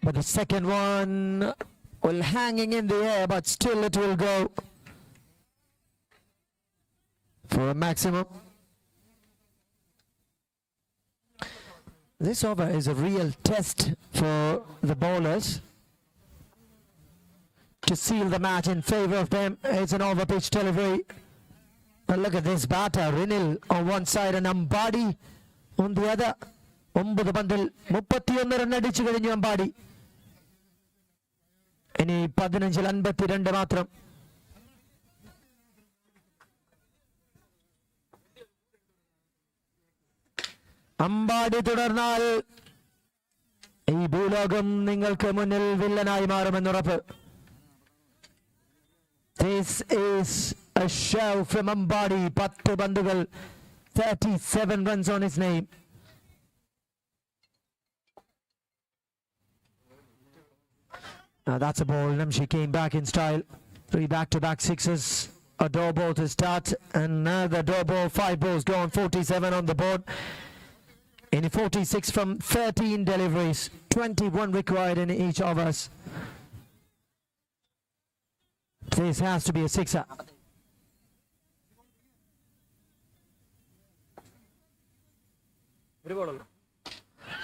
But the second one will hanging in the air, but still it will go for a maximum. This over is a real test for the bowlers to seal the match in favor of them. It's an over pitch delivery. But look at this batter, Rinil on one side and Ambadi on the other. 9 പന്തിൽ 31 run അടിച്ചു കഴിഞ്ഞു അമ്പാടി. ഇനി 15ൽ 52 മാത്രം. അമ്പാടി തുടർന്നാൽ ഈ ഭൂലോകം നിങ്ങൾക്ക് മുന്നിൽ വില്ലനായി മാറുമെന്നുറപ്പ്. This is a show from Ambadi. 10 പന്തുകൾ, 37 runs on his name. Now that's a ball. Namshi came back in style. 3 back-to-back sixes. A door ball to start. Another door ball. 5 balls gone. 47 on the board. In 46 from 13 deliveries. 21 required in each of us. This has to be a sixer.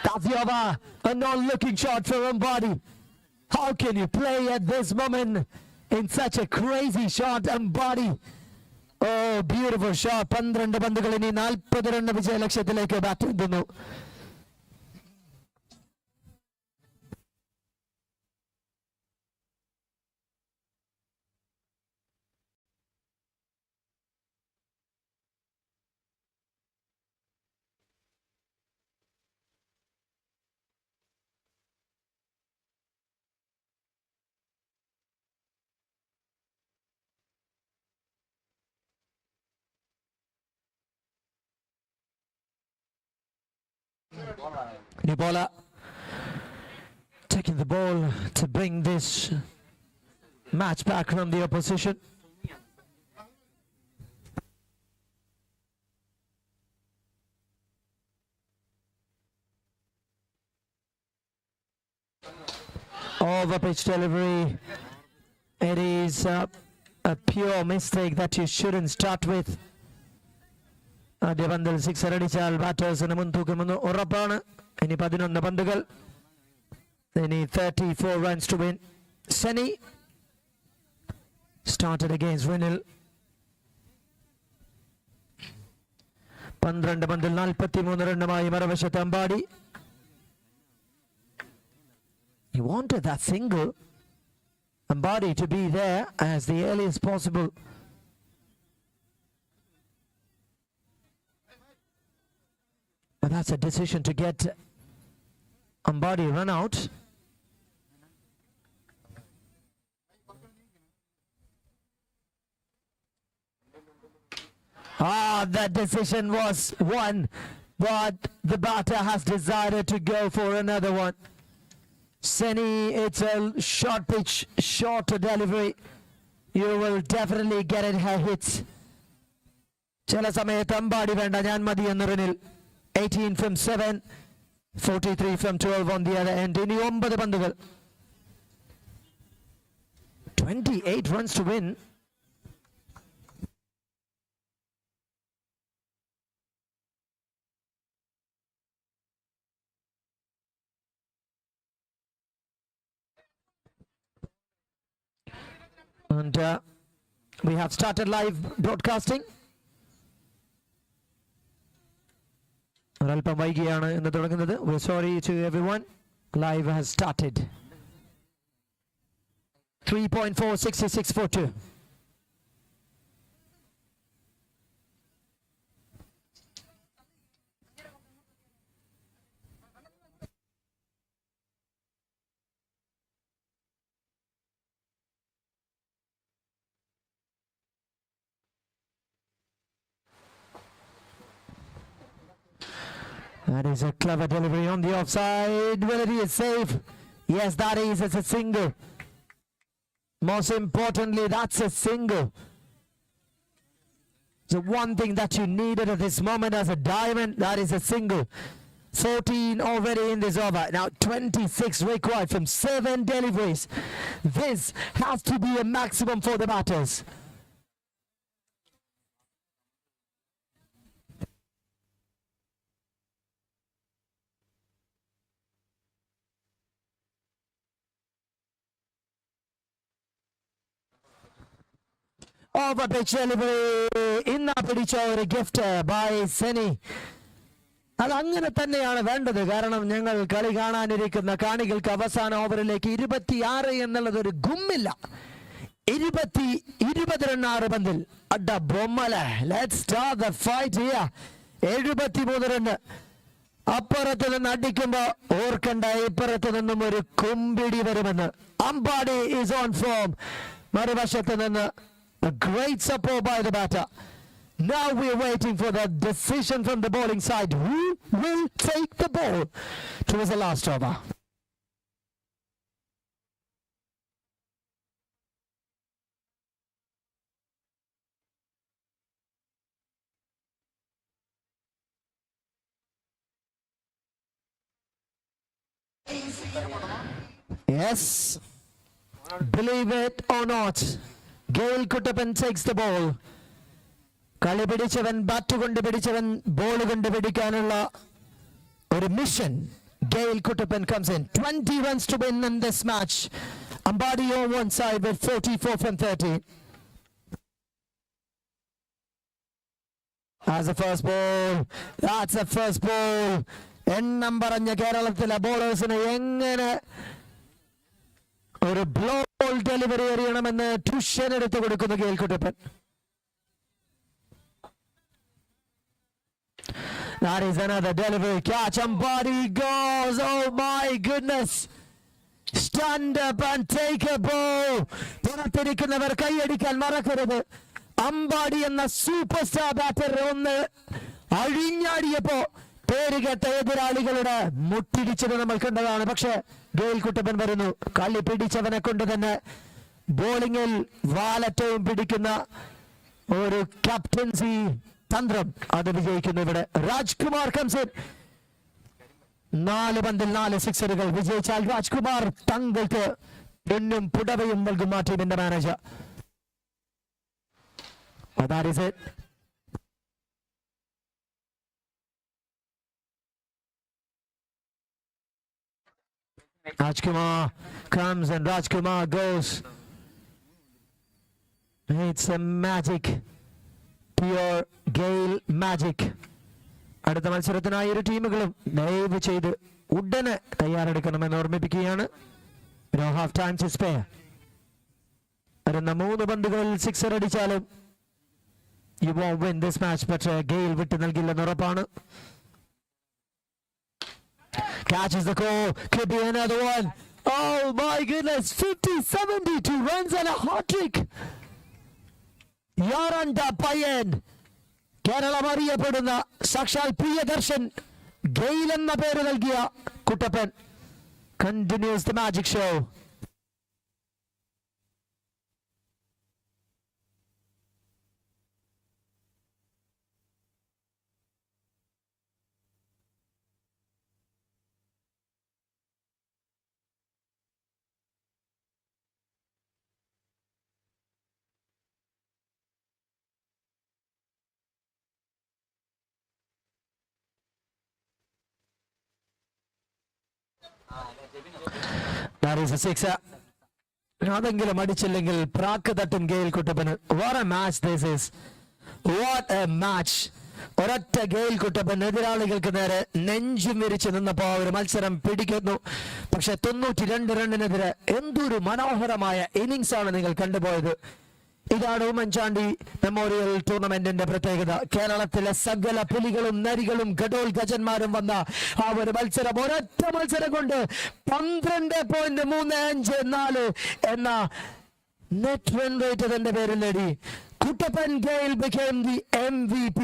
That's the over. A non-looking shot for Ambadi. How can you play at this moment in such a crazy shot, Ambadi? Oh, beautiful shot. 12 പന്തുകൾ ഇനി 40 run വിജയ ലക്ഷ്യത്തിലേക്ക് bat എത്തുന്നു. Nibola taking the ball to bring this match back from the opposition. Over pitch delivery. It is a pure mistake that you shouldn't start with. ആദ്യ പന്തിൽ 6 അടിച്ചാൽ ബാറ്റേഴ്സിന് മുൻതൂക്കമെന്ന് ഉറപ്പാണ്. ഇനി 11 പന്തുകൾ, ഇനി 34 runs to win. Seni started against Rinil. 12 പന്തിൽ 43 റണ്ണുമായി മറുവശത്ത് Ambadi. He wanted that single, Ambadi, to be there as the earliest possible. But that's a decision to get Ambadi run out. That decision was one, but the batter has decided to go for another one. Seni, it's a short pitch, short delivery. You will definitely get it hits. Chala samayathu Ambadi venda njan madi ennu Rinil. 18 from 7, 43 from 12 on the other end. In 9 പന്തുകൾ, 28 runs to win. And we have started live broadcasting. ഒരൽപ്പം വൈകിയാണ് ഇന്ന് തുടങ്ങുന്നത്. We're sorry to everyone. Live has started. 3.4, 66.42. That is a clever delivery on the offside. Will it be a save? Yes, that is. It's a single. Most importantly, that's a single. The one thing that you needed at this moment as a diamond, that is a single. 14 already in this over. Now 26 required from 7 deliveries. This has to be a maximum for the batters. Over pitch delivery. Inna pidicha or gift by Seni. അത് അങ്ങനെ തന്നെയാണ് വേണ്ടത്. കാരണം ഞങ്ങൾ കളി കാണാനിരിക്കുന്ന കാണികൾക്ക് അവസാന ഓവറിലേക്ക് 26 എന്നുള്ളത് ഒരു ഗുമ്മില്ല. 20 പന്തിൽ അഡ ബൊമ്മല. Let's start the fight here. 73 run. അപ്പുറത്ത് നിന്ന് അടിക്കുമ്പോ ഓർക്കണ്ട ഇപ്പുറത്ത് നിന്നും ഒരു കുമ്പിടി വരുമെന്ന്. Ambadi is on form. മറുവശത്ത് നിന്ന് a great support by the batter. Now we are waiting for the decision from the bowling side. Who will take the ball towards the last over? Yes, believe it or not, Gail Kuttappan takes the ball. കളി പിടിച്ചവൻ bat കൊണ്ട് പിടിച്ചവൻ ball കൊണ്ട് പിടിക്കാനുള്ള ഒരു mission. Gail Kuttappan comes in. 20 runs to win in this match. Ambadi on one side with 44 from 30. As a first ball. That's a first ball. എണ്ണം പറഞ്ഞ കേരളത്തിലെ ബോളേഴ്സിന് എങ്ങനെ ഒരു ബ്ലോ ബോൾ ഡെലിവറി അറിയണമെന്ന് ട്യൂഷൻ എടുത്തു കൊടുക്കുന്നു Gail Kuttappan. That is another delivery catch. Ambadi goes. Oh my goodness. Stand up and take a ball. പുറത്തിരിക്കുന്നവർ കൈയടിക്കാൻ മറക്കരുത്. അമ്പാടി എന്ന സൂപ്പർ സ്റ്റാർ ബാറ്റർ ഒന്ന് അഴിഞ്ഞാടിയപ്പോ പേരുകെട്ട എതിരാളികളുടെ മുട്ടിടിച്ചത് നമ്മൾ കണ്ടതാണ്. പക്ഷെ Gail Kuttappan വരുന്നു. കളി പിടിച്ചവനെ കൊണ്ട് തന്നെ ബോളിംഗിൽ വാലറ്റവും പിടിക്കുന്ന ഒരു ക്യാപ്റ്റൻസി തന്ത്രം അത് വിജയിക്കുന്നു ഇവിടെ. Rajkumar comes in. 4 പന്തിൽ 4 സിക്സറുകൾ വിജയിച്ചാൽ രാജ്കുമാർ തങ്ങൾക്ക് പൊന്നും പുടവയും നൽകും ആ ടീമിന്റെ manager. That is it. Rajkumar comes and Rajkumar goes. It's a magic. Pure Gail magic. അടുത്ത മത്സരത്തിനായി ഇരു ടീമുകളും ദയവ് ചെയ്ത് ഉടനെ തയ്യാറെടുക്കണമെന്ന് ഓർമ്മിപ്പിക്കുകയാണ്. No half time to spare. വരുന്ന 3 പന്തുകളിൽ സിക്സർ അടിച്ചാലും you won't win this match. പക്ഷേ Gail വിട്ടു നൽകില്ലെന്ന് ഉറപ്പാണ്. Catches the call. Could be another one. Oh my goodness. 50-72 runs and a hot trick. Yaranda Payen. Keralam അറിയപ്പെടുന്ന സാക്ഷാൽ പ്രിയദർശൻ ഗെയിൽ എന്ന പേര് നൽകിയ Kuttappan continues the magic show. That is a sixer. അതെങ്കിലും അടിച്ചില്ലെങ്കിൽ പ്രാക്ക് തട്ടും Gail Kuttappan. What a match this is. What a match. ഒരൊറ്റ Gail Kuttappan എതിരാളികൾക്ക് നേരെ നെഞ്ചും വിരിച്ചു നിന്നപ്പോൾ ഒരു മത്സരം പിടിക്കുന്നു. പക്ഷെ 92 റണ്ണിനെതിരെ എന്തൊരു മനോഹരമായ ഇന്നിങ്സ് ആണ് നിങ്ങൾ കണ്ടുപോയത്. ഇതാണ് Oommen Chandy മെമ്മോറിയൽ ടൂർണമെന്റിന്റെ പ്രത്യേകത. കേരളത്തിലെ സകല പുലികളും നരികളും ഗഡോൾ ഗജന്മാരും വന്ന ആ ഒരു മത്സരം ഒരൊറ്റ മത്സരം കൊണ്ട് 12.35 എന്ന നെറ്റ് റൺ റേറ്റ് അതിന്റെ പേരിൽ നേടി. Kuttappan Gail became the MVP.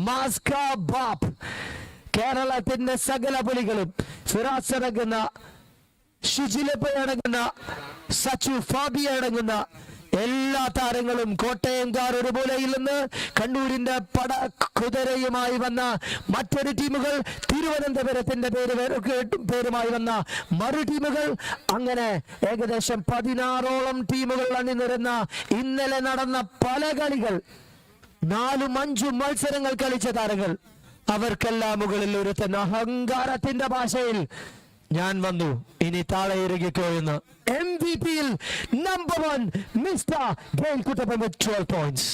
മാസ്കാ ബാപ്പ്. കേരളത്തിന്റെ സകല പുലികളും ഫിറാസ് അടങ്ങുന്ന ഷിജിലപ്പ അടങ്ങുന്ന സച്ചു ഫാബി അടങ്ങുന്ന എല്ലാ താരങ്ങളും കോട്ടയംകാർ ഒരു മൂലയിൽ നിന്ന് കണ്ണൂരിന്റെ പട കുതിരയുമായി വന്ന മറ്റൊരു ടീമുകൾ, തിരുവനന്തപുരത്തിന്റെ പേരുമായി വന്ന മറു ടീമുകൾ, അങ്ങനെ ഏകദേശം 16ഓളം ടീമുകൾ അണിനിരുന്ന ഇന്നലെ നടന്ന പല കളികൾ, 4-5 മത്സരങ്ങൾ കളിച്ച താരങ്ങൾ, അവർക്കെല്ലാം മുകളിൽ ഒരുത്തൻ അഹങ്കാരത്തിന്റെ ഭാഷയിൽ ഞാൻ വന്നു, ഇനി താഴെ ഇറങ്ങിക്കോ എന്ന്. MVP number 1 mister Gayle Kuttappan with 12 points.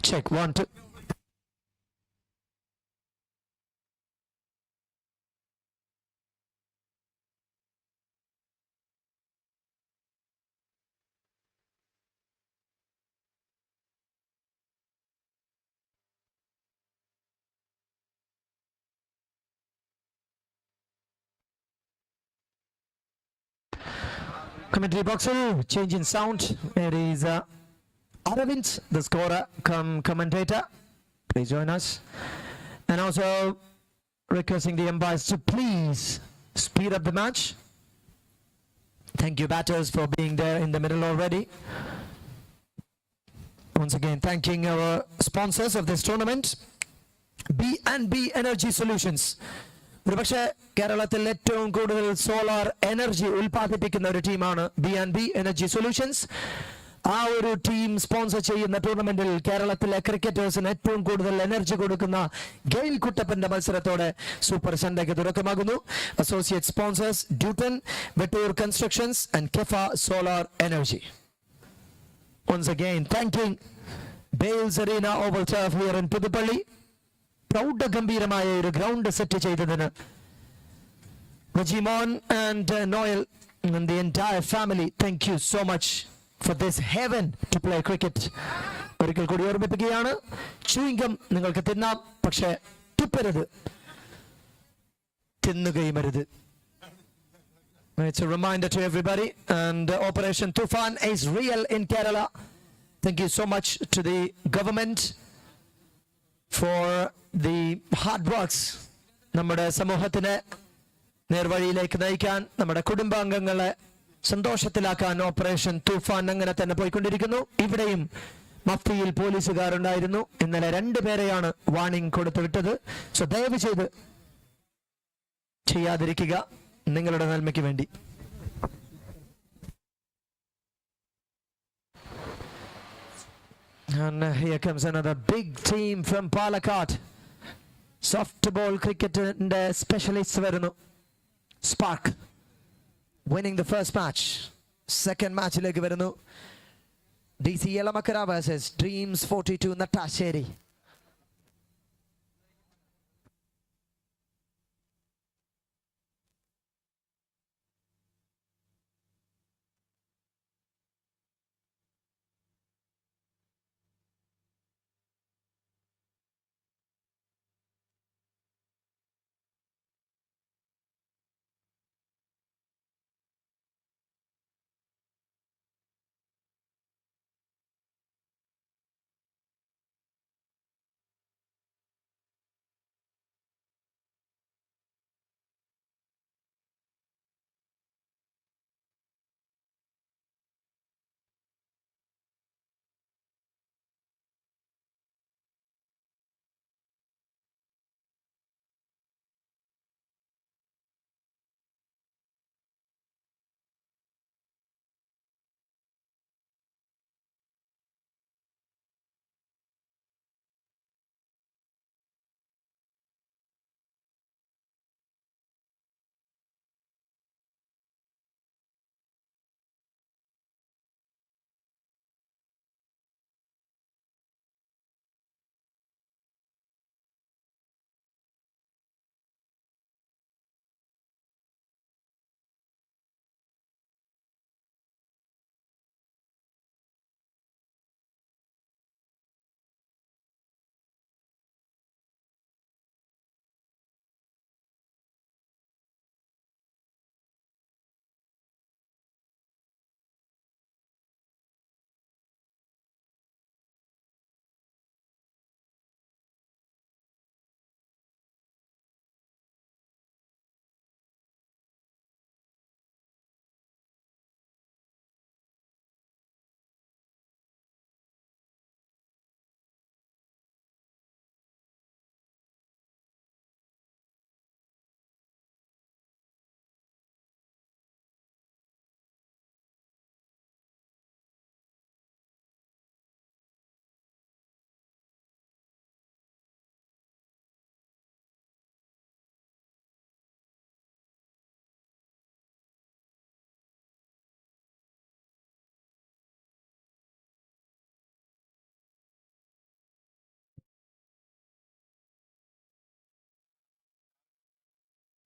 Check 1 2. Commentary box, change in sound. It is Aravind, the scorer, commentator. Please join us. And also requesting the umpires to please speed up the match. Thank you, batters, for being there in the middle already. Once again, thanking our sponsors of this tournament, B&B Energy Solutions. ഒരുപക്ഷെ കേരളത്തിൽ ഏറ്റവും കൂടുതൽ solar energy ഉൽപ്പാദിപ്പിക്കുന്ന ഒരു ടീമാണ് B&B energy solutions. ആ ഒരു team sponsor ചെയ്യുന്ന ടൂർണമെന്റിൽ കേരളത്തിലെ ക്രിക്കറ്റേഴ്സിന് ഏറ്റവും കൂടുതൽ എനർജി കൊടുക്കുന്ന ഗെയിൽ കുട്ടപ്പന്റെ മത്സരത്തോടെ സൂപ്പർ സൺഡേക്ക് തുടക്കമാകുന്നു. Associate sponsors Dutton, Vettoor constructions and കെഫ solar energy. Once again, thanking Bales Arena Oval Turf here in Puthupally. പ്രൗഢഗംഭീരമായ ഒരു ഗ്രൗണ്ട് സെറ്റ് ചെയ്തതിന് Rajimon and Noel and the entire family, thank you so much for this heaven to play cricket. ഒരിക്കൽ കൂടി ഓർമ്മിപ്പിക്കുകയാണ്, chewing gum നിങ്ങൾക്ക് തിന്നാം, പക്ഷേ തുപ്പരുത്, തിന്നുകയും അരുത്. It's a reminder to everybody, and Operation Tufan is real in Kerala. Thank you so much to the government for the hard works. നമ്മുടെ സമൂഹത്തിനെ നേർവഴിയിലേക്ക് നയിക്കാൻ, നമ്മുടെ കുടുംബാംഗങ്ങളെ സന്തോഷത്തിലാക്കാൻ ഓപ്പറേഷൻ തൂഫാൻ അങ്ങനെ തന്നെ പോയിക്കൊണ്ടിരിക്കുന്നു. ഇവിടെയും മഫ്തിയിൽ പോലീസുകാരുണ്ടായിരുന്നു. ഇന്നലെ 2 പേരെയാണ് വാർണിംഗ് കൊടുത്തു വിട്ടത്. സോ ദയവ് ചെയ്ത് ചെയ്യാതിരിക്കുക, നിങ്ങളുടെ നന്മയ്ക്ക് വേണ്ടി. And here comes another big team from Palakkad. Softball cricket specialists വരുന്നു. Spark winning the first match. Second matchലേക്ക് വരുന്നു. DC Elamakara versus Dreams 42 Natasheri.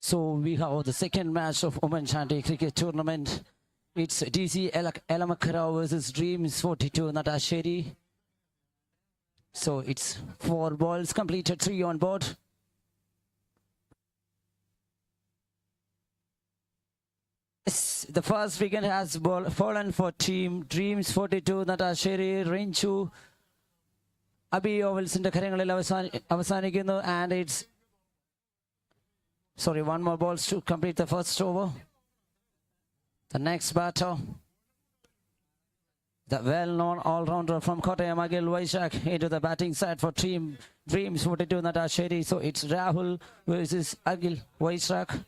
So we have the second match of Oommen Chandy cricket tournament. It's DC Elamakara versus Dreams 42 Natasheri. So it's 4 balls completed, 3 on board. The first wicket has fallen for team Dreams 42 Natasheri. Rinchu Abi ovals in the Karangalil Avasanikino, and it's sorry, 1 more balls to complete the first over. The next batter, the well-known all-rounder from Kottayam, Agil Vaishak, into the batting side for team Dreams 42 Natasheri. So it's Rahul versus Agil Vaishak.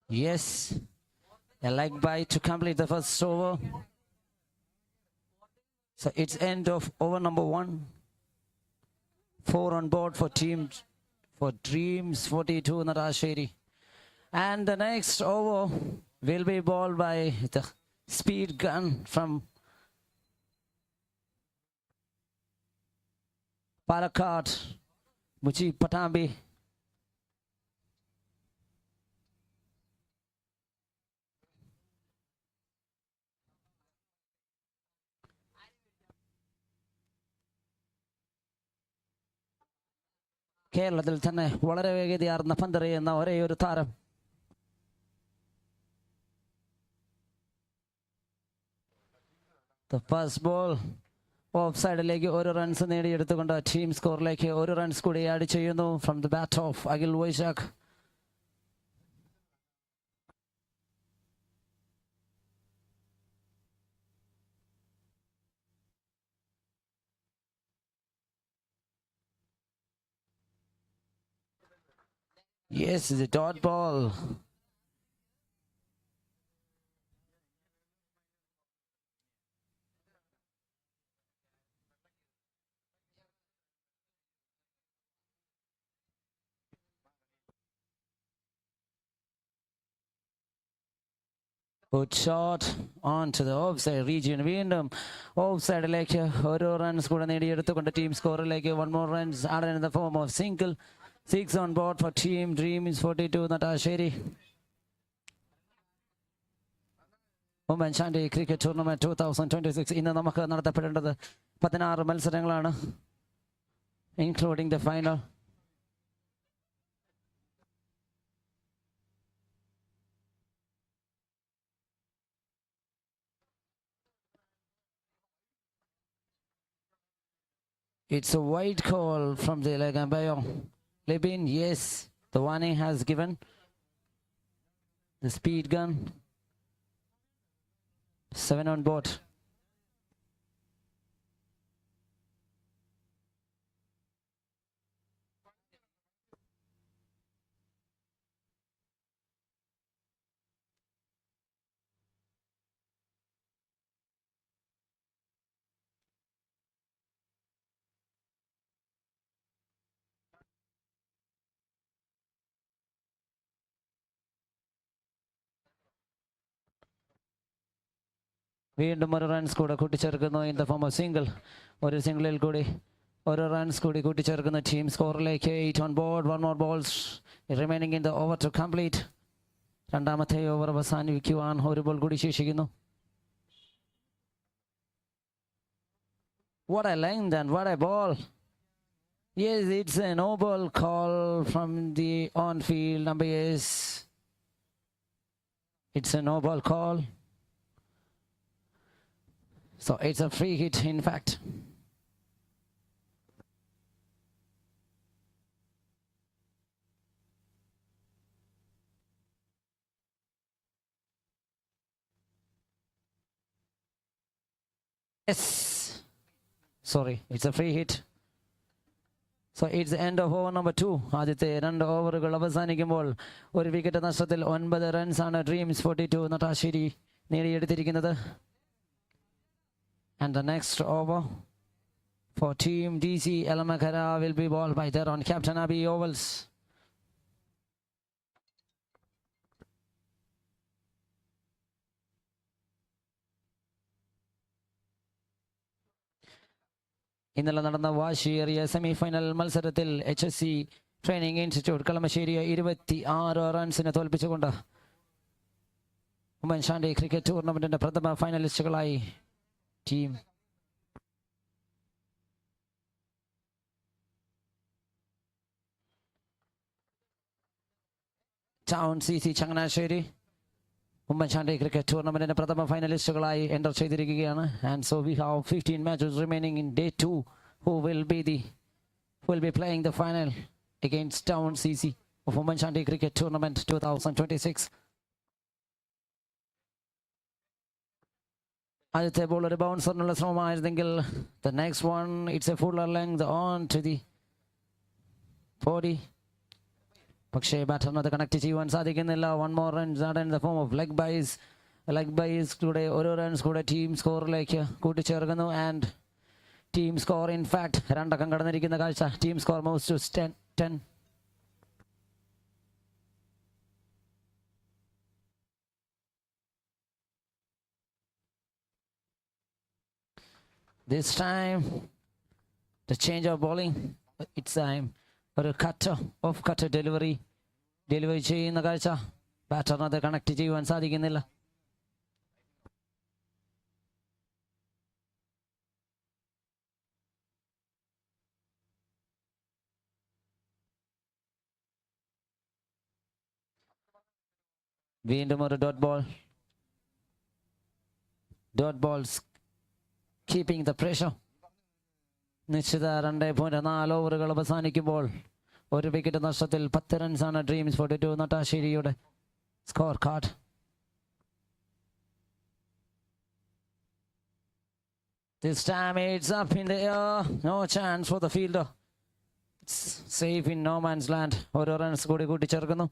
Yes, a leg bite to complete the first over. So it's end of over number 1. 4 on board for Dreams 42 Natasheri. And the next over will be bowled by the speed gun from Palakkad, Muji Patambi. കേരളത്തിൽ തന്നെ വളരെ വേഗതയാർന്ന പന്തെറിയുന്ന ഒരേ ഒരു താരം. The first ball of സൈഡിലേക്ക് ഒരു runs നേടിയെടുത്തുകൊണ്ട് team സ്കോറിലേക്ക് ഒരു റൺസ് കൂടി ആഡ് ചെയ്യുന്നു from the bat of Akhil Vaishakh. Yes, the dot ball. Good shot on to the offside region. വീണ്ടും ഓഫ് സൈഡിലേക്ക് ഒരു റൺസ് കൂടെ നേടിയെടുത്തുകൊണ്ട് team സ്കോറിലേക്ക് one more runs added in the form of single. 6 on board for team Dreams 42 Natasheri. Oommen Chandy Cricket Tournament 2026. ഇന്ന് നമുക്ക് നടത്തപ്പെടേണ്ടത് 16 മത്സരങ്ങളാണ്, including the final. It's a wide call from the leg umpire. Libin, yes, the warning has given. The speed gun. 7 on board. വീണ്ടും ഒരു runs കൂടെ കൂട്ടിച്ചേർക്കുന്നു in the form of single. ഒരു സിംഗിളിൽ കൂടി ഒരു റൺസ് കൂടി കൂട്ടിച്ചേർക്കുന്ന team സ്കോറിലേക്ക് 8 on board. 1 more balls remaining in the over to complete. രണ്ടാമത്തെ over അവസാനിപ്പിക്കുവാൻ ഒരു ബോൾ കൂടി ശേഷിക്കുന്നു. What a length and what a ball. Yes, it's a no ball call from the on-field number. Yes, it's a no ball call. So it's a free hit in fact. Yes. Sorry, it's a free hit. So it's the end of over number 2. ആദ്യത്തെ 2 ഓവറുകൾ അവസാനിക്കുമ്പോൾ ഒരു wicket നഷ്ടത്തിൽ 9 റൺസാണ് dreams 42 Nattassery നേടിയെടുത്തിരിക്കുന്നത്. And the next over for team DC Elamakara will be bowled by their on captain Abhi Ovals. ഇന്നലെ നടന്ന വാശിയേറിയ സെമിഫൈനൽ മത്സരത്തിൽ HSC ട്രെയിനിങ് ഇൻസ്റ്റിറ്റ്യൂട്ട് കളമശ്ശേരിയെ 26 റൺസിന് തോൽപ്പിച്ചുകൊണ്ട് ഉമ്മൻ ചാണ്ടി ക്രിക്കറ്റ് ടൂർണമെന്റിന്റെ പ്രഥമ ഫൈനലിസ്റ്റുകളായി team town CC Changanassery Oommen Chandy cricket ടൂർണമെന്റിന്റെ പ്രഥമ ഫൈനലിസ്റ്റുകളായി എൻ്റർ ചെയ്തിരിക്കുകയാണ്. And so we have 15 matches remaining in day 2 who will be playing the final against Town CC of Oommen Chandy Cricket Tournament 2026. ആദ്യത്തെ ബോൾ ഒരു ബൗൺസറിനുള്ള ശ്രമമായിരുന്നെങ്കിൽ the next one it's a fuller length on to the body. പക്ഷേ ബാറ്ററിന് അത് connect ചെയ്യുവാൻ സാധിക്കുന്നില്ല. 1 more runs are in the form of leg byes കൂടെ ഒരു runs കൂടെ team സ്കോറിലേക്ക് കൂട്ടിച്ചേർക്കുന്നു. And team score in fact 2 അക്കം കടന്നിരിക്കുന്ന കാഴ്ച. Team score moves to 10. This time the change of bowling, it's time ഒരു ഓഫ് കട്ട് ഡെലിവറി ചെയ്യുന്ന കാഴ്ച. ബാറ്ററിന് അത് കണക്ട് ചെയ്യുവാൻ സാധിക്കുന്നില്ല. വീണ്ടും ഒരു dot ball. Dot balls keeping the pressure. നിശ്ചിത 2.4 ഓവറുകൾ അവസാനിക്കുമ്പോൾ ഒരു വിക്കറ്റ് നഷ്ടത്തിൽ 10 റൺസാണ് ഡ്രീംസ് 42 നട്ടാശ്ശേരിയുടെ score card. This time it's up in the air. No chance for the fielder. It's safe in no man's land. ഒരു റൺസ് കൂടി കൂട്ടിച്ചേർക്കുന്നു.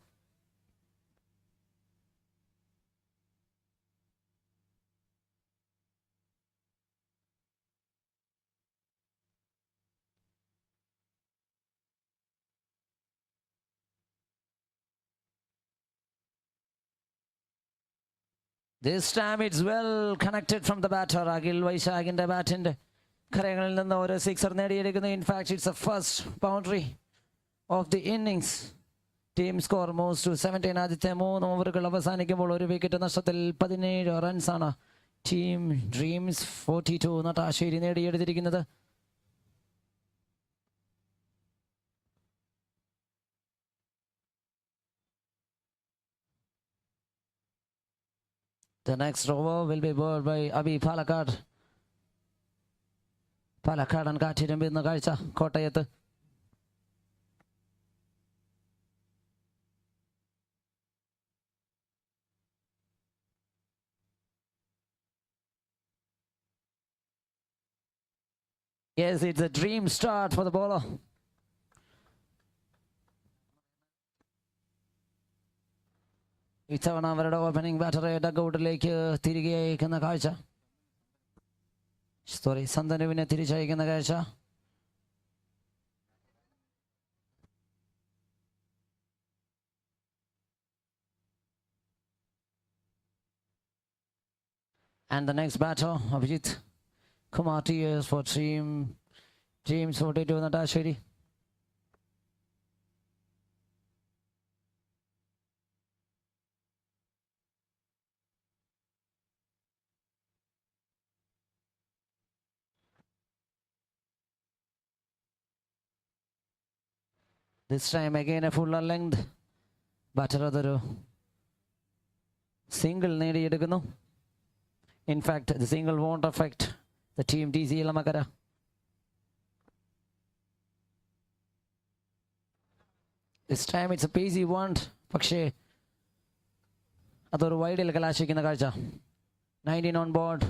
This time it's well connected from the batter. Agil Vaishaginte batinde കരങ്ങളിൽ നിന്ന് ഒരു sixer നേടിയെടുക്കുന്നു. In fact it's a first boundary of the innings. Team score moves to 17. ആദ്യത്തെ 3 ഓവറുകൾ അവസാനിക്കുമ്പോൾ ഒരു വിക്കറ്റ് നഷ്ടത്തിൽ 17 റൺസാണ് ടീം ഡ്രീംസ് 42 നട്ടാശ്ശേരി നേടിയെടുത്തിരിക്കുന്നത്. The next over will be bowled by Abi Palakkad. പാലക്കാടൻ കാറ്റിരമ്പുന്ന കാഴ്ച കോട്ടയത്ത്. Yes, it's a dream start for the bowler. ഇത്തവണ അവരുടെ ഓപ്പണിംഗ് ബാറ്ററെ ഡഗ്ഔട്ടിലേക്ക് തിരികെ അയക്കുന്ന കാഴ്ച. സന്തനുവിനെ തിരിച്ചയക്കുന്ന കാഴ്ച. And the next batter, Abhijit Kumar TS for Dreams 42 Natashiri. This time again a fuller length. Batter അതൊരു single നേടിയെടുക്കുന്നു. In fact, the single won't affect the team DC Lamakara. This time it's a pacey one. പക്ഷേ അതൊരു വൈഡിൽ കലാശിക്കുന്ന കാഴ്ച. 19 on board.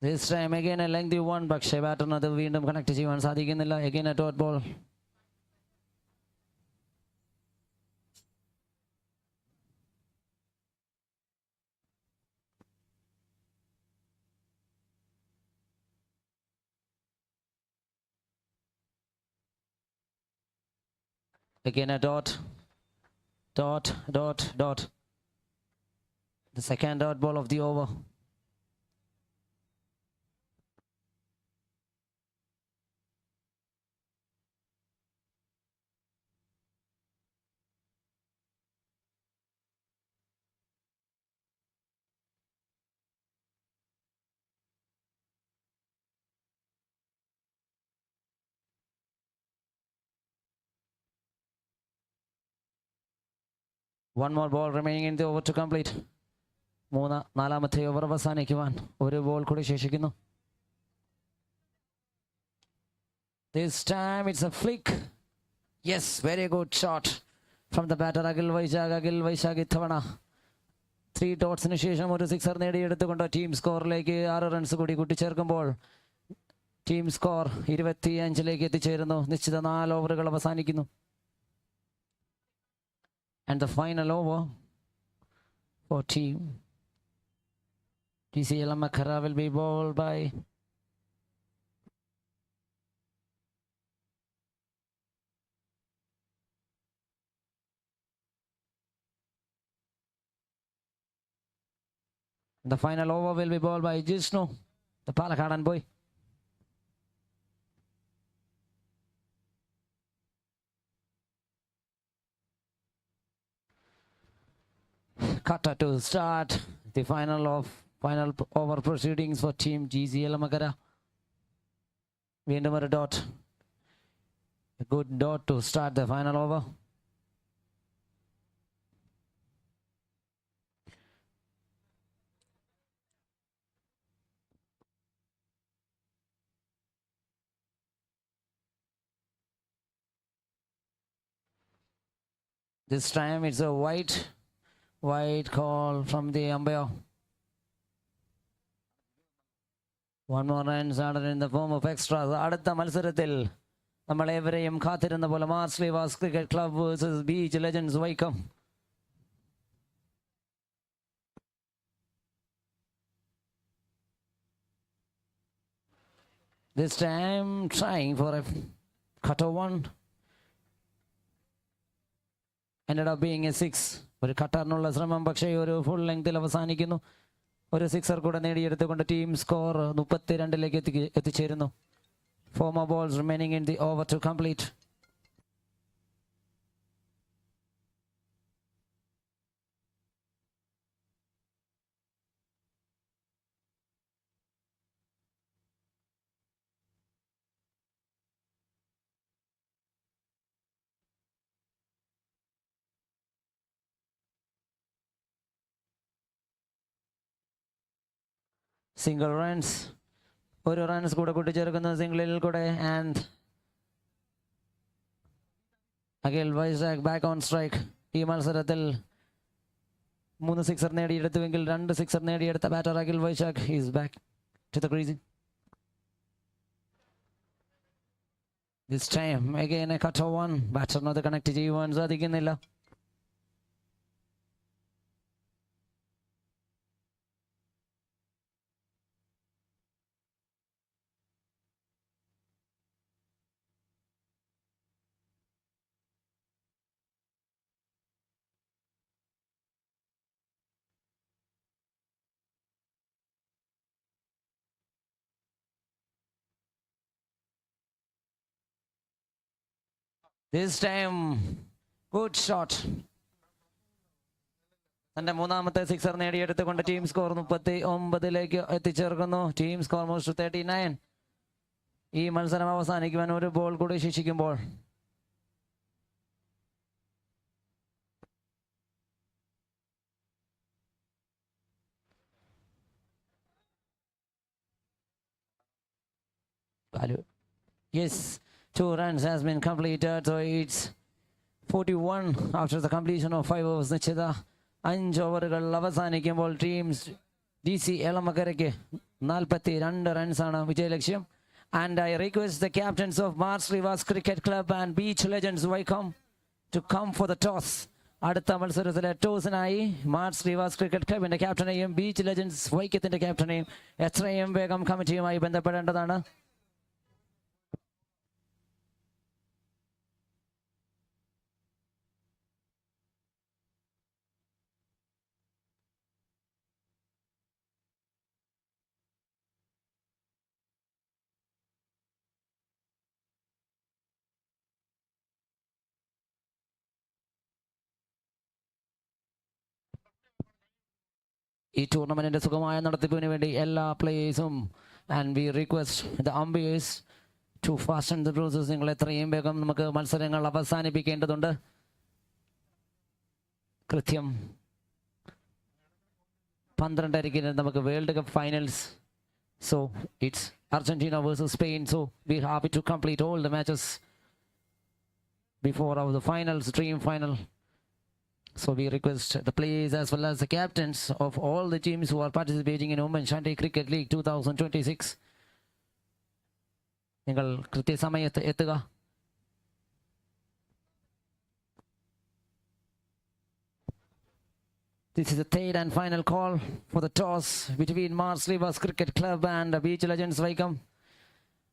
This time again a lengthy one, പക്ഷേ ബാറ്ററിന് അത് വീണ്ടും connect ചെയ്യാൻ സാധിക്കുന്നില്ല. Again a dot ball. Again a dot. The second dot ball of the over. One more ball remaining in the over to complete. നാലാമത്തെ over അവസാനിക്കുവാൻ ഒരു ball കൂടി ശേഷിക്കുന്നു. This time it's a flick. Yes, very good shot from the batter Agil Vaishag ഇത്തവണ 3 ഡോട്ട്സിന് ശേഷം ഒരു sixer നേടിയെടുത്തുകൊണ്ട് team സ്കോറിലേക്ക് 6 runs കൂടി കൂട്ടിച്ചേർക്കുമ്പോൾ team score 25 എത്തിച്ചേരുന്നു. നിശ്ചിത 4 ഓവറുകൾ അവസാനിക്കുന്നു. And the final over for team TCL Makara will be bowled by Jishnu, the Palakkadan boy. Kata to start the final over proceedings for team GC Elamakara. വീണ്ടും ഒരു dot. A good dot to start the final over. This time it's a white call from the umpire. One more runs added in the form of extras. അടുത്ത മത്സരത്തിൽ നമ്മളേവരെയും കാത്തിരുന്ന പോലെ മാർസ്ലിവാസ് cricket club versus beach legends Vaikom. This time trying for a cutter one. Ended up being a 6. ഒരു കട്ടറിനുള്ള ശ്രമം പക്ഷേ ഒരു ഫുൾ ലെങ്തിൽ അവസാനിക്കുന്നു. ഒരു സിക്സർ കൂടെ നേടിയെടുത്തുകൊണ്ട് ടീം സ്കോർ 32ലേക്ക് എത്തിച്ചേരുന്നു. 4 more balls remaining in the over to complete. Single runs. ഒരു റൺസ് കൂടെ കൂട്ടിച്ചേർക്കുന്ന സിംഗിളിൽ കൂടെ and Akhil Vaishakh back on strike. ഈ മത്സരത്തിൽ 3 സിക്സർ നേടിയെടുത്തുവെങ്കിൽ 2 സിക്സർ നേടിയെടുത്ത batter Akhil Vaishakh is back to the crease. This time again a cut one. ബാറ്ററിനത് കണക്ട് ചെയ്യുവാൻ സാധിക്കുന്നില്ല. This time, good shot. തന്റെ മൂന്നാമത്തെ സിക്സർ നേടിയെടുത്തുകൊണ്ട് ടീം സ്കോർ 39ലേക്ക് എത്തിച്ചേർക്കുന്നു. Team score most 39. ഈ മത്സരം അവസാനിക്കുവാൻ ഒരു ബോൾ കൂടി ശേഷിക്കുമ്പോൾ yes, 2 runs has been completed, so it's 41 after the completion of 5 overs. നിശ്ചിത 5 ഓവറുകൾ അവസാനിക്കുമ്പോൾ ടീംസ് DC എളമക്കരയ്ക്ക് 42 റൺസാണ് വിജയലക്ഷ്യം. And I request the captains of Marslivas Cricket Club and Beach Legends Wycombe to come for the toss. അടുത്ത മത്സരത്തിലെ ടോസിനായി മാർസ്ലിവാസ് cricket ക്ലബിന്റെ ക്യാപ്റ്റനെയും beach legends വൈക്കത്തിന്റെ ക്യാപ്റ്റനെയും എത്രയും വേഗം കമ്മിറ്റിയുമായി ബന്ധപ്പെടേണ്ടതാണ്. ഈ ടൂർണമെന്റിന്റെ സുഖമായ നടത്തിപ്പിന് വേണ്ടി എല്ലാ പ്ലേയേഴ്സും and we request the umpires to fasten the rules. നിങ്ങൾ എത്രയും വേഗം നമുക്ക് മത്സരങ്ങൾ അവസാനിപ്പിക്കേണ്ടതുണ്ട്. കൃത്യം 12:30 നമുക്ക് world cup finals. So it's Argentina versus Spain. So we have to complete all the matches before the finals, dream final. So we request the players as well as the captains of all the teams who are participating in Oommen Chandy Cricket League 2026. നിങ്ങൾ കൃത്യസമയത്ത് എത്തുക. This is the third and final call for the toss between Marslivas Cricket Club and Beach Legends Wycombe.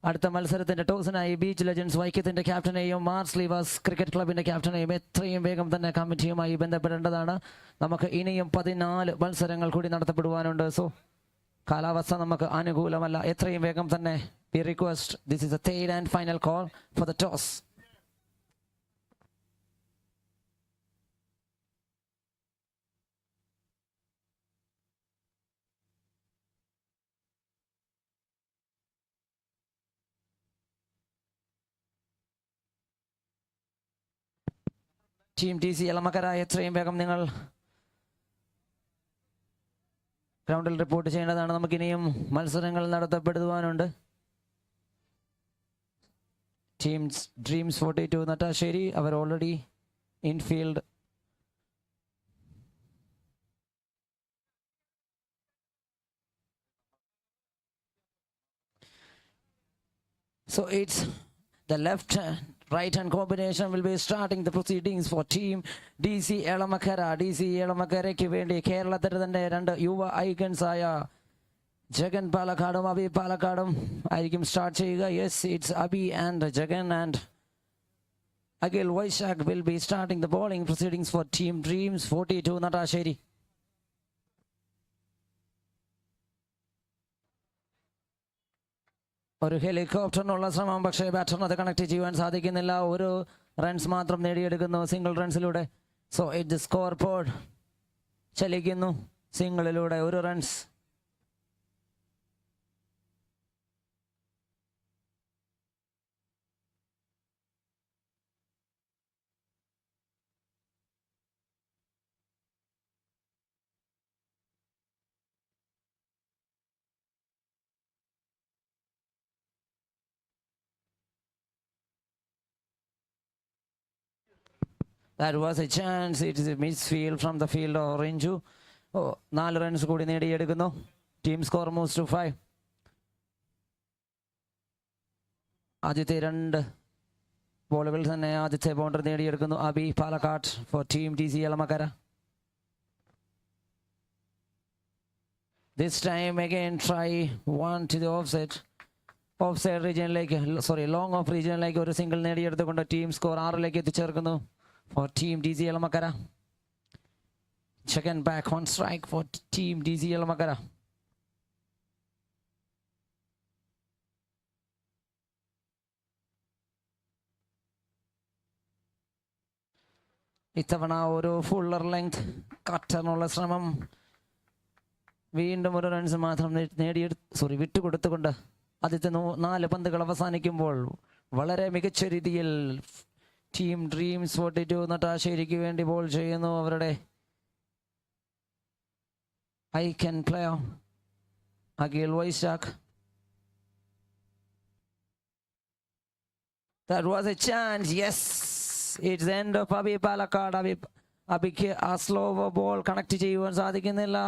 അടുത്ത മത്സരത്തിന്റെ ടോസിനായി beach legends വൈക്കത്തിന്റെ ക്യാപ്റ്റനെയും മാർസ്ലിവാസ് cricket ക്ലബിന്റെ ക്യാപ്റ്റനെയും എത്രയും വേഗം തന്നെ കമ്മിറ്റിയുമായി ബന്ധപ്പെടേണ്ടതാണ്. നമുക്ക് ഇനിയും 14 മത്സരങ്ങൾ കൂടി നടത്തപ്പെടുവാനുണ്ട്. സോ കാലാവസ്ഥ നമുക്ക് അനുകൂലമല്ല. എത്രയും വേഗം തന്നെ we request, this is the third and final call for the toss. Team DC Elamakkara എത്രയും വേഗം നിങ്ങൾ ഗ്രൗണ്ടിൽ റിപ്പോർട്ട് ചെയ്യേണ്ടതാണ്. നമുക്കിനിയും മത്സരങ്ങൾ നടത്തപ്പെടുവാനുണ്ട്. ടീംസ് ഡ്രീംസ് 42 നട്ടാശ്ശേരി അവർ already infield. So it's the left right hand combination will be starting the proceedings for team DC Elamakara. DC Elamakarയ്ക്ക് വേണ്ടി കേരളത്തിൽ തന്നെ രണ്ട് യുവ ഐക്കൺസ് ആയ ജഗൻ പാലക്കാടും അബി പാലക്കാടും ആയിരിക്കും സ്റ്റാർട്ട് ചെയ്യുക. Yes, it's Abi and Jagan and Akhil Vaishakh will be starting the bowling proceedings for team Dreams 42 Nattasseri. ഒരു ഹെലികോപ്റ്ററിനുള്ള ശ്രമം, പക്ഷേ ബാറ്ററിന് അത് കണക്ട് ചെയ്യുവാൻ സാധിക്കുന്നില്ല. ഒരു റൺസ് മാത്രം നേടിയെടുക്കുന്നു സിംഗിൾ റൺസിലൂടെ. സോ ഇറ്റ് സ്കോർ ബോർഡ് ചലിക്കുന്നു സിംഗിളിലൂടെ 1 runs. That was a chance. It is a misfield from the field of Orange. 4 runs കൂടി നേടിയെടുക്കുന്നു. Team score moves to 5. ആദ്യത്തെ 2 ബോളുകൾ തന്നെ ആദ്യത്തെ ബൗണ്ടറി നേടിയെടുക്കുന്നു Abi Palakkad for team DC Elamakkara. This time again try one to the offside റീജിയനിലേക്ക്, long off റീജിയനിലേക്ക് ഒരു സിംഗിൾ നേടിയെടുത്തുകൊണ്ട് ടീം സ്കോർ 6ലേക്ക് എത്തിച്ചേർക്കുന്നു for team DC Elamakara. Second back on strike for team DC Elamakara. ഇത്തവണ ഒരു ഫുള്ളർ ലെങ്ത് കട്ടറിനുള്ള ശ്രമം. വീണ്ടും 1 റൺസ് മാത്രം വിട്ടുകൊടുത്തുകൊണ്ട് ആദ്യത്തെ 4 പന്തുകൾ അവസാനിക്കുമ്പോൾ വളരെ മികച്ച രീതിയിൽ ടീം ഡ്രീംസ് 42 നട്ടാശ്ശേരിക്ക് വേണ്ടി ബോൾ ചെയ്യുന്നു അവരുടെ icon player Akhil Vaishakh. That was a chance. Yes, it's the end of Abi Palakkad. അബിക്ക് ആ സ്ലോ ബോൾ കണക്ട് ചെയ്യുവാൻ സാധിക്കുന്നില്ല.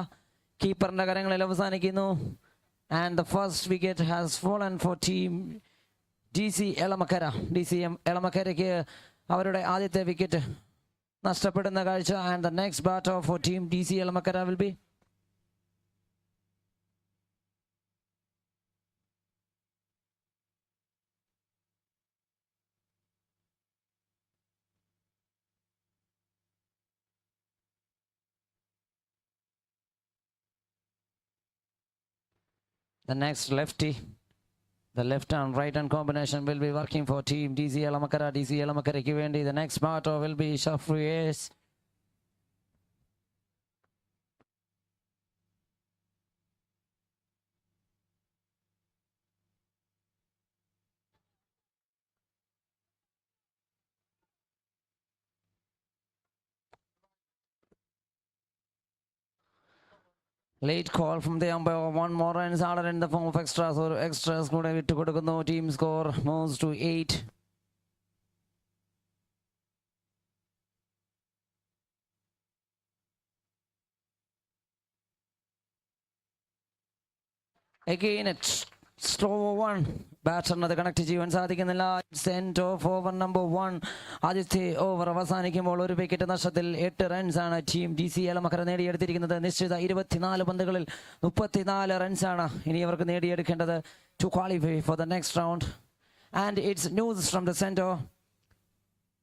കീപ്പറിന്റെ കരങ്ങളിൽ അവസാനിക്കുന്നു. And the first wicket has fallen for team DC Elamakara. DC എളമക്കരയ്ക്ക് അവരുടെ ആദ്യത്തെ വിക്കറ്റ് നഷ്ടപ്പെടുന്ന കാഴ്ച. And the next batter for team DC Elamakara will be the next lefty. The left and right hand combination will be working for team DC Elamakara. DC Elamakaraയ്ക്ക് വേണ്ടി the next batter will be Shafriez. Late call from the umpire. 1 more runs added in the form of extras. Or extras കൂടെ വിട്ടു കൊടുക്കുന്നു. Team score moves to 8. Again it slow one. ബാറ്ററിന് അത് connect ചെയ്യാൻ സാധിക്കുന്നില്ല. Send off over number 1. ആദ്യത്തെ over അവസാനിക്കുമ്പോൾ 1 wicket നഷ്ടത്തിൽ 8 runs ആണ് ടീം DC എളമക്കര നേടിയെടുത്തിരിക്കുന്നത്. നിശ്ചിത 24 പന്തുകളിൽ 34 റൺസാണ് ഇനി അവർക്ക് നേടിയെടുക്കേണ്ടത് to qualify for the next round. And it's news from the center.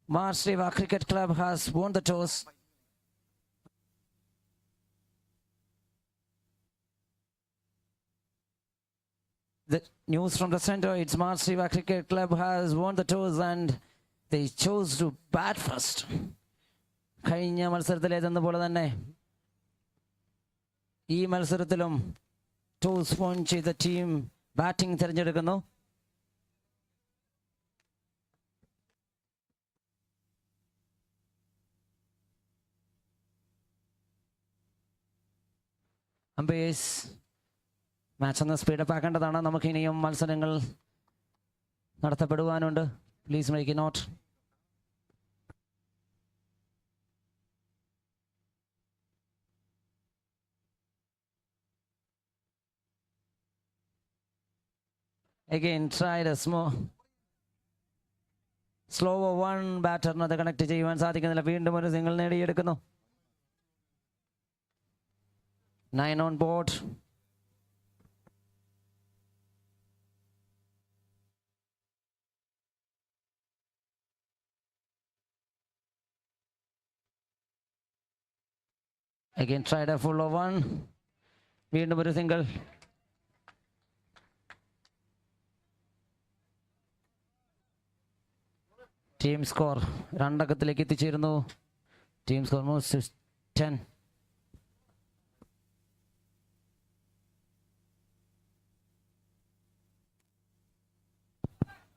Marsriva Cricket Club has won the toss. The news from the center, it's Marsriva Cricket Club has won the toss and they chose to bat first. കഴിഞ്ഞ മത്സരത്തിലേതെന്നപോലെ തന്നെ ഈ മത്സരത്തിലും toss won ചെയ്ത team batting തിരഞ്ഞെടുക്കുന്നു. Umpires match ഒന്ന് speed up ആക്കേണ്ടതാണ്. നമുക്ക് ഇനിയും മത്സരങ്ങൾ നടത്തപ്പെടുവാനുണ്ട്. Please make a note. Again, try the slower one batter അത് കണക്ട് ചെയ്യുവാൻ സാധിക്കുന്നില്ല. വീണ്ടും ഒരു സിംഗിൾ നേടിയെടുക്കുന്നു. 9 on board. Again, tried a full of one. വീണ്ടും ഒരു സിംഗിൾ. ടീം സ്കോർ 2 അക്കത്തിലേക്ക് എത്തിച്ചേരുന്നു. Team score moves to 10.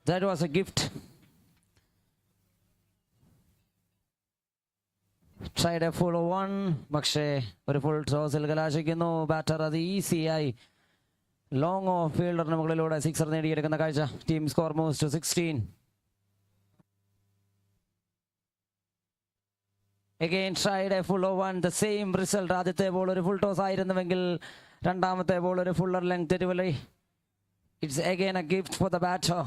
That was a gift. Tried a full of one. പക്ഷേ ഒരു ഫുൾ ടോസിൽ കലാശിക്കുന്നു. ബാറ്റർ അത് ഈസിയായി ലോങ് ഓഫ് ഫീൽഡറിന് മുകളിലൂടെ സിക്സർ നേടിയെടുക്കുന്ന കാഴ്ച. Team score moves to 16. Again tried a full of one. The same result. ആദ്യത്തെ ball ഒരു full toss ആയിരുന്നുവെങ്കിൽ രണ്ടാമത്തെ ball ഒരു Fuller length delivery. It's again a gift for the batter.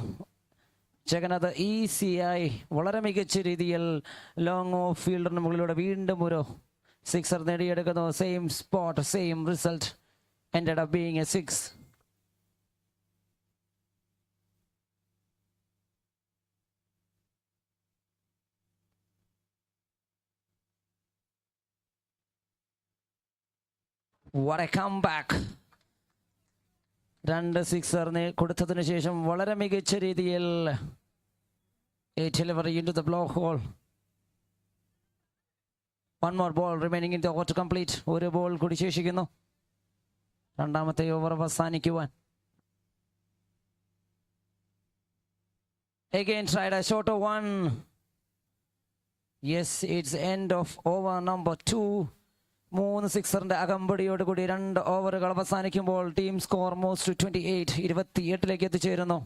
ജഗന്നത് ഈസിയായി വളരെ മികച്ച രീതിയിൽ ലോങ് ഓഫ് ഫീൽഡറിന് മുകളിലൂടെ വീണ്ടും ഒരു സിക്സർ നേടിയെടുക്കുന്നു. Same spot, same result. ended up being a 6. What a comeback. 2 sixer കൊടുത്തതിന് ശേഷം വളരെ മികച്ച രീതിയിൽ a delivery into the block hole. One more ball remaining in the over to complete. ഒരു ബോൾ കൂടി ശേഷിക്കുന്നു രണ്ടാമത്തെ over അവസാനിക്കുവാൻ. Again tried a shorter one. Yes, it's end of over number 2. 3 സിക്സറിന്റെ അകമ്പടിയോട് കൂടി 2 ഓവറുകൾ അവസാനിക്കുമ്പോൾ ടീം സ്കോർ moves to 28. 28ലേക്ക് എത്തിച്ചേരുന്നു.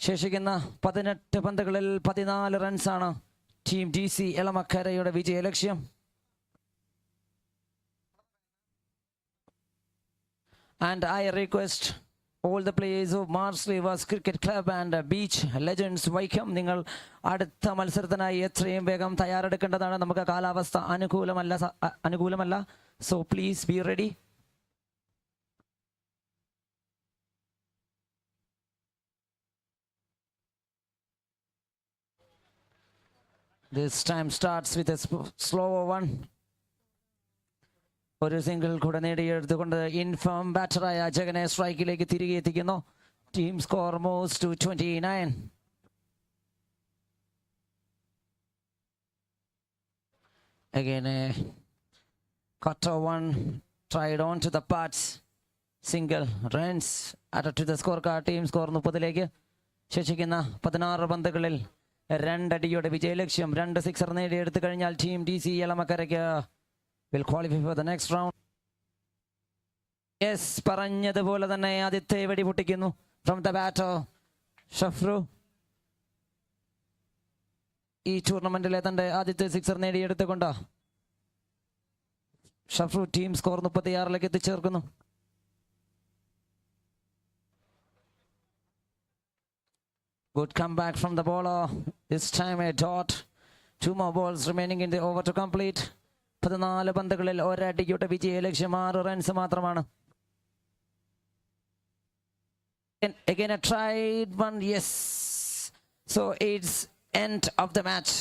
ശേഷിക്കുന്ന 18 പന്തുകളിൽ 14 റൺസാണ് ടീം DC എളമക്കരയുടെ വിജയ ലക്ഷ്യം. And I request all the players of Mars Rivers Cricket Club and Beach Legends Vaikam, നിങ്ങൾ അടുത്ത മത്സരത്തിനായി എത്രയും വേഗം തയ്യാറെടുക്കേണ്ടതാണ്. നമുക്ക് കാലാവസ്ഥ അനുകൂലമല്ല. So please be ready. This time starts with a slower one. ഒരു സിംഗിൾ കൂടെ നേടിയെടുത്തുകൊണ്ട് ഇൻഫോം ബാറ്ററായ ജഗനെ സ്ട്രൈക്കിലേക്ക് തിരികെ എത്തിക്കുന്നു. Team score moves to 29. Again a cutter one tried on to the parts. Single runs added to the scorecard. Team score 30ലേക്ക്. ശേഷിക്കുന്ന 16 പന്തുകളിൽ 2 അടിയുടെ വിജയലക്ഷ്യം. 2 sixer നേടിയെടുത്തു കഴിഞ്ഞാൽ team DC എളമക്കരയ്ക്ക് will qualify for the next round. Yes, പറഞ്ഞതുപോലെ തന്നെ ആദ്യത്തെ വെടി പൊട്ടിക്കുന്നു from the batter ഷഫ്രു. ഈ ടൂർണമെന്റിലെ തന്റെ ആദ്യത്തെ സിക്സർ നേടിയെടുത്തുകൊണ്ട് ഷഫ്രു ടീം സ്കോർ 36ലേക്ക് എത്തിച്ചേർക്കുന്നു. Good comeback from the bowler. This time a dot. 2 more balls remaining in the over to complete. 14 പന്തുകളിൽ ഒരടിയുടെ വിജയ ലക്ഷ്യം. 6 റൺസ് മാത്രമാണ്. Again a tried one. Yes, so it's end of the match.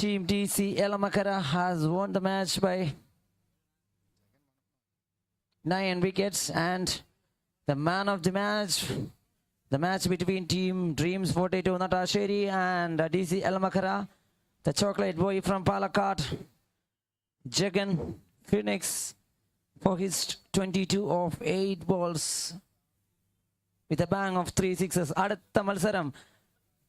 Team DC Elamakara has won the match by 9 wickets, and the man of the match between Team Dreams 42 Natasheri and DC Elamakara, the chocolate boy from Palakkad, Jagan Phoenix, for his 22 of 8 balls with a bang of 3 sixes. അടുത്ത മത്സരം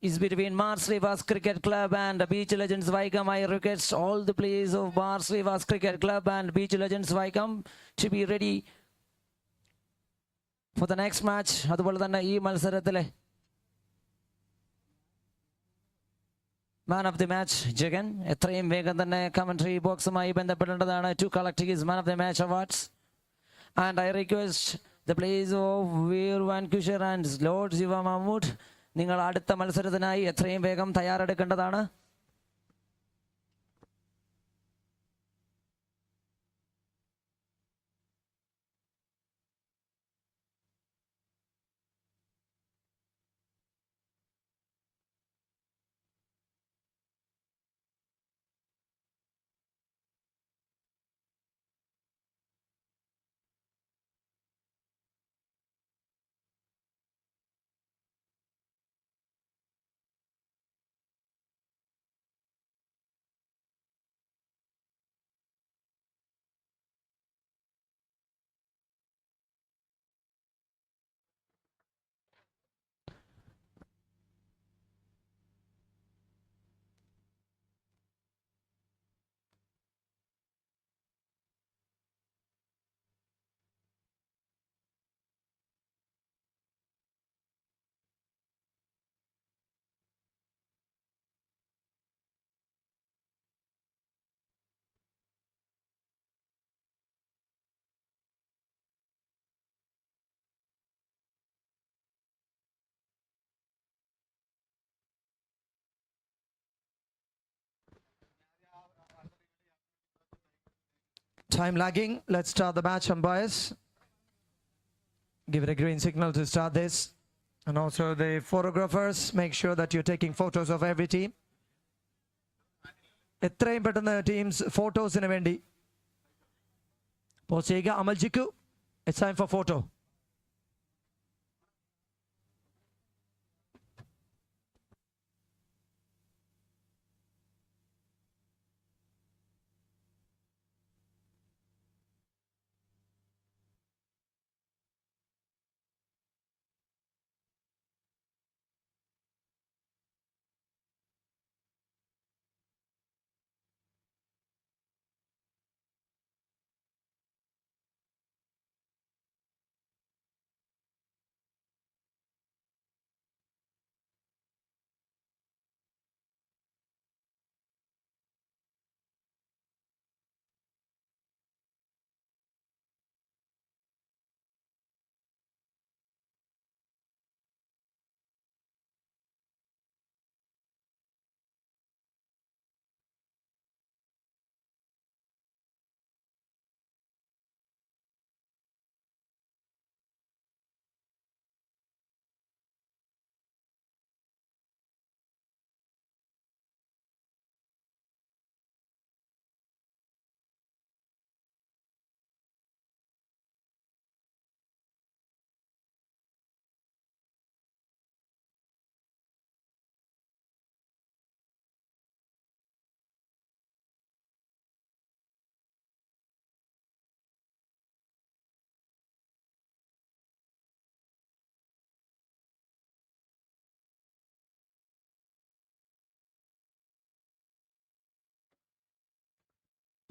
is between Marslivas Cricket Club and Beach Legends Wycombe. I request all the players of Marslivas Cricket Club and Beach Legends Wycombe to be ready for the next match. അതുപോലെ തന്നെ ഈ മത്സരത്തിലെ man of the match Jagan എത്രയും വേഗം തന്നെ commentary ബോക്സുമായി ബന്ധപ്പെടേണ്ടതാണ് to collect his man of the match awards. And I request the players of Veer Vancouver and Lord Ziva Mahmood, നിങ്ങൾ അടുത്ത മത്സരത്തിനായി എത്രയും വേഗം തയ്യാറെടുക്കേണ്ടതാണ്. Time lagging. Let's start the match, umpires. Give it a green signal to start this. And also the photographers, make sure that you're taking photos of every team. എത്രയും പെട്ടെന്ന് teams ഫോട്ടോസിന് വേണ്ടി post ചെയ്യുക. അമൽജിക്കു, it's time for photo.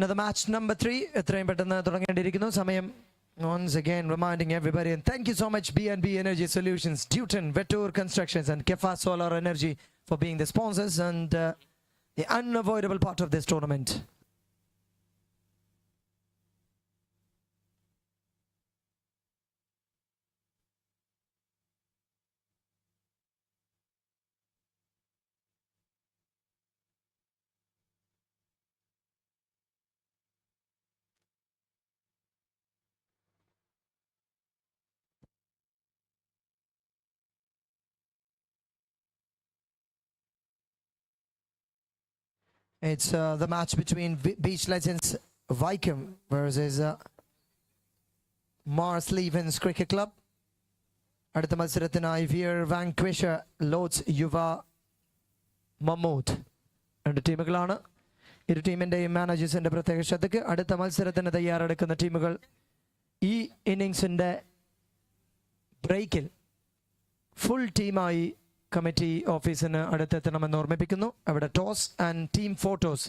Now the match number 3, എത്രയും പെട്ടെന്ന് തുടങ്ങേണ്ടിയിരിക്കുന്നു. സമയം once again reminding everybody, and thank you so much B&B Energy Solutions, Duton, Vetour Constructions and Kefa Solar Energy for being the sponsors and the unavoidable part of this tournament. It's the match between Beach Legends Wycombe versus Marslivens Cricket Club. അടുത്ത മത്സരത്തിനായി wear വാൻക്വിഷർ Lord's യുവ മമ്മൂത്ത് രണ്ട് ടീമുകളാണ്. ഇരു ടീമിൻ്റെയും മാനേജേഴ്സിൻ്റെ പ്രത്യേക ശ്രദ്ധയ്ക്ക്. അടുത്ത മത്സരത്തിന് തയ്യാറെടുക്കുന്ന ടീമുകൾ ഈ ഇന്നിങ്സിൻ്റെ ബ്രേക്കിൽ ഫുൾ ടീമായി കമ്മിറ്റി ഓഫീസിന് അടുത്തെത്തണമെന്ന് ഓർമ്മിപ്പിക്കുന്നു. അവിടെ ടോസ് ആൻഡ് ടീം ഫോട്ടോസ്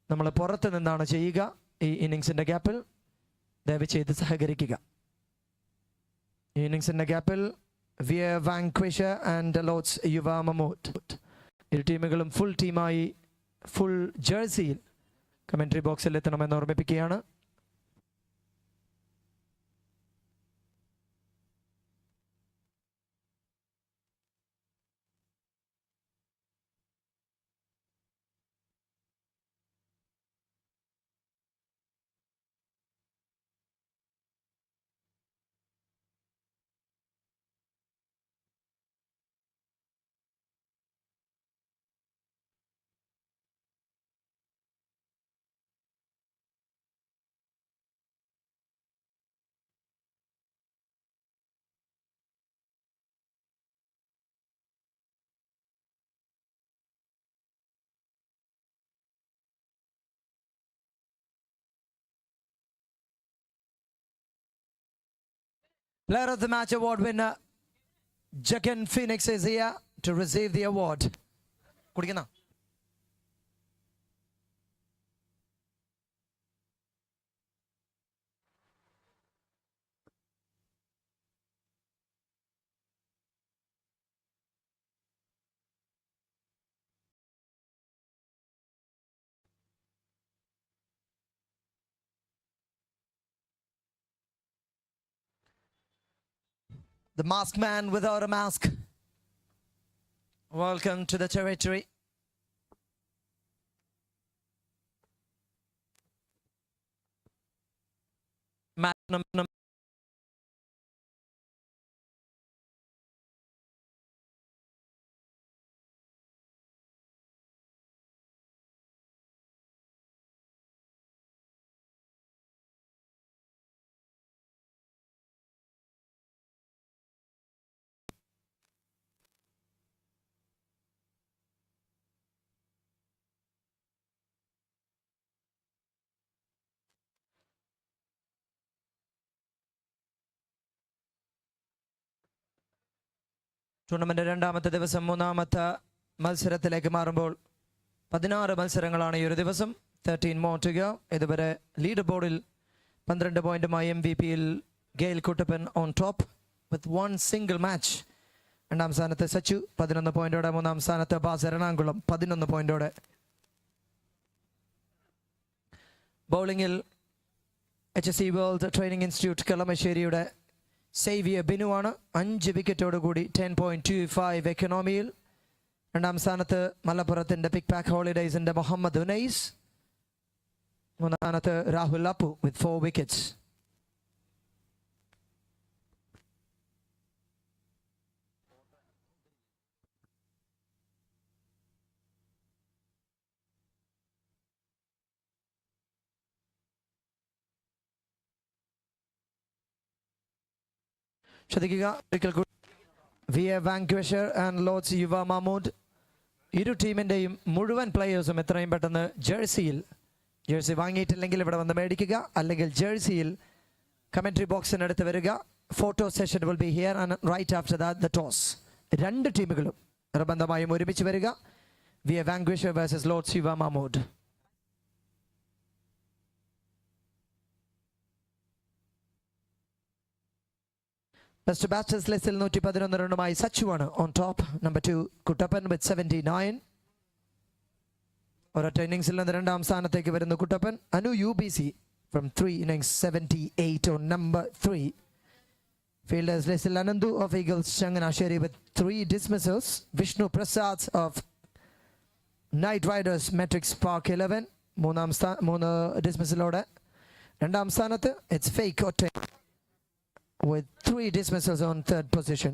നമ്മൾ പുറത്ത് നിന്നാണ് ചെയ്യുക. ഈ ഇന്നിങ്സിൻ്റെ ഗ്യാപ്പിൽ ദയവ് ചെയ്ത് സഹകരിക്കുക. ഈ ഇന്നിങ്സിൻ്റെ ഗ്യാപ്പിൽ വിയർ വാങ്ക്വിഷർ ആൻഡ് ലോർഡ്സ് യുവ മമൂദ് ഇരു ടീമുകളും ഫുൾ ടീമായി ഫുൾ ജേഴ്സിയിൽ കമൻട്രി ബോക്സിൽ എത്തണമെന്ന് ഓർമ്മിപ്പിക്കുകയാണ്. Player of the Match award winner Jagan Phoenix is here to receive the award. കുടിക്കുന്ന the masked man without a mask. Welcome to the territory. Tournament രണ്ടാമത്തെ ദിവസം മൂന്നാമത്തെ മത്സരത്തിലേക്ക് മാറുമ്പോൾ 16 മത്സരങ്ങളാണ് ഈ ഒരു ദിവസം. 13 more to go. ഇതുവരെ ലീഡ് ബോർഡിൽ 12 പോയിന്റുമായി MVP-യിൽ Gail Kuttappan on top with 1 single match. രണ്ടാം സ്ഥാനത്ത് സച്ചു 11 പോയിന്റോടെ. മൂന്നാം സ്ഥാനത്ത് ബാസ് എറണാകുളം 11 പോയിന്റോടെ. ബൗളിംഗിൽ HSC വേൾഡ് ട്രെയിനിങ് ഇൻസ്റ്റിറ്റ്യൂട്ട് കളമശ്ശേരിയുടെ സേവിയർ ബിനുവാണ് 5 വിക്കറ്റോടുകൂടി 10.25 എക്കണോമിയിൽ. രണ്ടാം സ്ഥാനത്ത് മലപ്പുറത്തിൻ്റെ പിക് പാക്ക് ഹോളിഡേയ്സിൻ്റെ മുഹമ്മദ് ഉനൈസ്. മൂന്നാം സ്ഥാനത്ത് രാഹുൽ അപ്പു വിത്ത് 4 wickets. ശ്രദ്ധിക്കുക ഒരിക്കൽ കൂടി വിയർ വാങ്ക്വിഷർ ആൻഡ് ലോർഡ്സ് യുവ മമൂദ് ഇരു ടീമിൻ്റെയും മുഴുവൻ പ്ലെയേഴ്സും എത്രയും പെട്ടെന്ന് ജേഴ്സി വാങ്ങിയിട്ടില്ലെങ്കിൽ ഇവിടെ വന്ന് മേടിക്കുക, അല്ലെങ്കിൽ ജേഴ്സിയിൽ കമൻട്രി ബോക്സിനടുത്ത് വരിക. Photo session will be here and right after that the toss. രണ്ട് ടീമുകളും നിർബന്ധമായും ഒരുമിച്ച് വരിക. വിയർ വാങ്ക്വിഷർ വേഴ്സസ് ലോർഡ്സ് യുവ മമൂദ്. Best batters ലിസ്റ്റിൽ 111 റണ്ണുമായി സച്ചുവാണ് ഓൺ ടോപ്പ്. നമ്പർ 2 കുട്ടപ്പൻ വിത്ത് 79. ഒരൊറ്റ ഇന്നിംഗ്സിൽ നിന്ന് രണ്ടാം സ്ഥാനത്തേക്ക് വരുന്നു Kuttappan. Anu UBC from 3 innings 78 on number 3. Fielders ലിസ്റ്റിൽ Ananthu of Eagles Changanassery with 3 dismissals. Vishnu Prasad of Knight Riders Matrix Park 11 മൂന്ന് ഡിസ്മിസലോടെ. രണ്ടാം സ്ഥാനത്ത് it's Fake Otte with 3 dismissals on third position.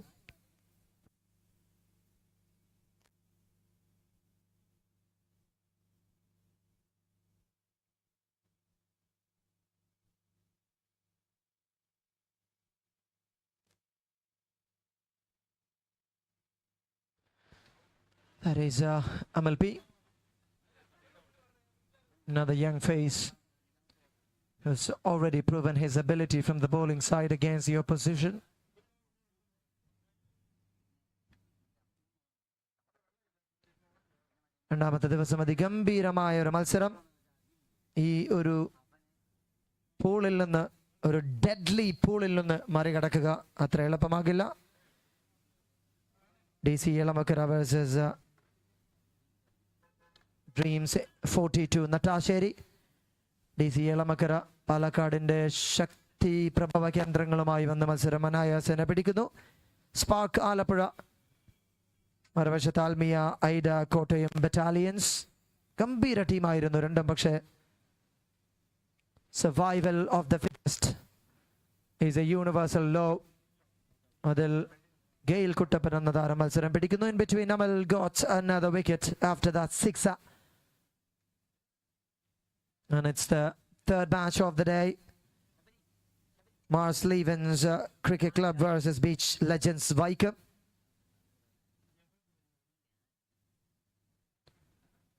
That is Amal P. Another young face who's already proven his ability from the bowling side against the opposition. രണ്ടാമത്തെ ദിവസം അതിഗംഭീരമായ ഒരു മത്സരം. ഈ ഒരു പൂളിൽ നിന്ന്, ഒരു ഡെഡ്ലി പൂളിൽ നിന്ന് മറികടക്കുക അത്ര എളുപ്പമാകില്ല. DC Yelamakara versus Dreams 42 Nattasseri. DC Yelamakara പാലക്കാടിന്റെ ശക്തി പ്രഭവ കേന്ദ്രങ്ങളുമായി വന്ന മത്സരം അനായാസേന പിടിക്കുന്നു. സ്പാർക്ക് ആലപ്പുഴ, മറുവശത്ത് ആൽമിയ ഐഡ കോട്ടയം ബറ്റാലിയൻസ്. ഗംഭീര ടീമായിരുന്നു രണ്ടും. പക്ഷേ survival of the fittest is a universal law. അതിൽ ഗെയിൽ കുട്ടപ്പൻ എന്ന താരം മത്സരം പിടിക്കുന്നു. In between Amal gets another wicket after that sixer, and it's the third match of the day. Mars Levens Cricket Club versus Beach Legends Vaikam.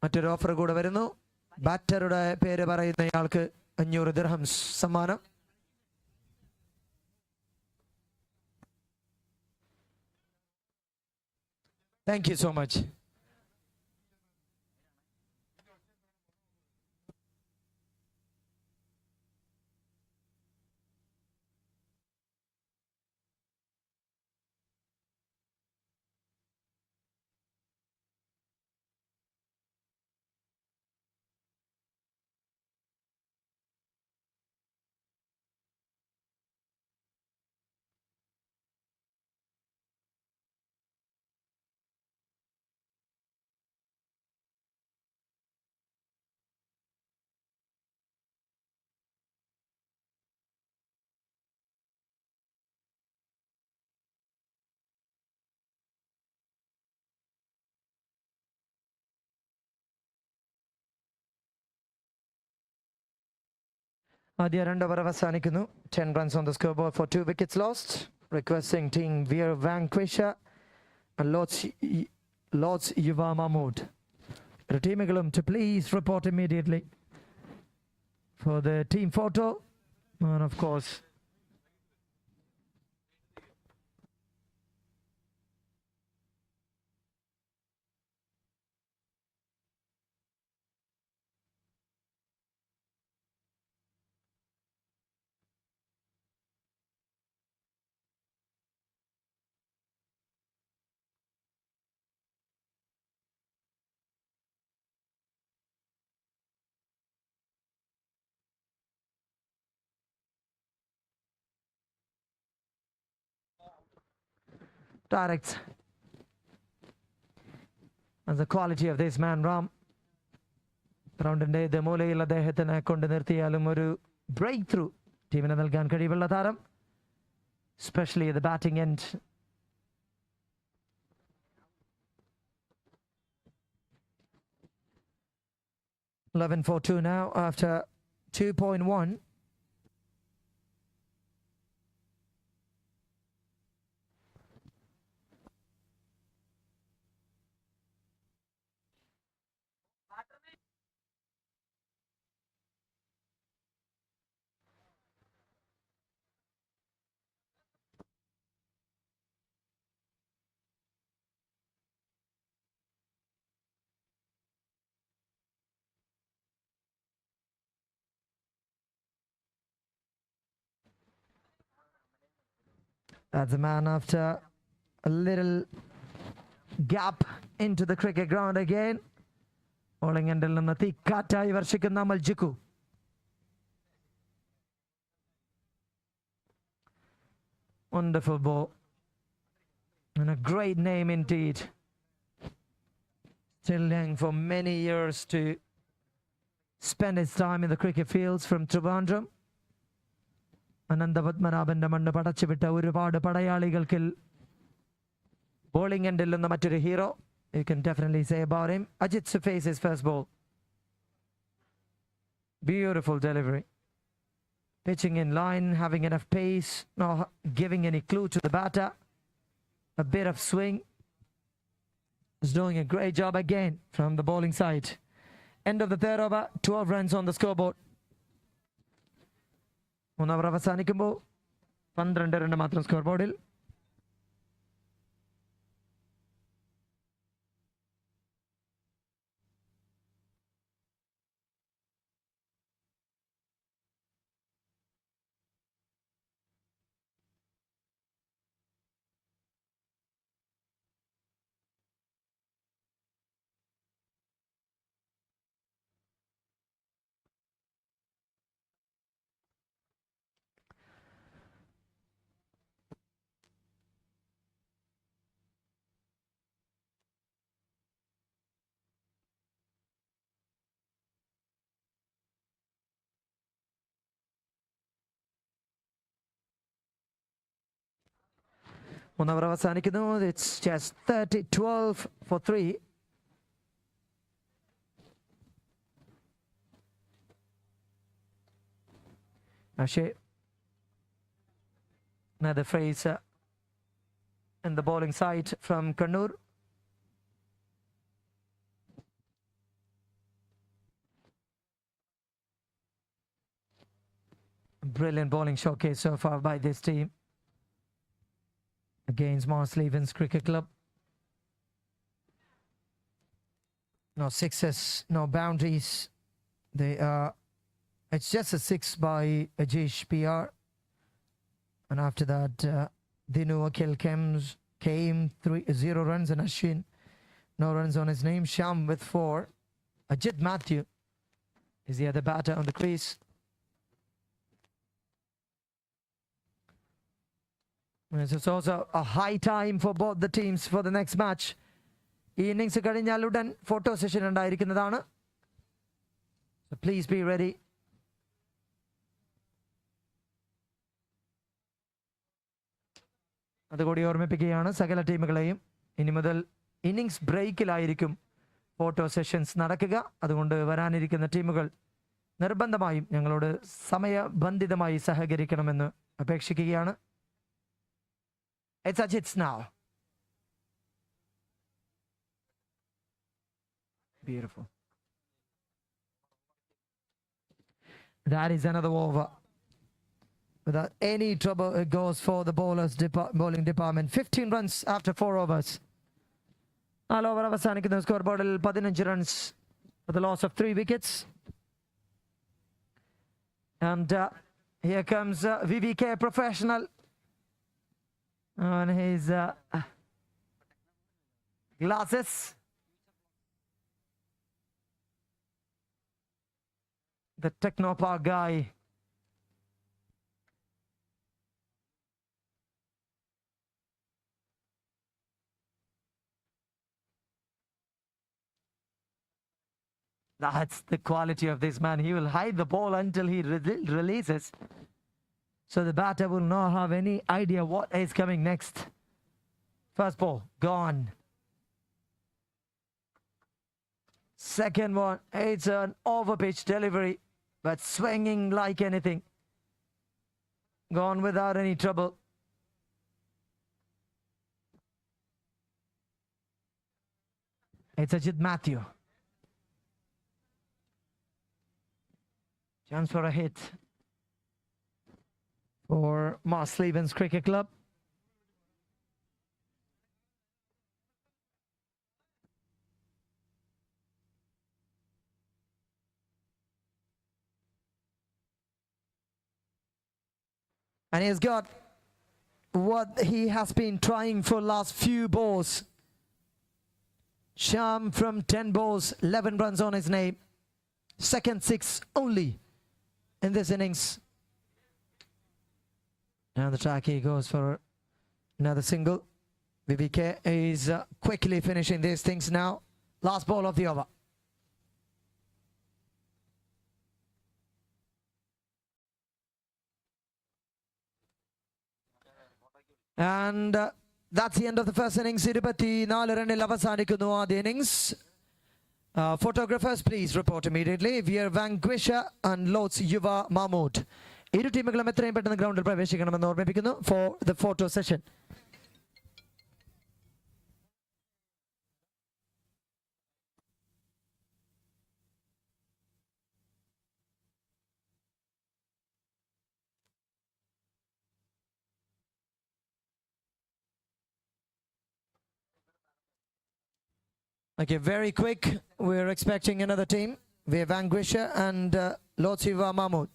മറ്റൊരു offer കൂടെ വരുന്നു. ബാറ്ററുടെ പേര് പറയുന്നയാൾക്ക് 500 dirhams സമ്മാനം. Thank you so much. ആദ്യ 2 ഓവർ അവസാനിക്കുന്നു. 10 runs on the scoreboard for 2 wickets lost. Requesting team Veer Vanquisher and Lords Yuva Mahmood. The teamകളും to please report immediately for the team photo. And of course, directs and the quality of this man Ram. റൗണ്ടിന്റെ ദമൂലയിൽ അദ്ദേഹത്തിനെ കൊണ്ട് നിർത്തിയാലും ഒരു break through ടീമിന് നൽകാൻ കഴിവുള്ള താരം, especially at the batting end. Eleven for 2 now after 2.1. That's a man after a little gap into the cricket ground again. Bowling endil നിന്ന് തീക്കാറ്റായി വർഷിക്കുന്ന മൽജിക്കു. Wonderful ball and a great name indeed. Still young for many years to spend his time in the cricket fields from Trivandrum. അനന്തപത്മനാഭന്റെ മണ്ണ് പടച്ചുവിട്ട ഒരുപാട് പടയാളികൾക്ക് bowling എൻഡിൽ നിന്ന് മറ്റൊരു hero. You can definitely say about him. Ajit to face his first ball. Beautiful delivery. Pitching in line, having enough pace, not giving any clue to the batter. A bit of swing. Is doing a great job again from the bowling side. End of the third over, 12 runs on the scoreboard. 1 over അവസാനിക്കുമ്പോൾ 12 run മാത്രം score ബോർഡിൽ. 1 over അവസാനിക്കുന്നു. It's just 12 for 3. Ashe. Another phrase in the bowling side from Kannur. Brilliant bowling showcase so far by this team against Marslevens Cricket Club. No sixes, no boundaries. They are. It's just a 6 by Ajish PR. And after that, Dinu Akhil came 0 runs, and Ashwin, no runs on his name. Sham with 4. Ajit Matthew is the other batter on the crease. It's also a high time for both the teams for the next match. ഈ innings കഴിഞ്ഞാൽ ഉടൻ photo session ഉണ്ടായിരിക്കുന്നതാണ്. So please be ready. അതുകൂടി ഓർമ്മിപ്പിക്കുകയാണ് സകല ടീമുകളെയും. ഇനി മുതൽ innings ബ്രേക്കിലായിരിക്കും photo sessions നടക്കുക. അതുകൊണ്ട് വരാനിരിക്കുന്ന ടീമുകൾ നിർബന്ധമായും ഞങ്ങളോട് സമയബന്ധിതമായി സഹകരിക്കണമെന്ന് അപേക്ഷിക്കുകയാണ്. It's Ajit's now. Beautiful. That is another over. Without any trouble, it goes for the bowling department. 15 runs after 4 overs. 4 over അവസാനിക്കുന്ന സ്കോർ ബോർഡിൽ 15 runs for the loss of 3 wickets. And here comes VVK professional on his glasses. The Technopark guy. That's the quality of this man. He will hide the ball until he releases. So the batter will not have any idea what is coming next. First ball, gone. Second one, it's an over-pitch delivery, but swinging like anything. Gone without any trouble. It's Ajit Matthew. Chance for a hit for Marslevens Cricket Club. And he's got what he has been trying for last few balls. Sham from 10 balls, 11 runs on his name. Second 6 only in this innings. And the track he goes for another single. VVK is quickly finishing these things now. Last ball of the over. And that's the end of the first innings. 24 റണ്ണിൽ അവസാനിക്കുന്നു ആദ്യ innings. Photographers, please report immediately. Veer Vanquisha and Lotz Yuva Mahmood. ഇരു ടീമുകളും എത്രയും പെട്ടെന്ന് ഗ്രൗണ്ടിൽ പ്രവേശിക്കണമെന്ന് ഓർമ്മിപ്പിക്കുന്നു for the photo session. Okay, very quick. We're expecting another team. We have Vanquisha and Lotz Yuva Mahmood.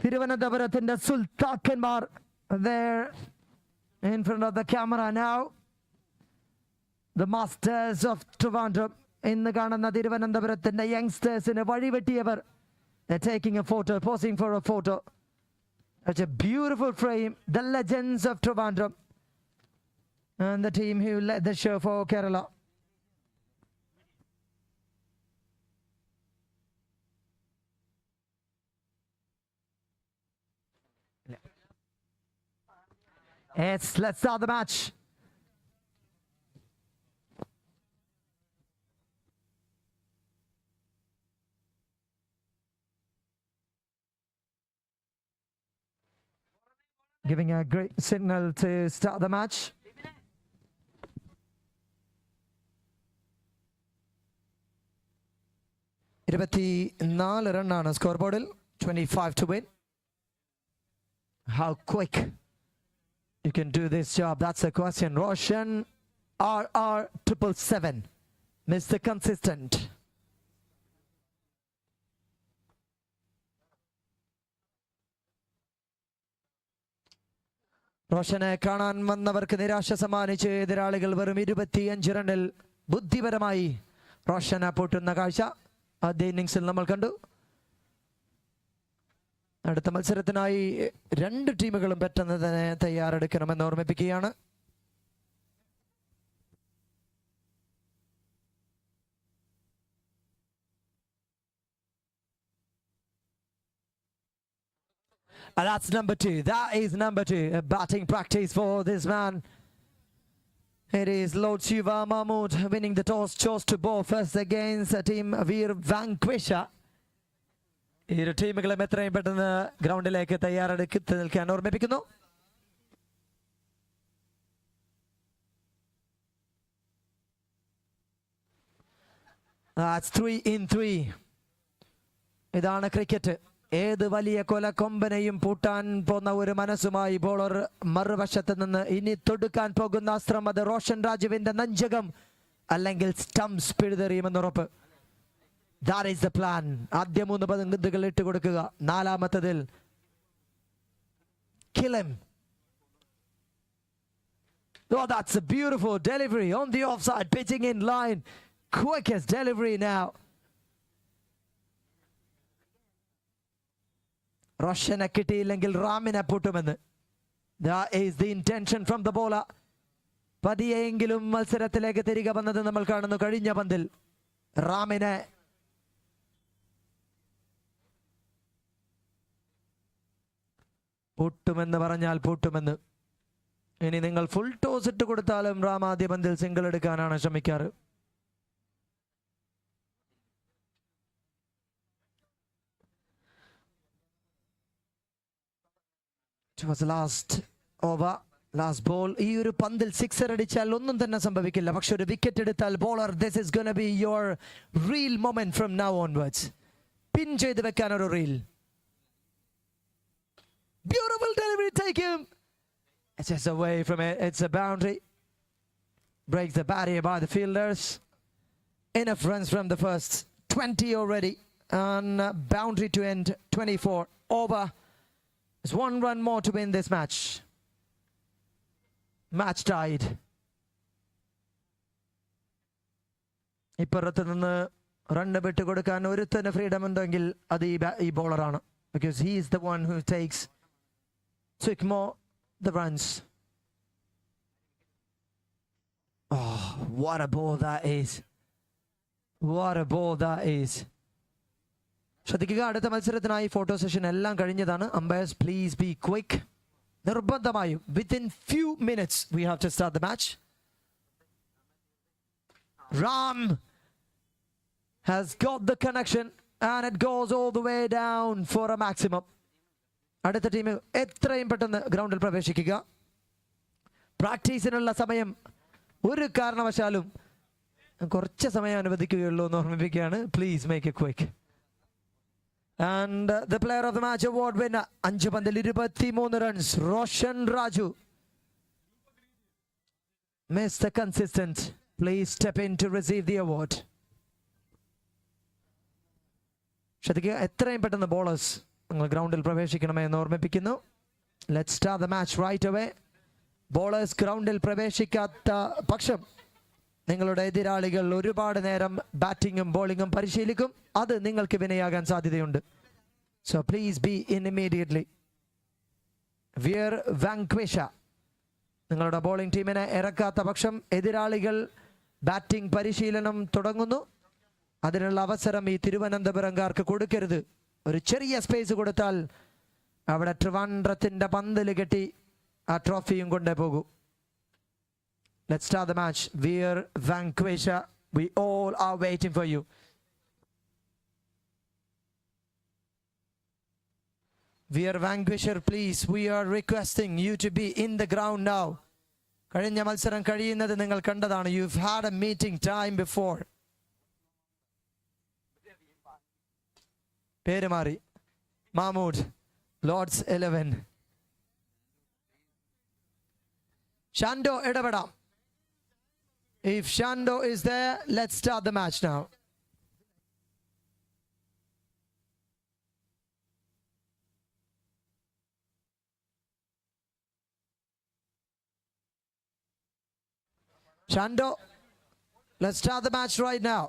തിരുവനന്തപുരത്തിന്റെ സുൽത്താക്കന്മാർ there in front of the camera now. The Masters of Trivandrum. ഇന്ന് കാണുന്ന തിരുവനന്തപുരത്തിന്റെ യങ്സ്റ്റേഴ്സിന് വഴിവെട്ടിയവർ. They're taking a photo, posing for a photo. Such a beautiful frame. The legends of Trivandrum. And the team who led the show for Kerala. Yes, let's start the match. Giving a great signal to start the match. Irupatinalu run on a scoreboard, 25 to win. How quick you can do this job, that's the question. Roshan RR777, Mr. Consistent. റോഷനെ കാണാൻ വന്നവർക്ക് നിരാശ സമ്മാനിച്ച് എതിരാളികൾ വെറും 25 റണ്ണിൽ ബുദ്ധിപരമായി റോഷനെ പൂട്ടുന്ന കാഴ്ച ആദ്യ ഇന്നിംഗ്സിൽ നമ്മൾ കണ്ടു. അടുത്ത മത്സരത്തിനായി രണ്ട് ടീമുകളും പെട്ടെന്ന് തന്നെ തയ്യാറെടുക്കണമെന്ന് ഓർമ്മിപ്പിക്കുകയാണ്. That's number 2. That is number 2. A batting practice for this man. It is Lord Shiva Mahmood winning the toss. Chose to bowl first against team Veer Vanquisha. ഇരു ടീമുകളും എത്രയും പെട്ടെന്ന് ഗ്രൗണ്ടിലേക്ക് തയ്യാറെടുത്ത് നിൽക്കാൻ ഓർമ്മിപ്പിക്കുന്നു. That's 3 in 3. ഇതാണ് ക്രിക്കറ്റ്. ഏത് വലിയ കൊലക്കൊമ്പനെയും പൂട്ടാൻ പോന്ന ഒരു മനസ്സുമായി ബോളർ മറുവശത്ത് നിന്ന് ഇനി തൊടുക്കാൻ പോകുന്ന അസ്ത്രം അത് റോഷൻ രാജുവിന്റെ നെഞ്ചകം അല്ലെങ്കിൽ സ്റ്റംപ്സ് പിഴുതെറിയുമെന്ന് ഉറപ്പ്. That is the plan. ആദ്യ 3 പന്തുകൾ ഇട്ട് കൊടുക്കുക. നാലാമത്തതിൽ kill him. Oh, that's a beautiful delivery on the offside, pitching in line. Quickest delivery now. റോഷനെ കിട്ടിയില്ലെങ്കിൽ റാമിനെ പൂട്ടുമെന്ന്. That is the intention from the bowler. പതിയെങ്കിലും മത്സരത്തിലേക്ക് തിരികെ വന്നത് നമ്മൾ കാണുന്നു. കഴിഞ്ഞ പന്തിൽ റാമിനെ പൂട്ടുമെന്ന് പറഞ്ഞാൽ പൂട്ടുമെന്ന്. ഇനി നിങ്ങൾ ഫുൾ ടോസ് ഇട്ട് കൊടുത്താലും റാം ആദ്യ പന്തിൽ സിംഗിൾ എടുക്കാനാണ് ശ്രമിക്കാറ്. It was last over, last ball. ഈ ഒരു പന്തിൽ സിക്സർ അടിച്ചാൽ ഒന്നും തന്നെ സംഭവിക്കില്ല. പക്ഷെ ഒരു വിക്കറ്റ് എടുത്താൽ bowler, this is going to be your real moment from now onwards. പിൻ ചെയ്ത് വെക്കാൻ ഒരു reel. Beautiful delivery, take him. It's just away from it. It's a boundary. Breaks the barrier by the fielders. Enough runs from the first 20 already. And boundary to end 24 over. There's 1 run more to win this match. Match tied. ഇപ്പുറത്ത് നിന്ന് run വിട്ട് കൊടുക്കാൻ ഒരുത്തന് freedom ഉണ്ടെങ്കിൽ അത് ഈ ബോളറാണ്. Because he is the one who took more the runs. Oh, what a ball that is. What a ball that is. ശ്രദ്ധിക്കുക, അടുത്ത മത്സരത്തിനായി ഫോട്ടോ സെഷൻ എല്ലാം കഴിഞ്ഞതാണ്. അമ്പയർസ് പ്ലീസ് ബി ക്വിക്ക്. നിർബന്ധമായും within few minutes we have to start the match. Ram has got the connection and it goes all the way down for a maximum. അടുത്ത team എത്രയും പെട്ടെന്ന് ഗ്രൗണ്ടിൽ പ്രവേശിക്കുക. പ്രാക്ടീസിനുള്ള സമയം ഒരു കാരണവശാലും കുറച്ച് സമയം അനുവദിക്കുകയുള്ളൂ എന്ന് ഓർമ്മിപ്പിക്കുകയാണ്. Please make A quick. And the player of the match award winner, 5 പന്തിൽ 23 runs, Roshan Raju. Mr. Consistent, please step in to receive the award. ശ്രദ്ധിക്കുക, എത്രയും പെട്ടെന്ന് ബോളേഴ്സ് നിങ്ങൾ ഗ്രൗണ്ടിൽ പ്രവേശിക്കണമെന്ന് ഓർമ്മിപ്പിക്കുന്നു. Let's start the match right away. Bowlers ഗ്രൗണ്ടിൽ പ്രവേശിക്കാത്ത പക്ഷം നിങ്ങളുടെ എതിരാളികൾ ഒരുപാട് നേരം ബാറ്റിങ്ങും ബോളിങ്ങും പരിശീലിക്കും. അത് നിങ്ങൾക്ക് വിനയാകാൻ സാധ്യതയുണ്ട്. So please be in immediately. We're Vanquishers നിങ്ങളുടെ ബോളിംഗ് ടീമിനെ ഇറക്കാത്ത പക്ഷം എതിരാളികൾ ബാറ്റിംഗ് പരിശീലനം തുടങ്ങുന്നു. അതിനുള്ള അവസരം ഈ തിരുവനന്തപുരംകാർക്ക് കൊടുക്കരുത്. ഒരു ചെറിയ സ്പേസ് കൊടുത്താൽ അവിടെ ട്രിവാൻഡ്രത്തിന്റെ പന്തല് കെട്ടി ആ ട്രോഫിയും കൊണ്ടേ പോകൂ. Let's start the match. Veer Vanquisha, we all are waiting for you. Veer Vanquisher, please, we are requesting you to be in the ground now. കഴിഞ്ഞ മത്സരം കഴിയുന്നത് നിങ്ങൾ കണ്ടതാണ്. You've had a meeting time before. പേര് മാറി. Mahmood, Lords 11. Shando ഇടപെടാം. If Shando is there, let's start the match now. Shando, let's start the match right now.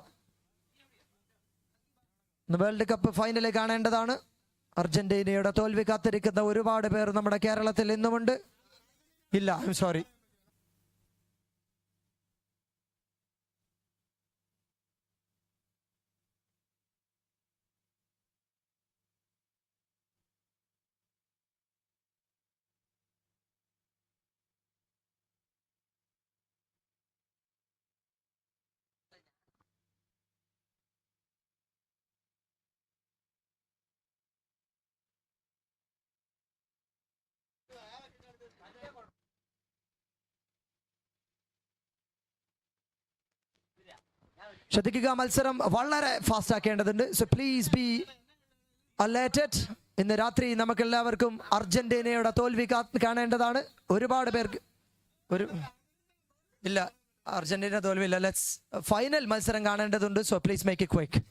World cup final കാണേണ്ടതാണ്. അർജന്റീനയുടെ തോൽവി കാത്തിരിക്കുന്ന ഒരുപാട് പേർ നമ്മുടെ കേരളത്തിൽ ഇന്നുമുണ്ട്. ഇല്ല, ഐ എം സോറി. ശ്രദ്ധിക്കുക, മത്സരം വളരെ ഫാസ്റ്റ് ആക്കേണ്ടതുണ്ട്. So please be alerted. ഇന്ന് രാത്രി നമുക്ക് എല്ലാവർക്കും അർജന്റീനയുടെ തോൽവി കാണേണ്ടതാണ്. ഒരുപാട് പേർക്ക് ഇല്ല, അർജന്റീന തോൽവിയില്ല. ലെറ്റ്സ് ഫൈനൽ മത്സരം കാണേണ്ടതുണ്ട്. So please make it quick.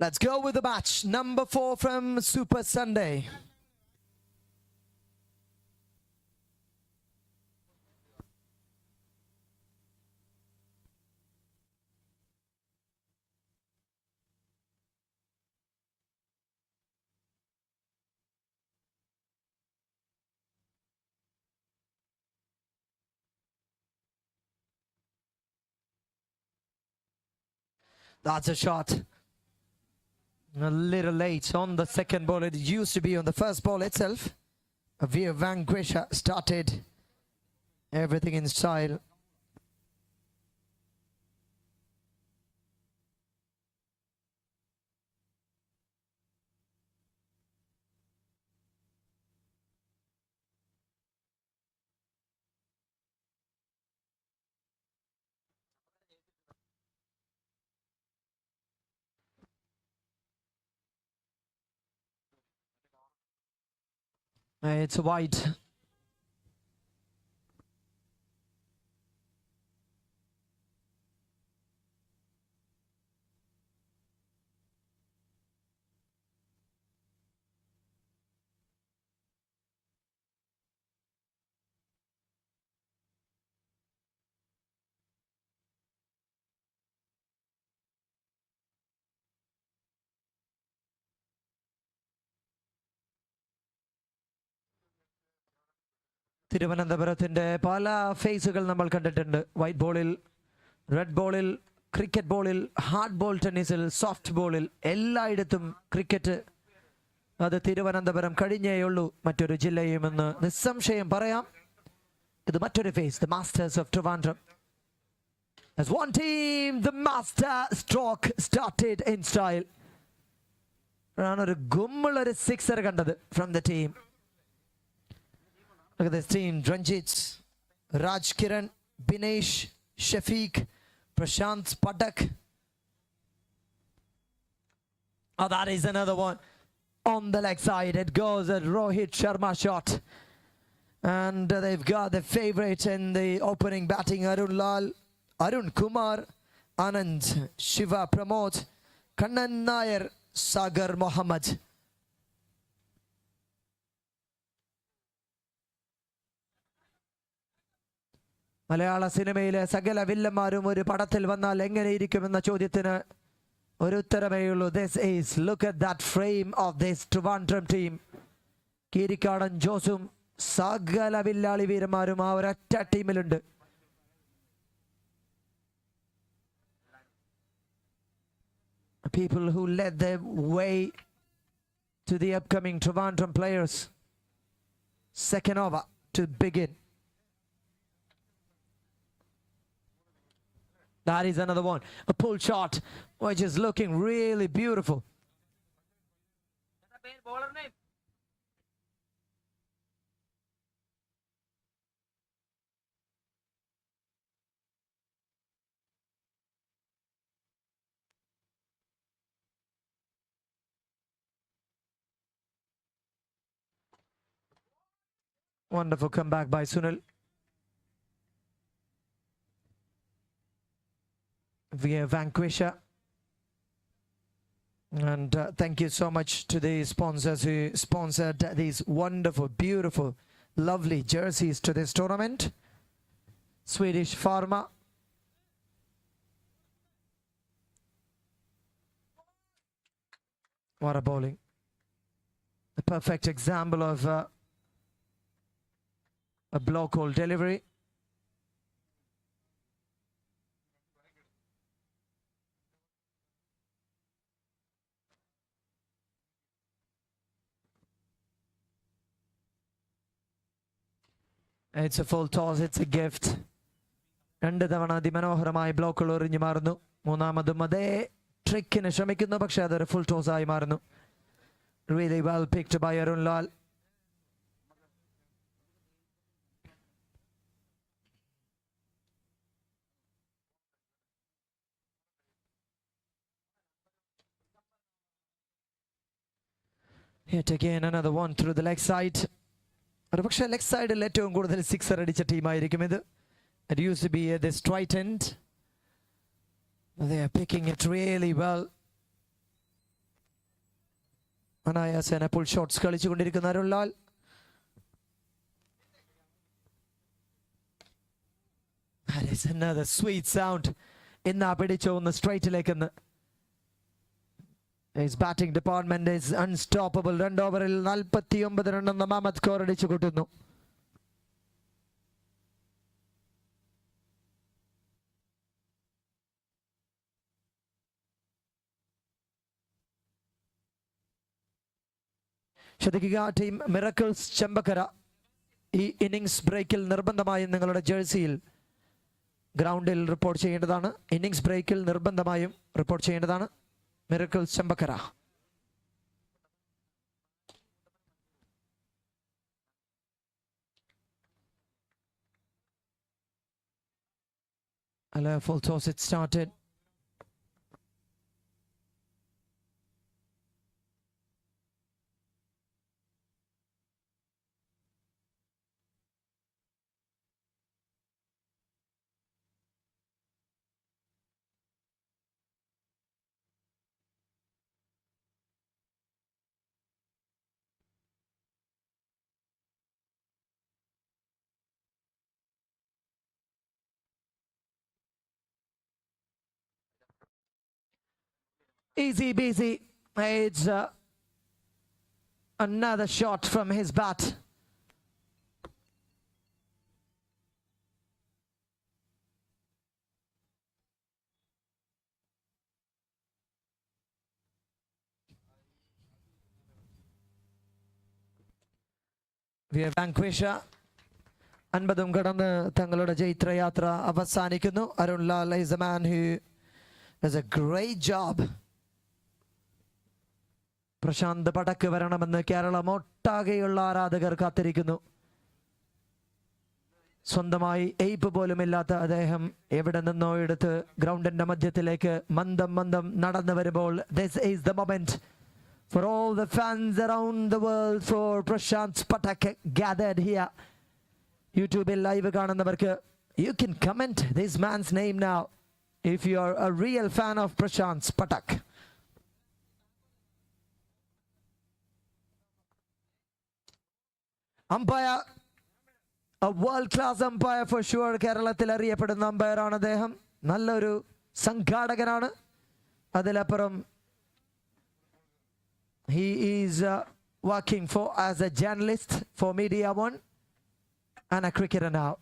Let's go with the match. Number 4 from Super Sunday. That's a shot. A little late on the second ball. It used to be on the first ball itself. Veer Vanquisha started everything in style. It's wide. തിരുവനന്തപുരത്തിൻ്റെ പല ഫേസുകൾ നമ്മൾ കണ്ടിട്ടുണ്ട്. White ബോളിൽ, red ബോളിൽ, cricket ബോളിൽ, hard ball ടെന്നീസിൽ, soft ബോളിൽ, എല്ലായിടത്തും cricket അത് തിരുവനന്തപുരം കഴിഞ്ഞേയുള്ളൂ മറ്റൊരു ജില്ലയുമെന്ന് നിസ്സംശയം പറയാം. ഇത് മറ്റൊരു phase, the masters of Trivandrum. As one team, the master stroke started in style. ഒരു ഗുമ്മുള്ളൊരു സിക്സർ കണ്ടത് from the team. Look at this team: Ranjit, Raj Kiran, Binesh, Shafiq, Prashant Padak. Oh, that is another one on the leg side. It goes a Rohit Sharma shot. And they've got the favorite in the opening batting: Arun Lal, Arun Kumar, Anand, Shiva Pramod, Kannan Nair, Sagar Mohammed. മലയാള സിനിമയിലെ സകല വില്ലന്മാരും ഒരു പടത്തിൽ വന്നാൽ എങ്ങനെയിരിക്കുമെന്ന ചോദ്യത്തിന് ഒരു ഉത്തരമേയുള്ളൂ. This is, look at that frame of this Trivandrum team. Keerikkadan ജോസും സകല വില്ലാളി വീരന്മാരും ആ ഒരൊറ്റ ടീമിലുണ്ട്. People who led their way to the upcoming Trivandrum players. Second over to begin. That is another one, a pull shot, which is looking really beautiful. Wonderful comeback by Sunil. Via Vanquisher. And thank you so much to the sponsors who sponsored these wonderful, beautiful, lovely jerseys to this tournament. Swedish Pharma. What a bowling. A perfect example of a block hole delivery. It's a full toss, it's a gift. രണ്ട് തവണ അതിമനോഹരമായ ബ്ലോക്കുകൾ എറിഞ്ഞു മാറുന്നു. മൂന്നാമതും അതേ ട്രിക്കിന് ശ്രമിക്കുന്നു, പക്ഷേ അതൊരു ഫുൾ ടോസ് ആയി മാറുന്നു. Really well picked by Arun Lal. Yet again another one through the leg side. ഒരു പക്ഷേ ലെഗ് സൈഡിൽ ഏറ്റവും കൂടുതൽ സിക്സർ അടിച്ച ടീമായിരിക്കും ഇത്. It used to be this straight end. They are picking it really well. അനായാസേന പുൾ ഷോട്ട്സ് കളിച്ചുകൊണ്ടിരിക്കുന്ന Arun Lal. That is another sweet sound. ഇന്ന് പിടിച്ചു ഒന്ന് സ്ട്രൈറ്റിലേക്കെന്ന്. His batting department is unstoppable. 2 ഓവറിൽ 49 റണ്ണെന്ന മഹമ്മദ് സ്കോർ അടിച്ചു കൂട്ടുന്നു. ശ്രദ്ധിക്കുക, ടീം മിറക്കിൾസ് ചെമ്പക്കര ഈ ഇന്നിങ്സ് ബ്രേക്കിൽ നിർബന്ധമായും നിങ്ങളുടെ ജേഴ്സിയിൽ ഗ്രൗണ്ടിൽ റിപ്പോർട്ട് ചെയ്യേണ്ടതാണ്. ഇന്നിങ്സ് ബ്രേക്കിൽ നിർബന്ധമായും റിപ്പോർട്ട് ചെയ്യേണ്ടതാണ്. Miracles Chambakara. A full toss it started. Easy busy. It's another shot from his bat. We have Vanquisher. അൻപതും കടന്ന് തങ്ങളുടെ ജൈത്രയാത്ര അവസാനിക്കുന്നു. Arun Lal is a man who does a great job. Prashant പടക്ക് വരണമെന്ന് കേരളം ഒട്ടാകെയുള്ള ആരാധകർ കാത്തിരിക്കുന്നു. സ്വന്തമായി എയ്പ്പ് പോലും ഇല്ലാത്ത അദ്ദേഹം എവിടെ നിന്നോ എടുത്ത് ഗ്രൗണ്ടിന്റെ മധ്യത്തിലേക്ക് മന്ദം മന്ദം നടന്നു വരുമ്പോൾ this is the moment for all the fans around the world for Prashant Patak gathered here. YouTube live കാണുന്നവർക്ക് you can comment this man's name now if you are a real fan of Prashant Patak. Umpire, a world class umpire for sure. കേരളത്തിൽ അറിയപ്പെടുന്ന umpire ആണ് അദ്ദേഹം. നല്ലൊരു സംഘാടകനാണ്. അതിലപ്പുറം he is working for as a journalist for Media One and a cricketer now.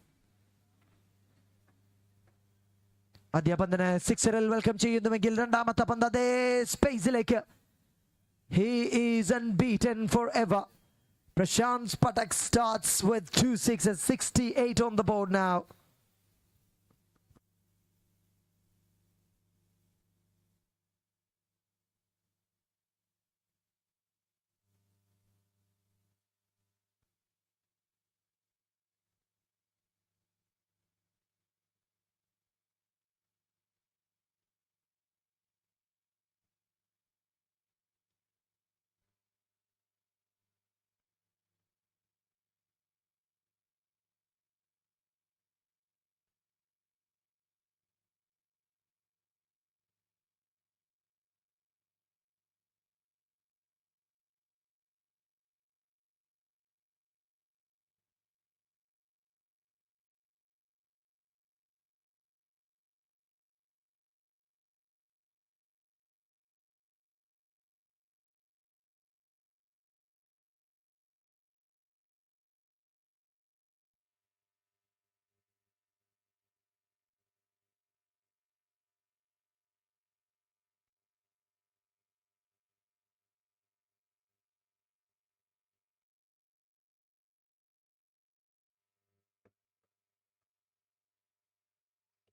ആദ്യ പന്തിനെ സിക്സറിൽ welcome ചെയ്യുന്നുവെങ്കിൽ രണ്ടാമത്തെ പന്ത് അതേ സ്പേസിലേക്ക്. He is unbeaten forever. Prashant Patak starts with 2 sixes, 68 on the board now.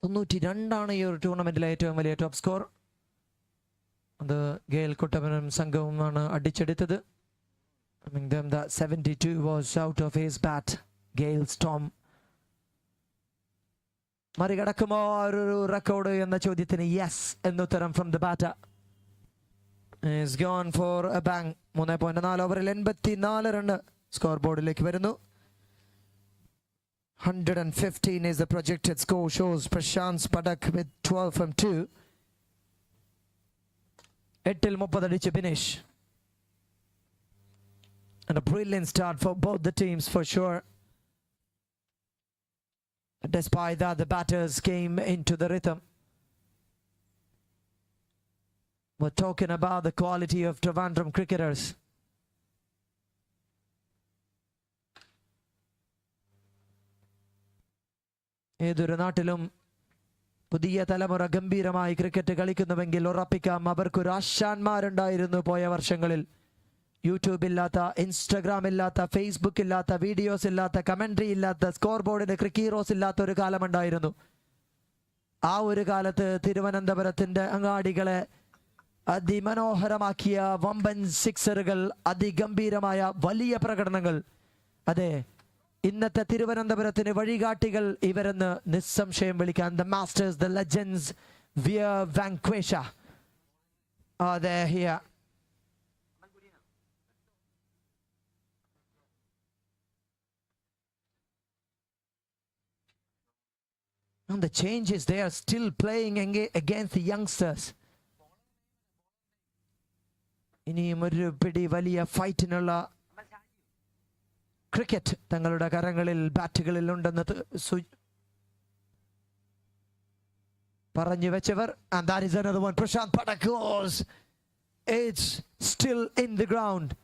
തൊണ്ണൂറ്റിരണ്ടാണ് ഈ ഒരു ടൂർണമെന്റിലെ ഏറ്റവും വലിയ ടോപ്പ് സ്കോർ. അത് GAIL കുട്ടപ്പനും സംഘവുമാണ് അടിച്ചെടുത്തത്. Among them, the 72 was out of his bat. Gail Storm. മറികടക്കുമോ ഒരു റെക്കോർഡ് എന്ന ചോദ്യത്തിന് യെസ് എന്നുത്തരം from the batter. Is gone for a bang. 3.4 ഓവറിൽ 84 റൺ സ്കോർ ബോർഡിലേക്ക് വരുന്നു. 115 is the projected score, shows Prashant Patak with 12 from 2. 8-ൽ 30 അടിച്ച് finish. And a brilliant start for both the teams for sure. Despite that, the batters came into the rhythm. We're talking about the quality of Trivandrum cricketers. ഏതൊരു നാട്ടിലും പുതിയ തലമുറ ഗംഭീരമായി cricket കളിക്കുന്നുവെങ്കിൽ ഉറപ്പിക്കാം അവർക്കൊരു ആശാന്മാരുണ്ടായിരുന്നു പോയ വർഷങ്ങളിൽ. യൂട്യൂബ് ഇല്ലാത്ത, ഇൻസ്റ്റഗ്രാം ഇല്ലാത്ത, ഫേസ്ബുക്ക് ഇല്ലാത്ത, വീഡിയോസ് ഇല്ലാത്ത, കമന്ററി ഇല്ലാത്ത, സ്കോർ ബോർഡിന് ക്രിക്കീറോസ് ഇല്ലാത്ത ഒരു കാലമുണ്ടായിരുന്നു. ആ ഒരു കാലത്ത് തിരുവനന്തപുരത്തിന്റെ അങ്ങാടികളെ അതിമനോഹരമാക്കിയ വമ്പൻ സിക്സറുകൾ, അതിഗംഭീരമായ വലിയ പ്രകടനങ്ങൾ. അതെ, ഇന്നത്തെ തിരുവനന്തപുരത്തിന് വഴികാട്ടികൾ ഇവരെന്ന് നിസ്സംശയം വിളിക്കാൻ. The masters, the legends, We're Vanquishers are there here. And the change is they are still playing against the youngsters. ഇനിയും ഒരു പിടി വലിയ ഫൈറ്റിനുള്ള ക്രിക്കറ്റ് തങ്ങളുടെ കരങ്ങളിൽ, ബാറ്റുകളിൽ ഉണ്ടെന്ന് പറഞ്ഞു വെച്ചവർ. And that is another one. Prashant Patak goes It's still in the ground.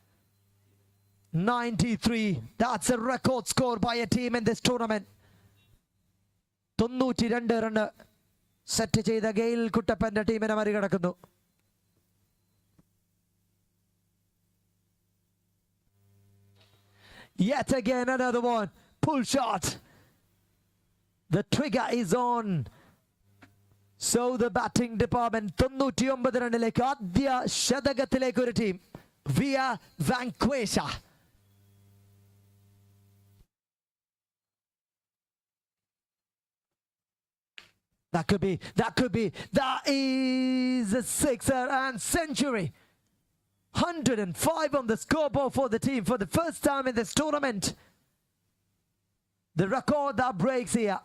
93. That's a record score by a team in this tournament. 92 run set ചെയ്ത ഗെയിൽ കുട്ടപ്പന്റെ ടീമിനെ മറികടക്കുന്നു. Yet again another one. Pull shot. The trigger is on. So the batting department 99 റണ്ണിലേക്ക് ആദ്യ ശതകത്തിലേക്ക് ഒരു team via vanquisha. That could be. That is a sixer and century. 105 on the scoreboard for the team for the first time in this tournament. The record that breaks here.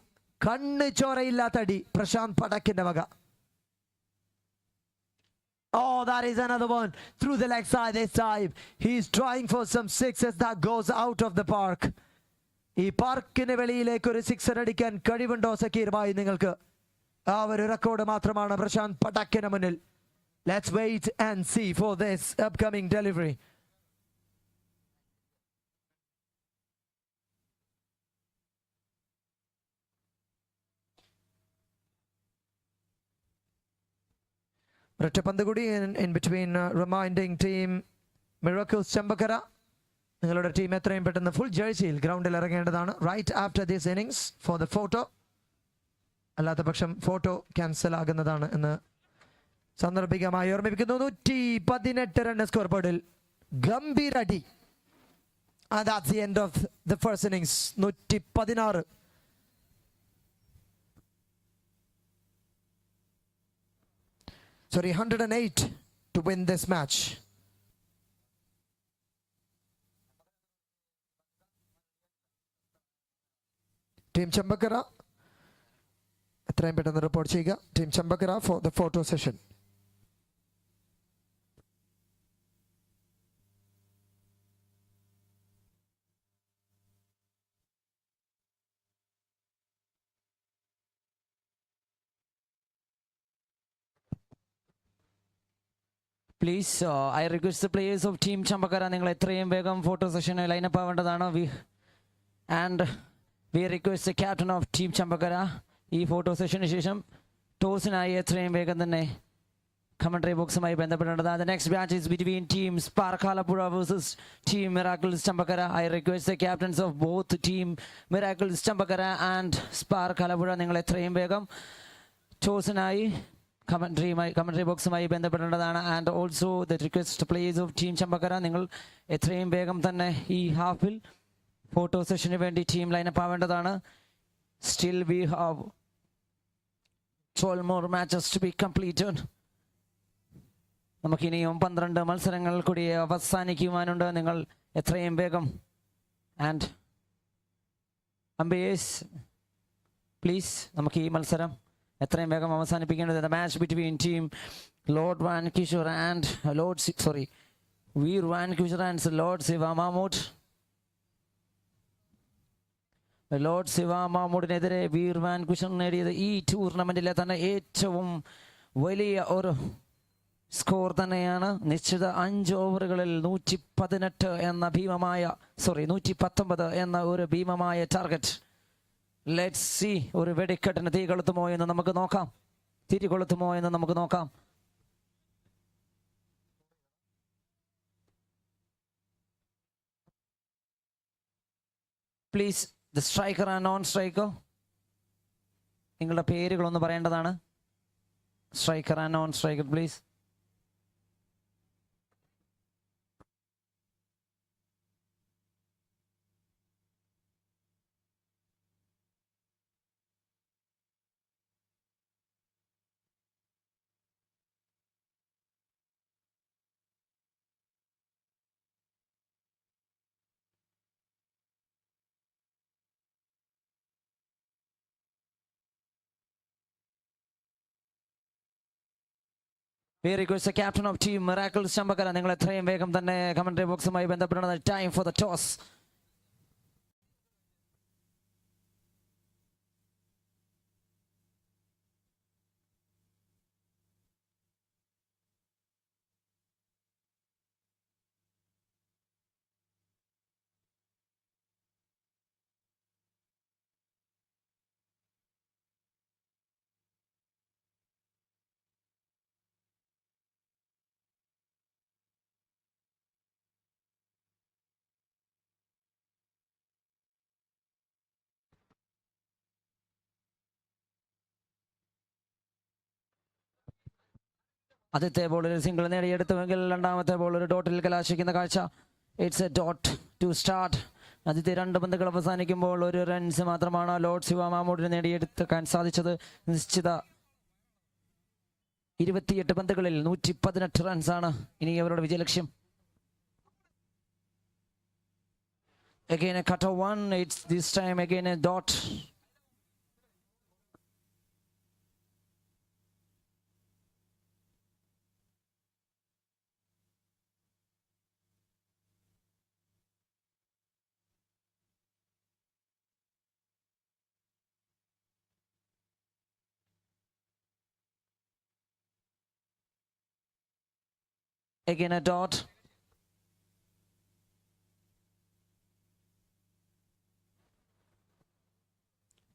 കണ്ണ് ചോരയില്ലാത്തടി പ്രശാന്ത് പടക്കിന്റെ വക. Oh, that is another one through the leg side this time. He's trying for some sixes that goes out of the park. ഈ പാർക്കിന് വെളിയിലേക്ക് ഒരു sixer അടിക്കാൻ കഴിവുണ്ടോ സക്കീർ ഭായ് നിങ്ങൾക്ക്? ആ ഒരു record മാത്രമാണ് പ്രശാന്ത് പടക്കിന് മുന്നിൽ. Let's wait and see for this upcoming delivery. Rattapandagudi in between reminding team Miracles Chambakara. നിങ്ങളുടെ ടീം എത്രയും പെട്ടെന്ന് ഫുൾ ജേഴ്സിയിൽ ഗ്രൗണ്ടിൽ ഇറങ്ങേണ്ടതാണ് right after this innings for the photo. അല്ലാത്ത പക്ഷം ഫോട്ടോ ക്യാൻസൽ ആകുന്നതാണ് എന്ന് സാന്ദർഭികമായി ഓർമ്മിപ്പിക്കുന്നു. 118 റൺ സ്കോർ ബോർഡിൽ ഗംഭീര അടി. That's the end of the first innings. 116. Sorry, 108 to win this match. Team Chambakara, എത്രയും പെട്ടെന്ന് റിപ്പോർട്ട് ചെയ്യുക. Team Chambakara for the photo session. Please, I request the players of Team Chambakara, നിങ്ങൾ എത്രയും വേഗം photo session lineup ആവേണ്ടതാണ്. And we request the captain of Team Chambakara ഈ ഫോട്ടോ സെഷന് ശേഷം ടോസിനായി എത്രയും വേഗം തന്നെ കമന്ററി ബോക്സുമായി ബന്ധപ്പെടേണ്ടതാണ്. The next match is between Team Spark Halapura versus Team Miracles Chambakara. I request the captains of both Team Miracles Chambakara and Spark Halapura നിങ്ങൾ എത്രയും വേഗം ടോസിനായി കമന്ററി ബോക്സുമായി ബന്ധപ്പെടേണ്ടതാണ്. And also the request players of team Chambakkara നിങ്ങൾ എത്രയും വേഗം തന്നെ ഈ ഹാഫിൽ ഫോട്ടോ സെഷന് വേണ്ടി ടീം ലൈനപ്പ് ആവേണ്ടതാണ്. Still we have 12 more matches to be completed. നമുക്കിനിയും 12 മത്സരങ്ങൾ കൂടി അവസാനിക്കുവാനുണ്ട്. നിങ്ങൾ എത്രയും വേഗം ആൻഡ് അമ്പയേഴ്സ് പ്ലീസ് നമുക്ക് ഈ മത്സരം എത്രയും വേഗം അവസാനിപ്പിക്കേണ്ടത്. The match between team Lord Vankishore and Veer Vankishore and Lord Siva Mahmood. Lord Shiva മാമൂഡിനെതിരെ വീർ വാൻകുഷർ നേടിയത് ഈ ടൂർണമെന്റിലെ തന്നെ ഏറ്റവും വലിയ ഒരു സ്കോർ തന്നെയാണ്. നിശ്ചിത 5 ഓവറുകളിൽ 119 എന്ന ഒരു ഭീമമായ ടാർഗറ്റ്. ലെറ്റ്സ് സീ ഒരു വെടിക്കെട്ടിന് തീ കൊളുത്തുമോ എന്ന് നമുക്ക് നോക്കാം. തിരി കൊളുത്തുമോ എന്ന് നമുക്ക് നോക്കാം. Please the striker and non striker നിങ്ങളുടെ പേരുകളൊന്ന് പറയേണ്ടതാണ്. Striker and non striker please. We request the captain of team Miracles Chambakara നിങ്ങൾ എത്രയും വേഗം തന്നെ കമന്ററി ബോക്സുമായി ബന്ധപ്പെടുന്നത്. Time for the toss. ആദ്യത്തെ ബോളിൽ സിംഗിൾ നേടിയെടുത്തുവെങ്കിൽ രണ്ടാമത്തെ ബോൾ ഒരു ഡോട്ടിൽ കലാശിക്കുന്ന കാഴ്ച. It's a dot to start. ആദ്യത്തെ 2 പന്തുകൾ അവസാനിക്കുമ്പോൾ 1 റൺസ് മാത്രമാണ് ലോർഡ്സ് യുവ മാമൂടിന് നേടിയെടുക്കാൻ സാധിച്ചത്. നിശ്ചിത 28 പന്തുകളിൽ 118 റൺസാണ് ഇനി അവരുടെ വിജയലക്ഷ്യം. Again a cut of 1. It's this time again a dot. Again a dot.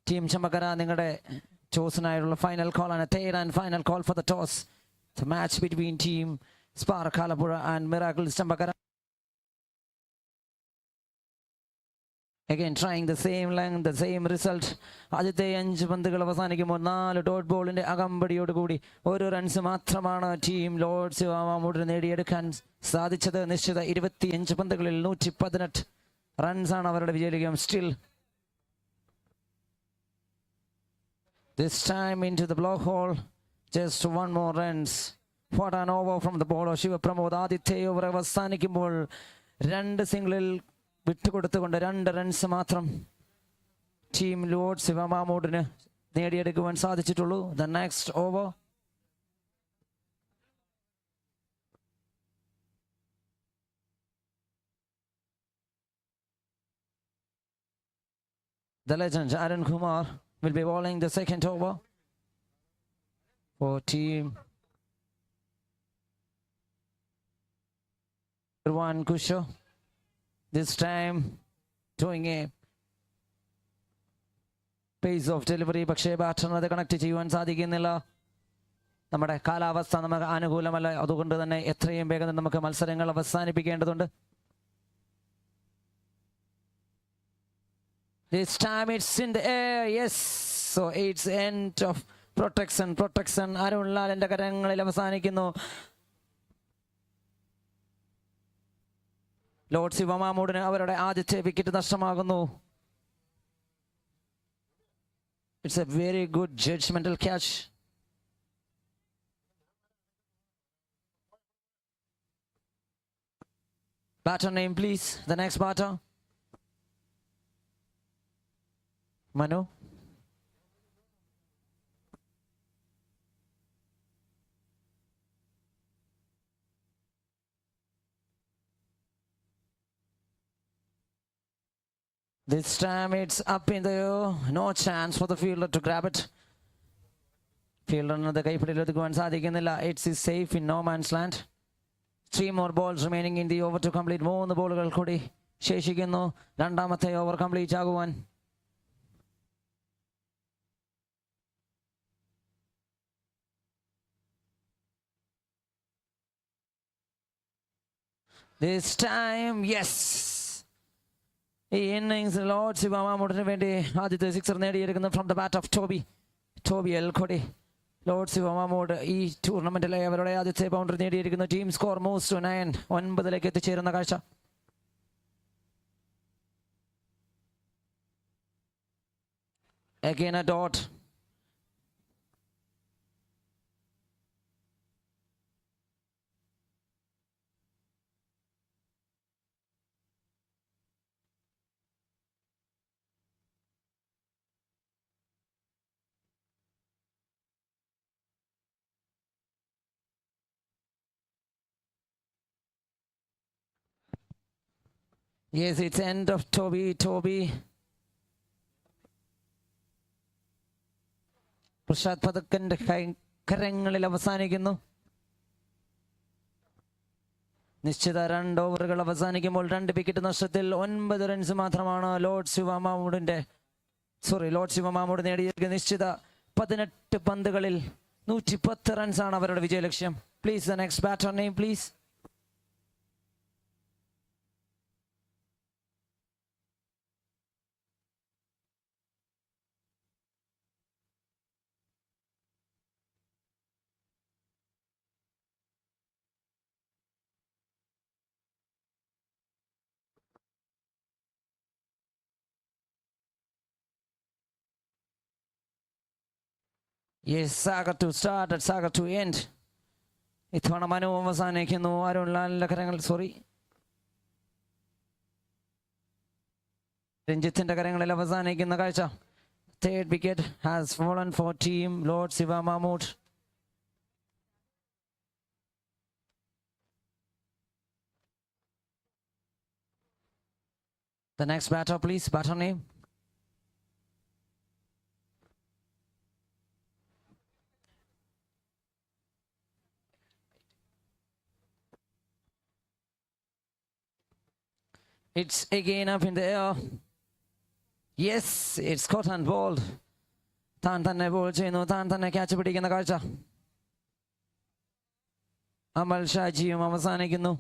Team Chamakara, നിങ്ങളുടെ ചോസിനായുള്ള ഫൈനൽ കോൾ ആണ്. Third and final call for the toss. The match between team Spark Kalapura and Miracles Chamakara. Again trying the same length, the same result. ആദ്യത്തെ 5 പന്തുകൾ അവസാനിക്കുമ്പോൾ 4 dot ബോളിന്റെ അകമ്പടിയോട് കൂടി 1 runs മാത്രമാണ് team Lord's മാമൂടിന് നേടിയെടുക്കാൻ സാധിച്ചത്. നിശ്ചിത 25 പന്തുകളിൽ 118 റൺസാണ് അവരുടെ വിജയലക്ഷ്യം. Still this time into the block hole, just 1 more runs. What an over from the bowler Shiva Pramod. ആദ്യത്തെ ഓവർ അവസാനിക്കുമ്പോൾ 2 സിംഗിളിൽ വിട്ടുകൊടുത്തുകൊണ്ട് 2 റൺസ് മാത്രം ടീം ലോർഡ്സ് ശിവ മാമൂടിന് നേടിയെടുക്കുവാൻ സാധിച്ചിട്ടുള്ളൂ. The next over. The legend Arun Kumar will be bowling the second over for team Irwan Kusho. This time doing a pace of delivery. പക്ഷേ ബാറ്ററിന് അത് കണക്ട് ചെയ്യുവാൻ സാധിക്കുന്നില്ല. നമ്മുടെ കാലാവസ്ഥ നമുക്ക് അനുകൂലമല്ല. അതുകൊണ്ട് തന്നെ എത്രയും വേഗം നമുക്ക് മത്സരങ്ങൾ അവസാനിപ്പിക്കേണ്ടതുണ്ട്. This time it's in the air. Yes. So it's end of protection. Arun ലാലിന്റെ കരങ്ങളിൽ അവസാനിക്കുന്നു. ലോർഡ്സ് ശിവ മാമൂടിന് അവരുടെ ആദ്യത്തെ wicket നഷ്ടമാകുന്നു. It's a very good judgmental catch. Batter name please. The next batter. Manu. This time it's up in the air. No chance for the fielder to grab it. Fielder കൈപ്പിടിയിൽ ഒതുക്കുവാൻ സാധിക്കുന്നില്ല. It's safe in no man's land. 3 more balls remaining in the over to complete. 3 ബോളുകൾ കൂടി ശേഷിക്കുന്നു രണ്ടാമത്തെ over complete ആകുവാൻ. This time, yes. ഈ innings Lords Shiva മാമൂടിന് വേണ്ടി ആദ്യത്തെ 6 നേടിയെടുക്കുന്നു from the bat of Toby എൽഖോഡി. ലോർഡ്സ് ശിവ മാമൂട് ഈ ടൂർണമെന്റിലെ അവരുടെ ആദ്യത്തെ ബൗണ്ടറി നേടിയിരിക്കുന്നു. ടീം സ്കോർ മൂവ്സ് ടു 9 എത്തിച്ചേരുന്ന കാഴ്ച. Again a dot. Yes, it's end of Toby. Prasad പതക്കന്റെ കരങ്ങളിൽ അവസാനിക്കുന്നു. നിശ്ചിത 2 ഓവറുകൾ അവസാനിക്കുമ്പോൾ 2 വിക്കറ്റ് നഷ്ടത്തിൽ 9 റൺസ് മാത്രമാണ് ലോർഡ്സ് ശിവ മാമൂട് നേടിയിരിക്കുന്നത്. നിശ്ചിത 18 പന്തുകളിൽ 110 റൺസാണ് അവരുടെ വിജയലക്ഷ്യം. Please the next batter name please. Yes, Sagar to start and Sagar to end. ഇത്തവണ മനു അവസാനിക്കുന്നു. അരുൺ ലാലിന്റെ കരങ്ങൾ രഞ്ജിത്തിന്റെ കരങ്ങളിൽ അവസാനിക്കുന്ന കാഴ്ച. Third wicket has fallen for team Lord Siva Mahmood. The next batter, please. Batter name. It's again up in the air. Yes, it's caught and bowled. താൻ തന്നെ ball ചെയ്യുന്നു, താൻ തന്നെ ക്യാച്ച് പിടിക്കുന്ന കാഴ്ച. അമൽ ഷാജിയും അവസാനിക്കുന്നു.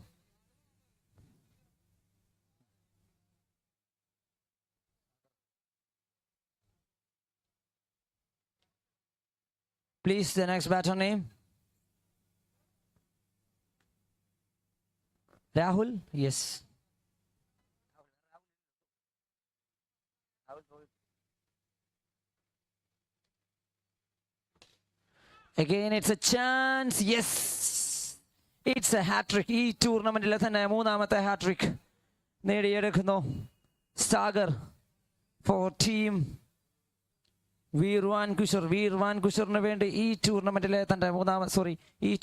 Please, the next batter name. Rahul? Yes. Again, it's a chance. Yes. It's a hat-trick. ഈ ടൂർണമെന്റിലെ തന്നെ മൂന്നാമത്തെ ഹാട്രിക് നേടിയെടുക്കുന്നു സാഗർ ഫോർ ടീം വീർവാൻ കുഷറിന് വേണ്ടി ഈ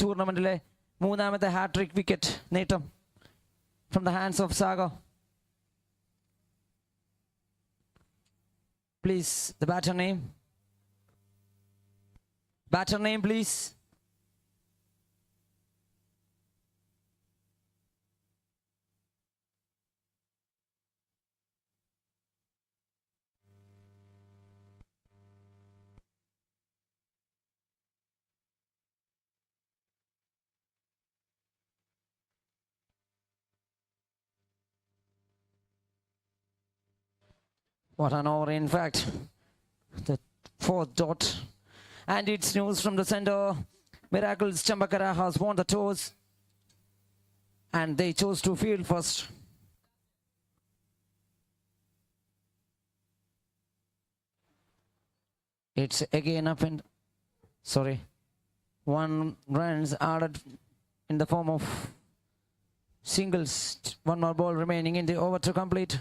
ടൂർണമെന്റിലെ മൂന്നാമത്തെ ഹാട്രിക് വിക്കറ്റ് നേട്ടം from the hands of Sagar. Please, the batter name. Batter name, please. What an over, in fact. The fourth dot. And it's news from the center. Miracles Chambakara has won the toss. And they chose to field first. It's again up and... Sorry. 1 runs added in the form of singles. 1 more ball remaining in the over to complete.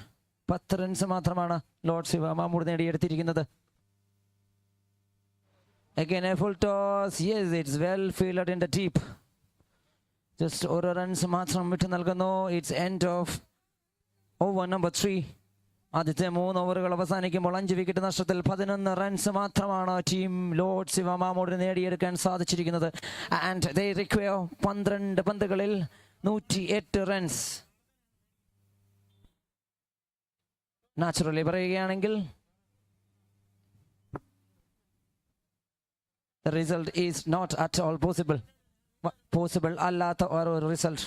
10 runs മാത്രമാണ് Lord Shiva Mamood നേടിയെടുത്തിരിക്കുന്നത്. Again a full toss. Yes, it's well fielded in the deep. Just ഒരു runs മാത്രം വിട്ടു നൽകുന്നു. It's end of over number 3. ആദ്യത്തെ 3 ഓവറുകൾ അവസാനിക്കുമ്പോൾ 5 wicket നഷ്ടത്തിൽ 11 runs മാത്രമാണ് ടീം ലോർഡ് ശിവ മാമൂഡിന് നേടിയെടുക്കാൻ സാധിച്ചിരിക്കുന്നത്. And they require 12 പന്തുകളിൽ 108 റൺസ്. നാച്ചുറലി പറയുകയാണെങ്കിൽ the result is not at all possible അല്ലാത്ത ഒരു result.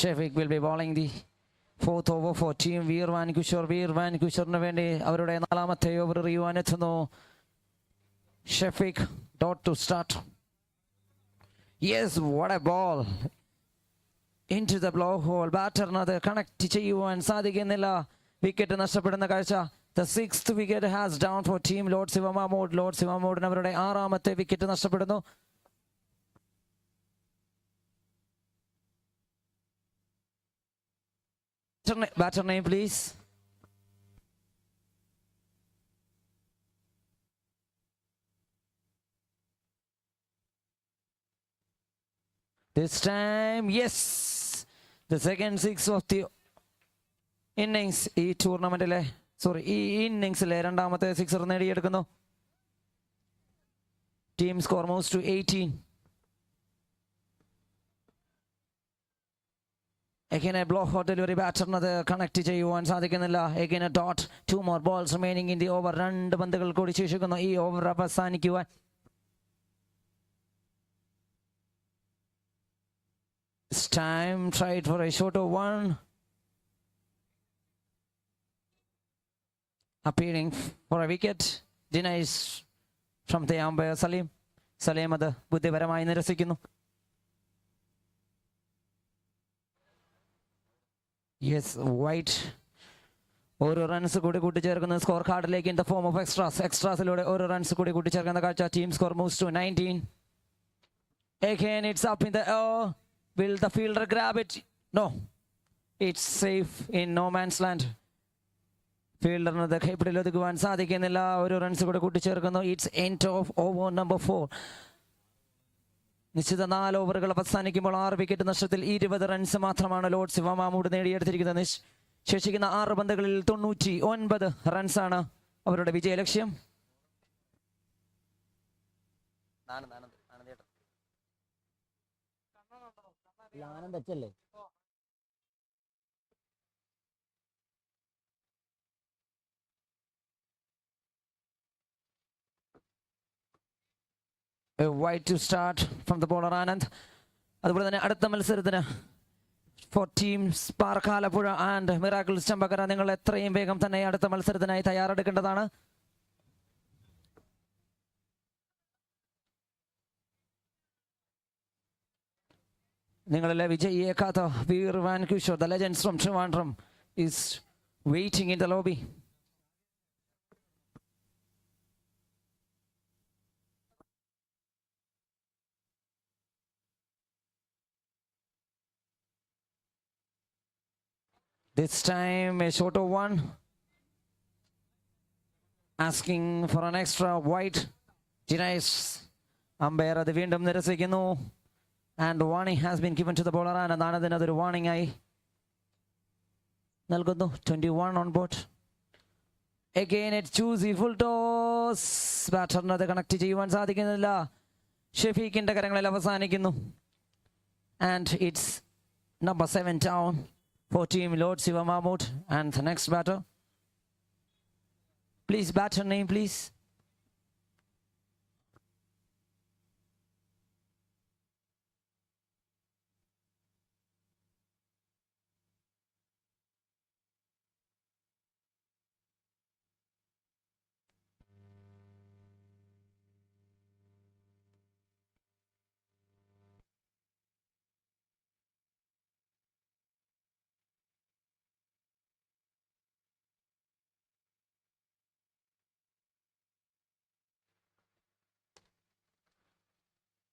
Shafiq will be bowling the 4th over for team വീർവാൻ കുഷറിന് വേണ്ടി അവരുടെ 4ാമത്തെ ഓവർ എറിയുവാനെത്തുന്നു. Shafeeq dot to start. Yes, what a ball into the blow hole. ബാറ്ററിന് അത് കണക്ട് ചെയ്യുവാൻ സാധിക്കുന്നില്ല. വിക്കറ്റ് നഷ്ടപ്പെടുന്ന കാഴ്ച. The 6th wicket has down for team Lord Shiva Mamood. Lord Shiva മാമൂഡിന് അവരുടെ 6ാമത്തെ വിക്കറ്റ് നഷ്ടപ്പെടുന്നു. Batter name, please. This time, yes, the second 6 of the innings. ഈ ടൂർണമെന്റിലെ ഈ ഇന്നിംഗ്സിലെ 2ാമത്തെ 6 നേടിയെടുക്കുന്നു. Team score moves to 18. Again a blow hot delivery ബാറ്ററിന് അത് കണക്ട് ചെയ്യുവാൻ സാധിക്കുന്നില്ല. Again a dot. 2 more balls remaining in the over. 2 പന്തുകൾ കൂടി ശേഷിക്കുന്നു ഈ over അവസാനിക്കുവാൻ. This time tried for a shorter one. Appearing for a wicket. Denies from the umpire Salim. Salim അത് ബുദ്ധിപരമായി നിരസിക്കുന്നു. യെസ്, വൈറ്റ് ഓരോ റൺസ് കൂടി കൂട്ടിച്ചേർക്കുന്ന സ്കോർ കാർഡിലേക്ക് ഇൻ ദ ഫോം ഓഫ് എക്സ്ട്രാസിലൂടെ ഓരോ റൺസ് കൂടി കൂട്ടിച്ചേർക്കുന്ന കാഴ്ച. Team score moves to 19. Again it's up in the air. Will the fielder grab it? No, it's safe in no man's land. ഫീൽഡറിന് അത് കൈപ്പിടിയിൽ ഒതുക്കുവാൻ സാധിക്കുന്നില്ല. ഒരു റൺസ് കൂടെ കൂട്ടിച്ചേർക്കുന്നു. It's end of over number 4. നിശ്ചിത 4 ഓവറുകൾ അവസാനിക്കുമ്പോൾ 6 വിക്കറ്റ് നഷ്ടത്തിൽ 20 റൺസ് മാത്രമാണ് ലോർഡ്സ് ഇവ മാമൂഡ് നേടിയെടുത്തിരിക്കുന്നത്. ശേഷിക്കുന്ന 6 പന്തുകളിൽ 99 റൺസാണ് അവരുടെ വിജയലക്ഷ്യം. ആനന്ദല്ലേ A wide to start from the bowler Anand. അതുപോലെ തന്നെ അടുത്ത മത്സരത്തിന് four teams Spark Alappuzha and Miracles Champakkara നിങ്ങൾ എത്രയും വേഗം തന്നെ അടുത്ത മത്സരത്തിനായി തയ്യാറെടുക്കേണ്ടതാണ്. നിങ്ങളിലെ വിജയിയെ കാത്ത Veer വാൻകൂഷർ, the legends from Trivandrum, is waiting in the lobby. This time a shorter one, asking for an extra wide. Jinais umpire അത് വീണ്ടും നിരസിക്കുന്നു. And warning has been given to the bowler. And Anandina the warning I നൽകുന്നു. 21 on board. Again it's choosy full toss. ബാറ്ററിന് അത് connect ചെയ്യുവാൻ സാധിക്കുന്നില്ല. ഷെഫീഖിന്റെ കരങ്ങളിൽ അവസാനിക്കുന്നു. And it's number 7 down for team Lord Siva Mahmood. And the next batter. Please, batter name please.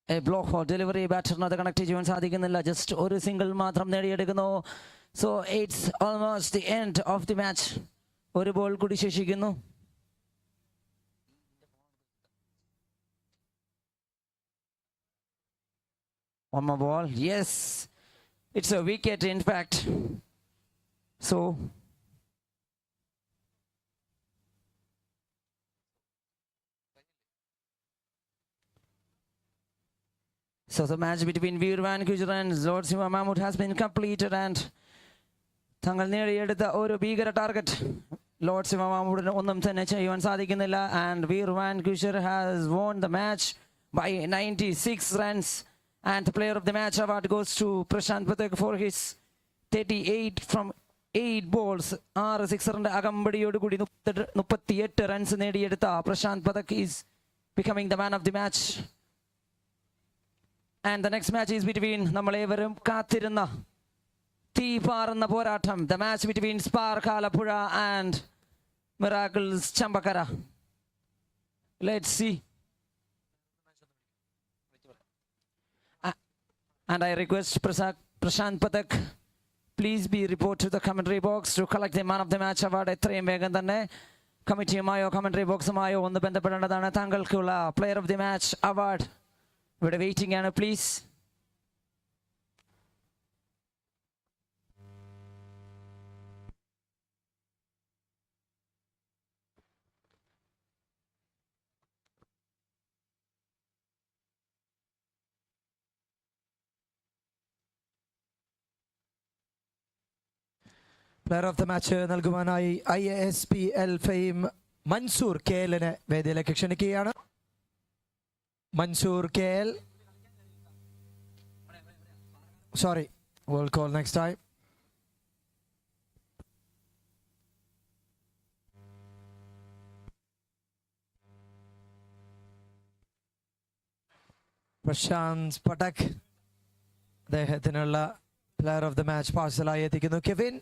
A block for delivery. ബാറ്ററിന് അത് connect ചെയ്യാൻ സാധിക്കുന്നില്ല. Just ഒരു single മാത്രം നേടിയെടുക്കുന്നു. So it's almost the end of the match. ഒരു ball കൂടി ശേഷിക്കുന്നു. One more ball. Yes, it's a wicket in fact. So the match between Veer Vancouver and Lord Siva Mahmood has been completed and തങ്ങൾ നേടിയെടുത്ത ഒരു ഭീകര target Lord Ziva മാമൂഡിന് ഒന്നും തന്നെ ചെയ്യുവാൻ സാധിക്കുന്നില്ല. And Veer Vanquisher has won the match by 96 runs and the player of the match award goes to Prashant Pathak for his 38 from 8 balls. 6 സിക്സറിന്റെ അകമ്പടിയോടുകൂടി 38 runs നേടിയെടുത്ത Prashant Pathak is becoming the man of the match. And the next match is between നമ്മളേവരും കാത്തിരുന്ന തീപാറുന്ന പോരാട്ടം, the match between Spark Alappuzha and Miracles Chambakara. Let's see. And I request Prashant Pathak, please be report to the commentary box to collect the man of the match award. എത്രയും വേഗം തന്നെ കമ്മിറ്റിയുമായോ commentary ബോക്സുമായോ ഒന്ന് ബന്ധപ്പെടേണ്ടതാണ്. താങ്കൾക്കുള്ള player of the match award ഇവിടെ waiting ആണ്. Please. Player of the match നൽകുവാനായി IASPL ഫെയിം മൻസൂർ KLനെ വേദിയിലേക്ക് ക്ഷണിക്കുകയാണ്. Mansoor KL, sorry, we'll call next time. Prashant Pathak അദ്ദേഹത്തിനുള്ള പ്ലെയർ ഓഫ് ദ മാച്ച് പാർസലായി എത്തിക്കുന്നു Kevin.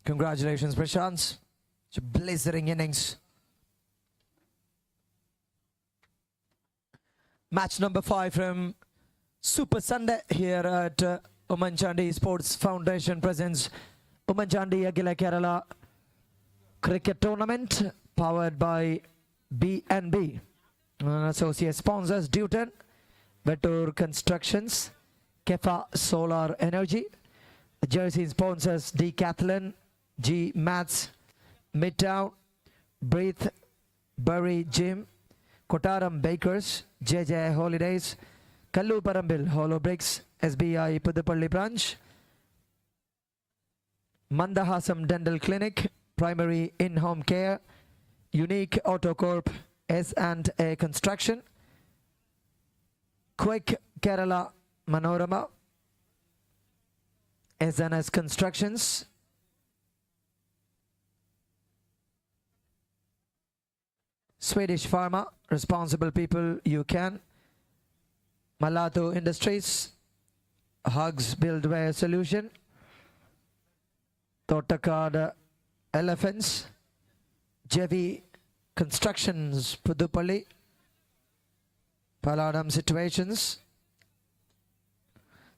Congratulations Prashant. It's a blistering innings. Match number 5 from Super Sunday here at Oommen Chandy Sports Foundation presents Oommen Chandy Agila Kerala Cricket Tournament powered by B&B. Associate sponsors Duton, Vettur Constructions, Kefa Solar Energy. Jersey sponsors Decathlon, G Mats, Midtown, Breathe, Bury Gym, Kotaram Bakers, JJ Holidays, Kallu Parambil, Hollow Bricks, SBI PUTHUPPALLY Branch, Mandahasam Dental Clinic, Primary In-Home Care, Unique Auto Corp, S&A Construction, Quick Kerala Manorama, SNS Constructions, Swedish Pharma, Responsible People You Can, Malato Industries, Hugs Buildware Solution, Totakada Elephants, Jevi Constructions Puthupalli, Paladam Situations,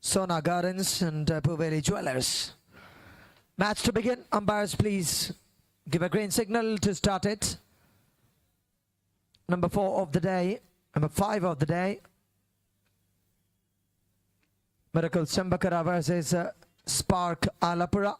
Sona Gardens and Puveli Jewelers. Match to begin. Umpires, please give a green signal to start it. Number 4 of the day, number 5 of the day. Miracle Sambakara versus Spark Alapura.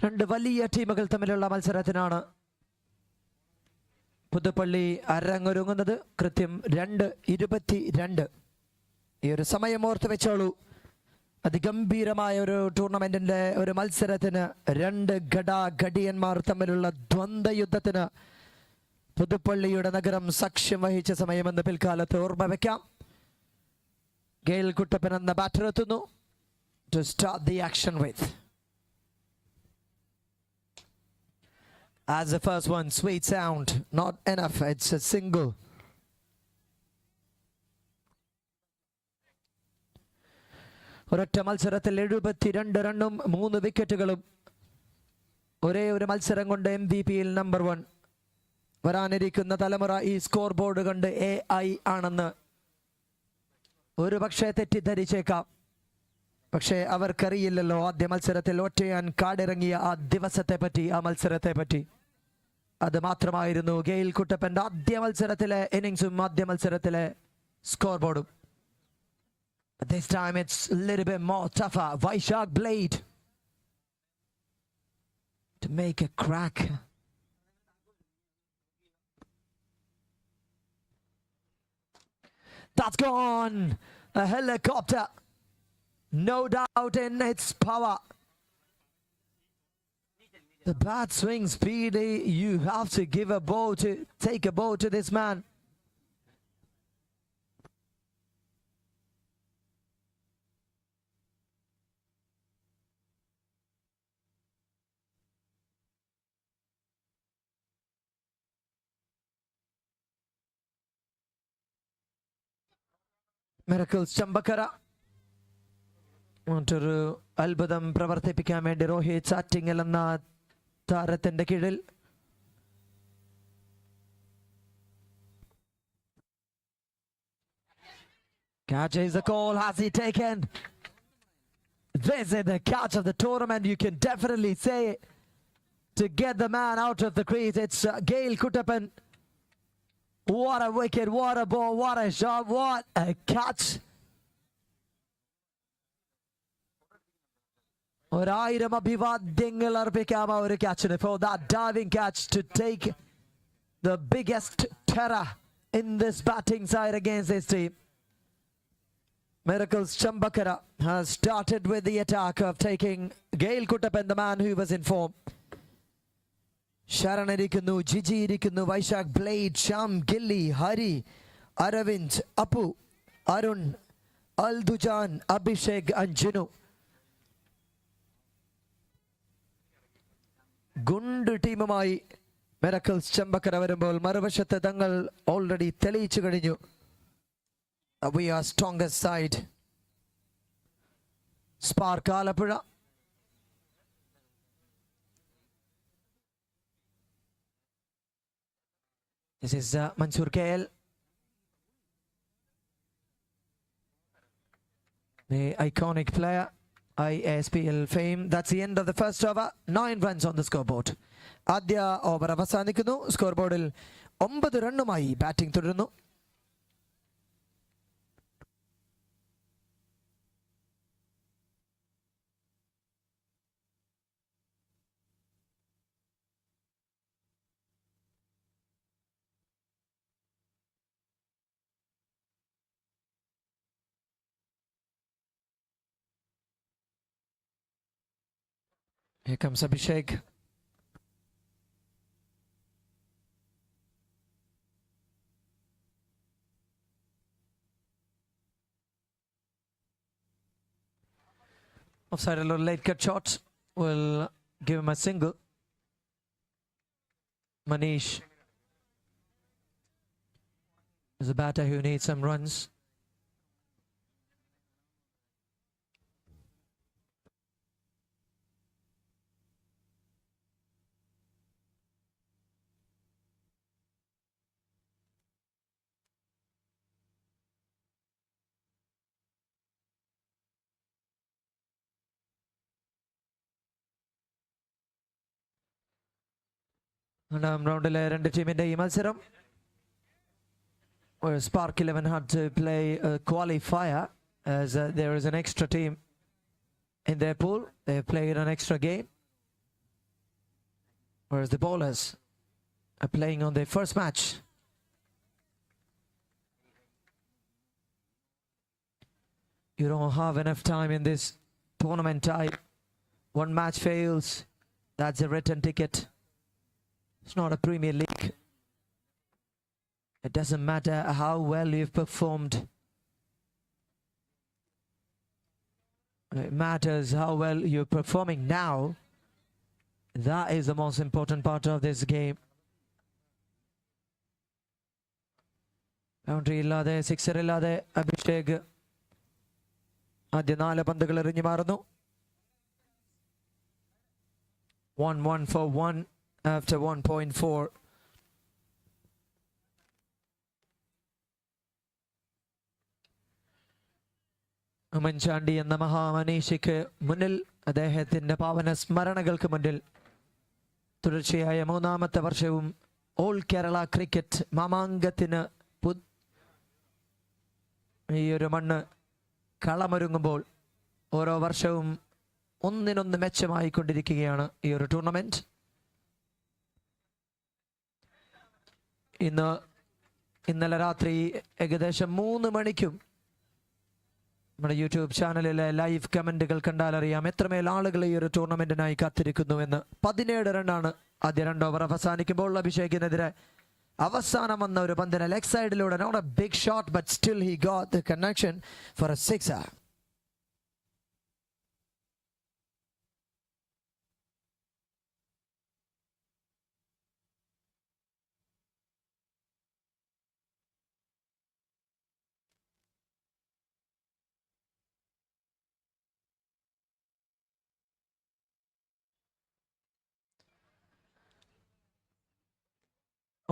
രണ്ട് വലിയ ടീമുകൾ തമ്മിലുള്ള മത്സരത്തിനാണ് പുതുപ്പള്ളി അരങ്ങൊരുങ്ങുന്നത്. കൃത്യം 2:22. ഈ ഒരു സമയം ഓർത്ത് വെച്ചോളൂ. അതിഗംഭീരമായ ഒരു ടൂർണമെന്റിന്റെ ഒരു മത്സരത്തിന്, രണ്ട് ഘടാഘടിയന്മാർ തമ്മിലുള്ള ദ്വന്ദ്വ യുദ്ധത്തിന് പുതുപ്പള്ളിയുടെ നഗരം സാക്ഷ്യം വഹിച്ച സമയമെന്ന് പിൽക്കാലത്ത് ഓർമ്മ വയ്ക്കാം. ഗെയിൽ കുട്ടപ്പൻ എന്ന ബാറ്റർ എത്തുന്നു to start the action with. As the first one, sweet sound, not enough, it's a single. ഒരൊറ്റ മത്സരത്തിൽ 72 റണ്ണും 3 വിക്കറ്റുകളും. ഒരേ ഒരു മത്സരം കൊണ്ട് MVP-യിൽ നമ്പർ 1. വരാനിരിക്കുന്ന തലമുറ ഈ സ്കോർ ബോർഡ് കണ്ട് AI ആണെന്ന് ഒരു പക്ഷേ തെറ്റിദ്ധരിച്ചേക്കാം. പക്ഷേ അവർക്കറിയില്ലല്ലോ ആദ്യ മത്സരത്തിൽ ഒറ്റയാൻ കാടിറങ്ങിയ ആ ദിവസത്തെ പറ്റി, ആ മത്സരത്തെ പറ്റി. അത് മാത്രമായിരുന്നു ഗെയിൽ കുട്ടപ്പന്റെ ആദ്യ മത്സരത്തിലെ ഇന്നിങ്സും ആദ്യ മത്സരത്തിലെ സ്കോർ ബോർഡും. This time it's a little bit more tougher. Vaishak Blade to make a crack. That's gone. A helicopter. No doubt in its power. The bat swing speedy. You have to give a ball to take a ball to this man. Miracle Chambakara. മറ്റൊരു അത്ഭുതം പ്രവർത്തിപ്പിക്കാൻ വേണ്ടി രോഹിത് ആറ്റിങ്ങൽ എന്ന താരത്തിന്റെ കീഴിൽ catch is the call. Has he taken? This is the catch of the tournament. You can definitely say to get the man out of the crease. It's Gail Kuttappan. What a wicket, what a ball, what a shot, what a catch. ഒരായിരം അഭിവാദ്യങ്ങൾ അർപ്പിക്കാം ആ ഒരു catchന് for that diving catch to take the biggest terror in this batting side against this team. Miracles Chambakara has started with the attack of taking Gail Kuttappan, the man who was in form. Sharan irikkunnu, Gigi irikkunnu, Vaishak, Blade, Sham, Gilly, Hari, Aravind, Apu, Arun, Aldujan, Abhishek and Jinu. ഗുണ്ട് ടീമുമായി miracles Chembakkara വരുമ്പോൾ മറുവശത്ത് തങ്ങൾ already തെളിയിച്ചു കഴിഞ്ഞു. We are strongest side. Spark Alapura. This is Mansoor KL. The iconic player. ISPL fame. That's the end of the first over. 9 runs on the scoreboard. ആദ്യ over അവസാനിക്കുന്നു. സ്കോർബോർഡിൽ 9 റണ്ണുമായി batting തുടരുന്നു. Here comes Abhishek. Offside, a little late cut shot will give him a single. Manish is a batter who needs some runs. രണ്ടാം റൗണ്ടിലെ രണ്ട് ടീമിന്റെ ഈ മത്സരം Spark 11 had to play a qualifier as there is an extra team in their pool. They have played an extra game, whereas the bowlers are playing on their first match. You don't have enough time in this tournament time. One match fails, that's a return ticket. It's not a Premier League. It doesn't matter how well you've performed. It matters how well you're performing now. That is the most important part of this game. Boundary illade, sixer illade, Abhishek ആദ്യ 4 പന്തുകൾ എറിഞ്ഞു മാറുന്നു. 1-1 for 1 after 1.4. Oommen Chandy എന്ന മഹാമനീഷിക്ക് മുന്നിൽ, അദ്ദേഹത്തിന്റെ പാവന സ്മരണകൾക്ക് മുന്നിൽ തുടർച്ചയായ 3ാമത്തെ വർഷവും ഓൾ കേരള ക്രിക്കറ്റ് മാമാങ്കത്തിന് ഈ ഒരു മണ്ണ് കളമൊരുങ്ങുമ്പോൾ ഓരോ വർഷവും ഒന്നിനൊന്ന് മെച്ചമായി കൊണ്ടിരിക്കുകയാണ് ഈ ഒരു ടൂർണമെന്റ്. ഇന്നലെ രാത്രി ഏകദേശം 3 മണിക്കും നമ്മുടെ യൂട്യൂബ് ചാനലിലെ ലൈവ് കമന്റുകൾ കണ്ടാൽ അറിയാം എത്രമേൽ ആളുകൾ ഈ ഒരു ടൂർണമെന്റിനായി കാത്തിരിക്കുന്നു എന്ന്. 17 റണ്ണാണ് ആദ്യ 2 ഓവർ അവസാനിക്കുമ്പോൾ. അഭിഷേകിനെതിരെ അവസാനം വന്ന ഒരു പന്തിനെ ലെഗ് സൈഡിലൂടെ, not a big shot but still he got the connection for a sixer.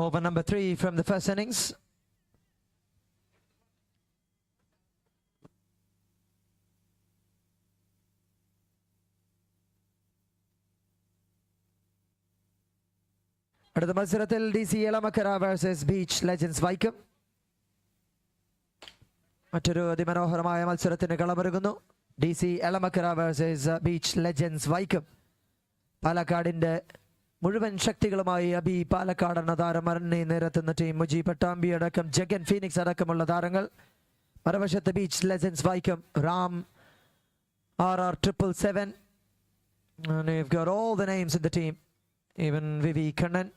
Over number 3 from the first innings. അടുത്ത മത്സരത്തിൽ DC Elamakkara versus beach legends Vaikom. മറ്റൊരു അതിമനോഹരമായ മത്സരത്തിന് കളമൊരുങ്ങുന്നു. DC Elamakkara versus beach legends Vaikom. പാലക്കാടിന്റെ മുഴുവൻ ശക്തികളുമായി അബി പാലക്കാട് എന്ന താരമരണി നിരത്തുന്ന ടീം. മുജി പട്ടാമ്പി അടക്കം ജഗൻ ഫീനിക്സ് അടക്കമുള്ള താരങ്ങൾ. മറുവശത്ത് beach legends Vaikom Ram RR 777. And you've got all the names in the team. Even Vivi Kannan.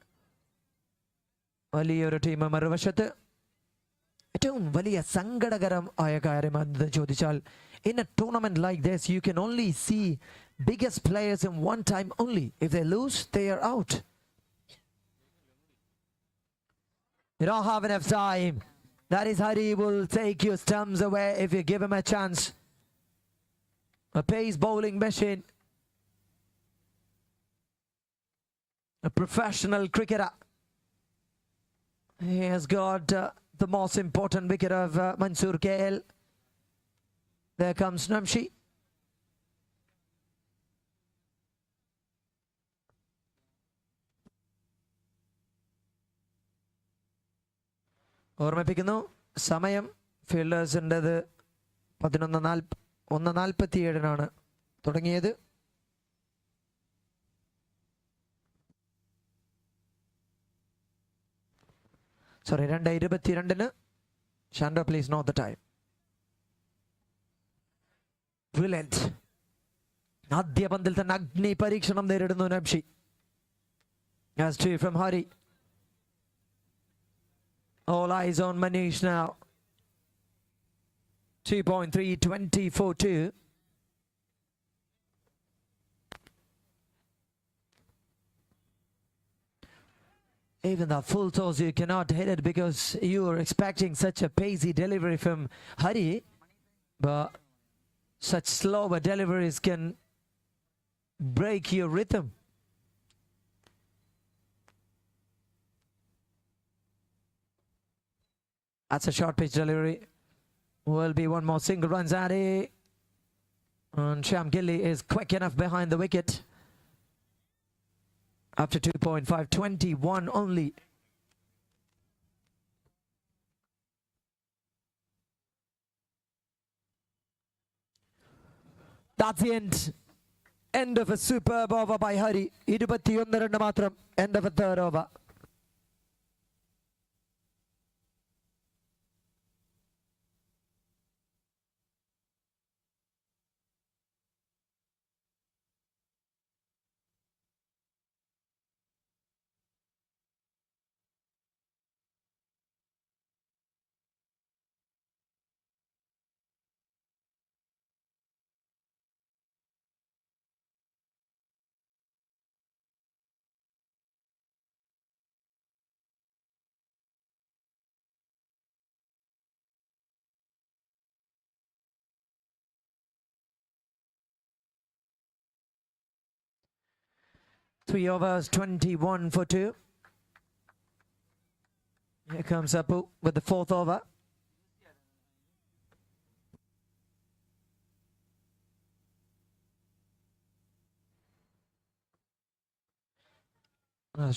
വലിയൊരു ടീം മറുവശത്ത്. ഏറ്റവും വലിയ സങ്കടകരം ആയ കാര്യം എന്ന് ചോദിച്ചാൽ, in a tournament like this you can only see biggest players in one time only. If they lose, they are out. You don't have enough time. That is Hari will take your stumps away if you give him a chance. A pace bowling machine. A professional cricketer. He has got the most important wicket of Mansoor KL. There comes Namshi. ഓർമ്മിപ്പിക്കുന്നു, സമയം ഫീൽഡേഴ്സിൻ്റെത് 11:47 തുടങ്ങിയത്. Sorry, 2:22. Shando, please note the time. Brilliant. ആദ്യ പന്തിൽ തന്നെ അഗ്നി പരീക്ഷണം നേരിടുന്നു നബ്ഷി. As two from Hari. All eyes on Manish now. 2.3, 24-2. Even the full toss, you cannot hit it because you are expecting such a pacey delivery from Hari. But such slower deliveries can break your rhythm. That's a short pitch delivery. Will be one more single runs at it. And Shyam Gilly is quick enough behind the wicket. After 2.5, 21 only. That's the end. End of a superb over by Hari. 21 run matram. End of a third over. Three overs, 21 for 2. Here comes Apu with the fourth over.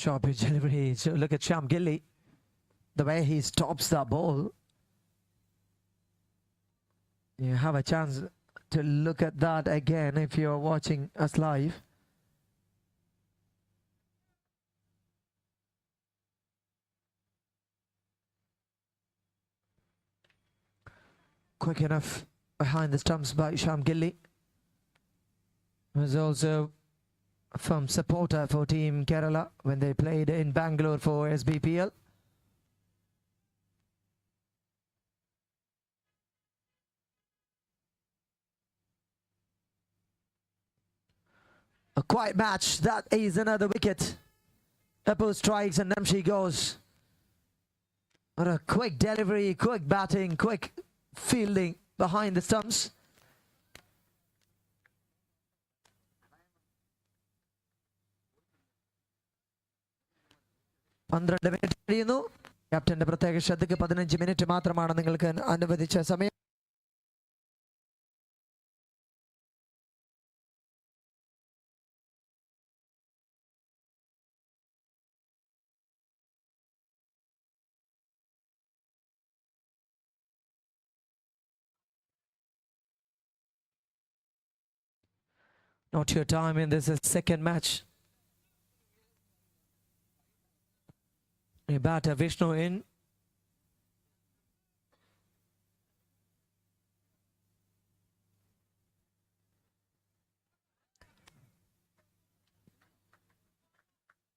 Sharp pitch delivery. So look at Shyam Gilly. The way he stops the ball. You have a chance to look at that again if you're watching us live. Quick enough behind the stumps by Shyam Gilly. Was also a firm supporter for Team Kerala when they played in Bangalore for SBPL. A quiet match. That is another wicket. Apu strikes and Namshi goes. What a quick delivery, quick batting, quick fielding behind the stumps. 12 minute കഴിയുന്നു. ക്യാപ്റ്റന്റെ പ്രത്യേക ശ്രദ്ധയ്ക്ക് 15 minute മാത്രമാണ് നിങ്ങൾക്ക് അനുവദിച്ച സമയം. Not your time in this second match. A batter Vishnu in.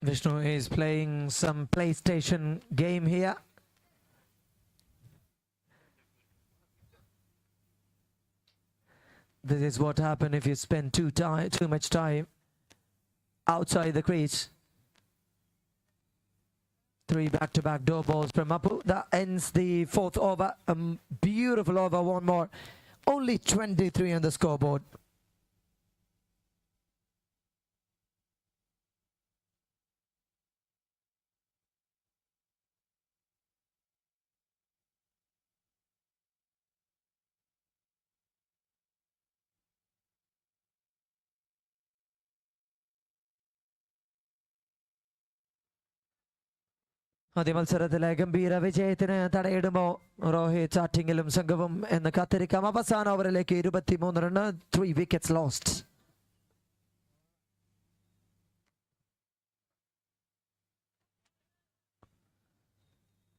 Vishnu is playing some PlayStation game here. This is what happens if you spend too much time outside the crease. 3 back-to-back door balls from Apu. That ends the 4th over. A beautiful over, one more. Only 23 on the scoreboard. ആദ്യ മത്സരത്തിലെ ഗംഭീര വിജയത്തിന് തടയിടുമോ രോഹിത് ചാറ്റിങ്ങിലും സംഘവും എന്ന് കാത്തിരിക്കാം. അവസാന ഓവറിലേക്ക് 23 run, 3 wickets lost.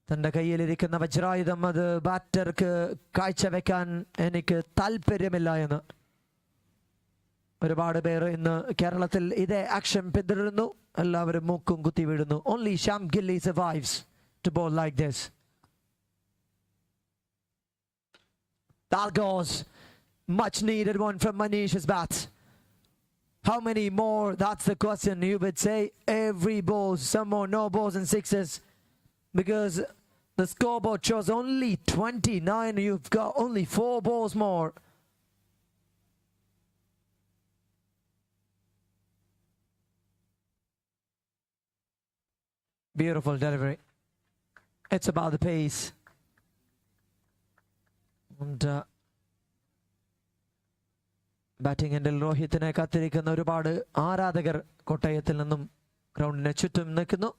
തന്റെ കയ്യിലിരിക്കുന്ന വജ്രായുധം അത് ബാറ്റർക്ക് കാഴ്ചവെക്കാൻ എനിക്ക് താല്പര്യമില്ല എന്ന് ഒരുപാട് പേർ ഇന്ന് കേരളത്തിൽ ഇതേ ആക്ഷൻ പിന്തുടരുന്നു. എല്ലാവരും മൂക്കും കുത്തി വീഴുന്നു. Only Sham Gilly survives to bowl like this. That goes. Much needed one from Manish's bat. How many more? That's the question. You would say every ball, some more no balls and sixes, because the scoreboard shows only 29. You've got only 4 balls more. Beautiful delivery. It's about the pace. And batting എൻഡിൽ രോഹിത്തിനെ കാത്തിരിക്കുന്ന ഒരുപാട് ആരാധകർ കോട്ടയത്തിൽ നിന്നും ഗ്രൗണ്ടിനെ ചുറ്റും നിൽക്കുന്നു.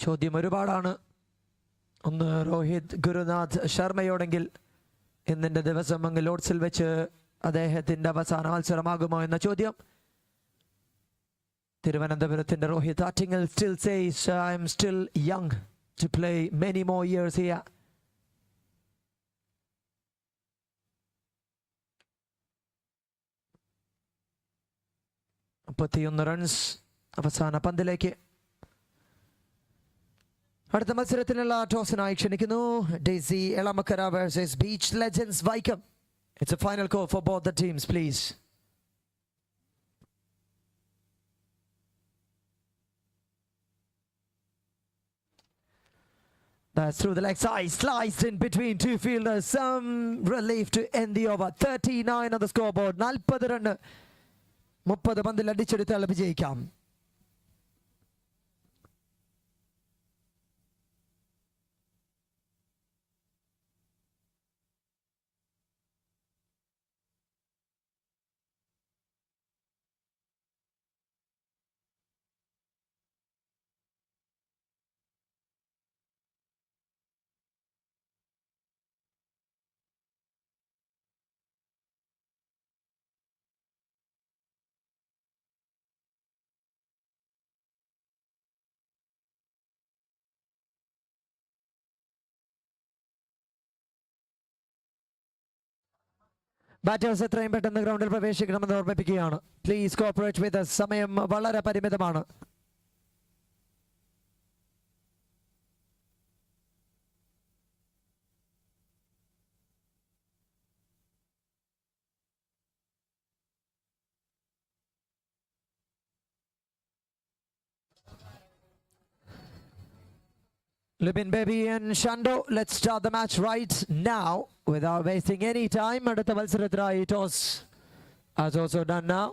ചോദ്യം ഒരുപാടാണ്. ഒന്ന് രോഹിത് ഗുരുനാഥ് ശർമ്മയോടെങ്കിൽ ഇന്നിൻ്റെ ദിവസം അങ്ങ് ലോഡ്സിൽ വെച്ച് അദ്ദേഹത്തിൻ്റെ അവസാന മത്സരമാകുമോ എന്ന ചോദ്യം. തിരുവനന്തപുരത്തിന്റെ Rohit Attingal still says I am still young to play many more years here. Runs അവസാന പന്തിലേക്ക്. അടുത്ത മത്സരത്തിനുള്ള ടോസിനായി ക്ഷണിക്കുന്നു Daisy Elamakkara versus beach legends Vaikom. It's a final call for both the teams, please. That's through the leg side, sliced in between 2 fielders. Some relief to end the over. 39 on the scoreboard. 40 run. 30 പന്തിൽ അടിച്ചെടുത്താൽ വിജയിക്കാം. Batters എത്രയും പെട്ടെന്ന് ഗ്രൗണ്ടിൽ പ്രവേശിക്കണമെന്ന് ഓർമ്മിപ്പിക്കുകയാണ്. Please cooperate with us. സമയം വളരെ പരിമിതമാണ്. Libin Baby and Shando, let's start the match right now without wasting any time. Adutha Valsarathrai toss has also done now.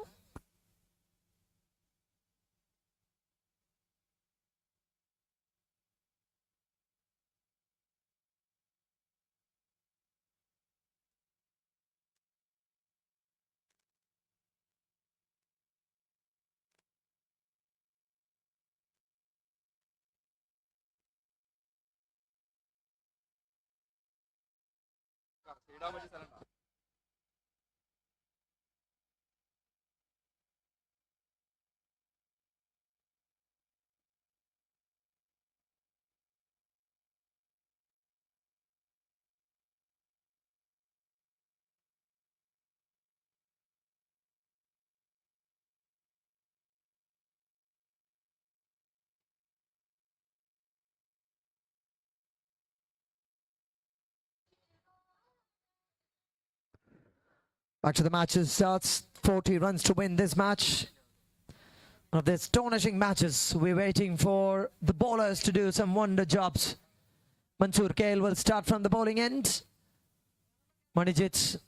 Back to the match starts. 40 runs to win this match. One of the astonishing matches. We're waiting for the bowlers to do some wonder jobs. Mansoor Kale will start from the bowling end. Manijit,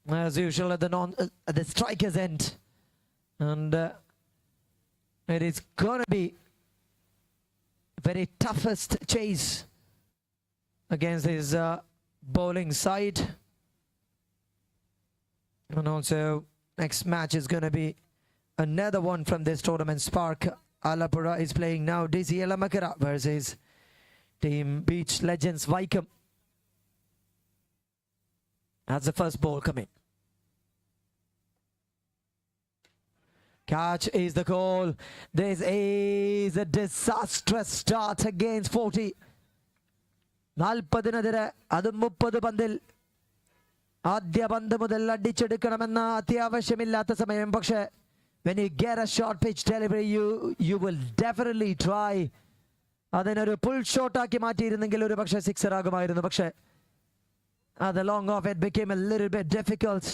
as usual, at the striker's end. And it is going to be very toughest chase against his bowling side. And also, next match is going to be another one from this tournament. Spark Alapura is playing now. DC Elamakara versus Team Beach Legends Vaikam. That's the first ball coming. Catch is the call. This is a disastrous start against 40. 40-നെതിരെ അതും 30 പന്തിൽ ആദ്യ പന്ത് മുതൽ അടിച്ചെടുക്കണമെന്ന അത്യാവശ്യമില്ലാത്ത സമയം. പക്ഷേ when you get a short pitch delivery, you will definitely try. അതിനൊരു pull shot ആക്കി മാറ്റിയിരുന്നെങ്കിൽ ഒരു പക്ഷേ സിക്സർ ആകുമായിരുന്നു. പക്ഷേ the long off it became a little bit difficult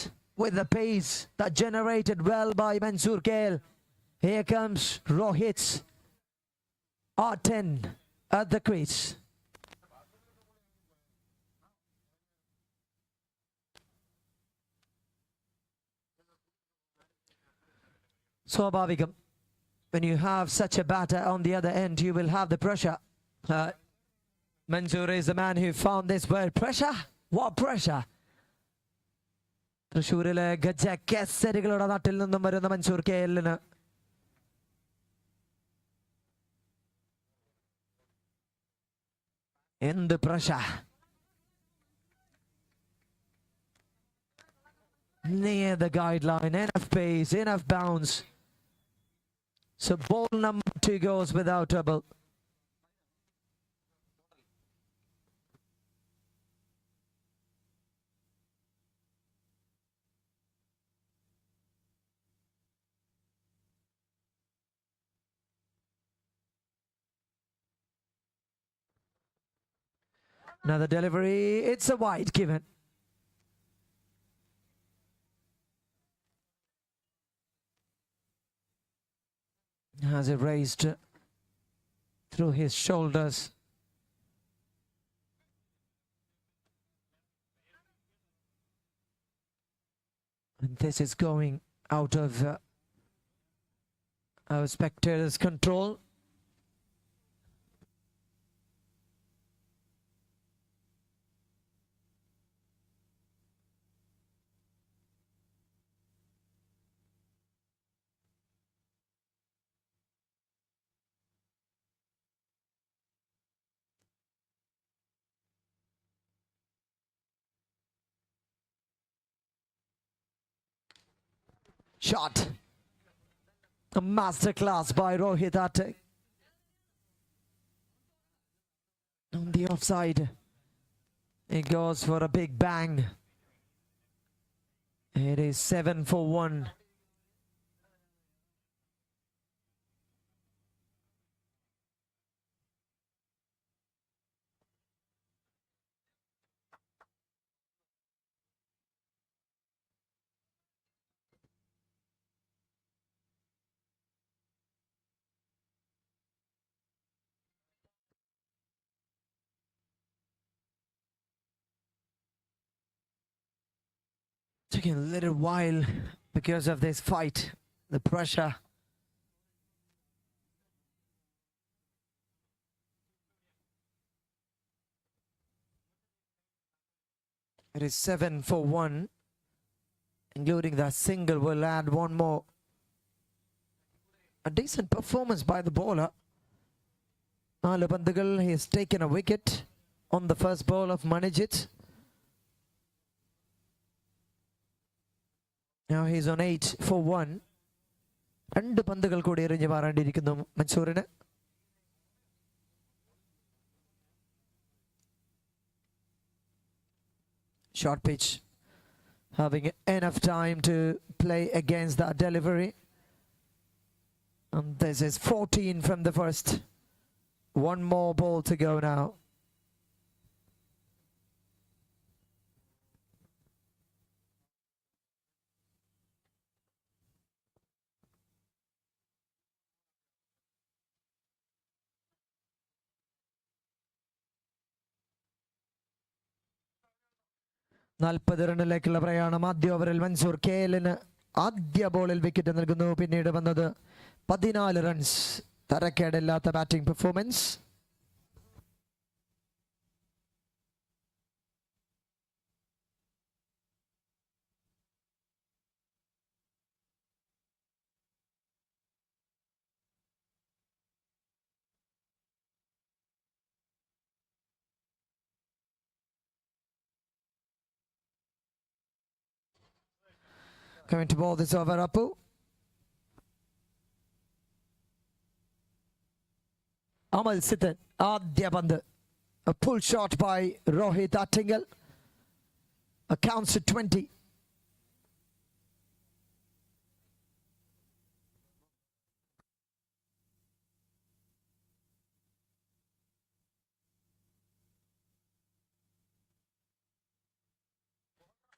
with the pace that generated well by Mansoor Kale. Here comes Rohit R10 at the crease. Swabhavigam, when you have such a batter on the other end, you will have the pressure. Mansoor is the man who found this word, pressure. What pressure? തൃശ്ശൂരിലെ ഗജ കേസരികളുടെ നാട്ടിൽ നിന്നും വരുന്ന മൻസൂർ കെഎല്ലിന് എന്ത് pressure? Near the guideline, enough pace, enough bounce. So ball number 2 goes without trouble. Another delivery, it's a wide given. Has it raised through his shoulders. And this is going out of our spectators' control. Shot. A masterclass by Rohit Atte. On the offside. It goes for a big bang. It is 7 for 1. Taking a little while because of this fight, the pressure. It is 7 for 1, including that single. Will add one more. A decent performance by the bowler. He has taken a wicket on the first ball of Manijit. Now he's on 8 for 1. രണ്ട് പന്തുകൾ കൂടി എറിഞ്ഞു മാറേണ്ടിയിരിക്കുന്നു മൻസൂറിന്. Short pitch, having enough time to play against that delivery. And this is 14 from the first. One more ball to go now. നാൽപ്പത് റണ്ണിലേക്കുള്ള പ്രയാണം. ആദ്യ ഓവറിൽ മൻസൂർ KLന് ആദ്യ ബോളിൽ വിക്കറ്റ് നൽകുന്നു. പിന്നീട് വന്നത് 14 റൺസ്. തരക്കേടില്ലാത്ത batting performance. Coming to ball this over, Appu. Amal Sithan, ആദ്യ പന്ത്. A pull shot by Rohit Attingal. Accounts to 20.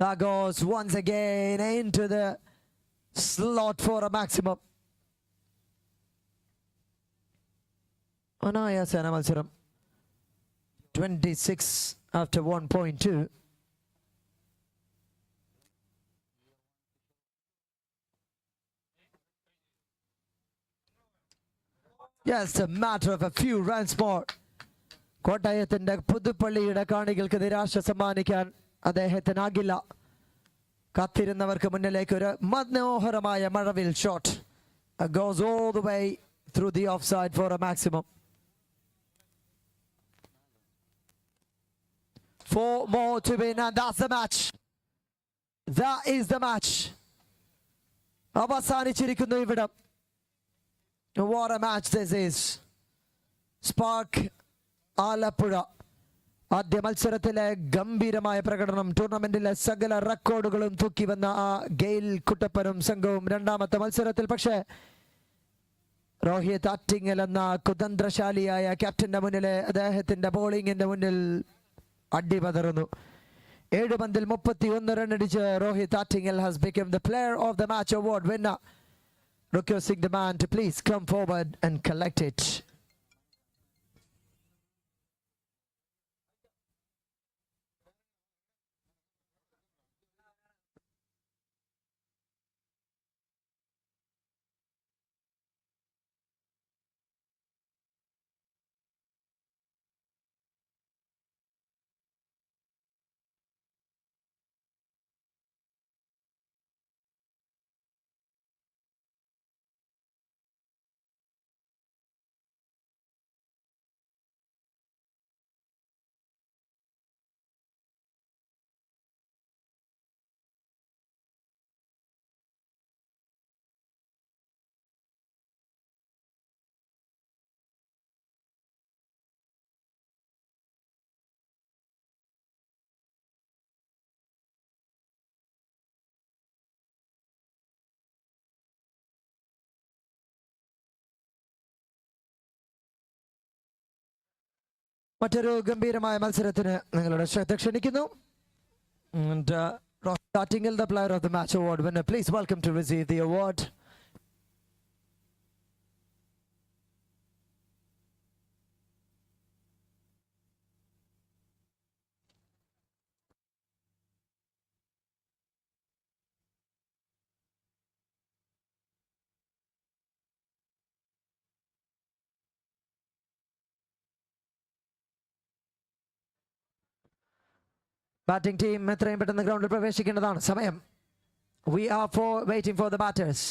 That goes once again into the slot for a maximum. അനായാസേന മത്സരം. 26 after 1.2. Just a matter of a few runs more. കോട്ടയത്തിന്റെ പുതുപ്പള്ളിയുടെ കാണികൾക്ക് നിരാശ സമ്മാനിക്കാൻ അദ്ദേഹത്തിനാകില്ല. കാത്തിരുന്നവർക്ക് മുന്നിലേക്ക് ഒരു മനോഹരമായ മഴവിൽ shot. Goes all the way through the offside for a maximum. 4 more to win, and that's the match. That is the match. അവസാനിച്ചിരിക്കുന്നു ഇവിടം. What a match this is. Spark Alappuzha. ആദ്യ മത്സരത്തിലെ ഗംഭീരമായ പ്രകടനം. ടൂർണമെന്റിലെ സകല റെക്കോർഡുകളും തൂക്കി വന്ന ആ ഗെയിൽ കുട്ടപ്പനും സംഘവും രണ്ടാമത്തെ മത്സരത്തിൽ പക്ഷേ രോഹിത് ആറ്റിങ്ങൽ എന്ന കുതന്ത്രശാലിയായ ക്യാപ്റ്റന്റെ മുന്നിലെ അദ്ദേഹത്തിന്റെ ബോളിംഗിന്റെ മുന്നിൽ അടിപതറുന്നു. 7 പന്തിൽ 31 റൺ അടിച്ച് Rohit Attingal has become the player of the match award winner. Requesting the man to please come forward and collect it. മറ്റൊരു ഗംഭീരമായ മത്സരത്തിന് നിങ്ങളുടെ ശ്രദ്ധ ക്ഷണിക്കുന്നു. And starting the player of the match award winner, please welcome to receive the award. Batting team എത്രയും പെട്ടെന്ന് ഗ്രൗണ്ടിൽ പ്രവേശിക്കേണ്ടതാണ്. സമയം. We are waiting for the batters.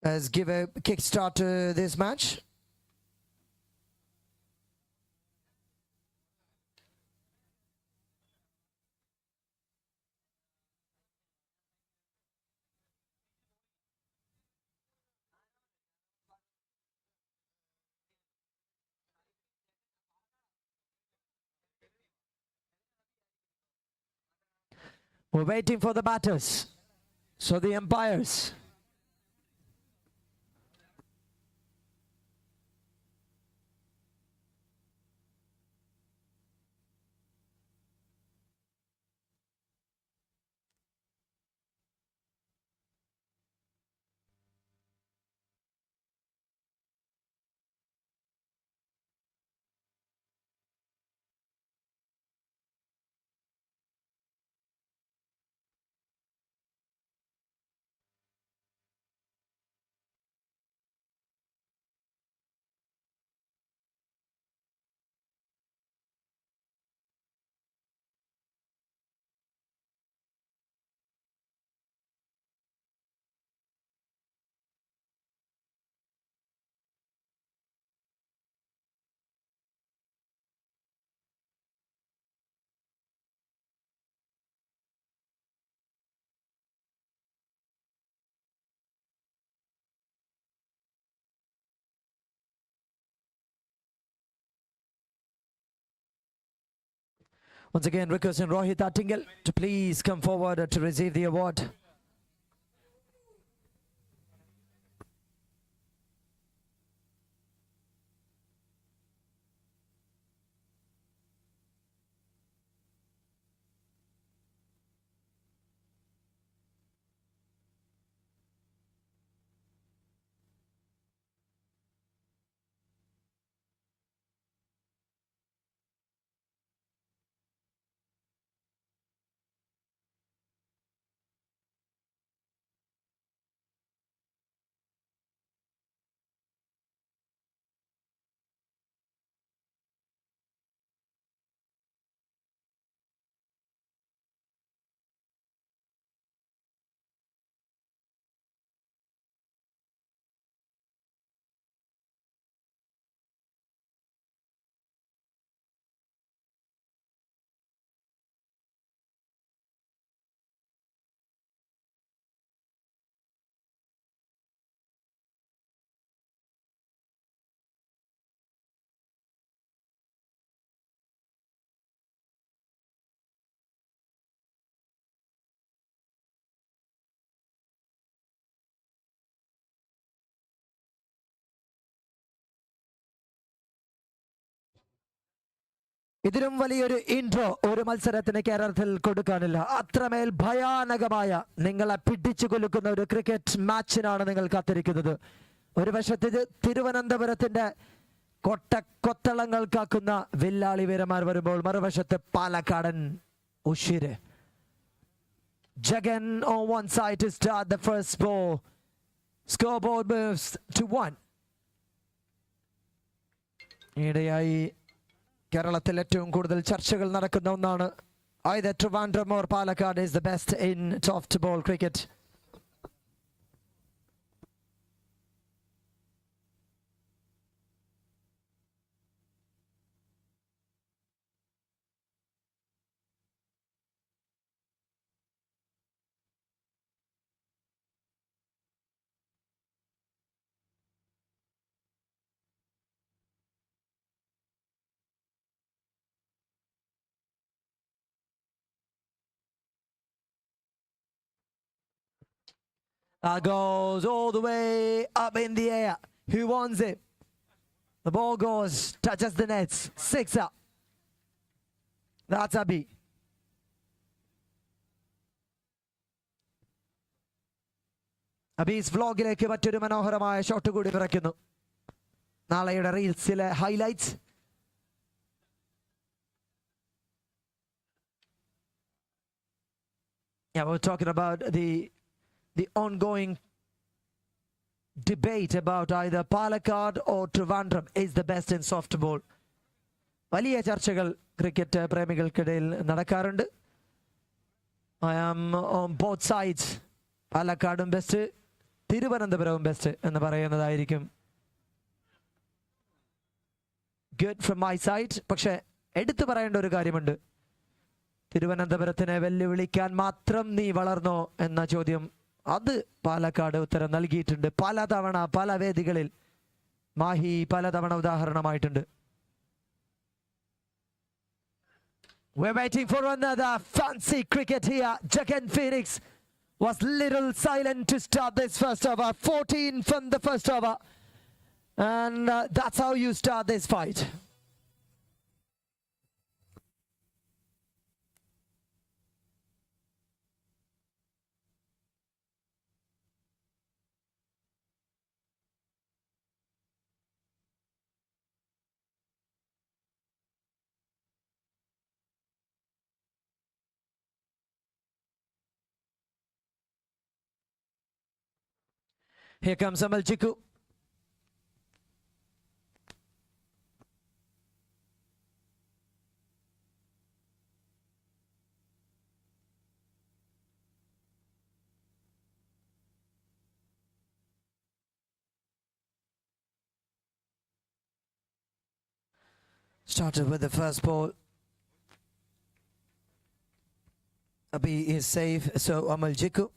Let's give a kickstart to this match. We're waiting for the batters. So the umpires. Once again, requesting Rohit Attingal to please come forward to receive the award. ഇതിലും വലിയൊരു intro ഒരു മത്സരത്തിന് കേരളത്തിൽ കൊടുക്കാനില്ല. അത്രമേൽ ഭയാനകമായ നിങ്ങളെ പിടിച്ചു കൊലുക്കുന്ന ഒരു ക്രിക്കറ്റ് മാച്ചിനാണ് നിങ്ങൾ കാത്തിരിക്കുന്നത്. ഒരു വശത്ത് തിരുവനന്തപുരത്തിന്റെ കൊത്തളങ്ങൾ കാക്കുന്ന വില്ലാളി വീരന്മാർ വരുമ്പോൾ മറുവശത്ത് പാലക്കാടൻ ഉഷിര്. Jagan on one side to start the first ball. Scoreboard moves to 1. ഇടയായി കേരളത്തിൽ ഏറ്റവും കൂടുതൽ ചർച്ചകൾ നടക്കുന്ന ഒന്നാണ് either Trivandrum or Palakkad is the best in soft ball cricket. That goes all the way up in the air. Who wants it? The ball goes, touches the nets. 6 up. That's Abi. അബീസ് വ്ലോഗിലേക്ക് മറ്റൊരു മനോഹരമായ shot കൂടി പിറക്കുന്നു. നാളെയുടെ റീൽസിലെ highlights. Yeah, we're talking about the ongoing debate about either Palakkad or Trivandrum is the best in softball. വലിയ ചർച്ചകൾ cricket പ്രേമികൾക്കിടയിൽ നടക്കാറുണ്ട്. I am on both sides. പാലക്കാടും best, തിരുവനന്തപുരവും best എന്ന് പറയുന്നതായിരിക്കും. Good from my side. പക്ഷെ എടുത്തു പറയേണ്ട ഒരു കാര്യമുണ്ട്. തിരുവനന്തപുരത്തിനെ വെല്ലുവിളിക്കാൻ മാത്രം നീ വളർന്നോ എന്ന ചോദ്യം, അത് പാലക്കാട് ഉത്തരം നൽകിയിട്ടുണ്ട്. പലതവണ പല വേദികളിൽ മാഹി പലതവണ ഉദാഹരണമായിട്ടുണ്ട്. We're waiting for another fancy cricket here. Jagan Phoenix was little silent to start this first over. 14 from the first over. And that's how you start this fight. Here comes Amal Chiku. Started with the first ball. Abhi is safe, so Amal Chiku.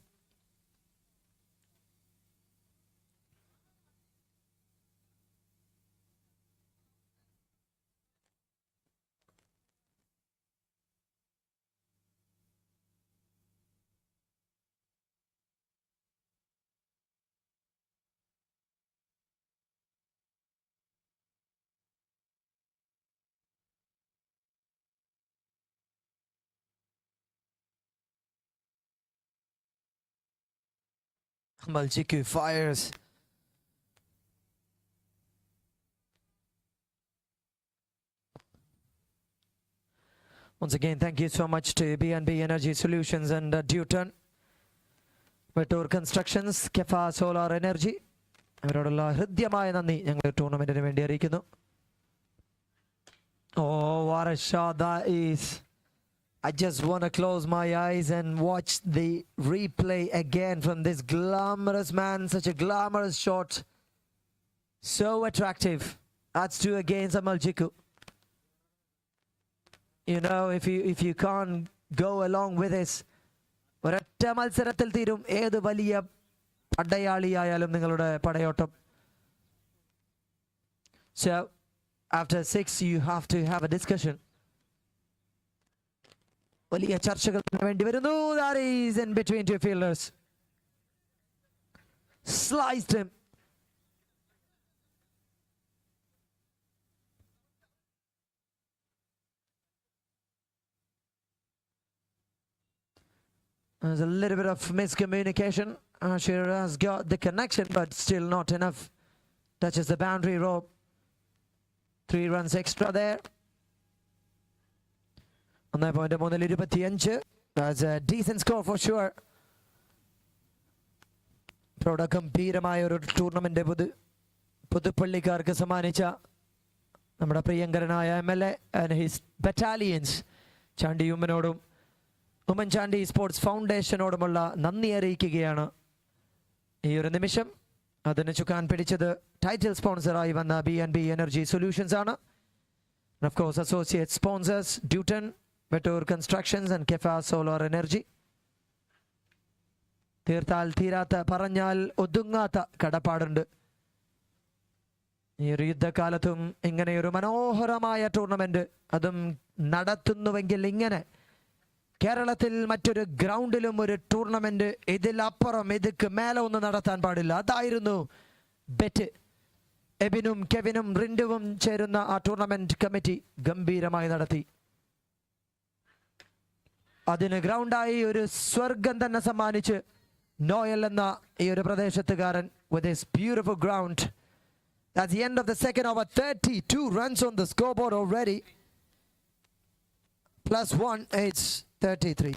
Amal Chiku fires. Once again, thank you so much to B&B Energy Solutions and Duton, Vetour Constructions, Kefa Solar Energy. അവരോടുള്ള ഹൃദ്യമായ നന്ദി ഞങ്ങൾ ടൂർണമെന്റിന് വേണ്ടി അറിയിക്കുന്നു. Oh, what a shot that is. I just want to close my eyes and watch the replay again from this glamorous man. Such a glamorous shot. So attractive. That's two against Amal Chiku. You know, if you can't go along with this, ഒരൊറ്റ മത്സരത്തിൽ തീരും ഏത് വലിയ പടയാളിയായാലും നിങ്ങളുടെ പടയോട്ടം. So after 6 you have to have a discussion. വലിയ ചർച്ചകൾ വേണ്ടി വരുന്നു. That is in between two fielders. Sliced him. There's a little bit of miscommunication. Ashir has got the connection, but still not enough. Touches the boundary rope. 3 runs extra there. 1.325. That's a decent score for sure. ഇവിടെ ഗംഭീരമായ ഒരു tournament പുതുപ്പള്ളിക്കാർക്ക് സമ്മാനിച്ച നമ്മുടെ പ്രിയങ്കരനായ MLA and his battalions Chandy ഉമ്മനോടും Oommen Chandy sports ഫൗണ്ടേഷനോടുമുള്ള നന്ദി അറിയിക്കുകയാണ് ഈ ഒരു നിമിഷം. അതിന് ചുക്കാൻ പിടിച്ചത് ടൈറ്റിൽ സ്പോൺസറായി വന്ന B&B Energy Solutions ആണ്. And of course associate sponsors Duton, Vetour Constructions and Kefa Solar Energy. തീർത്താൽ തീരാത്ത, പറഞ്ഞാൽ ഒതുങ്ങാത്ത കടപ്പാടുണ്ട്. ഈ ഒരു യുദ്ധകാലത്തും ഇങ്ങനെയൊരു മനോഹരമായ ടൂർണമെന്റ് അതും നടത്തുന്നുവെങ്കിൽ ഇങ്ങനെ കേരളത്തിൽ മറ്റൊരു ഗ്രൗണ്ടിലും ഒരു ടൂർണമെന്റ് ഇതിലപ്പുറം ഇതൊക്കെ മേലെ ഒന്നും നടത്താൻ പാടില്ല. അതായിരുന്നു ബെറ്റ്. എബിനും കെവിനും റിൻഡുവും ചേരുന്ന ആ ടൂർണമെന്റ് കമ്മിറ്റി ഗംഭീരമായി നടത്തി. അതിന് ഗ്രൗണ്ടായി ഒരു സ്വർഗം തന്നെ സമ്മാനിച്ച് നോയൽ എന്ന ഈ ഒരു പ്രദേശത്തുകാരൻ with his beautiful ground. That's the end of the second over. 32 runs on the scoreboard already. +1, it's 33.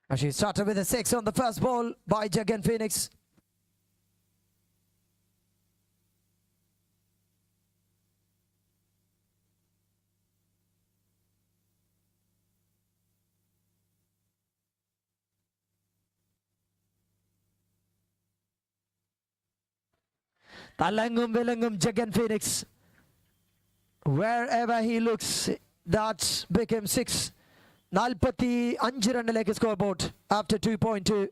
And she started with a 6 on the first ball by Jagan Phoenix. Talangum Vilangum Jagan Phoenix. Wherever he looks, that became 6. 45 റണ്ണിലേക്ക് scoreboard after 2.2.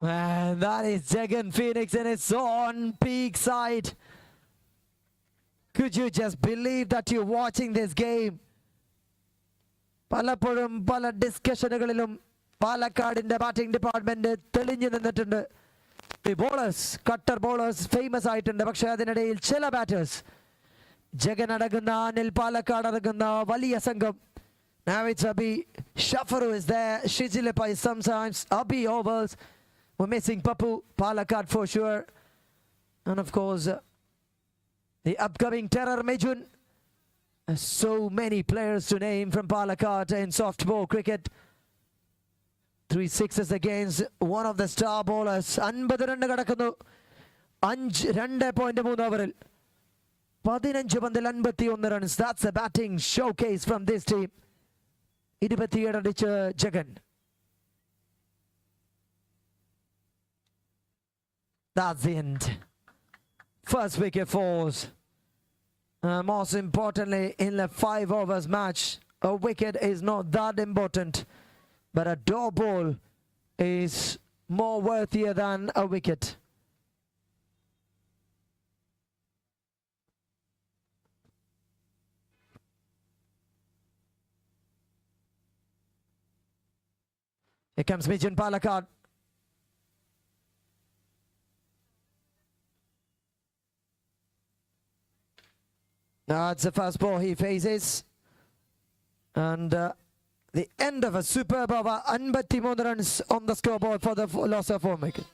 And that is Jagan Phoenix and it's on peak side. Could you just believe that you're watching this game? പലപ്പോഴും പല ഡിസ്കഷനുകളിലും പാലക്കാടിന്റെ batting department തെളിഞ്ഞു നിന്നിട്ടുണ്ട്. ഈ bowlers cutter bowlers famous ആയിട്ടുണ്ട്. പക്ഷെ അതിനിടയിൽ ചില ബാറ്റേഴ്സ് ജഗൻ അടങ്ങുന്ന അനിൽ പാലക്കാട് അടങ്ങുന്ന വലിയ സംഘം. Now it's Abhi Shafaru is there. Shijilipa is sometimes. Abhi overs. We're missing Papu Palakkad for sure. And of course the upcoming terror Mejun. So many players to name from Palakkad in softball cricket. 3 sixes against one of the star bowlers. 50 run കടക്കുന്നു. 2.3 ഓവറിൽ 15 പന്തിൽ 51 runs. That's a batting showcase from this team. 27 അടിച്ച് Jagan. That's the end. First wicket falls. Most importantly, in a 5 overs match, a wicket is not that important, but a door ball is more worthier than a wicket. Here comes Mijun Palakkad. That's the first ball he faces. And the end of a superb over. 53 runs on the scoreboard for the loss of 4 wickets.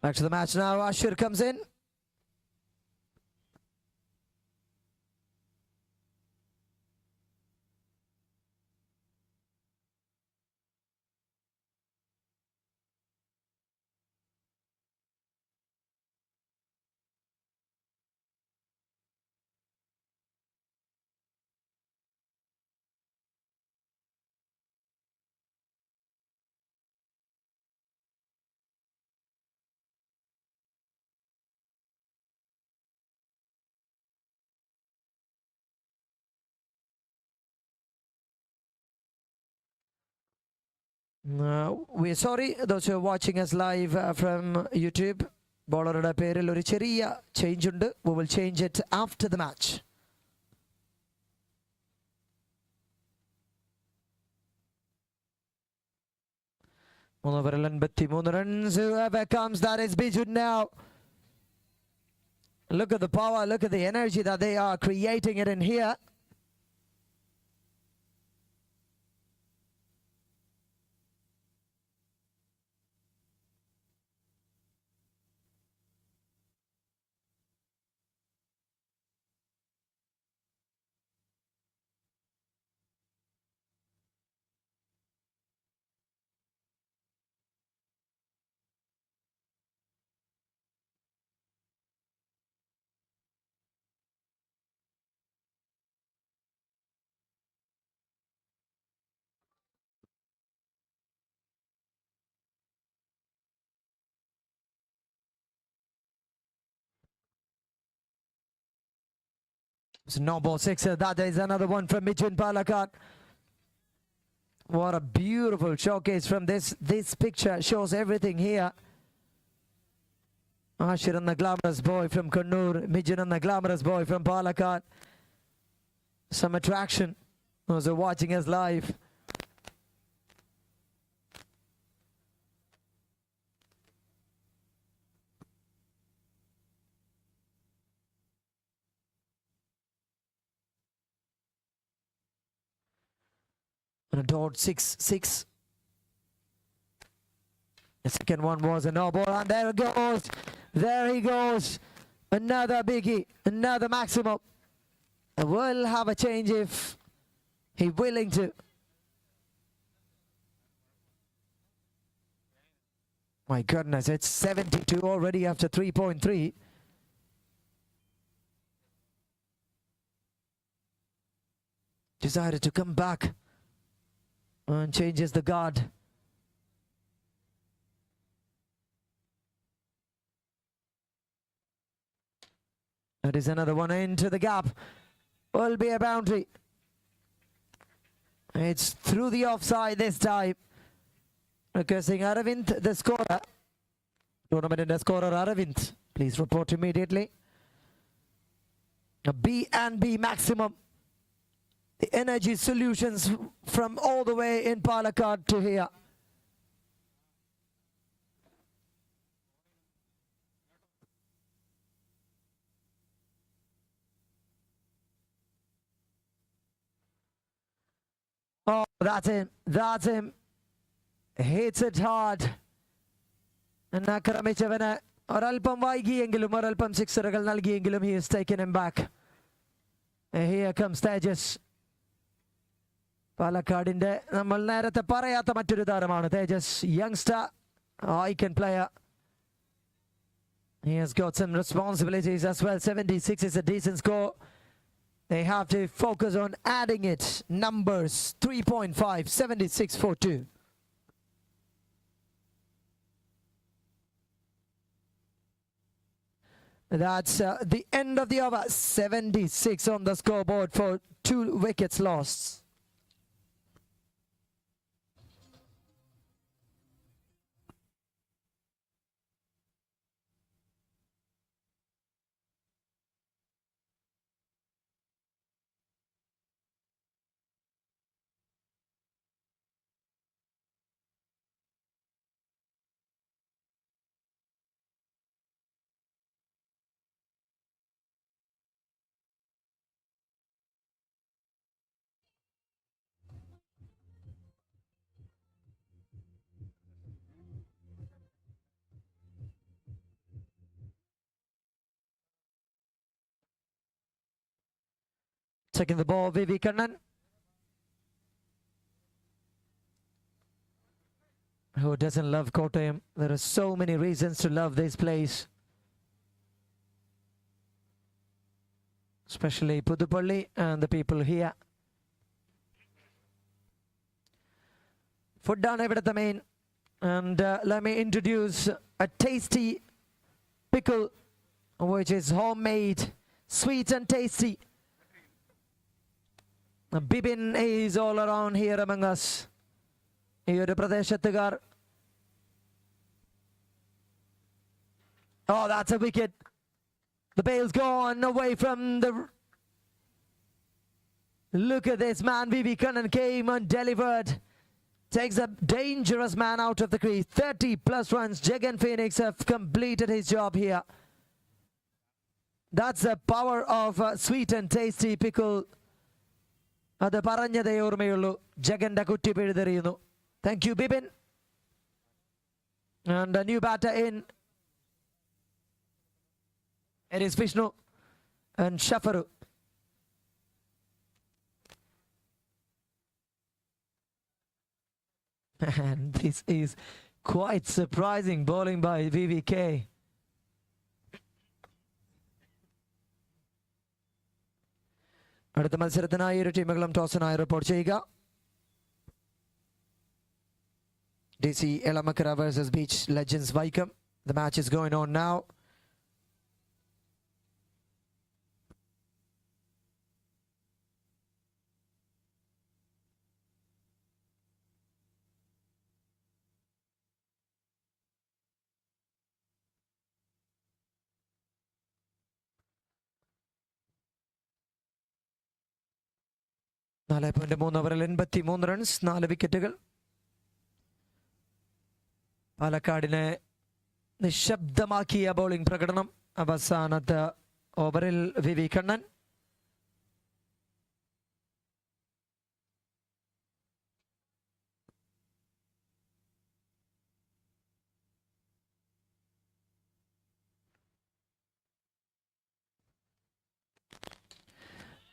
Back to the match now. Ashir comes in. We're sorry, those who are watching us live from YouTube. ബോളറുടെ പേരിൽ ഒരു ചെറിയ change ഉണ്ട്. We will change it after the match. over 53 runs. Whoever comes, that is Bijud now. Look at the power, look at the energy that they are creating it in here. It's no ball sixer. That is another one from Mijun Palakkad. What a beautiful showcase from this. This picture shows everything here. Ashir and the glamorous boy from Kannur. Mijun and the glamorous boy from Palakkad. Some attraction. Those are watching us live. And a dot 6-6. The second one was a no ball, and there it goes. There he goes. Another biggie, another maximum. And we'll have a change if he's willing to. My goodness, it's 72 already after 3.3. Decided to come back and changes the guard. That is another one into the gap. Will be a boundary. It's through the offside this time. Requesting Aravind, the scorer. Tournament and the scorer Aravind. Please report immediately. A B&B maximum. The energy solutions from all the way in Palakkad to here. Oh, that's him. That's him. Hits it hard. And Nakaramichevana Oralpam Vaigi Oralpam Sixeragal Nalgi Ingilum, he has taken him back. And here comes Tejas. Palakkadinte നമ്മൾ നേരത്തെ പറയാത്ത മറ്റൊരു താരമാണ് തേജസ് youngster icon player. He has got some responsibilities as well. 76 is a decent score. They have to focus on adding it. Numbers 3.5, 76-42. That's the end of the over. 76 on the scoreboard for 2 wickets lost. Taking the ball, Vivi Kannan. Who doesn't love Kottayam? There are so many reasons to love this place. Especially PUTHUPPALLY and the people here. Foot down over at the main. And let me introduce a tasty pickle, which is homemade, sweet and tasty. Bibin is all around here among us. Here Pradeshattugar. Oh, that's a wicket. The bail's gone away from the... Look at this man. Vivi Kannan came and delivered. Takes a dangerous man out of the crease. 30 plus runs. Jagan Phoenix have completed his job here. That's the power of sweet and tasty pickle. അത് പറഞ്ഞതേ ഓർമ്മയുള്ളൂ. ജഗന്റെ കുറ്റി പിഴുതെറിയുന്നു. Thank you, Bibin. And a new batter in. It is Vishnu and Shafaru. And this is quite surprising bowling by VVK. അടുത്ത മത്സരത്തിനായി ഇരു ടീമുകളും ടോസിനായി report ചെയ്യുക. DC Elamakara versus Beach Legends Vaikam. The match is going on now. 4.3 ഓവറിൽ 83 runs, 4 വിക്കറ്റുകൾ. പാലക്കാടിനെ നിശബ്ദമാക്കിയ bowling പ്രകടനം അവസാനത്തെ ഓവറിൽ V Kannan.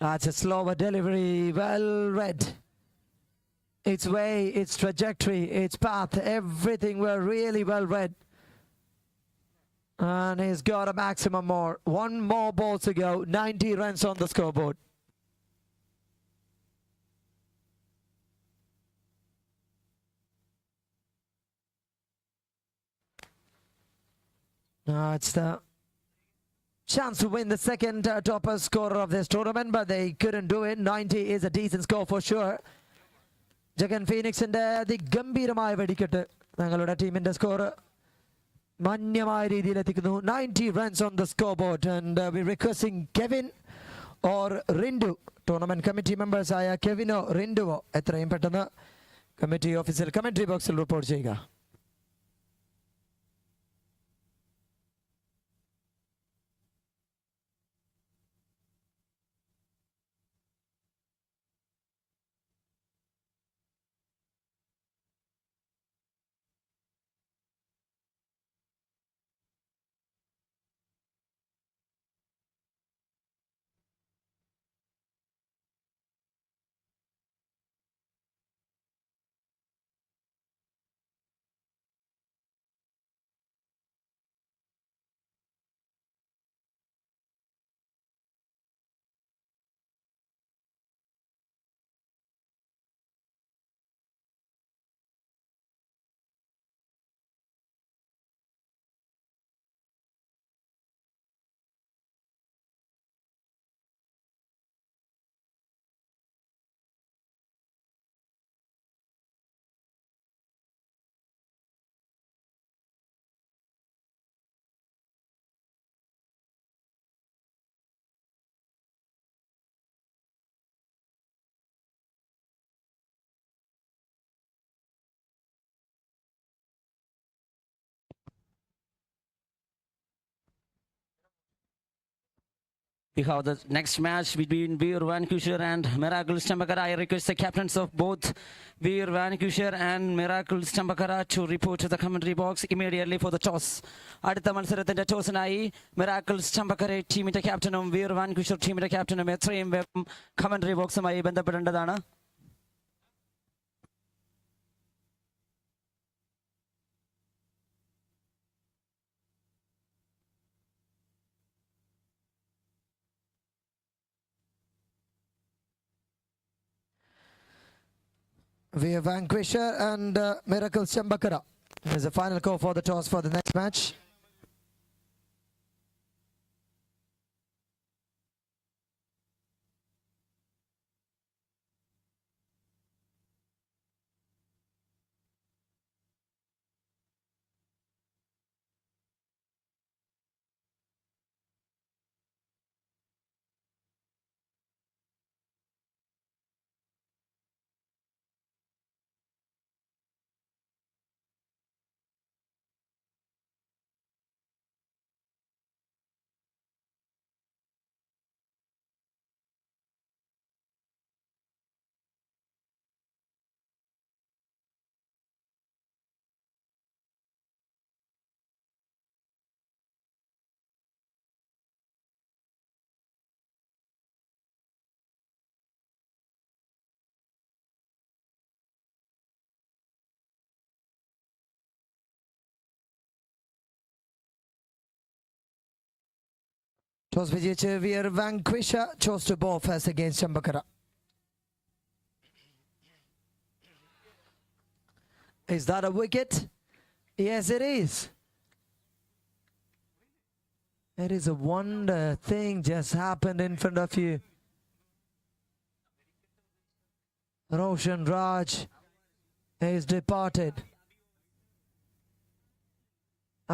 That's a slower delivery, well read. Its way, its trajectory, its path, everything were really well read. And he's got a maximum more. One more ball to go, 90 runs on the scoreboard. Now it's the chance to win the second topper scorer of this tournament, but they couldn't do it. 90 is a decent score for sure. Jagan Phoenix and the Gambhiramaya Vedikette. Nangalude team in the score. Manyamaya Ridiletikunu. 90 runs on the scoreboard. And we're requesting Kevin or Rindu. Tournament committee members are Kevin or Rindu. Etrayum Petana committee official commentary box will report Jega. We have the next match between Veer Vancouver and Miracle Stambakara. I request the captains of both Veer Vancouver and Miracle Stambakara to report to the commentary box immediately for the toss. അടുത്ത മത്സരത്തിന്റെ ടോസിനായി miracle സ്റ്റംബക്കര ടീമിന്റെ ക്യാപ്റ്റനും വീർ വാൻകൂഷർ ടീമിന്റെ ക്യാപ്റ്റനും എത്രയും വേഗം commentary ബോക്സുമായി ബന്ധപ്പെടേണ്ടതാണ്. Veer Vancouver and Miracle Stambakara. There's a final call for the toss for the next match. Toss വിജയിച്ച് Veer Vancouver chose to bowl first against Stambakara. Is that a wicket? Yes, it is. It is a wonder thing just happened in front of you. Roshan Raj is departed.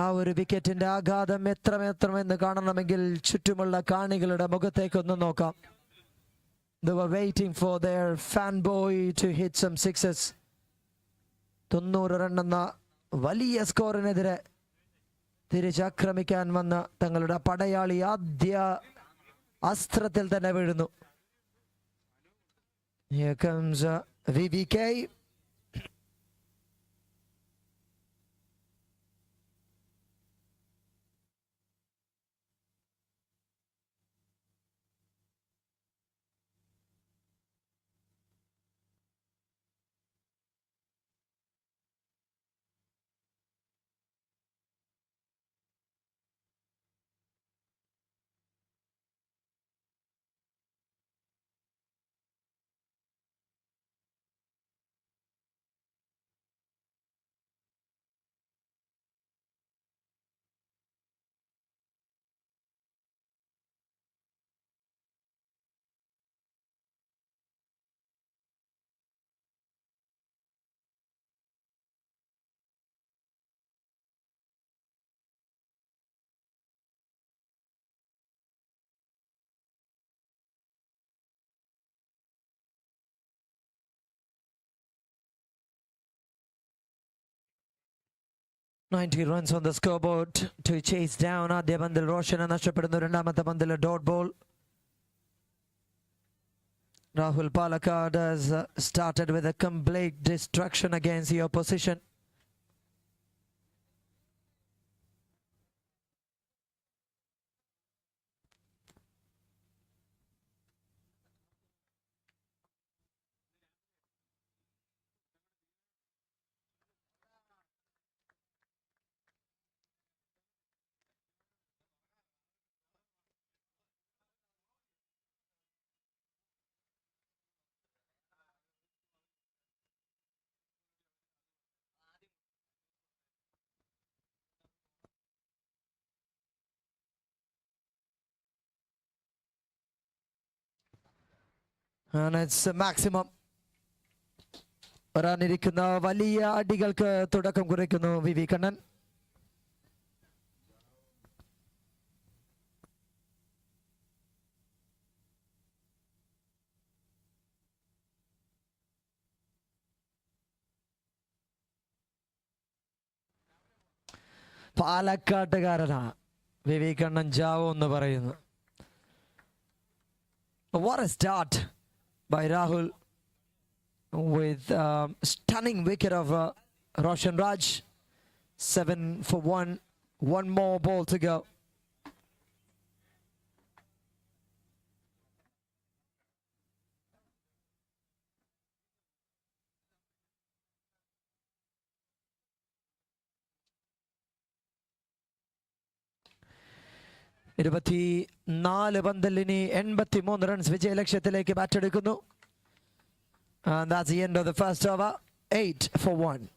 ആ ഒരു വിക്കറ്റിന്റെ ആഘാതം എത്രമെന്ന് കാണണമെങ്കിൽ ചുറ്റുമുള്ള കാണികളുടെ മുഖത്തേക്കൊന്ന് നോക്കാം. They were waiting for their fanboy to hit some sixes. 90 run എന്ന വലിയ സ്കോറിനെതിരെ തിരിച്ചാക്രമിക്കാൻ വന്ന തങ്ങളുടെ പടയാളി ആദ്യ അസ്ത്രത്തിൽ തന്നെ വീഴുന്നു. Here comes VVK. runs on the scoreboard to chase down ആദ്യ പന്തിൽ റോഷനെ നഷ്ടപ്പെടുന്നു. രണ്ടാമത്തെ പന്തിൽ dot ball. Rahul Palakkad has started with a complete destruction against the opposition. And it's a maximum. വരാനിരിക്കുന്ന വലിയ അടികൾക്ക് തുടക്കം കുറിക്കുന്നു വിവി കണ്ണൻ. പാലക്കാട്ടുകാരനാ വിവി കണ്ണൻ ജാവോ എന്ന് പറയുന്നു. What a start by Rahul with stunning wicket of Roshan Raj. 7 for 1. One more ball to go. ഇരുപത്തിനാല് പന്തിൽ ഇനി 83 runs വിജയലക്ഷ്യത്തിലേക്ക് ബാറ്റെടുക്കുന്നു. And that's the end of the first over. 8 for 1.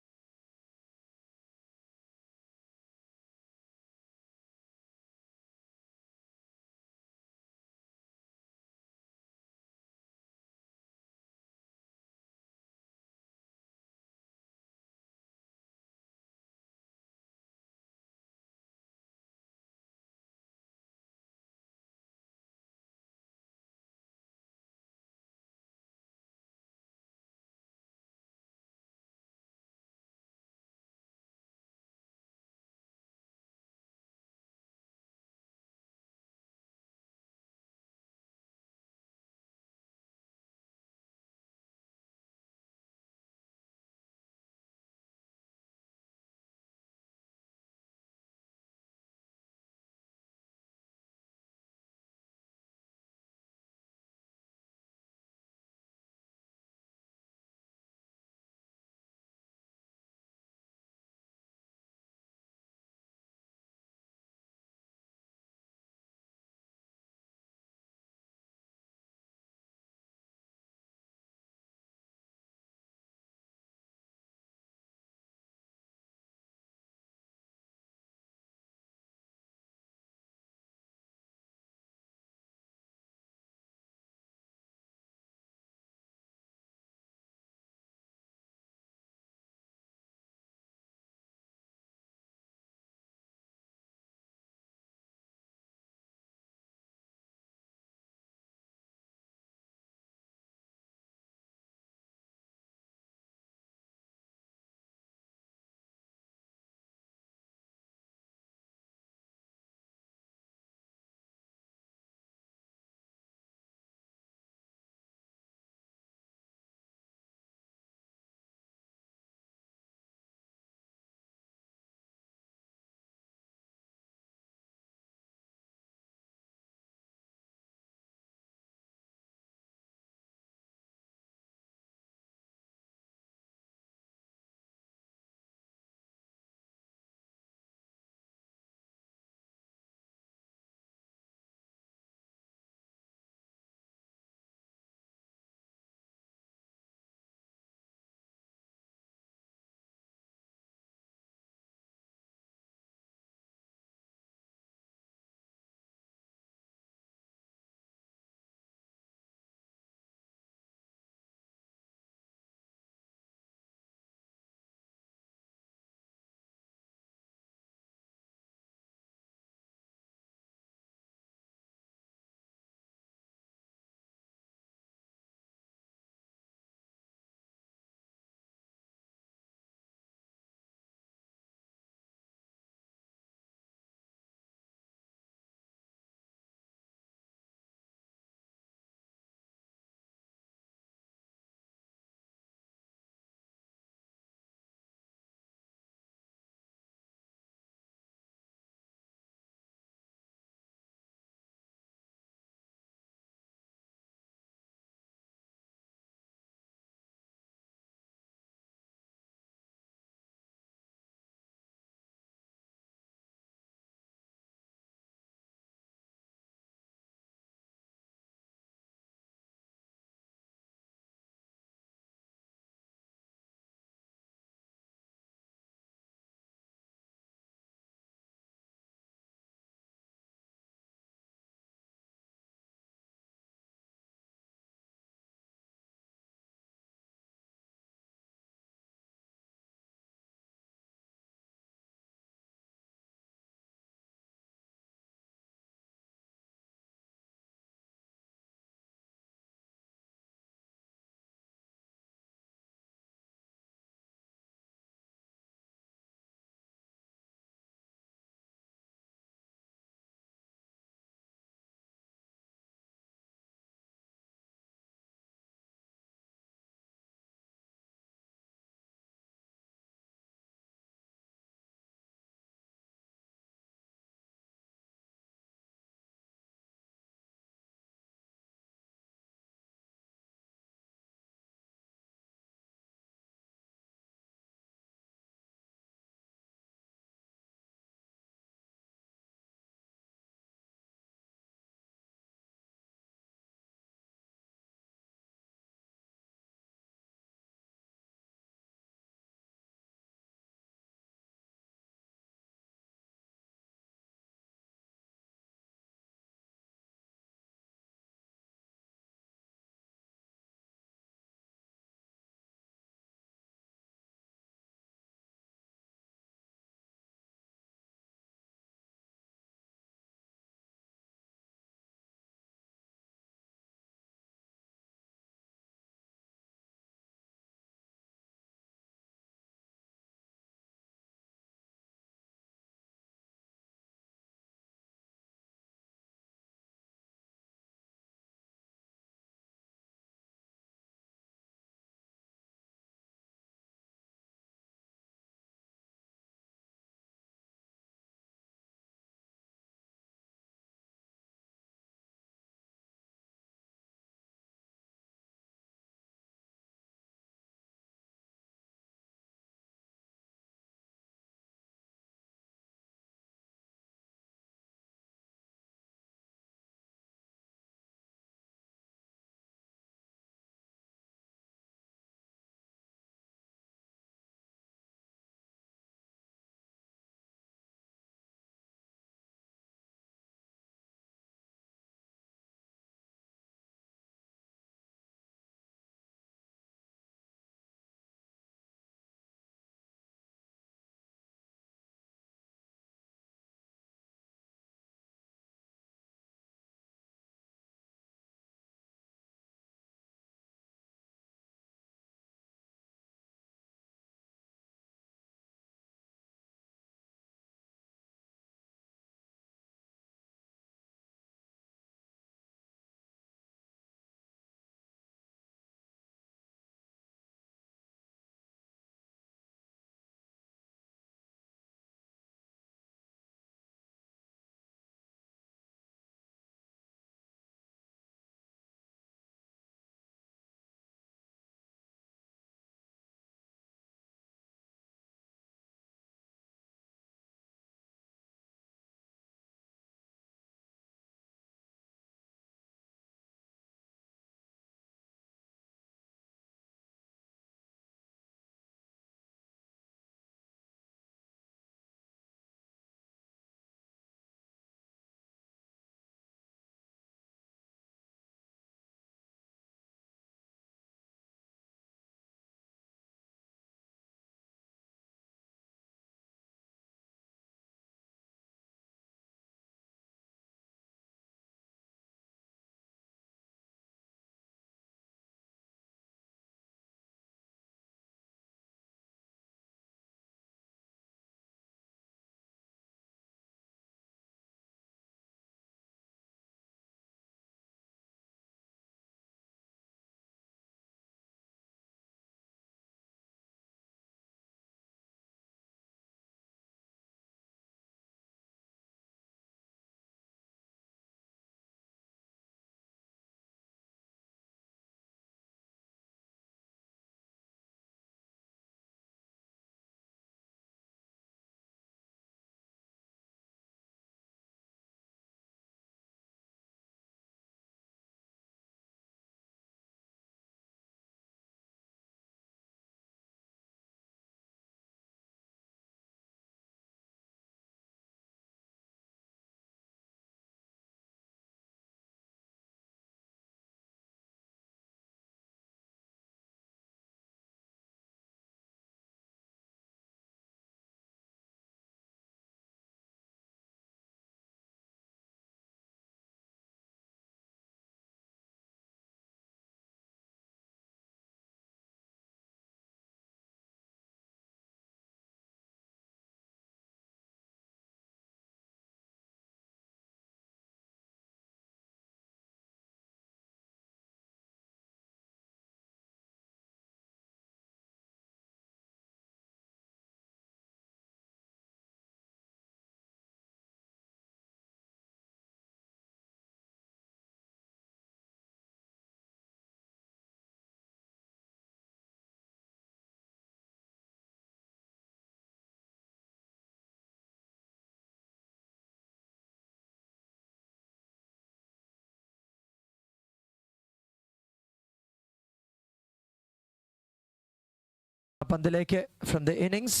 പന്തിലേക്ക് ഫ്രം ദ ഇന്നിങ്സ്.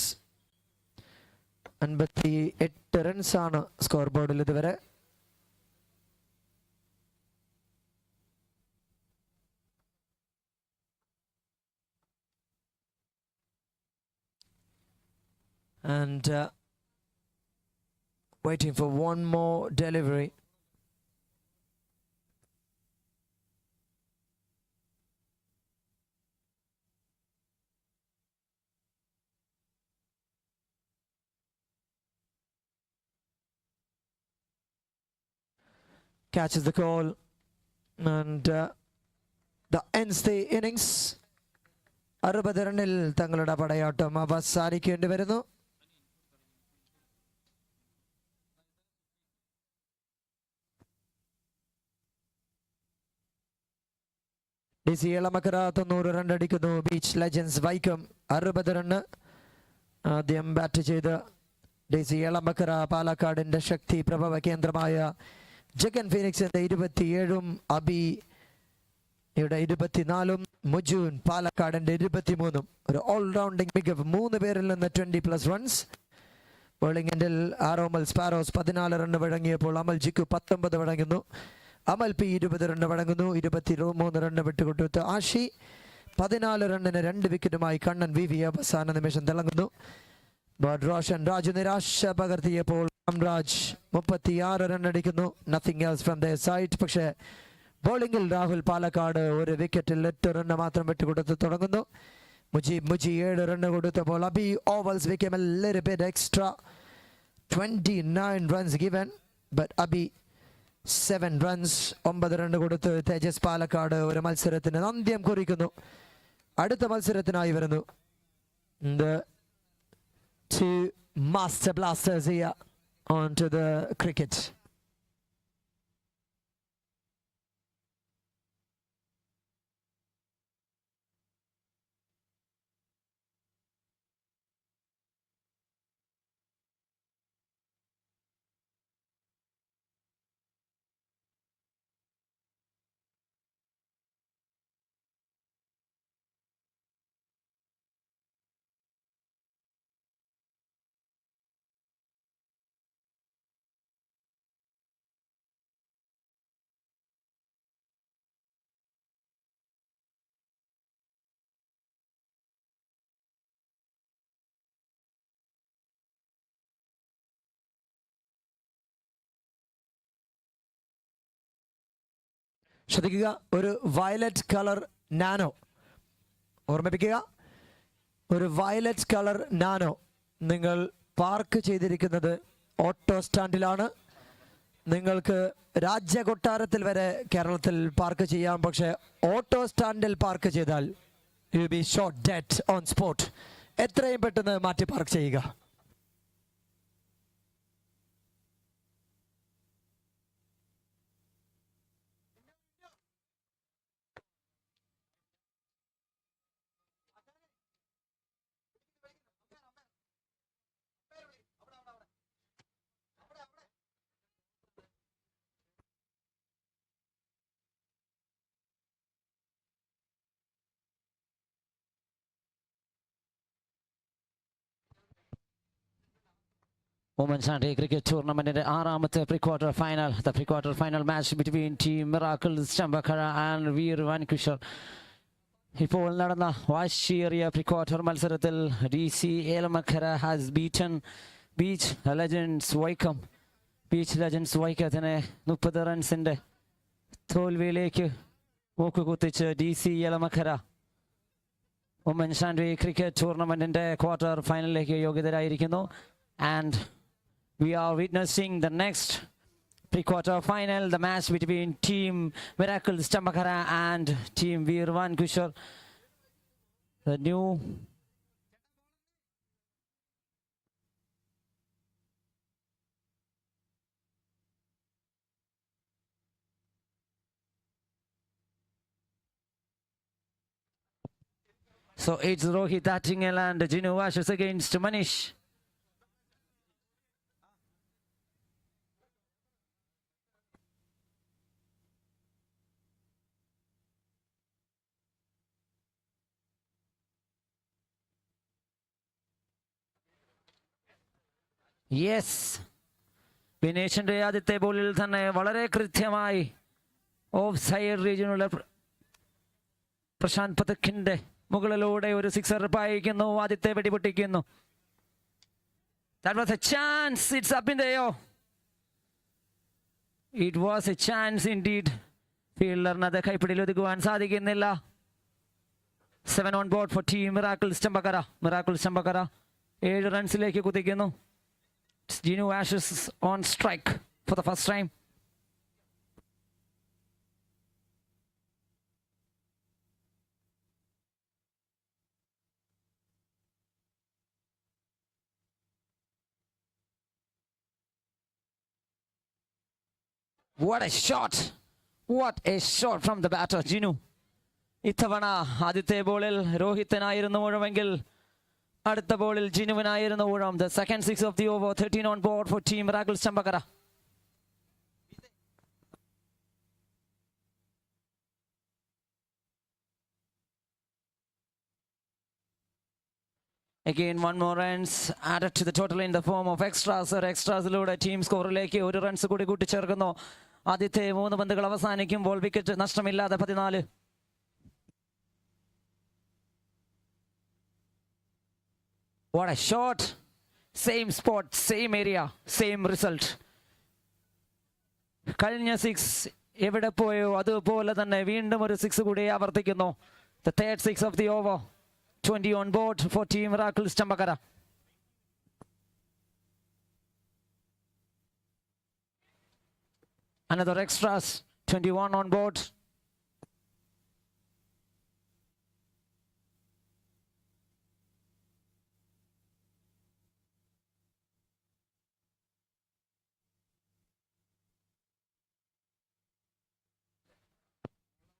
58 റൺസാണ് score ബോർഡിൽ ഇതുവരെ. And waiting for one more delivery. Catches the call and the ends the innings. 60 റണ്ണിൽ തങ്ങളുടെ പടയോട്ടം അവസാനിക്കേണ്ടി വരുന്നു. DC Elamakkara 90 run അടിക്കുന്നു. Beach legends Vaikom 60 run. ആദ്യം bat ചെയ്ത് DC Elamakkara പാലക്കാടിന്റെ ശക്തി പ്രഭവ കേന്ദ്രമായ ജഗൻ ഫീനിക്സിന്റെ 27ഉം അബിയുടെ 24ഉം മുജൂൻ പാലക്കാടിന്റെ 23ഉം ഒരു ഓൾറൗണ്ടിംഗ് മികവ്. 3 പേരിൽ നിന്ന് 20+ റൺസ്. ബോളിംഗ് എൻഡിൽ ആരോമൽ സ്പാരോസ് 14 റണ്ണ് വഴങ്ങിയപ്പോൾ അമൽ ജിക്കു 19 വഴങ്ങുന്നു. അമൽ പി 20 റണ്ണ് വഴങ്ങുന്നു. 23 റണ്ണ് വിട്ടുകൊടുത്ത് ആഷി 14 റണ്ണിന് 2 വിക്കറ്റുമായി കണ്ണൻ വി അവസാന നിമിഷം തിളങ്ങുന്നു. റോഷൻ രാജു നിരാശ പകർത്തിയപ്പോൾ രാംരാജ് 36 റൺ അടിക്കുന്നു. Nothing else from the side. പക്ഷേ ബോളിംഗിൽ രാഹുൽ പാലക്കാട് 1 വിക്കറ്റിൽ 8 റണ്ണ് മാത്രം വിട്ടുകൊടുത്ത് തുടങ്ങുന്നു. മുജി 7 റണ്ണ് കൊടുത്തപ്പോൾ Abi overs became a little bit extra. 29 runs given but Abi 7 runs. 9 run കൊടുത്ത് തേജസ് പാലക്കാട് ഒരു മത്സരത്തിന് അന്ത്യം കുറിക്കുന്നു. അടുത്ത മത്സരത്തിനായി വരുന്നു. Two master blasters here onto the cricket. ശ്രദ്ധിക്കുക, ഒരു വയലറ്റ് കളർ നാനോ. ഓർമ്മിപ്പിക്കുക, ഒരു വയലറ്റ് കളർ നാനോ നിങ്ങൾ പാർക്ക് ചെയ്തിരിക്കുന്നത് ഓട്ടോ സ്റ്റാൻഡിലാണ്. നിങ്ങൾക്ക് രാജ്യകൊട്ടാരത്തിൽ വരെ കേരളത്തിൽ പാർക്ക് ചെയ്യാം. പക്ഷേ ഓട്ടോ സ്റ്റാൻഡിൽ പാർക്ക് ചെയ്താൽ you be shot dead on spot. എത്രയും പെട്ടെന്ന് മാറ്റി പാർക്ക് ചെയ്യുക. Oommen Chandy cricket tournament in the ആറാമത്തെ pre-quarter final. The pre-quarter final match between Team Miracles Chambakara and Veer Vankishar. ഇപ്പോൾ നടന്ന വാശിയേറിയ pre-quarter മത്സരത്തിൽ DC ഏലമക്കര has beaten Beach Legends Wycombe. Beach Legends വൈക്കത്തിനെ 30 റൺസിന്റെ തോൽവിയിലേക്ക് മൂക്കുകുത്തിച്ച് DC ഏലമക്കര Oommen Chandy cricket tournament in the quarter ഫൈനലിലേക്ക് യോഗ്യതരായിരിക്കുന്നു. And we are witnessing the next pre-quarter final, the match between Team Miracles Chambakara and Team Veer Vankishar. The new so it's Rohit Attingel and Jinu Vashes against Manish. യെസ്, വിനേഷിന്റെ ആദ്യത്തെ ബോളിൽ തന്നെ വളരെ കൃത്യമായി off side റീജിയനുള്ള പ്രശാന്ത് പഥക്കിന്റെ മുകളിലൂടെ ഒരു സിക്സർ പായിക്കുന്നു. ആദ്യത്തെ വെടിപൊട്ടിക്കുന്നു. That was a chance. It's up in the air. It was a chance indeed. ഫീൽഡറിന് അത് കൈപ്പിടിയിൽ ഒതുക്കുവാൻ സാധിക്കുന്നില്ല. 7 on board for team Miracles Chambakara. Miracles Chambakara 7 റൺസിലേക്ക് കുതിക്കുന്നു. Genu Ashes on strike for the first time. What a shot! What a shot from the batter, Genu. ഇത്തവണ ആദ്യത്തെ ബോളിൽ രോഹിത്തിനായിരുന്നു ഊഴമെങ്കിൽ അടുത്ത ബോളിൽ ജിനുവിനായിരുന്നു ഊഴം. The second six of the over, 13 on board for team Miracles Chambakara. Again, one more runs added to the total in the form of extras. എക്സ്ട്രാസിലൂടെ ടീം സ്കോറിലേക്ക് ഒരു റൺസ് കൂടി കൂട്ടിച്ചേർക്കുന്നു. ആദ്യത്തെ 3 പന്തുകൾ അവസാനിക്കുമ്പോൾ വിക്കറ്റ് നഷ്ടമില്ലാതെ 14. What a shot! Same spot, same area, same result. കഴിഞ്ഞ 6 എവിടെ പോയോ അതുപോലെ തന്നെ വീണ്ടും ഒരു 6 കൂടി ആവർത്തിക്കുന്നു. The third 6 of the over. 20 on board for team Miracles Chambakara. Another extras, 21 on board.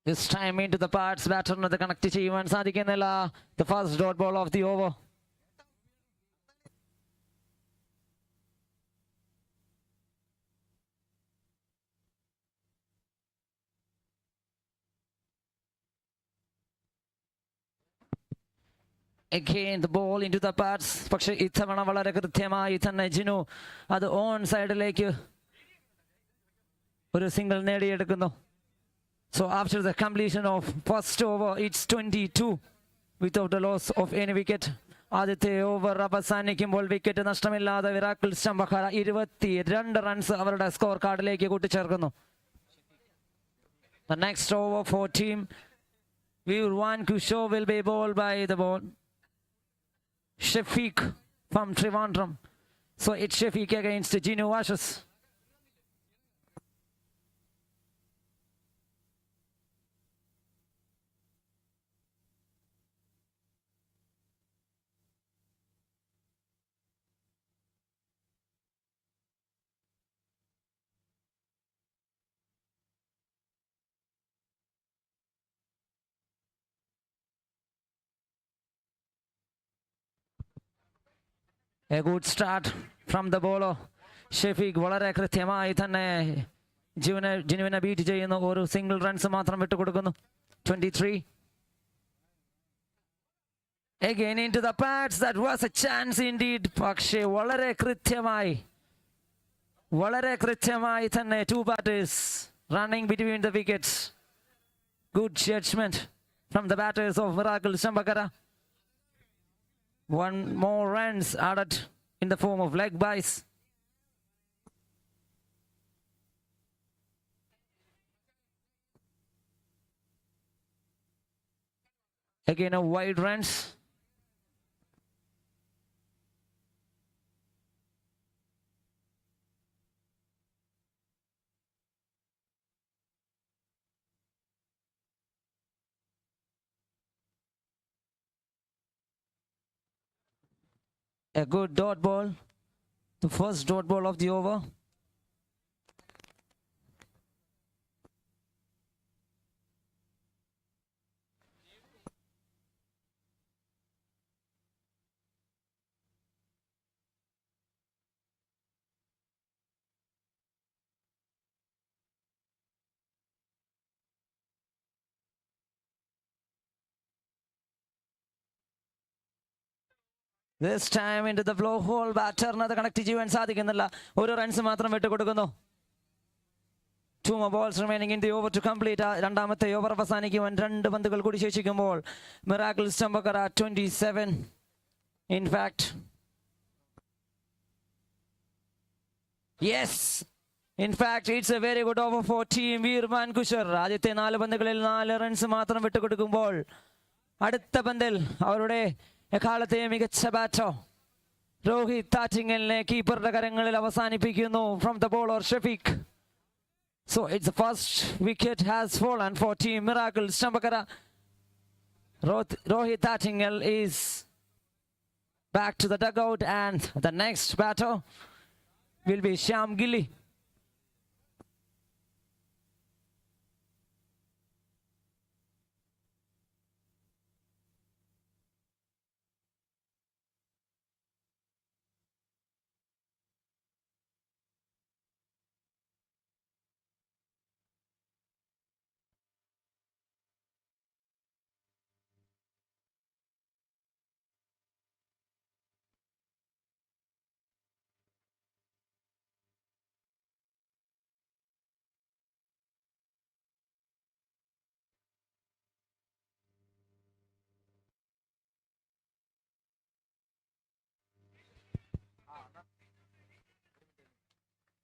This time into the parts, batter അത് കണക്ട് ചെയ്യുവാൻ സാധിക്കുന്നില്ല. The first dot ball of the over. Again the ball into the pads. പക്ഷേ ഇത്തവണ വളരെ കൃത്യമായി തന്നെ ജിനു അത് on സൈഡിലേക്ക് ഒരു single നേടിയെടുക്കുന്നു. So after the completion of first over, it's 22 without the loss of any wicket. ആദ്യത്തെ ഓവർ അവസാനിക്കുമ്പോൾ വിക്കറ്റ് നഷ്ടമില്ലാതെ മിറാക്കിൾസ് ചമ്പക്കാര 22 റൺസ് അവരുടെ സ്കോർ കാർഡിലേക്ക് കൂട്ടിച്ചേർക്കുന്നു. The next over for team Virwan Kusho will be bowled by the ball Shafiq from Trivandrum. So it's Shafiq against Genu Ashes. A good start from the bowler. Shefeeq വളരെ കൃത്യമായി തന്നെ ജിനുവിനെ beat ചെയ്യുന്നു. ഒരു single runs മാത്രം വിട്ടുകൊടുക്കുന്നു. 23. Again into the pads. That was a chance indeed. പക്ഷേ വളരെ കൃത്യമായി തന്നെ two batters running between the wickets. Good judgment from the batters of Miracles Chambakara. One more runs added in the form of leg byes. Again a wide runs. A good dot ball, the first dot ball of the over. This time into the blow hole. ബാറ്ററിന് അത് connect ചെയ്യാൻ സാധിക്കുന്നില്ല. ഒരു runs മാത്രം വിട്ടുകൊടുക്കുന്നു. 2 more balls remaining in the over to complete. രണ്ടാമത്തെ over അവസാനിക്കുവാൻ 2 പന്തുകൾ കൂടി ശേഷിക്കുമ്പോൾ miracles Champakkara 27. In fact, yes. In fact, it's a very good over for team Veer Mankushar. ആദ്യത്തെ 4 പന്തുകളിൽ 4 റൺസ് മാത്രം വിട്ടുകൊടുക്കുമ്പോൾ അടുത്ത പന്തിൽ അവരുടെ എക്കാലത്തെ മികച്ച ബാറ്റർ രോഹിത് താറ്റിങ്ങലിനെ കീപ്പറുടെ കരങ്ങളിൽ അവസാനിപ്പിക്കുന്നു from the bowler Shafiq. So it's the first wicket has fallen for team Miracles Chambakara. Rohit Tattingal is back to the dugout and the next batter will be Shyam Gilly.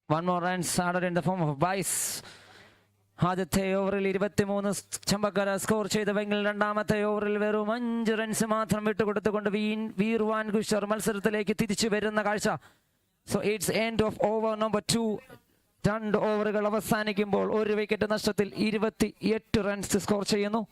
One more runs added in the form of Bice. ആദ്യത്തെ ഓവറിൽ 23 Champakkara score ചെയ്തുവെങ്കിൽ രണ്ടാമത്തെ ഓവറിൽ വെറും 5 runs മാത്രം വിട്ടുകൊടുത്തുകൊണ്ട് വീർ വാൻകുഷർ മത്സരത്തിലേക്ക് തിരിച്ചു വരുന്ന കാഴ്ച. So it's end of over number 2. 2 ഓവറുകൾ അവസാനിക്കുമ്പോൾ 1 വിക്കറ്റ് നഷ്ടത്തിൽ 28 റൺസ് സ്കോർ ചെയ്യുന്നു.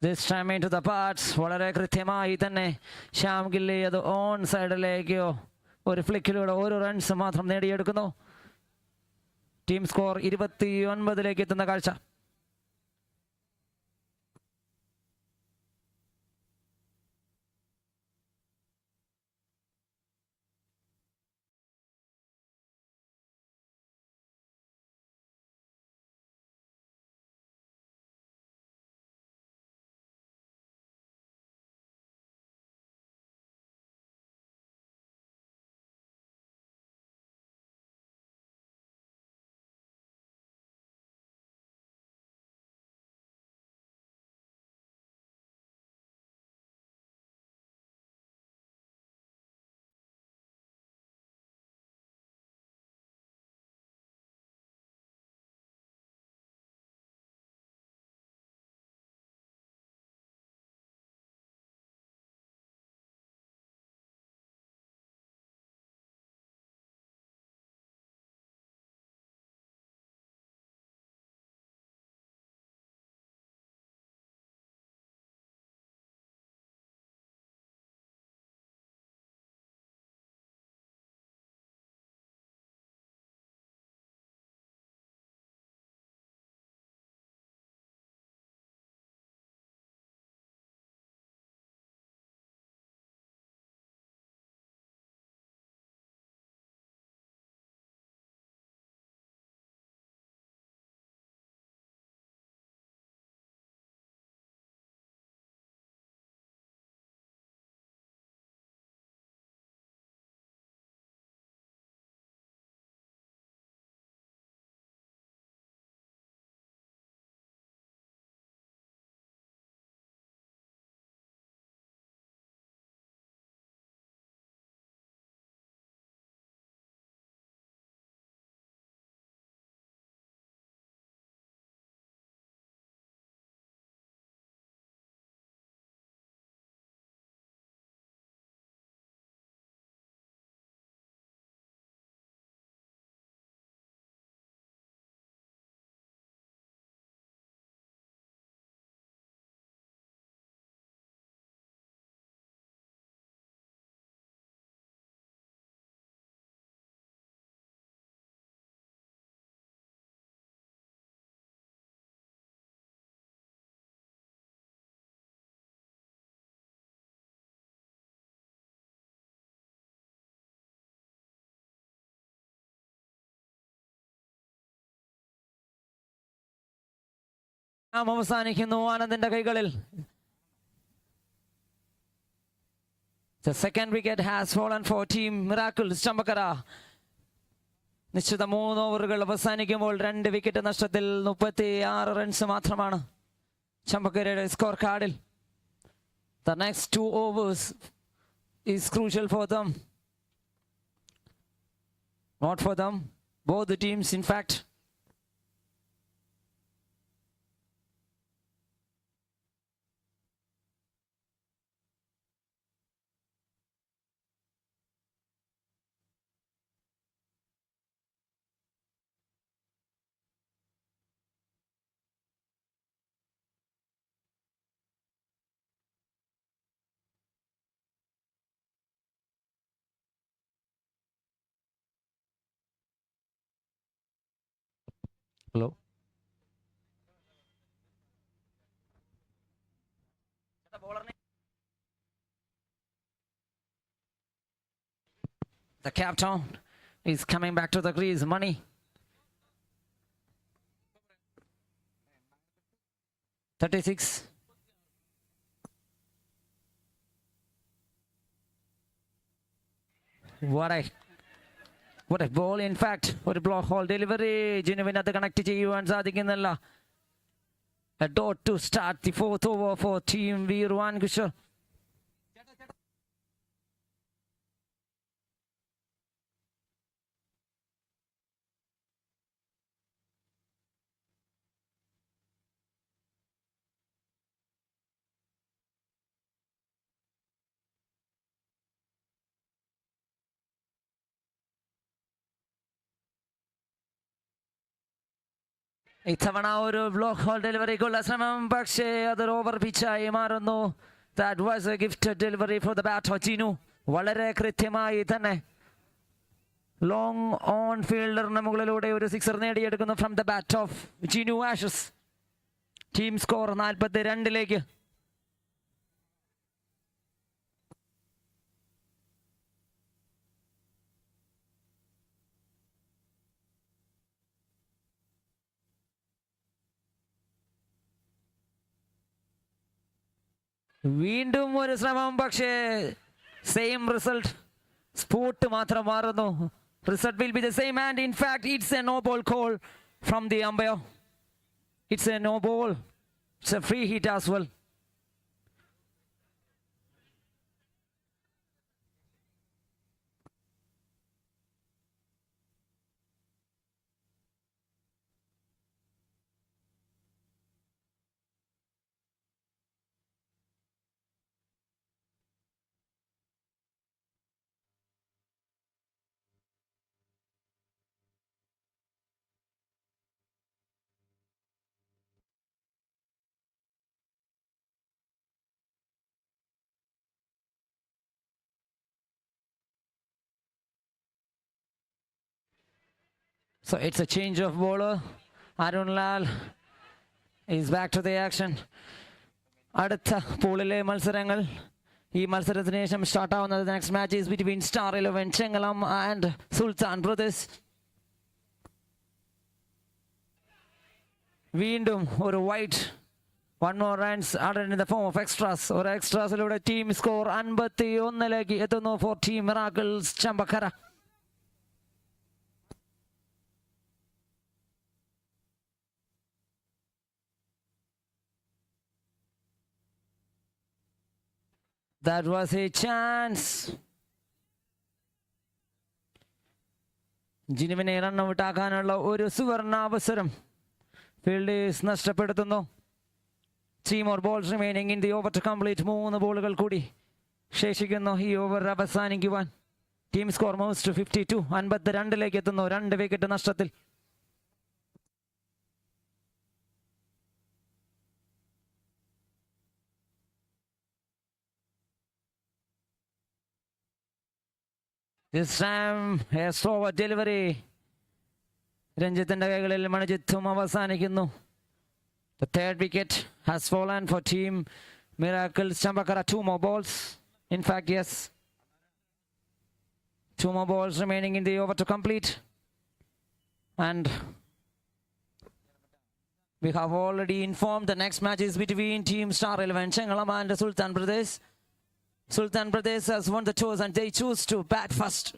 This time into the parts. വളരെ കൃത്യമായി തന്നെ ശ്യാം ഗില്ലി അത് ഓൺ സൈഡിലേക്കോ ഒരു ഫ്ലിക്കിലൂടെ 1 റൺസ് മാത്രം നേടിയെടുക്കുന്നു. ടീം സ്കോർ 29 എത്തുന്ന കാഴ്ച. അവസാനിക്കുന്നു ആനന്ദിന്റെ കൈകളിൽ. The second wicket has fallen for team Miracles Champakkara. നിശ്ചിത 3 ഓവറുകൾ അവസാനിക്കുമ്പോൾ 2 വിക്കറ്റ് നഷ്ടത്തിൽ 36 റൺസ് മാത്രമാണ് ചമ്പക്കരയുടെ സ്കോർ കാർഡിൽ. The next 2 overs is crucial for them. Not for them, both the teams in fact. Hello. The captain is coming back to the crease. Money. $36. What a ball, in fact. What a block hole delivery. Genuine at the connect ചെയ്യുവാൻ സാധിക്കുന്നില്ല. A dot to start the 4th over for team Veerwan Kushal. ഇത്തവണ ഒരു block whole ഡെലിവറിക്കുള്ള ശ്രമം, പക്ഷേ അതൊരു over പിച്ചായി മാറുന്നു. That was a gift delivery for the bat of Jinu. വളരെ കൃത്യമായി തന്നെ ലോങ് ഓൺ ഫീൽഡറിന് മുകളിലൂടെ ഒരു സിക്സർ നേടിയെടുക്കുന്നു from the bat of Jinu Ashes. Team score 42 വീണ്ടും ഒരു ശ്രമം, പക്ഷേ സെയിം റിസൾട്ട്. സ്പോട്ട് മാത്രം മാറുന്നു. Result will be the same and in fact it's a no ball call from the umpire. It's a no ball. It's a free hit as well. So it's a change of bowler. Arun Lal is back to the action. അടുത്ത പൂളിലെ മത്സരങ്ങൾ ഈ മത്സരത്തിന് ശേഷം start ആവുന്നത്. Next match is between star 11 Chengalam and Sultan brothers. വീണ്ടും ഒരു white. 1 more runs added in the form of extras. ഒരു എക്സ്ട്രാസിലൂടെ team score 51 എത്തുന്നു for team miracles Chambakkara. That was a chance. ജിനുവിനെ റൺ ഔട്ട് ആക്കാനുള്ള ഒരു സുവർണ അവസരം ഫീൽഡേഴ്സ് നഷ്ടപ്പെടുത്തുന്നു. 3 more balls remaining in the over to complete. 3 ബോളുകൾ കൂടി ശേഷിക്കുന്നു ഈ ഓവർ അവസാനിക്കുവാൻ. Team score moves to 52. 52 എത്തുന്നു 2 വിക്കറ്റ് നഷ്ടത്തിൽ. This time a slower delivery. രഞ്ജിത്തിന്റെ കൈകളിൽ മണിജിത്തും അവസാനിക്കുന്നു. The third wicket has fallen for team Miracles Chambakara. 2 more balls. In fact, yes. 2 more balls remaining in the over to complete. And We have already informed the next match is between Team Star 11 Chengalam and Sultan Pradesh. Sultan Pradesh has won the toss and they choose to bat first.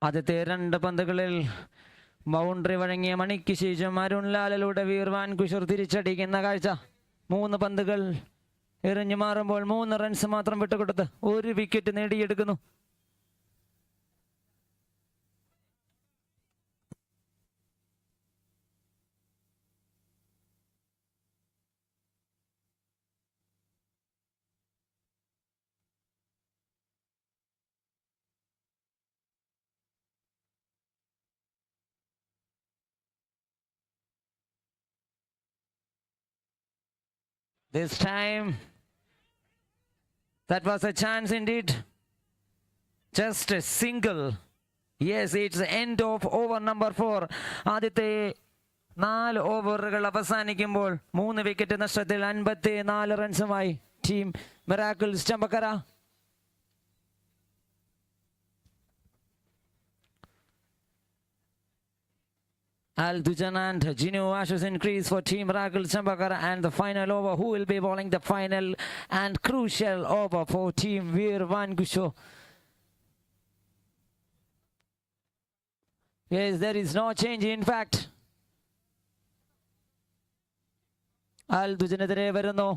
ആദ്യത്തെ രണ്ട് പന്തുകളിൽ boundary വഴങ്ങിയ മണിക്ക് ശേഷം അരുൺലാലിലൂടെ വീർവാൻ കുഷർ തിരിച്ചടിക്കുന്ന കാഴ്ച. 3 പന്തുകൾ എറിഞ്ഞു മാറുമ്പോൾ 3 runs മാത്രം വിട്ടുകൊടുത്ത് 1 wicket നേടിയെടുക്കുന്നു. This time, that was a chance indeed. Just a single. Yes, it's the end of over number 4. ആദ്യത്തെ 4 ഓവറുകൾ അവസാനിക്കുമ്പോൾ 3 വിക്കറ്റ് നഷ്ടത്തിൽ 54 റൺസുമായി team miracles Chambakkara. Al Dujan and Gino Ashes increase for Team Ragul Chambakara, and the final over. Who will be bowling the final and crucial over for Team Veer Vangusho? Yes, there is no change. In fact, Al Dujanedire വരുന്നു.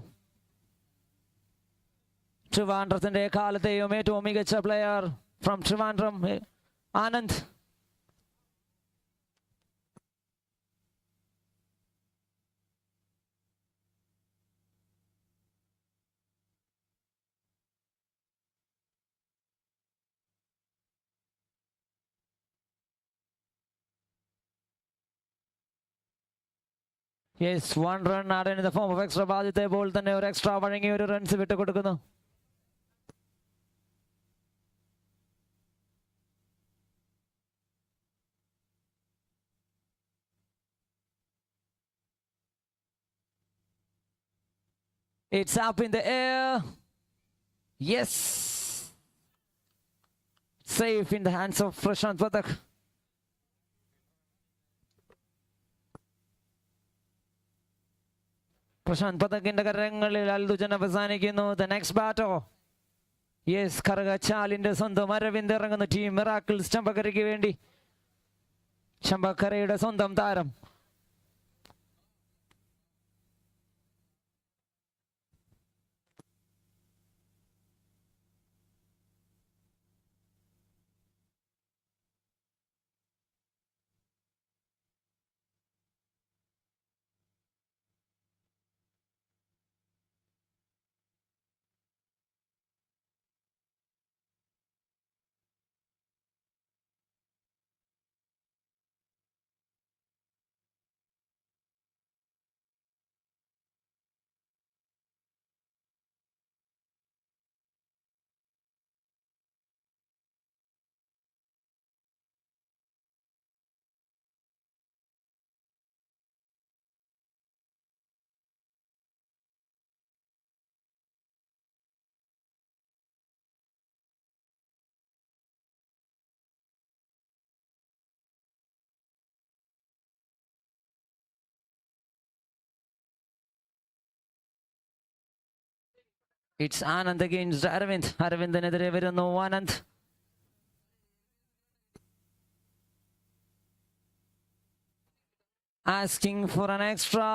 ട്രിവാൻഡ്രത്തിന്റെ കാലത്തെയും ഏറ്റവും മികച്ച player from Trivandrum Anand. Yes, 1 run added in the form of extra. ആദ്യത്തെ ball തന്നെ ഒരു extra വഴങ്ങി ഒരു runs വിട്ടു കൊടുക്കുന്നു. It's up in the air. Yes. Safe in the hands of Prashant Pathak. Prashant പതക്കിന്റെ കരങ്ങളിൽ അൽദുജൻ അവസാനിക്കുന്നു. ദ നെക്സ്റ്റ് ബാറ്റർ, യെസ്, കറുകച്ചാലിന്റെ സ്വന്തം അരവിന്ദ് ഇറങ്ങുന്നു. ടീം മിറാക്കിൾസ് ചമ്പക്കരയ്ക്ക് വേണ്ടി. ചമ്പക്കരയുടെ സ്വന്തം താരം. It's Anand against Aravind. Aravindiനെതിരെ വരുന്നു Anand. Asking for an extra.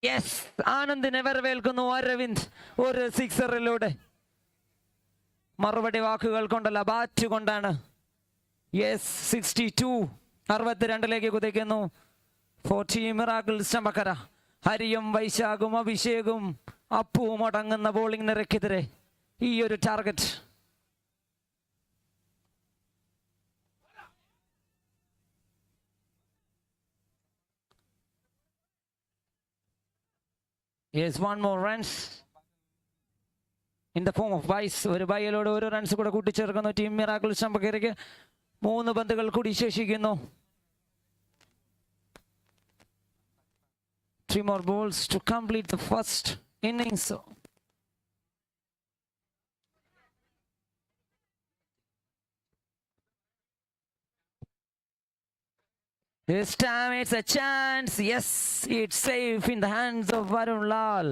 യെസ്, ആനന്ദിനെ വരവേൽക്കുന്നു അരവിന്ദ് ഒരു സിക്സറിലൂടെ. മറുപടി വാക്കുകൾ കൊണ്ടല്ല, ബാറ്റ് കൊണ്ടാണ്. യെസ്, 62, 62 കുതിക്കുന്നു ഫോർ ടീം മിറാക്കിൾസ് ചമ്പക്കര. ഹരിയും വൈശാഖും അഭിഷേകും അപ്പുവും അടങ്ങുന്ന ബോളിംഗ് നിരക്കെതിരെ ഈ ഒരു ടാർഗറ്റ്. യെസ്, 1 more runs in the form of byes. ഒരു ബൈയിലൂടെ ഒരു റൺസ് കൂടെ കൂട്ടിച്ചേർക്കുന്നു ടീം മിറാക്കിൾസ് ചമ്പക്കരയ്ക്ക്. 3 പന്തുകൾ കൂടി ശേഷിക്കുന്നു. 3 more balls to complete the first innings. This time it's a chance. Yes, it's safe in the hands of Varun Lal.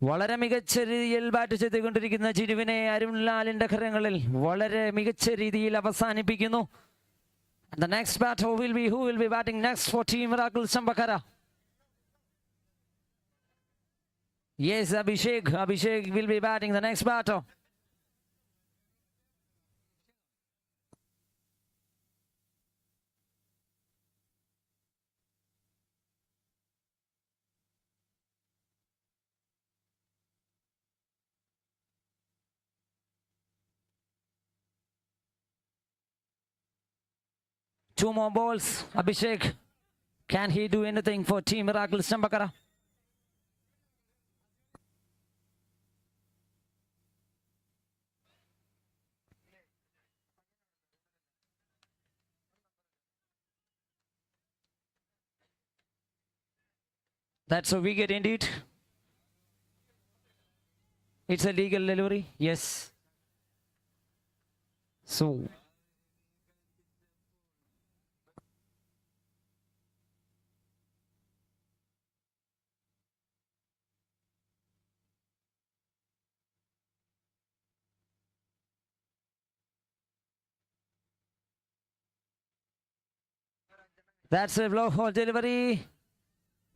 വളരെ മികച്ച രീതിയിൽ bat ചെയ്തുകൊണ്ടിരിക്കുന്ന ജിനുവിനെ അരുൺ ലാലിന്റെ കരങ്ങളിൽ വളരെ മികച്ച രീതിയിൽ അവസാനിപ്പിക്കുന്നു. The next batter who will be batting next for Team Miracle Chambakara? Yes, Abhishek will be batting the next batter. Two more balls. Abhishek, can he do anything for Team Miracle Chambakara? That's a wicket indeed. It's a legal delivery. Yes. So that's a blow for delivery.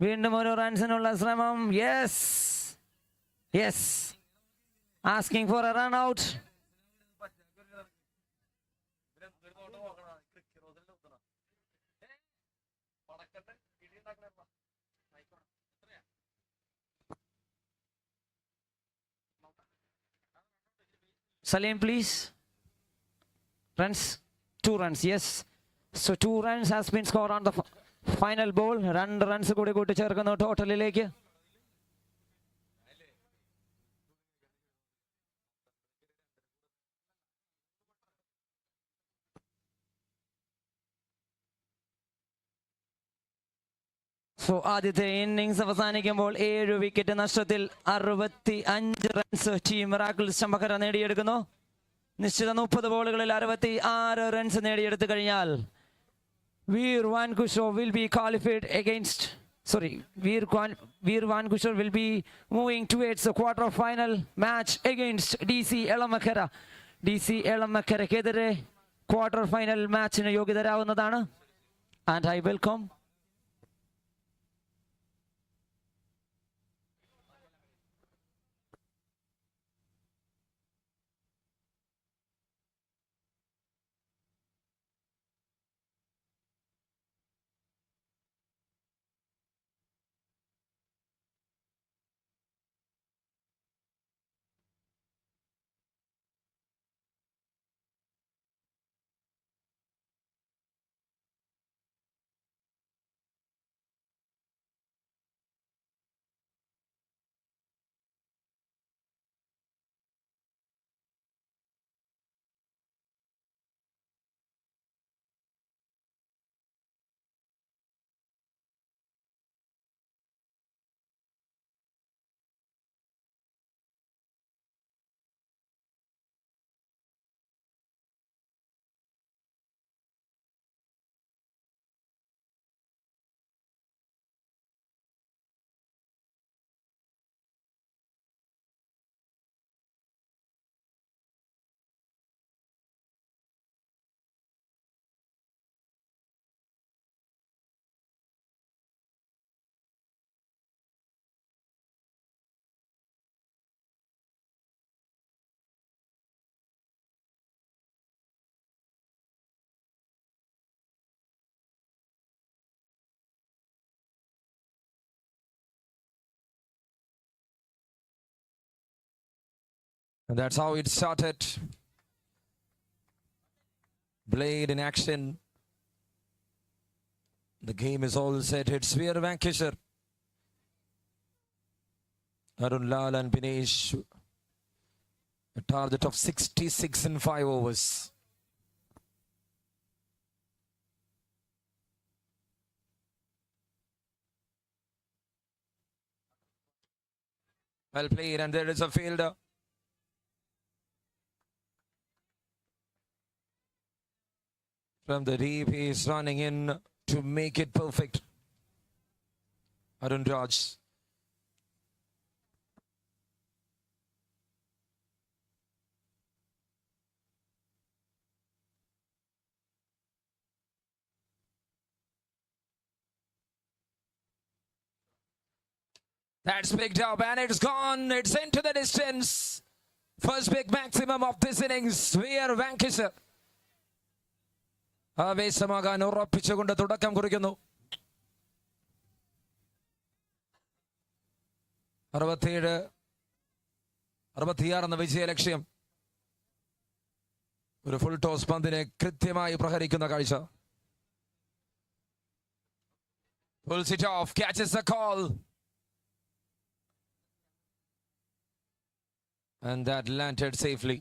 വീണ്ടും ഒരു റൺസിനുള്ള ശ്രമം. Yes, yes, asking four A run out. Salim, please. Runs, 2 runs. Yes, so 2 runs has been scored on the final ball. 2 runs കൂടി കൂട്ടിച്ചേർക്കുന്നു ടോട്ടലിലേക്ക്. So ആദ്യത്തെ innings അവസാനിക്കുമ്പോൾ 7 wicket നഷ്ടത്തിൽ 65 runs team miracles Champakkara നേടിയെടുക്കുന്നു. നിശ്ചിത 30 ബോളുകളിൽ 66 runs നേടിയെടുത്തു കഴിഞ്ഞാൽ Veer Vankushar will be qualified against, Veer Vankushar will be moving towards the quarter-final match against DC Elamakara. DC Elamakkaraക്കെതിരെ quarter-final matchന് യോഗ്യതരാവുന്നതാണ്. And I welcome And that's how it started. Blade in action. The game is all set. It's Veer Vankisher. Arun Lal and Binesh. A target of 66 in 5 overs. Well played, and there is a fielder. From the deep, he is running in to make it perfect. Arun Raj. That's picked up and it's gone. It's into the distance. First big maximum of this innings. Veer Vankisher. ആവേശമാകാൻ ഉറപ്പിച്ചുകൊണ്ട് തുടക്കം കുറിക്കുന്നു. 67-66 എന്ന വിജയലക്ഷ്യം. ഒരു full toss പന്തിനെ കൃത്യമായി പ്രഹരിക്കുന്ന കാഴ്ച. Pulls it off, catches the call. And that landed safely.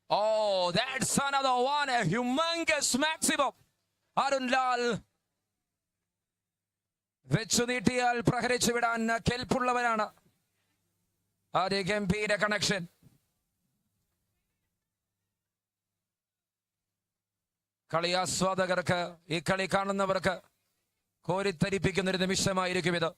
Oh, that's another one. A humongous maximum. Arun Lal. വെച്ചു നീട്ടിയാൽ പ്രഹരിച്ചു വിടാൻ കെൽപ്പുള്ളവനാണ്. ആദ്യ ഗംഭീര കണക്ഷൻ. കളി ആസ്വാദകർക്ക്, ഈ കളി കാണുന്നവർക്ക് കോരിത്തരിപ്പിക്കുന്ന ഒരു നിമിഷമായിരിക്കും ഇത്.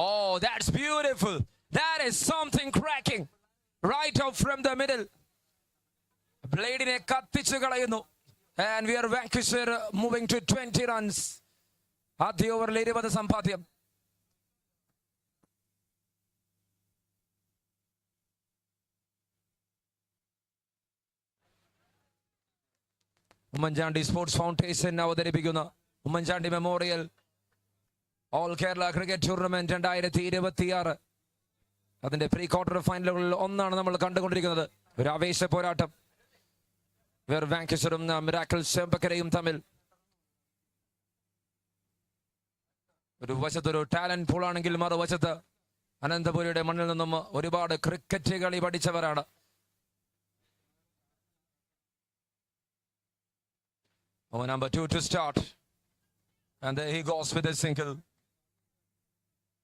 Oh, that's beautiful. That is something cracking. Right out from the middle. Blade-നെ കത്തിച്ചു കളയുന്നു. And we are Vankisher moving to 20 runs. ആദ്യ ഓവറിൽ 20 സമ്പാദ്യം. ഉമ്മൻചാണ്ടി സ്പോർട്സ് ഫൗണ്ടേഷൻ അവതരിപ്പിക്കുന്ന Oommen Chandy memorial all Kerala cricket tournament 2026. അതിന്റെ പ്രീ ക്വാർട്ടർ ഫൈനലുകളിൽ ഒന്നാണ് നമ്മൾ കണ്ടുകൊണ്ടിരിക്കുന്നത്. ഒരു ആവേശ പോരാട്ടം. വെർ വാങ്കേഷറും മിറാക്കിൾ ചെമ്പക്കരയും തമ്മിൽ. ഒരു വശത്തൊരു ടാലന്റ് പൂളാണെങ്കിൽ മറുവശത്ത് അനന്തപുരിയുടെ മണ്ണിൽ നിന്നും ഒരുപാട് ക്രിക്കറ്റ് കളി പഠിച്ചവരാണ്. Number 2 to start. And there he goes with a single.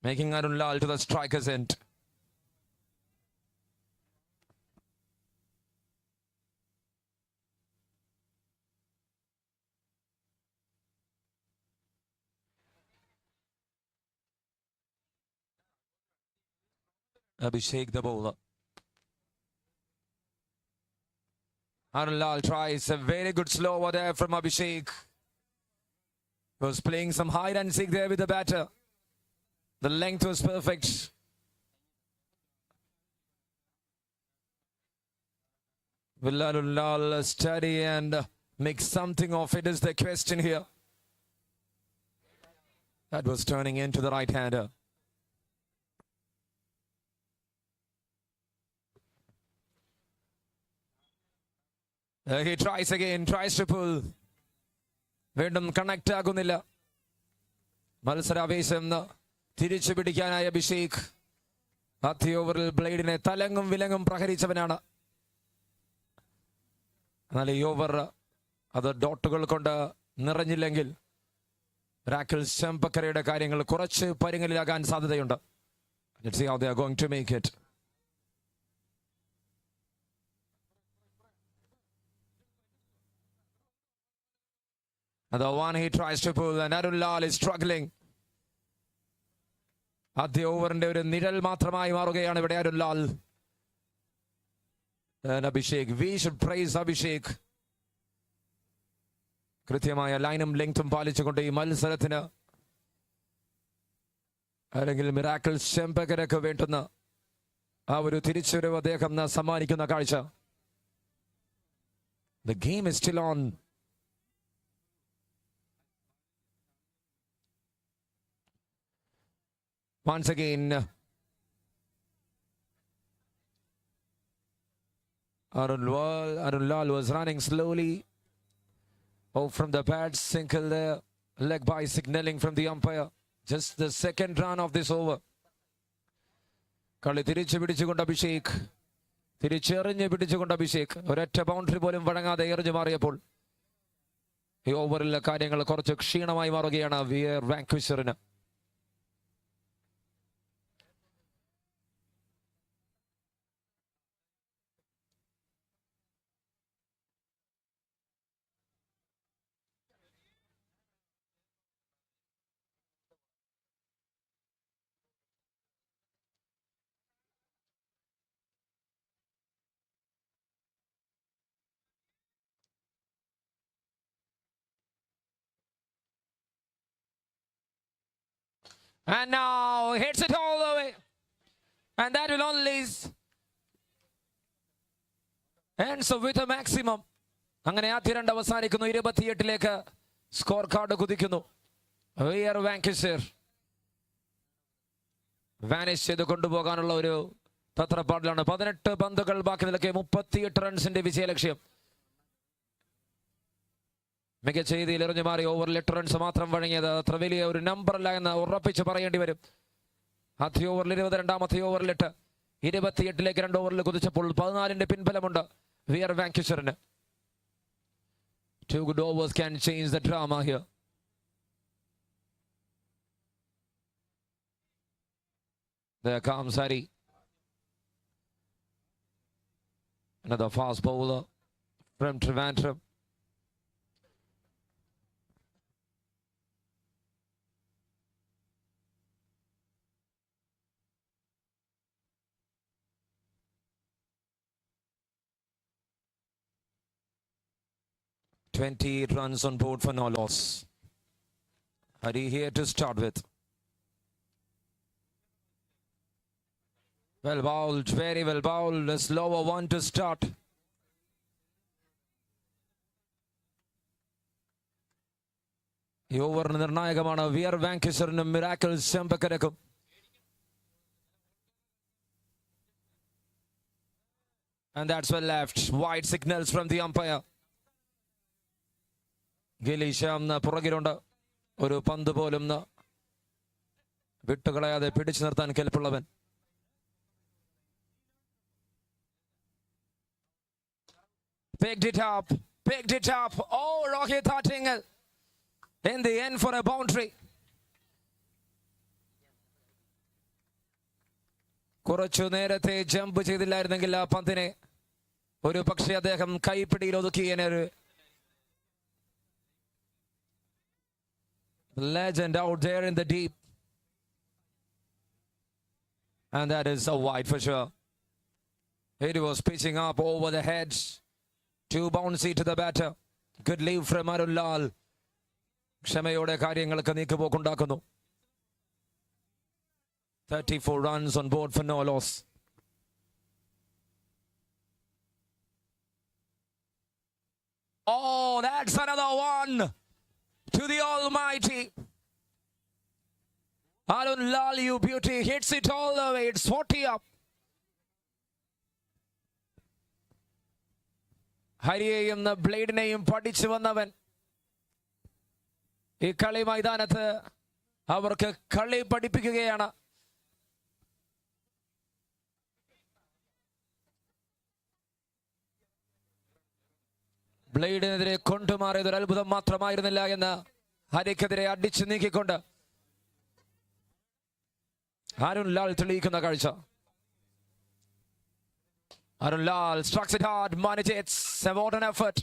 Making Arun Lal to the striker's end. Abhishek the bowler. Arun Lal tries a very good slow over there from Abhishek. Was playing some hide and seek there with the batter. The length was perfect. Will Arun Lal study and make something of it is the question here. That was turning into the right-hander. He tries again, tries to pull. വീണ്ടും connect ആകുന്നില്ല. മത്സരാവേശം തിരിച്ചു പിടിക്കാനായ അഭിഷേക് ആദ്യ ഓവറിൽ ബ്ലേഡിനെ തലങ്ങും വിലങ്ങും പ്രഹരിച്ചവനാണ്. എന്നാൽ ഈ over അത് ഡോട്ടുകൾ കൊണ്ട് നിറഞ്ഞില്ലെങ്കിൽ മിറാക്കിൾ ചെമ്പക്കരയുടെ കാര്യങ്ങൾ കുറച്ച് പരിങ്ങലിലാകാൻ സാധ്യതയുണ്ട്. Let's see how they are going to make it. The one he tries to pull, and Arun Lal is struggling. ആദ്യ ഓവറിന്റെ ഒരു നിഴൽ മാത്രമായി മാറുകയാണ് ഇവിടെ Arun Lal. And Abhishek, we should praise Abhishek. കൃത്യമായ ലൈനും ലെങ്തും പാലിച്ചുകൊണ്ട് ഈ മത്സരത്തിന് അല്ലെങ്കിൽ മിറാക്കിൾ ചെമ്പകരക്ക് വേണ്ടുന്ന ആ ഒരു തിരിച്ചുവരവ് അദ്ദേഹം സമ്മാനിക്കുന്ന കാഴ്ച. The game is still on. Once again, Arun Lal was running slowly out from the pads, single there, leg by signaling from the umpire. Just the second run of this over. കളി തിരിച്ചു പിടിച്ചുകൊണ്ട് അഭിഷേക്, തിരിച്ചെറിഞ്ഞ് പിടിച്ചുകൊണ്ട് അഭിഷേക് ഒരൊറ്റ boundary പോലും വഴങ്ങാതെ എറിഞ്ഞു മാറിയപ്പോൾ ഈ ഓവറിലെ കാര്യങ്ങൾ കുറച്ച് ക്ഷീണമായി മാറുകയാണ് wear വാങ്ക്വിഷറിന്. And now hits it all the way. And that will only ends with a maximum. അങ്ങനെ ആദ്യ രണ്ട് അവസാനിക്കുന്നു. 28ലേക്ക് സ്കോർ കാർഡ് കുതിക്കുന്നു. വിയർ വാങ്ക്വിഷർ വാനിഷ് ചെയ്ത് കൊണ്ടുപോകാനുള്ള ഒരു തത്രപ്പാടിലാണ്. 18 പന്തുകൾ ബാക്കി നിൽക്കെ 38 റൺസിന്റെ വിജയലക്ഷ്യം. മികച്ച രീതിയിൽ എറിഞ്ഞു മാറി. ഓവറിൽ 8 റൺസ് മാത്രം വഴങ്ങിയത് അത്ര വലിയ ഒരു നമ്പറല്ല എന്ന് ഉറപ്പിച്ച് പറയേണ്ടി വരും. ആദ്യ ഓവറിൽ 22, ഓവറിൽ 8, 28ലേക്ക് 2 ഓവറിൽ കുതിച്ചപ്പോൾ 14ന്റെ പിൻബലമുണ്ട് wear വാങ്ക്വിഷറിന്. 2 good overs can change the drama here. There comes Hari. Another fast bowler from Trivandrum. $28 runs on board for no loss. Hari here to start with. Well bowled, very well bowled. A slower one to start. ഈ over നിർണായകമാണ് We're വാങ്ക്വിഷറിനും miracle ചെമ്പകരക്കും. And that's well left. Wide signals from the umpire. ഗിലീഷ് പുറകിലുണ്ട്. ഒരു പന്ത് പോലും വിട്ടുകളയാതെ പിടിച്ചു നിർത്താൻ കെൽപ്പുള്ളവൻ. Picked it up. Oh, Rohit Hattingal in the end for a boundary. കുറച്ചു നേരത്തെ ജമ്പ് ചെയ്തില്ലായിരുന്നെങ്കിൽ ആ പന്തിനെ ഒരു പക്ഷേ അദ്ദേഹം കൈപ്പിടിയിൽ ഒതുക്കിയതിനൊരു legend out there in the deep. And that is a wide for sure. It was pitching up over the heads. Too bouncy to the batter. Good leave from Arun Lal. ക്ഷമയോടെ കാര്യങ്ങൾക്ക് നീക്കുപോക്കുണ്ടാക്കുന്നു. 34 runs on board for no loss. Oh, that's another one. To the Almighty. Arun Lal, you beauty, hits it all the way. It's 40 up. ഹരിയെയും ബ്ലേഡിനെയും പഠിച്ചു വന്നവൻ. ഈ കളി മൈതാനത്ത് അവർക്ക് കളി പഠിപ്പിക്കുകയാണ്. ബ്ലേഡിനെതിരെ കൊണ്ടുമാറിയത് ഒരു അത്ഭുതം മാത്രമായിരുന്നില്ല എന്ന് ഹരിക്കെതിരെ അടിച്ചു നീക്കിക്കൊണ്ട് അരുൺ ലാൽ തെളിയിക്കുന്ന കാഴ്ച. Arun Lal strikes it hard, manages, and what an effort.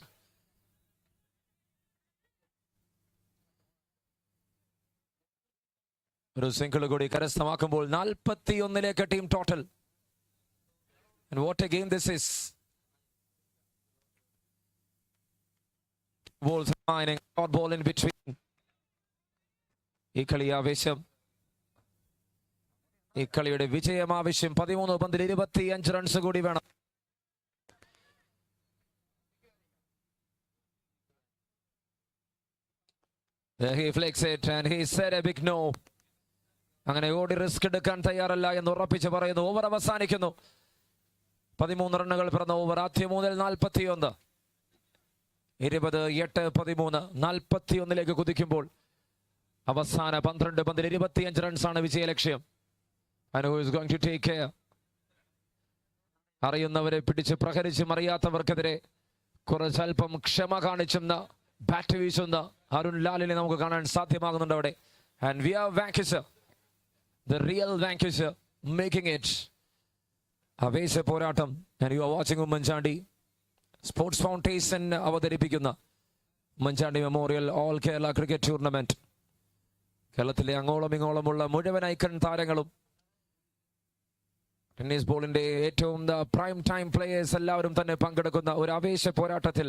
ഒരു സിംഗിൾ കൂടി കരസ്ഥമാക്കുമ്പോൾ 41ലേക്ക് team total. And what a game this is. balls remaining, short ball in between. ഈ കളി ആവേശം, ഈ കളിയുടെ വിജയം ആവശ്യം. 13 പന്തിൽ 25 റൺസ് കൂടി വേണം. He flicks it and he said a big no. അങ്ങനെ ഓടി റിസ്ക് എടുക്കാൻ തയ്യാറല്ല എന്ന് ഉറപ്പിച്ച് പറയുന്നു. ഓവർ അവസാനിക്കുന്നു. 13 റണ്ണുകൾ പിറന്ന ഓവർ. ആദ്യ മുതൽ 41, 20, 8, 13, 41 കുതിക്കുമ്പോൾ അവസാന 12 പന്തിൽ 25 റൺസാണ് വിജയലക്ഷ്യം. And who is going to take care? അറിയുന്നവരെ പിടിച്ച് പ്രഹരിച്ചും അറിയാത്തവർക്കെതിരെ കുറച്ചൽപ്പം ക്ഷമ കാണിച്ചുന്ന ബാറ്റ് വീശുന്ന അരുൺ ലാലിനെ നമുക്ക് കാണാൻ സാധ്യമാകുന്നുണ്ട് അവിടെ. And we are Vanquisher, the real Vanquisher, making it. ആവേശ പോരാട്ടം. And you are watching Oommen Chandy sports foundation അവതരിപ്പിക്കുന്ന Oommen Chandy memorial all Kerala cricket tournament. കേരളത്തിലെ അങ്ങോളം ഇങ്ങോളമുള്ള മുഴുവൻ ഐക്കൺ താരങ്ങളും ടെന്നീസ് ബോളിന്റെ ഏറ്റവും പ്രൈം ടൈം പ്ലേയേഴ്സ് എല്ലാവരും തന്നെ പങ്കെടുക്കുന്ന ഒരു ആവേശ പോരാട്ടത്തിൽ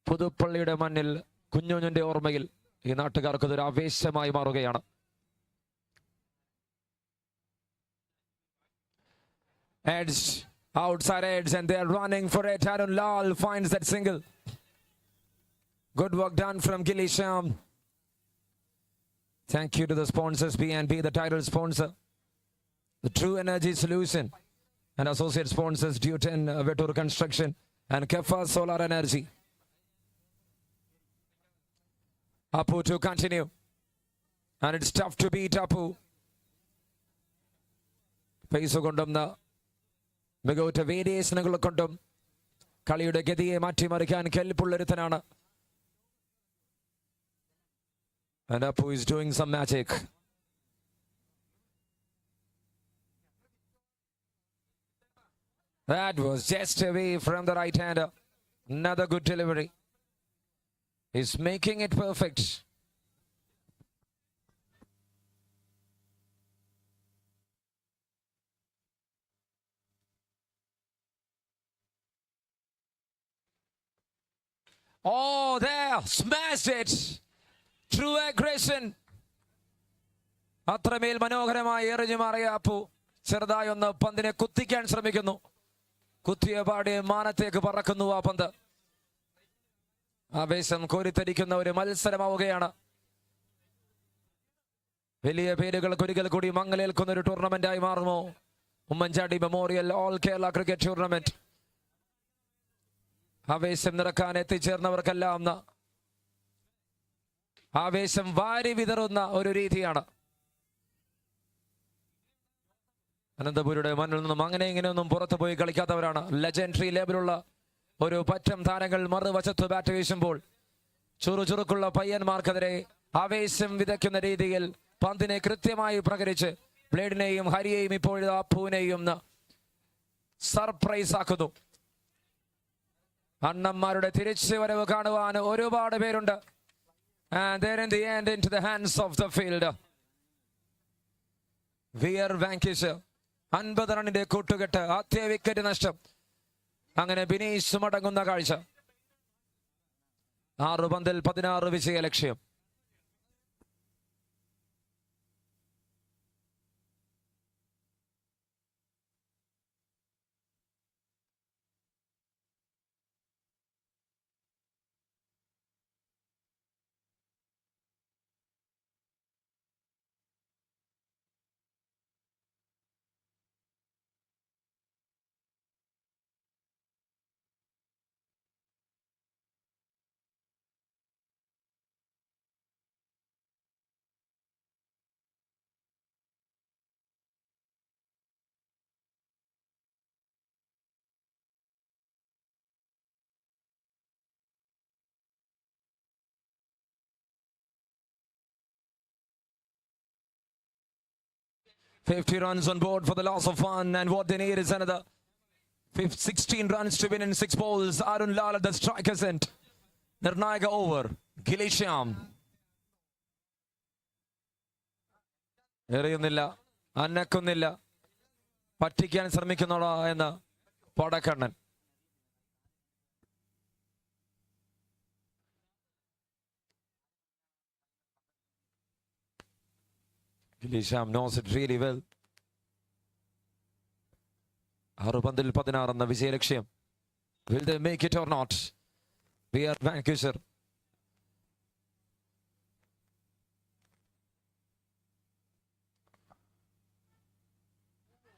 പുതുപ്പള്ളിയുടെ മണ്ണിൽ കുഞ്ഞുഞ്ഞിന്റെ ഓർമ്മയിൽ ഈ നാട്ടുകാർക്ക് ഇതൊരു ആവേശമായി മാറുകയാണ്. Edge, outside edge, and they are running for it. Arun Lal finds that single. Good work done from Gilly Sham. Thank you to the sponsors, B&B, the title sponsor, the True Energy Solution, and associate sponsors, Dutin, Vetur Construction, and Kefa Solar Energy. Apu to continue, and it's tough to beat Apu. Pace കൊണ്ടും മികവുറ്റ വേരിയേഷനുകൾ കൊണ്ടും കളിയുടെ ഗതിയെ മാറ്റിമറിക്കാൻ കെൽപ്പുള്ളൊരുത്തനാണ്. And Apu is doing some magic. That was just away from the right hander. Another good delivery. He's making it perfect. Oh, there, smashed it. True aggression. അത്രമേൽ മനോഹരമായി എറിഞ്ഞു മാറിയ അപ്പു ചെറുതായി ഒന്ന് പന്തിനെ കുത്തിക്കാൻ ശ്രമിക്കുന്നു. കുത്തിയ പാടെ മാനത്തേക്ക് പറക്കുന്നു ആ പന്ത്. ആവേശം കോരിത്തരിക്കുന്ന ഒരു മത്സരമാവുകയാണ്. വലിയ പേരുകൾക്ക് ഒരിക്കൽ കൂടി മങ്ങലേൽക്കുന്ന ഒരു ടൂർണമെന്റായി മാറുമോ Oommen Chandy memorial all Kerala cricket tournament? ആവേശം നിറക്കാൻ എത്തിച്ചേർന്നവർക്കെല്ലാം ആവേശം വാരി വിതറുന്ന ഒരു രീതിയാണ്. അനന്തപുരിയുടെ മണ്ണിൽ നിന്നും അങ്ങനെ ഇങ്ങനെയൊന്നും പുറത്തു പോയി കളിക്കാത്തവരാണ്. ലെജൻഡറി ലെവലുള്ള ഒരു പറ്റം താരങ്ങൾ മറുവശത്ത് ബാറ്റ് വീശുമ്പോൾ ചുറുചുറുക്കുള്ള പയ്യന്മാർക്കെതിരെ ആവേശം വിതയ്ക്കുന്ന രീതിയിൽ പന്തിനെ കൃത്യമായി പ്രകരിച്ച് ബ്ലേഡിനെയും ഹരിയെയും ഇപ്പോഴും അപ്പുവിനെയും സർപ്രൈസ് ആക്കുന്നു. അണ്ണന്മാരുടെ തിരിച്ചു വരവ് കാണുവാൻ ഒരുപാട് പേരുണ്ട്. And they're in the end into the hands of the field. We are Vanquisher. 50 റണ്ണിന്റെ കൂട്ടുകെട്ട്. ആദ്യ വിക്കറ്റ് നഷ്ടം. അങ്ങനെ ബിനീഷ് മടങ്ങുന്ന കാഴ്ച. 6 പന്തിൽ 16 വിജയലക്ഷ്യം. $50 runs on board for the loss of one, and what they need is another 16 runs to win in 6 balls. Arun Lal at the strikers end. Nirnayaka over. Gilly Sham. എറിയുന്നില്ല, അനക്കുന്നില്ല, പറ്റിക്കാൻ ശ്രമിക്കുന്നോടാ എന്ന് പടക്കണ്ണൻ. Gilisham knows it really well. 6 പന്തിൽ 16 എന്ന വിജയലക്ഷ്യം. Will they make it or not? We are Vancouver.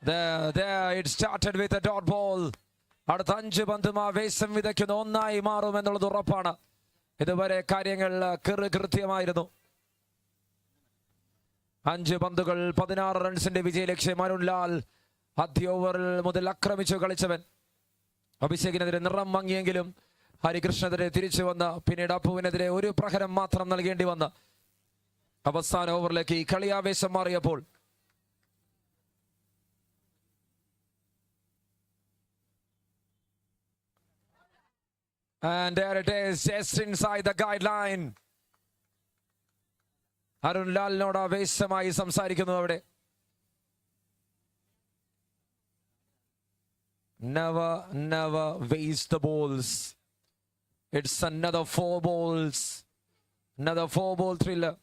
There it started with a dot ball. അടുത്ത 5 പന്തും ആവേശം വിതയ്ക്കുന്ന ഒന്നായി മാറുമെന്നുള്ളത് ഉറപ്പാണ്. ഇതുവരെ കാര്യങ്ങൾ കൃത്യമായിരുന്നു. 5 പന്തുകൾ 16 റൺസിന്റെ വിജയലക്ഷ്യം. അരുൺ ലാൽ ആദ്യ ഓവറിൽ മുതൽ ആക്രമിച്ചു കളിച്ചവൻ. അഭിഷേകിനെതിരെ നിറം മങ്ങിയെങ്കിലും ഹരികൃഷ്ണനെതിരെ തിരിച്ചു വന്ന് പിന്നീട് അപ്പുവിനെതിരെ ഒരു പ്രഹരം മാത്രം നൽകേണ്ടി വന്ന് അവസാന ഓവറിലേക്ക് ഈ കളിയാവേശം മാറിയപ്പോൾ and there it is, just inside the guideline. Arun ലാലിനോട് ആവേശമായി സംസാരിക്കുന്നു അവിടെ. Never waste the balls. It's another 4 balls. Another 4-ball thriller.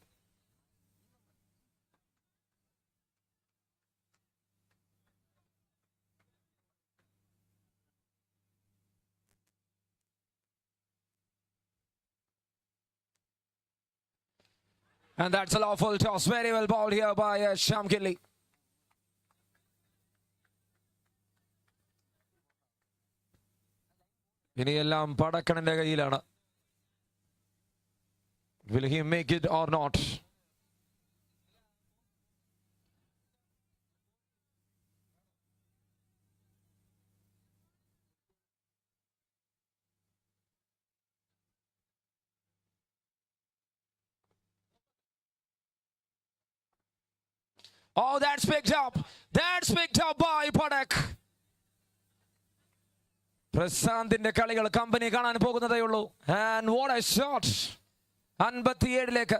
And that's a lawful toss. Very well bowled here by Chandy. ഇനിയെല്ലാം പടക്കണന്റെ കയ്യിലാണ്. Will he make it or not? Oh, that's picked up. That's picked up by Padak. പ്രശാന്തിന്റെ കളികൾ company കാണാൻ പോകുന്നതേ ഉള്ളൂ. And what a shot. 57ലേക്ക്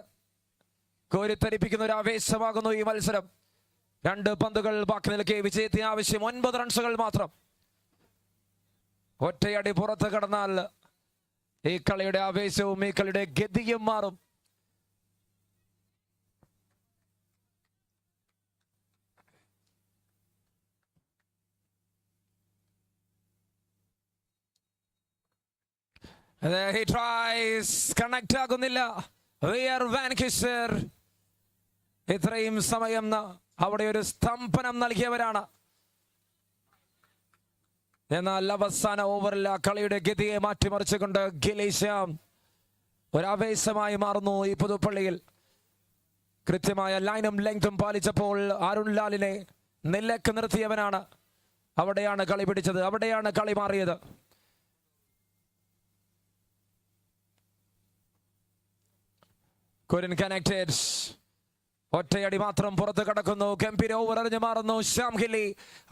കോരിത്തരിപ്പിക്കുന്ന ഒരു ആവേശമാകുന്നു ഈ മത്സരം. 2 പന്തുകൾ ബാക്കി നിൽക്കെ വിജയത്തിന് ആവശ്യം 9 റൺസുകൾ മാത്രം. ഒറ്റയടി പുറത്ത് കടന്നാൽ ഈ കളിയുടെ ആവേശവും ഈ കളിയുടെ ഗതിയും മാറും. There he tries. Connect ആകുന്നില്ല. We are Vancouver. ഇത്രയും സമയം അവിടെ ഒരു സ്തംഭനം നൽകിയവരാണ്. എന്നാൽ അവസാന ഓവറിൽ ആ കളിയുടെ ഗതിയെ മാറ്റിമറിച്ചുകൊണ്ട് ഗിലീഷാം ഒരാവേശമായി മാറുന്നു ഈ പുതുപ്പള്ളിയിൽ. കൃത്യമായ ലൈനും ലെങ്തും പാലിച്ചപ്പോൾ അരുൺ ലാലിനെ നിലക്ക് നിർത്തിയവനാണ്. അവിടെയാണ് കളി പിടിച്ചത്. അവിടെയാണ് കളി മാറിയത്. Couldn't connected. ഒറ്റയടി മാത്രം പുറത്ത് കടക്കുന്നു. ഗംഭീര ഓവർ എറിഞ്ഞു മാറുന്നു ഷാംഹിലി.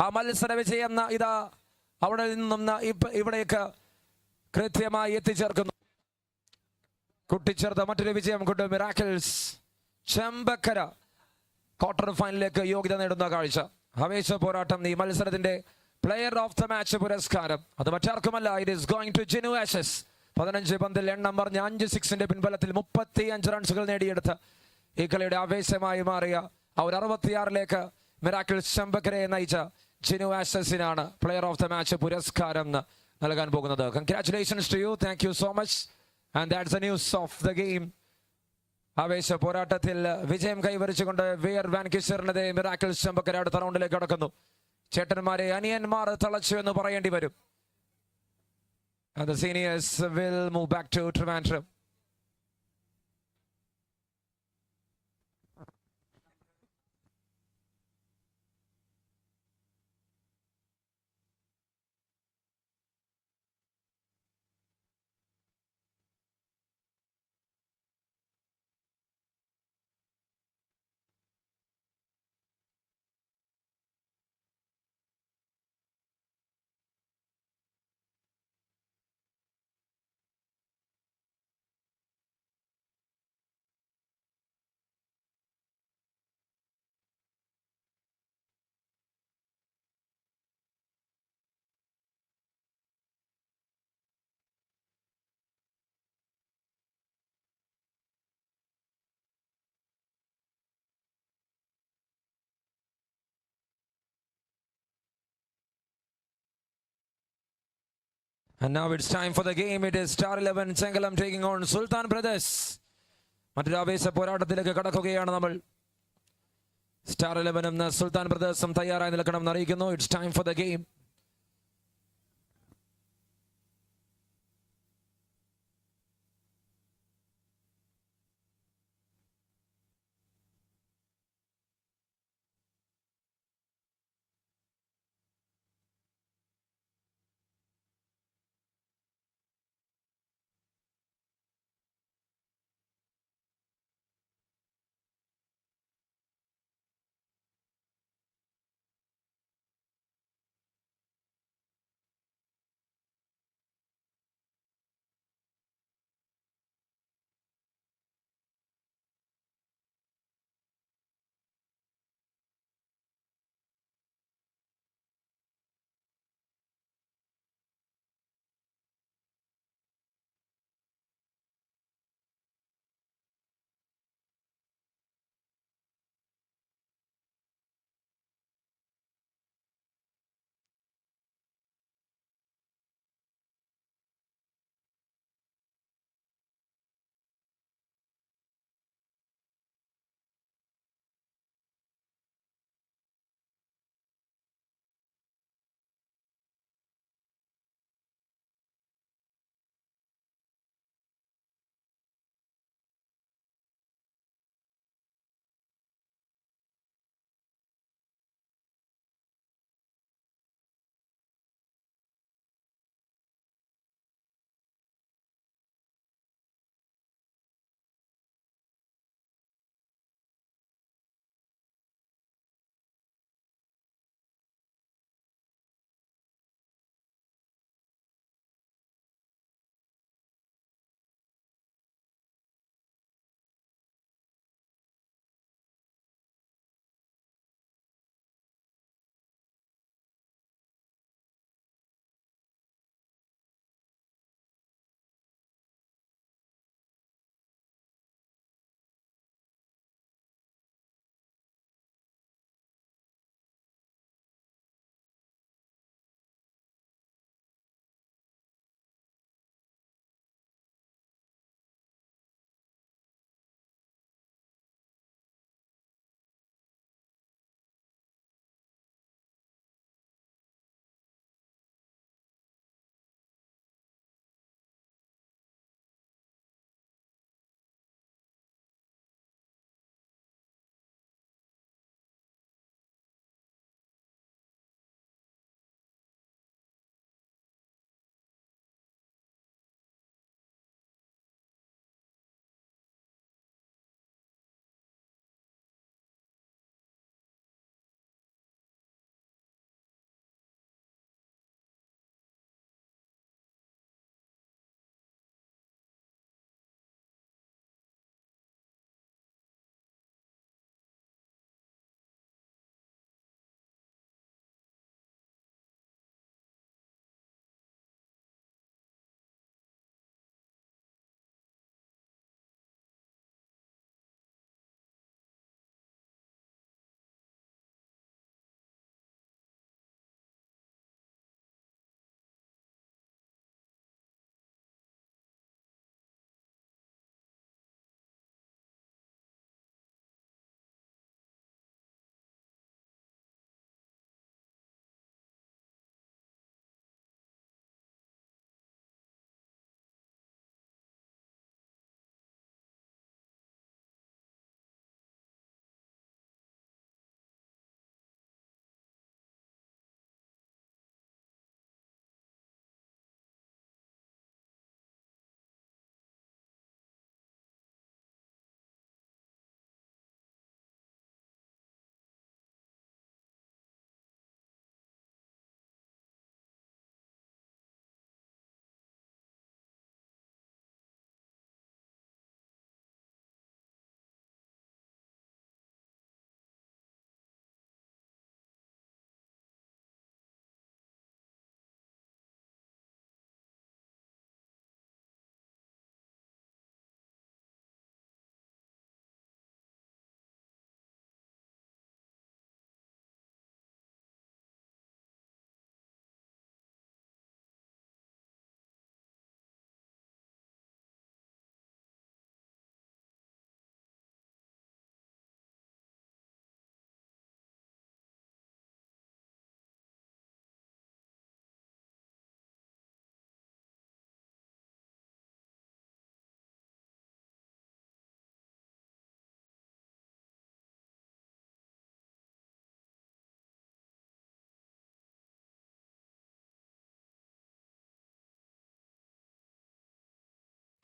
ആ മത്സര വിജയം ഇതാ അവിടെ നിന്നും ഇവിടേക്ക് കൃത്യമായി എത്തിച്ചേർക്കുന്നു. കുട്ടിച്ചേർത്ത മറ്റൊരു വിജയം കൊണ്ട് മിറാക്കിൾസ് ചെമ്പക്കര ക്വാർട്ടർ ഫൈനലിലേക്ക് യോഗ്യത നേടുന്ന കാഴ്ച. ആവേശ പോരാട്ടം. ഈ മത്സരത്തിന്റെ പ്ലെയർ ഓഫ് ദ മാച്ച് പുരസ്കാരം അത് മറ്റാർക്കുമല്ല. It is going to Jinu Ashes. 15 പന്തിൽ എണ്ണം പറഞ്ഞ് 5 സിക്സിന്റെ പിൻബലത്തിൽ 35 റൺസുകൾ നേടിയെടുത്ത് ഈ കളിയുടെ ആവേശമായി മാറിയ ആ ഒരു 66ലേക്ക് മിറാക്കിൾസ് ചെമ്പക്കരയെ നയിച്ച ജിനു ആഷസിനാണ് പ്ലെയർ ഓഫ് ദ മാച്ച് പുരസ്കാരം നൽകാൻ പോകുന്നത്. Congratulations to you. Thank you so much. And that's the news of the game. ആവേശ പോരാട്ടത്തിൽ വിജയം കൈവരിച്ചുകൊണ്ട് വിയർ വാൻക്യൂസറിനെതിരെ മിറാക്കിൾസ് ചെമ്പക്കര അടുത്ത റൗണ്ടിലേക്ക് കടക്കുന്നു. ചേട്ടന്മാരെ അനിയന്മാർ തളച്ചു എന്ന് പറയേണ്ടി വരും. And the seniors will move back to Trivandrum. And now it's time for the game. It is Star 11 Chengalam taking on Sultan Brothers. മറ്റൊരു ആവേശ പോരാട്ടത്തിലേക്ക് കടക്കുകയാണ് നമ്മൾ. സ്റ്റാർ 11 സുൽത്താൻ ബ്രദേഴ്സും തയ്യാറായി നിൽക്കണം എന്നറിയിക്കുന്നു. It's time for the game.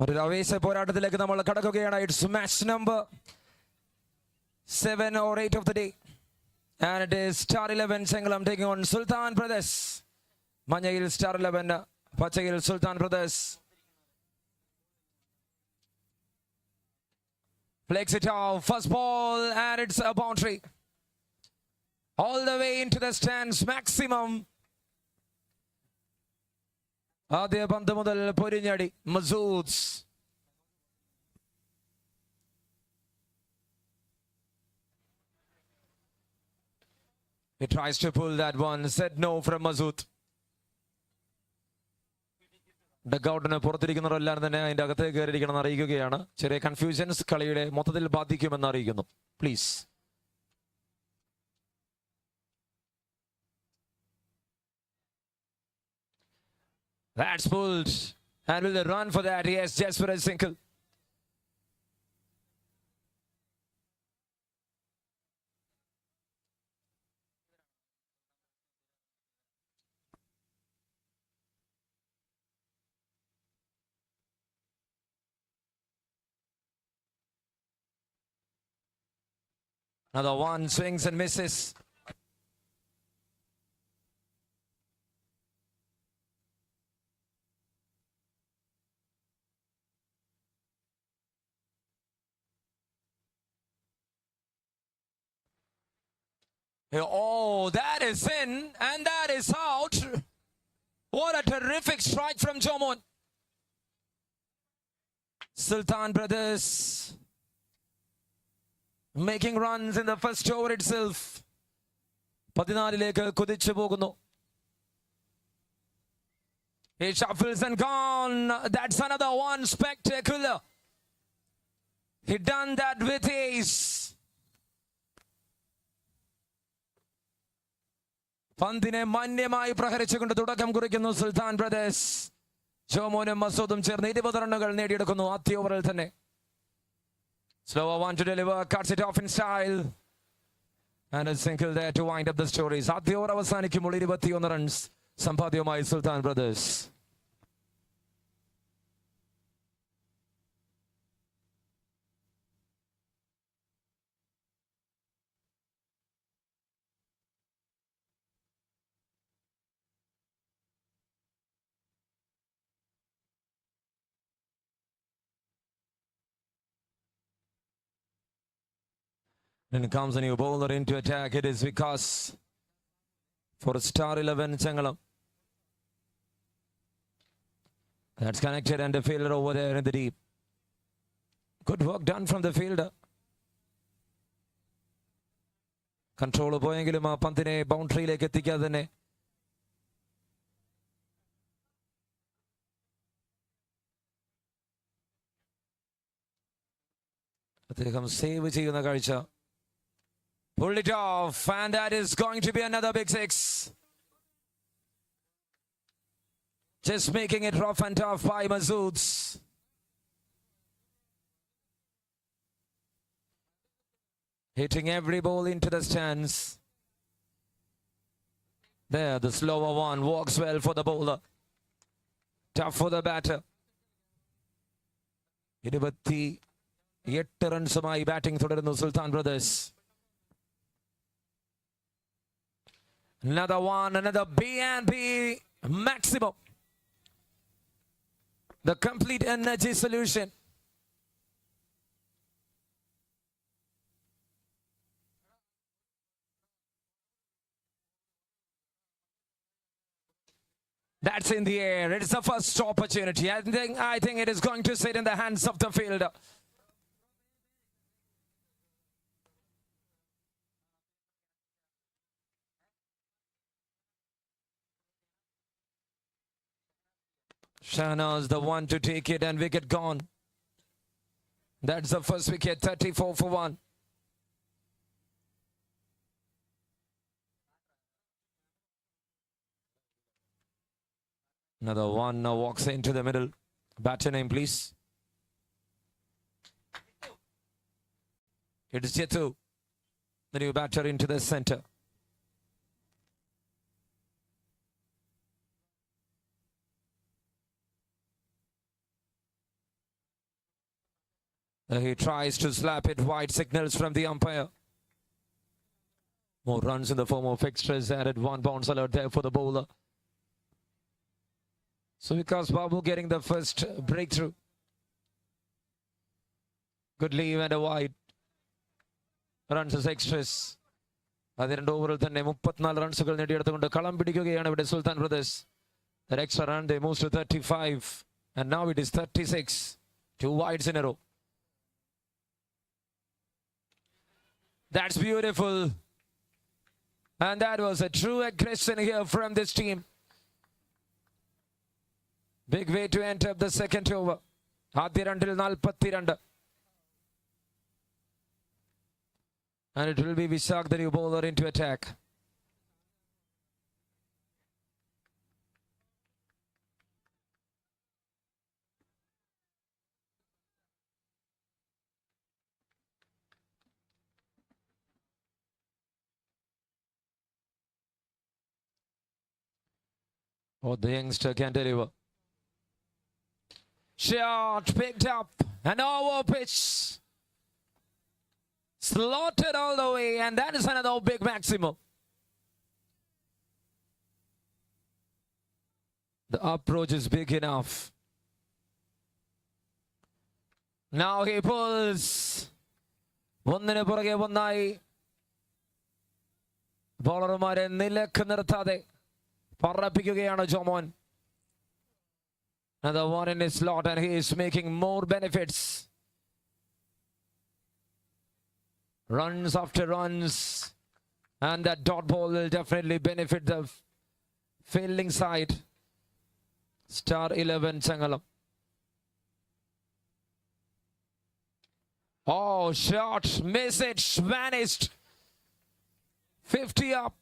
ഒരു ആവേശ പോരാട്ടത്തിലേക്ക് നമ്മൾ കടക്കുകയാണ്. It's match number 7 or 8 of the day. And it is Star 11 Sengalam taking on Sultan Brothers. Manyayil Star 11, Pachayil Sultan Brothers. Flicks it off, first ball, and it's a boundary. All the way into the stands, maximum. ആദ്യ പന്ത് മുതൽ പൊരിഞ്ഞടി മസൂദ്സ്. He tries to pull that one, said no from Masood. ഡഗ്ഔട്ടിന് പുറത്തിരിക്കുന്നവരെല്ലാം തന്നെ അതിന്റെ അകത്തേക്ക് കയറിയിരിക്കണം അറിയിക്കുകയാണ്. ചെറിയ confusions കളിയുടെ മൊത്തത്തിൽ ബാധിക്കുമെന്ന് അറിയിക്കുന്നു. Please. That's pulled. And will they run for that? Yes, just for a single. Another one swings and misses. Oh, that is in and that is out. What a terrific strike from Jomon. Sultan Brothers making runs in the first over itself. 14ലേക്ക് കുതിച്ചു പോകുന്നു. He shuffles and gone. That's another one spectacular. He done that with ace. പന്തിനെ മാന്യമായി പ്രഹരിച്ചുകൊണ്ട് തുടക്കം കുറിക്കുന്നു സുൽത്താൻ brothers. ജോമോനും മസൂദും ചേർന്ന് 20 റണ്ണുകൾ നേടിയെടുക്കുന്നു ആദ്യ ഓവറിൽ തന്നെ. Slower one to deliver, cuts it off in style. And a single there to wind up the stories. ആദ്യ over അവസാനിക്കുമ്പോൾ 21 റൺസ് സമ്പാദ്യവുമായി Sultan brothers. Then comes a new bowler into attack. It is because for Star 11 Changalam. That's connected and the fielder over there in the deep. Good work done from the fielder. Control പോയെങ്കിലും ആ പന്തിനെ ബൗണ്ടറിയിലേക്ക് എത്തിക്കാതെ തന്നെ അദ്ദേഹം save ചെയ്യുന്ന കാഴ്ച. Pulled it off, and that is going to be another big six. Just making it rough and tough by Masoods. Hitting every ball into the stands. There, the slower one works well for the bowler. Tough for the batter. 28 റൺസുമായി batting തുടരുന്നു സുൽത്താൻ brothers. Another one, another B&B maximum. The complete energy solution. That's in the air. It is the first opportunity. I think it is going to sit in the hands of the fielder. Shahnaz, the one to take it, and wicket gone. That's the first wicket, 34 for 1. Another one now walks into the middle. Batter name, please. It is Jetu, the new batter into the center. He tries to slap it wide, signals from the umpire. More runs in the form of extras added. 1 bounce alert there for the bowler. So because Babu getting the first breakthrough. Good leave and a wide. Runs as extras. അത് 2 ഓവറിൽ തന്നെ 34 റൺസുകൾ നേടിയെടുത്തുകൊണ്ട് കളം പിടിക്കുകയാണ് ഇവിടെ സുൽത്താൻ brothers. That extra run they moves to 35 and now it is 36. 2 wides in a row. That's beautiful. And that was a true aggression here from this team. Big way to enter the second over. ആദ്യ രണ്ടിൽ 42. And it will be Vishak, the new bowler, into attack. Oh, the youngster can deliver. Shot picked up. An over pitch. Slotted all the way, and that is another big maximum. The approach is big enough. Now he pulls. ഒന്നിന് പുറകെ ഒന്നായി ബോളർമാരെ നിലക്ക് നിർത്താതെ പറപ്പിക്കുകയാണ് Jomon. Another one in his slot, and he is making more benefits. Runs after runs, and that dot ball will definitely benefit the fielding side. Star 11 Changalam. Oh, shot, message, vanished. 50 up.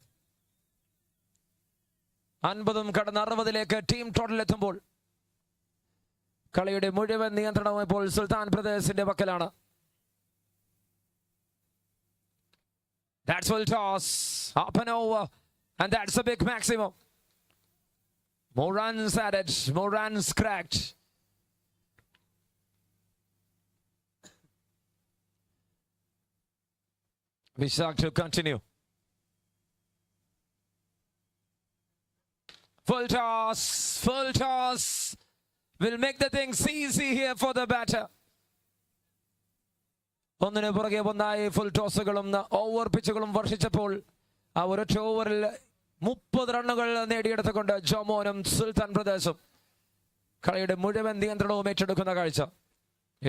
50 കടന്ന് 60ലേക്ക് team total എത്തുമ്പോൾ കളിയുടെ മുഴുവൻ നിയന്ത്രണവും ഇപ്പോൾ സുൽത്താൻ ബ്രദേഴ്സിന്റെ പക്കലാണ്. That's full toss, up and over, and that's a big maximum. More runs added, more runs cracked. Vishak to continue. Full toss will make the things easy here for the batter. ഒന്നിന് പുറകെ ഒന്നായി full ടോസുകളും over പിച്ചുകളും വർഷിച്ചപ്പോൾ ആ ഒരൊറ്റ ഓവറിൽ 30 റണ്ണുകൾ നേടിയെടുത്തുകൊണ്ട് ജോമോനും സുൽത്താൻ ബ്രദേഴ്സും കളിയുടെ മുഴുവൻ നിയന്ത്രണവും ഏറ്റെടുക്കുന്ന കാഴ്ച.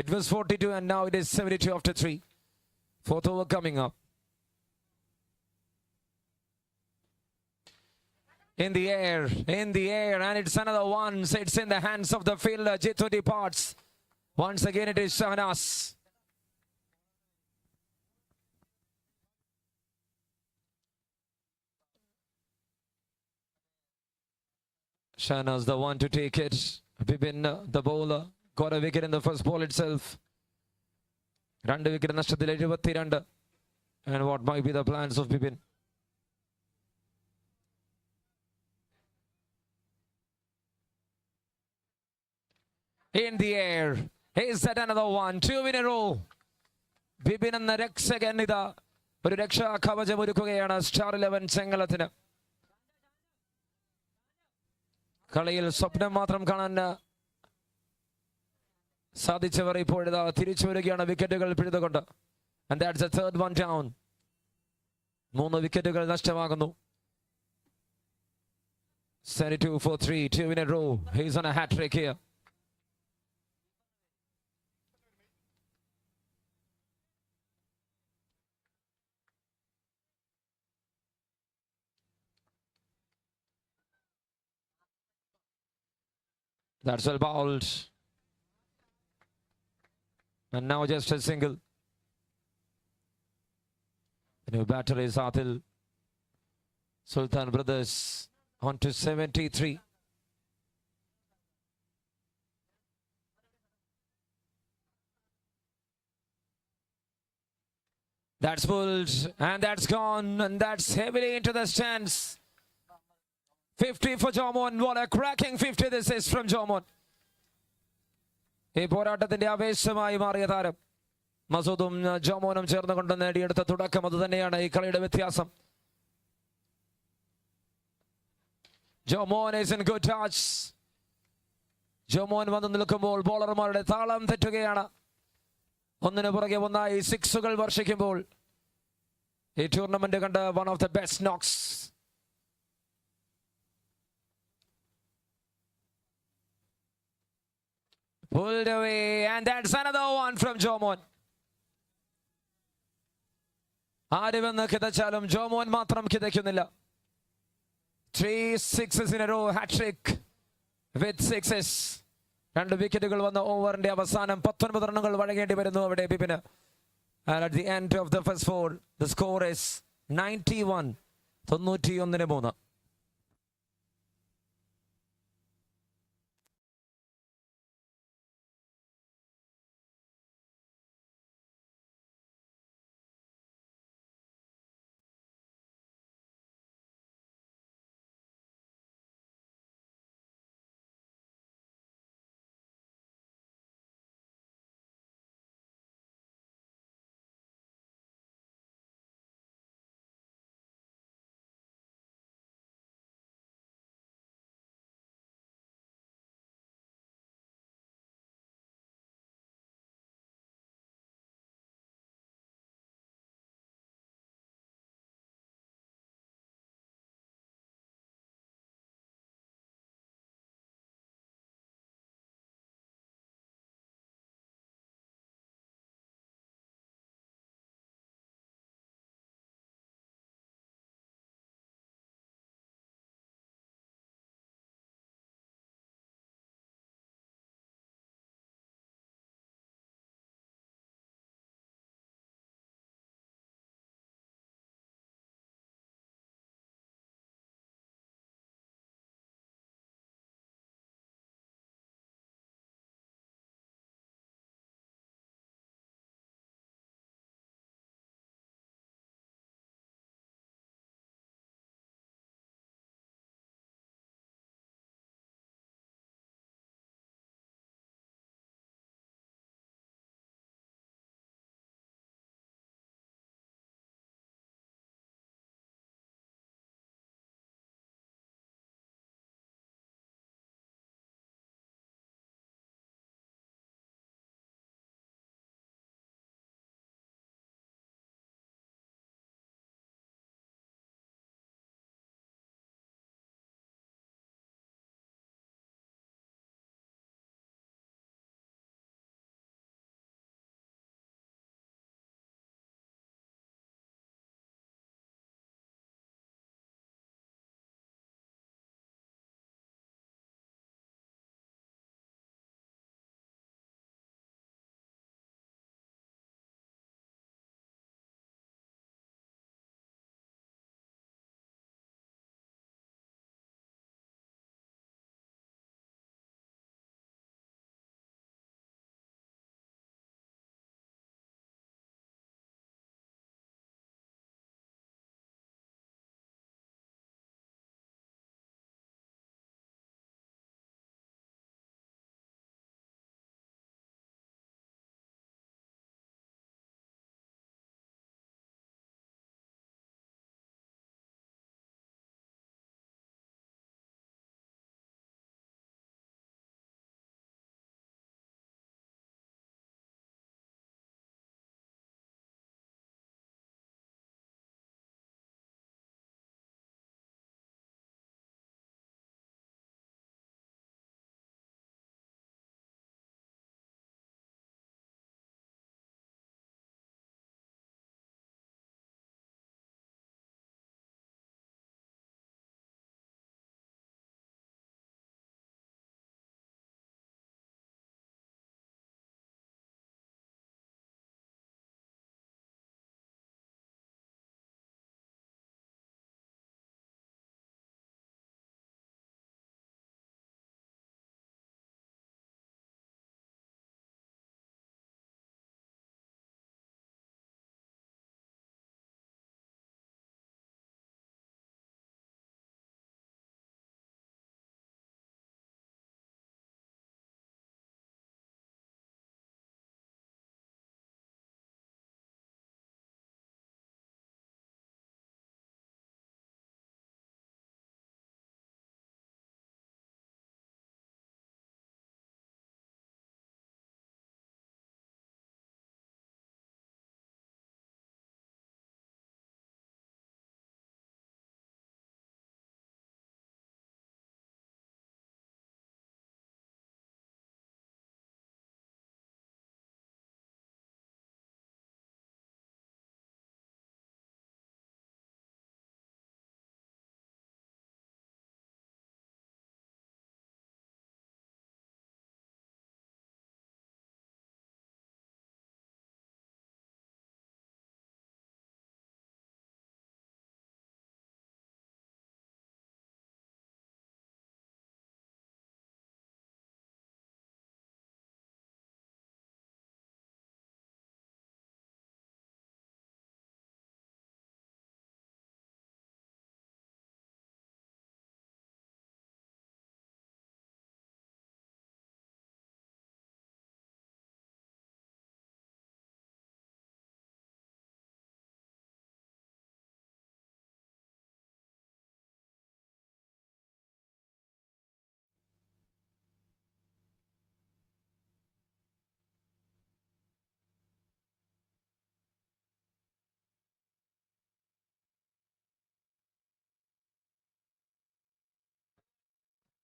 It was 42 and now it is 72 after 3. Fourth over coming up. In the air, and it's another one. It's in the hands of the fielder. Jitu departs. Once again it is Shahnas. Shahnas the one to take it. Bibin, the bowler, got a wicket in the first ball itself. 2 wicket നഷ്ടത്തിൽ 72. And what might be the plans of Bibin? In the air. Is that another one? 2 in a row. Bibin എന്ന രക്ഷകൻ ഇതാ ഒരു രക്ഷാ കവചം ഒരുക്കുകയാണ് star 11 ചെങ്ങലത്തിന്. കളിയിൽ സ്വപ്നം മാത്രം കാണാൻ സാധിച്ചവർ ഇപ്പോഴിതാ തിരിച്ചു വരികയാണ് വിക്കറ്റുകൾ പിഴുതുകൊണ്ട്. And that's the third one down. 3 വിക്കറ്റുകൾ നഷ്ടമാകുന്നു. 72 for 3, 2 in a row. He's on a hat trick here. That's well bowled. And now just a single. The new batter is Adil. Sultan Brothers on to 73. That's pulled and that's gone, and that's heavily into the stands. 50 for Jomon. What a cracking 50 this is from Jomon. ഈ പോരാട്ടത്തിന്റെ ആവേശമായി മാറിയ താരം മസൂദും ജോമോനും ചേർന്നുകൊണ്ട് നേടിയെടുത്ത തുടക്കം അത് തന്നെയാണ് ഈ കളിയുടെ വ്യത്യാസം. Jomon is in good touch. Jomon വന്നു നിൽക്കുമ്പോൾ ബോളർമാരുടെ താളം തെറ്റുകയാണ്. ഒന്നിനു പുറകെ ഒന്നായി സിക്സുകൾ വർഷിക്കുമ്പോൾ ഈ ടൂർണമെന്റ് കണ്ട one of the best knocks. Pulled away and that's another one from Jomon. ആരുവെന്ന് കിതച്ചാലും ജോമോൻ മാത്രം കിതയ്ക്കുന്നില്ല. 3 sixes in a row, hat-trick with sixes. 2 വിക്കറ്റുകൾ വന്ന ഓവറിന്റെ അവസാനം 19 റണ്ണുകൾ വഴങ്ങേണ്ടി വരുന്നു അവിടെ Bipin. And at the end of the first 4, the score is 91.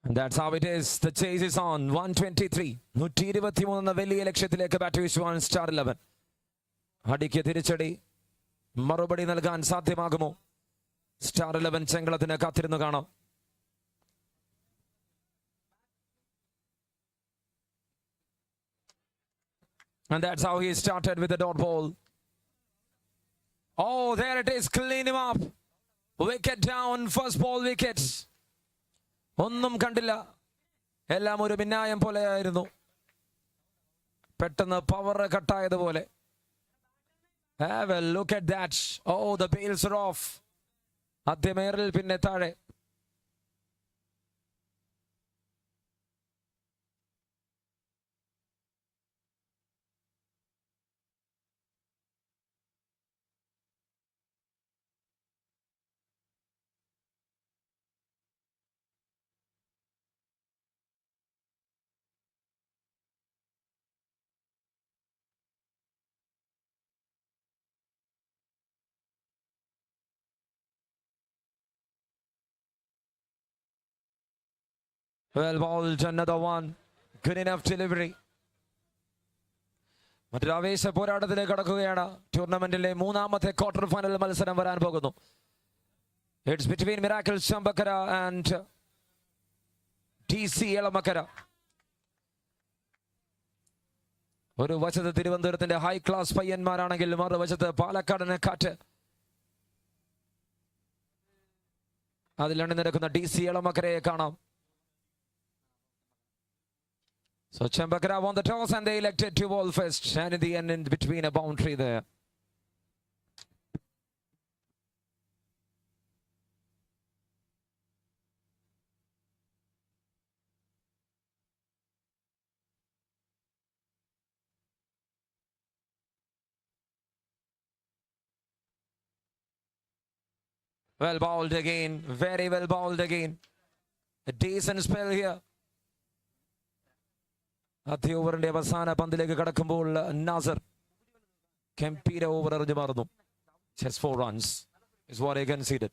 And that's how it is. The chase is on. 123. 123 എന്ന വലിയ ലക്ഷ്യത്തിലേക്ക് ബാറ്റ് വീശുവാൻ സ്റ്റാർ 11. അടിക്ക് തിരിച്ചടി മറുപടി നൽകാൻ സാധ്യമാകുമോ? സ്റ്റാർ 11 ചെങ്കളത്തിന് കാത്തിരുന്നു കാണാം. And that's how he started with the dot ball. Oh, there it is. Clean him up. Wicket down. First ball wicket. ഒന്നും കണ്ടില്ല. എല്ലാം ഒരു മിന്നായം പോലെയായിരുന്നു. പെട്ടെന്ന് power കട്ടായതുപോലെ. Have a look at that. Oh, the bails are off. ആദ്യമേറിൽ പിന്നെ താഴെ. Well bowled, another one. Good enough delivery. മറ്റൊരു ആവേശ പോരാട്ടത്തിലേക്ക് കടക്കുകയാണ്. ടൂർണമെന്റിലെ മൂന്നാമത്തെ ക്വാർട്ടർ ഫൈനൽ മത്സരം വരാൻ പോകുന്നു. It's between Miracle Chambakara and DC Elamakara. ഒരു വശത്ത് തിരുവനന്തപുരത്തിന്റെ ഹൈ ക്ലാസ് പയ്യന്മാരാണെങ്കിൽ മറുവശത്ത് പാലക്കാടിനെ കാറ്റ്. അതിൽ അണിനിരക്കുന്ന DC Elamakaraയെ കാണാം. So Chambakara won the toss and they elected to bowl first, and in the end in between a boundary there. Well bowled again, very well bowled again. A decent spell here. ആദ്യ ഓവറിന്റെ അവസാന പന്തിലേക്ക് കടക്കുമ്പോൾ നാസർ ഗംഭീര over എറിഞ്ഞു മാറുന്നു. Just 4 runs is what he conceded.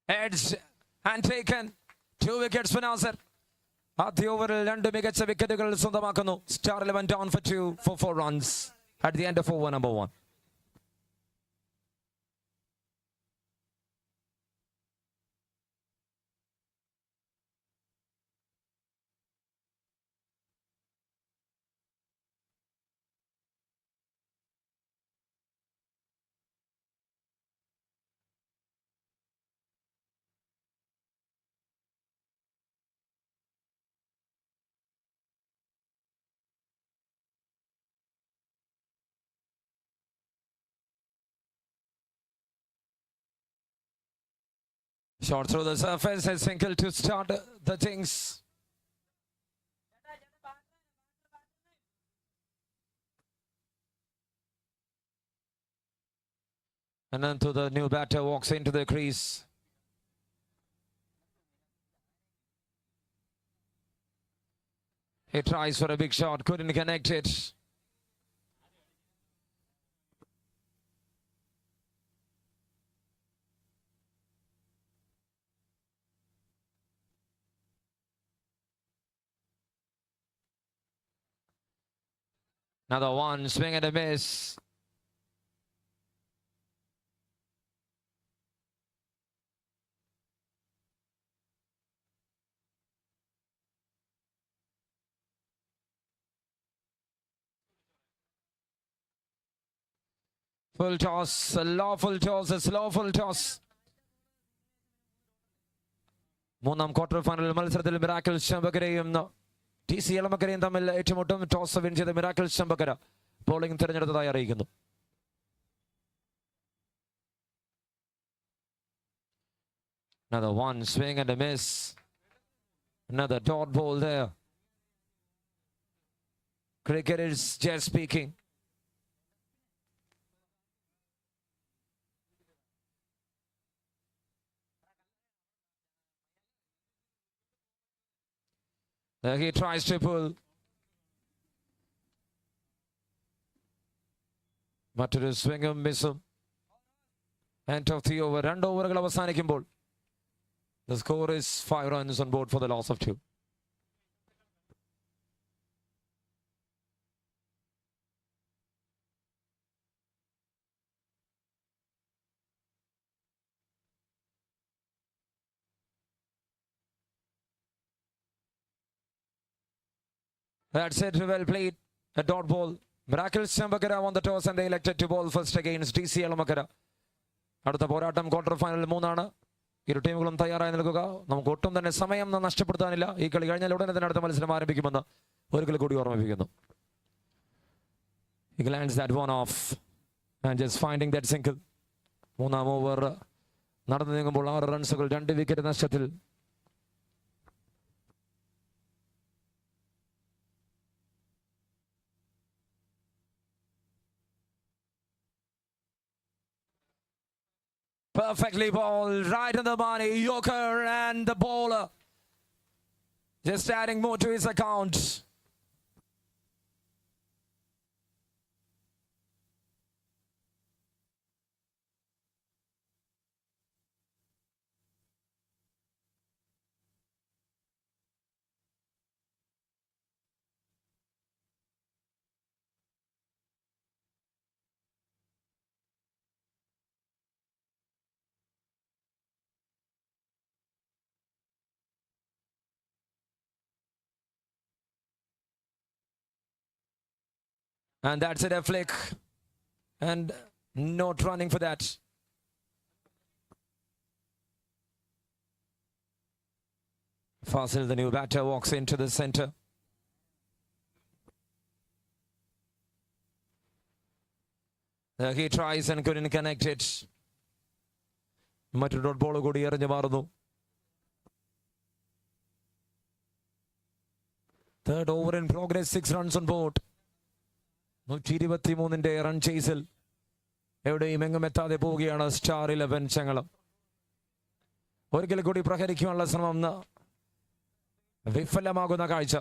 Edged and taken. 2 wickets for Nasser. ആദ്യ ഓവറിൽ 2 മികച്ച വിക്കറ്റുകൾ സ്വന്തമാക്കുന്നു. Star 11 down for 2 for 4 runs at the end of over number 1. Shot through the surface, a single to start the things. And then to the new batter walks into the crease. He tries for a big shot, couldn't connect it. Another one, swing and a miss. Full toss, a lawful toss, a lawful toss. മൂന്നാം quarter final മത്സരത്തിൽ miracle ചമ്പക്കരയും DC Elamakaraയും തമ്മിൽ ഏറ്റുമുട്ടും. Toss win ചെയ്ത miracle Champakkara bowling തിരഞ്ഞെടുത്തതായി അറിയിക്കുന്നു. Another one, swing and a miss. Another dot ball there. Cricket is just speaking. There he tries to pull. മറ്റൊരു സ്വിംഗും മിസ്സും. End of the over. 2 ഓവറുകൾ അവസാനിക്കുമ്പോൾ The score is 5 runs on board for the loss of 2. That's it, well played. A dot ball. Miracles Chambakara won the toss and they elected to bowl first against DC Alamakara. അടുത്ത പോരാട്ടം quarter final 3 ഇരു ടീമുകളും തയ്യാറായി നിൽക്കുക. നമുക്ക് ഒട്ടും തന്നെ സമയം നഷ്ടപ്പെടുത്താനില്ല. ഈ കളി കഴിഞ്ഞാൽ ഉടനെ തന്നെ അടുത്ത മത്സരം ആരംഭിക്കുമെന്ന് ഒരിക്കൽ കൂടി ഓർമ്മിപ്പിക്കുന്നു. He lands that one off and just finding that single. മൂന്നാം ഓവർ നടന്നു നീങ്ങുമ്പോൾ 6 റൺസുകൾ 2 വിക്കറ്റ് നഷ്ടത്തിൽ. Perfectly bowled, right in the money, Yorker, and the bowler just adding more to his account. And that's it, a flick. And not running for that. Fasil, the new batter, walks into the center. He tries and couldn't connect it. മറ്റൊരു dot ball കൂടി എറിഞ്ഞു മാറുന്നു. Third over in progress, 6 runs on board. 123 run ചേസിൽ എവിടെയും എങ്ങും എത്താതെ പോവുകയാണ് star 11 ചങ്ങളം. ഒരിക്കൽ കൂടി പ്രഹരിക്കാനുള്ള ശ്രമം വിഫലമാകുന്ന കാഴ്ച.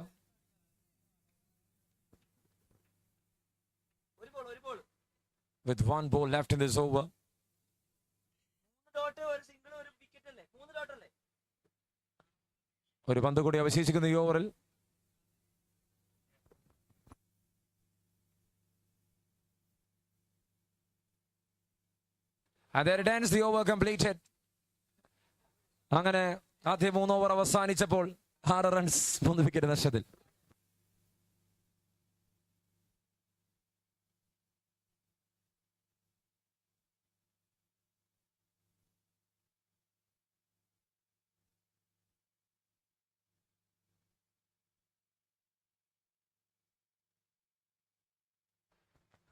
With 1 ball left in this over. ഒരു പന്ത് കൂടി അവശേഷിക്കുന്ന ഈ ഓവറിൽ. And there it ends, the over completed. അങ്ങനെ ആദ്യ 3 ഓവർ അവസാനിച്ചപ്പോൾ 6 റൺസ് 3 വിക്കറ്റ് നഷ്ടത്തിൽ.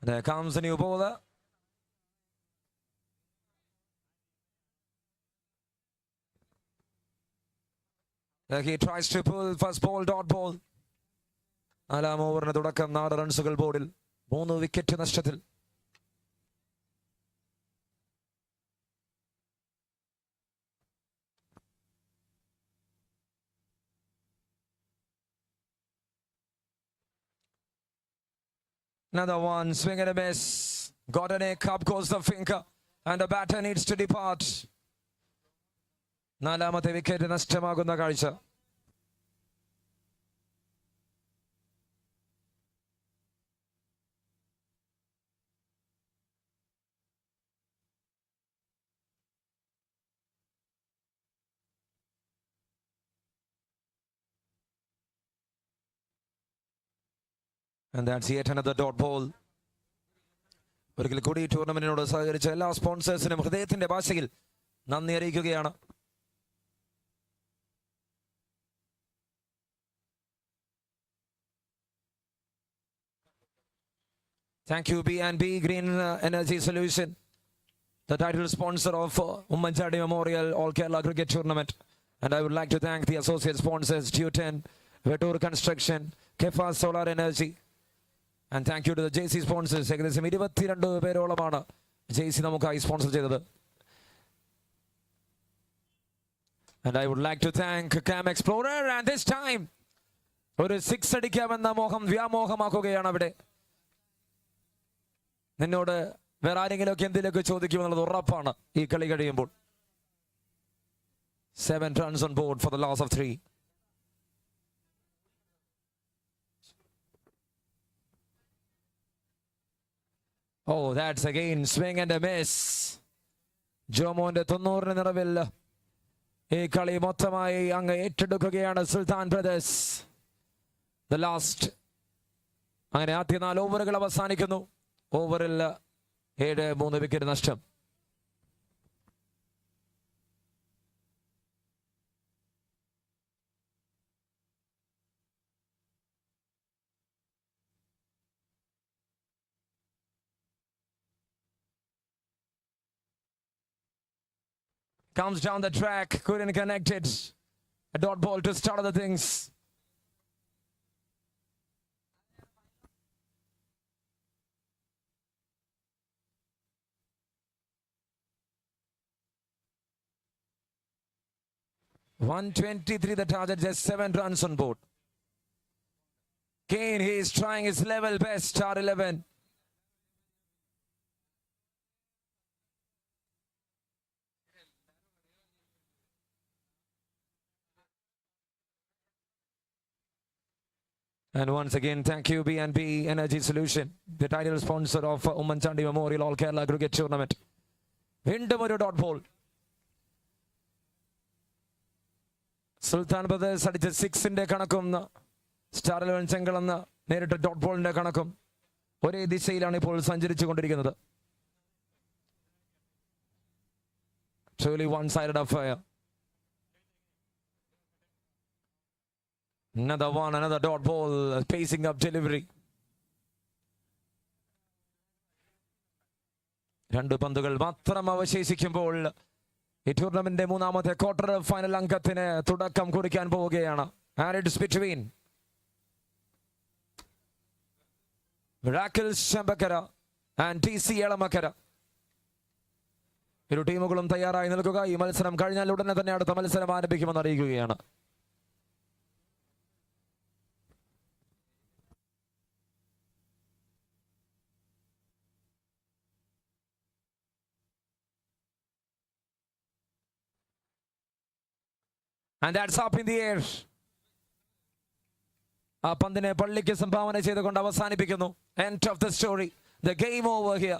There comes the new bowler. He tries to pull first ball, dot ball. 4 ഓവറിന് തുടക്കം 4 റൺസുകൾ ബോർഡിൽ 3 വിക്കറ്റ് നഷ്ടത്തിൽ. Another one, swing and a miss. Got an egg, up goes the finger, and the batter needs to depart. 4ാമത്തെ wicket നഷ്ടമാകുന്ന കാഴ്ച. And that's yet another dot ball. ഒരിക്കൽ കൂടി ടൂർണമെന്റിനോട് സഹകരിച്ച എല്ലാ സ്പോൺസേഴ്സിനും ഹൃദയത്തിന്റെ ഭാഷയിൽ നന്ദി അറിയിക്കുകയാണ്. Thank you, B&B Green Energy Solution, the title sponsor of Oommen Chandy Memorial All Kerala Cricket Tournament. And I would like to thank the associate sponsors, Q10, Vetur Construction, Kefa Solar Energy. And thank you to the JC sponsors. ഏകദേശം 22 പേരോളമാണ് JC നമുക്കായി sponsor ചെയ്തത്. And I would like to thank Cam Explorer. And this time, ഒരു 6 അടിക്കാമെന്ന മോഹം വ്യാമോഹമാക്കുകയാണ് അവിടെ. നിന്നോട് വേറെ ആരെങ്കിലുമൊക്കെ എന്തെങ്കിലുമൊക്കെ ചോദിക്കുമെന്നുള്ളത് ഉറപ്പാണ് ഈ കളി കഴിയുമ്പോൾ. 7 runs on board for the loss of 3. Oh, that's again swing and a miss. ജോമോന്റെ 90 നിറവിൽ ഈ കളി മൊത്തമായി അങ്ങ് ഏറ്റെടുക്കുകയാണ് സുൽത്താൻ ബ്രദേഴ്സ്. The last. അങ്ങനെ ആദ്യ 4 ഓവറുകൾ അവസാനിക്കുന്നു. ഓവറിൽ 7-3 വിക്കറ്റ് നഷ്ടം. Comes down the track, couldn't connect it. A dot ball to start the things. .123 the target, just 7 runs on board. Kane, he is trying his level best, star 11. And once again, thank you B&B Energy Solution, the title sponsor of Oommen Chandy Memorial All Kerala Cricket Tournament. വീണ്ടും ഒരു dot ball. സുൽത്താൻ brothers അടിച്ച 6ന്റെ കണക്കും star 11 ചെങ്കളെന്ന നേരിട്ട് dot ബോളിന്റെ കണക്കും ഒരേ ദിശയിലാണ് ഇപ്പോൾ സഞ്ചരിച്ചു കൊണ്ടിരിക്കുന്നത്. Truly one-sided affair. Another one, another dot ball, pacing up delivery. 2 പന്തുകൾ മാത്രം അവശേഷിക്കുമ്പോൾ ഈ ടൂർണമെന്റിന്റെ 3ാമത്തെ ക്വാർട്ടർ ഫൈനൽ അങ്കത്തിന് തുടക്കം കുറിക്കാൻ പോവുകയാണ്. And it's between Miracles Chambakara and TC Elamakara. ഇരു ടീമുകളും തയ്യാറായി നിൽക്കുക. ഈ മത്സരം കഴിഞ്ഞാൽ ഉടനെ തന്നെ അടുത്ത മത്സരം ആരംഭിക്കുമെന്ന് അറിയിക്കുകയാണ്. And that's up in the air. ആ പന്തിനെ പള്ളിക്ക് സംഭാവന ചെയ്തുകൊണ്ട് അവസാനിപ്പിക്കുന്നു. End of the story. The game over here.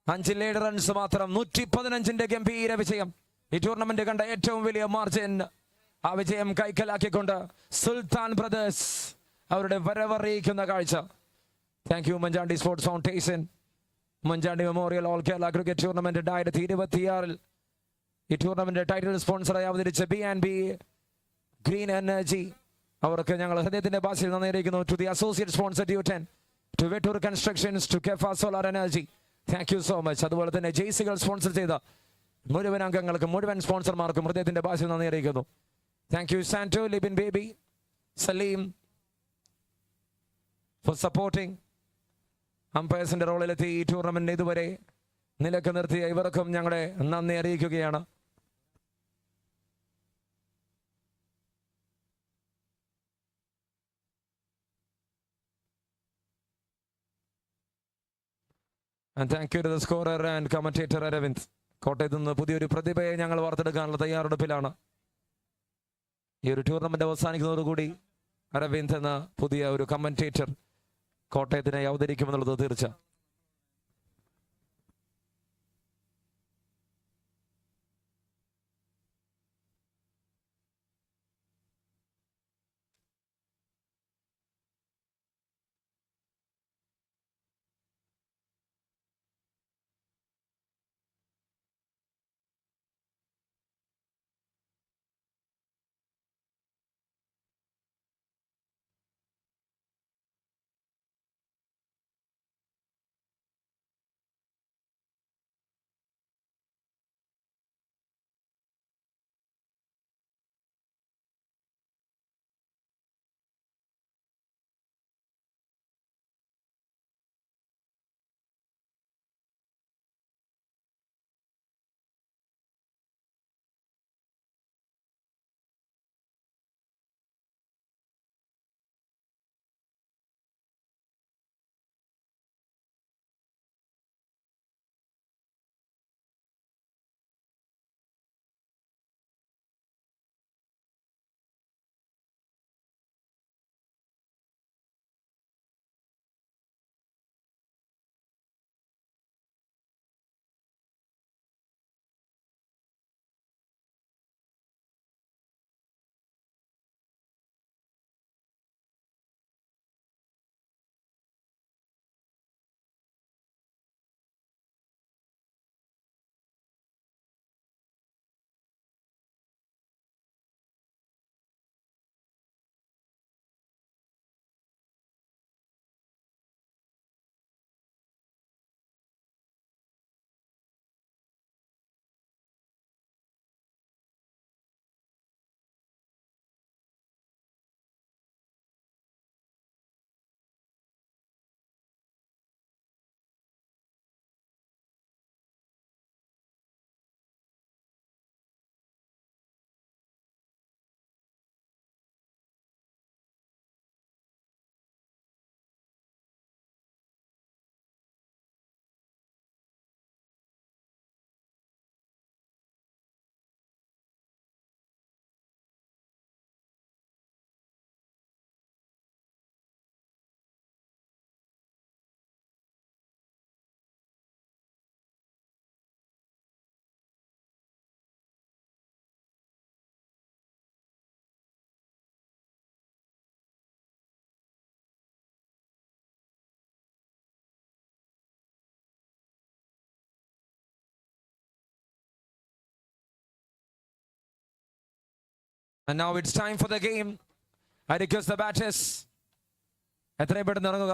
5 runs മാത്രം. 115ന്റെ ഗംഭീര വിജയം. ഈ ടൂർണമെന്റ് കണ്ട ഏറ്റവും വലിയ മാർജിൻ. ആ വിജയം കൈക്കലാക്കിക്കൊണ്ട് സുൽത്താൻ ബ്രദേഴ്സ് അവരുടെ വരവറിയിക്കുന്ന കാഴ്ച. Thank you Oommen Chandy sports foundation, Oommen Chandy memorial all Kerala cricket tournament 2026 ഈ ടൂർണമെന്റ് ടൈറ്റിൽ സ്പോൺസറായി അവതരിച്ച B&B ഗ്രീൻ എനർജി അവർക്ക് ഞങ്ങൾ ഹൃദയത്തിന്റെ ഭാഷയിൽ നന്ദി അറിയിക്കുന്നു. To the associate sponsor Q10, to Vettoor constructions, to Kefa solar energy, thank you so much. അതുപോലെ തന്നെ ജെയ്സികൾ സ്പോൺസർ ചെയ്ത മുഴുവൻ അംഗങ്ങൾക്കും മുഴുവൻ സ്പോൺസർമാർക്കും ഹൃദയത്തിന്റെ ഭാഷയിൽ നന്ദി അറിയിക്കുന്നു. Thank you Santo, Libin Baby, Saleem for supporting. അമ്പയർസിന്റെ റോളിലെത്തി ഈ ടൂർണമെന്റ് ഇതുവരെ നിലക്ക് നിർത്തിയ ഇവർക്കും ഞങ്ങളുടെ നന്ദി അറിയിക്കുകയാണ്. And thank you to the scorer and commentator Aravind. കോട്ടയത്ത് നിന്ന് പുതിയൊരു പ്രതിഭയെ ഞങ്ങൾ വാർത്തെടുക്കാനുള്ള തയ്യാറെടുപ്പിലാണ്. ഈ ഒരു ടൂർണമെന്റ് അവസാനിക്കുന്നതോടുകൂടി അരവിന്ദ് എന്ന പുതിയ ഒരു കമന്റേറ്റർ കോട്ടയത്തിനായി അവതരിക്കുമെന്നുള്ളത് തീർച്ച. And now it's time for the game. I request the batters. എത്രയും പെട്ടെന്ന് ഇറങ്ങുക.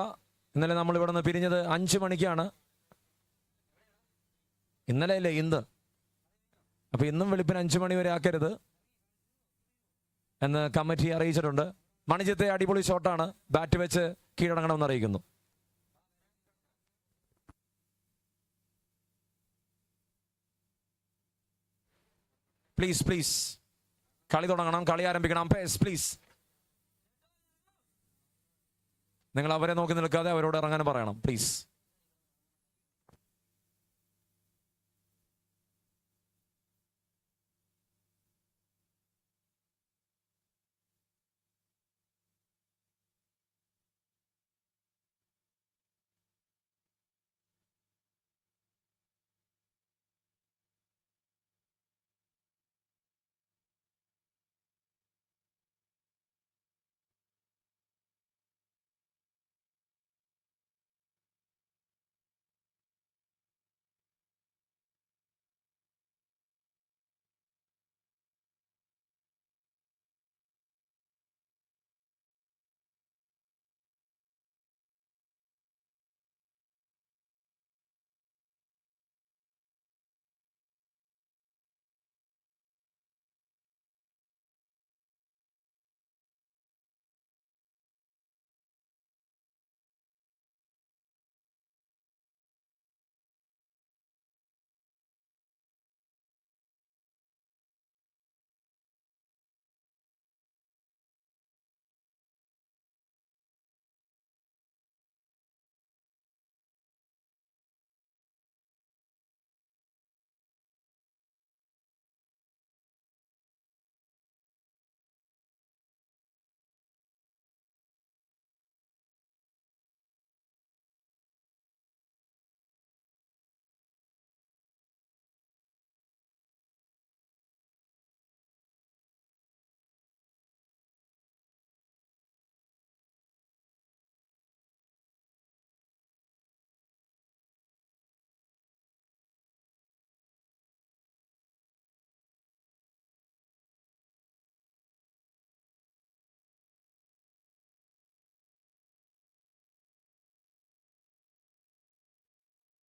ഇന്നലെ നമ്മൾ ഇവിടെ നിന്ന് പിരിഞ്ഞത് 5 മണിക്കാണ്. ഇന്നലെ അല്ലേ ഇന്ന്. അപ്പോൾ ഇന്നും വെളുപ്പിന് 5 മണി വരെ ആക്കരുത് എന്ന് കമ്മിറ്റി അറിയിച്ചിട്ടുണ്ട്. മണിജിത്തെ അടിപൊളി ഷോട്ടാണ്. ബാറ്റ് വെച്ച് കീഴടങ്ങണമെന്ന് അറിയിക്കുന്നു. പ്ലീസ് കളി തുടങ്ങണം, കളി ആരംഭിക്കണം. പ്ലീസ് നിങ്ങൾ അവരെ നോക്കി നിൽക്കാതെ അവരോട് ഇറങ്ങാൻ പറയണം. Please.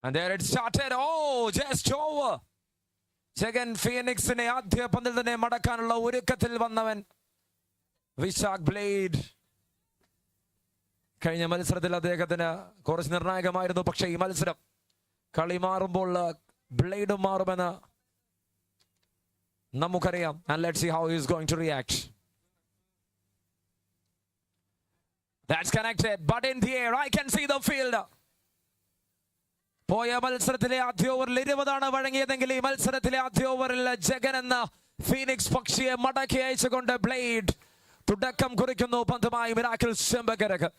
And there it started. Oh, just over. Jagan ഫീനിക്സിനെ ആദ്യ പന്തിൽ തന്നെ മടക്കാനുള്ള ഒരുക്കത്തിൽ വന്നവൻ വിശാഖ് ബ്ലേഡ്. കഴിഞ്ഞ മത്സരത്തിൽ അദ്ദേഹത്തിന് കുറച്ച് നിർണായകമായിരുന്നു. പക്ഷേ ഈ മത്സരം കളി മാറുമ്പോൾ ബ്ലേഡും മാറുമെന്ന് നമുക്കറിയാം. And let's see how he is going to react. That's connected, but in the air I can see the fielder. പോയ മത്സരത്തിലെ ആദ്യ ഓവറിൽ 20 വഴങ്ങിയതെങ്കിൽ ഈ മത്സരത്തിലെ ആദ്യ ഓവറിൽ ജഗൻ എന്ന ഫീനിക്സ് പക്ഷിയെ മടക്കി അയച്ചുകൊണ്ട് ബ്ലേഡ് തുടക്കം കുറിക്കുന്നു പന്തുമായി മിറാക്കിൾ ചെമ്പക്കരക്ക്.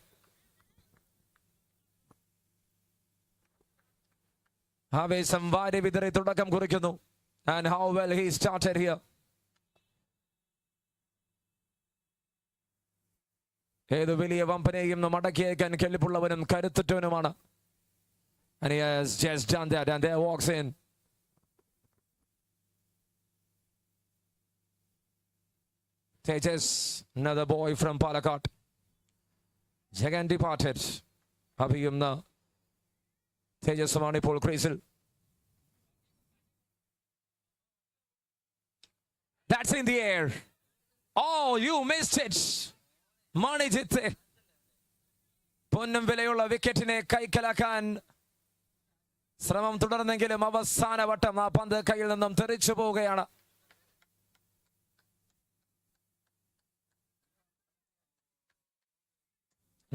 ആവേശം വാരി വിതറി തുടക്കം കുറിക്കുന്നു. And how well he started here. ഏത് വലിയ വമ്പനെയും മടക്കി അയക്കാൻ കെൽപ്പുള്ളവനും കരുത്തുറ്റവനുമാണ്. And he has just done that, and there walks in Tejas, another boy from Palakkad. Jagan departed. Abhiyumna Tejas Manipur Krisil. That's in the air. Oh, you missed it. Manijitte. Ponnam vilayulla wicketine kaikalakan ശ്രമം തുടർന്നെങ്കിലും അവസാന വട്ടം ആ പന്ത് കയ്യിൽ നിന്നും തെറിച്ചു പോവുകയാണ്.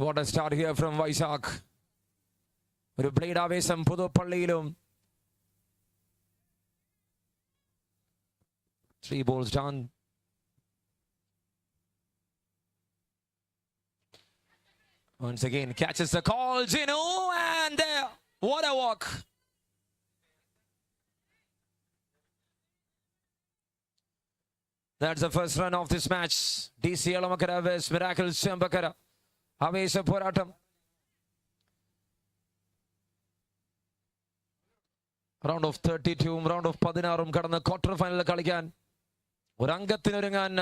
What a start here from Vaisak. ഒരു ബ്ലേഡ് ആവേശം പുതുപ്പള്ളിയിലും. 3 balls done. Once again catches the call, Gino, and there, what a walk. That's the first run of this match. DC Alamakara vs Miracle Chembakara. Avesha Poratam. Round of 32, round of 16 കടന്ന് quarter ഫൈനലിൽ കളിക്കാൻ ഒരംഗത്തിനൊരുങ്ങാൻ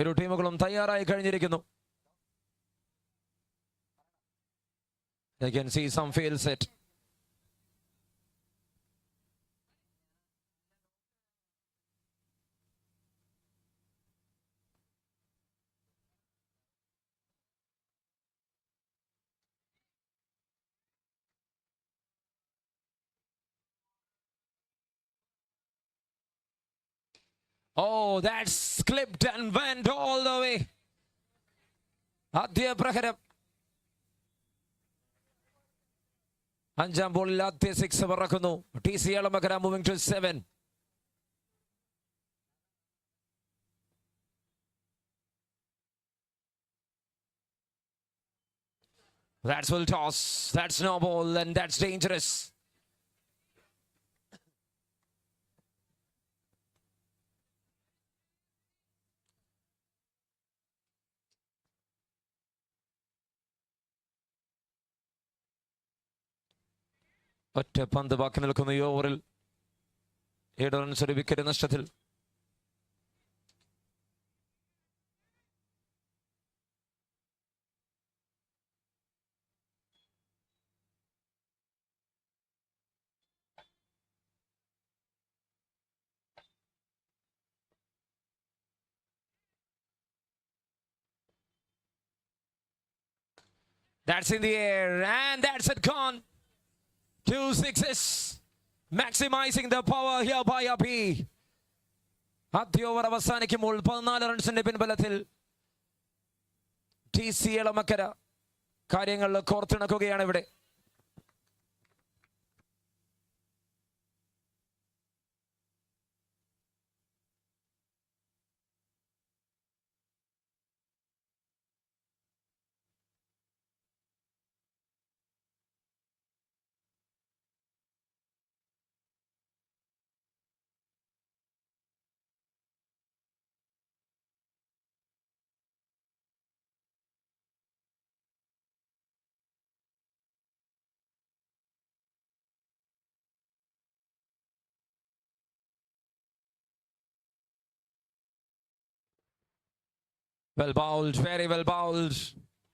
ഇരു ടീമുകളും തയ്യാറായി കഴിഞ്ഞിരിക്കുന്നു. They can see some field set. Oh, that's clipped and went all the way. ആദ്യ പ്രഹരം. അഞ്ചാം ബോളിൽ ആദ്യ സിക്സ് പറക്കുന്നു. TC Elamakkara moving to 7. That's full toss. That's no ball and that's dangerous. ഒറ്റ പന്ത് ബാക്കി നിൽക്കുന്ന ഈ ഓവറിൽ 7 റൺസ് ഒരു വിക്കറ്റ് നഷ്ടത്തിൽ. That's in the air and that's it gone. 2 sixes, maximizing the power here by Api. ആദ്യ ഓവർ അവസാനിക്കുമ്പോൾ 14 റൺസിന്റെ പിൻബലത്തിൽ TC എളമക്കര കാര്യങ്ങൾ കോർത്തിണക്കുകയാണ് ഇവിടെ. Well bowled, very well bowled.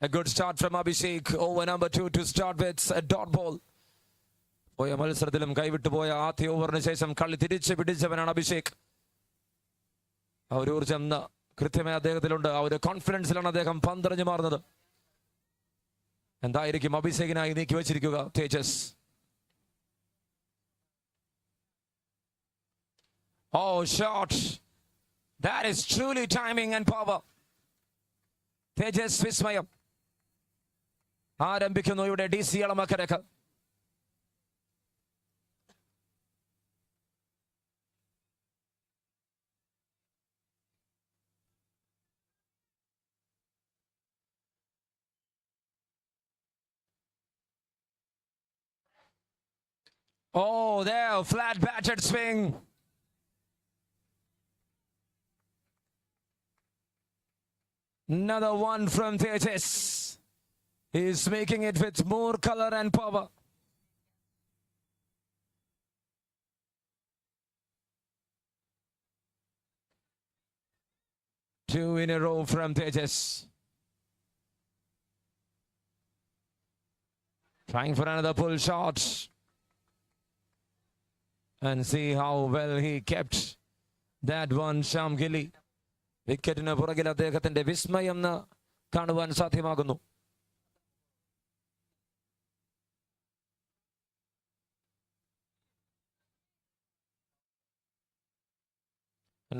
A good start from Abhishek. Over number 2 to start with a dot ball. പോയ മത്സരത്തിലും കൈവിട്ടു പോയ ആദ്യ ഓവറിന് ശേഷം കളി തിരിച്ചു പിടിച്ചവനാണ് അഭിഷേക്. ആ ഒരു ഊർജം കൃത്യമായി അദ്ദേഹത്തിലുണ്ട്. ആ ഒരു കോൺഫിഡൻസിലാണ് അദ്ദേഹം പന്തെറിഞ്ഞു മാറുന്നത്. എന്തായിരിക്കും അഭിഷേകിനായി നീക്കി വെച്ചിരിക്കുക തേജസ്? Oh, shot. That is truly timing and power. തേജസ് വിസ്മയം ആരംഭിക്കുന്നു ഇവിടെ DC എളമക്കരക്ക്. Oh, there, flat batted swing. Another one from Tejas. He's making it with more color and power. Two in a row from Tejas. Trying for another pull shot. And see how well he kept that one, Sham Gilly. വിക്കറ്റിന് പുറകിൽ അദ്ദേഹത്തിന്റെ വിസ്മയം കാണുവാൻ സാധ്യമാകുന്നു.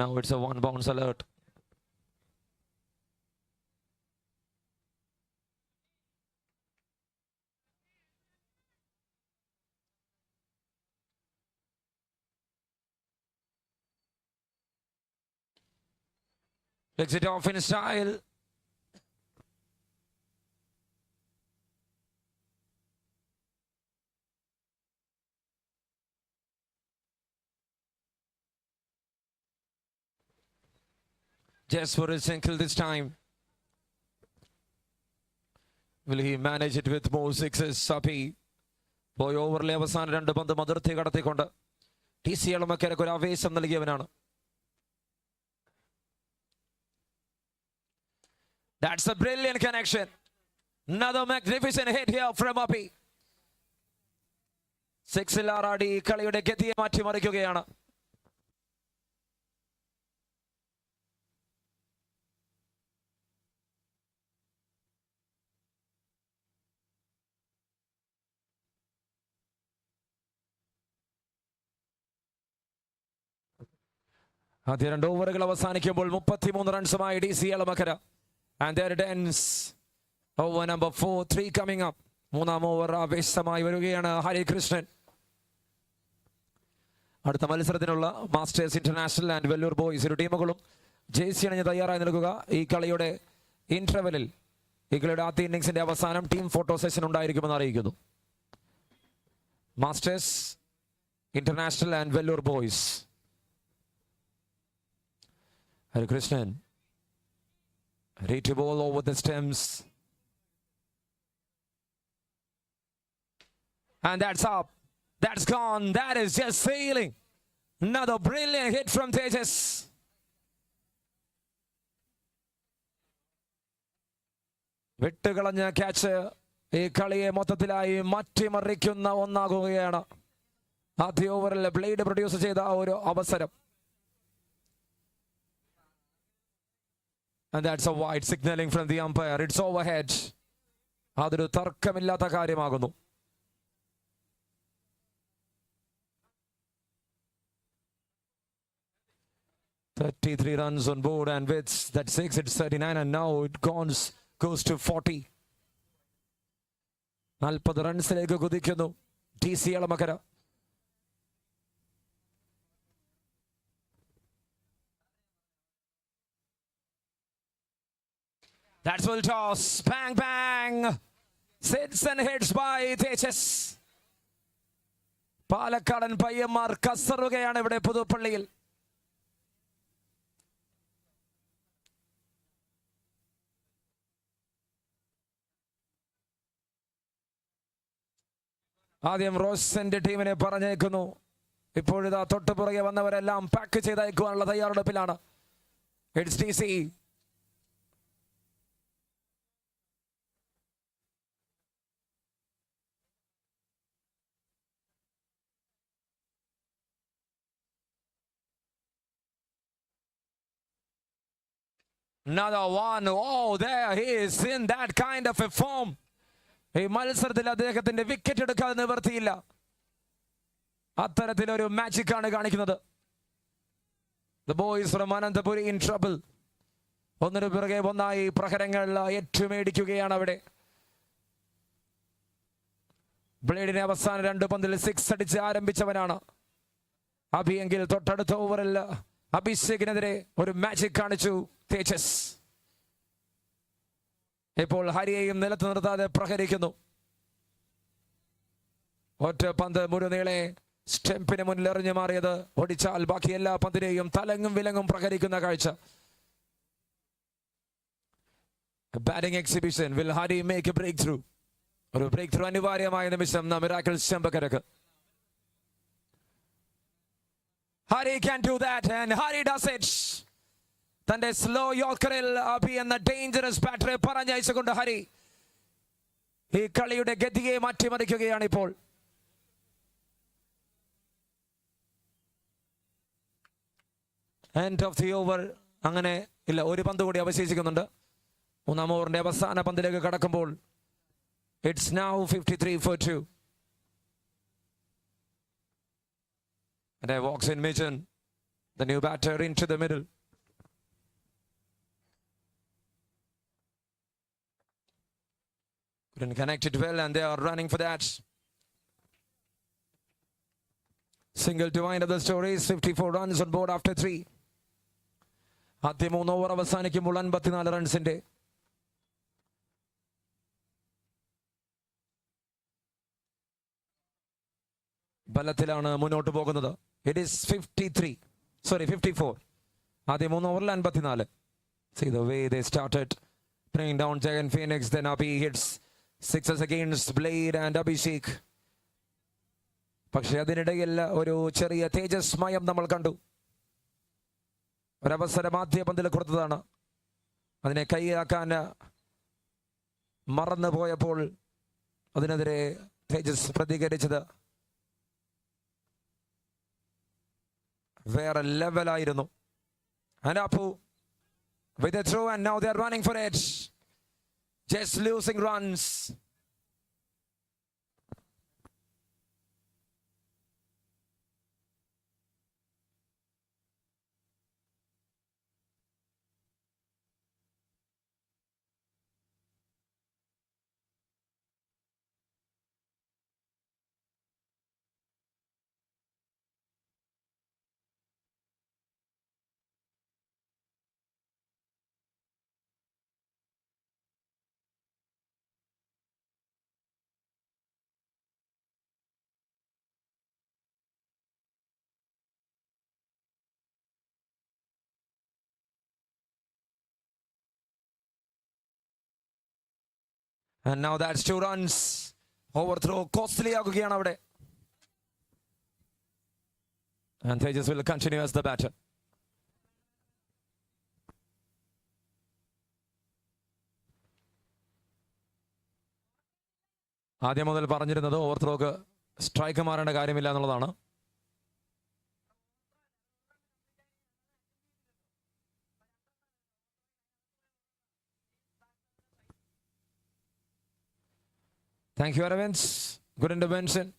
Now it's a 1 bounce alert. Picks it off in style. Just for a single this time. Will he manage it with more sixes? Sapi. പോയ ഓവറിലെ അവസാന 2 പന്ത് അതിർത്തി കടത്തിക്കൊണ്ട് TC എളമക്കരയ്ക്ക് ഒരു ആവേശം നൽകിയവനാണ്. That's a brilliant connection. Another magnificent hit here from Abhi. 6-ൽ ആറാടി കളിയുടെ ഗതിയെ മാറ്റിമറിക്കുകയാണ്. ആദ്യ 2 ഓവറുകൾ അവസാനിക്കുമ്പോൾ 33 റൺസുമായി DC Elamakkara. And there it ends. Over number 4-3 coming up. 3-ാം ഓവർ ആവേശമായി വരികയാണ് ഹരികൃഷ്ണൻ. അടുത്ത മത്സരത്തിനുള്ള Masters International and Vellore Boys ഇരു ടീമുകളും ജേഴ്സി അണിഞ്ഞ് തയ്യാറായി നിൽക്കുക. ഈ കളിയുടെ ഇന്റർവെല്ലിൽ ഈ കളിയുടെ ആദ്യ ഇന്നിംഗ്സിന്റെ അവസാനം ടീം ഫോട്ടോ സെഷൻ ഉണ്ടായിരിക്കുമെന്ന് അറിയിക്കുന്നു. Masters International and Vellore boys. Harikrishnan ready to bowl over the stems, and that's up, that's gone, that is just sailing. Another brilliant hit from Tejas. വിട്ടുകളഞ്ഞ ക്യാച്ച് ഈ കളിയെ മൊത്തത്തിലായി മാറ്റിമറിക്കുന്ന ഒന്നാകുകയാണ്. ആദ്യ ഓവറിൽ ബ്ലേഡ് പ്രൊഡ്യൂസ് ചെയ്ത ഒരു അവസരം. And that's a wide signaling from the umpire. It's overhead. അതൊരു തർക്കമില്ലാത്ത കാര്യമാകുന്നു. "33 runs on board, and with that 6 it's 39, and now it goes to 40. 40 റൺസിലേക്ക് കുതിക്കുന്നു DC Elamakkara. That's full toss. Bang, bang. Sits and hits by Tejas. പാലക്കാടൻ പയ്യന്മാർ കസറുകയാണ് ഇവിടെ പുതുപ്പള്ളിയിൽ. ആദ്യം റോസന്റെ ടീമിനെ പറഞ്ഞേക്കുന്നു. ഇപ്പോഴിതാ തൊട്ടുപുറകെ വന്നവരെല്ലാം pack ചെയ്തയക്കുവാനുള്ള തയ്യാറെടുപ്പിലാണ്. It's DC. Another one. Oh, there he is in that kind of a form. ഈ മത്സരത്തിൽ അദ്ദേഹത്തിന്റെ വിക്കറ്റ് എടുക്കാതെ നിവർത്തിയില്ല. അത്തരത്തിലൊരു മാജിക് ആണ് കാണിക്കുന്നത്. The boys from Anantapuri in trouble. ഒന്നിനു പിറകെ ഒന്നായി പ്രഹരങ്ങൾ ഏറ്റുമേടിക്കുകയാണ് അവിടെ. ബ്ലേഡിനെ അവസാന 2 പന്തിൽ 6 അടിച്ച് ആരംഭിച്ചവനാണ് അഭി. എങ്കിൽ തൊട്ടടുത്ത ഓവറിൽ അഭിഷേകിനെതിരെ ഒരു മാജിക് കാണിച്ചു തേജസ്. ഇപ്പോൾ ഹരിയെയും നിലത്ത് നിർത്താതെ പ്രഹരിക്കുന്നു. ഒറ്റ പന്ത് മുഴുനീളെ സ്റ്റെമ്പിന് മുന്നിൽ എറിഞ്ഞു മാറിയത് ഒടിച്ചാൽ ബാക്കി എല്ലാ പന്തിനെയും തലങ്ങും വിലങ്ങും പ്രഹരിക്കുന്ന കാഴ്ച. Batting exhibition. Will Hari make a breakthrough? ഒരു ബ്രേക്ക് ത്രൂ അനിവാര്യമായ നിമിഷം മിറാക്കിൾ ചെമ്പക്കരക്ക്. Hari can do that, and Hari does it. തന്റെ സ്ലോ യോർക്കറിൽ അഭി എന്ന ഡേഞ്ചറസ് ബാറ്ററെ പറഞ്ഞയച്ചുകൊണ്ട് ഹരി ഈ കളിയുടെ ഗതിയെ മാറ്റിമറിക്കുകയാണ് ഇപ്പോൾ. End of the over. അങ്ങനെ ഇല്ല, ഒരു പന്ത് കൂടി അവശേഷിക്കുന്നുണ്ട്. 3-ാം ഓവറിന്റെ അവസാന പന്തിലേക്ക് കടക്കുമ്പോൾ it's now 53 for 2. And there walks in Mitchell, the new batter, into the middle. Couldn't connect it well, and they are running for that. Single to wind up the stories. 54 runs on board after 3. ആദ്യ 3 over അവസാനിക്കുമ്പോൾ 54 റൺസിന്റെ ബലത്തിലാണ് മുന്നോട്ട് പോകുന്നത്. It is 54. ആദ്യ 3 ഓവറിൽ 54. See the way they started bringing down Jagan Phoenix. Then Abhi hits 6s against Blade and Abhishek. പക്ഷെ അതിനിടയിൽ ഒരു ചെറിയ തേജസ്മയം നമ്മൾ കണ്ടു. ഒരവസരം ആദ്യ പന്തിൽ കൊടുത്തതാണ്. അതിനെ കൈയാക്കാൻ മറന്നു പോയപ്പോൾ അതിനെതിരെ തേജസ് പ്രതികരിച്ചത് വേറെ ലെവലായിരുന്നു. And Apu with a throw, and now they are running for it, just losing runs. And now that's 2 runs. Overthrow costly ആകുകയാണ് അവിടെ. And Tejas will continue as the batter. ആദ്യം മുതൽ പറഞ്ഞിരുന്നത് ഓവർത്രോക്ക് സ്ട്രൈക്ക് മാറേണ്ട കാര്യമില്ല എന്നുള്ളതാണ്. Thank you, Aravind. Good intervention.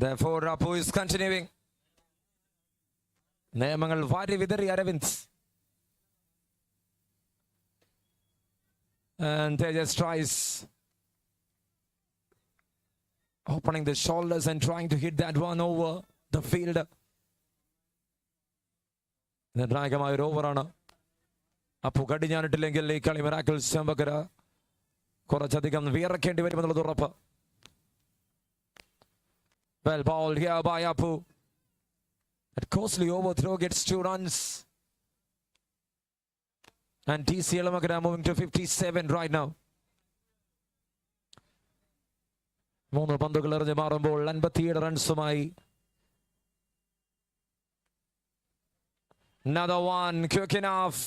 Therefore, Apu is continuing. നിയമങ്ങൾ വാരി വിതറി Aravind. And Tejas tries opening the shoulders and trying to hit that one over the field. നിർണായകമായ ഒരു ഓവറാണ്. അപ്പു കടിഞ്ഞാനിട്ടില്ലെങ്കിൽ ഈ കളി മിറാക്കിൾ ചെമ്പക്കര കുറച്ചധികം വിയർക്കേണ്ടി വരുമെന്നുള്ളത് ഉറപ്പ്. Well balled here by Apu. That costly overthrow gets 2 runs. And TC Elamakara moving to 57 right now. 3 പന്തുകൾ എറിഞ്ഞ് മാറുമ്പോൾ 57 റൺസുമായി. Another one, quick enough.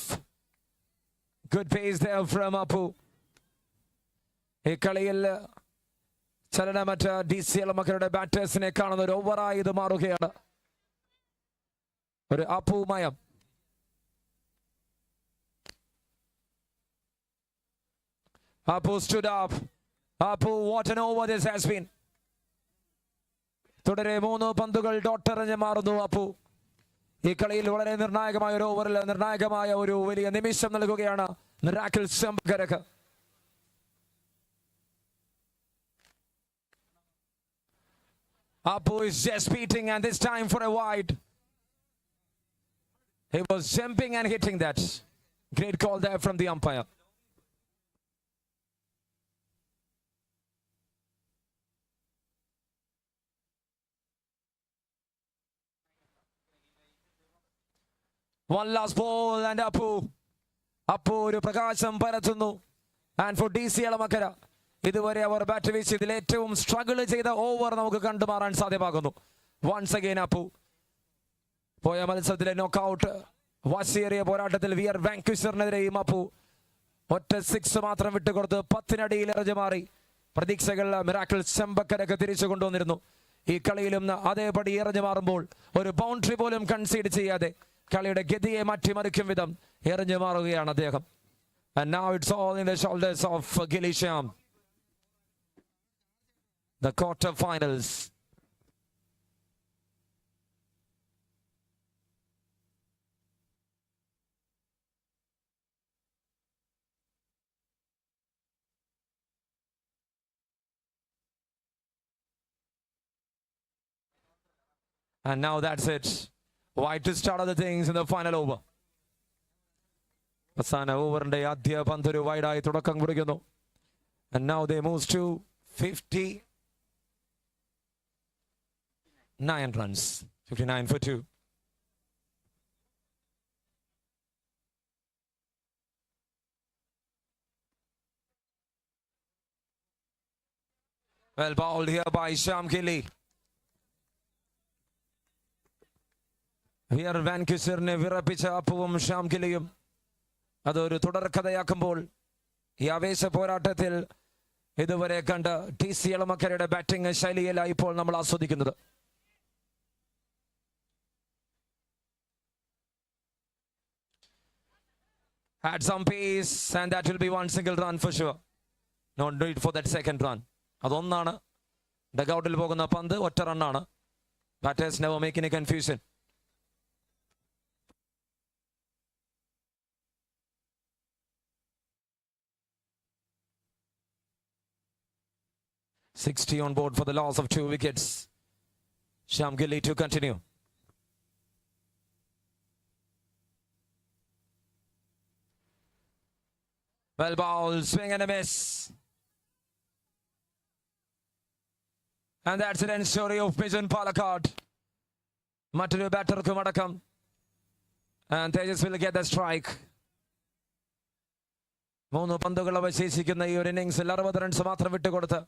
Good pace there from Apu. ഈ കളിയിൽ ചലനമറ്റ DC എലമക്കരുടെ ബാറ്റേഴ്സിനെ കാണുന്ന ഒരു ഓവറായി ഇത് മാറുകയാണ്. ഒരു അപ്പുമയം. Apu stood up. Apu, what an over this has been. തുടരെ 3 പന്തുകൾ ഡോട്ടെറിഞ്ഞ് മാറുന്നു അപ്പു. ഈ കളിയിൽ വളരെ നിർണായകമായ ഒരു ഓവറിൽ നിർണായകമായ ഒരു വലിയ നിമിഷം നൽകുകയാണ് miracle ചെമ്പക്കരക്ക്. Apu is just beating, and this time for a wide. He was jumping and hitting that. Great call there from the umpire. One last ball and Apu ഒരു പ്രകാശം പരത്തുന്നു. And for DC എളമക്കര ഇതുവരെ അവർ bat വീശിയതിൽ ഏറ്റവും struggle ചെയ്ത over നമുക്ക് കണ്ടുമാറാൻ സാധ്യമാകുന്നു. Once again Appu പോയ മത്സരത്തിലെ knockout വാശിയേറിയ പോരാട്ടത്തിൽ വിയർ വാങ്ക്വിഷറിനെതിരെയും അപ്പു ഒറ്റ 6 മാത്രം വിട്ടുകൊടുത്ത് 10-നടിയിൽ എറിഞ്ഞു മാറി പ്രതീക്ഷകൾ മിറാക്കിൾ ചെമ്പക്കരക്ക് തിരിച്ചു കൊണ്ടുവന്നിരുന്നു. ഈ കളിയിലും അതേപടി എറിഞ്ഞു മാറുമ്പോൾ ഒരു ബൗണ്ടറി പോലും കൺസീഡ് ചെയ്യാതെ കളിയുടെ ഗതിയെ മാറ്റിമറിക്കും വിധം എറിഞ്ഞു മാറുകയാണ് അദ്ദേഹം. And now it's all in the shoulders of Gilisham. The quarterfinals. And now that's it. White to start other things in the final over. അവസാന ഓവറിന്റെ ആദ്യ പന്ത് ഒരു വൈഡായി തുടക്കം കുറിക്കുന്നു. And now they moves to 59 runs. 59 for 2. Well bowled here by Shamgili. Here Vankisherനെ വിറപ്പിച്ച അപ്പുവും ഷാംഗിലിയും അതൊരു തുടർക്കഥയാക്കുമ്പോൾ ഈ ആവേശ പോരാട്ടത്തിൽ ഇതുവരെ കണ്ട TC എളമക്കരയുടെ ബാറ്റിംഗ് ശൈലിയിലാണ് ഇപ്പോൾ നമ്മൾ ആസ്വദിക്കുന്നത്. Had some pace and that will be one single run for sure. No need for that second run. അതൊന്നാണ് ഡഗൌട്ടിൽ പോകുന്ന പന്ത് ഒറ്റ റണ്ണാണ്. Batters never make any confusion. $60 on board for the loss of 2 wickets. Shamgili to continue. Well bowled, swing and a miss. And that's the end story of Mission Palakkad. Maturu batter Kumadakam. And Tejas will get the strike. 3 പന്തുകൾ അവശേഷിക്കുന്ന ഈ ഒരു ഇന്നിംഗ്സിൽ 60 runs മാത്രം വിട്ടുകൊടുത്ത്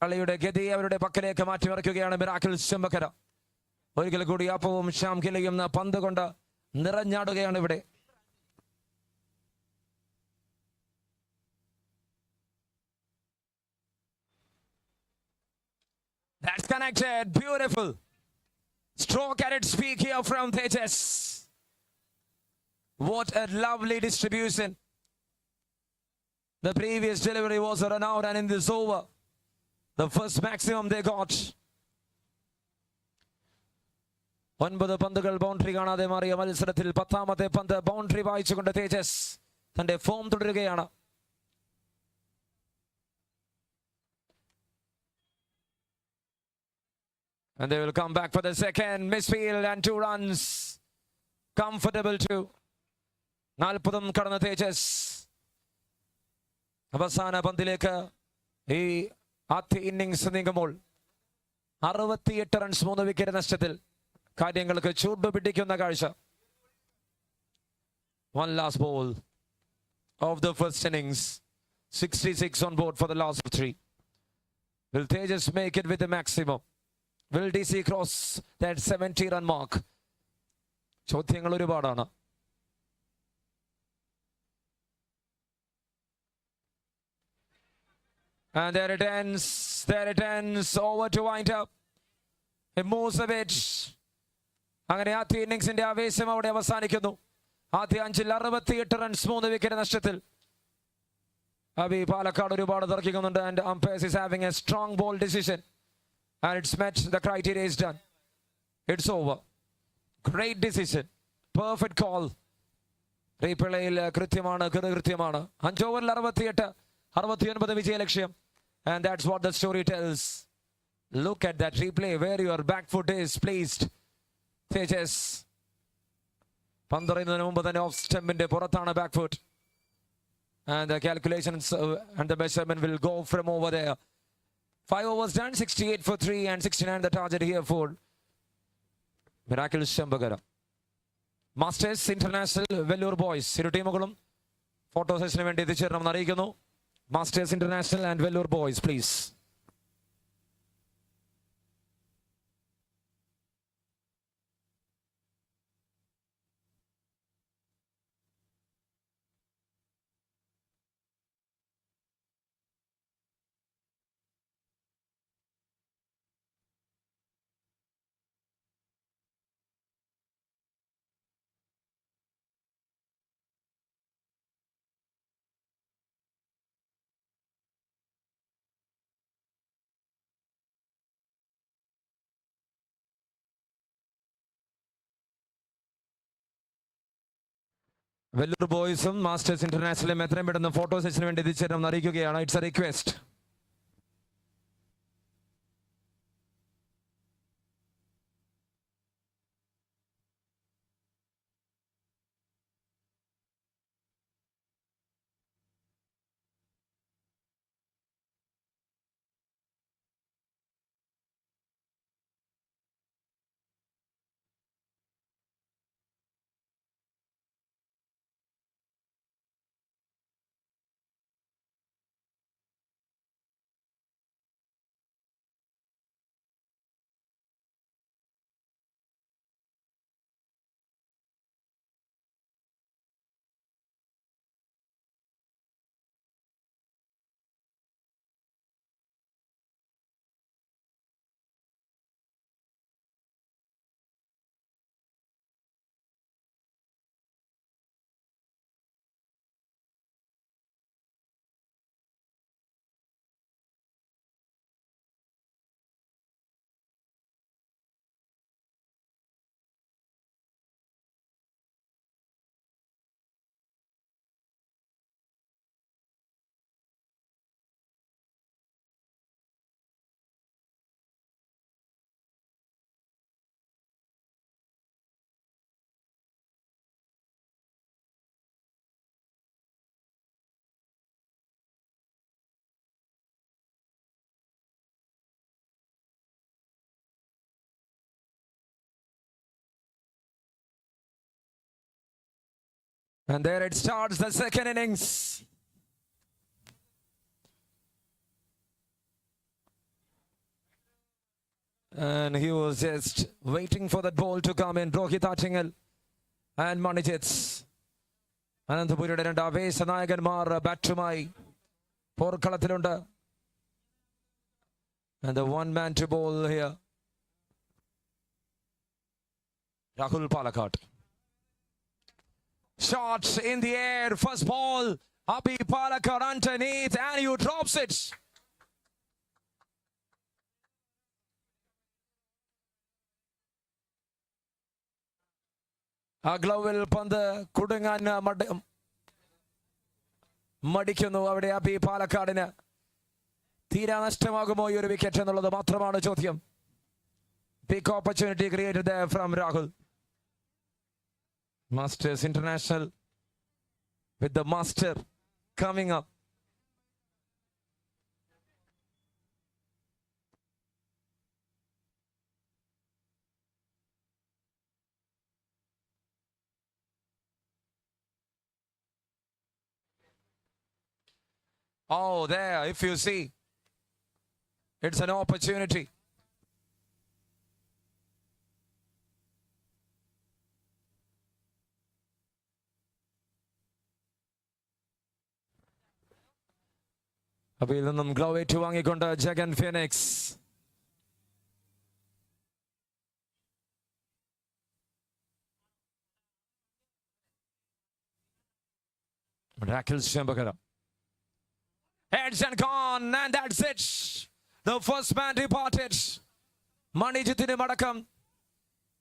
കളിയുടെ ഗതി അവരുടെ പക്കലേക്ക് മാറ്റിമറിക്കുകയാണ് മിറാക്കിൾ ചെമ്പക്കര. ഒരിക്കൽ കൂടി അപ്പവും ഷാംഗിലിയും പന്ത് കൊണ്ട് നിറഞ്ഞാടുകയാണ് ഇവിടെ. That's connected. Beautiful. Stroke at its peak here from Tejas. What a lovely distribution. The previous delivery was a run out, and in this over, the first maximum they got. 9 പന്തുകൾ boundary കാണാതെ മാറിയ മത്സരത്തിൽ 10ാമത്തെ പന്ത് boundary വായിച്ചുകൊണ്ട് തേജസ് തന്റെ form തുടരുകയാണ്. And they will come back for the second misfield and 2 runs. Comfortable too. 40 കടന്ന തേജസ് അവസാന പന്തിലേക്ക് ഈ ആദ്യ ഇന്നിംഗ്സ് നീങ്ങുമ്പോൾ 68 റൺസ് 3 വിക്കറ്റ് നഷ്ടത്തിൽ കാര്യങ്ങൾക്ക് ചൂട് പിടിക്കുന്ന കാഴ്ച. One last ball of the first innings. 66 on board for the last of 3. Will Tejas make it with the maximum? Will DC cross that 70 run mark? ചോദ്യങ്ങൾ ഒരുപാടാണ്. And there it ends. There it ends. Over to wind up. It moves a bit. അങ്ങനെ ആദ്യ ഇന്നിംഗ്സിന്റെ ആവേശം അവിടെ അവസാനിക്കുന്നു. ആദ്യ 5 68 runs 3 wicket നഷ്ടത്തിൽ അബി പാലക്കാട് ഒരുപാട് തർക്കിക്കുന്നുണ്ട്. And umpires is having a strong ball decision. And it's met the criteria is done. It's over. Great decision. Perfect call. റീപ്ലേയിൽ കൃത്യമാണ്, കൃത്യമാണ്. 5 ഓവറിൽ 69 വിജയലക്ഷ്യം. And that's what the story tells. Look at that replay where your back foot is placed. Tejas പന്തറിയുന്നതിന് മുമ്പ് തന്നെ off സ്റ്റെമ്പിന്റെ പുറത്താണ് back foot. And the calculations and the measurement will go from over there. 5 overs done, 68 for 3 and 69 the target here for Miracle Shambagara. Masters International Vellore Boys ഇരു ടീമുകളും photo സെഷന് വേണ്ടി എത്തിച്ചേരണമെന്ന് അറിയിക്കുന്നു. Masters International and Vellore Boys, please. Vellore ബോയ്സും Masters ഇന്റർനാഷണലും എത്രയും പെട്ടെന്ന് photo സെഷന് വേണ്ടി എത്തിച്ചേരണമെന്ന് അറിയിക്കുകയാണ്. It's a request. And there it starts, the second innings. And he was just waiting for that ball to come in. Rohit Attingal and Manijits. അനന്തപുരിയുടെ രണ്ട് ആവേശ നായകന്മാർ ബാറ്റുമായി പോർക്കളത്തിലുണ്ട്. And the one man to bowl here, Rahul Palakkad. Shots in the air, first ball, Abhi Palakkad underneath and he drops it. ആ ഗ്ലൗവിൽ പന്ത് കുടുങ്ങാൻ മടിക്കുന്നു. അവിടെ അബി പാലക്കാടിന് തീരാ നഷ്ടമാകുമോ ഈ ഒരു wicket എന്നുള്ളത് മാത്രമാണ് ചോദ്യം. Big opportunity created from Rahul. Masters International with the master coming up. Oh, there, if you see, it's an opportunity. അബിയിൽ നിന്നും ഗ്ലൗ ഏറ്റുവാങ്ങിക്കൊണ്ട് Jagan Phoenix. Rakel Shambakara. Heads and gone, and that's it. The first man departed. മണിജിത്തിന് മടക്കം.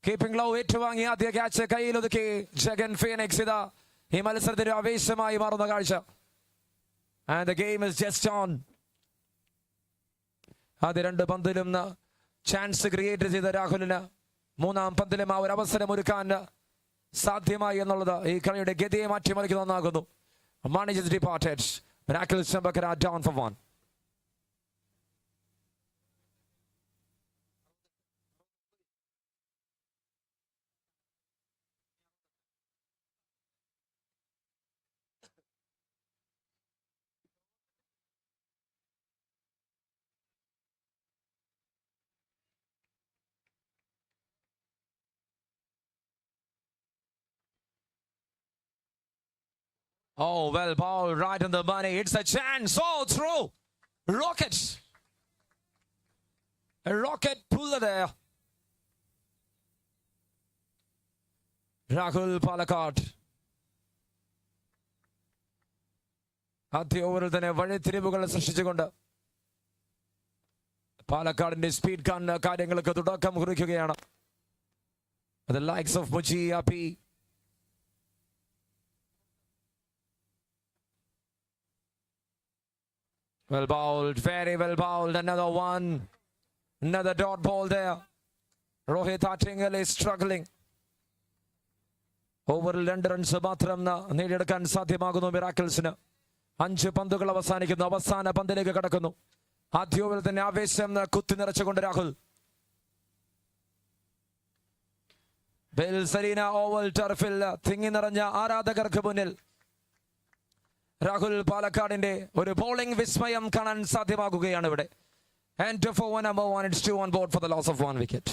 Keeping glove ഏറ്റുവാങ്ങി ആദ്യ catch കയ്യിലൊതുക്കി Jagan phoenix. ഇതാ ഈ മത്സരത്തിന് ആവേശമായി മാറുന്ന കാഴ്ച. And the game is just on. ആദ്യ രണ്ട് പന്തിലും ചാൻസ് ക്രിയേറ്റ് ചെയ്ത രാഹുലിന് മൂന്നാം പന്തിലും ആ ഒരു അവസരം ഒരുക്കാൻ സാധ്യമായി എന്നുള്ളത് ഈ കളിയുടെ ഗതിയെ മാറ്റിമറിക്കുന്ന ഒന്നാകുന്നു. Managers departed. Rakel Shambakara down for one. Oh, well ball right on the money. It's a chance. Oh, throw. Rocket. A rocket puller there. Rahul Palakkad. ആദ്യ ഓവറിൽ തന്നെ വഴിത്തിരിവുകൾ സൃഷ്ടിച്ചുകൊണ്ട് പാലക്കാടിന്റെ സ്പീഡ് കാര്യങ്ങൾക്ക് തുടക്കം കുറിക്കുകയാണ്. The likes of Muji Api Well bowled, very well bowled. Another one. Another dot ball there. Rohit Attingal is struggling. ഓവറിൽ 2 runs മാത്രം നേടിയെടുക്കാൻ സാധ്യമാകുന്നു മിറാക്കിൾസിന്. 5 പന്തുകൾ അവസാനിക്കുന്നു. അവസാന പന്തിലേക്ക് കടക്കുന്നു. ആദ്യ ഓവറിൽ തന്നെ ആവേശം കുത്തി നിറച്ചുകൊണ്ട് രാഹുൽ. ബെൽസരീന ഓവൽ ടർഫിൽ തിങ്ങി നിറഞ്ഞ ആരാധകർക്ക് മുന്നിൽ രാഹുൽ പാലക്കാടിന്റെ ഒരു ബോളിംഗ് വിസ്മയം കാണാൻ സാധ്യമാകുകയാണ് ഇവിടെ. And for one number 1, it's 2 on board for the loss of 1 wicket.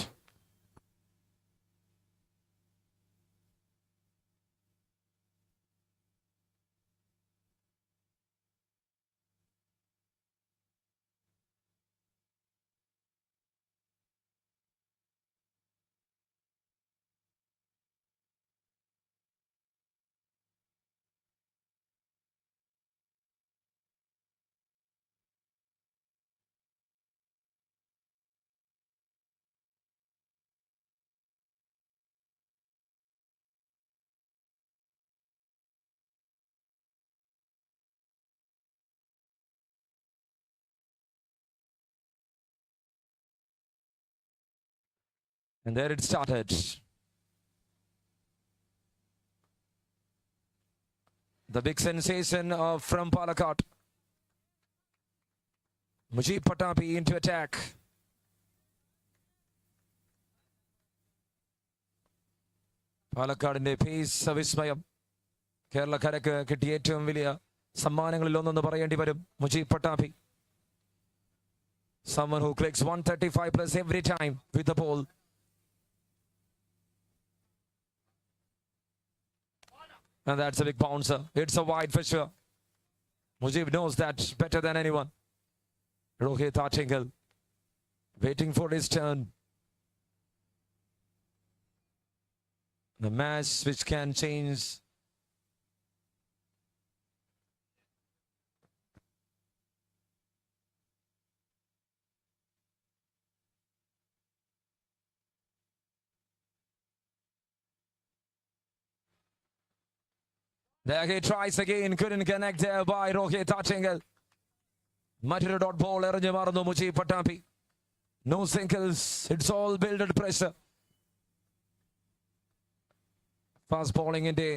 And there it started. The big sensation from Palakkad. Mujib Patappi into attack. പാലക്കാടിന്റെ പേസ് വിസ്മയം. കേരളക്കാരക്ക് കിട്ടിയ ഏറ്റവും വലിയ സമ്മാനങ്ങളിൽ ഒന്നെന്ന് പറയേണ്ടി വരും Mujeeb പട്ടാപ്പി. Someone who clicks 135 plus every time with the ball. And that's a big bouncer. It's a wide for sure. Mujib knows that better than anyone. Rohit Attingal waiting for his turn. The match which can change. There he tries again, couldn't connect there by Rohit Attingal. മറ്റൊരു dot ball എറിഞ്ഞു മാറുന്നു Mujeeb പട്ടാപ്പി. No singles, it's all builded pressure. Fast bowling in day.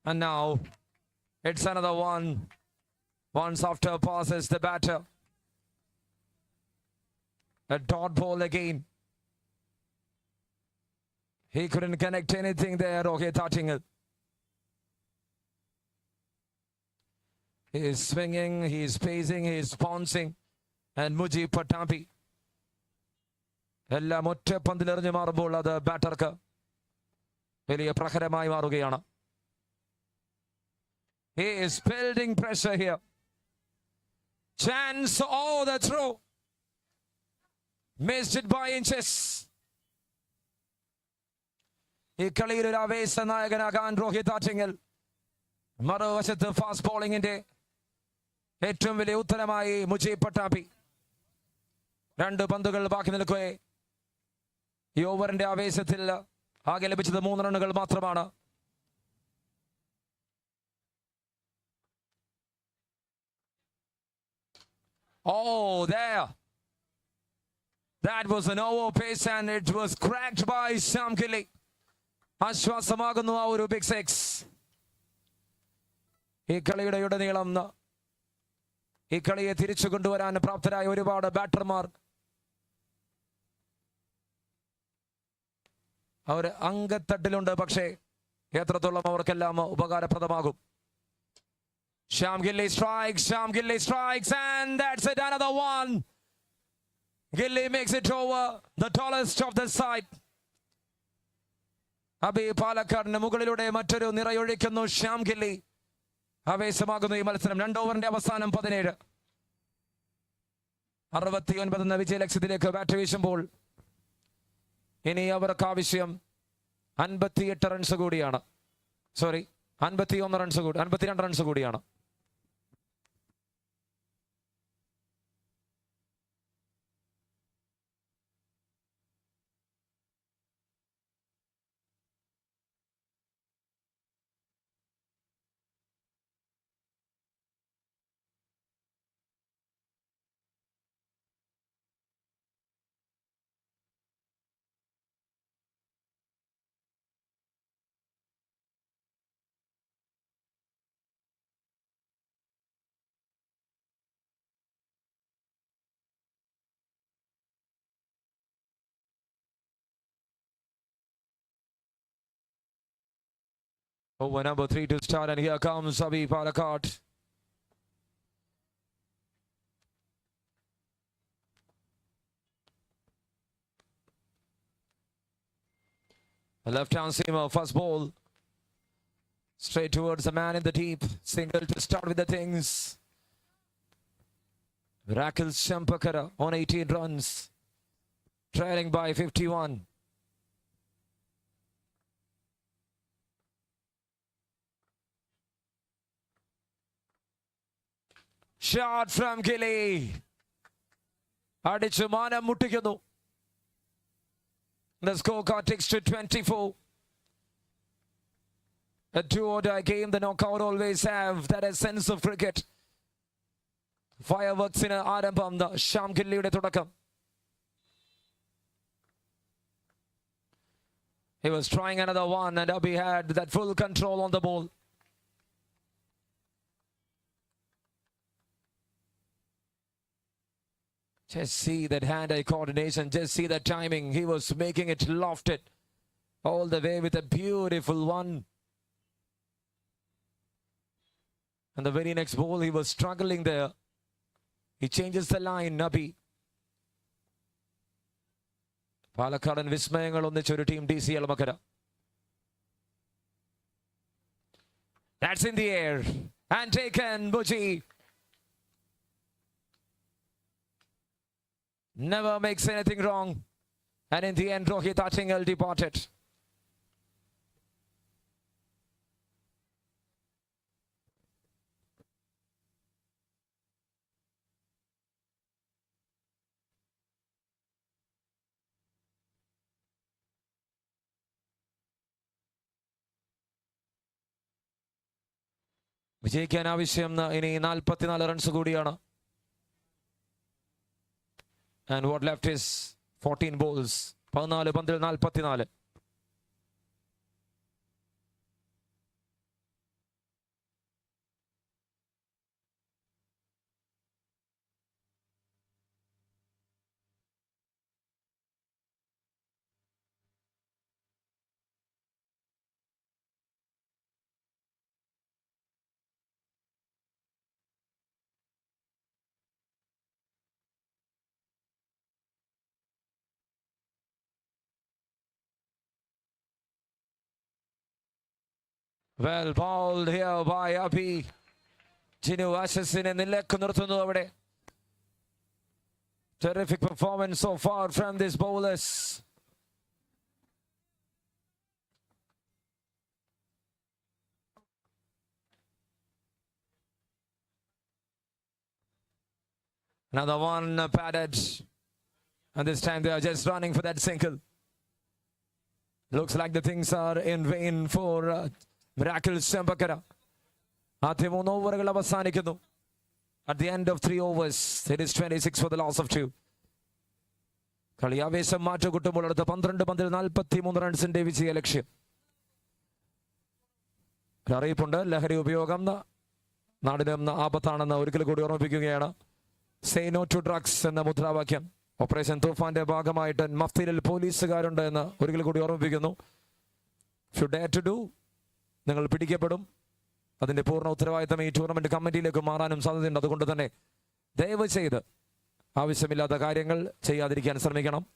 And now it's another one. Once after passes the batter. A dot ball again. He couldn't connect anything there, Rohit Attingal. He is swinging, he is pacing, he is bouncing. And Mujib Patappi. എല്ലാം ഒറ്റ പന്തിലെറിഞ്ഞു മാറുമ്പോൾ അത് ബാറ്റർക്ക് വലിയ പ്രഹരമായി മാറുകയാണ്. He is building pressure here. Chance, oh, the throw. Missed it by inches. ഈ കളിയിൽ ഒരു ആവേശ നായകനാകാൻ റോഹിത് ആറ്റിങ്ങൽ. മറുവശത്ത് ഫാസ്റ്റ് ബോളിംഗിന്റെ ഏറ്റവും വലിയ ഉത്തരമായി മുജീബ് പട്ടാപ്പി. 2 പന്തുകൾ ബാക്കി നിൽക്കവേ ഈ ഓവറിന്റെ ആവേശത്തിൽ ആകെ ലഭിച്ചത് 3 റണ്ണുകൾ മാത്രമാണ്. Oh, there. That was an over pace and it was cracked by Chandy. ആശ്വാസമാകുന്നു ആ ഒരു ബിഗ് 6. ഈ കളിയുടെ ഉടനീളം ഈ കളിയെ തിരിച്ചു കൊണ്ടുവരാൻ പ്രാപ്തരായ ഒരുപാട് ബാറ്റർമാർ അവർ അങ്കത്തട്ടിലുണ്ട്. പക്ഷേ എത്രത്തോളം അവർക്കെല്ലാം ഉപകാരപ്രദമാകും. Shyam Gilly strikes, and that's it, another one. Gilly makes it over the tallest of the side. Abi പാലക്കാടിന് മുകളിലൂടെ മറ്റൊരു നിറയൊഴിക്കുന്നു ശ്യാം ഗില്ലി. ആവേശമാകുന്നു ഈ മത്സരം. 2 ഓവറിന്റെ അവസാനം 17. 69 എന്ന വിജയലക്ഷ്യത്തിലേക്ക് ബാറ്റ് വീശുമ്പോൾ ഇനി അവർക്ക് ആവശ്യം 58 റൺസ് കൂടിയാണ്. 51 റൺസ് കൂടി, 52 റൺസ് കൂടിയാണ്. Over number 3 to start, and here comes Abi Palakkad. A left-hand seamer, first ball. Straight towards the man in the deep. Single to start with the things. Rakil Champakara on 18 runs. Trailing by 51. Shot from Gilly. അടിച്ചു മാനം മുട്ടിക്കുന്നു. The scorecard takes to 24. A do-or-die game, the knockout always have that essence of cricket. Fireworks in ആരംഭം ശ്യാം ഗില്ലിയുടെ തുടക്കം. He was trying another one, and Abhi had that full control on the ball. Just see that hand-eye coordination. Just see that timing. He was making it lofted all the way with a beautiful one. And the very next ball, he was struggling there. He changes the line, Nabi. Palakkadan വിസ്മയങ്ങൾ ഒന്നിച്ചൊരു team DC Elamakkara. That's in the air. And taken, Buji. Never makes anything wrong. And in the end, Rohit Attingal departed. വിജയിക്കാൻ ആവശ്യം ഇനി 44 runs കൂടിയാണ്. And what left is 14 balls. 14 പന്തിൽ 44. Well bowled here by Abhi. Jinu Ashasine നിലക്ക് നിർത്തുന്നു അവിടെ. Terrific performance so far from these bowlers. Another one padded. And this time they are just running for that single. Looks like the things are in vain for Rakil Champakara. ആദ്യ 3 ഓവറുകൾ അവസാനിക്കുന്നു. At the end of 3 overs, it is 26 for the loss of 2. കളി ആവേശം മാറ്റുകൂട്ടുമ്പോൾ അടുത്ത 12 പന്തിൽ 43 റൺസിന്റെ വിജയ ലക്ഷ്യം. അറിയിപ്പുണ്ട്, ലഹരി ഉപയോഗം നാടിന് ആപത്താണെന്ന് ഒരിക്കൽ കൂടി ഓർമ്മിപ്പിക്കുകയാണ്. സേ നോ ടു ഡ്രഗ്സ് എന്ന മുദ്രാവാക്യം ഓപ്പറേഷൻ തൂഫാന്റെ ഭാഗമായിട്ട് മഫ്തിയിൽ പോലീസുകാരുണ്ട് എന്ന് ഒരിക്കൽ കൂടി ഓർമ്മിപ്പിക്കുന്നു. If you dare to do, നിങ്ങൾ പിടിക്കപ്പെടും. അതിന്റെ പൂർണ്ണ ഉത്തരവാദിത്തം ഈ ടൂർണമെന്റ് കമ്മിറ്റിയിലേക്ക് മാറാനും സാധ്യതയുണ്ട്. അതുകൊണ്ട് തന്നെ ദയവ് ചെയ്ത് ആവശ്യമില്ലാത്ത കാര്യങ്ങൾ ചെയ്യാതിരിക്കാൻ ശ്രമിക്കണം.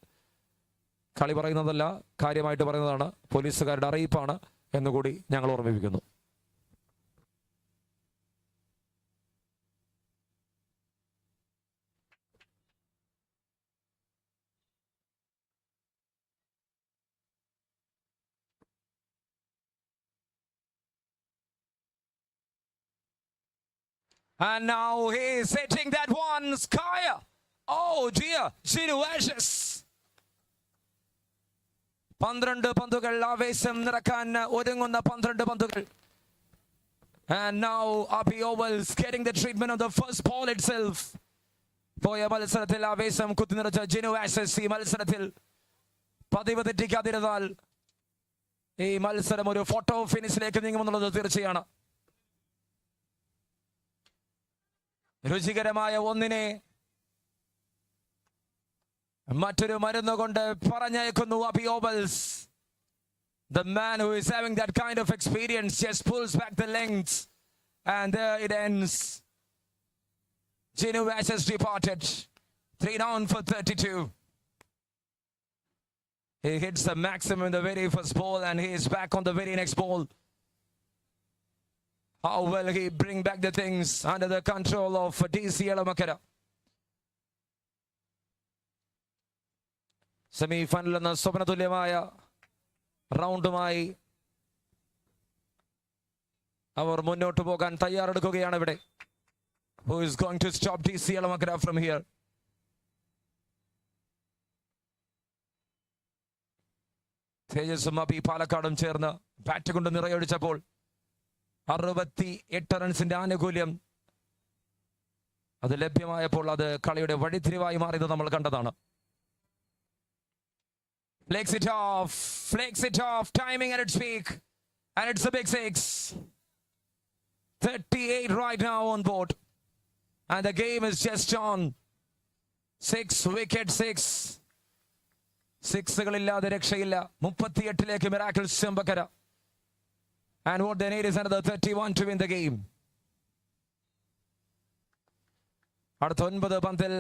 കളി പറയുന്നതല്ല, കാര്യമായിട്ട് പറയുന്നതാണ്. പോലീസുകാരുടെ അറിയിപ്പാണ് എന്നുകൂടി ഞങ്ങൾ ഓർമ്മിപ്പിക്കുന്നു. And now he is hitting that one, Skyer. Oh dear, Jinu Ashes. 12 പന്തുകൾ ആവേശം നിറക്കാൻ ഒരുങ്ങുന്ന 12 പന്തുകൾ. And now Abhi Ovals getting the treatment of the first ball itself. പോയ മത്സരത്തിൽ ആവേശം കുത്തിനിറച്ച ജിനു ആഷസ് ഈ മത്സരത്തിൽ പതിവ് തെറ്റിക്കാതിരുന്നാൽ ഈ മത്സരം ഒരു ഫോട്ടോ ഫിനിഷിലേക്ക് നീങ്ങുമെന്നുള്ളത് തീർച്ചയാണ്. രുചികരമായ ഒന്നിനെ മറ്റൊരു മരുന്ന് കൊണ്ട് പറഞ്ഞയക്കുന്നു Abi ovals. The man who is having that kind of experience just pulls back the lengths. And there it ends. Genu has departed. 3 down for 32. He hits the maximum in the very first ball and he is back on the very next ball. How will he bring back the things under the control of DC Elamakara? Semi-final എന്ന സ്വപ്നതുല്യമായ റൗണ്ടുമായി അവർ മുന്നോട്ട് പോകാൻ തയ്യാറെടുക്കുകയാണ് ഇവിടെ. Who is going to stop DC Elamakara from here? തേജസ്സും അബി പാലക്കാടും ചേർന്ന് bat കൊണ്ട് നിറയൊഴിച്ചപ്പോൾ 68 റൺസിന്റെ ആനുകൂല്യം അത് ലഭ്യമായപ്പോൾ അത് കളിയുടെ വഴിത്തിരിവായി മാറിയത് നമ്മൾ കണ്ടതാണ്. Flakes it off, timing at its peak, and it's a big 6. 38 right now on board, and the game is just on. 6 wicket 6. സിക്സുകളില്ലാതെ രക്ഷയില്ല. 38ലേക്ക് Miracle Chembakkara. And what they need is another 31 to win the game. അടുത്ത 9 പന്തിൽ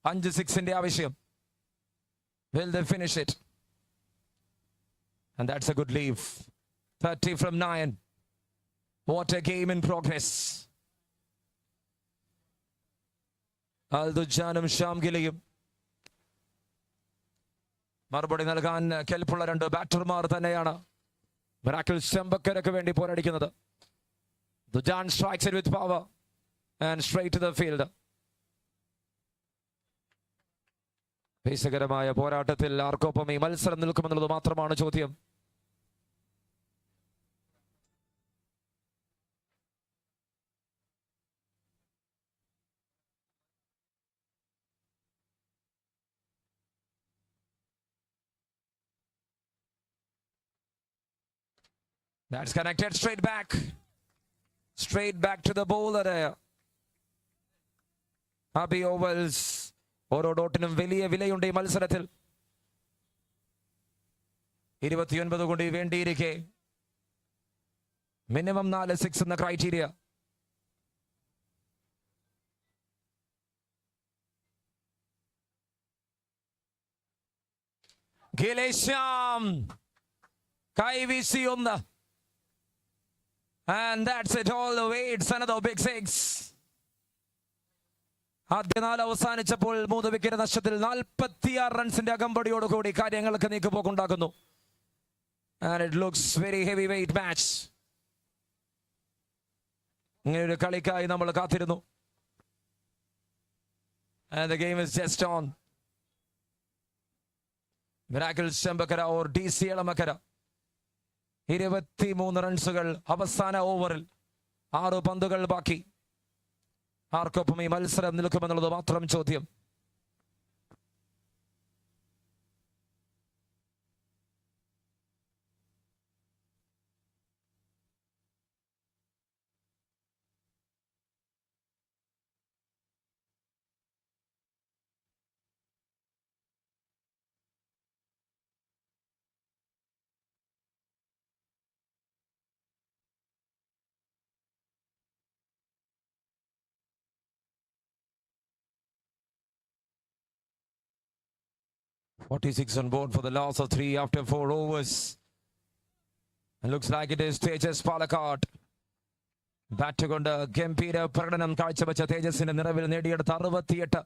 5 സിക്സിന്റെ ആവശ്യം. Will they finish it? And that's a good leave. 30 from 9. What a game in progress. അൽദുജാനും ഷാംഗിലയും മറുപടി നൽകാൻ കെൽപ്പുള്ള 2 ബാറ്റർമാർ തന്നെയാണ് Miracle ചെമ്പക്കരയ്ക്ക് വേണ്ടി പോരടിക്കുന്നത്. Dujan strikes it with power and straight to the field. ഭീഷകരമായ പോരാട്ടത്തിൽ ആർക്കൊപ്പം ഈ മത്സരം നിൽക്കുമെന്നുള്ളത് മാത്രമാണ് ചോദ്യം. That's connected straight back to the bowler there. Happy overs. ഓരോ ഡോട്ടിനും വലിയ വിലയുണ്ട് ഈ മത്സരത്തിൽ. 29 കൊണ്ട് വേണ്ടിയിരിക്കെ മിനിമം 4 6 എന്ന criteria. ഗിലേശ്യാം കൈവീശി 1. And that's it all the way. It's another big 6. ആദ്യ 4 അവസാനിച്ചപ്പോൾ 3 വിക്കറ്റ് നഷ്ടത്തിൽ 46 റൺസിന്റെ അകമ്പടിയോടുകൂടി കാര്യങ്ങൾക്ക് നീക്കുപോക്കുണ്ടാക്കുന്നു. And it looks very heavyweight match. ഇങ്ങനെ ഒരു കളിക്കായി നമ്മൾ കാത്തിരുന്നു. And the game is just on. Miracle Chembakkara or DC Elamakara. 23 റൺസുകൾ അവസാന ഓവറിൽ. 6 പന്തുകൾ ബാക്കി. ആർക്കൊപ്പം ഈ മത്സരം നിൽക്കുമെന്നുള്ളത് മാത്രം ചോദ്യം. .46 on board for the loss of 3 after 4 overs. It looks like it is Tejas Palakkad. Bat കൊണ്ട് ഗംഭീര പ്രകടനം കാഴ്ചവെച്ച തേജസിന്റെ നിറവിൽ നേടിയെടുത്ത 68.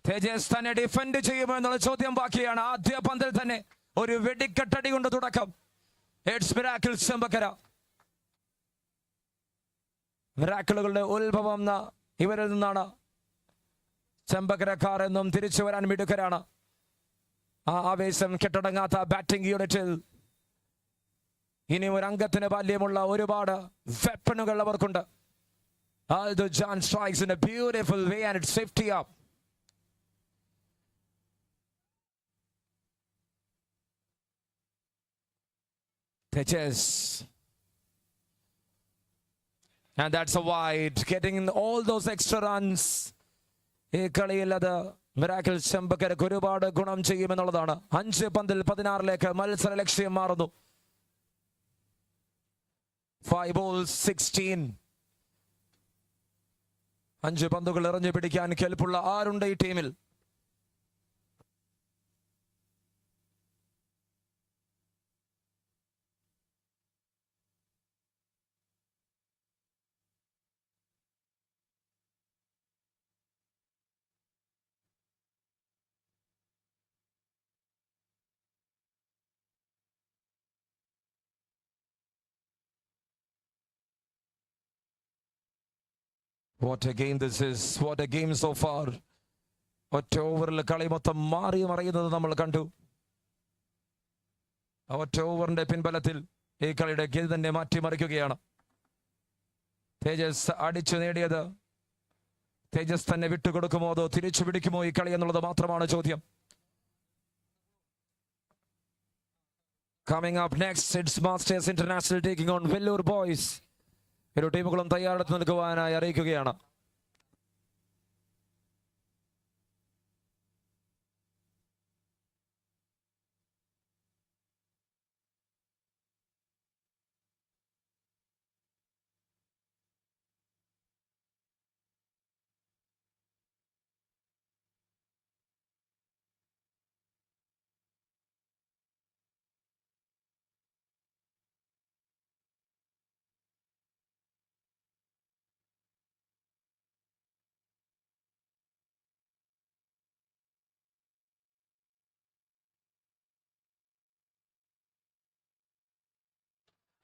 തേജസ് തന്നെ ഡിഫെൻഡ് ചെയ്യുമോ എന്നുള്ള ചോദ്യം ബാക്കിയാണ്. ആദ്യ പന്തിൽ തന്നെ ഒരു വെടിക്കെട്ടടി കൊണ്ട് തുടക്കം. It's miracle Chembakkara. മിറാക്കിളുകളുടെ ഉത്ഭവം ഇവരിൽ നിന്നാണ്. ചെമ്പക്കരക്കാർ എന്നും തിരിച്ചു വരാൻ മിടുക്കരാണ്. ആ ആവേശം കെട്ടടങ്ങാത്ത ബാറ്റിംഗ് യൂണിറ്റിൽ ഇനി ഒരു അംഗത്തിന് ബാല്യമുള്ള ഒരുപാട് വെപ്പണുകൾ അവർക്കുണ്ട്. Al-Dujan strikes in a beautiful way and it's 50 up. Tejas. And that's a wide. Getting all those extra runs. ഈ കളിയിൽ അത് മിറാക്കിൾ ചെമ്പക്കരക്ക് ഒരുപാട് ഗുണം ചെയ്യുമെന്നുള്ളതാണ്. 5 പന്തിൽ 16 മത്സര ലക്ഷ്യം മാറുന്നു. 5 balls 16. 5 പന്തുകൾ എറിഞ്ഞു പിടിക്കാൻ കെൽപ്പുള്ള ആരുണ്ട് ഈ ടീമിൽ? What a game this is. What a game so far. ഒറ്റ ഓവറിൽ കളി മൊത്തം മാറി മറിയുന്നത് നമ്മൾ കണ്ടു. ഒറ്റ ഓവറിന്റെ പിൻബലത്തിൽ ഈ കളിയുടെ ഗതി തന്നെ മാറ്റിമറിക്കുകയാണ്. തേജസ് അടിച്ചു നേടിയത് തേജസ് തന്നെ വിട്ടുകൊടുക്കുമോ അതോ തിരിച്ചു പിടിക്കുമോ ഈ കളി എന്നുള്ളത് മാത്രമാണ് ചോദ്യം. Coming up next, it's Masters International taking on Vellore Boys. ഇരു ടീമുകളും തയ്യാറെടുത്ത് നിൽക്കുവാനായി അറിയിക്കുകയാണ്.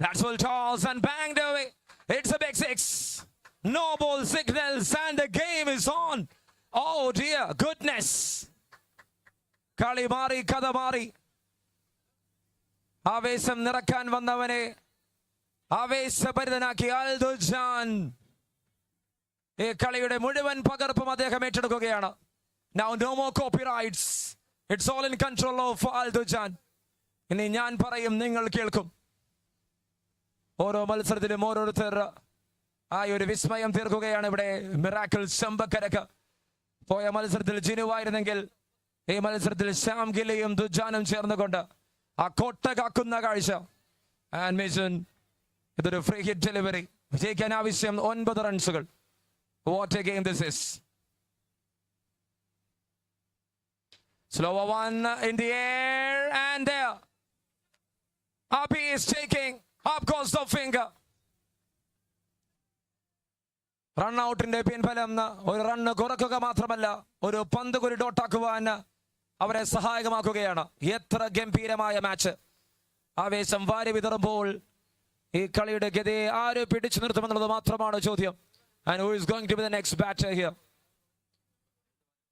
That's full toss and banged away. It's a big 6. No ball signals and the game is on. Oh dear goodness. കളി മാറി, കഥ മാറി. ആവേശം നിറക്കാൻ വന്നവനെ ആവേശഭരിതനാക്കി അൽദുജാൻ. ഈ കളിയുടെ മുഴുവൻ പകർപ്പും അദ്ദേഹം ഏറ്റെടുക്കുകയാണ്. Now no more copyrights. It's all in control of അൽദുജാൻ. ഇനി ഞാൻ പറയും, നിങ്ങൾ കേൾക്കും. ഓരോ മത്സരത്തിലും ഓരോരുത്തർ ആ ഒരു വിസ്മയം തീർക്കുകയാണ് ഇവിടെ. മിറാക്കിൾ ചെമ്പക്കരക്ക് പോയ മത്സരത്തിൽ ജിനുവായിരുന്നെങ്കിൽ ഈ മത്സരത്തിൽ ശ്യാം ഗില്ലയും ദുജാനും ചേർന്നുകൊണ്ട് ആ കോട്ട കാക്കുന്ന കാഴ്ച. ആൻഡ് മിജുൻ ഇതൊരു ഫ്രീ ഹിറ്റ് ഡെലിവറി. വിജയിക്കാൻ ആവശ്യം 9 റൺസുകൾ. What a game this is. Slower one in the air and there. Up he is taking. Up goes the finger. Run ഔട്ടിന്റെ പിൻഫലം ഒരു റണ്ണ് കുറക്കുക മാത്രമല്ല, ഒരു പന്ത് കൂടി ഡോട്ടാക്കുവാൻ അവരെ സഹായകമാക്കുകയാണ്. എത്ര ഗംഭീരമായ മാച്ച്. ആവേശം വാരി വിതറുമ്പോൾ ഈ കളിയുടെ ഗതിയെ ആര് പിടിച്ചു നിർത്തുമെന്നുള്ളത് മാത്രമാണ് ചോദ്യം. And who is going to be the next batter here?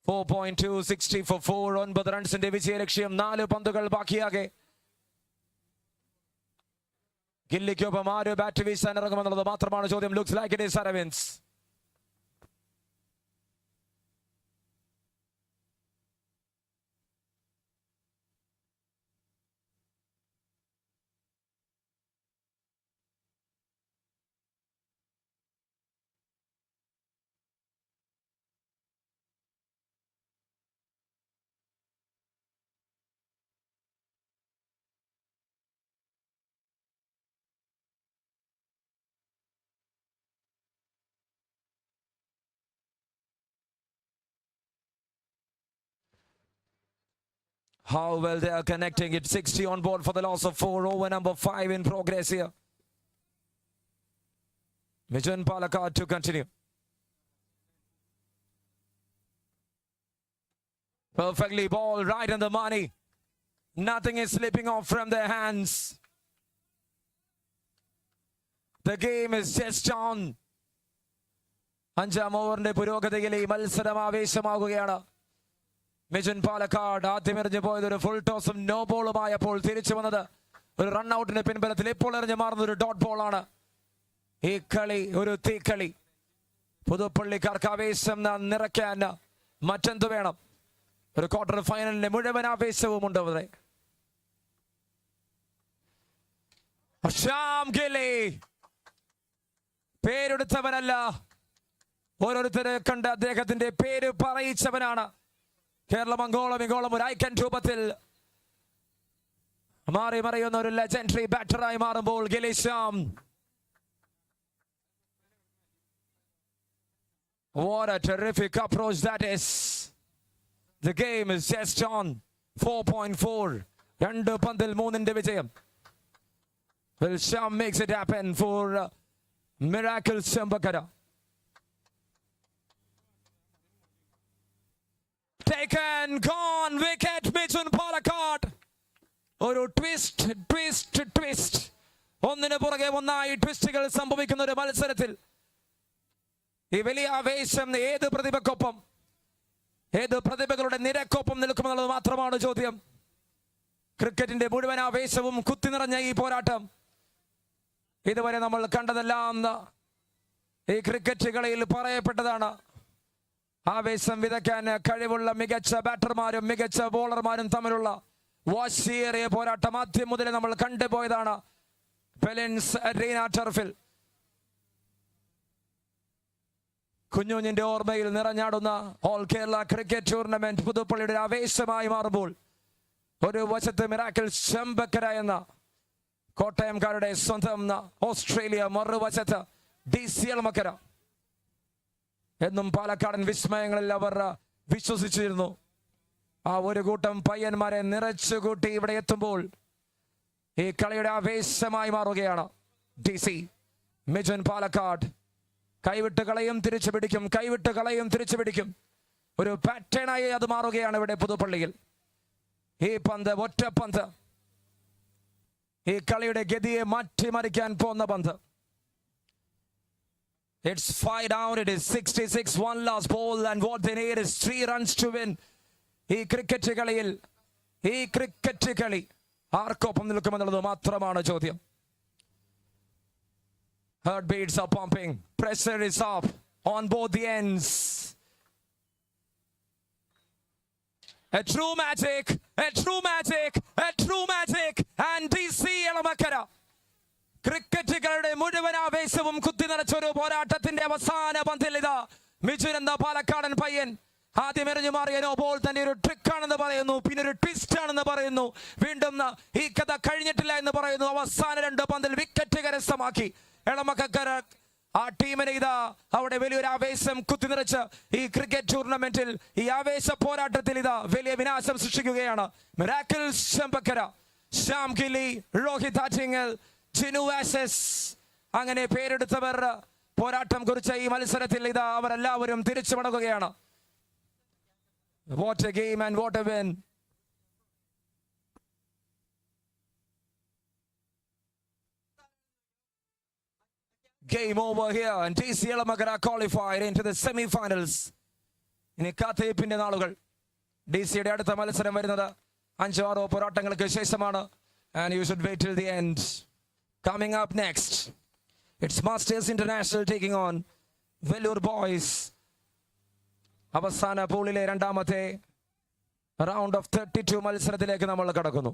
4.2 60 for 4. 9 റൺസിന്റെ വിജയലക്ഷ്യം. 4 പന്തുകൾ ബാക്കിയാകെ. ഗില്ലിക്കൊപ്പം ആര് ബാറ്റ് വീശാൻ ഇറങ്ങുമെന്നുള്ളത് മാത്രമാണ് ചോദ്യം. Looks like it is Aravind's. How well they are connecting it. 60 on board for the loss of 4. Over number 5 in progress here. Mijun Palakkad to continue. Perfectly ball right in the money. Nothing is slipping off from their hands. The game is just on. അഞ്ചാം ഓവറിന്റെ പുരോഗതിയിൽ ഈ മത്സരം ആവേശമാകുകയാണ്. മിജുൻ പാലക്കാട് ആദ്യം എറിഞ്ഞു പോയത് ഒരു full ടോസും no ബോളുമായപ്പോൾ തിരിച്ചു വന്നത് ഒരു റൺ ഔട്ടിന്റെ പിൻബലത്തിൽ ഇപ്പോൾ എറിഞ്ഞു മാറുന്ന ഒരു ഡോട്ട് ബോളാണ്. ഈ കളി ഒരു തീക്കളി. പുതുപ്പള്ളിക്കാർക്ക് ആവേശം നിറയ്ക്കാൻ മറ്റെന്ത് വേണം? ഒരു ക്വാർട്ടർ ഫൈനലിന്റെ മുഴുവൻ ആവേശവും ഉണ്ട് അവിടെ. ശ്യാം ഗില്ലി പേരെടുത്തവനല്ല, ഓരോരുത്തരെ കണ്ട് അദ്ദേഹത്തിന്റെ പേര് പറയിച്ചവനാണ്. കേരളം അങ്ങോളം ഇങ്ങോളം ഒരു ഐക്യൻ രൂപത്തിൽ മാറി മറിയുന്ന ഒരു ലെജൻഡറി ബാറ്ററായി മാറുമ്പോൾ ഗിലീഷാം. What a terrific approach that is. The game is just on 4.4. 2 പന്തിൽ 3 വിജയം. Will Sham makes it happen for Miracle Chembakara. Taken, gone, wicket, Mijun Palakkad. ഒരു ട്വിസ്റ്റ് ഒന്നിനു പുറകെ ഒന്നായി ട്വിസ്റ്റുകൾ സംഭവിക്കുന്ന ഒരു മത്സരത്തിൽ ഈ വലിയ ആവേശം ഏത് പ്രതിഭക്കൊപ്പം, ഏത് പ്രതിഭകളുടെ നിരക്കൊപ്പം നിൽക്കുമെന്നുള്ളത് മാത്രമാണ് ചോദ്യം. ക്രിക്കറ്റിന്റെ മുഴുവൻ ആവേശവും കുത്തി നിറഞ്ഞ ഈ പോരാട്ടം ഇതുവരെ നമ്മൾ കണ്ടതെല്ലാം ഈ ക്രിക്കറ്റ് കളിയിൽ പറയപ്പെട്ടതാണ്. ആവേശം വിതയ്ക്കാൻ കഴിവുള്ള മികച്ച ബാറ്റർമാരും മികച്ച ബോളർമാരും തമ്മിലുള്ള വാശിയേറിയ പോരാട്ടം ആദ്യം മുതലേ നമ്മൾ കണ്ടുപോയതാണ് പെലിൻസ് അരീന ടർഫിൽ. കുഞ്ഞുഞ്ഞിന്റെ ഓർമ്മയിൽ നിറഞ്ഞാടുന്ന ഓൾ കേരള ക്രിക്കറ്റ് ടൂർണമെന്റ് പുതുപ്പള്ളിയുടെ ആവേശമായി മാറുമ്പോൾ ഒരു വശത്ത് മിറാക്കിൾ ചെമ്പക്കര എന്ന കോട്ടയംകാരുടെ സ്വന്തം ഓസ്ട്രേലിയ, മറുവശത്ത് DC എളമക്കര. എന്നും പാലക്കാടൻ വിസ്മയങ്ങളിൽ അവർ വിശ്വസിച്ചിരുന്നു. ആ ഒരു കൂട്ടം പയ്യന്മാരെ നിറച്ചുകൂട്ടി ഇവിടെ എത്തുമ്പോൾ ഈ കളിയുടെ ആവേശമായി മാറുകയാണ് DC. മിജുൻ പാലക്കാട് കൈവിട്ട് കളയും തിരിച്ചു പിടിക്കും, കൈവിട്ട് കളയും തിരിച്ചു പിടിക്കും. ഒരു പാറ്റേണായി അത് മാറുകയാണ് ഇവിടെ പുതുപ്പള്ളിയിൽ. ഈ പന്ത്, ഒറ്റ പന്ത്, ഈ കളിയുടെ ഗതിയെ മാറ്റിമറിക്കാൻ പോകുന്ന പന്ത്. It's 5 down, it is 66, one last ball and what they need is 3 runs to win. ഈ ക്രിക്കറ്റ് കളിയിൽ, ഈ ക്രിക്കറ്റ് കളി ആർക്കൊപ്പം നിൽക്കുമെന്നുള്ളത് മാത്രമാണ് ചോദ്യം. Heartbeats are pumping, pressure is up on both the ends. A true magic, a true magic, a true magic and DC Elamakkara. ക്രിക്കറ്റുകളുടെ മുഴുവൻ ആവേശവും കുത്തി നിറച്ചൊരു പോരാട്ടത്തിന്റെ അവസാന പന്തിൽ ഇതാ മിജുൻ എന്ന പാലക്കാടൻ പയ്യൻ ആദ്യം എറിഞ്ഞു മാറിയ നോ ബോൾ തന്നെ ഒരു ട്രിക്ക് ആണെന്ന് പറയുന്നു, പിന്നെ ഒരു ട്വിസ്റ്റ് ആണെന്ന് പറയുന്നു, വീണ്ടും ഈ കഥ കഴിഞ്ഞിട്ടില്ല എന്ന് പറയുന്നു. അവസാന 2 പന്തിൽ വിക്കറ്റ് കരസ്ഥമാക്കി എളമക്കര ആ ടീമിനെ ഇതാ അവിടെ വലിയൊരു ആവേശം കുത്തി നിറച്ച് ഈ ക്രിക്കറ്റ് ടൂർണമെന്റിൽ, ഈ ആവേശ പോരാട്ടത്തിൽ ഇതാ വലിയ വിനാശം സൃഷ്ടിക്കുകയാണ് മിറാക്കിൾ ചെമ്പക്കര. ശ്യാം ഗില്ലി, രോഹിത് ആറ്റിങ്ങൽ, ജിനു ആസസ്, അങ്ങനെ പേരെടുത്തവർ പോരാട്ടം കുറിച്ച ഈ മത്സരത്തിൽ ഇതാ അവരെല്ലാവരും തിരിച്ചു മടങ്ങുകയാണ്. What a game and what a win. Game over here and DC Elamakkara qualified into the semi-finals. ഇനി കാത്തിരിപ്പിന്റെ നാളുകൾ. DCയുടെ അടുത്ത മത്സരം വരുന്നത് 5-6 പോരാട്ടങ്ങൾക്ക് ശേഷമാണ്. And you should wait till the end. Coming up next, it's Masters International taking on Vellore Boys. അവസാന പൂളിലെ രണ്ടാമത്തെ round of 32 മത്സരത്തിലേക്ക് നമ്മൾ കടക്കുന്നു.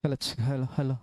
Hello, hello, hello.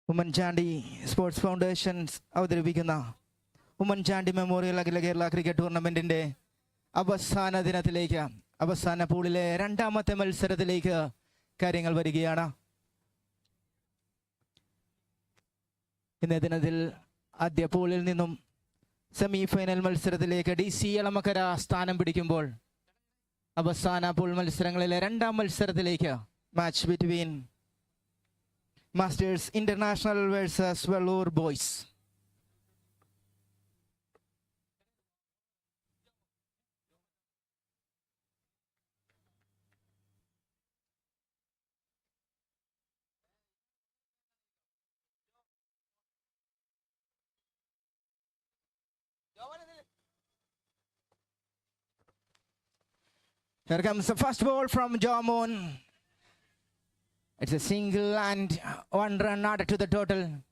Oommen Chandy Sports Foundations അവതരിപ്പിക്കുന്ന ഉമ്മൻ ചാണ്ടി മെമ്മോറിയൽ അഖില കേരള ക്രിക്കറ്റ് ടൂർണമെന്റിന്റെ അവസാന ദിനത്തിലേക്ക്, അവസാന പൂളിലെ രണ്ടാമത്തെ മത്സരത്തിലേക്ക് കാര്യങ്ങൾ വരികയാണ്. ഇന്നേ ദിനത്തിൽ ആദ്യ പൂളിൽ നിന്നും സെമി ഫൈനൽ മത്സരത്തിലേക്ക് DC എളമക്കര സ്ഥാനം പിടിക്കുമ്പോൾ അവസാന പൂൾ മത്സരങ്ങളിലെ രണ്ടാം മത്സരത്തിലേക്ക് match between Masters International versus Vellore Boys. Here comes the first ball from Jamon. It's a single and one run added to the total.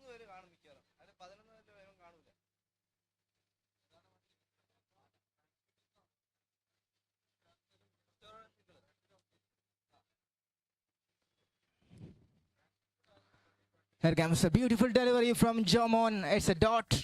പേര് കാണും മിക്കവാറും. അതിൽ 11 കാണൂല. Here comes a beautiful delivery from Jomon. It's a dot.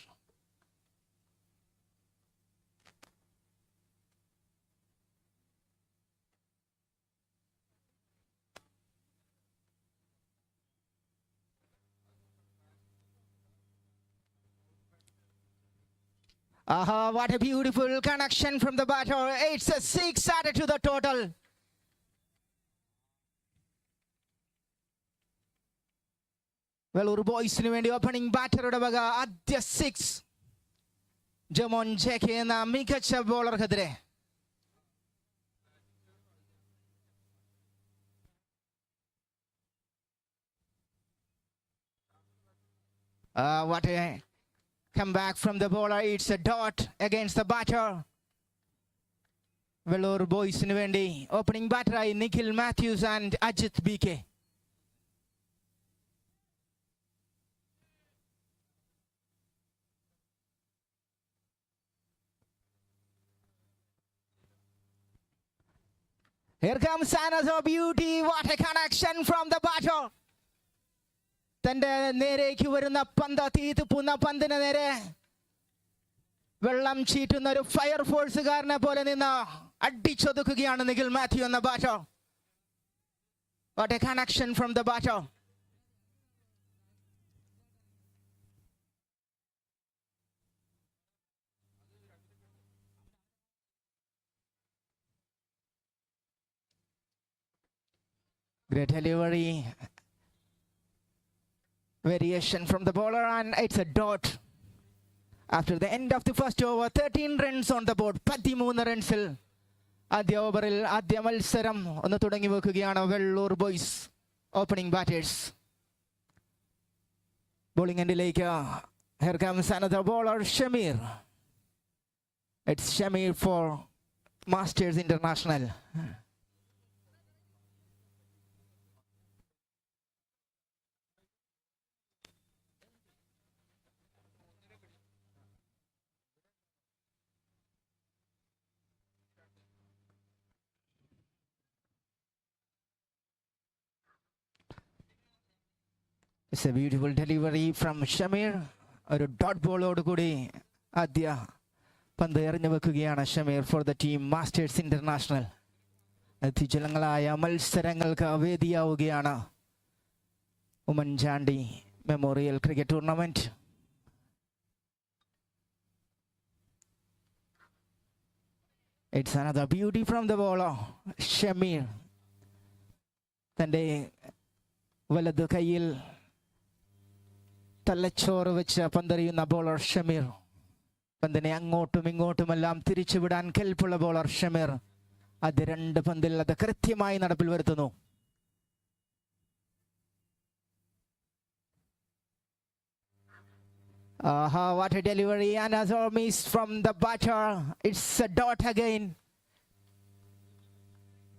Aha, what a beautiful connection from the batter. It's a 6 added to the total. Vellore boysinu vendi opening batter ude vaga adya 6. Jamon JK എന്ന മികച്ച ബോളർക്കെതിരെ. What a comeback from the bowler. It's a dot against the batter. Vellore boysinu vendi opening batter ആയി Nikhil Mathews and Ajit BK. Here comes another beauty. What a connection from the batter. തന്റെ നേരേക്ക് വരുന്ന പന്ത് തീത്തുപ്പുന്ന പന്തിന് നേരെ വെള്ളം ചീറ്റുന്ന ഒരു fire ഫോഴ്സുകാരനെ പോലെ നിന്ന് അടിച്ചൊതുക്കുകയാണ് നിഖിൽ മാത്യു എന്ന batter. What a connection from the batter. Great delivery. Variation from the bowler and it's a dot. After the end of the first over, 13 runs on the board. 13 റൺസിൽ ആദ്യ ഓവറിൽ ആദ്യ മത്സരം ഒന്ന് തുടങ്ങി വെക്കുകയാണ് Vellore Boys opening batters. Bowling എൻഡിലേക്ക് here comes another bowler, Shamir. It's Shamir for Masters International. It's a beautiful delivery from Shamir. ഒരു ഡോട്ട് ബോളോട് കൂടി ആദ്യ പന്ത് എറിഞ്ഞു വെക്കുകയാണ് Shamir for the team Masters International. അതിജലങ്ങളായ മത്സരങ്ങൾക്ക് വേദിയാവുകയാണ് Oommen Chandy memorial cricket tournament. It's another beauty from the bowler, Shamir. തൻ്റെ വലതു കൈയിൽ തലച്ചോറ് വെച്ച് പന്തെറിയുന്ന ബോളർ ഷമീർ. പന്തിനെ അങ്ങോട്ടും ഇങ്ങോട്ടുമെല്ലാം തിരിച്ചുവിടാൻ കെൽപ്പുള്ള ബോളർ ഷമീർ ആദ്യ 2 പന്തിൽ അത് കൃത്യമായി നടപ്പിൽ വരുത്തുന്നു. What a delivery. Another miss from the batter. It's a dot again.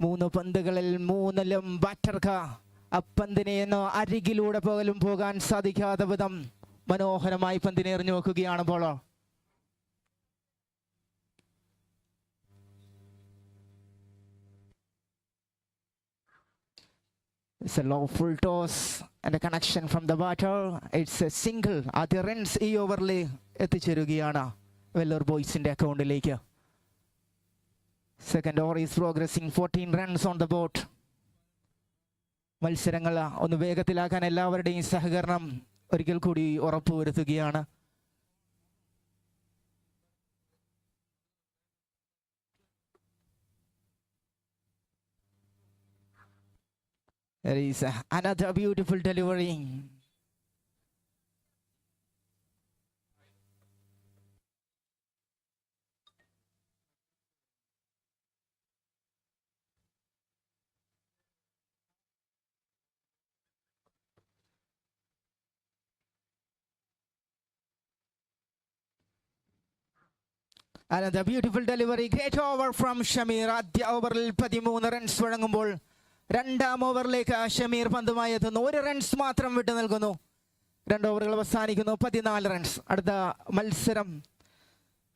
3 പന്തുകളിൽ 3ലും ബാറ്റർക്ക് ആ പന്തിനെ അരികിലൂടെ പോകാൻ സാധിക്കാത്ത വിധം മനോഹരമായി പന്തിനെ എറിഞ്ഞു വെക്കുകയാണ് bowler. It's a low full toss and a connection from the batter. It's a single. ആദ്യ റൺസ് ഈ ഓവറിൽ എത്തിച്ചേരുകയാണ് വെല്ലൂർ ബോയ്സിന്റെ അക്കൗണ്ടിലേക്ക്. Second over is progressing. 14 runs on the board. മത്സരങ്ങൾ ഒന്ന് വേഗത്തിലാക്കാൻ എല്ലാവരുടെയും സഹകരണം ഒരിക്കൽ കൂടി ഉറപ്പുവരുത്തുകയാണ്. There is another beautiful delivery. Another beautiful delivery. Great over from Shamir. ആദ്യ ഓവറിൽ 13 റൺസ് വഴങ്ങുമ്പോൾ രണ്ടാം ഓവറിലേക്ക് ഷമീർ പന്തുമായി എത്തുന്നു. 1 റൺസ് മാത്രം വിട്ടു നൽകുന്നു. 2 ഓവറുകൾ അവസാനിക്കുന്നു. 14 റൺസ്. അടുത്ത മത്സരം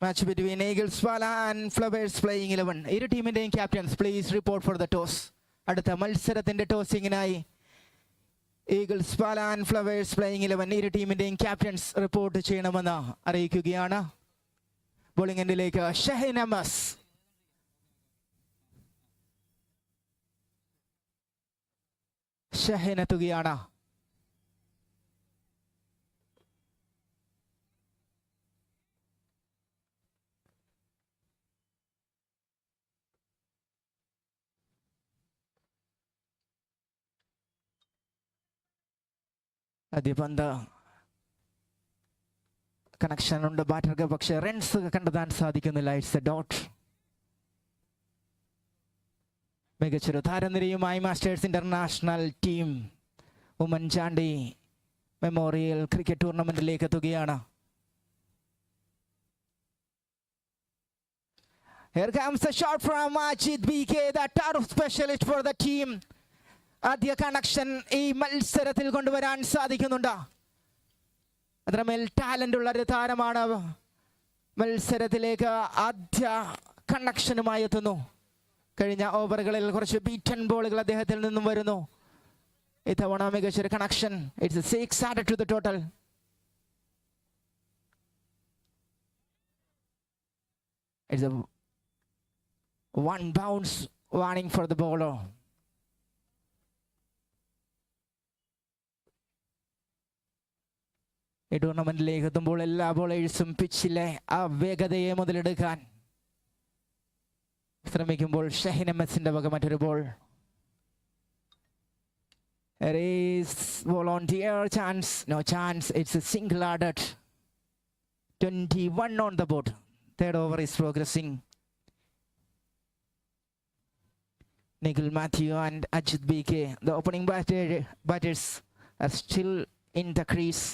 match between Eagles Pala and Flowers playing 11. ഇരു ടീമിന്റെയും captains please report for the toss. അടുത്ത മത്സരത്തിന്റെ ടോസിങ്ങിനായി Eagles Pala and Flowers playing 11 ഇരു ടീമിന്റെയും ക്യാപ്റ്റൻസ് റിപ്പോർട്ട് ചെയ്യണമെന്ന് അറിയിക്കുകയാണ്. ബോളിംഗ് എൻഡിലേക്ക് ഷഹീൻ അമസ്. ഷഹീൻ എത്തുകയാണ്. ആദ്യ പന്ത് കണക്ഷൻ ഉണ്ട് ബാറ്റർക്ക്, പക്ഷെ റൺസ് കണ്ടെത്താൻ സാധിക്കുന്നില്ല. It's a dot. മികച്ചൊരു താരനിരയുമായി Masters International team Oommen Chandy memorial cricket ടൂർണമെന്റിലേക്ക് എത്തുകയാണ്. Here comes a shot from Ajit BK, the turf specialist for the team. ആദ്യ കണക്ഷൻ ഈ മത്സരത്തിൽ കൊണ്ടുവരാൻ സാധിക്കുന്നുണ്ട്. അത്രമേൽ ടാലന്റ് ഉള്ള ഒരു താരമാണ്. മത്സരത്തിലേക്ക് ആദ്യ കണക്ഷനുമായി എത്തുന്നു. കഴിഞ്ഞ ഓവറുകളിൽ കുറച്ച് ബീറ്റൻ ബോളുകൾ അദ്ദേഹത്തിൽ നിന്നും വരുന്നു. ഇത്തവണ മികച്ചൊരു connection. It's 6 added to the total. It's a one bounce warning for the bowler. ഈ ടൂർണമെന്റിലേക്ക് എത്തുമ്പോൾ എല്ലാ ബോളേഴ്സും പിച്ചിലെ ആ വേഗതയെ മുതലെടുക്കാൻ ശ്രമിക്കുമ്പോൾ ഷഹീൻ എംഎസിന്റെ വക മറ്റൊരു ball. There is volunteer chance. No chance. It's a single added. 21 on the board. Third over is progressing. Nikhil Matthew and Ajit BK, the opening batters, are still in the crease.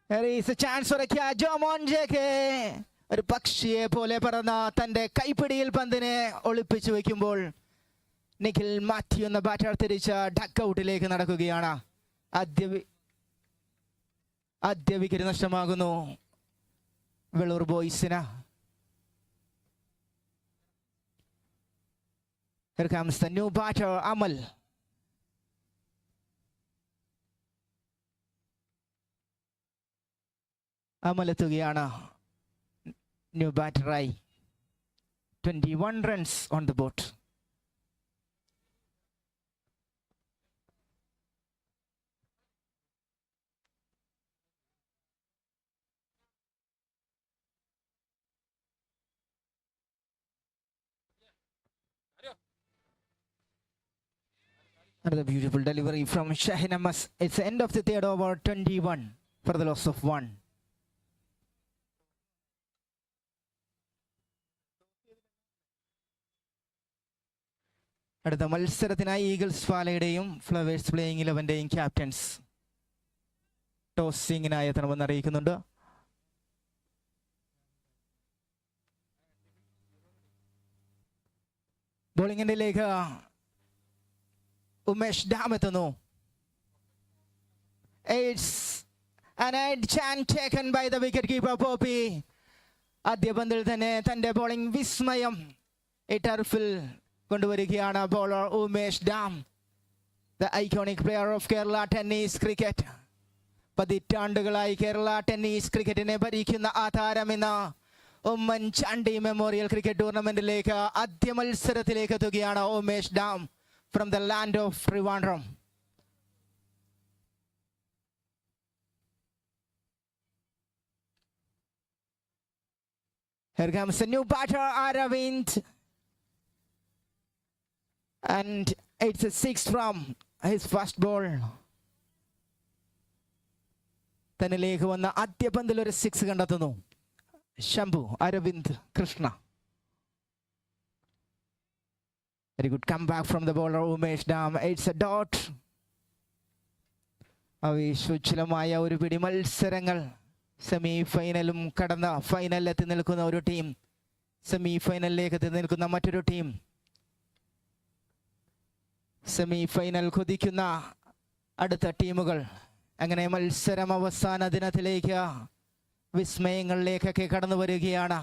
There is a chance for a catch. Jomon JK. ഒരു പക്ഷിയെ പോലെ പറന്ന തന്റെ കൈപ്പിടിയിൽ പന്തിനെ ഒളിപ്പിച്ചു വെക്കുമ്പോൾ നിഖിൽ മാത്യു എന്ന batter തിരിച്ച ഡക്ക് ഔട്ടിലേക്ക് നടക്കുകയാണ്. ആദ്യ വിക്കറ്റ് നഷ്ടമാകുന്നു വെള്ളൂർ ബോയ്സിന്. Here comes the new batter, Amal. Amal എത്തുകയാണ് ന്യൂ ബാറ്ററായി. 21 runs on the board. Another beautiful delivery from Shaheen Amas. It's the end of the third over, 21 for the loss of 1. അടുത്ത മത്സരത്തിനായി ഈഗിൾസ് പാലയുടെയും ഫ്ലവേഴ്സ് പ്ലേയിങ് 11ന്റെയും captains ടോസിങ്ങിനായി എത്തണമെന്ന് അറിയിക്കുന്നുണ്ട്. ബോളിംഗിലേക്ക് ഉമേഷ് ഡാം എത്തുന്നു. It's an edge chance taken by the wicketkeeper Poppy. ആദ്യ പന്തിൽ തന്നെ തന്റെ ബോളിംഗ് വിസ്മയം ഈ ടർഫിൽ കൊണ്ടുവരികയാണ് bowler Umesh dam, the iconic player of Kerala tennis cricket. പതിറ്റാണ്ടുകളായി കേരള ടെന്നീസ് ക്രിക്കറ്റിനെ ഭരിക്കുന്ന ആ താരം ഇന്ന് ഉമ്മൻ ചാണ്ടി മെമ്മോറിയൽ ക്രിക്കറ്റ് ടൂർണമെന്റിലേക്ക് ആദ്യ മത്സരത്തിലേക്ക് എത്തുകയാണ്. Umesh dam from the land of Trivandrum. Here comes the new batter, Aravind. And it's a 6 from his first ball. തന്നിലേക്ക് വന്ന ആദ്യ പന്തിൽ ഒരു 6 കണ്ടെത്തുന്നു Shambhu Aravind Krishna. Very good comeback from the bowler Umesh Dam. It's a dot. അവിശ്വലമായ ഒരു പിടി മത്സരങ്ങൾ, സെമി ഫൈനലും കടന്ന ഫൈനലിൽ എത്തി നിൽക്കുന്ന ഒരു ടീം, സെമി ഫൈനലിലേക്ക് എത്തി നിൽക്കുന്ന മറ്റൊരു ടീം, സെമി ഫൈനൽ കുതിക്കുന്ന അടുത്ത ടീമുകൾ. അങ്ങനെ മത്സരം അവസാന ദിനത്തിലേക്ക് വിസ്മയങ്ങളിലേക്കൊക്കെ കടന്നു വരികയാണ്.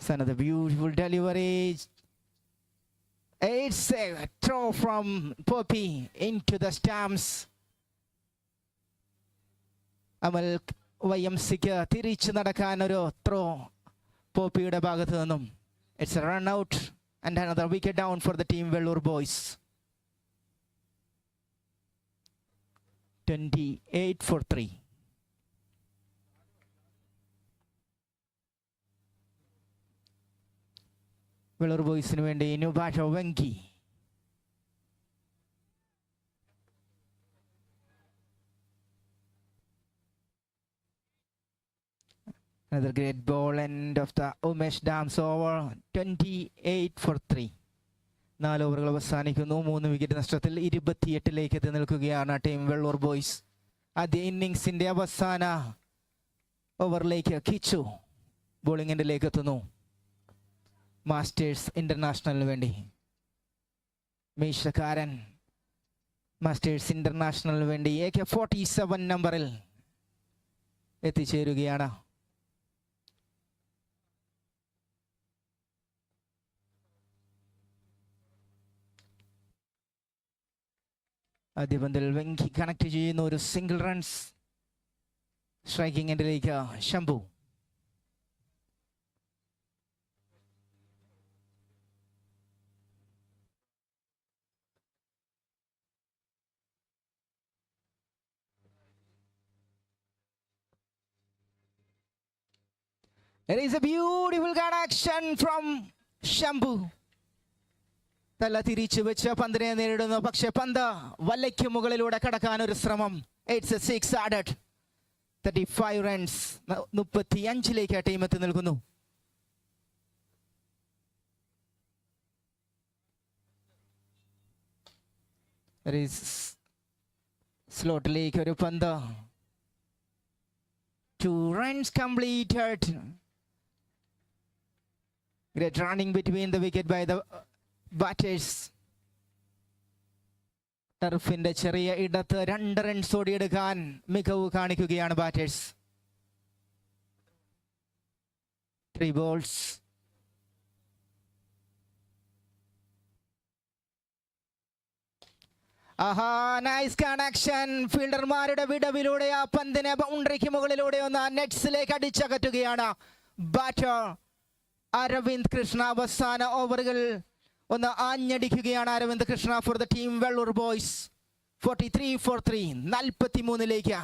It's another beautiful delivery. It's a throw from Poppy into the stumps. Amal YMCക്ക് തിരിച്ചു നടക്കാൻ ഒരു ത്രോ പോപ്പിയുടെ ഭാഗത്ത് നിന്നും. It's a run out and another wicket down for the team Vellore boys. 28 for 3. Vellore boysന് വേണ്ടി new batter Venki. Another great ball, end of the Umesh Dams over. 28 for 3. 4 ഓവറുകൾ അവസാനിക്കുന്നു. 3 wicket നഷ്ടത്തിൽ 28ലേക്ക് എത്തി നിൽക്കുകയാണ് ടീം വെള്ളൂർ ബോയ്സ്. ആദ്യ ഇന്നിംഗ്സിന്റെ അവസാന ഓവറിലേക്ക് Kichu bowling എൻഡിലേക്ക് എത്തുന്നു. Masters ഇന്റർനാഷണലിന് വേണ്ടി മീശക്കാരൻ masters ഇന്റർനാഷണലിന് വേണ്ടി AK-47 നമ്പറിൽ എത്തിച്ചേരുകയാണ്. ആദ്യ പന്തിൽ വെങ്കി കണക്ട് ചെയ്യുന്ന ഒരു സിംഗിൾ റൺസ്. സ്ട്രൈക്കിംഗ് എൻഡിലേക്ക് Shambhu. There is a beautiful connection from Shambhu. തല തിരിച്ചു വെച്ച് പന്തിനെ നേരിടുന്നു. പക്ഷെ പന്ത് വലയ്ക്ക് മുകളിലൂടെ കടക്കാൻ ഒരു ശ്രമം. It's a 6 added. 35 runs. 35ലേക്ക് team എത്തി നിൽക്കുന്നു. സ്ലോട്ടിലേക്ക് ഒരു പന്ത്. 2 runs completed. Great running between the wicket by the batters. ടർഫിന്റെ ചെറിയ ഇടത്ത് 2 റൺസ് ഓടിയെടുക്കാൻ മികവ് കാണിക്കുകയാണ് ബാറ്റേഴ്സ്. 3 balls. ആഹാ, നൈസ് കണക്ഷൻ. ഫീൽഡർമാരുടെ വിടവിലൂടെ ആ പന്തിനെ ബൗണ്ടറിക്ക് മുകളിലൂടെ ഒന്ന് നെറ്റ്സിലേക്ക് അടിച്ചകറ്റുകയാണ് ബാറ്റർ അരവിന്ദ് കൃഷ്ണ. അവസാന ഓവറുകൾ ഒന്ന് ആഞ്ഞടിക്കുകയാണ് Aravind Krishna for the team Vellore Boys. 43 for 3. 43ലേക്ക്.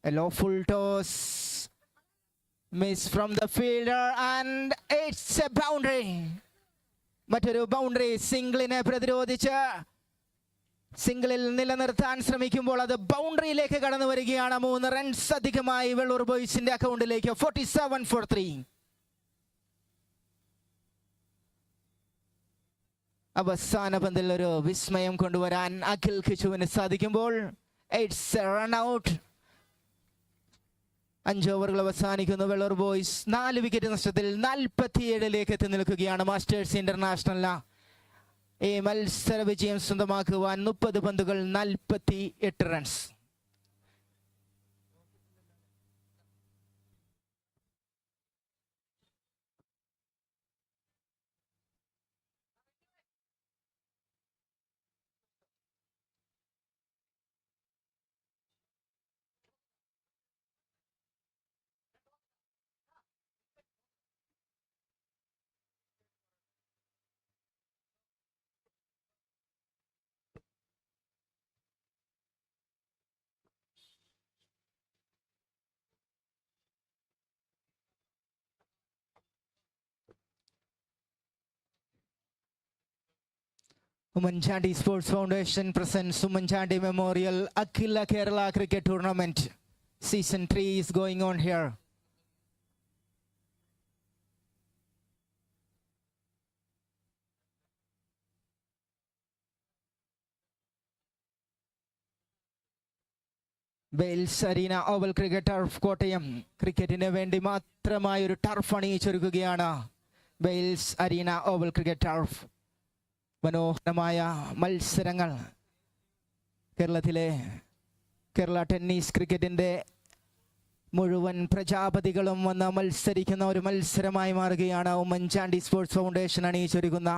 A low full toss. Miss from the fielder and it's a boundary. മറ്റൊരു ബൗണ്ടറി. സിംഗിളിനെ പ്രതിരോധിച്ച് സിംഗിളിൽ നിലനിർത്താൻ ശ്രമിക്കുമ്പോൾ അത് ബൗണ്ടറിയിലേക്ക് കടന്നു വരികയാണ്. 3 റൺസ് അധികമായി വെള്ളൂർ ബോയ്സിന്റെ അക്കൗണ്ടിലേക്ക്. 47 for 3. അവസാന പന്തിൽ ഒരു വിസ്മയം കൊണ്ടുവരാൻ അഖിൽ കിച്ചുവിന് സാധിക്കുമ്പോൾ ഇറ്റ്സ് എ റൺ ഔട്ട്. 5 ഓവറുകൾ അവസാനിക്കുന്നു. വെള്ളൂർ ബോയ്സ് 4 വിക്കറ്റ് നഷ്ടത്തിൽ 47ലേക്ക് എത്തി നിൽക്കുകയാണ്. മാസ്റ്റേഴ്സ് ഇന്റർനാഷണലിന് ഈ മത്സര വിജയം സ്വന്തമാക്കുവാൻ 30 പന്തുകൾ 48 runs. Oommen Chandy Sports Foundation presents Oommen Chandy Memorial Akhila Kerala Cricket Tournament. Season 3 is going on here. Bales Arena Oval Cricket Turf Kottayam. ക്രിക്കറ്റിന് വേണ്ടി മാത്രമായ ഒരു ടർഫ് അണിയിച്ചൊരുക്കുകയാണ് Bails Arena Oval cricket turf. മനോഹരമായ മത്സരങ്ങൾ കേരളത്തിലെ കേരള ടെന്നീസ് ക്രിക്കറ്റിൻ്റെ മുഴുവൻ പ്രജാപതികളും വന്ന് മത്സരിക്കുന്ന ഒരു മത്സരമായി മാറുകയാണ് ഉമ്മൻ ചാണ്ടി സ്പോർട്സ് ഫൗണ്ടേഷൻ അണിയിച്ചൊരുക്കുന്ന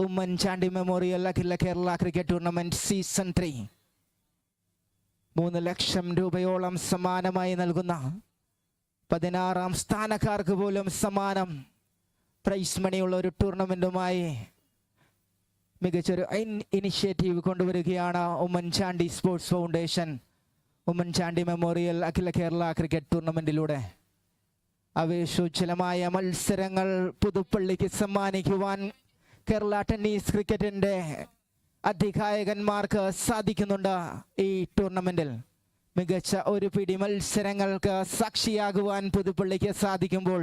ഉമ്മൻ ചാണ്ടി മെമ്മോറിയൽ അഖില കേരള ക്രിക്കറ്റ് ടൂർണമെന്റ് സീസൺ 3. 3 ലക്ഷം രൂപയോളം സമ്മാനമായി നൽകുന്ന 16ാം സ്ഥാനക്കാർക്ക് പോലും സമ്മാനം പ്രൈസ് മണിയുള്ള ഒരു ടൂർണമെന്റുമായി മികച്ചൊരു ഇനിഷ്യേറ്റീവ് കൊണ്ടുവരികയാണ് Oommen Chandy sports foundation Oommen Chandy memorial അഖില കേരള ക്രിക്കറ്റ് ടൂർണമെന്റിലൂടെ. ആവേശോജ്വലമായ മത്സരങ്ങൾ പുതുപ്പള്ളിക്ക് സമ്മാനിക്കുവാൻ കേരള ടെന്നീസ് ക്രിക്കറ്റിൻ്റെ അധികായകന്മാർക്ക് സാധിക്കുന്നുണ്ട്. ഈ ടൂർണമെന്റിൽ മികച്ച ഒരു പിടി മത്സരങ്ങൾക്ക് സാക്ഷിയാകുവാൻ പുതുപ്പള്ളിക്ക് സാധിക്കുമ്പോൾ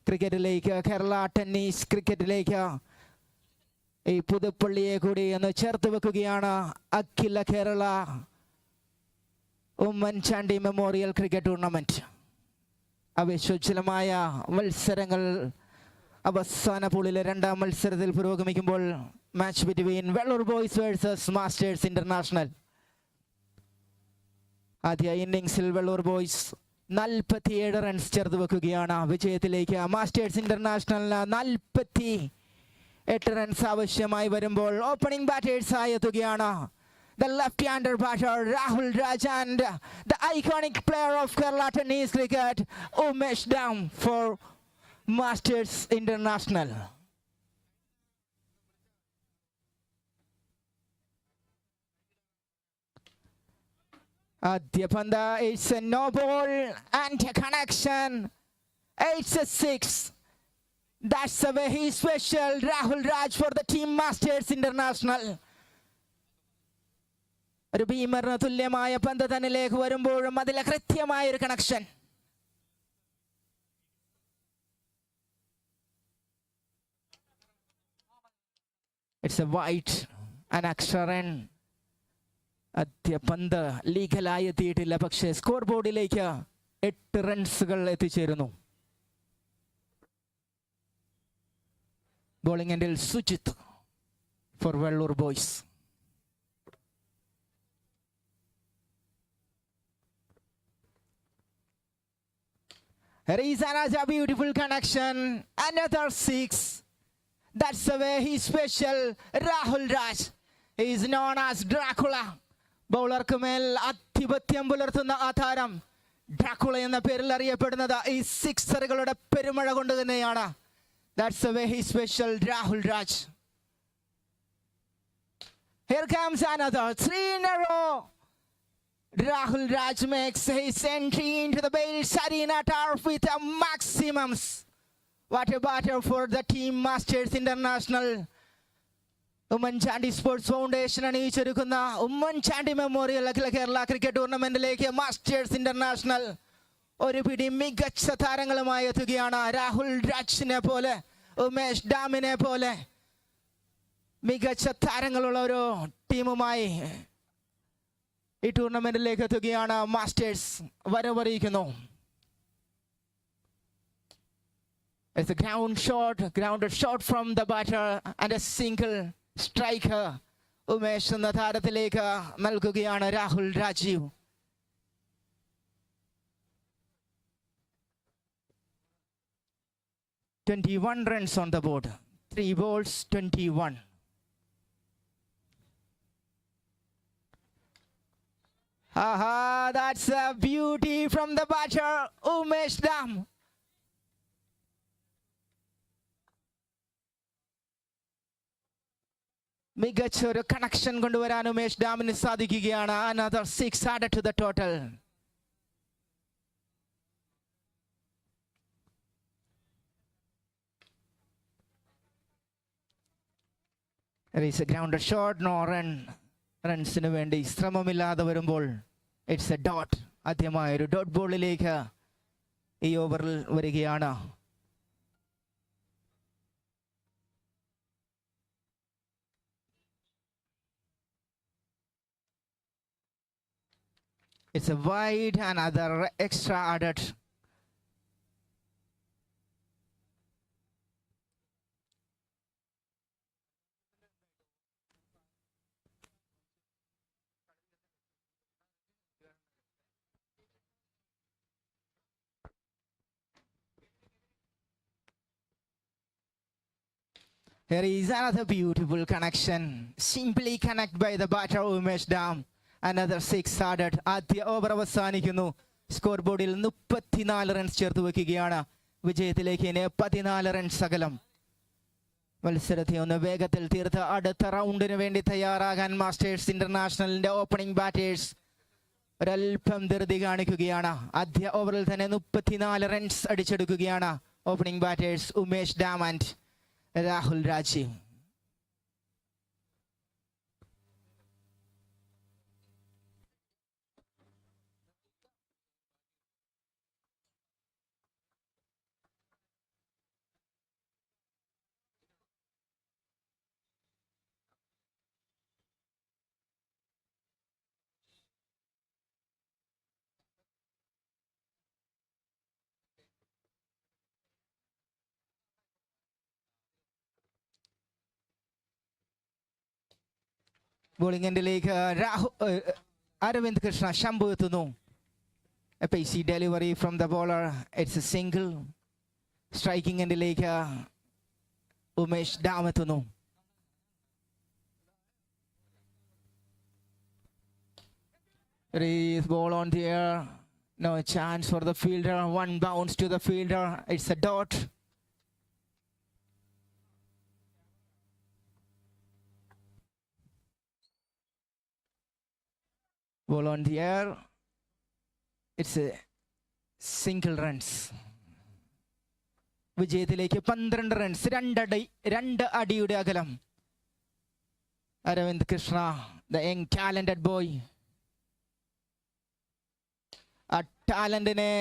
ക്രിക്കറ്റിലേക്ക്, കേരള ടെന്നീസ് ക്രിക്കറ്റിലേക്ക് ഈ പുതുപ്പള്ളിയെ കൂടി ഒന്ന് ചേർത്ത് വെക്കുകയാണ് അഖില Kerala Oommen Chandy memorial cricket tournament. ആവേശോജ്വലമായ മത്സരങ്ങൾ അവസാന പൂളിലെ 2ാം മത്സരത്തിൽ പുരോഗമിക്കുമ്പോൾ match between Vellore Boys versus Masters International. ആദ്യ ഇന്നിംഗ്സിൽ വെള്ളൂർ ബോയ്സ് 47 റൺസ് ചേർത്ത് വെക്കുകയാണ് വിജയത്തിലേക്ക്. മാസ്റ്റേഴ്സ് ഇന്റർനാഷണലിന് 48 റൺസ് ആവശ്യമായി വരുമ്പോൾ ഓപ്പണിംഗ് ബാറ്റേഴ്സായി എത്തുകയാണ് the left-hander batter Rahul Raj and the iconic player of Kerala tennis cricket Umesh Dam for Masters International. Adya Panda, it's a no ball and a connection. It's a 6. That's a very special Rahul Raj for the team Masters International. ഒരു ഭീമറിന് തുല്യമായ പന്ത് തന്നിലേക്ക് വരുമ്പോഴും അതിലെ കൃത്യമായ ഒരു connection. It's A white and extra run. ആദ്യ പന്ത് ലീഗലായി എത്തിയിട്ടില്ല, പക്ഷേ സ്കോർ ബോർഡിലേക്ക് 8 റൺസുകൾ എത്തിച്ചേരുന്നു. ബോളിംഗ് എൻഡിൽ Sujith for Velloor boys. There is another beautiful connection, another 6. That's a very special Rahul Raj. He is known as Dracula. ബൗളർക്ക് മേൽ ആധിപത്യം പുലർത്തുന്ന ആ താരം ഡ്രാക്കുള എന്ന പേരിൽ അറിയപ്പെടുന്നത് ഈ സിക്സറുകളുടെ പെരുമഴ കൊണ്ട് തന്നെയാണ്. That's a very special Rahul Raj. Here comes another 3 in a row. Rahul Raj makes his entry into the Bales Arena turf with a maximums. What a batter for the team Masters International. Oommen Chandy sports foundation അണിയിച്ചൊരുക്കുന്ന Oommen Chandy memorial അഖില Kerala cricket ടൂർണമെന്റിലേക്ക് Masters International ഒരു പിടി മികച്ച താരങ്ങളുമായി എത്തുകയാണ്. രാഹുൽ രാജിനെ പോലെ, ഉമേഷ് ഡാമിനെ പോലെ മികച്ച താരങ്ങളുള്ള ഒരു ടീമുമായി ഈ ടൂർണമെന്റിലേക്ക് എത്തുകയാണ്. Masters വരവറിയിക്കുന്നു. It's a grounded shot from the batter and a single striker. Umesh എന്ന താരത്തിലേക്ക് നൽകുകയാണ് Rahul Rajeev. "21 runs on the board, 3 balls, 21. Aha, that's a beauty from the batter, Umesh Dam. മികച്ച ഒരു കണക്ഷൻ കൊണ്ടുവരാൻ Umesh ഡാമിന് സാധിക്കുകയാണ്. Another 6 added to the total. There is a grounded shot, no run. റൺസിന് വേണ്ടി ശ്രമമില്ലാതെ വരുമ്പോൾ it's a dot. ആദ്യമായ ഒരു dot ബോളിലേക്ക് ഈ ഓവറിൽ വരികയാണ്. It's a wide, another extra added. Here is another beautiful connection. Simply connect by the batter Umesh Dam. Another 6 added. ആദ്യ over അവസാനിക്കുന്നു. Score ബോർഡിൽ 34 റൺസ് ചേർത്ത് വെക്കുകയാണ്. വിജയത്തിലേക്ക് ഇനി 14 റൺസ് അകലം. മത്സരത്തെ ഒന്ന് വേഗത്തിൽ തീർത്ത് അടുത്ത റൗണ്ടിന് വേണ്ടി തയ്യാറാകാൻ മാസ്റ്റേഴ്സ് ഇന്റർനാഷണലിന്റെ ഓപ്പണിംഗ് ബാറ്റേഴ്സ് ഒരൽപ്പം ധൃതി കാണിക്കുകയാണ്. ആദ്യ ഓവറിൽ തന്നെ 34 റൺസ് അടിച്ചെടുക്കുകയാണ് opening batters Umesh Dam and Rahul Rajiv. Bowling എൻഡിലേക്ക് അരവിന്ദ് കൃഷ്ണ ശംഭു എത്തുന്നു. A pacey delivery from the bowler. It's a single. Striking എൻഡിലേക്ക് ഉമേഷ് ഡാം എത്തുന്നു. Raise ball on the air. No chance for the fielder. One bounce to the fielder. It's a dot. Ball on the air. It's a single runs. വിജയത്തിലേക്ക് 12 runs, 2 അടിയുടെ അകലം. Aravind Krishna, the young talented boy. ആ ടാലന്റിനെ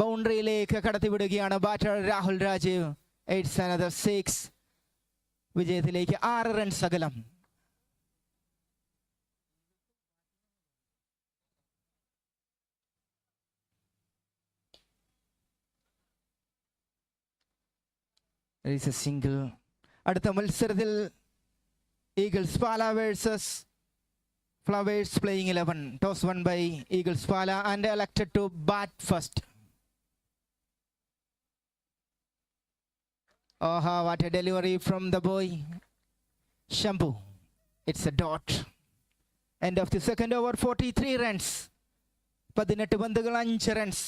ബൗണ്ടറിയിലേക്ക് കടത്തിവിടുകയാണ് batter Rahul Rajiv. It's another 6. വിജയത്തിലേക്ക് 6 runs അകലം. It's a single. അടുത്ത മത്സരത്തിൽ Eagles Pala versus Flowers playing 11. Toss won by Eagles Pala and elected to bat first. What a delivery from the boy Shambhu. It's a dot. End of the second over, 43 runs. 18 പന്തുകൾ 5 runs.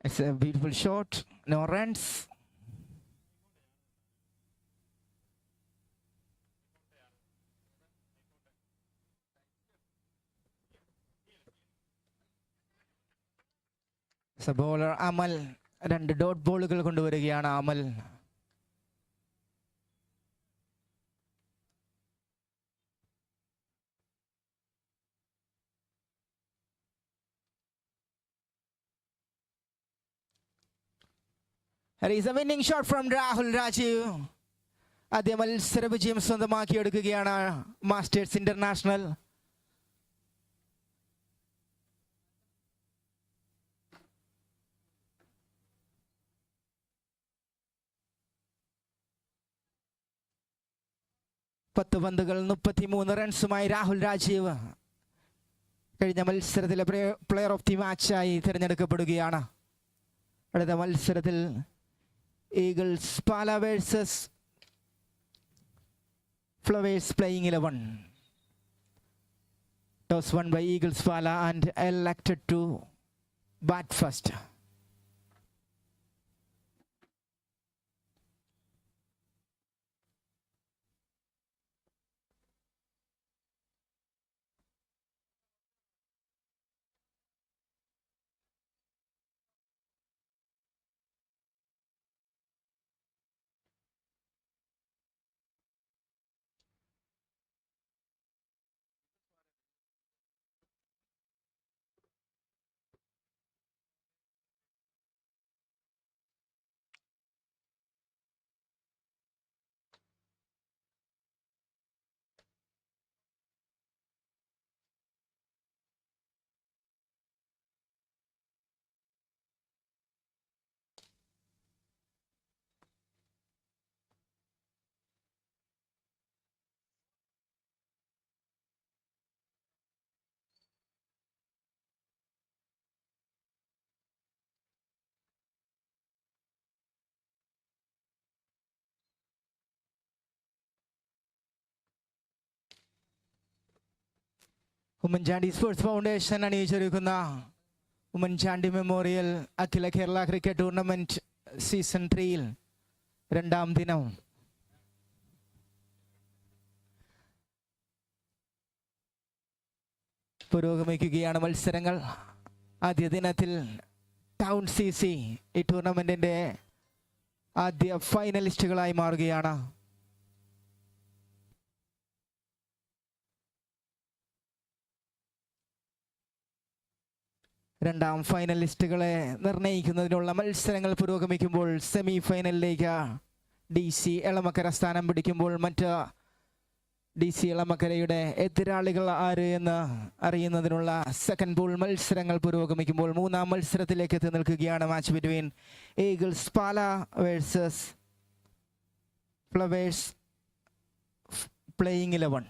It's a beautiful shot. No runs. Bowler Amal 2 dot ബോളുകൾ കൊണ്ടുവരികയാണ് Amal. There is a winning shot from Rahul Rajiv. ആദ്യ മത്സര വിജയം സ്വന്തമാക്കിയെടുക്കുകയാണ് masters international. പത്ത് പന്തുകൾ 33 റൺസുമായി രാഹുൽ രാജീവ് കഴിഞ്ഞ മത്സരത്തിലെ പ്ലെയർ ഓഫ് ദി മാച്ചായി തിരഞ്ഞെടുക്കപ്പെടുകയാണ്. അടുത്ത മത്സരത്തിൽ Eagles Pala versus Flowers playing 11. Toss won by Eagles Pala and elected to bat first. Oommen Chandy sports foundation അണിയിച്ചൊരുക്കുന്ന ഉമ്മൻചാണ്ടി മെമ്മോറിയൽ അഖില കേരള ക്രിക്കറ്റ് ടൂർണമെന്റ് സീസൺ 3ൽ രണ്ടാം ദിനം പുരോഗമിക്കുകയാണ് മത്സരങ്ങൾ. ആദ്യ ദിനത്തിൽ ടൗൺ CC ഈ ടൂർണമെന്റിന്റെ ആദ്യ ഫൈനലിസ്റ്റുകളായി മാറുകയാണ്. രണ്ടാം ഫൈനലിസ്റ്റുകളെ നിർണയിക്കുന്നതിനുള്ള മത്സരങ്ങൾ പുരോഗമിക്കുമ്പോൾ സെമി ഫൈനലിലേക്ക് DC എളമക്കര സ്ഥാനം പിടിക്കുമ്പോൾ മറ്റ് DC എളമക്കരയുടെ എതിരാളികൾ ആര് എന്ന് അറിയുന്നതിനുള്ള സെക്കൻഡ് പൂൾ മത്സരങ്ങൾ പുരോഗമിക്കുമ്പോൾ മൂന്നാം മത്സരത്തിലേക്ക് എത്തി നിൽക്കുകയാണ്. Match between Eagles Pala versus Flowers playing 11.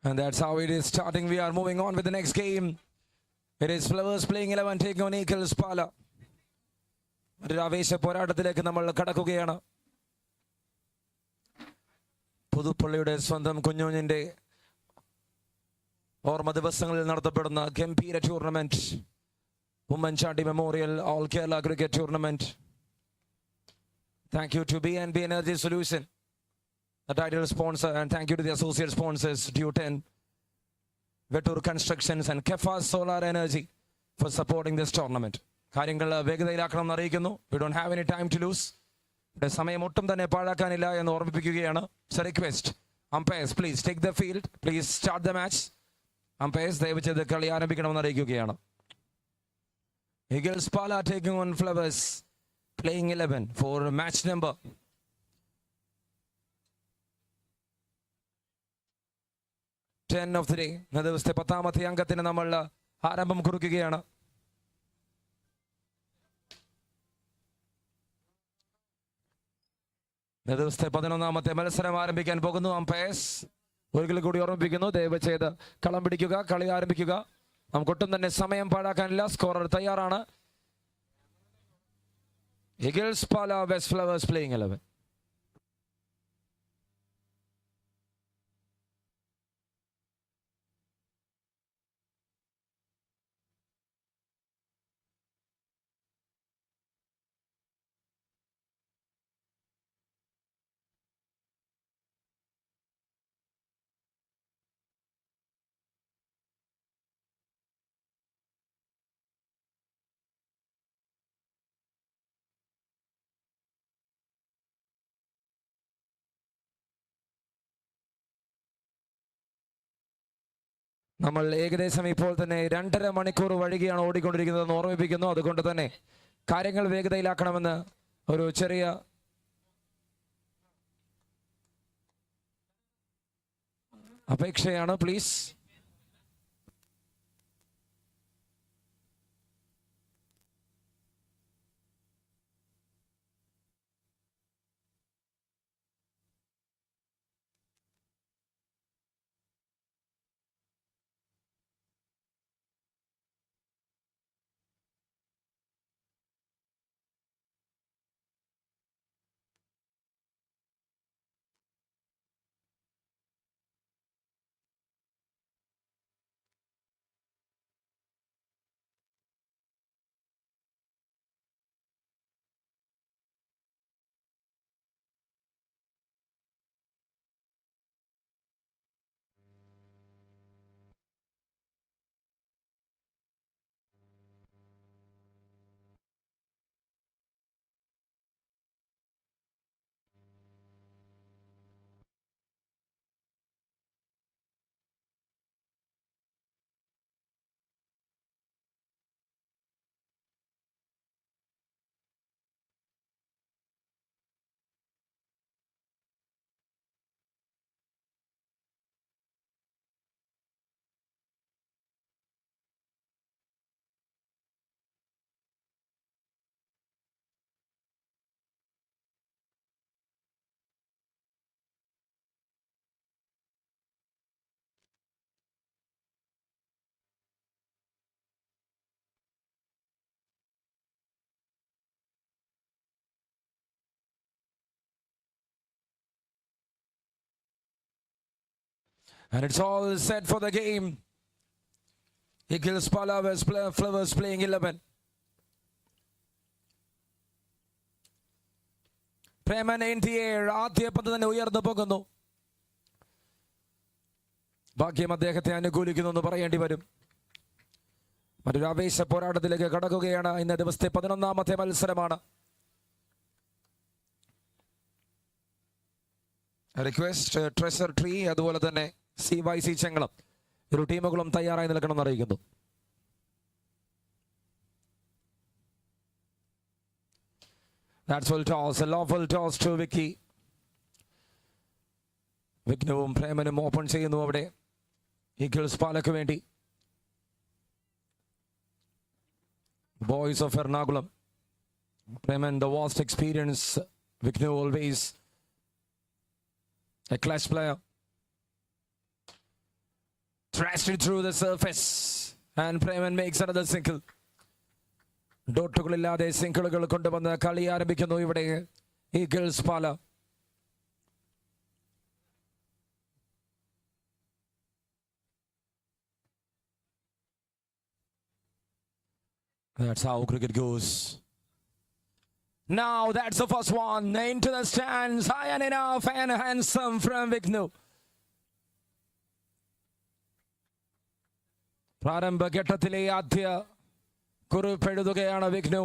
And that's how it is starting. We are moving on with the next game. It is Flowers playing 11 taking on Eagles Pala. ഒരു ആവേശ പോരാട്ടത്തിലേക്ക് നമ്മൾ കടക്കുകയാണ്. പുതുപ്പള്ളിയുടെ സ്വന്തം കുഞ്ഞുഞ്ഞിന്റെ ഓർമ്മ ദിവസങ്ങളിൽ നടത്തപ്പെടുന്ന ഗംഭീര tournament Oommen Chandy memorial all Kerala cricket tournament. Thank you to BNB Energy Solution, the title sponsor, and thank you to the associate sponsors Due10, Vetur Constructions and Kefa Solar Energy for supporting this tournament. കാര്യങ്ങൾ വേഗതയിലാക്കണം എന്ന് അറിയിക്കുന്നു. We don't have any time to lose. ഇവിടെ സമയം ഒട്ടും തന്നെ പാഴാക്കാനില്ല എന്ന് ഓർമ്മിപ്പിക്കുകയാണ്. It's a request. Umpires, please take the field. Please start the match. Umpires, ദയവ് ചെയ്ത് കളി ആരംഭിക്കണമെന്ന് അറിയിക്കുകയാണ്. Eagles Pala taking on Flowers playing 11 for match number 10 of the day. ഇന്നത്തെ ദിവസത്തെ 10ാമത്തെ അംഗത്തിന് നമ്മൾ ആരംഭം കുറിക്കുകയാണ്. ഇന്നത്തെ ദിവസത്തെ 11ാമത്തെ മത്സരം ആരംഭിക്കാൻ പോകുന്നു. അമ്പയർസ് ഒരിക്കൽ കൂടി ഓർമ്മിപ്പിക്കുന്നു, ദയവ് ചെയ്ത് കളം പിടിക്കുക, കളി ആരംഭിക്കുക. നമുക്കൊട്ടും തന്നെ സമയം പാഴാക്കാനില്ല. സ്കോറർ തയ്യാറാണ്. ഈഗിൾസ് പാല വെസ്റ്റ് ഫ്ലവേഴ്സ് പ്ലേയിങ് 11. നമ്മൾ ഏകദേശം ഇപ്പോൾ തന്നെ 2.5 മണിക്കൂർ വഴികയാണ് ഓടിക്കൊണ്ടിരിക്കുന്നതെന്ന് ഓർമ്മിപ്പിക്കുന്നു. അതുകൊണ്ട് തന്നെ കാര്യങ്ങൾ വേഗതയിലാക്കണമെന്ന് ഒരു ചെറിയ അപേക്ഷയാണ്. Please. And it's all set for the game. Eagles Flowers playing 11. Preman in the air. ആദ്യ പന്ത് തന്നെ ഉയർന്നു പോകുന്നു. ഭാഗ്യം അദ്ദേഹത്തെ അനുകൂലിക്കുന്നു എന്ന് പറയേണ്ടി വരും. മറ്റൊരു ആവേശ പോരാട്ടത്തിലേക്ക് കടക്കുകയാണ്. ഇന്ന ദിവസത്തെ 11ാമത്തെ മത്സരമാണ്. റിക്വസ്റ്റ് ട്രഷർ ട്രീ അതുപോലെ തന്നെ CYC ചെങ്ങളം ഇരു ടീമുകളും തയ്യാറായി നിൽക്കണമെന്ന് അറിയിക്കുന്നു. That's full toss, a lawful toss to Vicky. വിഘ്നവും പ്രേമനും ഓപ്പൺ ചെയ്യുന്നു അവിടെ ഈഗിൾസ് പാലക്ക് വേണ്ടി. Boys of Ernakulam. Preman, the vast experience. Vignu always a clutch player. Thrashed it through the surface. And Preman makes another single. ഡോട്ടുകളില്ലാതെ സിംഗിളുകൾ കൊണ്ടുവന്ന് കളി ആരംഭിക്കുന്നു ഇവിടെ Eagles Pala. That's how cricket goes. Now that's the first one into the stands, high and enough and handsome from Vignu. പ്രാരംഭ ഘട്ടത്തിലെ ആദ്യ കുറിപ്പെഴുതുകയാണ് വിഘ്നു.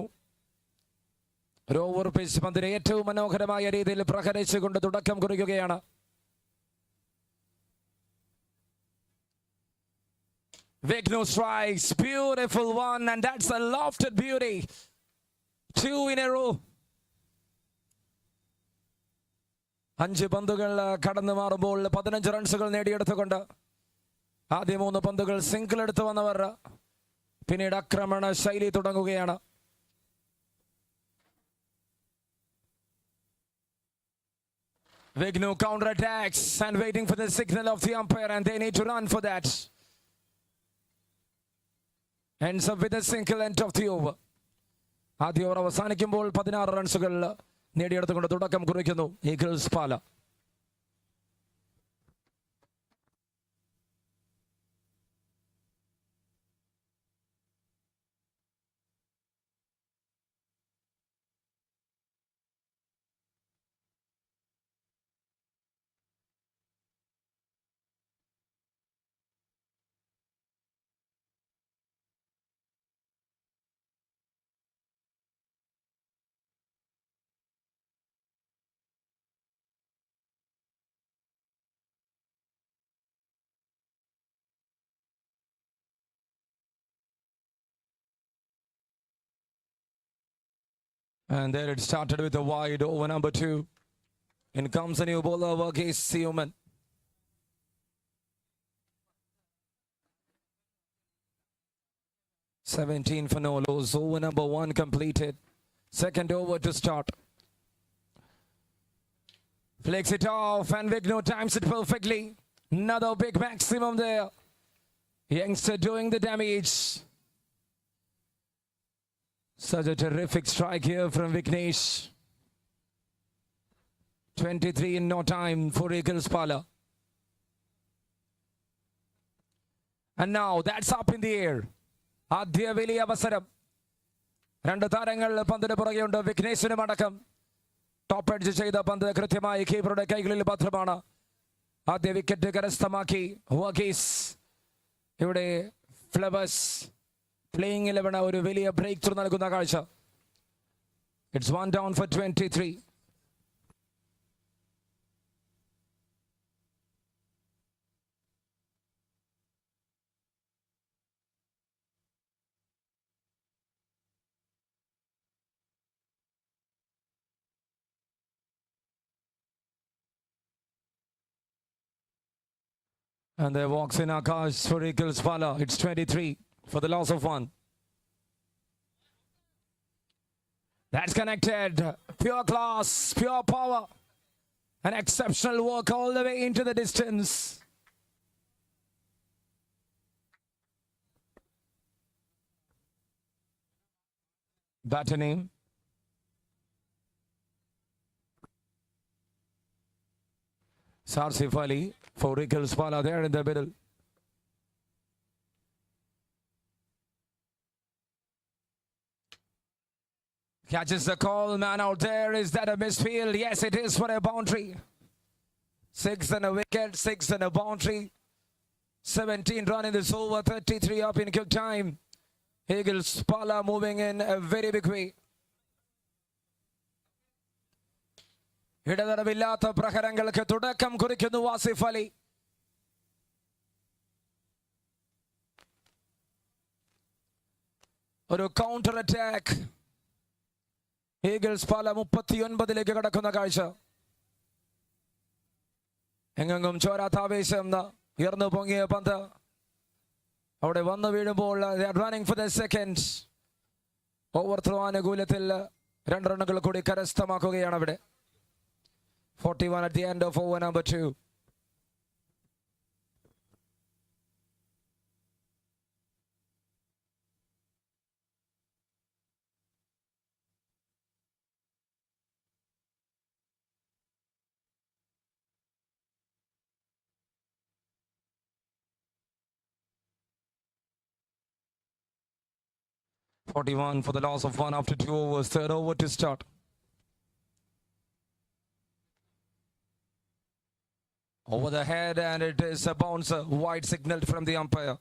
ഒരു over pitch പന്തിനെ ഏറ്റവും മനോഹരമായ രീതിയിൽ പ്രഹരിച്ചുകൊണ്ട് തുടക്കം കുറിക്കുകയാണ്. Vignu strikes, beautiful one, and that's a lofted beauty. 2 in a row. 5 പന്തുകൾ കടന്നു മാറുമ്പോൾ 15 റൺസുകൾ നേടിയെടുത്തുകൊണ്ട് ആദ്യ 3 പന്തുകൾ സിംഗിൾ എടുത്തു വന്നവർ പിന്നീട് ആക്രമണ ശൈലി തുടങ്ങുകയാണ്. Vignu counter attacks and waiting for the signal of the umpire, and they need to run for that. Ends up with a single end of the over. ആദ്യ ഓവർ അവസാനിക്കുമ്പോൾ 16 റൺസുകൾ നേടിയെടുത്തുകൊണ്ട് തുടക്കം കുറിക്കുന്നു Eagles Pala. And there it started with a wide over number 2. In comes a new bowler against Oommen. $17 for no loss. Over number 1 completed. Second over to start. Flicks it off and Vignu times it perfectly. Another big maximum there. Youngster doing the damage. Such a terrific strike here from Vignesh. 23 in no time for Eagles Pala. And now that's up in the air. ആദ്യ വലിയ അവസരം. 2 താരങ്ങൾ പന്തിന് പുറകെയുണ്ട്. വിഘ്നേശിനും അടക്കം. Top edge ചെയ്ത പന്ത് കൃത്യമായി കീപ്പറുടെ കൈകളിൽ ഭദ്രമാണ്. ആദ്യ വിക്കറ്റ് കരസ്ഥമാക്കി വഗീസ്. ഇവിടെ ഫ്ലവേഴ്സ് പ്ലേയിങ് 11 ഒരു വലിയ ബ്രേക്ക് ത്രൂ നൽകുന്ന കാഴ്ച. It's 1 down for 23. And there walks in Akash for Eagles Pala. It's 23 for the loss of 1. That's connected. Pure class, pure power. An exceptional work all the way into the distance. Batter name. PUTHUPPALLY for Eagles Pala there in the middle. Catches the call, man out there. Is that a misfield? Yes, it is for a boundary. 6 and a wicket, 6 and a boundary. 17 run in this over, 33 up in quick time. Eagles Pala moving in a very big way. ഇടതടവില്ലാത്ത പ്രഹരങ്ങൾക്ക് തുടക്കം കുറിക്കുന്നു വാസിഫ് അലി. ഒരു counter attack. Eagles പാല 39ലേക്ക് കടക്കുന്ന കാഴ്ച. എങ്ങെങ്ങും ചോരാത്ത ആവേശം. ഉയർന്നു പൊങ്ങിയ പന്ത് അവിടെ വന്നു വീഴുമ്പോൾ running for the second. Over throw അനുകൂലത്തിൽ 2 റണ്ണുകൾ കൂടി കരസ്ഥമാക്കുകയാണ് അവിടെ. 41 at the end of over number 2. .41 for the loss of 1 after 2 overs. Third over to start. Over the head, and it is a bouncer. Wide signal from the umpire.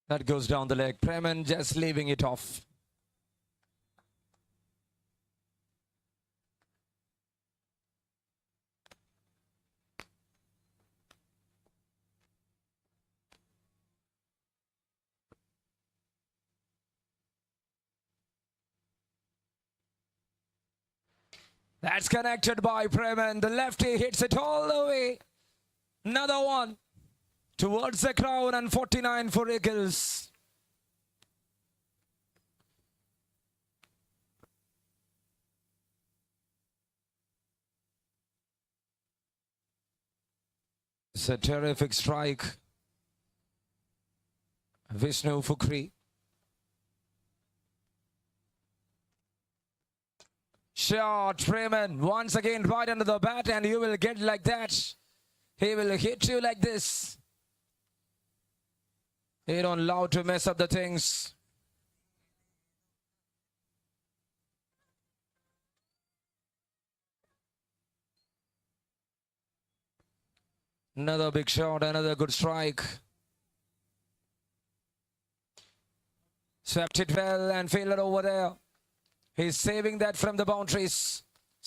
That goes down the leg. Preman just leaving it off. That's connected by Preman. The lefty hits it all the way. Another one towards the crowd, and 49 for Eagles. It's a terrific strike. Vishnu Fukri. Shot, Freeman, once again right under the bat, and you will get like that. He will hit you like this. He don't allow to mess up the things. Another big shot, another good strike. Swept it well and fielded over there. He's saving that from the boundaries.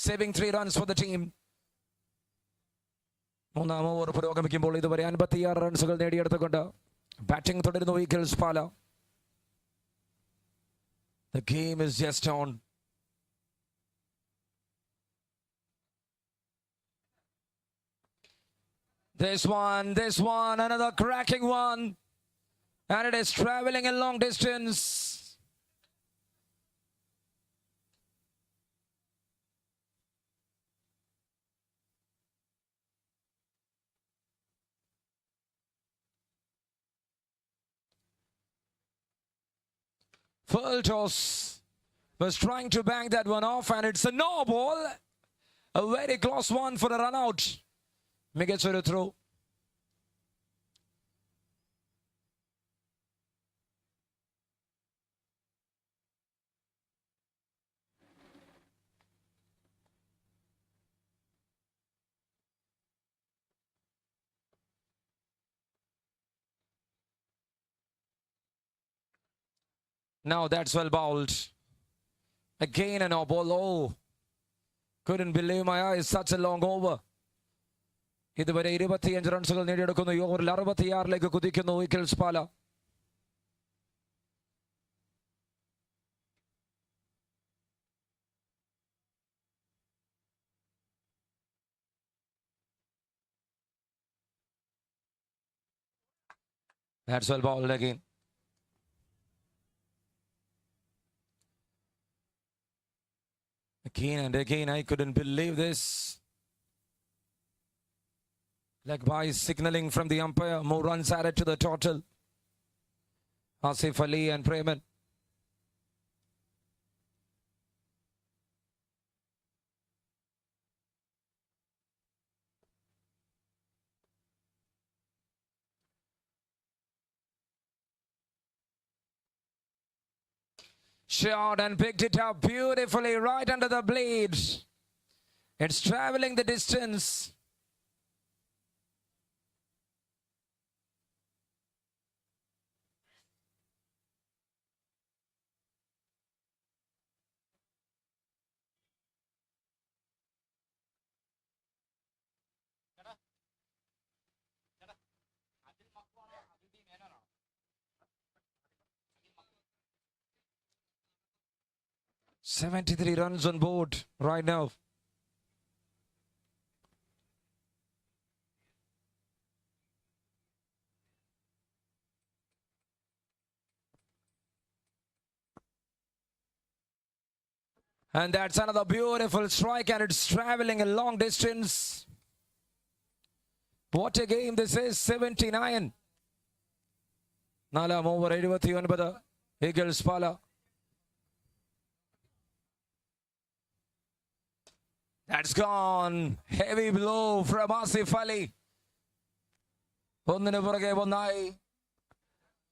Saving 3 runs for the team. മൂന്നാം over പുരോഗമിക്കുമ്പോൾ ഇതുവരെ 56 റൺസുകൾ നേടിയെടുത്തുകൊണ്ട് batting തുടരുന്നു Eagles Pala. The game is just on. This one, another cracking one. And it is traveling a long distance. Full toss was trying to bang that one off, and it's a no ball. A very close one for a run out. Migachuru throw. Now that's well bowled. Again a no ball. Oh, couldn't believe my eyes. Such a long over. ഇതുവരെ 25 റൺസുകൾ നേടിയെടുക്കുന്നു. ഈ ഓവറിൽ 66ലേക്ക് കുതിക്കുന്നു Eagles Pala. That's well bowled again. Again and again, I couldn't believe this. Leg by signaling from the umpire. More runs added to the total. Asif Ali and Preman. Shot and picked it up beautifully right under the blade. It's traveling the distance. "73 runs on board right now. And that's another beautiful strike, and it's traveling a long distance. What a game this is. 79. നാലാം over 79. Eagles Pala. That's gone. Heavy blow from Asif Ali. ഒന്നിനു പുറകെ ഒന്നായി.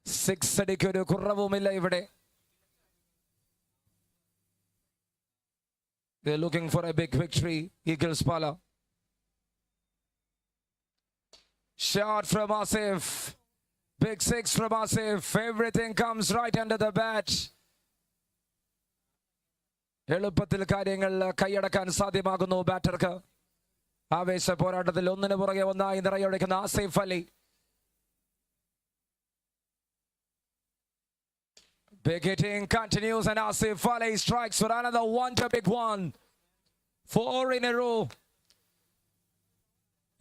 6 അടിക്കൊരു കുറവുമില്ല ഇവിടെ. They're looking for a big victory. Eagles Pala. Shot from Asif. Big 6 from Asif. Everything comes right under the bat. എളുപ്പത്തിൽ കാര്യങ്ങൾ കൈയടക്കാൻ സാധ്യമാകുന്നു ബാറ്റർക്ക്. ആവേശ പോരാട്ടത്തിൽ ഒന്നിനു പുറകെ ഒന്നായി നിറയൊഴിക്കുന്ന Asif Ali. Big hitting continues, and Asif Ali strikes for another big one. 4 in a row.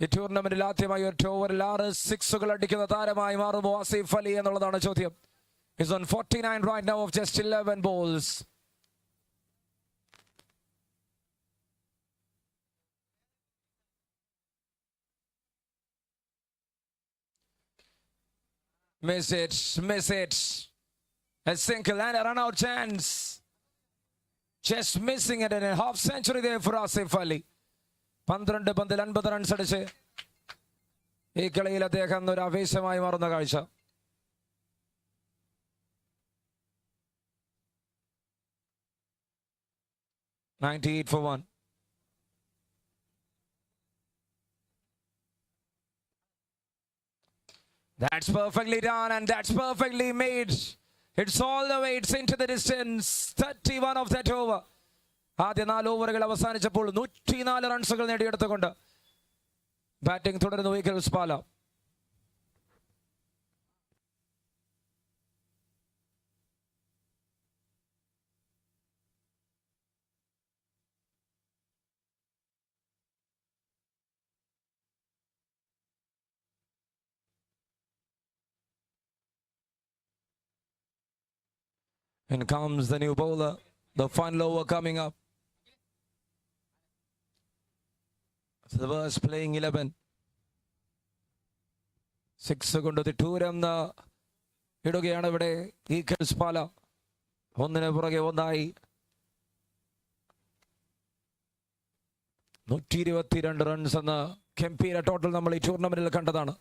ഈ ടൂർണമെന്റിൽ ആദ്യമായി ഒരു ഓവറിൽ 6 സിക്സുകൾ അടിക്കുന്ന താരമായി മാറുമോ ആസിഫ് അലി എന്നുള്ളതാണ് ചോദ്യം. He's on 49 right now of just 11 balls. Miss it. A single and a run-out chance. Just missing it, and a half century there for Asif Ali. 12 പന്തിൽ 50 റൺസ് അടിച്ച് ഈ കളിയിൽ അദ്ദേഹം ഒരു ആവേശമായി മാറുന്ന കാഴ്ച. "98 for 1. That's perfectly done, and that's perfectly made. It's all the way, it's into the distance. 31 of that over. ആദ്യ 4 ഓവറുകൾ അവസാനിച്ചപ്പോൾ 104 റൺസുകൾ നേടിയെടുത്തുകൊണ്ട് batting തുടരുന്നു Eagles Pala. In comes the new bowler, the final over coming up. So the first playing 11. 6 കൊണ്ട് തിട്ടൂരം ഇടുകയാണ് ഇവിടെ Eagles പാല. ഒന്നിന് പുറകെ ഒന്നായി 122 runs എന്ന ഗംഭീര ടോട്ടൽ നമ്മൾ ഈ ടൂർണമെന്റിൽ കണ്ടതാണ്.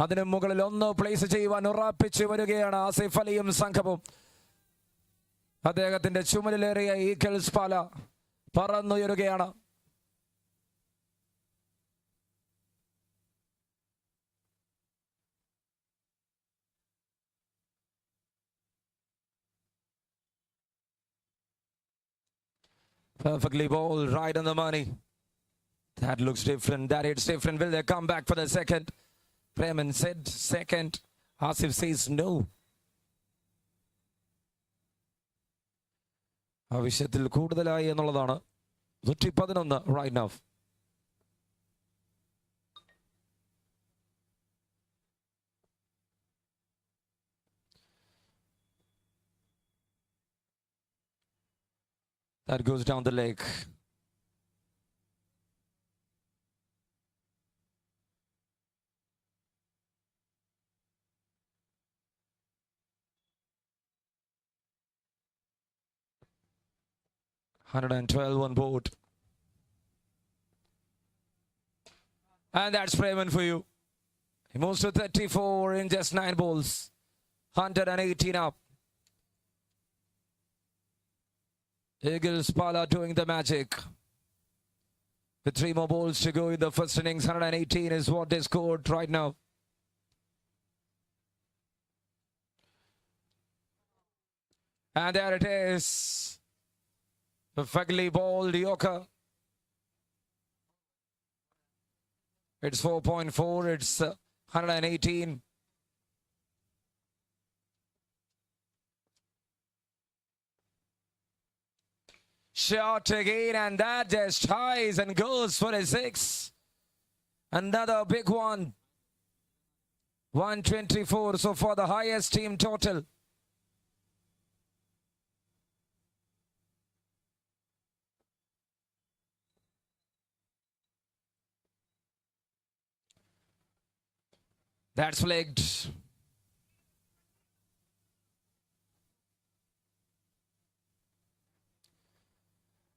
അതിന് മുകളിൽ 1 പ്ലേസ് ചെയ്യുവാൻ ഉറപ്പിച്ചു വരികയാണ് ആസിഫ് അലിയും സംഘവും. അദ്ദേഹത്തിന്റെ ചുമലിലേറിയ Eagles Pala പറന്നുയരുകയാണ്. Perfectly bowled, right on the money. That looks different. That hits different. Will they come back for the second? Preman said second. Asif says no. ആവശ്യത്തിൽ കൂടുതലായി എന്നുള്ളതാണ്. 111 right now. That goes down the leg. 112 on board. And that's Prayman for you. He moves to 34 in just 9 balls. 118 up. Eagles Pala doing the magic. With 3 more balls to go in the first innings, 118 is what they scored right now. And there it is. Perfectly bowled Yorker. It's 4.4. It's 118. Shot again, and that just highs and goes for a 6. Another big one. 124 so far, the highest team total. That's flagged.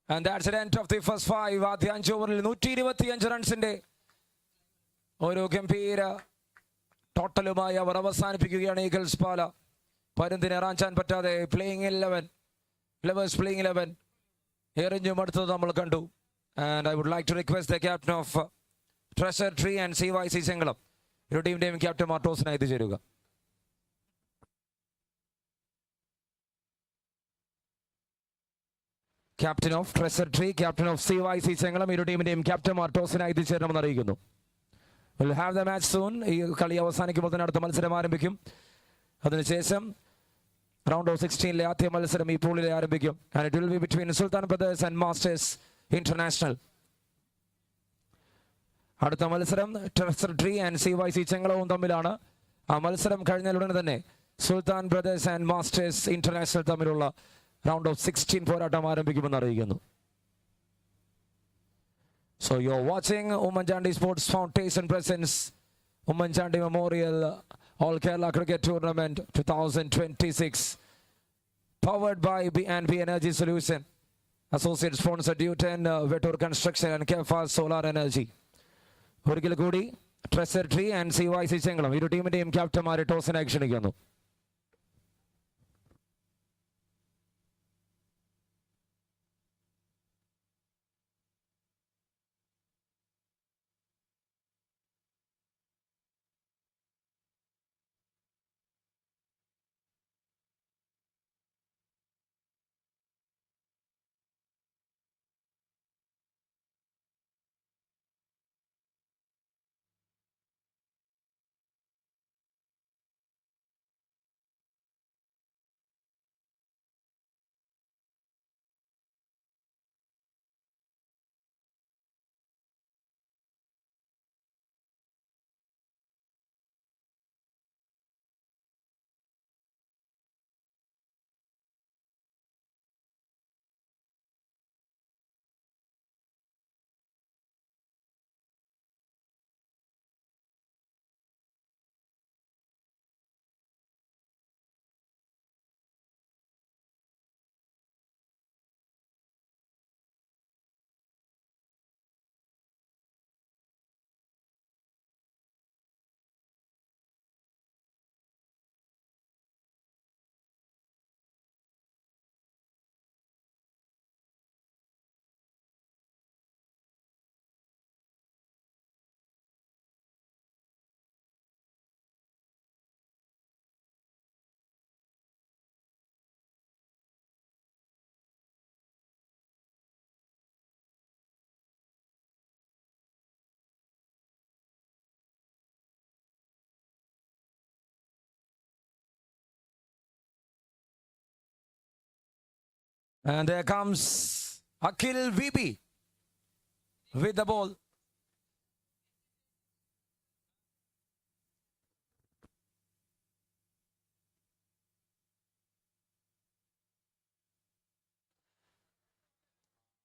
And that's the end of the first 5. ആദ്യ 5 ഓവറിൽ 125 റൺസിന്റെ ഒരു ഗംഭീര ടോട്ടലുമായി അവർ അവസാനിപ്പിക്കുകയാണ് Eagles പാല. പരുന്തിനെ എറാഞ്ചാൻ പറ്റാതെ playing 11 flowers playing 11 എറിഞ്ഞും അടുത്തത് നമ്മൾ കണ്ടു. And I would like to request the captain of Treasure Tree and CYC Chengalam, ഇരു ടീമിന്റെയും ക്യാപ്റ്റൻ മാർട്ടോസിനായി എത്തിച്ചേരുക. Captain of Treasure Tree, Captain of CYC Chengalam, ഇരു ടീമിന്റെയും ക്യാപ്റ്റന്മാർ ടോസിനായി എത്തിച്ചേരണമെന്ന് അറിയിക്കുന്നു. We'll have the match soon. ഈ കളി അവസാനിക്കുമ്പോൾ തന്നെ അടുത്ത മത്സരം ആരംഭിക്കും. അതിനുശേഷം റൗണ്ട് ഓഫ് 16 ആദ്യ മത്സരം ഈ പൂളിലെ ആരംഭിക്കും. And it will be between Sultan Brothers and Masters International. അടുത്ത മത്സരം Treasure Tree and CYC ചെങ്കളവും തമ്മിലാണ്. ആ മത്സരം കഴിഞ്ഞാൽ ഉടനെ തന്നെ സുൽത്താൻ ബ്രദേഴ്സ് ആൻഡ് മാസ്റ്റേഴ്സ് ഇന്റർനാഷണൽ തമ്മിലുള്ള റൗണ്ട് ഓഫ് 16 പോരാട്ടം ആരംഭിക്കുമെന്ന് അറിയിക്കുന്നു. So you're watching Oommen Chandy Sports Foundation presents Oommen Chandy Memorial All Kerala Cricket Tournament 2026, powered by B&B Energy Solution, associate sponsor Due10 Vetor Construction and Kefa Solar Energy. ഒരിക്കൽ കൂടി ട്രെസർ tree and CYC Chengalam ഇരു ടീമിന്റെയും ക്യാപ്റ്റന്മാരെ ടോസിനായി ക്ഷണിക്കുന്നു. And there comes Akhil VP with the ball.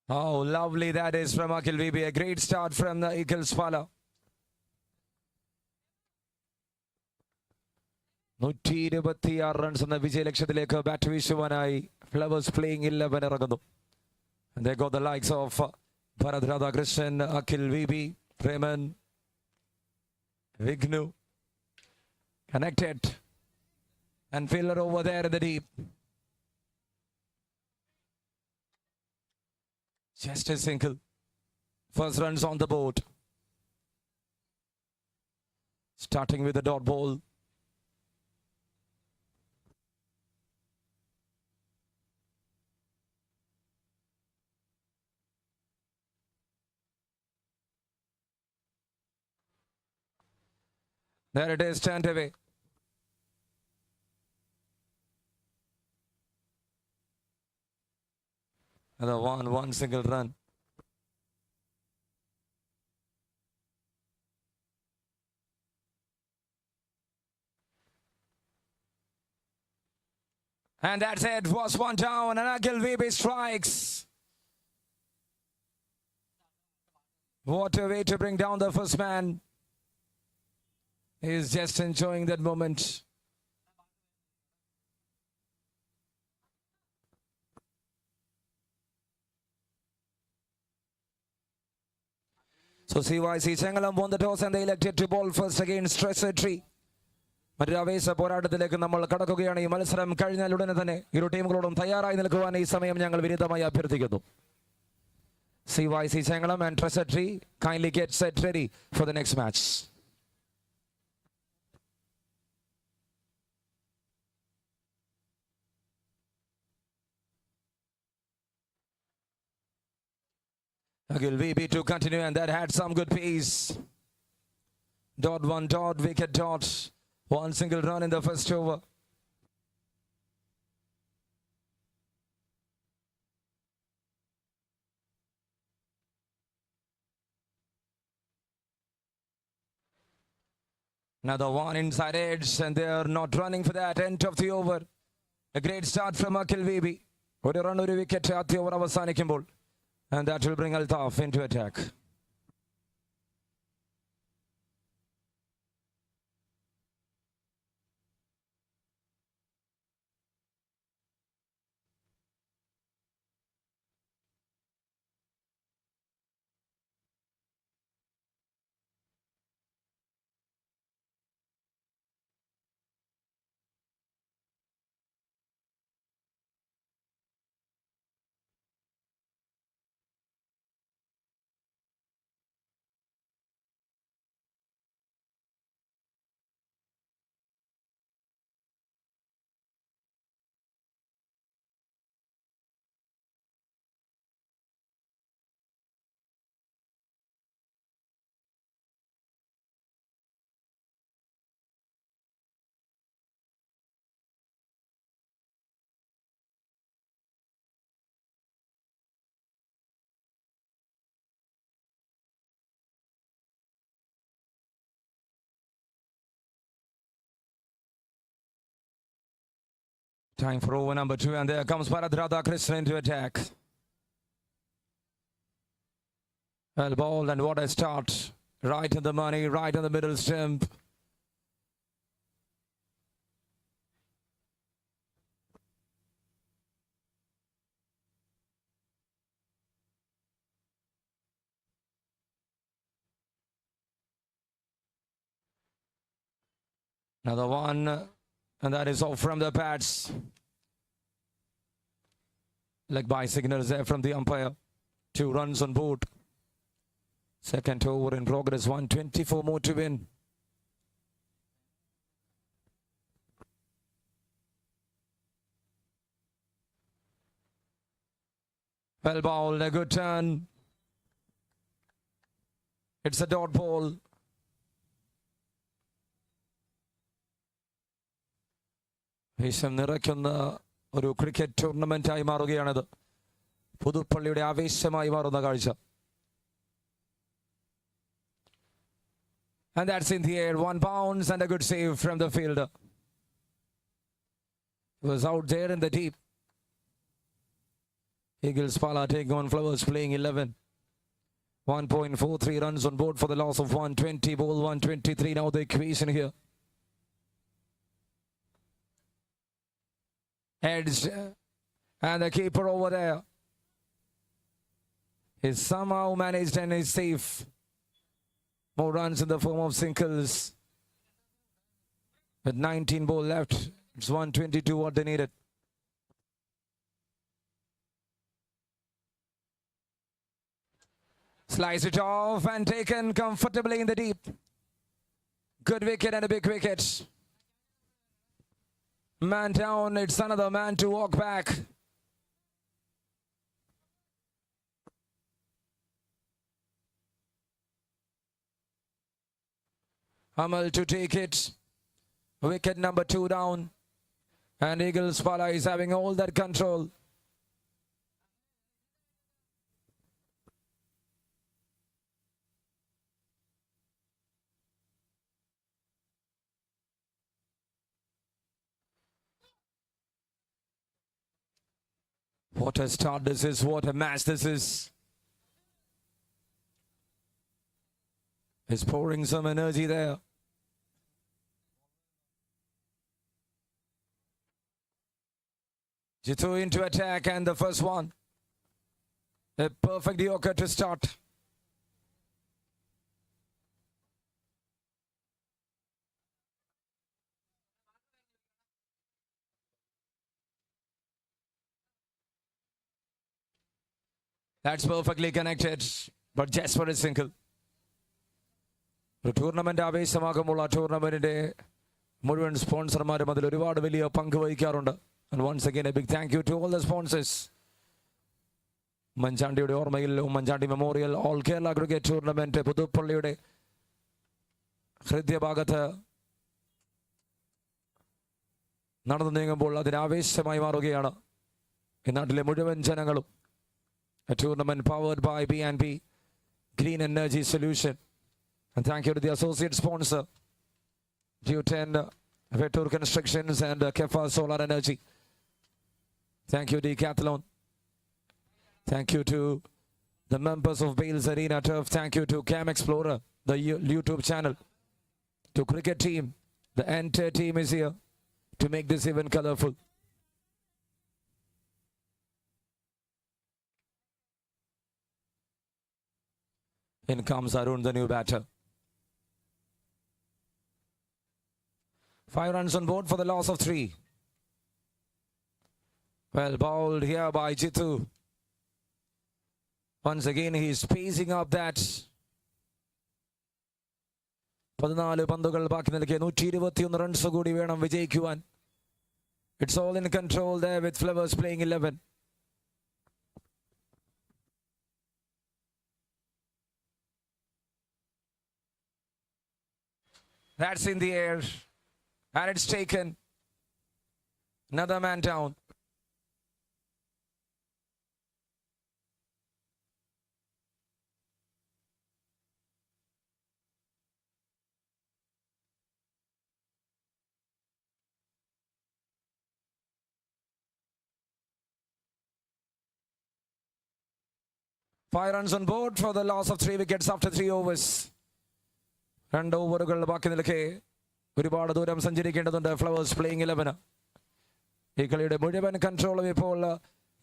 Oh, lovely that is from Akhil VP. A great start from the Eagles Pala. 126 runs എന്ന വിജയലക്ഷ്യത്തിലേക്ക് bat വീശുവാനായി flowers playing 11 ഇറങ്ങുന്നു. And they got the likes of Bharat Radhakrishnan, Akhil VB, Raymond, Vignu. Connected. And fielder over there in the deep. Just a single. First runs on the board. Starting with the dot ball. There it is, turned away. Another one single run. And that's it, was one down, and Akhil VB strikes. What a way to bring down the first man. He's just enjoying that moment. So CYC Changalam won the toss and they elected to bowl first against Treasury. മറ്റൊരു ആവേശ പോരാട്ടത്തിലേക്ക് നമ്മൾ കടക്കുകയാണ്. ഈ മത്സരം കഴിഞ്ഞാൽ ഉടനെ തന്നെ ഇരു ടീമുകളോടും തയ്യാറായി നിൽക്കുവാൻ ഈ സമയം ഞങ്ങൾ വിനീതമായി അഭ്യർത്ഥിക്കുന്നു. CYC Changalam and Treasury kindly get set ready for the next match. Akhil VB to continue, and that had some good pace. Dot one dot, wicket dot. One single run in the first over. Another one inside edge, and they are not running for that end of the over. A great start from Akhil VB. ഒരു run ഒരു wicket ആദ്യ over അവസാനിക്കുമ്പോൾ. And that will bring Altaf into attack. Time for over number 2, and there comes Bharat Radhakrishnan into attack. Well ball, and what a start. Right in the money, right in the middle stump. Another one, and that is off from the pads. Leg by signals there from the umpire. 2 runs on board. Second over in progress, 124 more to win. Well bowled, a good turn. It's a dot ball. വിഷം നിറയ്ക്കുന്ന ഒരു cricket ടൂർണമെന്റായി മാറുകയാണിത്. പുതുപ്പള്ളിയുടെ ആവേശമായി മാറുന്ന കാഴ്ച. And that's in the air. 1 bounce and a good save from the fielder. He was out there in the deep. Eagles Pala taking on Flowers playing 11. 1.43 runs on board for the loss of 120. Ball 123 now the equation here. Edged, and the keeper over there. is somehow managed and is safe. More runs in the form of singles. With 19 ball left, it's 122 what they needed. Slice it off and taken comfortably in the deep. Good wicket and a big wicket. Man down, it's another man to walk back. Amal to take it. Wicket number 2 down. And Eagles Pala is having all that control. What a start this is. What a match this is. He's pouring some energy there. Jitu into attack and the first one. A perfect yorker to start. That's perfectly connected, but just for a single. ഒരു tournament ആവേശമാകുമ്പോൾ ആ ടൂർണമെന്റിന്റെ മുഴുവൻ സ്പോൺസർമാരും അതിൽ ഒരുപാട് വലിയ പങ്ക് വഹിക്കാറുണ്ട്. And once again a big thank you to all the sponsors. ഉമ്മൻചാണ്ടിയുടെ ഓർമ്മയിൽ Oommen Chandy memorial all Kerala cricket tournament പുതുപ്പള്ളിയുടെ ഹൃദയഭാഗത്ത് നടന്നു നീങ്ങുമ്പോൾ അതിനാവേശമായി മാറുകയാണ് ഈ നാട്ടിലെ മുഴുവൻ ജനങ്ങളും. A tournament powered by B&B Green Energy Solution. And thank you to the associate sponsor, Q10 Vetur Constructions and Kefa Solar Energy. Thank you, Decathlon. Thank you to the members of Bales Arena Turf. Thank you to Cam Explorer, the YouTube channel. To cricket team, the entire team is here to make this event colorful. In comes Arun, the new batter. 5 runs on board for the loss of 3. Well bowled here by Jitu. Once again he is pacing up that. 14 പന്തുകൾ ബാക്കി നിൽക്കെ 121 runs കൂടി വേണം വിജയിക്കുവാൻ. It's all in control there with Flowers playing 11. That's in the air. And it's taken. Another man down. Five runs on board for the loss of 3 wickets after 3 overs. 2 ഓവറുകൾ ബാക്കി നിൽക്കെ ഒരുപാട് ദൂരം സഞ്ചരിക്കേണ്ടതുണ്ട്. Flowers playing 11. ഈ കളിയുടെ മുഴുവൻ കൺട്രോളും ഇപ്പോൾ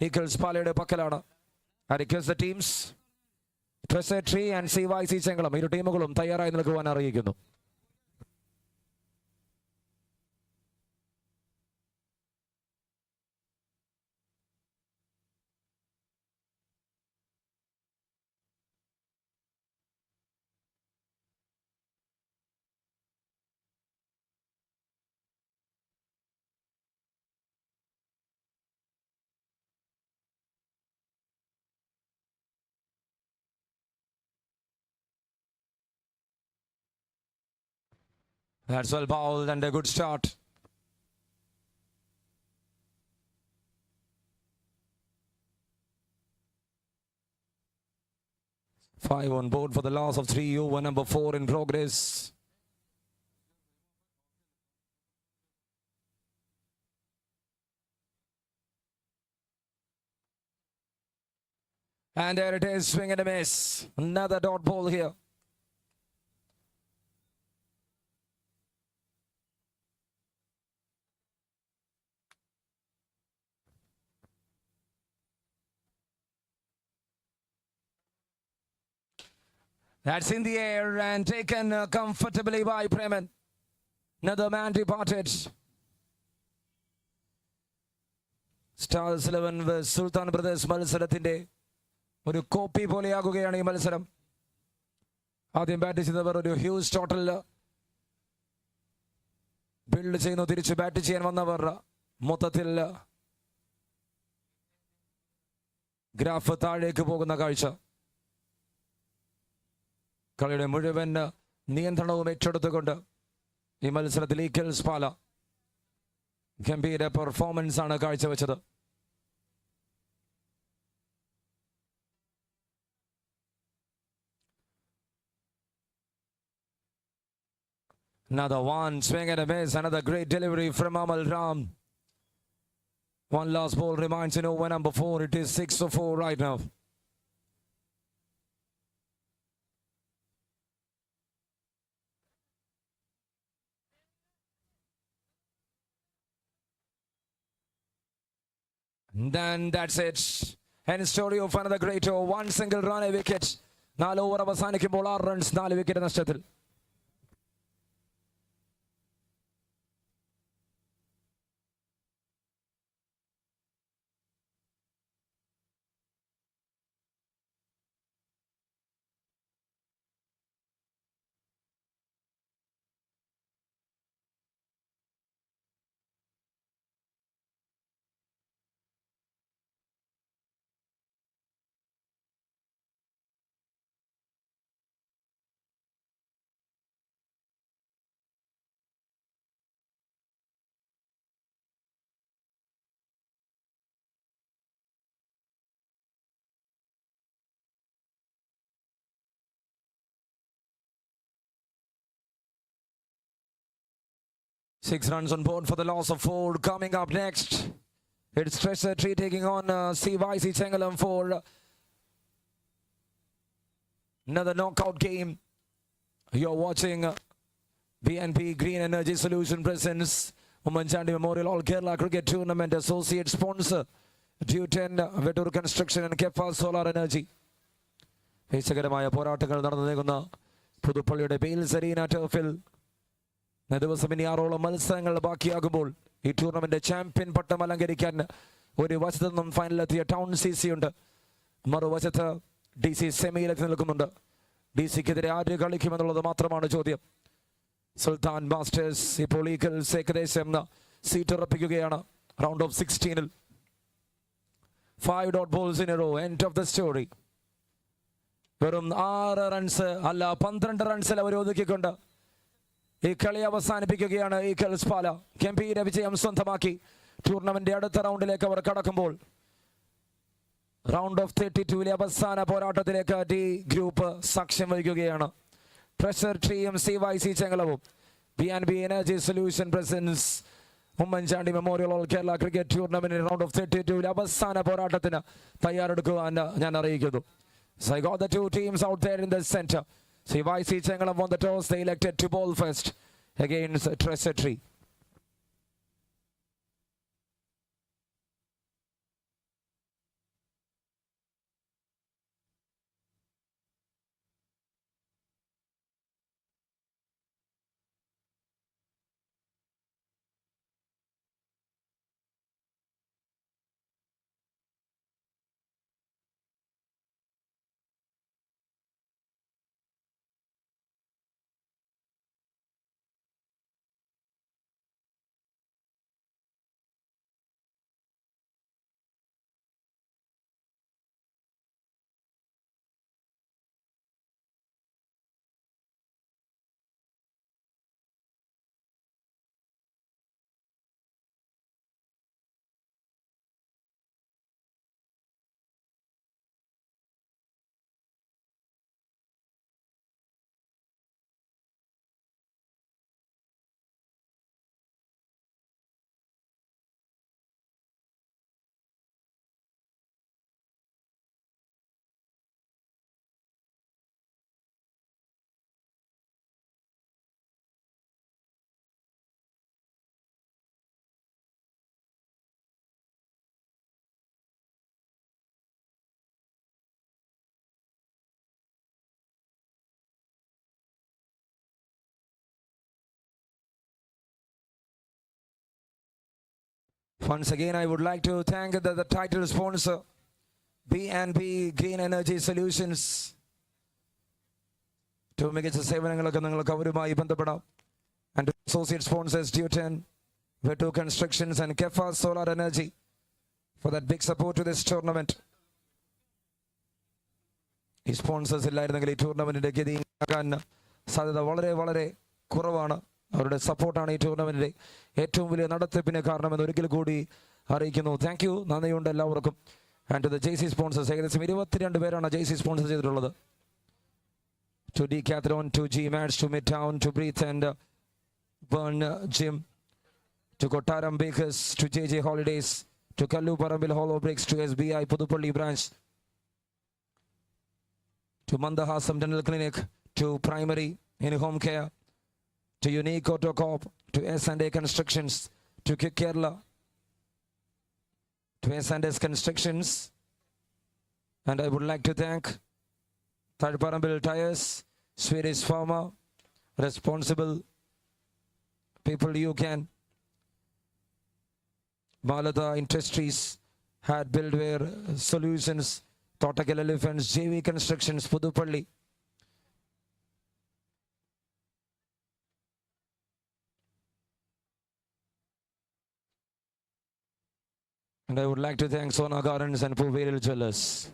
Eagles പാലയുടെ പക്കലാണ്. the teams Tree and CYC Chengalam ഇരു ടീമുകളും തയ്യാറായി നിൽക്കുവാൻ അറിയിക്കുന്നു. That's well bowled and a good start. Five on board for the loss of 3. Over number 4 in progress. And there it is, swing and a miss. Another dot ball here. That's in the air and taken comfortably by Preman. Another man departed. Stars 11 vs Sultan Brothers മത്സരത്തിന്റെ ഒരു copy പോലെയാകുകയാണ് ഈ മത്സരം. ആദ്യം bat ചെയ്തവർ ഒരു huge total build ചെയ്യുന്നു. തിരിച്ച് bat ചെയ്യാൻ വന്നവർ മൊത്തത്തിൽ ഗ്രാഫ് താഴേക്ക് പോകുന്ന കാഴ്ച. കളിയുടെ മുഴുവൻ നിയന്ത്രണവും ഏറ്റെടുത്തുകൊണ്ട് ഈ മത്സരത്തിൽ ഈക്കിൾസ് പാല ഗംഭീര പെർഫോമൻസ് ആണ് കാഴ്ചവെച്ചത്. Another one swing and a miss. Another great delivery from Amal Ram. One last ball reminds in over number 4. It is 6-4 right now. And then that's it. End story of another great over. One single run, a wicket. 4 over അവസാനിക്കുമ്പോൾ 6 runs, 4 wicket നഷ്ടത്തിൽ. Six runs on board for the loss of 4. Coming up next, it's Treasure Tree taking on CYC Chengalam for another knockout game. You're watching BNP Green Energy Solution presents Oommen Chandy Memorial All Kerala Cricket Tournament. Associate sponsor Due10 Vetur Construction and Kefa Solar Energy. വിശകരമായ പോരാട്ടങ്ങൾ നടന്നു നീങ്ങുന്ന പുതുപ്പള്ളിയുടെ Biles arena ടർഫിൽ ദിവസം ഇനി 6 മത്സരങ്ങൾ ബാക്കിയാകുമ്പോൾ ഈ tournament champion പട്ടം അലങ്കരിക്കാൻ ഒരു വശത്തു നിന്നും ഫൈനലിലെത്തിയ ടൗൺ CC ഉണ്ട്, മറുവശത്ത് DC സെമിയിലെത്തി നിൽക്കുന്നുണ്ട്. DCക്കെതിരെ ആര് കളിക്കുമെന്നുള്ളത് മാത്രമാണ് ചോദ്യം. സുൽത്താൻ മാസ്റ്റേഴ്സ് ഇപ്പോൾ ഈഗിൾസ് ഏകദേശം സീറ്റ് ഉറപ്പിക്കുകയാണ് റൗണ്ട് ഓഫ് 16-ൽ. 5 dot balls in a row. End of the story. വെറും 6 റൺസ് അല്ല 12 റൺസിൽ അവർ ഒതുക്കിക്കൊണ്ട് ഈ കളി അവസാനിപ്പിക്കുകയാണ് ഈഗിൾസ് പാല. ഗംഭീര വിജയം സ്വന്തമാക്കി ടൂർണമെന്റ് അടുത്ത റൗണ്ടിലേക്ക് അവർ കടക്കുമ്പോൾ റൗണ്ട് ഓഫ് 32-ലെ അവസാന പോരാട്ടത്തിലേക്ക് ഡി ഗ്രൂപ്പ് സാക്ഷ്യം വഹിക്കുകയാണ്. ട്രഷർ ട്രീയും CYC ചെങ്ങളവും BNB Energy Solution presents Oommen Chandy memorial all Kerala cricket tournament round of 32-ലെ അവസാന പോരാട്ടത്തിന് തയ്യാറെടുക്കുവാൻ ഞാൻ അറിയിക്കുന്നു. So I got the two teams out there in the center. CYC Chengalam won the toss. They elected to bowl first against Treasure Tree. Once again, I would like to thank the title sponsor, B&B Green Energy Solutions. ഏറ്റവും മികച്ച സേവനങ്ങളൊക്കെ നിങ്ങൾക്ക് അവരുമായി ബന്ധപ്പെടാം. And associate sponsors Duton, Vetu Constructions and Kefa Solar Energy for that big support to this tournament. ഈ sponsors ഇല്ലായിരുന്നെങ്കിൽ ഈ ടൂർണമെന്റിന്റെ ഗതിയാകാൻ സാധ്യത വളരെ വളരെ കുറവാണ്. അവരുടെ സപ്പോർട്ടാണ് ഈ ടൂർണമെന്റിന്റെ ഏറ്റവും വലിയ നടത്തിപ്പിന് കാരണമെന്ന് ഒരിക്കൽ കൂടി അറിയിക്കുന്നു. താങ്ക് യു, നന്ദിയുണ്ട് എല്ലാവർക്കും. And to the JC sponsors, ഏകദേശം 22 പേരാണ് JC സ്പോൺസർ ചെയ്തിട്ടുള്ളത്. To Decathlon, to G-Mats, to Midtown, to Breathe and Burn Gym, to Kottaram Bakers, to JJ Holidays, to Kallu Parambil Hollow Bricks, to SBI Puthupalli branch, to Mandahasam Dental Clinic, to Primary in Home Care, to Unique Auto Corp, to S&A Constructions, to Kerala, to S&S Constructions, and I would like to thank Third Parambil Tires, Swedish Pharma, responsible people you can. Malada Industries, had Buildware Solutions, Thotakal Elephants, JV Constructions, Puthupalli. And I would like to thank Sona Gardens and Puvail Jewelers.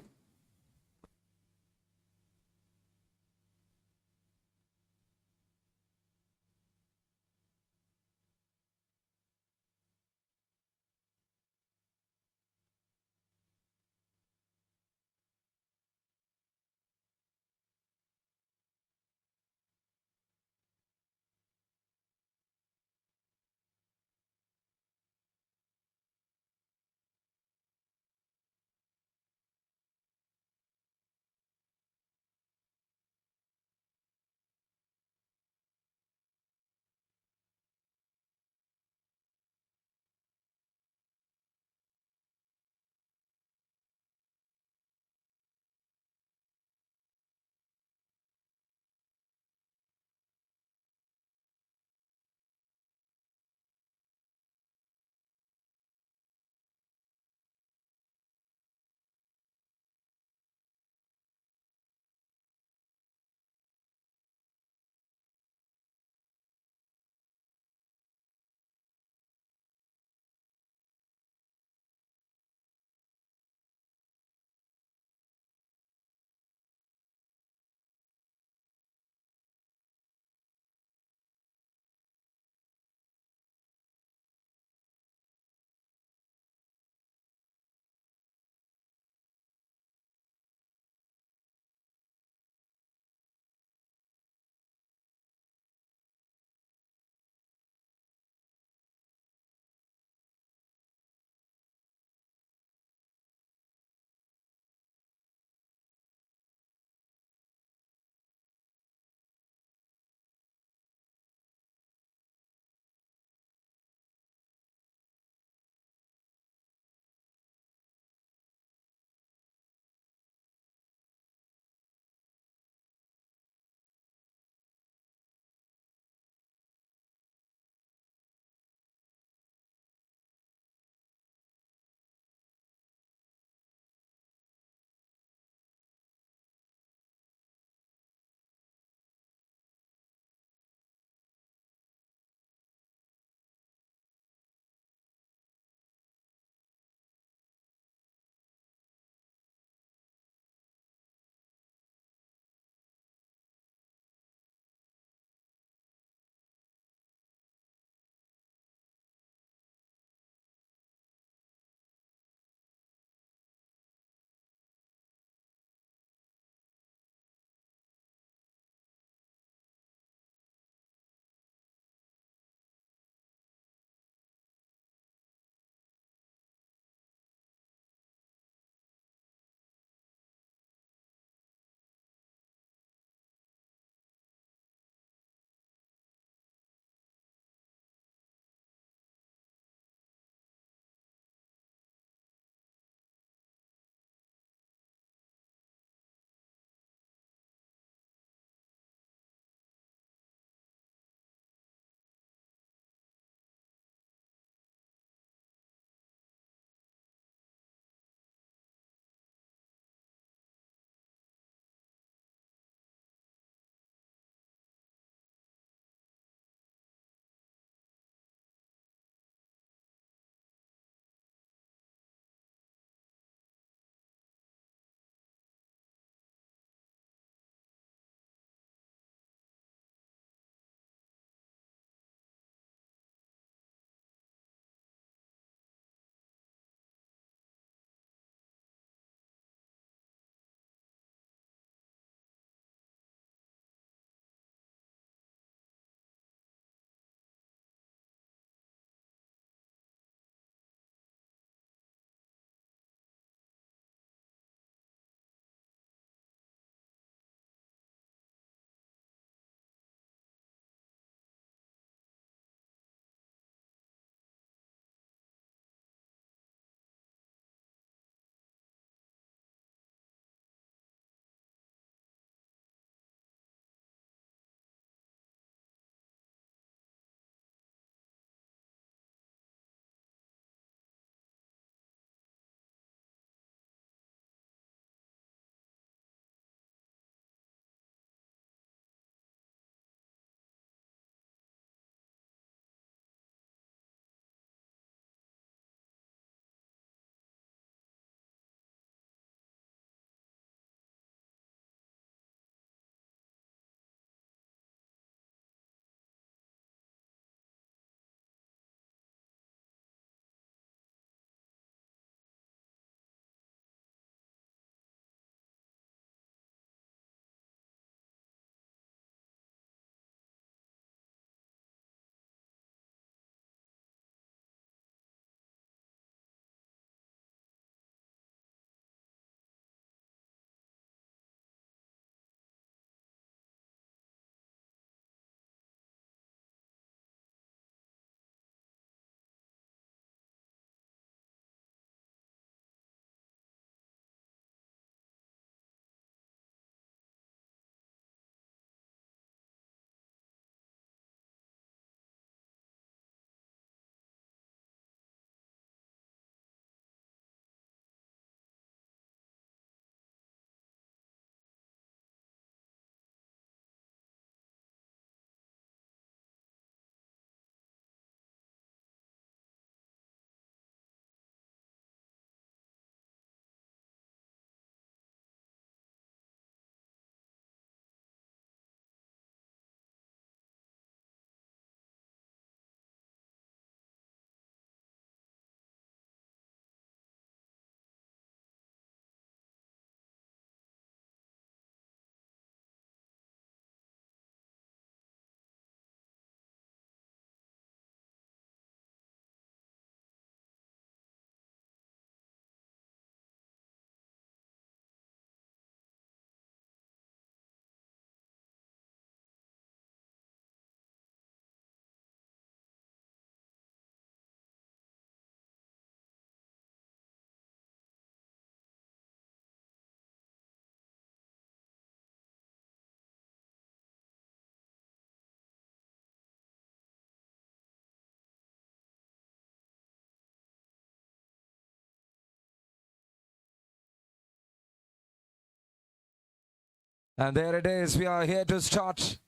And there it is. We are here to start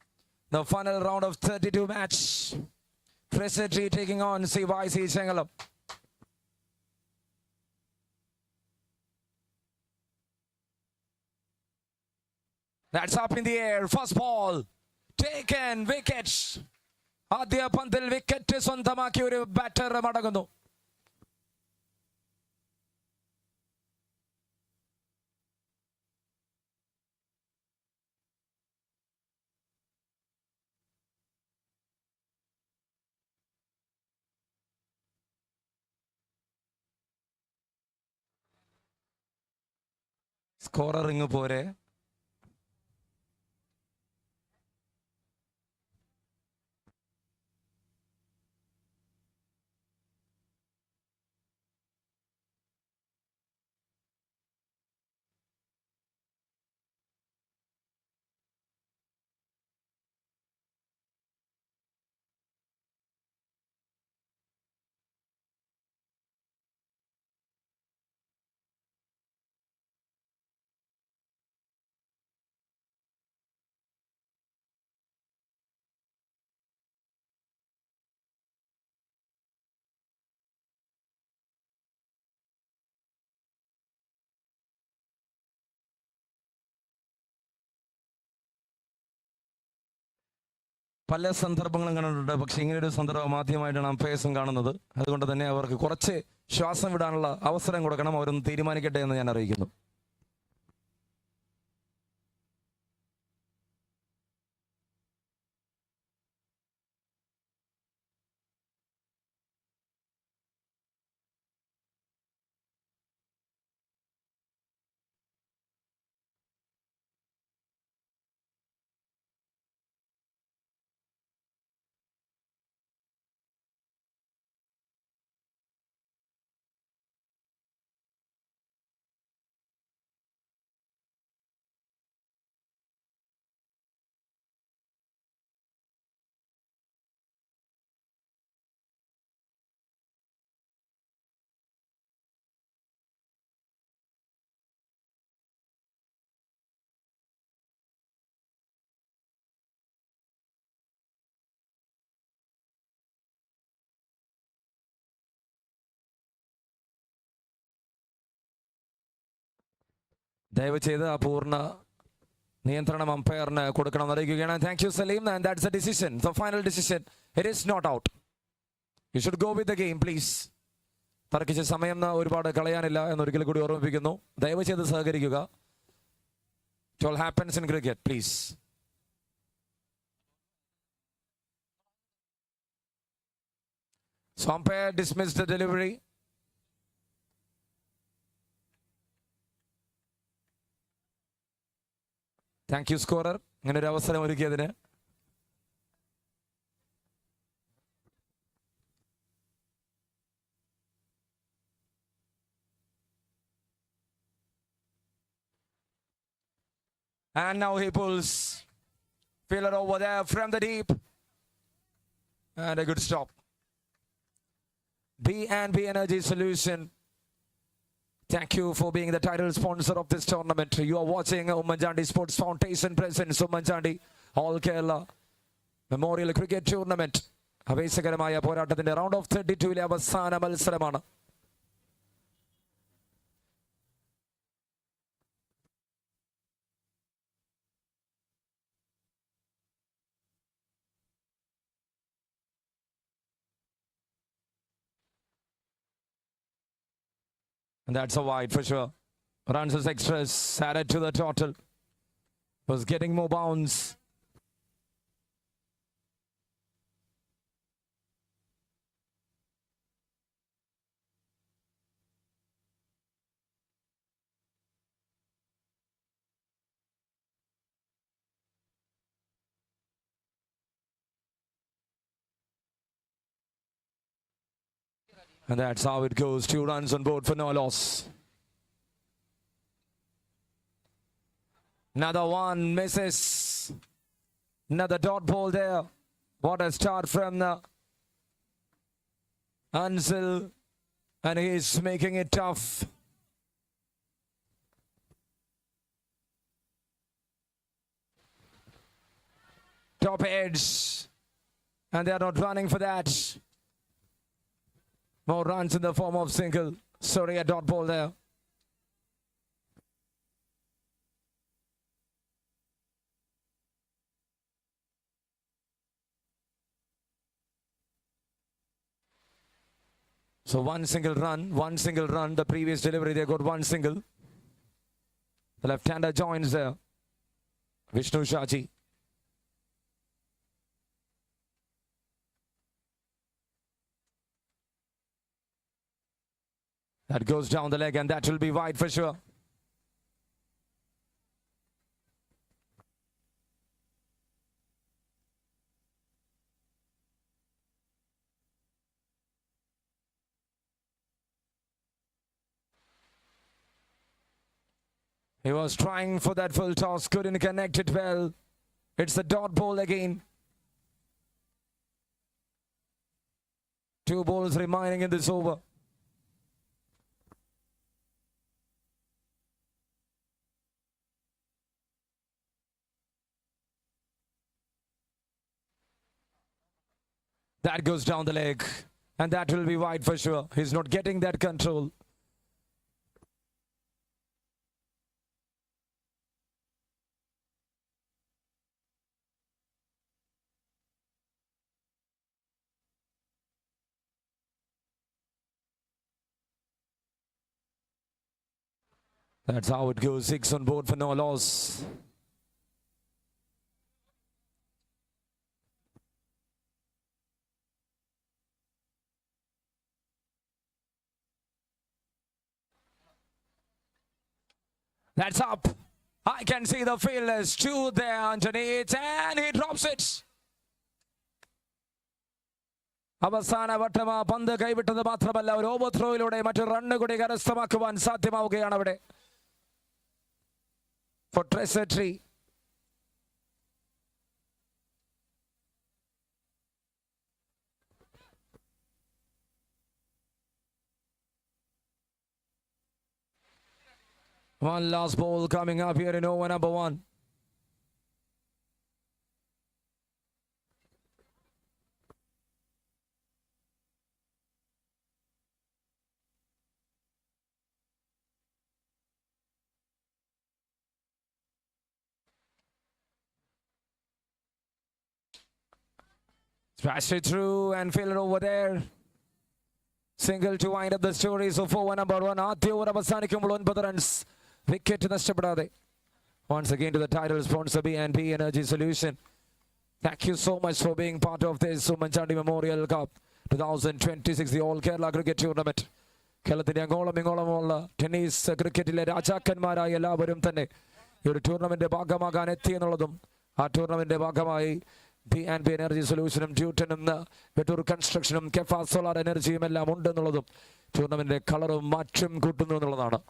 the final round of 32 match. Presently taking on CYC Chengalam. That's up in the air. First ball. Taken. Wicket. ആദ്യ പന്തിൽ wicket സ്വന്തമാക്കിയ ഒരു batter മടങ്ങുന്നു. Scorer ഇങ്ങ് പോരെ. പല സന്ദർഭങ്ങളും കണ്ടിട്ടുണ്ട്. പക്ഷെ ഇങ്ങനൊരു സന്ദർഭം ആദ്യമായിട്ടാണ് അമ്പയേഴ്സും കാണുന്നത്. അതുകൊണ്ട് തന്നെ അവർക്ക് കുറച്ച് ശ്വാസം വിടാനുള്ള അവസരം കൊടുക്കണം. അവരൊന്ന് തീരുമാനിക്കട്ടെ എന്ന് ഞാൻ അറിയിക്കുന്നു. ദയവ് ചെയ്ത് ആ പൂർണ്ണ നിയന്ത്രണം അമ്പയറിന് കൊടുക്കണം അറിയിക്കുകയാണ്. Thank you Saleem. And that's a decision, the final decision. It is not out. You should go with the game please. തർക്കിച്ച സമയം ഒരുപാട് കളയാനില്ല എന്നൊരിക്കൽ കൂടി ഓർമ്മിപ്പിക്കുന്നു. ദയവ് ചെയ്ത് സഹകരിക്കുക. It all happens in cricket please. So umpire dismissed the delivery. Thank you scorer ഇങ്ങനെ ഒരു അവസരം ഒരുക്കിയതിന്. And now he pulls. Fielder over there from the deep. And a good stop. B&B Energy Solution. Thank you for being the title sponsor of this tournament. You are watching Oommen Chandy Sports Foundation presents Oommen Chandy All Kerala Memorial Cricket Tournament. ആവേശകരമായ പോരാട്ടത്തിന്റെ round of 32 അവസാന മത്സരമാണ്. And that's a wide for sure. Runs as extras added to the total. Was getting more bounds. And that's how it goes. 2 runs on board for no loss. Another one misses. Another dot ball there. What a start from the Ansel. And he's making it tough. top edge. And they are not running for that. More runs in the form of single. Sorry, a dot ball there. So one single run. The previous delivery, they got one single. The left-hander joins there. Vishnu Shaji. That goes down the leg and that will be wide for sure. He was trying for that full toss, couldn't connect it well. It's the dot ball again. 2 balls remaining in this over. That goes down the leg and that will be wide for sure. He's not getting that control. That's how it goes. 6 on board for no loss. That's up. I can see the fielders. 2 there underneath and he drops it. അവസാന വട്ടം ആ പന്ത് കൈവിട്ടത് മാത്രമല്ല ഒരു over ത്രോയിലൂടെ മറ്റൊരു run കൂടി കരസ്ഥമാക്കുവാൻ സാധ്യമാവുകയാണ് അവിടെ. For Treasury. One last ball coming up here in over number 1. Smash it through and fill it over there. Single to wind up the story. So for number 1, ആദ്യ ഓവർ അവസാനിക്കുമ്പോൾ 9 runs. Wicket നഷ്ടപ്പെടാതെ. Once again to the title sponsor B&B Energy Solution. Thank you so much for being part of this Oommen Chandy Memorial Cup 2026, the All Kerala Cricket Tournament. കേരളത്തിന്റെ അങ്ങോളം ഇങ്ങോളമുള്ള tennis ക്രിക്കറ്റിലെ രാജാക്കന്മാരായ എല്ലാവരും തന്നെ ഈ ഒരു tournament ഭാഗമാകാൻ എത്തി എന്നുള്ളതും ആ ടൂർണമെന്റ് ഭാഗമായി B&B Energy Solutionും ഡ്യൂട്ടനും വെട്ടൂർ കൺസ്ട്രക്ഷനും കെഫ സോളാർ എനർജിയും എല്ലാം ഉണ്ടെന്നുള്ളതും ടൂർണമെന്റിന്റെ കളറും മാറ്റും കൂട്ടുന്നു എന്നുള്ളതാണ്.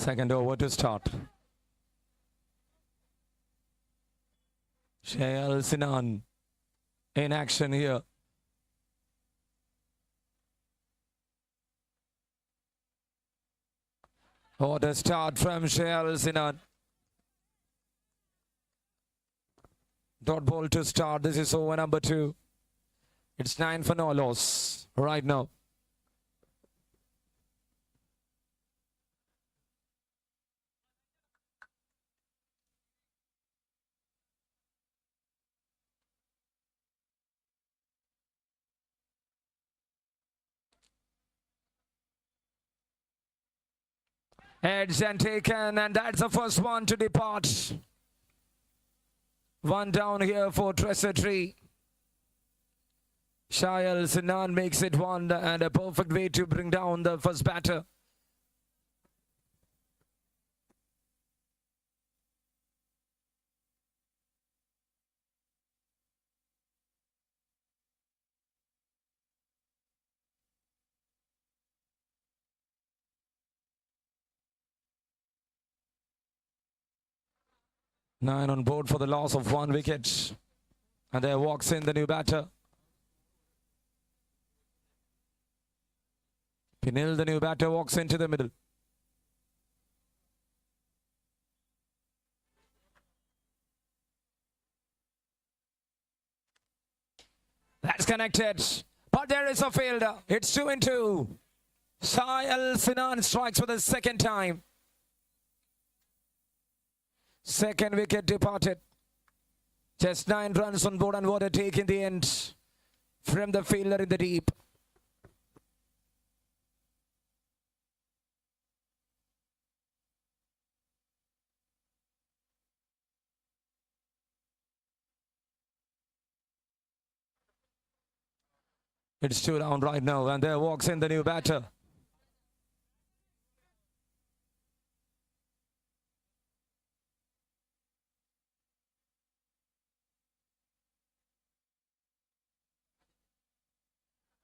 Second over to start. Shayal Sinan in action here. What a start from Shayal Sinan. Dot ball to start. This is over number 2. It's 9 for no loss right now. Edged and taken, and that's the first one to depart. One down here for Treasury. Shayal Sinan makes it one and a perfect way to bring down the first batter. Nine on board for the loss of 1 wicket. And there walks in the new batter. Pinil, the new batter, walks into the middle. That's connected. But there is a fielder. It's 2-2. Sahil Sinan strikes for the second time. Second wicket departed. Just 9 runs on board, and what a take in the end from the fielder in the deep. It's 2 down right now, and there walks in the new batter.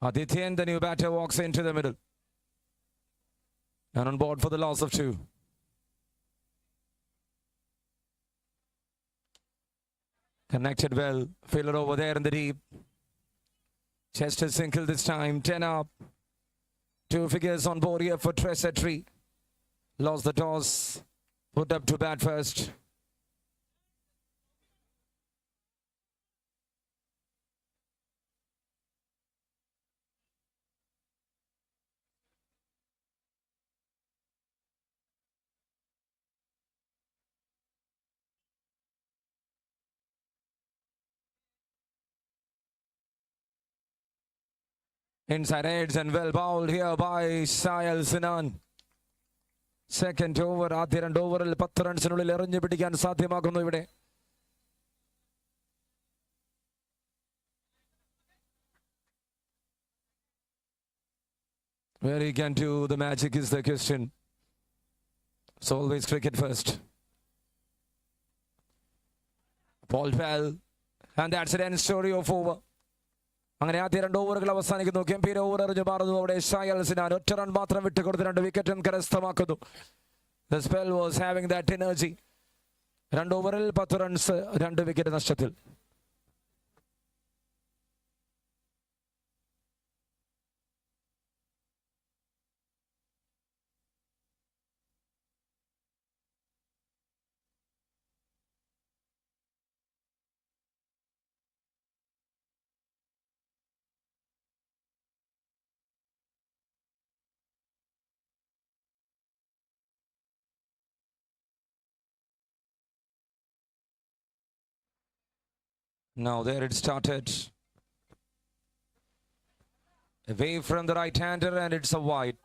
Adityan, the new batter, walks into the middle. And on board for the loss of 2. Connected well. Fielder over there in the deep. Chester single this time. 10 up. 2 figures on board here for Tresetri. Lost the toss. Put up to bat first. Inside edge and well bowled here by Sahil Sinan. Second over. ആദ്യ 2 ഓവറിൽ 10 റൺസിനുള്ളിൽ എറിഞ്ഞു പിടിക്കാൻ സാധ്യമാകുന്നു ഇവിടെ. Where he can do the magic is the question. It's always cricket first. Ball well. And that's the end story of over. അങ്ങനെ ആദ്യ 2 ഓവറുകൾ അവസാനിക്കുന്നു. ഗംഭീര ഓവർ എറിഞ്ഞു മാറുന്നു അവിടെ സായൽ സിനാൻ. ഒറ്റ റൺ മാത്രം വിട്ടുകൊടുത്ത് 2 വിക്കറ്റും കരസ്ഥമാക്കുന്നു. The spell was having that energy. 2 ഓവറിൽ 10 റൺസ്, 2 വിക്കറ്റ് നഷ്ടത്തിൽ. Now there it started. Away from the right-hander, and it's a wide.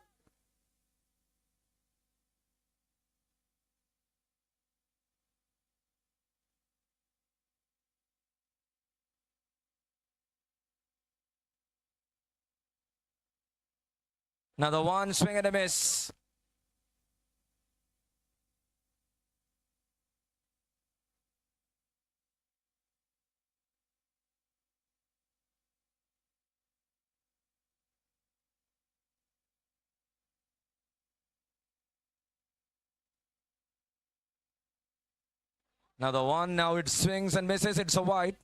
Another one, swing and a miss. Another one, now it swings and misses, it's a wide.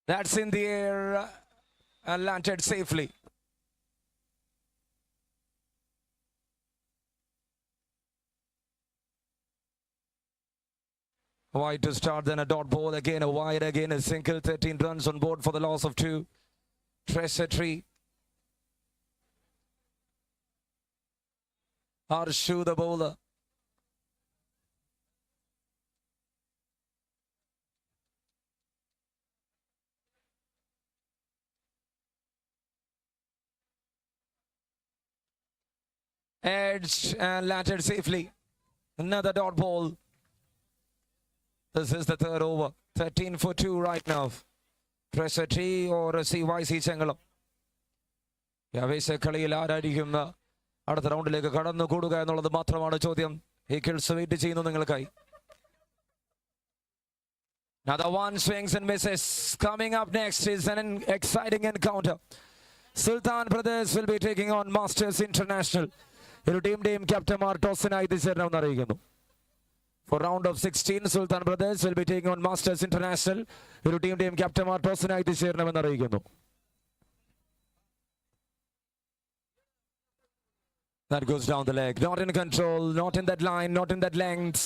That's in the air and landed safely. Wide to start, then a dot ball, again a wide, again a single. 13 runs on board for the loss of 2. Tresetri. Arshu the bowler. Edged and landed safely. Another dot ball. This is the 3rd over. 13 for 2 right now. Tresetri or CYC Chengalam. കളിയിൽ ആരായിരിക്കും അടുത്ത റൗണ്ടിലേക്ക് കടന്നു കൂടുക എന്നുള്ളത് മാത്രമാണ് ചോദ്യം. ഹീക്കിൾസ് wait ചെയ്യുന്നു നിങ്ങൾക്കായി. Another one, swings and misses. Coming up next is an exciting encounter. Sultan Brothers will be taking on Masters International. ഒരു ടീമിന്റെയും ക്യാപ്റ്റന്മാർ ടോസിനായി എത്തിച്ചേരണമെന്ന് അറിയിക്കുന്നു. For round of 16, Sultan Brothers will be taking on Masters International. ഒരു ടീമിന്റെയും ക്യാപ്റ്റന്മാർ ടോസിനായി എത്തിച്ചേരണമെന്ന് അറിയിക്കുന്നു. That goes down the leg. Not in control, not in that line, not in that length.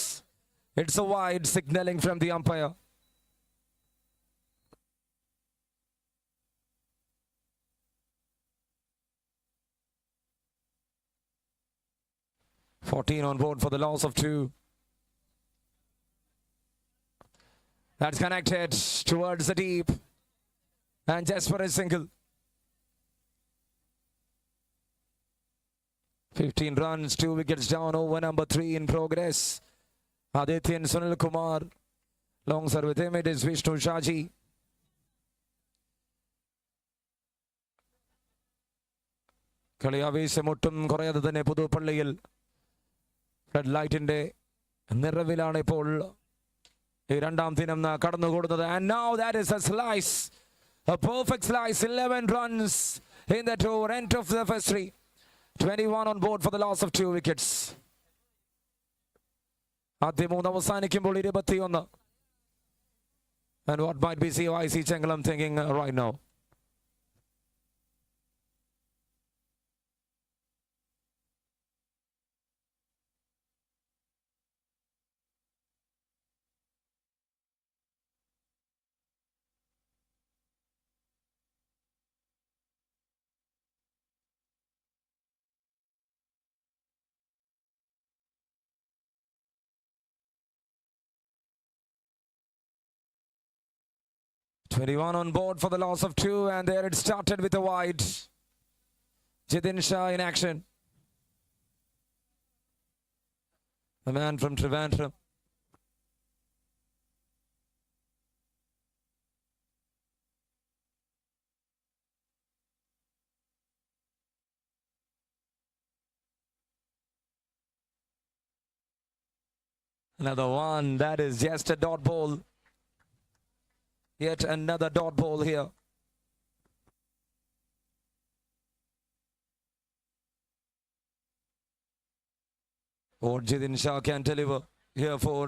It's a wide signaling from the umpire. "14 on board for the loss of 2. That's connected towards the deep. And just for a single. 15 runs, 2 wickets down, over number 3 in progress. Adityan Sunil Kumar. Long serve with him, it is Vishnu Shaji. കളിയാവേശമൊട്ടും കുറയാതെ തന്നെ പുതുപ്പള്ളിയിൽ red ലൈറ്റിന്റെ നിറവിലാണ് ഇപ്പോൾ ഈ രണ്ടാം ദിനം കടന്നുകൂടുന്നത്. And now that is a slice, a perfect slice. 11 runs in that over, end of the first 3. 21 on board for the loss of 2 wickets. ആദ്യ 3 അവസാനിക്കുമ്പോൾ 21. And what might be CYC Chengalam thinking right now? "21 on board for the loss of 2, and there it started with a wide. Jitin Shah in action. The man from Trivandrum. Another one, that is just a dot ball. Yet another dot ball here. What Jitin Shah can deliver here for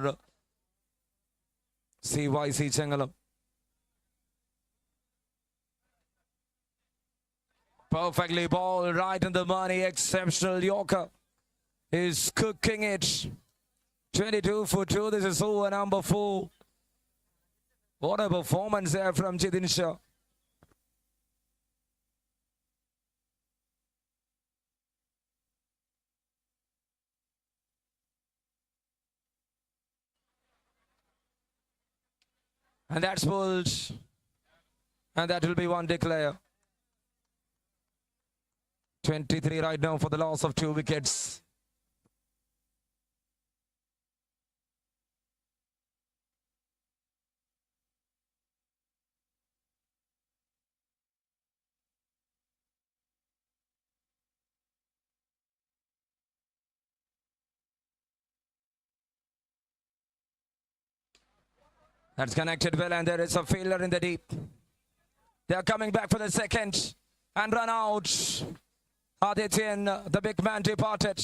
CYC Chengalam. Perfectly ball, right in the money. Exceptional Yorker is cooking it. 22 for 2. This is over number 4. What a performance there from Jitin Shah. And that's pulled. And that will be one declare. 23 right now for the loss of 2 wickets. That's connected well, and there is a failure in the deep. They are coming back for the second and run out. Adityan, the big man, departed.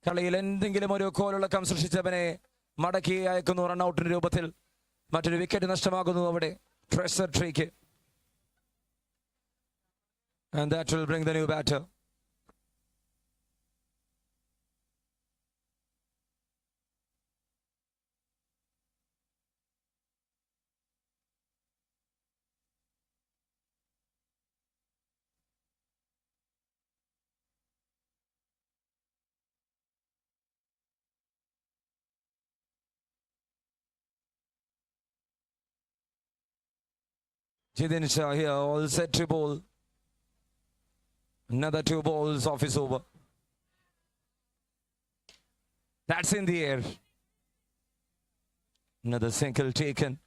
കളിയിൽ എന്തെങ്കിലും ഒരു കോലുള്ളക്കം സൃഷ്ടിച്ചവനെ മടക്കി അയക്കുന്നു റൺഔട്ടിന്റെ രൂപത്തിൽ. മറ്റൊരു wicket നഷ്ടമാകുന്നു അവിടെ treasure ട്രീക്ക്. And that will bring the new batter. Jitin Shah here, all set to bowl. Another 2 balls off his over. That's in the air. Another single taken.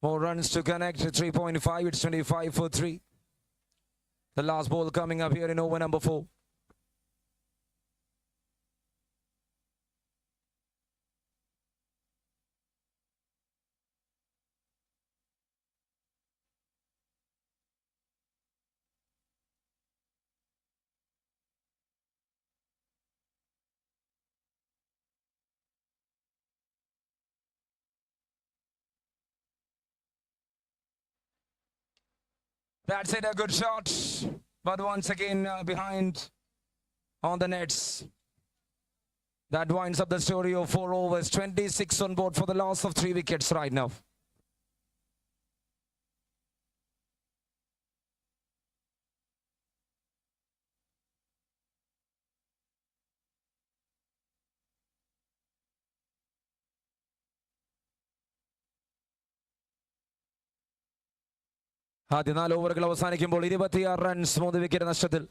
More runs to connect. 3.5. It's 25 for 3. The last ball coming up here in over number 4. That's it, a good shot. But once again, behind on the nets. That winds up the story of 4 overs. 26 on board for the loss of 3 wickets right now. ആദ്യ 4 ഓവറുകൾ അവസാനിക്കുമ്പോൾ 26 runs 3 wicket നഷ്ടത്തിൽ.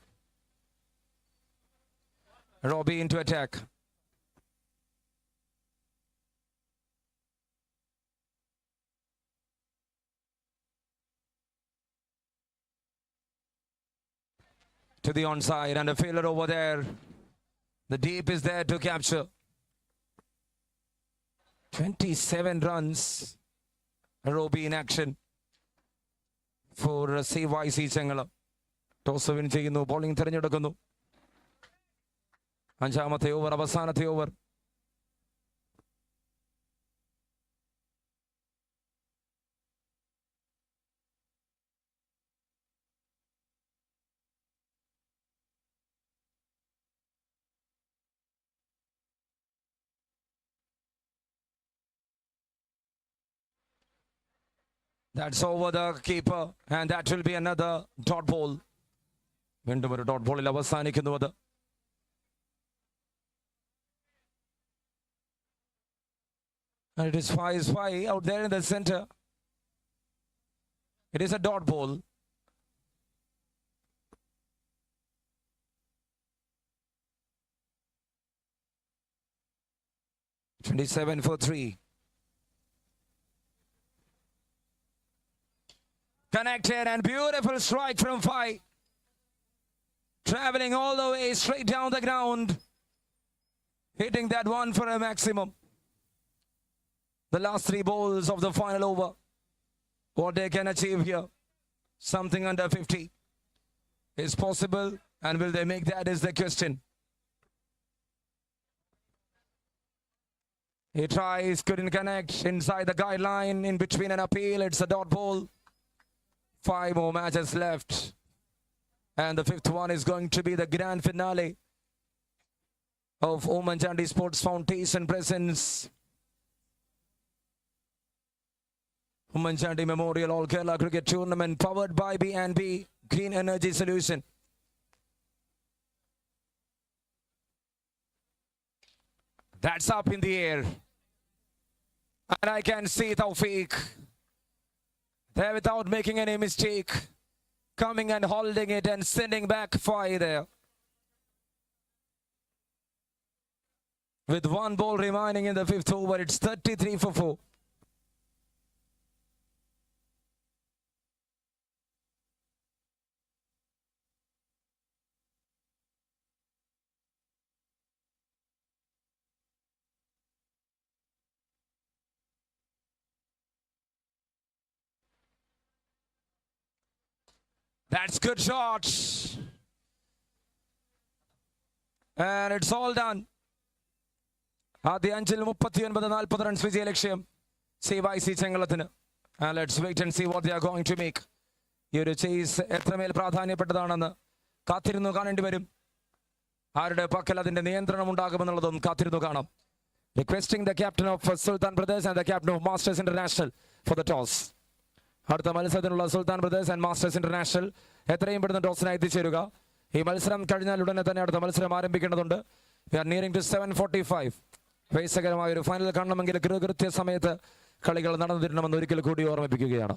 Robbie into attack. To the onside and a fielder over there. The deep is there to capture. 27 runs. Robbie in action for CYC Chengalam. Toss win ചെയ്യുന്നു, bowling തിരഞ്ഞെടുക്കുന്നു. അഞ്ചാമത്തെ over, അവസാനത്തെ over. That's over the keeper and that will be another dot ball. വീണ്ടും ഒരു dot ബോളിൽ അവസാനിക്കുന്നു അത്. And it is 5 out there in the center. It is a dot ball. $27 for 3. Connected and beautiful strike from 5. Traveling all the way straight down the ground. Hitting that one for a maximum. The last 3 balls of the final over. What they can achieve here. Something under 50 is possible. And will they make that is the question. He tries, couldn't connect. Inside the guideline, in between an appeal. It's a dot ball. 5 more matches left. And the 5th one is going to be the grand finale of Oommen Chandy Sports Foundation presents Oommen Chandy Memorial All Kerala Cricket Tournament powered by B&B Green Energy Solution. That's up in the air. And I can see Tawfiq there without making any mistake. Coming and holding it and sending back 5 there. With 1 ball remaining in the 5th over, it's 33 for 4. That's good shot. And it's all done. ആദ്യ 5-ൽ 39-40 runs വിജയ ലക്ഷ്യം CYC ചെങ്കളത്തിന്. And let's wait and see what they are going to make. ഈ ഒരു chase എത്രമേൽ പ്രാധാന്യപ്പെട്ടതാണെന്ന് കാത്തിരുന്നു കാണേണ്ടി വരും. ആരുടെ പക്കൽ അതിന്റെ നിയന്ത്രണം ഉണ്ടാകുമെന്നുള്ളതും കാത്തിരുന്നു കാണാം. Requesting the captain of Sultan Brothers and the captain of Masters International for the toss. അടുത്ത മത്സരത്തിനുള്ള സുൽത്താൻ ബ്രദേഴ്സ് ആൻഡ് മാസ്റ്റേഴ്സ് ഇന്റർനാഷണൽ എത്രയും പെട്ടെന്ന് ടോസിനായി എത്തിച്ചേരുക. ഈ മത്സരം കഴിഞ്ഞാൽ ഉടനെ തന്നെ അടുത്ത മത്സരം ആരംഭിക്കേണ്ടതുണ്ട്. We are nearing to 7:45. വേസകരമായ ഒരു ഫൈനൽ കാണണമെങ്കിൽ കൃത്യ സമയത്ത് കളികൾ നടന്നിരണമെന്ന് ഒരിക്കൽ കൂടി ഓർമ്മിപ്പിക്കുകയാണ്.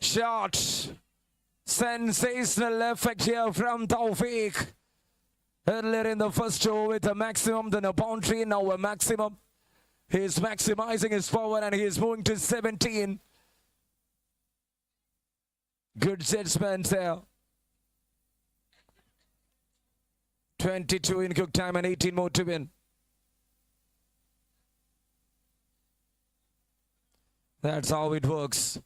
shot. Sensational effect here from Taufik. Earlier in the first over with a maximum, then a boundary, now a maximum. He is maximizing his power and he is moving to 17. Good judgment there. 22 in cook time and 18 more to win. That's how it works.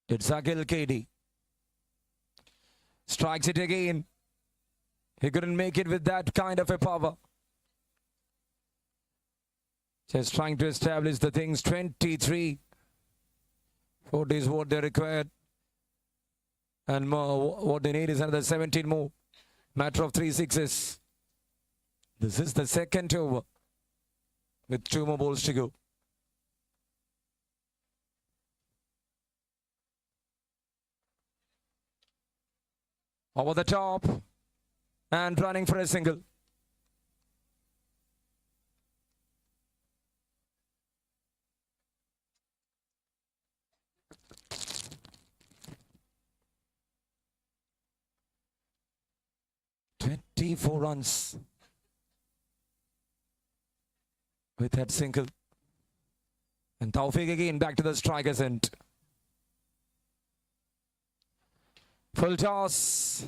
It's Akhil KD. Strikes it again. He couldn't make it with that kind of a power. Just trying to establish the things. 23. 40 is what they required. And more, what they need is another 17 more. Matter of 3 sixes. This is the second over. With 2 more balls to go. Over the top. And running for a single. Four runs with that single. And Taufik again back to the striker's end. Full toss.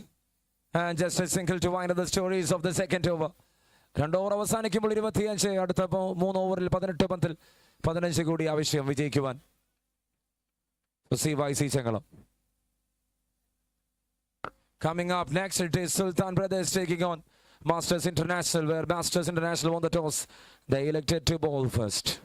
And just a single to wind up the stories of the second over. 2 over അവസാനിക്കുമ്പോൾ 25. അടുത്ത 3 ഓവറിൽ 18 പന്തിൽ 15 കൂടി ആവശ്യം വിജയിക്കുവാൻ. YC Chengalam. Coming up next, it is Sultan Brothers taking on Masters International, where Masters International won the toss. They elected to bowl first.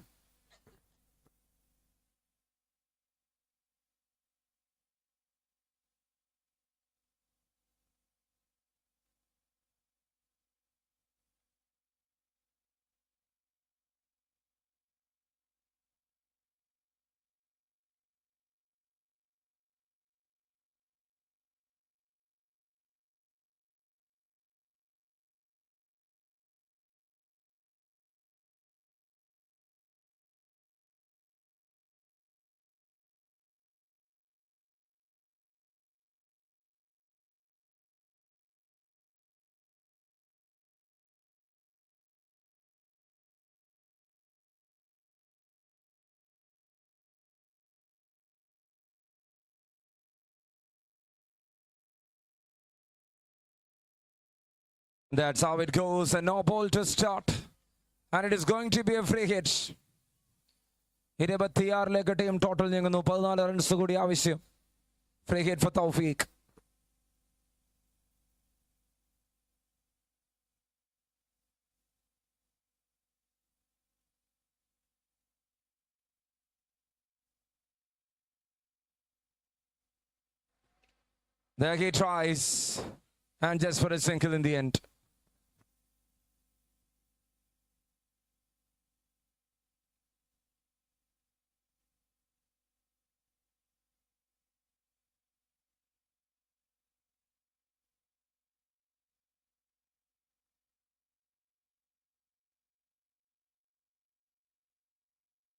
That's how it goes. And no ball to start. And it is going to be a free hit. 26 team total നീങ്ങുന്നു. 14 runs കൂടി ആവശ്യം. Free hit for Taufik. There he tries. And just for a single in the end.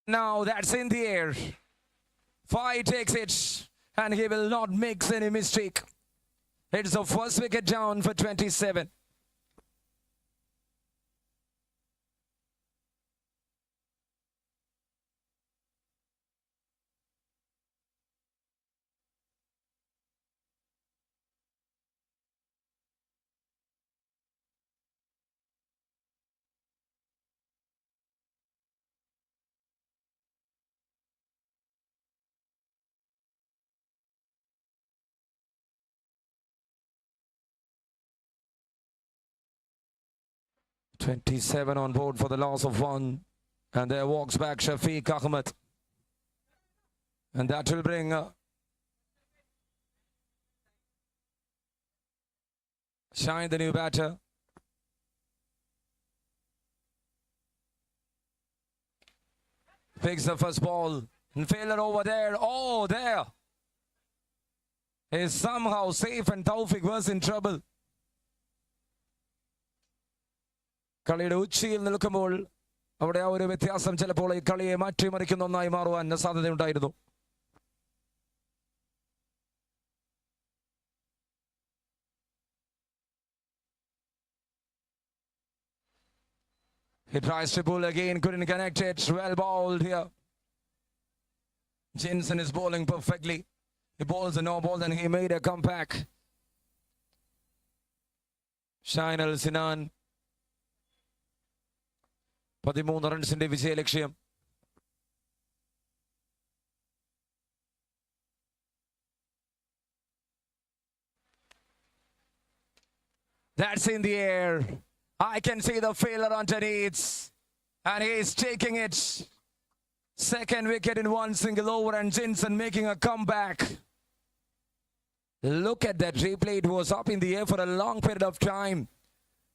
Now that's in the air. 5 takes it. And he will not make any mistake. It's the first wicket down for 27. .27 on board for the loss of 1. And there walks back Shafiq Ahmed. And that will bring Shine, the new batter. Picks the first ball. And failure over there. Oh, there. Is somehow safe and Taufik was in trouble. കളിയുടെ ഉച്ചിയിൽ നിൽക്കുമ്പോൾ അവിടെ ആ ഒരു വ്യത്യാസം ചിലപ്പോൾ ഈ കളിയെ മാറ്റിമറിക്കുന്ന ഒന്നായി മാറുവാൻ സാധ്യതയുണ്ടായിരുന്നു. He tries to pull again, couldn't connect it. Well bowled here. Jensen is bowling perfectly. He bowls a no ball and he made a comeback. Shain Al Sinan 13 റൺസിന്റെ വിജയലക്ഷ്യം. That's in the air. I can see the fielder underneath, and he is taking it. Second wicket in one single over, and Jensen making a comeback. Look at that replay. It was up in the air for a long period of time.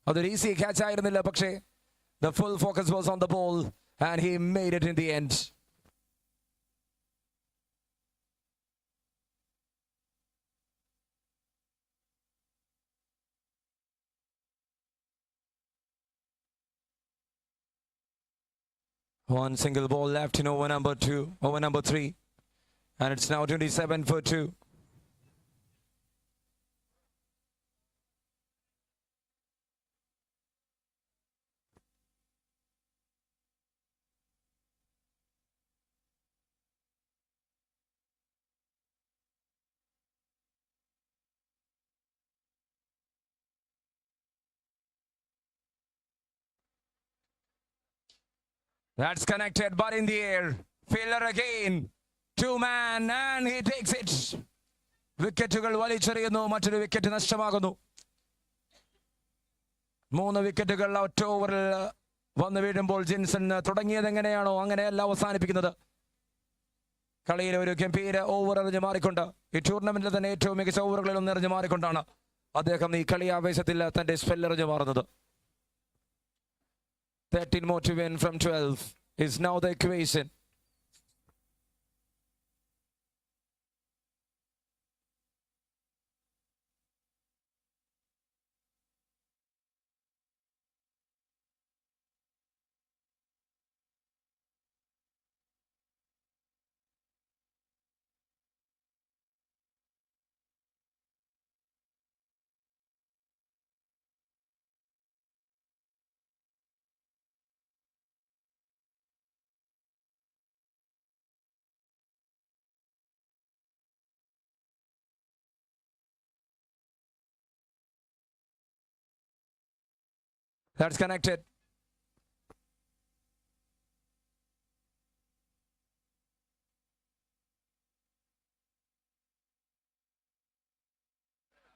That easy catch ആയിരുന്നില്ല, പക്ഷേ the full focus was on the ball, and he made it in the end. One single ball left in over number 3, and it's now 27 for 2. That's connected, but in the air. Fielder again. 2-man, and he takes it. വിക്കറ്റുകൾ വലിച്ചെറിയുന്നു. മറ്റൊരു wicket നഷ്ടമാകുന്നു. 3 വിക്കറ്റുകൾ ഒറ്റ ഓവറിൽ വന്നു വീഴുമ്പോൾ ജിൻസൺ തുടങ്ങിയത് എങ്ങനെയാണോ അങ്ങനെയല്ല അവസാനിപ്പിക്കുന്നത്. കളിയിലെ ഒരു ഗംഭീര ഓവർ എറിഞ്ഞു മാറിക്കൊണ്ട് ഈ ടൂർണമെന്റിൽ തന്നെ ഏറ്റവും മികച്ച ഓവറുകളിൽ ഒന്ന് എറിഞ്ഞു മാറിക്കൊണ്ടാണ് അദ്ദേഹം ഈ കളി ആവേശത്തിൽ തന്റെ സ്പെൽ എറിഞ്ഞു മാറുന്നത്. 13 more to win from 12 is now the equation. That's connected.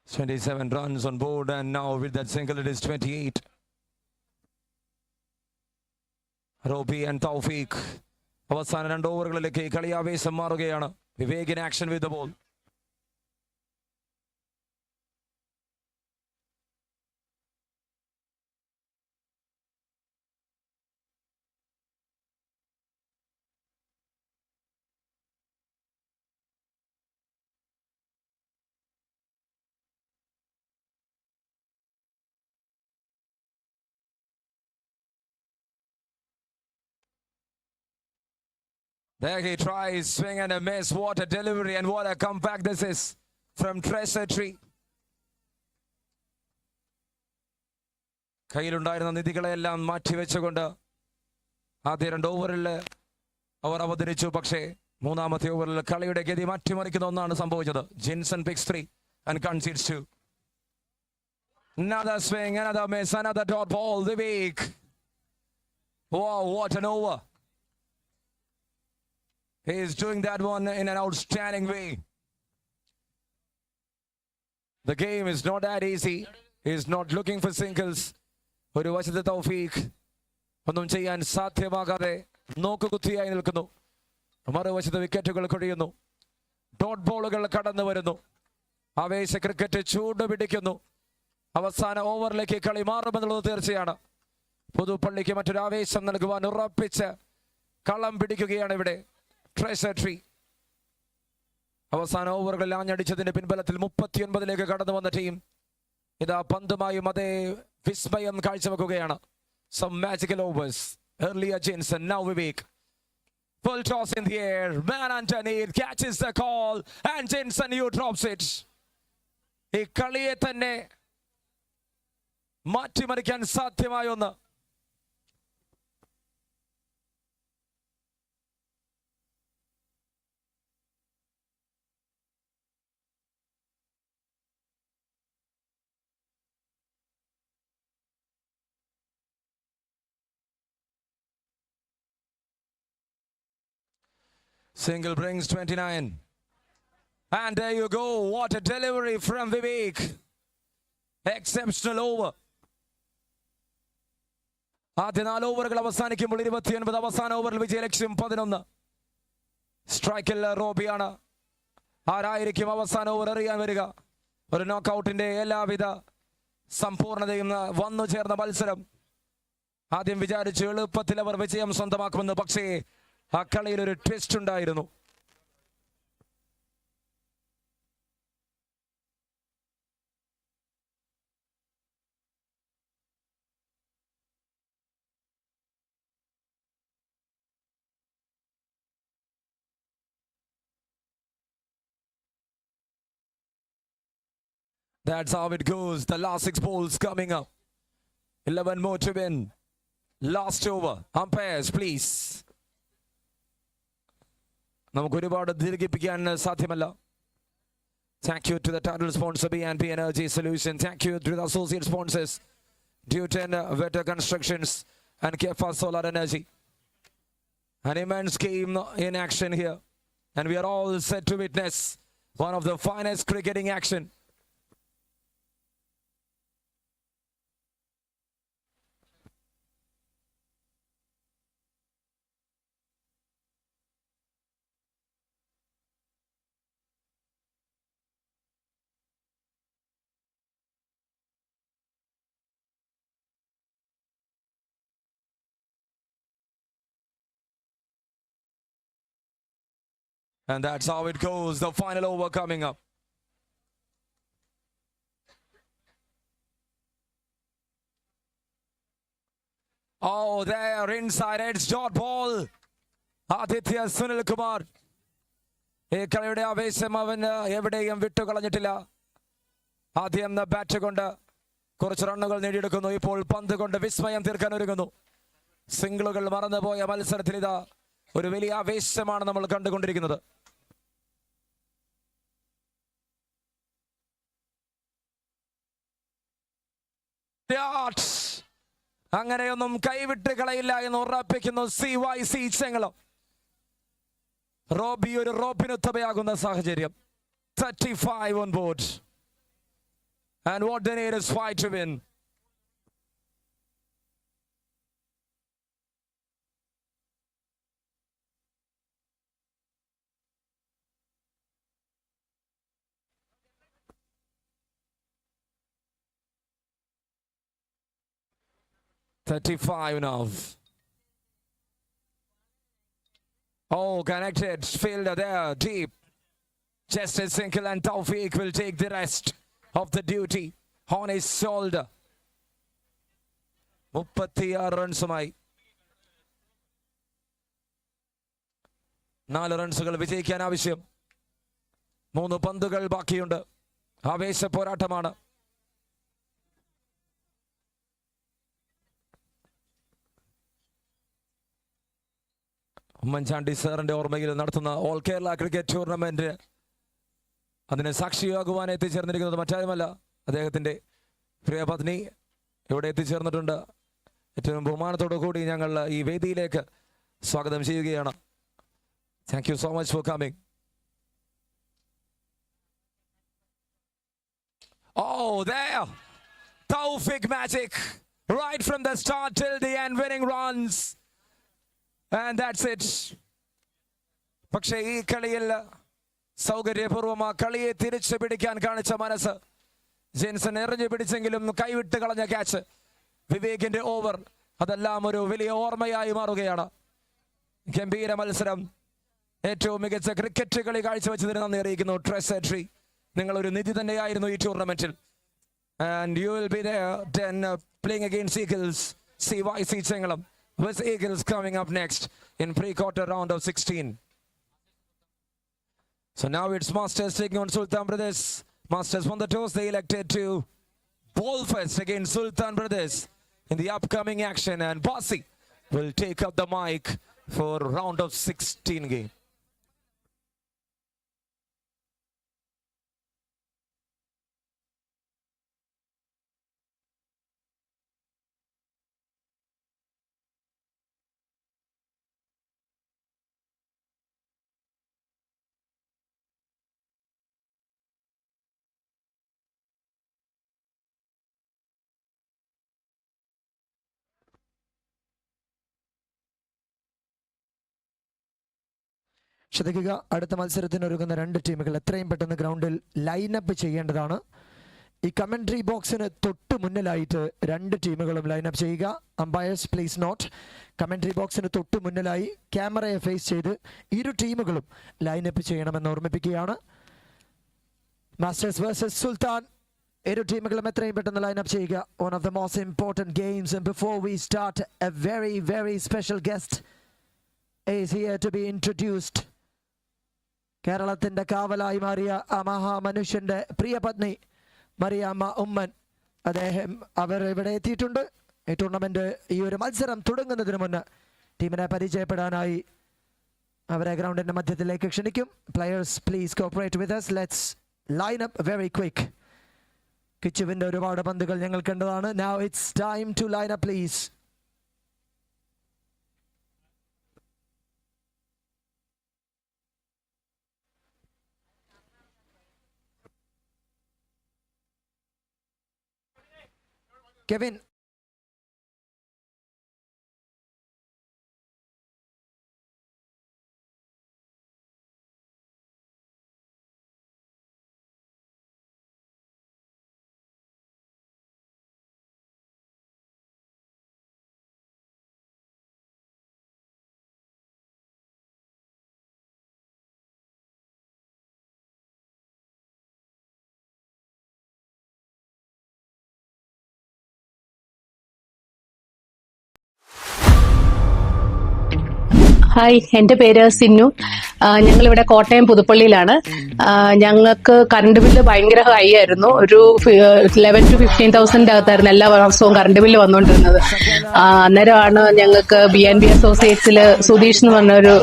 "27 runs on board, and now with that single it is 28. Robi and Taufik. അവസാന 2 ഓവറുകളിലേക്ക് കളി ആവേശം മാറുകയാണ്. വിവേകിന് action with the ball. There he tries, swing and a miss. What a delivery and what a comeback this is from Treasure Tree. കയ്യിലുണ്ടായിരുന്ന നിധികളെല്ലാം മാറ്റിവെച്ചുകൊണ്ട് ആദ്യ 2 ഓവറിൽ അവർ അവതരിച്ചു. പക്ഷേ മൂന്നാമത്തെ ഓവറിൽ കളിയുടെ ഗതി മാറ്റിമറിക്കുന്ന ഒന്നാണ് സംഭവിച്ചത്. Jinson picks 3 and concedes 2. Another swing, another miss, another dot ball. The week. Wow, what an over. He is doing that one in an outstanding way. The game is not that easy. He is not looking for singles. ഒരു വശത്ത് തൗഫീഖ് ഒന്നും ചെയ്യാൻ സാധ്യമാകാതെ നോക്കുകുത്തിയായി നിൽക്കുന്നു. മറുവശത്ത് വിക്കറ്റുകൾ കൊഴിയുന്നു. Dot ബോളുകൾ കടന്നു വരുന്നു. ആവേശ ക്രിക്കറ്റ് ചൂടുപിടിക്കുന്നു. അവസാന ഓവറിലേക്ക് കളി മാറുമെന്നുള്ളത് തീർച്ചയാണ്. പുതുപ്പള്ളിക്ക് മറ്റൊരു ആവേശം നൽകുവാൻ ഉറപ്പിച്ച് കളം പിടിക്കുകയാണ് ഇവിടെ Treasure Tree. അവസാന ഓവറുകളിൽ ആഞ്ഞടിച്ചതിന്റെ പിൻബലത്തിൽ 39ലേക്ക് കടന്നു വന്ന ടീം ഇതാ പന്തുമായും അതേ വിസ്മയം കാഴ്ചവെക്കുകയാണ്. Some magical overs. Earlier Jensen, now Vivek. Full toss in the air. Man underneath catches the call. And Jensen, you drops it. ഈ കളിയെ തന്നെ മാറ്റിമറിക്കാൻ സാധ്യമായ ഒന്ന്. Single brings 29. And there you go. What a delivery from Vivek. Exceptional over. ആദ്യ 4 ഓവറുകൾ അവസാനിക്കുമ്പോൾ 29 അവസാന ഓവറിൽ വിജയലക്ഷ്യം 11. സ്ട്രൈക്കിൽ റോബിയാണ്. ആരായിരിക്കും അവസാന ഓവർ എറിയാൻ വരിക? ഒരു നോക്കൌട്ടിന്റെ എല്ലാവിധ സമ്പൂർണതയും വന്നു ചേർന്ന മത്സരം. ആദ്യം വിചാരിച്ചു എളുപ്പത്തിൽ അവർ വിജയം സ്വന്തമാക്കുമെന്ന്. പക്ഷേ ആ കളിയിൽ ഒരു ട്വിസ്റ്റ് ഉണ്ടായിരുന്നു. That's how it goes. The last 6 balls coming up. 11 more to win. Last over. Umpires, please. നമുക്ക് ഒരുപാട് ദീർഘിപ്പിക്കാൻ സാധ്യമല്ല. Thank you to the title sponsor B&B Energy Solution. Thank you to the associate sponsors Duton Vetter Constructions and Kefa Solar Energy. An immense game in action here, and we are all set to witness one of the finest cricketing action. And that's how it goes. The final over coming up. Oh, there inside edge dot ball. Aditya Sunil Kumar. ഈ കളിയുടെ ആവേശം അവന് എവിടെയും വിട്ടുകളഞ്ഞിട്ടില്ല. ആദ്യം bat കൊണ്ട് കുറച്ച് റണ്ണുകൾ നേടിയെടുക്കുന്നു. ഇപ്പോൾ പന്ത് കൊണ്ട് വിസ്മയം തീർക്കാൻ ഒരുങ്ങുന്നു. സിംഗിളുകൾ മറന്നുപോയ മത്സരത്തിൽ ഇതാ ഒരു വലിയ ആവേശമാണ് നമ്മൾ കണ്ടുകൊണ്ടിരിക്കുന്നത്. അങ്ങനെയൊന്നും കൈവിട്ട് കളയില്ല എന്ന് ഉറപ്പിക്കുന്നു CYC ചെങ്ങളം. റോബി ഒരു റോബിനുത്തമയാകുന്ന സാഹചര്യം. 35 on board. And what they need is 5 to win. $35 now. Oh, connected fielder there, deep. Chester Sinkel and Tawfiq will take the rest of the duty on his shoulder. 36 റൺസുമായി 4 റൺസുകൾ വിജയിക്കാൻ ആവശ്യം. 3 പന്തുകൾ ബാക്കിയുണ്ട്. ആവേശ പോരാട്ടമാണ്. ഉമ്മൻചാണ്ടി സാറിന്റെ ഓർമ്മയിൽ നടത്തുന്ന ഓൾ കേരള ക്രിക്കറ്റ് ടൂർണമെന്റ് അതിന് സാക്ഷിയാകുവാൻ എത്തിച്ചേർന്നിരിക്കുന്നത് മറ്റാരുമല്ല, അദ്ദേഹത്തിന്റെ പ്രിയ പത്നി ഇവിടെ എത്തിച്ചേർന്നിട്ടുണ്ട്. ഏറ്റവും ബഹുമാനത്തോടു കൂടി ഞങ്ങൾ ഈ വേദിയിലേക്ക് സ്വാഗതം ചെയ്യുകയാണ്. Thank you so much for coming. Oh, there! Tawfiq magic! Right from the start till the end, winning runs. And that's it. പക്ഷേ ഈ കളിയിൽ സൗകര്യപൂർവ്വം ആ കളിയെ തിരിച്ചു പിടിക്കാൻ കാണിച്ച മനസ്സ്. ജെൻസൺ എറിഞ്ഞു പിടിച്ചെങ്കിലും കൈവിട്ട് കളഞ്ഞ ക്യാച്ച്. വിവേകിന്റെ ഓവർ അതെല്ലാം ഒരു വലിയ ഓർമ്മയായി മാറുകയാണ്. ഗംഭീര മത്സരം. ഏറ്റവും മികച്ച ക്രിക്കറ്റ് കളി കാഴ്ചവെച്ചതിന് നന്ദി അറിയിക്കുന്നു. ട്രഷറി നിങ്ങൾ ഒരു നിധി തന്നെയായിരുന്നു ഈ ടൂർണമെന്റിൽ. And you will be there then playing against Eagles CYC Chengalam with Eagles coming up next in pre-quarter round of 16. So now it's Masters taking on Sultan Brothers. Masters won the toss. They elected to ball first against Sultan Brothers in the upcoming action, and Basi will take up the mic for round of 16 game. ശ്രദ്ധിക്കുക, അടുത്ത മത്സരത്തിനൊരുങ്ങുന്ന രണ്ട് ടീമുകൾ എത്രയും പെട്ടെന്ന് ഗ്രൗണ്ടിൽ lineup ചെയ്യേണ്ടതാണ്. ഈ commentary ബോക്സിന് തൊട്ട് മുന്നിലായിട്ട് രണ്ട് ടീമുകളും ലൈനപ്പ് ചെയ്യുക. Umpire's please note. കമൻട്രി ബോക്സിന് തൊട്ട് മുന്നിലായി ക്യാമറയെ ഫേസ് ചെയ്ത് ഇരു ടീമുകളും ലൈനപ്പ് ചെയ്യണമെന്ന് ഓർമ്മിപ്പിക്കുകയാണ്. മാസ്റ്റേഴ്സ് വേഴ്സസ് സുൽത്താൻ, ഇരു ടീമുകളും എത്രയും പെട്ടെന്ന് ലൈനപ്പ് ചെയ്യുക. One of the most important games, and before we start A very very special guest is here to be introduced. കേരളത്തിന്റെ കാവലായി മാറിയ ആ മഹാമനുഷ്യന്റെ പ്രിയപത്നി മറിയാമ്മ ഉമ്മൻ, അവർ ഇവിടെ എത്തിയിട്ടുണ്ട്. ഈ ടൂർണമെന്റ്, ഈ ഒരു മത്സരം തുടങ്ങുന്നതിന് മുന്ന് ടീമിനെ പരിചയപ്പെടാനായി അവരെ ഗ്രൗണ്ടിന്റെ മധ്യത്തിലേക്ക് ക്ഷണിക്കും. Players please cooperate with us. Let's line up very quick. കിച്ചുവിന്റെ ഒരുപാട് പന്തുകൾ ഞങ്ങൾ കണ്ടതാണ്. Now it's time to line up please. Kevin. Hi, എൻ്റെ പേര് സിന്നു. ഞങ്ങളിവിടെ കോട്ടയം പുതുപ്പള്ളിയിലാണ്. ഞങ്ങൾക്ക് കറണ്ട് ബില്ല് ഭയങ്കര ഹൈ ആയിരുന്നു. ഒരു 11,000 to 15,000 അകത്തായിരുന്നു എല്ലാ വർഷവും കറണ്ട് ബില്ല് വന്നുകൊണ്ടിരുന്നത്. അന്നേരമാണ് ഞങ്ങൾക്ക് BNB അസോസിയേറ്റ്സിൽ സുധീഷ് എന്ന് പറഞ്ഞ ഒരു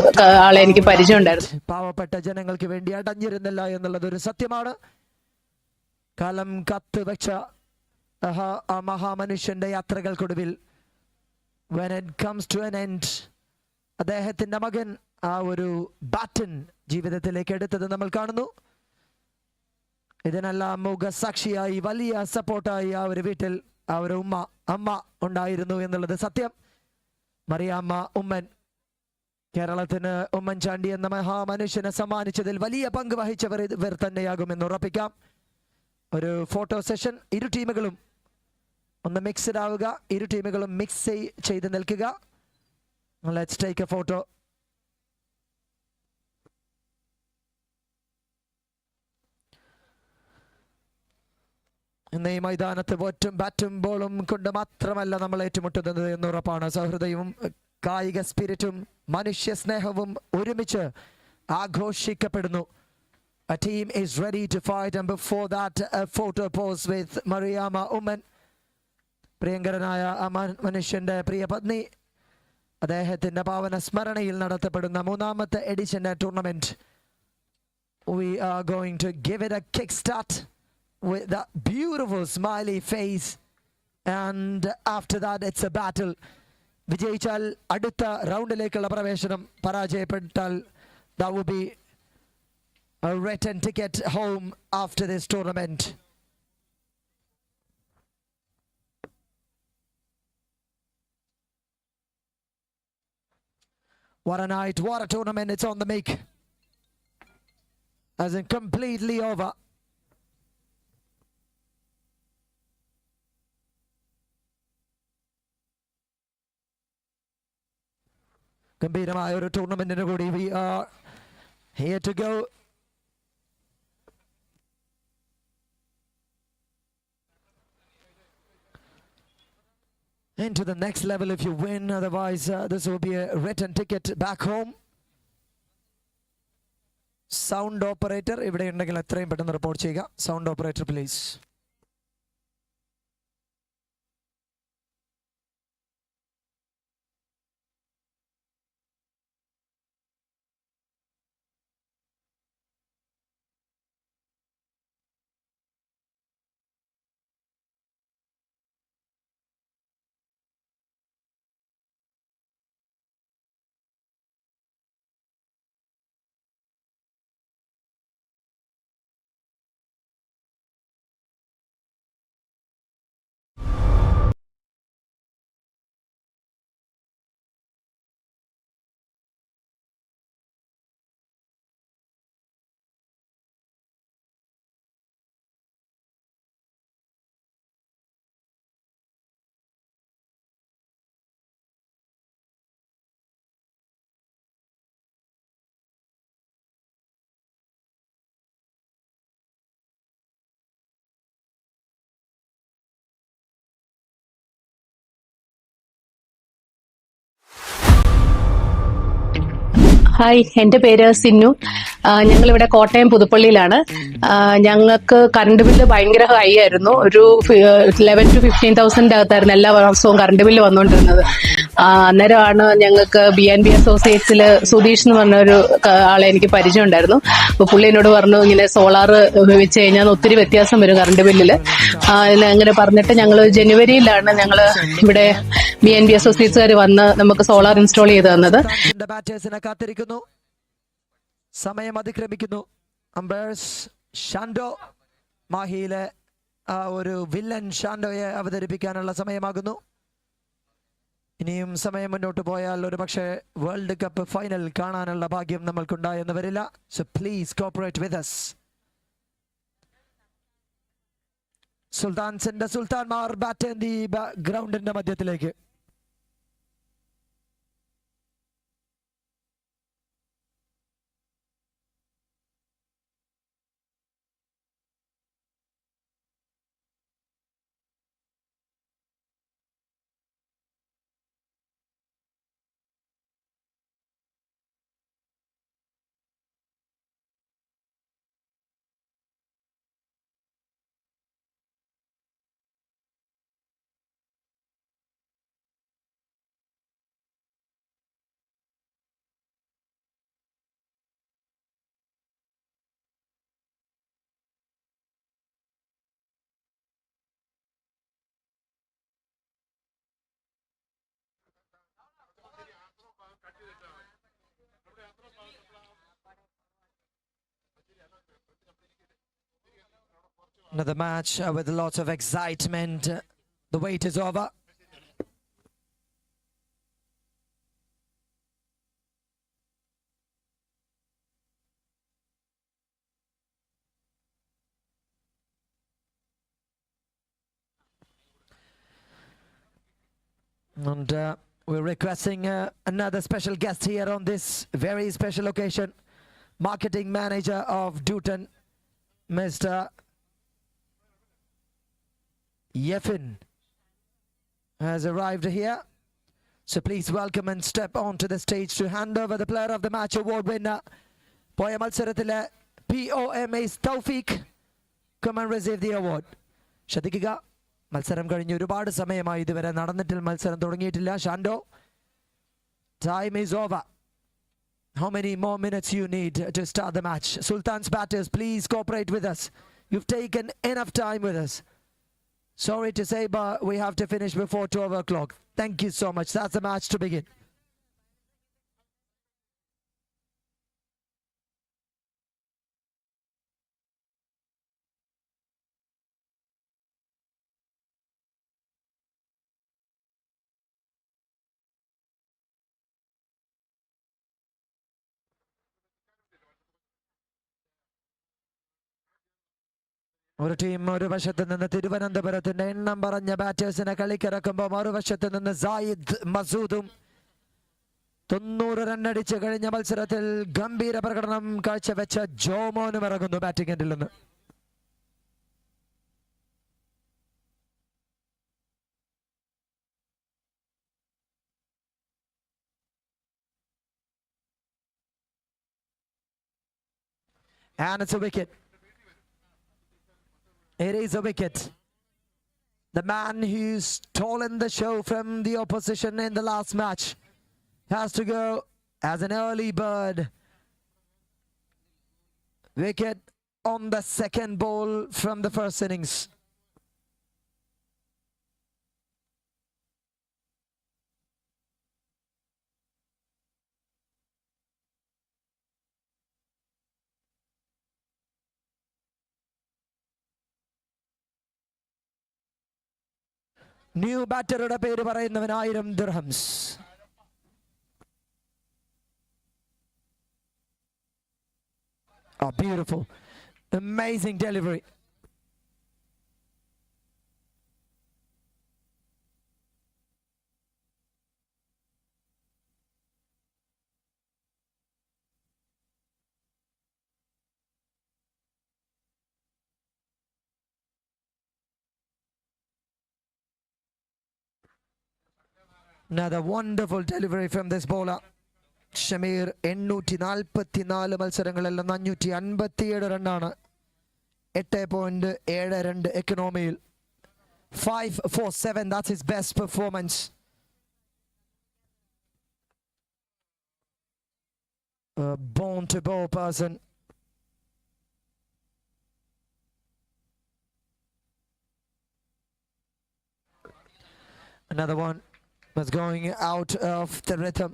ആളെ എനിക്ക് പരിചയം ഉണ്ടായിരുന്നു. പാവപ്പെട്ട ജനങ്ങൾക്ക് വേണ്ടി അടഞ്ഞിരുന്നില്ല എന്നുള്ളത് ഒരു സത്യമാണ്. കാലം കത്തുവെച്ച ആ മഹാമനുഷ്യന്റെ യാത്രകൾക്കൊടുവിൽ when it comes to an end, അദ്ദേഹത്തിന്റെ മകൻ ആ ഒരു ബാറ്റൺ ജീവിതത്തിലേക്ക് എടുത്തത് നമ്മൾ കാണുന്നു. ഇതിനെല്ലാം മുഖസാക്ഷിയായി വലിയ സപ്പോർട്ടായി ആ ഒരു വീട്ടിൽ ആ ഒരു അമ്മ ഉണ്ടായിരുന്നു എന്നുള്ളത് സത്യം. മറിയാമ്മ ഉമ്മൻ കേരളത്തിന് ഉമ്മൻ ചാണ്ടി എന്ന മഹാമനുഷ്യനെ സമ്മാനിച്ചതിൽ വലിയ പങ്ക് വഹിച്ചവർ ഇവർ തന്നെയാകുമെന്ന് ഉറപ്പിക്കാം. ഒരു ഫോട്ടോ സെഷൻ, ഇരു ടീമുകളും ഒന്ന് മിക്സ്ഡ് ആവുക, ഇരു ടീമുകളും മിക്സ് ചെയ്ത് നിൽക്കുക. Let's take a photo. ഇന്ന് ഈ മൈതാനത്ത് ബാറ്റും ബോളും കൊണ്ട് മാത്രമല്ല നമ്മൾ ഏറ്റുമുട്ടുന്നത് എന്നുറപ്പാണ്. സൗഹൃദവും കായിക സ്പിരിറ്റും മനുഷ്യ സ്നേഹവും ഒരുമിച്ച് ആഘോഷിക്കപ്പെടുന്നു. A team is ready to fight, and before that a photo pose with Mariama Oommen. പ്രിയങ്കരനായ ആ മനുഷ്യന്റെ പ്രിയ പത്നി, അദ്ദേഹത്തിന്റെ പാവന സ്മരണയിൽ നടത്തപ്പെടുന്ന മൂന്നാമത്തെ എഡിഷന്റെ tournament. We are going to give it a kickstart with that beautiful smiley face, and after that it's a battle. വിജയിച്ചാൽ അടുത്ത റൗണ്ടിലേക്കുള്ള പ്രവേശനം, പരാജയപ്പെട്ടാൽ that would be a return ticket home after this tournament. What a night, what a tournament, it's on the make. As in completely over. ഗംഭീരമായ ഒരു ടൂർണമെന്റിന് കൂടി we are here to go. into the next level if you win. Otherwise, this will be a return ticket back home. Sound operator, ഇവിടെ ഉണ്ടെങ്കിൽ എത്രയും പെട്ടെന്ന് report ചെയ്യുക. Sound operator, please. Hi, എൻ്റെ പേര് സിന്നു. ഞങ്ങളിവിടെ കോട്ടയം പുതുപ്പള്ളിയിലാണ്. ഞങ്ങൾക്ക് കറണ്ട് ബില്ല് ഭയങ്കര ഹൈ ആയിരുന്നു. ഒരു 11,000 to 15,000 അകത്തായിരുന്നു എല്ലാ മാസവും കറണ്ട് ബില്ല് വന്നുകൊണ്ടിരുന്നത്. അന്നേരമാണ് ഞങ്ങൾക്ക് BNB അസോസിയേറ്റ്സിൽ സുധീഷ് എന്ന് പറഞ്ഞൊരു ആളെ എനിക്ക് പരിചയം ഉണ്ടായിരുന്നു. അപ്പോൾ പുള്ളി എന്നോട് പറഞ്ഞു, ഇങ്ങനെ സോളാർ വെച്ച് കഴിഞ്ഞാൽ ഒത്തിരി വ്യത്യാസം വരും കറണ്ട് ബില്ലിൽ. അങ്ങനെ പറഞ്ഞിട്ട് ഞങ്ങൾ ജനുവരിയിലാണ് ഞങ്ങൾ ഇവിടെ BNB അസോസിയേറ്റ്സുകാർ വന്ന് നമുക്ക് സോളാർ ഇൻസ്റ്റാൾ ചെയ്ത് തന്നത്. കാത്തിരിക്കുന്നു, സമയം അതിക്രമിക്കുന്നു. അമ്പേഴ്സ് ഷാൻഡോ മാഹിയിലെ ആ ഒരു വില്ലൻ ഷാൻഡോയെ അവതരിപ്പിക്കാനുള്ള സമയമാകുന്നു. ഇനിയും സമയം മുന്നോട്ട് പോയാൽ ഒരു പക്ഷേ വേൾഡ് കപ്പ് ഫൈനൽ കാണാനുള്ള ഭാഗ്യം നമ്മൾക്കുണ്ടായെന്ന് വരില്ല. So please cooperate with us. സുൽത്താൻമാർ ബാറ്റ് ഈ ഗ്രൗണ്ടിന്റെ മധ്യത്തിലേക്ക്. Another match with lots of excitement. The wait is over. And we're requesting another special guest here on this very special occasion. Marketing manager of Duton, Mr. Yefin has arrived here. So please welcome and step onto the stage to hand over the Player of the Match award winner. Poya Malsarathile POMA's Tawfiq. Come and receive the award. Shadikiga. മത്സരം കഴിഞ്ഞ് ഒരുപാട് സമയമായി ഇതുവരെ നടന്നിട്ടിൽ മത്സരം തുടങ്ങിയിട്ടില്ല. Shando, time is over. How many more minutes you need to start the match? Sultan's batters, please cooperate with us. You've taken enough time with us. Sorry to say, but we have to finish before 12 o'clock. Thank you so much. That's the match to begin. ഒരു team ഒരു വശത്ത് നിന്ന് തിരുവനന്തപുരത്തിന്റെ എണ്ണം പറഞ്ഞ ബാറ്റേഴ്സിനെ കളിക്കിറക്കുമ്പോൾ മറുവശത്ത് നിന്ന് Zayed മസൂദും 90 റണ്ണടിച്ച് കഴിഞ്ഞ മത്സരത്തിൽ ഗംഭീര പ്രകടനം കാഴ്ചവെച്ച ജോമോനും ഇറങ്ങുന്നു ബാറ്റിംഗ് എൻഡിൽ നിന്ന്. And it's a wicket. It is a wicket. The man who's stolen the show from the opposition in the last match has to go as an early bird. Wicket on the second ball from the first innings. New batteruടെ പേര് പറയുന്നവൻ 1000 dirhams. Oh, beautiful. Amazing delivery. Another wonderful delivery from this bowler. Shameer 844 മത്സരങ്ങളെല്ലാം 557 റണ്ണാണ് 8.72 എക്കണോമിയിൽ 547. That's his best performance. A born to bowl person. Another one was going out of the rhythm.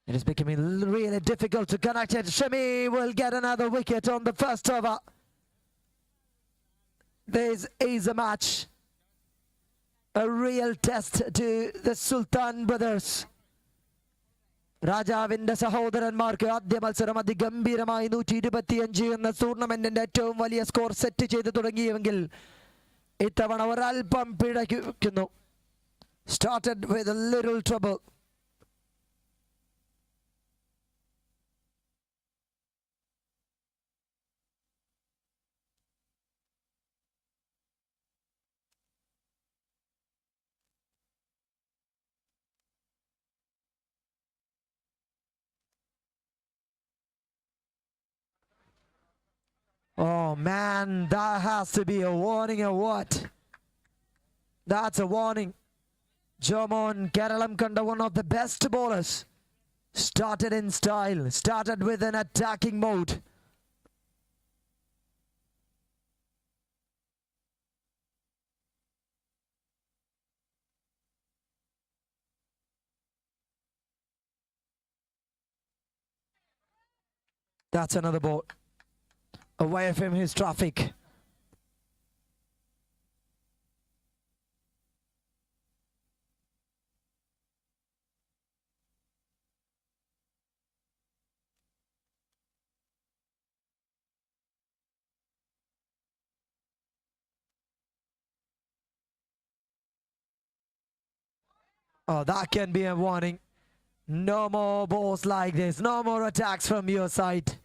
It is becoming really difficult to connect it. Shami will get another wicket on the first over. This is a match. A real test to the Sultan brothers. രാജാവിന്റെ സഹോദരന്മാർക്ക് ആദ്യ മത്സരം അതിഗംഭീരമായി 125 എന്ന ടൂർണമെന്റിന്റെ ഏറ്റവും വലിയ score set ചെയ്ത് തുടങ്ങിയെങ്കിൽ ഇത്തവണ ഒരൽപ്പം പിഴയ്ക്കുന്നു. Started with a little trouble. Oh man, that has to be a warning or what? That's a warning. Jomon Keralam Kanda, one of the best bowlers. Started in style, started with an attacking mode. That's another ball. Away from his traffic. Oh, that can be a warning. No more balls like this. No more attacks from your side.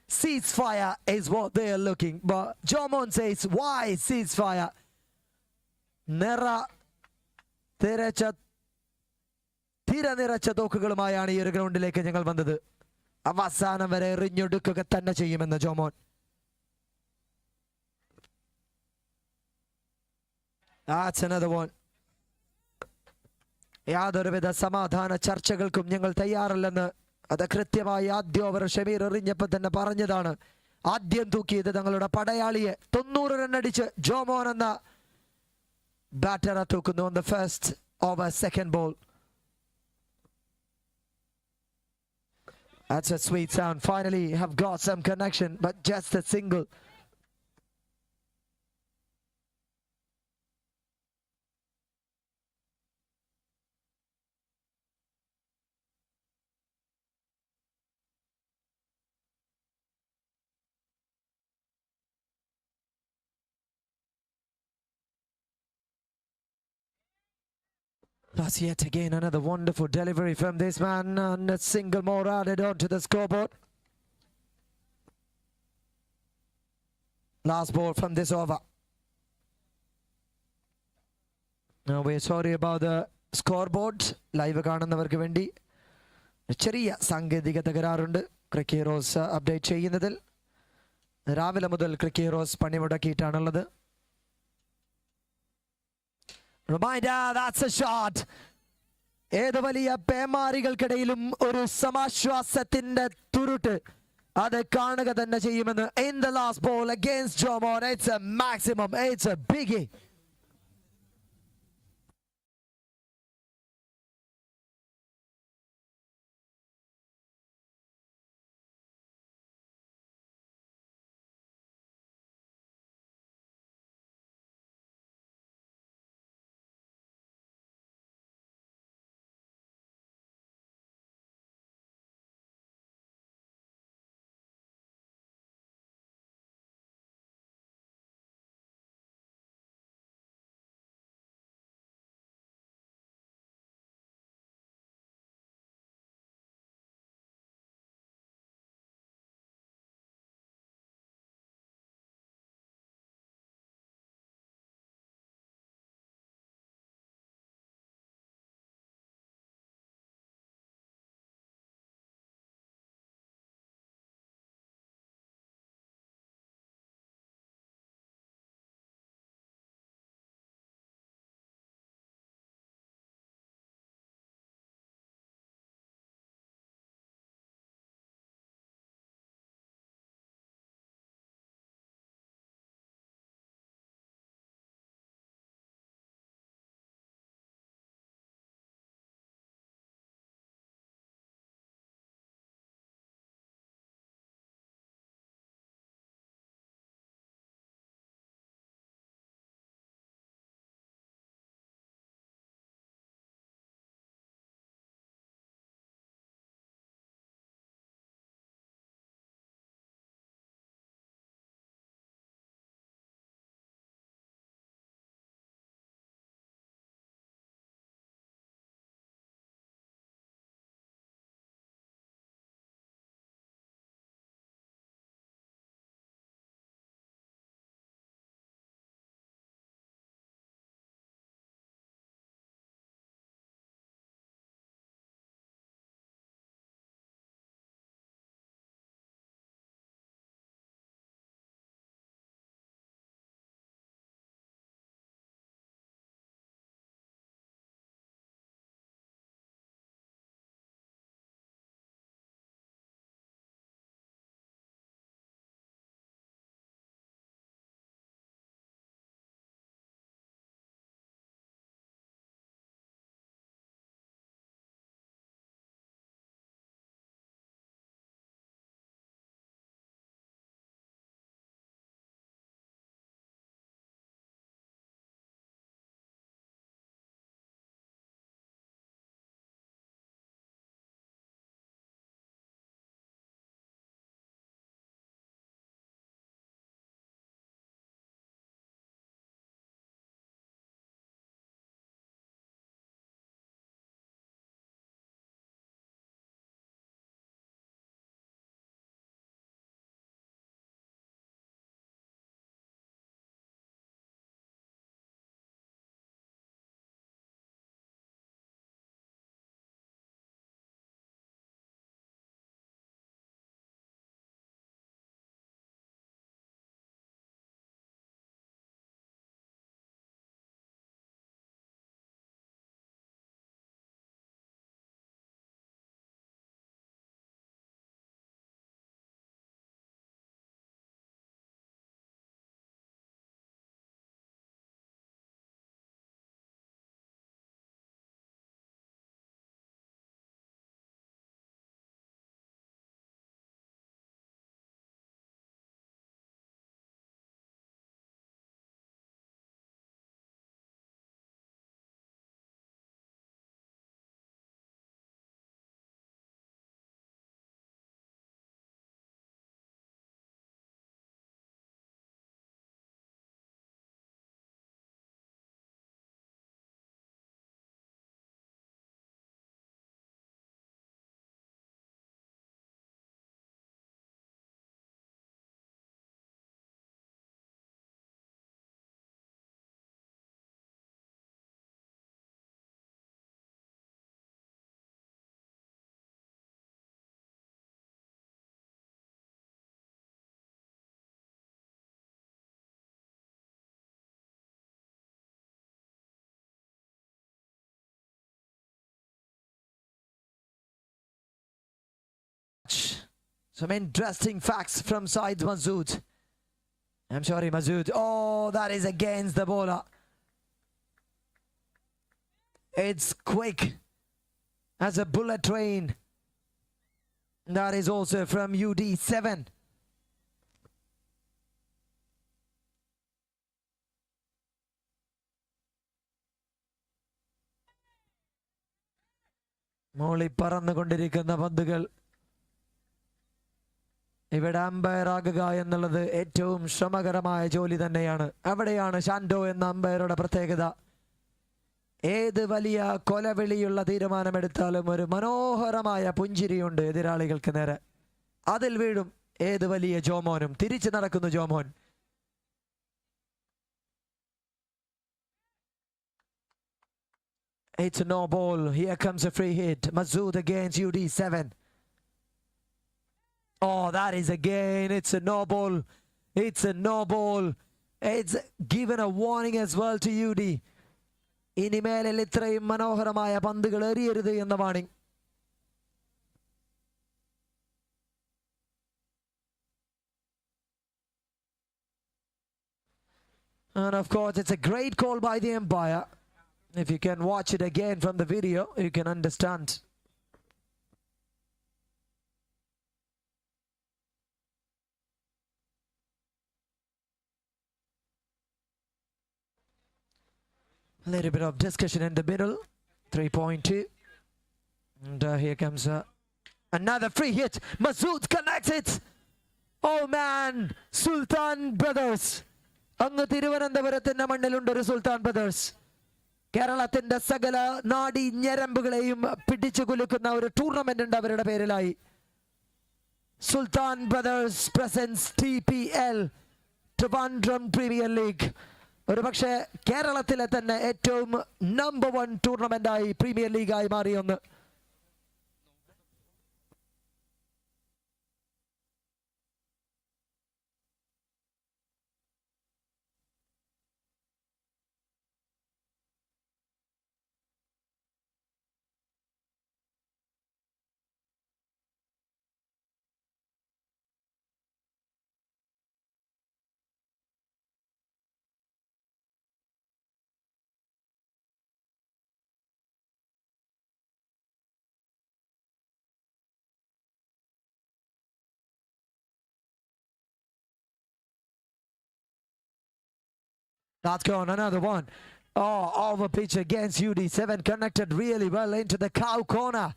Ceasefire is what they are looking. But Jomon says, why ceasefire? Nera Terecha Tira Neracha തോക്കുകളുമായാണ് ഈ ഒരു ഗ്രൗണ്ടിലേക്ക് ഞങ്ങൾ വന്നത്. അവസാനം വരെ എറിഞ്ഞൊടുക്കുക തന്നെ ചെയ്യുമെന്ന് Jomon. That's another one. യാതൊരുവിധ സമാധാന ചർച്ചകൾക്കും ഞങ്ങൾ തയ്യാറല്ലെന്ന് അത് കൃത്യമായി ആദ്യ ഓവർ ഷമീർ എറിഞ്ഞപ്പോൾ തന്നെ പറഞ്ഞതാണ്. ആദ്യം തൂക്കിയത് തങ്ങളുടെ പടയാളിയെ 90 റൺ അടിച്ച് ജോമോൻ എന്ന ബാറ്ററെ തൂക്കുന്നു on the first over, second ball. That's a sweet sound. Finally have got some connection, but just a single. Plus, yet again, another wonderful delivery from this man, and a single more added on to the scoreboard. Last ball from this over. Now, we're sorry about the scoreboard. Live കാണുന്നവർക്ക് വേണ്ടി ചെറിയ സാങ്കേതിക തകരാറുണ്ട് cricket heroes update ചെയ്യുന്നതിൽ. രാവിലെ മുതൽ Cricket Heroes പണിമുടക്കിയിട്ടാണുള്ളത്. Reminder, that's a shot. ഏത് വലിയ പേമാരികൾക്കിടയിലും ഒരു സമാശ്വാസത്തിന്റെ തുരുട്ട് അത് കാണുക തന്നെ ചെയ്യുമെന്ന്. In the last ball against Jomon, it's a maximum, it's a biggie. Some interesting facts from sides Masood. I'm sorry, Masood. Oh, that is against the bowler. It's quick as a bullet train. That is also from UD7. മോളി പറന്നുകൊണ്ടിരിക്കുന്ന പന്തുകൾ. ഇവിടെ umpire ആകുക എന്നുള്ളത് ഏറ്റവും ശ്രമകരമായ ജോലി തന്നെയാണ്. അവിടെയാണ് ഷാൻഡോ എന്ന അമ്പയറുടെ പ്രത്യേകത. ഏത് വലിയ കൊലവിളിയുള്ള തീരുമാനമെടുത്താലും ഒരു മനോഹരമായ പുഞ്ചിരിയുണ്ട് എതിരാളികൾക്ക് നേരെ. അതിൽ വീഴും ഏത് വലിയ ജോമോനും. തിരിച്ചു നടക്കുന്നു Jomon. It's a no ball. Here comes a free hit. Masood against UD7. Oh, that is again. It's a no ball. It's a no ball. It's given a warning as well to UD. ഇനിമേലിൽ ഇത്രയും മനോഹരമായ പന്തുകൾ എറിയരുത് എന്ന warning. And of course, it's a great call by the umpire. If you can watch it again from the video, you can understand. A little bit of discussion in the middle. 3.2. And here comes another free hit. Masood connects it. Oh man, Sultan Brothers. അങ്ങ് തിരുവനന്തപുരത്തിന്റെ മണ്ണിലുണ്ടൊരു സുൽത്താൻ brothers. കേരളത്തിന്റെ സകല നാടി ഞരമ്പുകളെയും പിടിച്ചു കുലുക്കുന്ന ഒരു tournament ഉണ്ട് അവരുടെ പേരിലായി. Sultan Brothers presents TPL Trivandrum Premier League. ഒരു പക്ഷേ കേരളത്തിലെ തന്നെ ഏറ്റവും നമ്പർ 1 ടൂർണമെന്റായി പ്രീമിയർ ലീഗായി മാറിയൊന്ന്. That's gone, another one. Oh, over pitch against UD7, connected really well into the cow corner.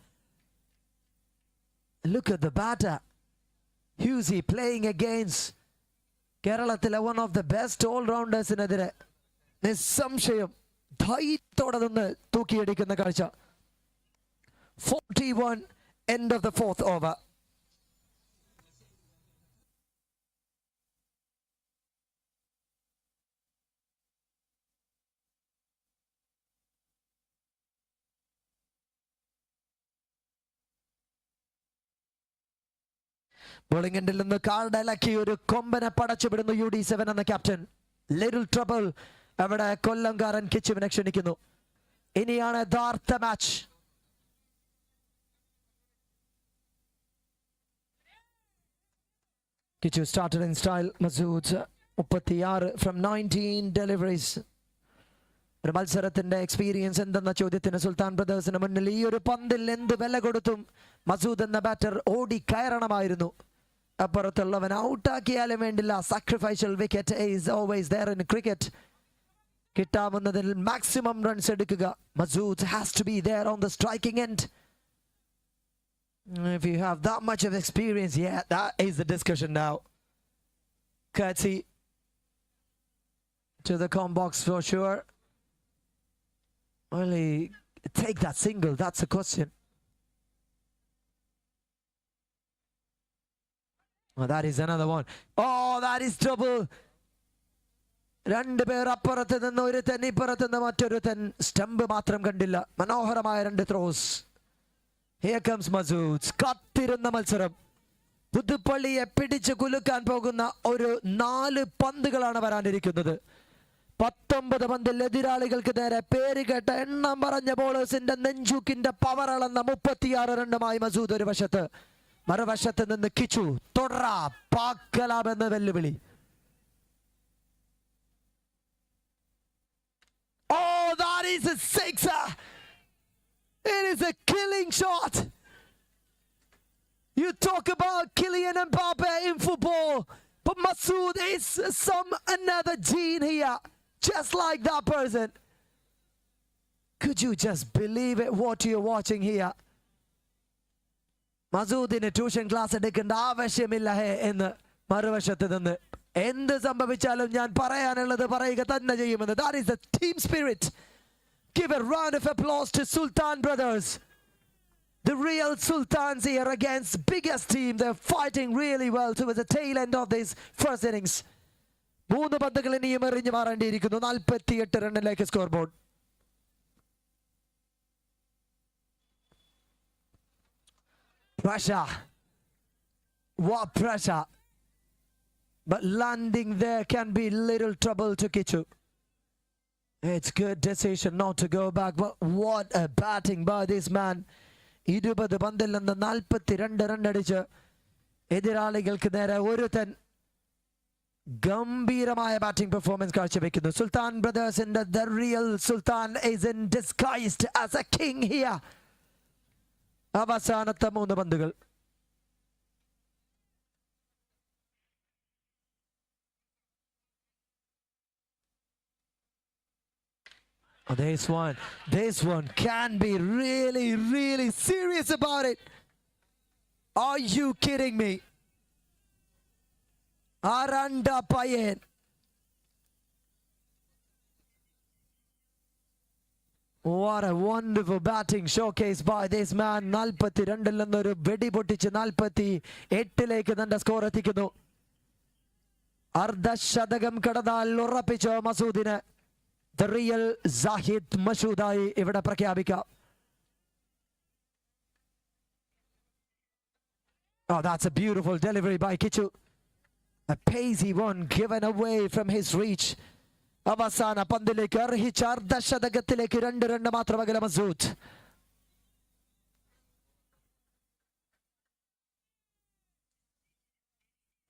Look at the batter. Husey playing against Keralathile, one of the best all-rounders in നിസ്സംശയം ധൈര്യത്തോടെ നിന്ന് തൂക്കിയടിക്കുന്ന കാഴ്ച. 41, end of the 4th over. Bowling എൻഡിൽ നിന്ന് കാർഡലക്കി ഒരു കൊമ്പനെ പടച്ചുവിടുന്നു UD7 എന്ന captain. Little trouble. അവിടെ കൊല്ലംകാരൻ കിച്ചുവിനെ ക്ഷണിക്കുന്നു. ഇനിയാണ് യഥാർത്ഥ match. Kichu started in style. Masood 36 from 19 deliveries. ഒരു മത്സരത്തിന്റെ എക്സ്പീരിയൻസ് എന്തെന്ന ചോദ്യത്തിന് സുൽത്താൻ ബ്രദേഴ്സിന് മുന്നിൽ ഈ ഒരു പന്തിൽ എന്ത് വില കൊടുത്തും മസൂദ് എന്ന ബാറ്റർ ഓടി കയറണമായിരുന്നു. അപ്പുറത്തുള്ളവൻ ഔട്ടാക്കിയാലും വേണ്ടില്ല. Sacrificial wicket is always there in cricket. കിട്ടാവുന്നതിൽ മാക്സിമം റൺസ് എടുക്കുക. Masood has to be there on the striking end. If you have that much of experience, yeah, that is the discussion now. Curtsy to the com box for sure. Will he take that single? That's the question. Oh, that is another one. Oh, that is trouble. രണ്ട് പേർ അപ്പുറത്ത് നിന്ന് ഒരുത്തൻ ഇപ്പുറത്ത് നിന്ന് മറ്റൊരുത്തൻ. Stump മാത്രം കണ്ടില്ല. മനോഹരമായ 2 ത്രോസ്. Here comes Masood. കാത്തിരുന്ന മത്സരം. പുതുപ്പള്ളിയെ പിടിച്ച് കുലുക്കാൻ പോകുന്ന ഒരു 4 പന്തുകളാണ് വരാനിരിക്കുന്നത്. 19 പന്തിൽ എതിരാളികൾക്ക് നേരെ പേരുകേട്ട എണ്ണം പറഞ്ഞ ബോളേഴ്സിന്റെ നെഞ്ചൂക്കിന്റെ പവർ അളന്ന 36 റണ്ണുമായി മസൂദ് ഒരു വശത്ത്. മറുവശത്ത് നിന്ന് കിച്ചു തുടര പാക്കലാമെന്ന് വെല്ലുവിളി. Oh, that is a sixer. It is a killing shot. You talk about Kylian Mbappe in football, but Masood is another gene here, just like that person. Could you just believe it, what you're watching here? Masoodine tuition class എടുക്കേണ്ട ആവശ്യമില്ല എന്ന് മറുവശത്ത് നിന്ന് എന്ത് സംഭവിച്ചാലും ഞാൻ പറയാനുള്ളത് പറയുക തന്നെ ചെയ്യുമെന്ന്. That is the team spirit. Give a round of applause to Sultan brothers. The real Sultans here against biggest team. They're fighting really well towards the tail end of this first innings. 3 പന്തുകൾ ഇനിയും എറിഞ്ഞു മാറേണ്ടിയിരിക്കുന്നു. 48 റണ്ണിലേക്ക് scoreboard. Pressure. What pressure. But landing there can be little trouble to Kichu. It's good decision not to go back. But what a batting by this man. 20 പന്തിൽ നിന്ന് 42 run അടിച്ച് എതിരാളികൾക്ക് നേരെ ഒരുത്തൻ ഗംഭീരമായ ബാറ്റിംഗ് പെർഫോമൻസ് കാഴ്ചവെക്കുന്നു. സുൽത്താൻ ബ്രദേഴ്സിന്റെ the real Sultan is in disguised as a king here. അവസാനത്തെ 3 പന്തുകൾ. Oh, this one can be really serious about it. Are you kidding me? Aranda Payen. What a wonderful batting showcase by this man. 42 എന്നൊരു വെടി പൊട്ടിച്ച് 48 തന്റെ score എത്തിക്കുന്നു. അർദ്ധശതകം കടന്നാൽ ഉറപ്പിച്ച മസൂദിന് the real Zahid മഷൂദായി ഇവിടെ പ്രഖ്യാപിക്കാം. Oh, that's a beautiful delivery by Kichu. A pacey one given away from his reach. അവസാന പന്തിലേക്ക് അർഹിച്ച അർദ്ധശതകത്തിലേക്ക് 2 run മാത്രം അകലെ മസൂദ്.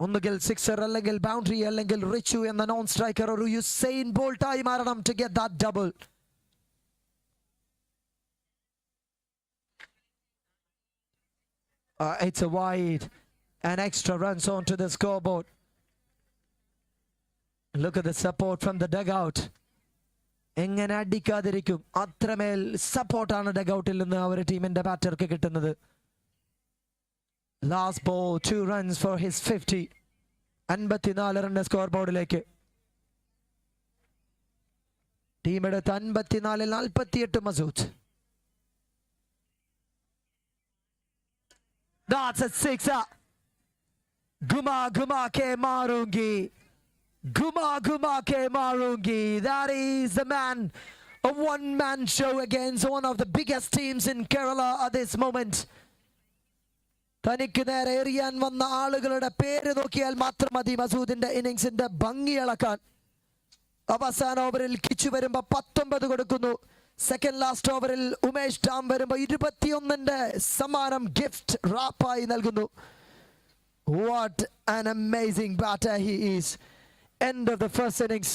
ഒന്നുകിൽ സിക്സർ അല്ലെങ്കിൽ ബൗണ്ടറി അല്ലെങ്കിൽ റിച്ചു എന്ന നോൺ സ്ട്രൈക്കർ ഒരു യുസൈൻ ബോൾട്ട് ആയി മാറണം to get that double. It's a wide and extra runs onto the scoreboard. Look at the support from the dugout. എങ്ങനെ അടിക്കാതിരിക്കും? അത്രമേൽ സപ്പോർട്ടാണ് ഡഗൌട്ടിൽ നിന്ന് അവരുടെ ടീമിന്റെ ബാറ്റർക്ക് കിട്ടുന്നത്. Last ball, 2 runs for his 50. 54 run score ബോർഡിലേക്ക്. ടീം എടുത്ത് 54-ൽ 48 Masood. That's a sixer. Guma guma ke marungi. Guma guma ke marungi. That is the man. A one-man show against one of the biggest teams in Kerala at this moment. തനിക്ക് നേരെ എറിയാൻ വന്ന ആളുകളുടെ പേര് നോക്കിയാൽ മാത്രം മതി മസൂദിന്റെ ഇന്നിംഗ്സിന്റെ ഭംഗി അളക്കാൻ. അവസാന ഓവറിൽ കിച്ചു വരുമ്പോ 19 കൊടുക്കുന്നു. സെക്കൻഡ് ലാസ്റ്റ് ഓവറിൽ ഉമേഷ് ഡാം വരുമ്പോ 21ന്റെ സമ്മാനം ഗിഫ്റ്റ് റാപ്പായി നൽകുന്നു. What an amazing batter he is. End of the first innings.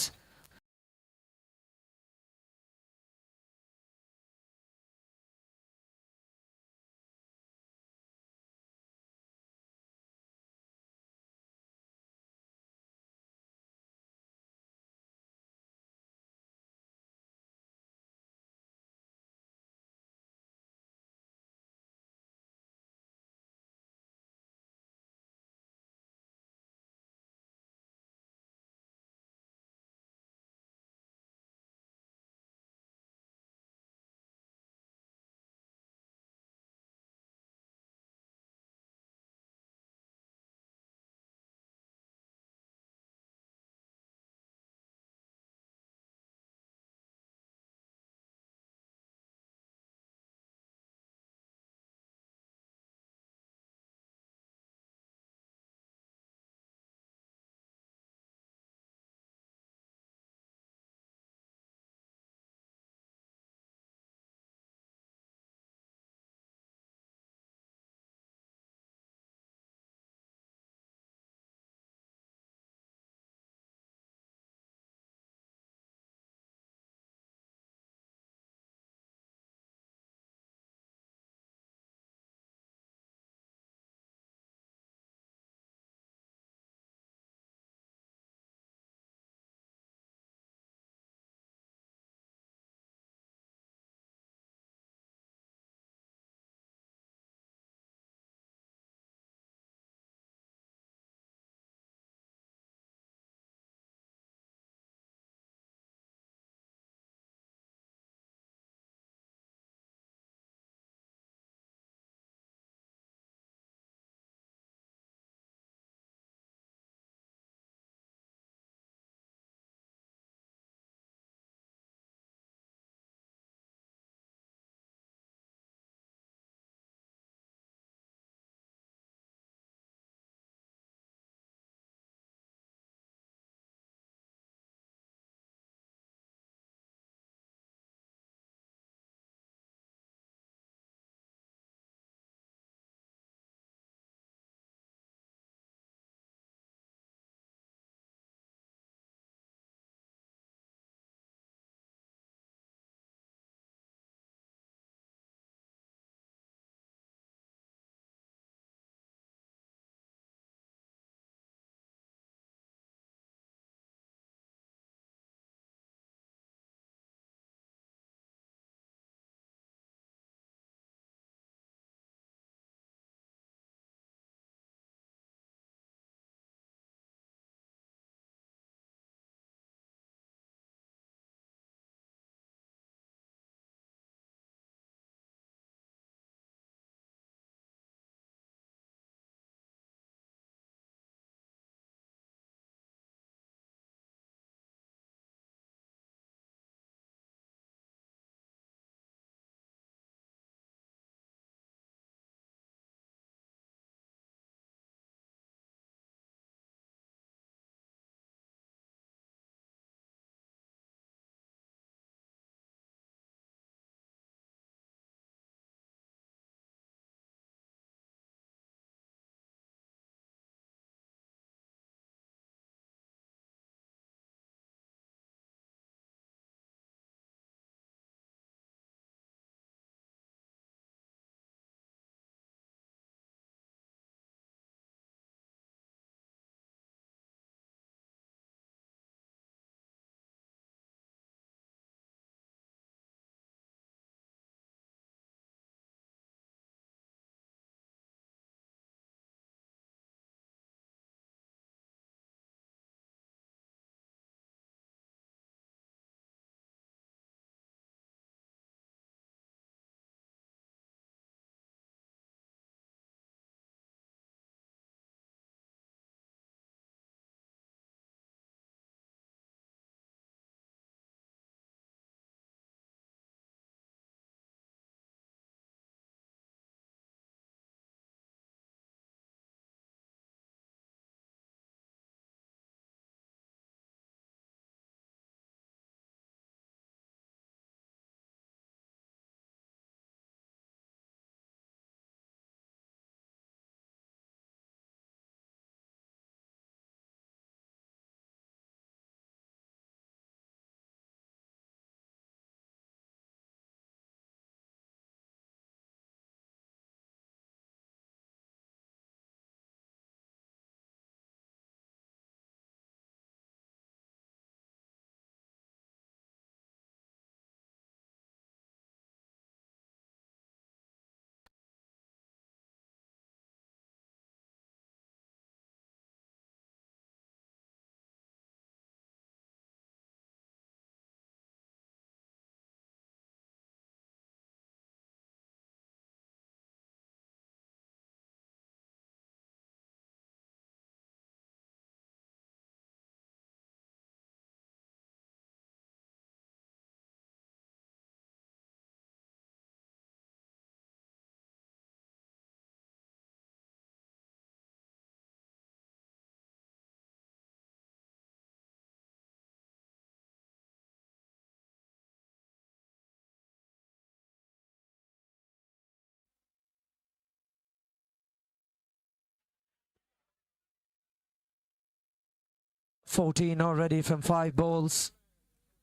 14 already from 5 balls.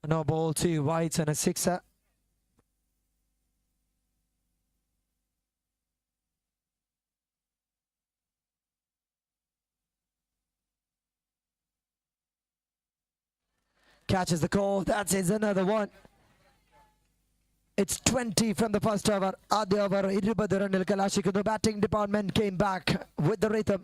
No ball, 2 wides and a sixer. Catches the call. That is another one. It's 20 from the first over. Adya over 20 റണ്ണിൽ കലാശിക്കുന്നു. Batting department came back with the rhythm.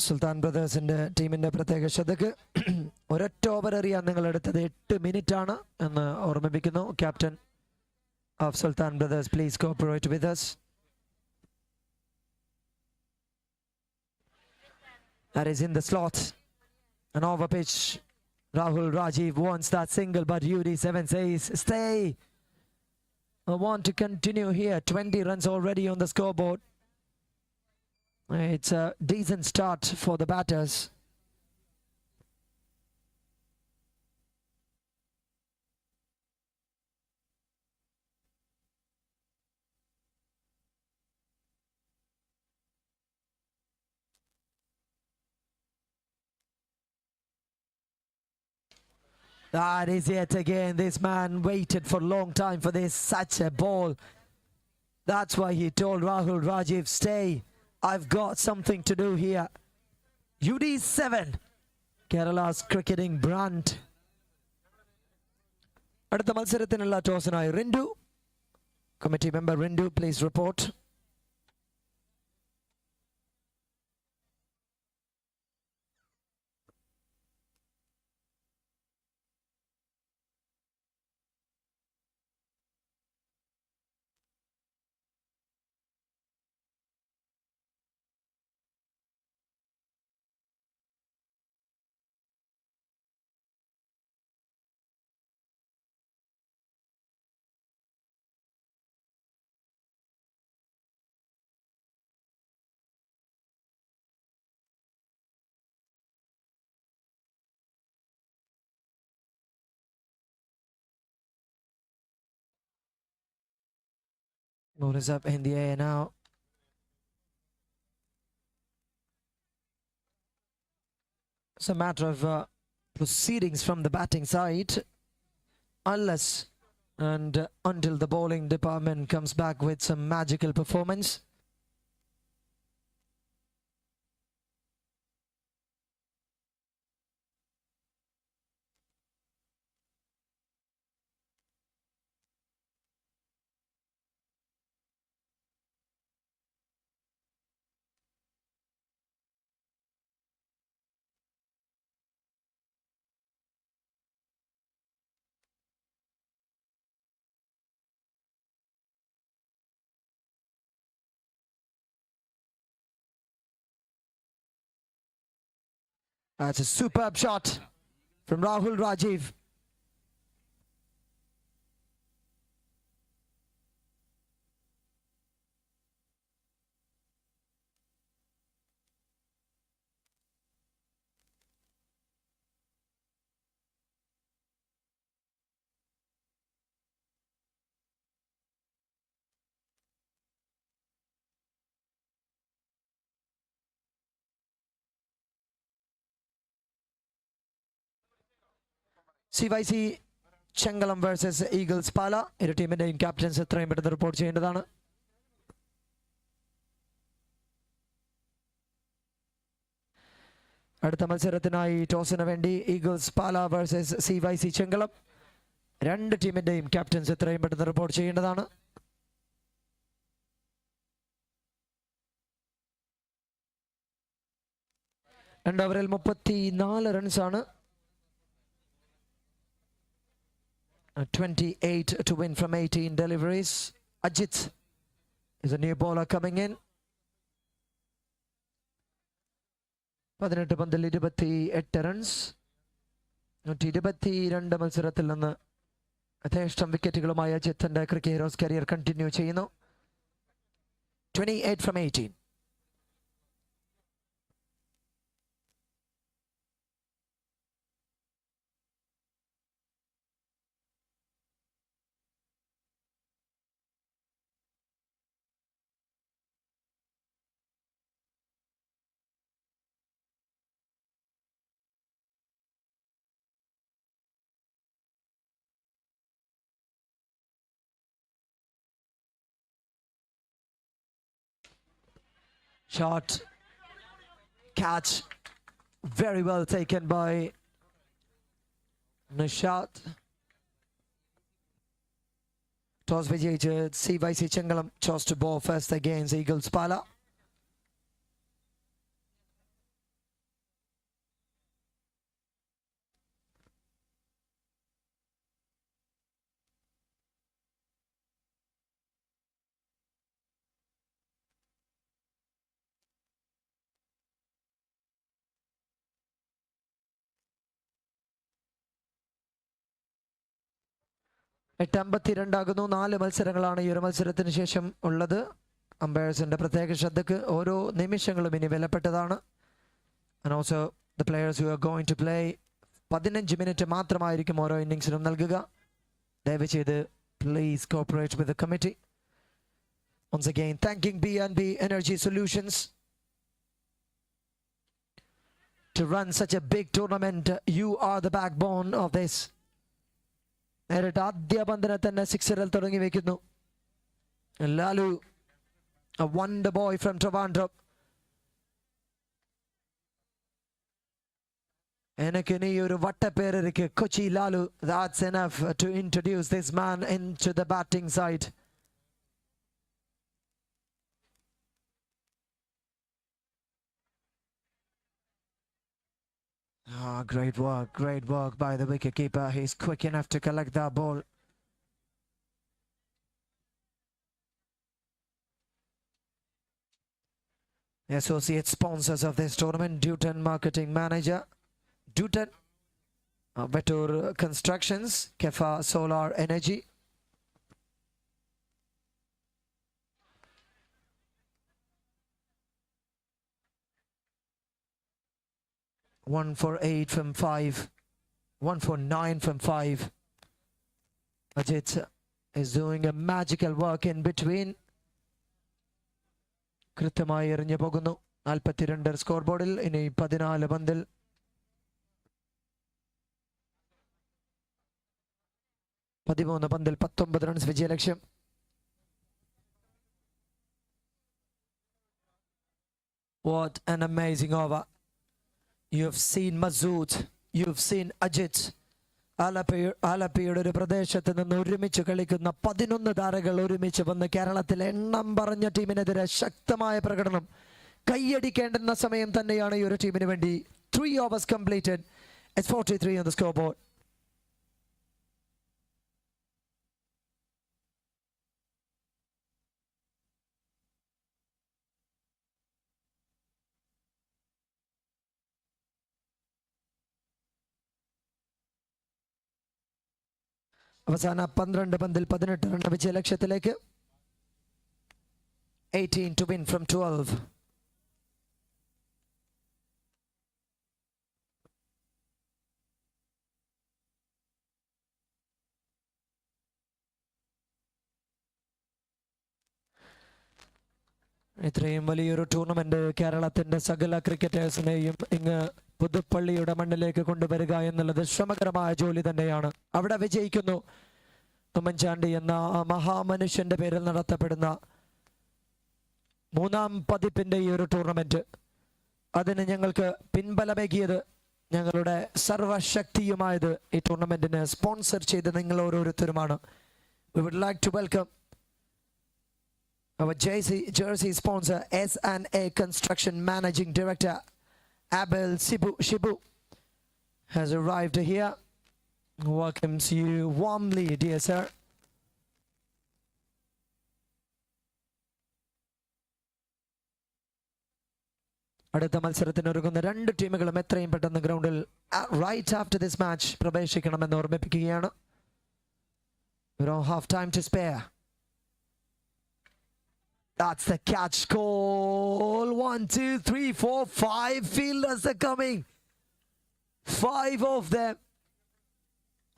സുൽത്താൻ ബ്രദേഴ്സിന്റെ ടീമിന്റെ പ്രത്യേക ശ്രദ്ധക്ക് ഒരൊറ്റ over എറിയാൻ നിങ്ങൾ എടുത്തത് 8 minute ആണ് എന്ന് ഓർമ്മിപ്പിക്കുന്നു. Captain of Sultan brothers, please cooperate with us. That is in the slot. An over pitch. Rahul Rajiv wants that single, but UD7 says stay. I want to continue here. 20 runs already on the scoreboard. It's a decent start for the batters. That is yet again. This man waited for a long time for this. Such a ball. That's why he told Rahul Rajiv, stay. I've got something to do here. UD7, Kerala's cricketing brand. അടുത്ത മത്സരത്തിനുള്ള ടോസിനായി Rindu, committee member Rindu, please report. Ball is up in the air now. It's a matter of proceedings from the batting side, unless and until the bowling department comes back with some magical performance. That's a superb shot from Rahul Rajiv. CYC Chengalam versus Eagles Pala. ഇരു ടീമിന്റെയും captains എത്രയും പെട്ടെന്ന് report ചെയ്യേണ്ടതാണ്. അടുത്ത മത്സരത്തിനായി ടോസിന് വേണ്ടി Eagles Pala versus CYC Chengalam. രണ്ട് ടീമിന്റെയും captains എത്രയും പെട്ടെന്ന് റിപ്പോർട്ട് ചെയ്യേണ്ടതാണ്. രണ്ട് ഓവറിൽ 34 റൺസാണ് 28 to win from 18 deliveries. Ajit is a new bowler coming in. 18 പന്തിൽ 28 റൺസ്. 122 മത്സരത്തിൽ നിന്ന് യഥേഷ്ടം വിക്കറ്റുകളുമായി അജിത് തന്റെ ക്രിക്കറ്റ് ഹീറോസ് കരിയർ കണ്ടിന്യൂ ചെയ്യുന്നു. 28 from 18. Shot, catch, very well taken by Nishat. Toss വിജയിച്ച് CYC Chengalam chose to bowl first against Eagles Pala. എട്ട് 52 4 മത്സരങ്ങളാണ് ഈ ഒരു മത്സരത്തിന് ശേഷം ഉള്ളത്. അമ്പയർസിന്റെ പ്രത്യേക ശ്രദ്ധക്ക് ഓരോ നിമിഷങ്ങളും ഇനി വിലപ്പെട്ടതാണ്. And also the players who are going to play 15 minute മാത്രമായിരിക്കും ഓരോ ഇന്നിംഗ്സിനും നൽകുക. ദയവ് ചെയ്ത് please cooperate with the committee. Once again thanking B&B Energy Solutions to run such a big tournament. You are the backbone of this. നേരിട്ട് ആദ്യ പന്തിനെ തന്നെ സിക്സറിൽ തുടങ്ങി വെക്കുന്നു Lalu, a wonder boy from Trivandrum. എനിക്ക് ഇനി ഒരു വട്ടപ്പേരിക്ക് Kochi Lalu. That's enough to introduce this man into the batting side. Great work by the wicketkeeper. He's quick enough to collect that ball. The associate sponsors of this tournament, Duton Marketing Manager, Duton, Vetur Constructions, Kefa Solar Energy. One for 8 from 5, 1 for 9 from 5. Ajit is doing a magical work in between. കൃത്യമായി എറിഞ്ഞു പോകുന്നു. 42 score ബോർഡിൽ. ഇനി 14 പന്തിൽ 13 പന്തിൽ 19 runs വിജയലക്ഷ്യം. What an amazing over. You've seen Masood, you've seen Ajit. ആലപ്പിയുടെ ഒരു പ്രദേശത്ത് നിന്ന് ഒരുമിച്ച് കളിക്കുന്ന 11 താരങ്ങൾ ഒരുമിച്ച് വന്ന് കേരളത്തിലെ എണ്ണം പറഞ്ഞ ടീമിനെതിരെ ശക്തമായ പ്രകടനം. കൈയടിക്കേണ്ടുന്ന സമയം തന്നെയാണ് ഈ ഒരു ടീമിന് വേണ്ടി. 3 overs completed. It's 43 on the scoreboard. അവസാന 12 പന്തിൽ 18 റൺ വിജയ ലക്ഷ്യത്തിലേക്ക്. 18 to win from 12. ഇത്രയും വലിയൊരു ടൂർണമെന്റ് കേരളത്തിന്റെ സകല ക്രിക്കറ്റേഴ്സിനെയും ഇങ്ങ് പുതുപ്പള്ളിയുടെ മണ്ണിലേക്ക് കൊണ്ടുവരിക എന്നുള്ളത് ശ്രമകരമായ ജോലി തന്നെയാണ്. അവിടെ വിജയിക്കുന്നു. ഉമ്മൻചാണ്ടി എന്ന മഹാമനുഷ്യന്റെ പേരിൽ നടത്തപ്പെടുന്ന 3ാം പതിപ്പിന്റെ ഈ ഒരു ടൂർണമെന്റ്, അതിന് ഞങ്ങൾക്ക് പിൻബലമേകിയത്, ഞങ്ങളുടെ സർവശക്തിയുമായത് ഈ ടൂർണമെന്റിന് സ്പോൺസർ ചെയ്ത് നിങ്ങൾ ഓരോരുത്തരുമാണ്. We would like to welcome our jersey sponsor S&A Construction Managing Director Abel Shibu has arrived here. welcomes you warmly, dear sir. അടുത്ത മത്സരത്തിന് ഒരുങ്ങുന്ന രണ്ട് ടീമുകളും എത്രയും പെട്ടെന്ന് ഗ്രൗണ്ടിൽ റൈറ്റ് ആഫ്റ്റർ ദിസ് മാച്ച് പ്രവേശിക്കണമെന്ന് ഓർമ്മിപ്പിക്കുകയാണ്. We don't have time to spare. That's the catch call. 1, 2, 3, 4, 5 fielders are coming. 5 of them.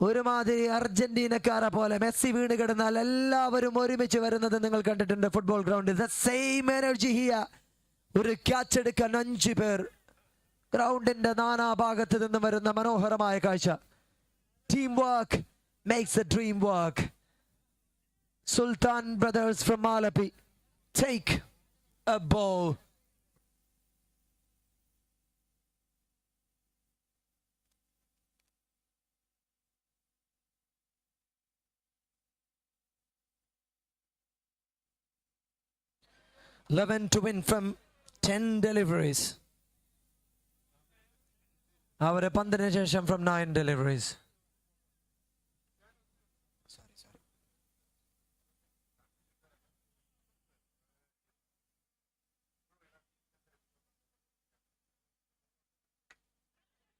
ഒരുമാതിരി അർജന്റീനക്കാരെ പോലെ മെസ്സി വീണ് കിടന്നാൽ എല്ലാവരും ഒരുമിച്ച് വരുന്നത് നിങ്ങൾ കണ്ടിട്ടുണ്ട് ഫുട്ബോൾ ഗ്രൗണ്ടിൽ. The same energy here. ഒരു ക്യാച്ച് എടുക്കാൻ 5 പേർ ഗ്രൗണ്ടിന്റെ നാനാഭാഗത്ത് നിന്നും വരുന്ന മനോഹരമായ കാഴ്ച. Team work makes the dream work. Sultan brothers from Malapi take a ball. Eleven to win from 10 deliveries. അവരെ 15 ശേഷം from 9 deliveries.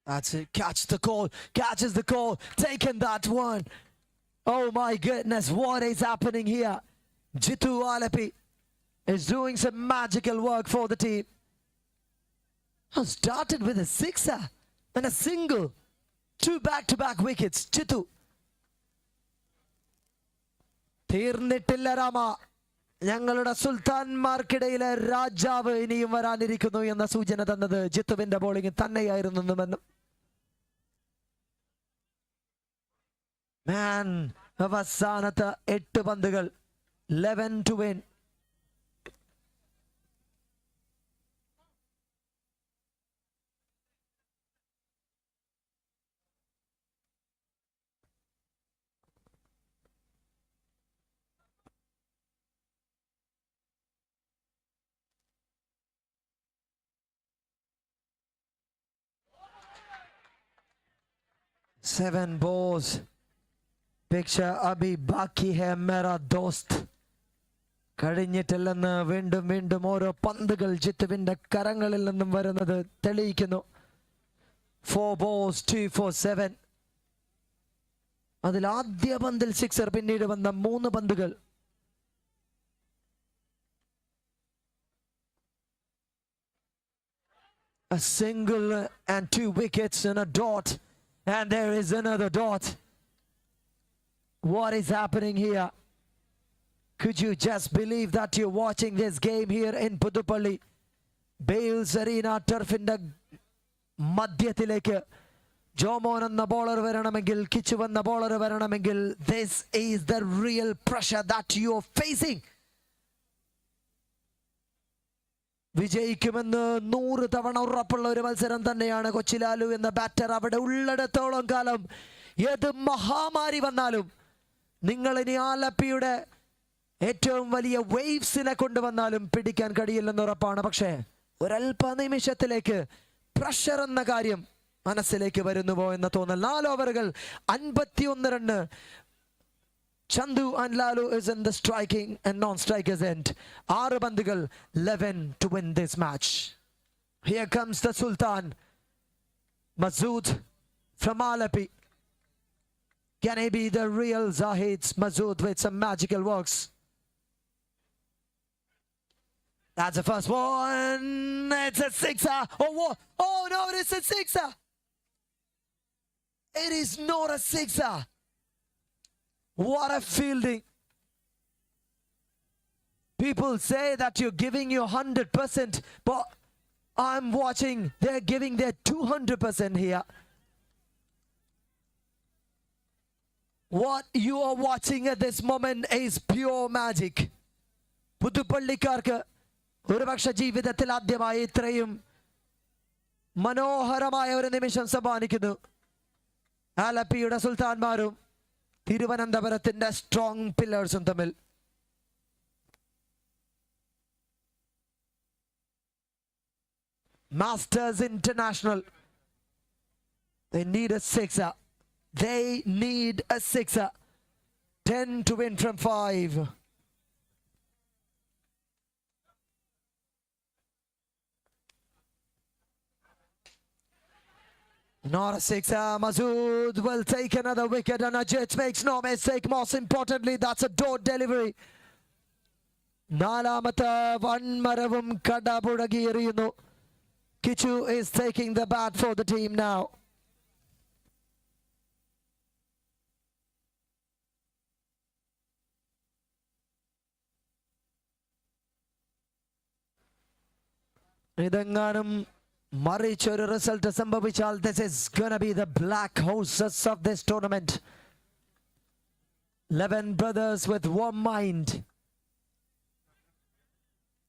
That's it. Catch the call. Catches the call. Taken that one. Oh my goodness. What is happening here? Jitu Alapi is doing some magical work for the team. Started with a sixer and a single. 2 back-to-back wickets. Jitu. തീർന്നിട്ടില്ല രാമ. ഞങ്ങളുടെ സുൽത്താൻമാർക്കിടയിലെ രാജാവ് ഇനിയും വരാനിരിക്കുന്നു എന്ന സൂചന തന്നത് ജിത്തുവിന്റെ bowling തന്നെയായിരുന്നുവെന്നും. Man, അവസാനത്തെ 8 പന്തുകൾ 11 to win. Seven balls. Picture abhi baki hai mera dost. കഴിഞ്ഞിട്ടില്ലെന്ന് വീണ്ടും വീണ്ടും ഓരോ പന്തുകൾ ജിത്തുവിന്റെ കരങ്ങളിൽ നിന്നും വരുന്നത് തെളിയിക്കുന്നു. 4 balls, 2 for 7. അതിൽ ആദ്യ പന്തിൽ 6, പിന്നീട് വന്ന 3 പന്തുകൾ. A single and 2 wickets and a dot. And there is another dot. What is happening here? Could you just believe that you're watching this game here in Puthupalli? Bales Arena turfinde madhyathilekku Jomon enna bowler varanamengil, Kichu enna bowler varanamengil, this is the real pressure that you are facing. വിജയിക്കുമെന്ന് 100 തവണ ഉറപ്പുള്ള ഒരു മത്സരം തന്നെയാണ് കൊച്ചിലാലു എന്ന batter അവിടെ ഉള്ളിടത്തോളം കാലം. ഏത് മഹാമാരി വന്നാലും നിങ്ങൾ ഇനി ആലപ്പിയുടെ ഏറ്റവും വലിയ വേവ്സിനെ കൊണ്ടുവന്നാലും പിടിക്കാൻ കഴിയില്ലെന്ന് ഉറപ്പാണ്. പക്ഷേ ഒരൽപ്പ നിമിഷത്തിലേക്ക് പ്രഷർ എന്ന കാര്യം മനസ്സിലേക്ക് വരുന്നുവോ എന്ന തോന്നൽ. 4 ഓവറുകൾ 51 run. Chandu and Lalu is in the striking and non-strikers end. 6 പന്തുകൾ 11 to win this match. Here comes the Sultan. Masood from Alapi. Can he be the real Zahid Masood with some magical works? That's the first one. It's a sixer. Oh, what? Oh no, it is a sixer. It is not a sixer. What a fielding. People say that you're giving your 100%, but I'm watching, they're giving their 200% here. What you are watching at this moment is pure magic. പുതുപ്പള്ളിക്കാർക്ക് ഒരുപക്ഷെ ജീവിതത്തിൽ ആദ്യമായി ഇത്രയും മനോഹരമായ ഒരു നിമിഷം സമ്മാനിക്കുന്നു. ആലപ്പിയുടെ സുൽത്താൻമാരും തിരുവനന്തപുരത്തിന്റെ strong പില്ലേഴ്സും തമ്മിൽ. Masters International. They need a sixer. They need a sixer. 10 to win from 5. Not a sixer. Masood will take another wicket and Ajit makes no mistake. Most importantly, that's a dot delivery. നാലാമത്തെ വൻമരവും കടപുഴകിയെറിയുന്നു. Kichu is taking the bat for the team now. ഇതെങ്ങാനും മറിച്ചൊരു result സംഭവിച്ചാൽ this is gonna be the black horses of this tournament. 11 brothers with one mind.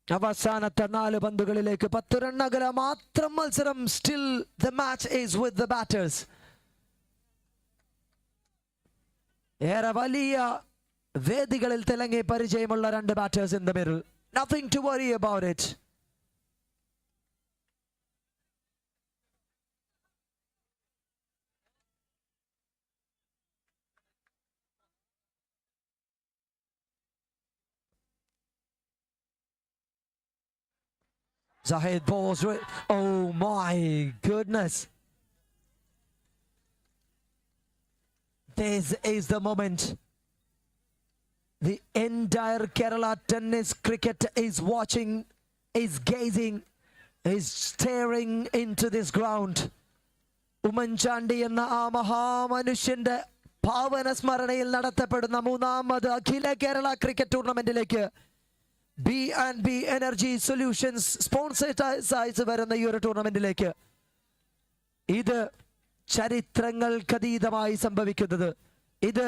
അവസാനത്തെ 4 പന്തുകളിലേക്ക് 10 run അകലെ മാത്രം മത്സരം. Still the match is with the batters. ഏറെ വലിയ വേദികളിൽ തിളങ്ങി പരിചയമുള്ള 2 batters in the middle. Nothing to worry about it. Zahid balls. Oh my goodness. This is the moment. The entire Kerala tennis cricket is watching, is gazing, is staring into this ground. Oommen Chandy എന്ന ആ മഹാമനുഷ്യന്റെ പാവന സ്മരണയിൽ നടത്തപ്പെടുന്ന 3ാമത് അഖില Kerala cricket ടൂർണമെന്റിലേക്ക് B&B Energy Solutions sponsors വരുന്ന ഈ ഒരു ടൂർണമെന്റിലേക്ക് ഇത് ചരിത്രങ്ങൾക്കതീതമായി സംഭവിക്കുന്നത്, ഇത്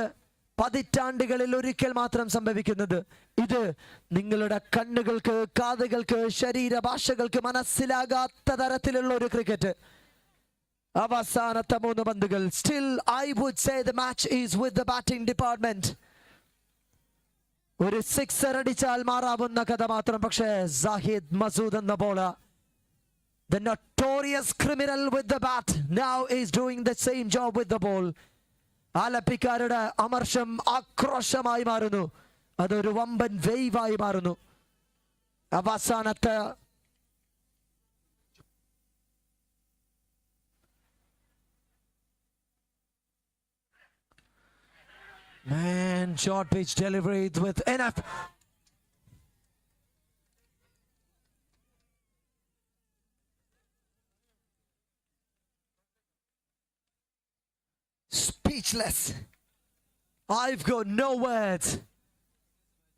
പതിറ്റാണ്ടുകളിൽ ഒരിക്കൽ മാത്രം സംഭവിക്കുന്നത്, ഇത് നിങ്ങളുടെ കണ്ണുകൾക്ക്, കാതുകൾക്ക്, ശരീരഭാഷകൾക്ക് മനസ്സിലാകാത്ത തരത്തിലുള്ള ഒരു ക്രിക്കറ്റ്. അവസാനത്തെ 3 പന്തുകൾ. Still I would say the match is with the batting department. ഒരു 6 അടിച്ചാൽ മാറാവുന്ന കഥ മാത്രം. പക്ഷേ സാഹിദ് മസൂദ് എന്ന bowler, the notorious criminal with the bat, now is doing the same job with the ball. ആലപ്പിക്കാരുടെ അമർഷം ആക്രോശമായി മാറുന്നു, അതൊരു വമ്പൻ വേവായി മാറുന്നു. അവസാനത്തെ man, short pitch delivery with enough. Speechless. I've got no words.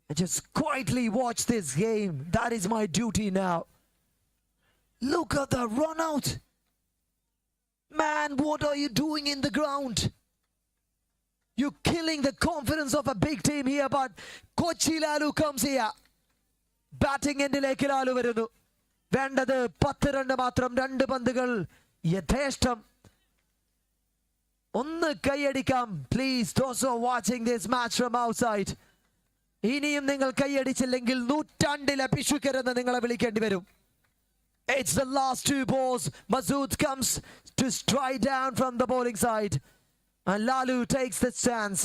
I just quietly watch this game. That is my duty now. Look at the run out. Man, what are you doing in the ground? You're killing the confidence of a big team here, but Kochi Lalu comes here. Batting endilekku Lalu varunu. Vendathu 10 run matram, 2 പന്തുകൾ യഥേഷ്ടം. ഒന്ന് കൈയടിക്കാം please, those who are watching this match from outside. ഇനിയും നിങ്ങൾ കൈയടിച്ചില്ലെങ്കിൽ നൂറ്റാണ്ടിലെ പിശുക്കരെന്ന് നിങ്ങളെ വിളിക്കേണ്ടി വരും. It's the last 2 balls. Masood comes to stride down from the bowling side. And Lalu takes the chance.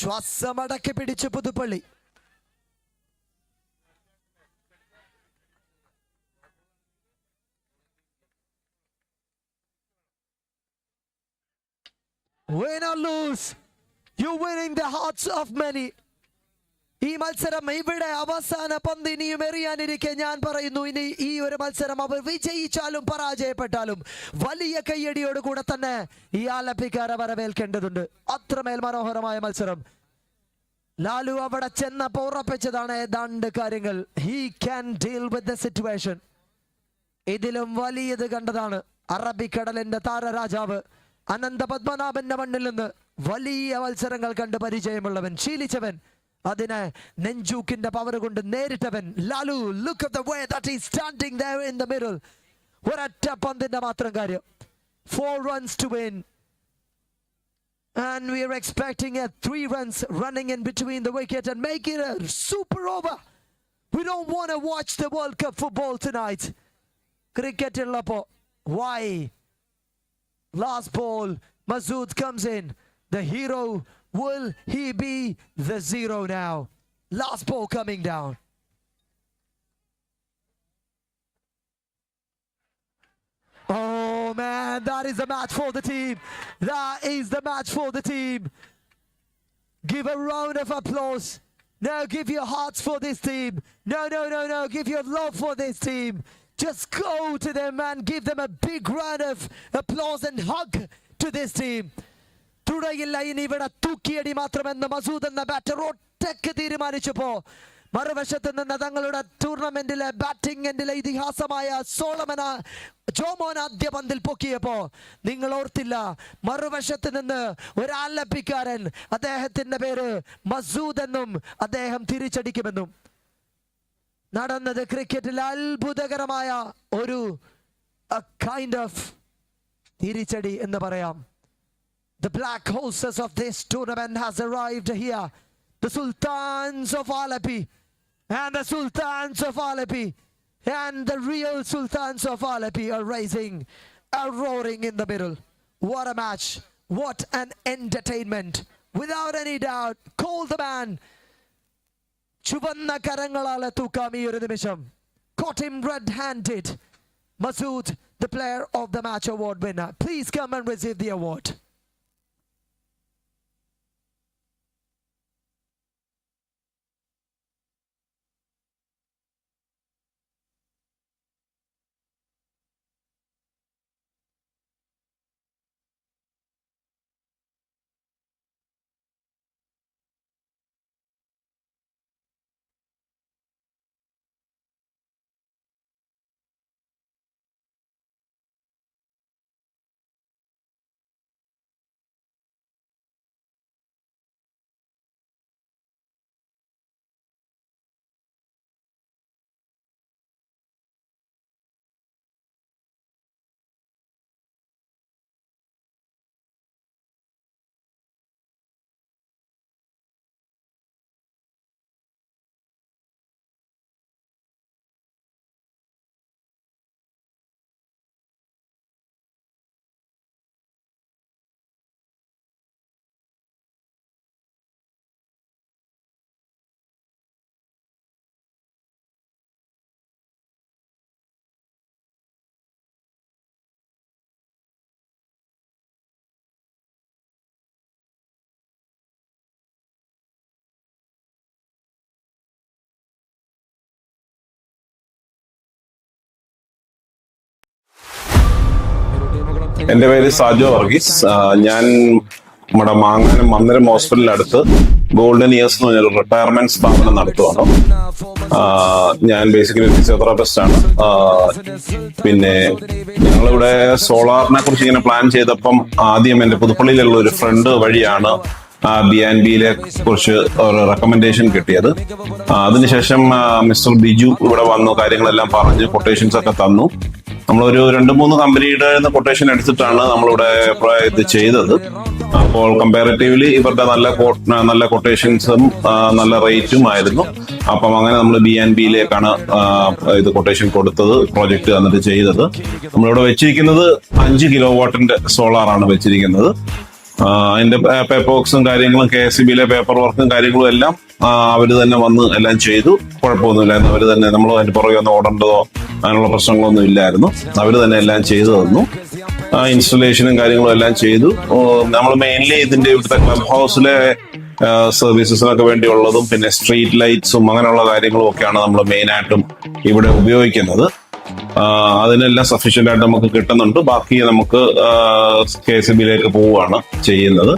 ശ്വാസമടക്കി പിടിച്ച് Puthuppally. Win or lose, you're winning the hearts of many. ഈ മത്സരം ഇവിടെ അവസാന പന്ത് ഇനിയും എറിയാനിരിക്കെ ഞാൻ പറയുന്നു, ഇനി ഈ ഒരു മത്സരം അവർ വിജയിച്ചാലും പരാജയപ്പെട്ടാലും വലിയ കയ്യടിയോട് കൂടെ തന്നെ ഈ ആലപ്പിക്കാരെ വരവേൽക്കേണ്ടതുണ്ട്. അത്രമേൽ മനോഹരമായ മത്സരം. ലാലു അവിടെ ചെന്നപ്പോൾ ഉറപ്പിച്ചതാണ് ഏതാണ്ട് കാര്യങ്ങൾ. He can deal with the situation. ഇതിലും വലിയത് കണ്ടതാണ്. അറബിക്കടലിന്റെ താരരാജാവ് അനന്ത പത്മനാഭന്റെ മണ്ണിൽ നിന്ന് വലിയ മത്സരങ്ങൾ കണ്ട് പരിചയമുള്ളവൻ, ശീലിച്ചവൻ, അതിനെ നെഞ്ചൂക്കിന്റെ പവർ കൊണ്ട് നേരിട്ടവൻ Lalu. Look at the way that he's standing there in the middle. ഒരൊറ്റ പന്തിന്റെ മാത്രം കാര്യം. 4 runs to win. And we are expecting a 3 runs running in between the wicket and make it a super over. We don't want to watch the World Cup football tonight. Cricket illapo. Why? Last ball, Masood comes in. The hero, will he be the 0 now? Last ball coming down. Oh man, that is the match for the team. That is the match for the team. Give a round of applause. No, give your hearts for this team. No. Give your love for this team. Just go to them and give them a big round of applause and hug to this team. തുടയില്ല ഇനി ഇവിടെ തൂക്കിയടി മാത്രമെന്ന് മസൂദ് എന്ന batter ഒറ്റയ്ക്ക് തീരുമാനിച്ചപ്പോ മറുവശത്ത് നിന്ന് തങ്ങളുടെ ടൂർണമെന്റിലെ batting എൻഡിലെ ഇതിഹാസമായ Jomon ആദ്യ പന്തിൽ പൊക്കിയപ്പോ നിങ്ങൾ ഓർത്തില്ല, മറുവശത്ത് നിന്ന് ഒരു ആലപ്പിക്കാരൻ, അദ്ദേഹത്തിന്റെ പേര് മസൂദ് എന്നും അദ്ദേഹം തിരിച്ചടിക്കുമെന്നും. നടന്നത് ക്രിക്കറ്റിൽ അത്ഭുതകരമായ ഒരു കൈൻഡ് ഓഫ് തിരിച്ചടി എന്ന് പറയാം. The black horses of this tournament has arrived here. The Sultans of Alapi. And the Sultans of Alapi. And the real Sultans of Alapi are raising, are roaring in the middle. What a match. What an entertainment. Without any doubt, call the man. ചുവന്ന കരങ്ങളാൽ തൂക്കാം ഈ ഒരു നിമിഷം. Caught him red-handed. Masood, the player of the match award winner. Please come and receive the award. എൻ്റെ പേര് സാജു വർഗീസ്. ഞാൻ നമ്മുടെ മാങ്ങാനം മന്ദിരം ഹോസ്പിറ്റലിനടുത്ത് golden years എന്ന് പറഞ്ഞൊരു റിട്ടയർമെന്റ് സ്ഥാപനം നടത്തുവാണ്. ഞാൻ ബേസിക്കലി ഫിസിയോതെറാപ്പിസ്റ്റ് ആണ്. പിന്നെ ഞങ്ങളിവിടെ സോളാറിനെ കുറിച്ച് ഇങ്ങനെ പ്ലാൻ ചെയ്തപ്പം ആദ്യം എൻ്റെ പുതുപ്പള്ളിയിലുള്ള ഒരു ഫ്രണ്ട് വഴിയാണ് BNBയിലെ കുറിച്ച് ഒരു റെക്കമെൻഡേഷൻ കിട്ടിയത്. അതിനുശേഷം മിസ്റ്റർ ബിജു ഇവിടെ വന്നു, കാര്യങ്ങളെല്ലാം പറഞ്ഞ് കൊട്ടേഷൻസ് ഒക്കെ തന്നു. നമ്മളൊരു 2-3 കമ്പനിയുടെ കൊട്ടേഷൻ എടുത്തിട്ടാണ് നമ്മളിവിടെ ഇത് ചെയ്തത്. അപ്പോൾ കമ്പാരിറ്റീവ്ലി ഇവരുടെ നല്ല കൊട്ടേഷൻസും നല്ല റേറ്റും ആയിരുന്നു. അപ്പം അങ്ങനെ നമ്മൾ BNBയിലേക്കാണ് ഇത് കൊട്ടേഷൻ കൊടുത്തത്, പ്രോജക്റ്റ് എന്നിട്ട് ചെയ്തത്. നമ്മളിവിടെ വെച്ചിരിക്കുന്നത് 5 കിലോവാട്ടിന്റെ സോളാറാണ് വെച്ചിരിക്കുന്നത്. അതിന്റെ പേപ്പർ വർക്ക്സും കാര്യങ്ങളും KSEBയിലെ പേപ്പർ വർക്കും കാര്യങ്ങളും എല്ലാം അവര് തന്നെ വന്ന് എല്ലാം ചെയ്തു. കുഴപ്പമൊന്നുമില്ലായിരുന്നു. അവര് തന്നെ, നമ്മൾ അതിന്റെ പുറകെ ഒന്ന് ഓടേണ്ടതോ അങ്ങനെയുള്ള പ്രശ്നങ്ങളൊന്നും ഇല്ലായിരുന്നു. അവര് തന്നെ എല്ലാം ചെയ്തു തന്നു. ഇൻസ്റ്റലേഷനും കാര്യങ്ങളും എല്ലാം ചെയ്തു. നമ്മൾ മെയിൻലി ഇതിന്റെ ഇവിടുത്തെ ക്ലബ് ഹൗസിലെ സർവീസസിനൊക്കെ വേണ്ടിയുള്ളതും പിന്നെ സ്ട്രീറ്റ് ലൈറ്റ്സും അങ്ങനെയുള്ള കാര്യങ്ങളും ഒക്കെയാണ് നമ്മൾ മെയിനായിട്ടും ഇവിടെ ഉപയോഗിക്കുന്നത്. അതിനെല്ലാം സഫീഷ്യന്റ് ആയിട്ട് നമുക്ക് കിട്ടുന്നുണ്ട്. ബാക്കി നമുക്ക് KSEBയിലേക്ക് പോവുകയാണ് ചെയ്യുന്നത്.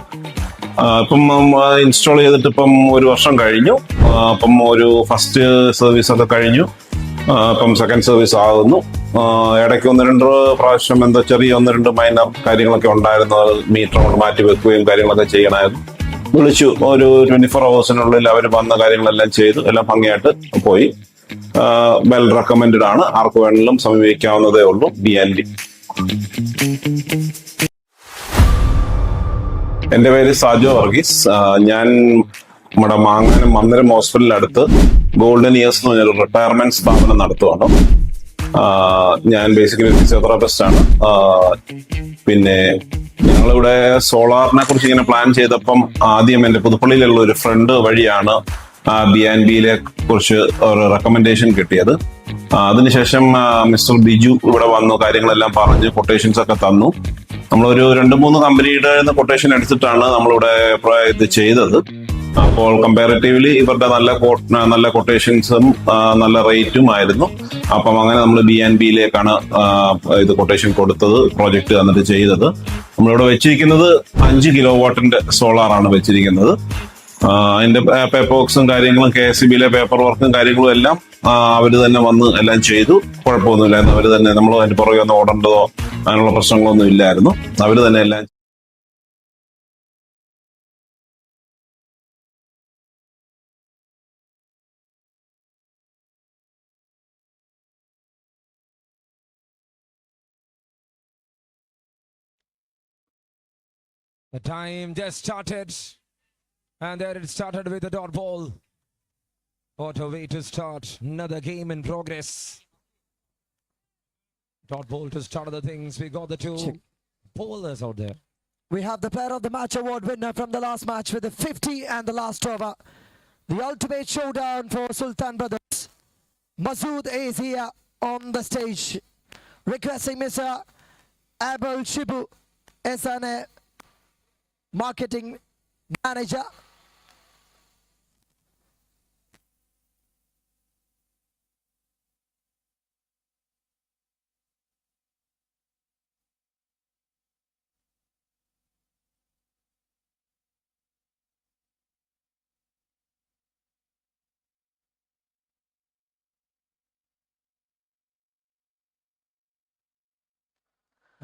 ഇപ്പം ഇൻസ്റ്റാൾ ചെയ്തിട്ട് ഇപ്പം 1 വർഷം കഴിഞ്ഞു. അപ്പം ഒരു ഫസ്റ്റ് സർവീസ് ഒക്കെ കഴിഞ്ഞു. ഇപ്പം സെക്കൻഡ് സർവീസ് ആകുന്നു. ഇടയ്ക്ക് 1-2 പ്രാവശ്യം ചെറിയ 1-2 മൈനർ കാര്യങ്ങളൊക്കെ ഉണ്ടായിരുന്നു. മീറ്റർ കൊണ്ട് മാറ്റി വെക്കുകയും കാര്യങ്ങളൊക്കെ ചെയ്യണമായിരുന്നു. വിളിച്ചു, ഒരു 24 hours അവർ വന്ന കാര്യങ്ങളെല്ലാം ചെയ്തു. എല്ലാം ഭംഗിയായിട്ട് പോയി. വെൽ റെക്കമെൻഡഡ് ആണ്. ആർക്ക് വേണമെങ്കിലും സമീപിക്കാവുന്നതേ ഉള്ളൂ BNB. എൻ്റെ പേര് സാജു വർഗീസ്. ഞാൻ നമ്മുടെ മാങ്ങാനം മന്ദിരം ഹോസ്പിറ്റലിനടുത്ത് ഗോൾഡൻ ഇയേഴ്സ് എന്ന് പറഞ്ഞൊരു റിട്ടയർമെന്റ് സ്ഥാപനം നടത്തുവാണ്. ഞാൻ ബേസിക്കലി ഫിസിയോതെറാപ്പിസ്റ്റ് ആണ്. പിന്നെ ഞങ്ങളിവിടെ സോളാറിനെ കുറിച്ച് ഇങ്ങനെ പ്ലാൻ ചെയ്തപ്പം ആദ്യം എൻ്റെ പുതുപ്പള്ളിയിലുള്ള ഒരു ഫ്രണ്ട് വഴിയാണ് BNBയിലെ കുറിച്ച് ഒരു റെക്കമെൻഡേഷൻ കിട്ടിയത്. അതിനുശേഷം മിസ്റ്റർ ബിജു ഇവിടെ വന്നു, കാര്യങ്ങളെല്ലാം പറഞ്ഞ് കൊട്ടേഷൻസ് ഒക്കെ തന്നു. നമ്മളൊരു 2-3 കമ്പനിയുടെ കൊട്ടേഷൻ എടുത്തിട്ടാണ് നമ്മളിവിടെ ഇത് ചെയ്തത്. അപ്പോൾ കമ്പാരിറ്റീവ്ലി ഇവരുടെ നല്ല കൊട്ടേഷൻസും നല്ല റേറ്റും ആയിരുന്നു. അപ്പം അങ്ങനെ നമ്മൾ BNBയിലേക്കാണ് ഇത് കൊട്ടേഷൻ കൊടുത്തത്, പ്രോജക്റ്റ് എന്നിട്ട് ചെയ്തത്. നമ്മളിവിടെ വെച്ചിരിക്കുന്നത് 5 കിലോവാട്ടിന്റെ സോളാറാണ് വെച്ചിരിക്കുന്നത്. അതിന്റെ പേപ്പർ വർക്ക്സും കാര്യങ്ങളും KSEBയിലെ പേപ്പർ വർക്കും കാര്യങ്ങളും എല്ലാം അവര് തന്നെ വന്ന് എല്ലാം ചെയ്തു. കുഴപ്പമൊന്നുമില്ലായിരുന്നു. അവര് തന്നെ, നമ്മൾ അതിന്റെ പുറകെ ഒന്നും ഓടേണ്ടതോ അങ്ങനെയുള്ള പ്രശ്നങ്ങളൊന്നും ഇല്ലായിരുന്നു. അവര് തന്നെ എല്ലാം. The time just started, and there it started with the dot ball. What a way to start another game in progress. Dot ball to start the things. We got the two bowlers out there. We have the player of the match award winner from the last match with the 50 and the last over. The ultimate showdown for Sultan Brothers. Masood is here on the stage, requesting Mr. Abel Shibu SNA marketing manager.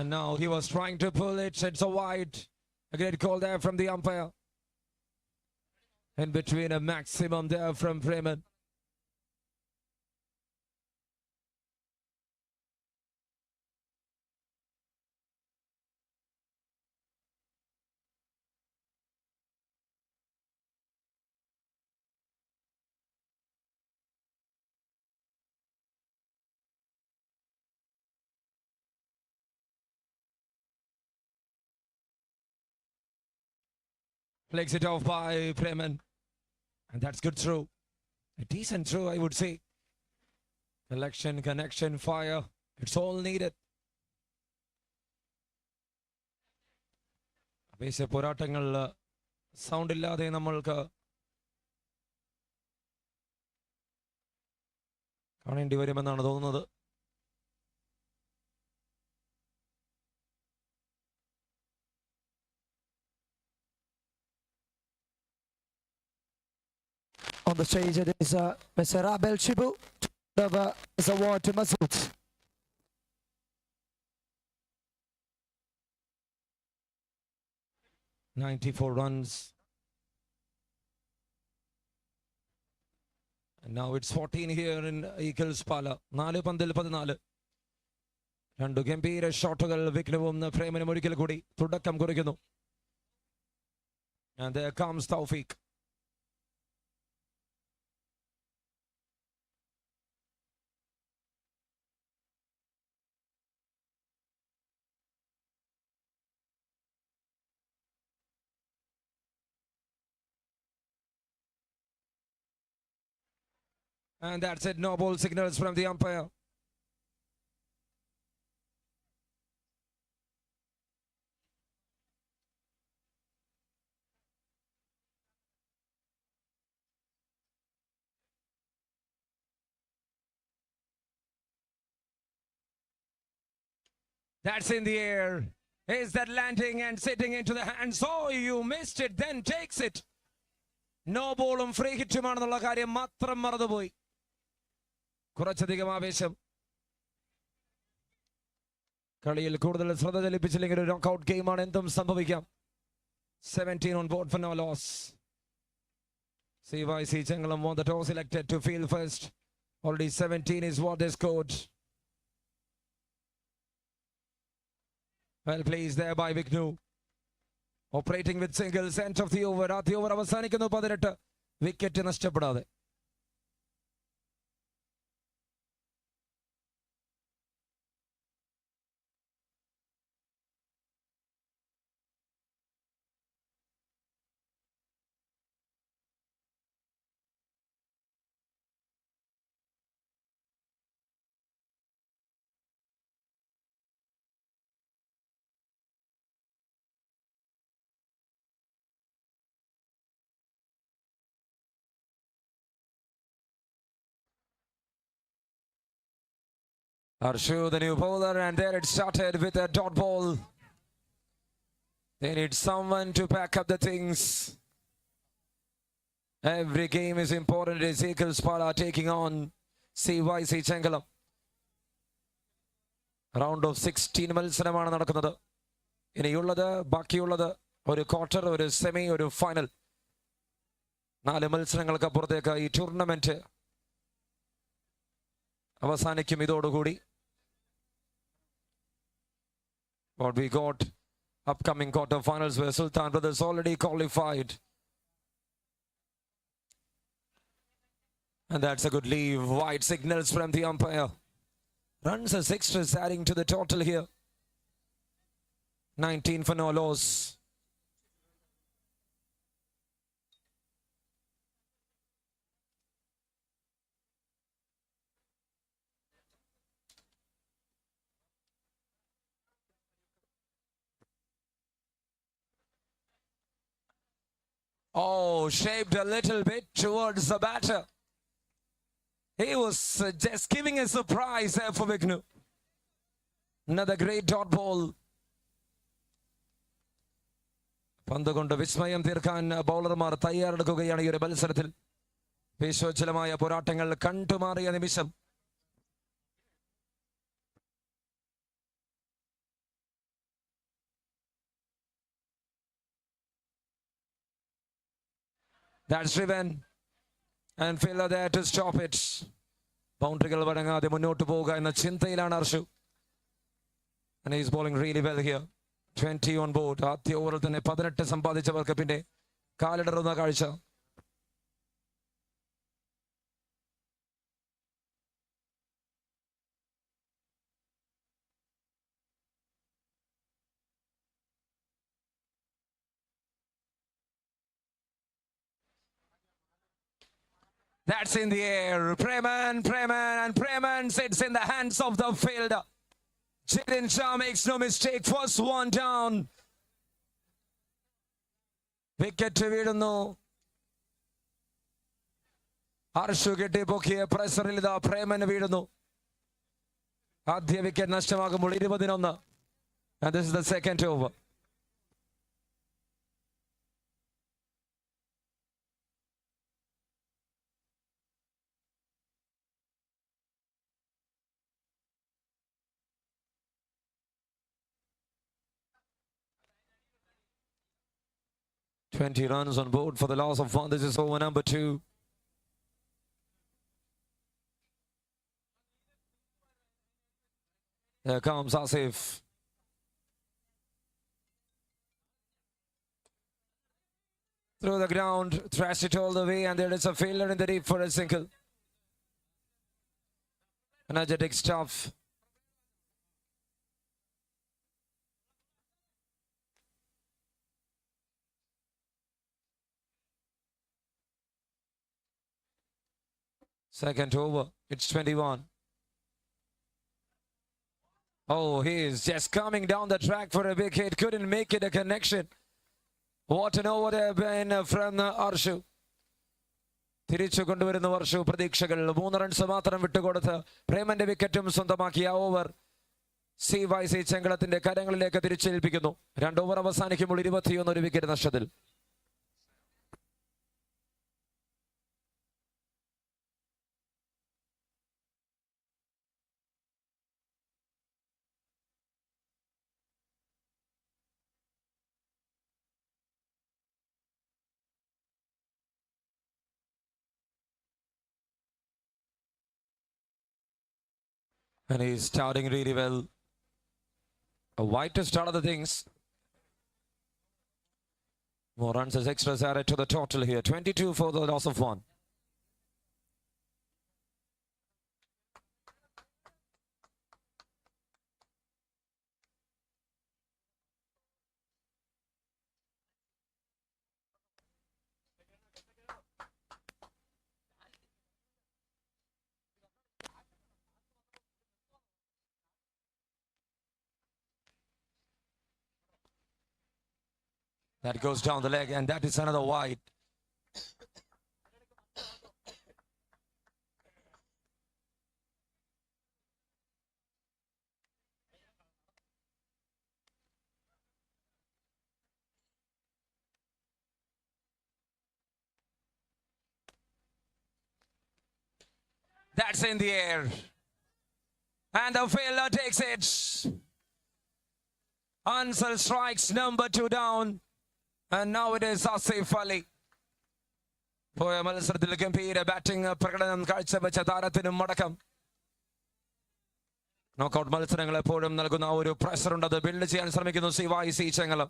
And now he was trying to pull it. It's a wide. A great call there from the umpire. In between a maximum there from Freeman. Flicks it off by Freeman. And that's good throw. A decent throw, I would say. Collection, connection, fire. It's all needed. അപേക്ഷ പോരാട്ടങ്ങളിൽ sound ഇല്ലാതെ നമ്മൾക്ക് കാണേണ്ടി വരുമെന്നാണ് തോന്നുന്നത്. On the stage it is Mr. Abel Shibu to deliver his award to Masood. $94 runs. And now it's 14 here in Eagles Pala. 4 പന്തിൽ 14. 2 ഗംഭീര ഷോട്ടുകൾ വിഘ്നവും ഫ്രെയിമിനും ഒരിക്കൽ കൂടി തുടക്കം കുറിക്കുന്നു. And there comes Tawfiq. And that's it. No ball signals from the umpire. That's in the air. Is that landing and sitting into the hands? Oh, you missed it, then takes it. No ballum free hittumaണെന്നുള്ള കാര്യം മാത്രം മറന്നുപോയി. കുറച്ചധികം ആവേശം കളിയിൽ കൂടുതൽ ശ്രദ്ധ ചലിപ്പിച്ചില്ലെങ്കിൽ ഒരു knockout ഗെയിമാണ്, എന്തും സംഭവിക്കാം. 17 on board for no loss. CYC Chengalam won the toss, elected to field first. Already 17 is what they scored. Well placed there by Vignu. Operating with singles. End of the over. ആദ്യ over അവസാനിക്കുന്നു 18. Wicket നഷ്ടപ്പെടാതെ. Arshu, the new bowler, and there it started with a dot ball. They need someone to pack up the things. Every game is important. Ezekiel Spala taking on CYC Chengalam. Round of 16 മത്സരമാണ് നടക്കുന്നത്. ഇനിയുള്ളത് ബാക്കിയുള്ളത് ഒരു quarter, ഒരു semi, ഒരു final. 4 മത്സരങ്ങൾക്ക് അപ്പുറത്തേക്ക് ഈ ടൂർണമെന്റ് അവസാനിക്കും ഇതോടുകൂടി. What we got upcoming quarterfinals where Sultan Brothers already qualified. And that's a good leave. Wide signals from the umpire. Runs as extras adding to the total here. 19 for no loss. Oh, shaped a little bit towards the batter. He was just giving a surprise there for Vignu. Another great dot ball. പന്ത് കൊണ്ട് വിസ്മയം തീർക്കാൻ ബൗളർമാർ തയ്യാറെടുക്കുകയാണ് ഈ ഒരു മത്സരത്തിൽ. വിശ്വോജ്വലമായ പോരാട്ടങ്ങൾ കണ്ടുമാറിയ നിമിഷം. That's driven and fielder there to stop it. ബൗണ്ടറികൾ വഴങ്ങാതെ മുന്നോട്ട് പോവുക എന്ന ചിന്തയിലാണ് Arshu. And he's bowling really well here. 20 on board. ആദ്യ ഓവറിൽ തന്നെ 18 സമ്പാദിച്ചവർക്ക് പിന്നെ കാലിടറുന്ന കാഴ്ച. That's in the air. And Preman sits in the hands of the fielder. Jidin Shah makes no mistake. First one down. Wicket വീഴുന്നു. അർഷു കെട്ടിപ്പൊക്കിയ പ്രഷറിൽ ഇതാ പ്രേമൻ വീഴുന്നു. ആദ്യ wicket നഷ്ടമാകുമ്പോൾ 21. And this is the second over. Twenty runs on board for the loss of 1. This is over number 2. There comes Asif. Through the ground, thrashed it all the way, and there is a fielder in the deep for a single. Energetic stuff. Second over, it's 21. Oh, he is just coming down the track for a big hit. Couldn't make it a connection. What an over there been from Arshu. തിരിച്ചു കൊണ്ടുവരുന്ന വർഷു പ്രതീക്ഷകൾ. 3 runs മാത്രം വിട്ടുകൊടുത്ത് പ്രേമന്റെ വിക്കറ്റും സ്വന്തമാക്കിയ over CYC ചെങ്കളത്തിന്റെ കരങ്ങളിലേക്ക് തിരിച്ചേൽപ്പിക്കുന്നു. 2 over അവസാനിക്കുമ്പോൾ 21 ഒരു wicket നഷ്ടത്തിൽ. And he's starting really well. A wide to start of the things. More runs as extras added to the total here. 22 for the loss of 1. That goes down the leg, and that is another wide. That's in the air. And the fielder takes it. Ansel strikes number 2 down. And now it is PUTHUPPALLY. പോയ മത്സരത്തിൽ ഗംഭീര batting പ്രകടനം കാഴ്ചവെച്ച താരത്തിനും മടക്കം. Knockout മത്സരങ്ങൾ എപ്പോഴും നൽകുന്ന ഒരു പ്രഷർ ഉണ്ട്. അത് ബിൽഡ് ചെയ്യാൻ ശ്രമിക്കുന്നു CYC ചെങ്ങലം.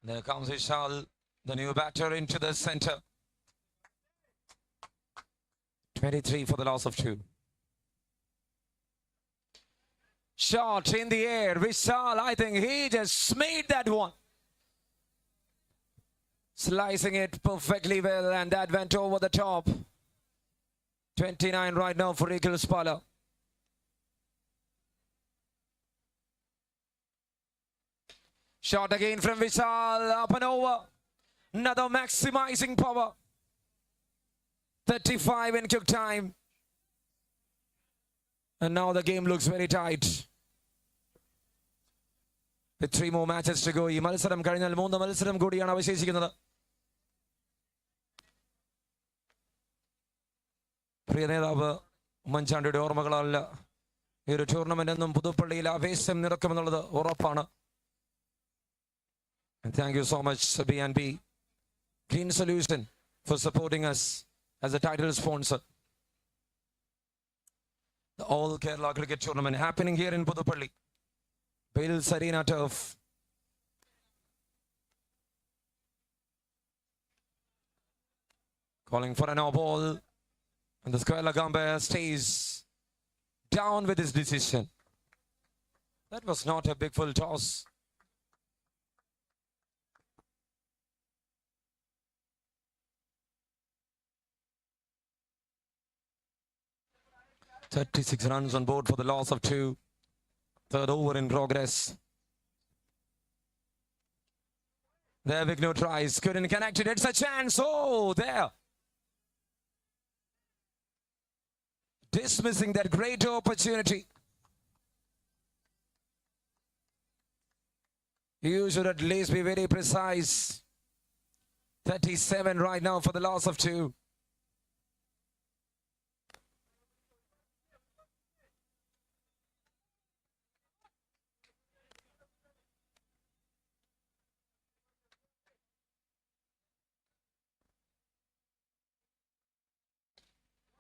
There comes Vishal, the new batter, into the center. 23 for the loss of 2. Shot in the air. Vishal, I think he just made that one. Slicing it perfectly well, and that went over the top. 29 right now for Eagle Spala. Shot again from Vishal, up and over. Another maximizing power. 35 in quick time. And now the game looks very tight. With 3 more matches to go. ഈ മത്സരം കഴിഞ്ഞാൽ 3 മത്സരം കൂടിയാണ് അവശേഷിക്കുന്നത്. പ്രിയ നേതാവ് ഉമ്മൻചാണ്ടിയുടെ ഓർമ്മകളല്ല ഈ ഒരു ടൂർണമെന്റ് എന്നും പുതുപ്പള്ളിയിൽ ആവേശം നിറക്കുമെന്നുള്ളത് ഉറപ്പാണ്. And thank you so much, B&B Green Solution, for supporting us as a title sponsor. The All Kerala Cricket Tournament happening here in Puthupalli, Bills Arena turf. Calling for an no ball, and the square leg umpire stays down with his decision. That was not a big full toss. .36 runs on board for the loss of 2. Third over in progress. There, Vigno tries. Couldn't connect it. It's a chance. Oh, there. Dismissing that great opportunity. You should at least be very precise. 37 right now for the loss of 2.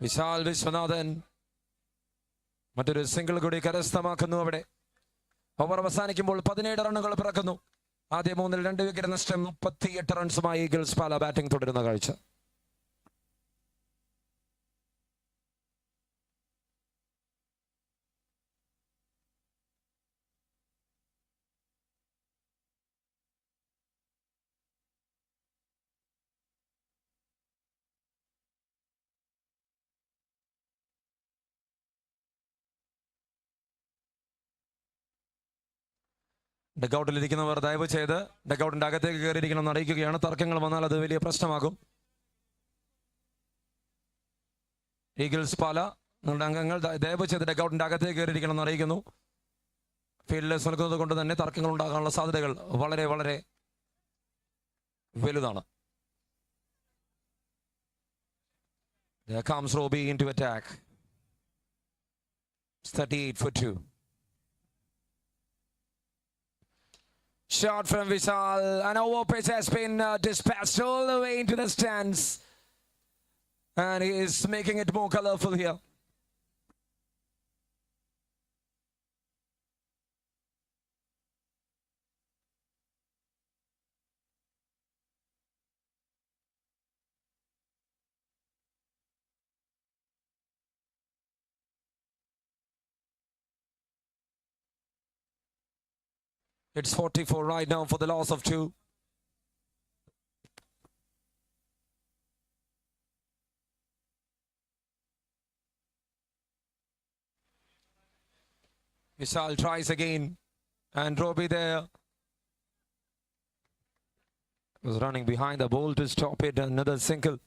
Vishal Viswanathan മറ്റൊരു single കൂടി കരസ്ഥമാക്കുന്നു. അവിടെ over അവസാനിക്കുമ്പോൾ 17 റണ്ണുകൾ പിറക്കുന്നു. ആദ്യ 3-ൽ 2 wicket നഷ്ടം. 38 റൺസുമായി Eagles പാല batting തുടരുന്ന കാഴ്ച. ഡക്കൗട്ടിലിരിക്കുന്നവർ ദയവ് ചെയ്ത് ഡക്കൗട്ടിന്റെ അകത്തേക്ക് കയറിയിരിക്കണം അറിയിക്കുകയാണ്. തർക്കങ്ങൾ വന്നാൽ അത് വലിയ പ്രശ്നമാകും. ഈഗിൾസ് പാല നിങ്ങളുടെ അംഗങ്ങൾ ദയവ് ചെയ്ത് ഡക്കൗട്ടിന്റെ അകത്തേക്ക് കയറിയിരിക്കണം അറിയിക്കുന്നു. ഫീൽഡ്ലെസ് നിൽക്കുന്നത് കൊണ്ട് തന്നെ തർക്കങ്ങൾ ഉണ്ടാകാനുള്ള സാധ്യതകൾ വളരെ വളരെ വലുതാണ്. There comes Roby into attack. It's 38 for 2. Shot from Vishal. An over pitch has been dispatched all the way into the stands. And he is making it more colorful here. It's 44 right now for the loss of 2. Vishal tries again. And Roby there was running behind the ball to stop it. Another single.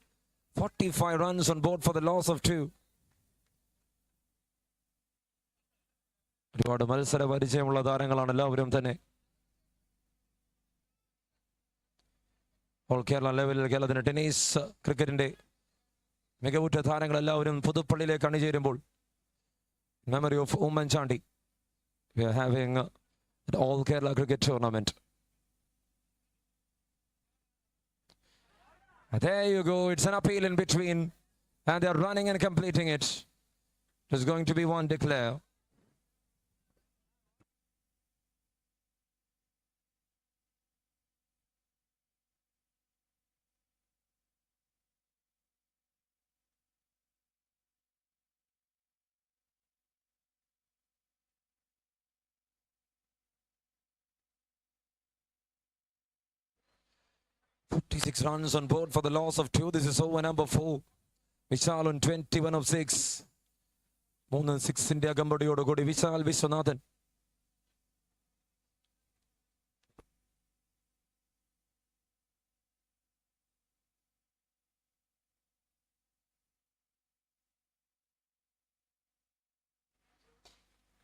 45 runs on board for the loss of 2. ഒരുപാട് മത്സര പരിചയമുള്ള താരങ്ങളാണ് എല്ലാവരും തന്നെ. All Kerala ലെവലിൽ കേരളത്തിന് tennis ക്രിക്കറ്റിന്റെ മികവുറ്റ താരങ്ങൾ എല്ലാവരും പുതുപ്പള്ളിയിലേക്ക് അണിചേരുമ്പോൾ memory of Oommen Chandy we are having an all Kerala cricket tournament. There you go, it's an appeal in between and they're running and completing it. There's going to be one declare. Six runs on board for the loss of 2. This is over number 4. Vishal on 21 of 6. 3-6 India Gambadiyodu Kodi Vishal Vishwanathan.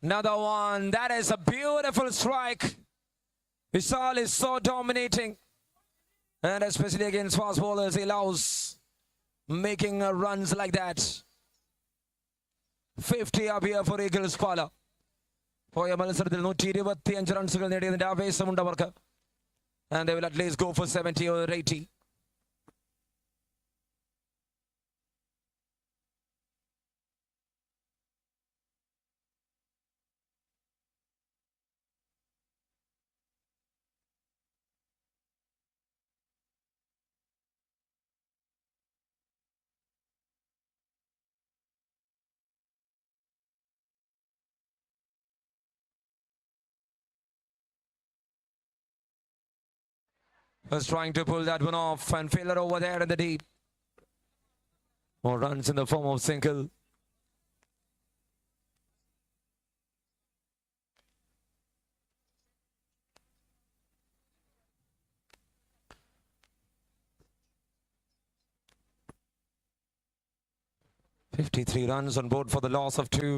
Another one. That is a beautiful strike. Vishal is so dominating. And especially against fast bowlers, he loves making runs like that. 50 up here for Eagles Pala. പോയ മത്സരത്തിൽ 125 റൺസുകൾ നേടിയതിന്റെ ആവേശമുണ്ട് അവർക്ക്. And they will at least go for 70 or 80. Was trying to pull that one off and fielder over there in the deep. More runs in the form of single. "53 runs on board for the loss of 2.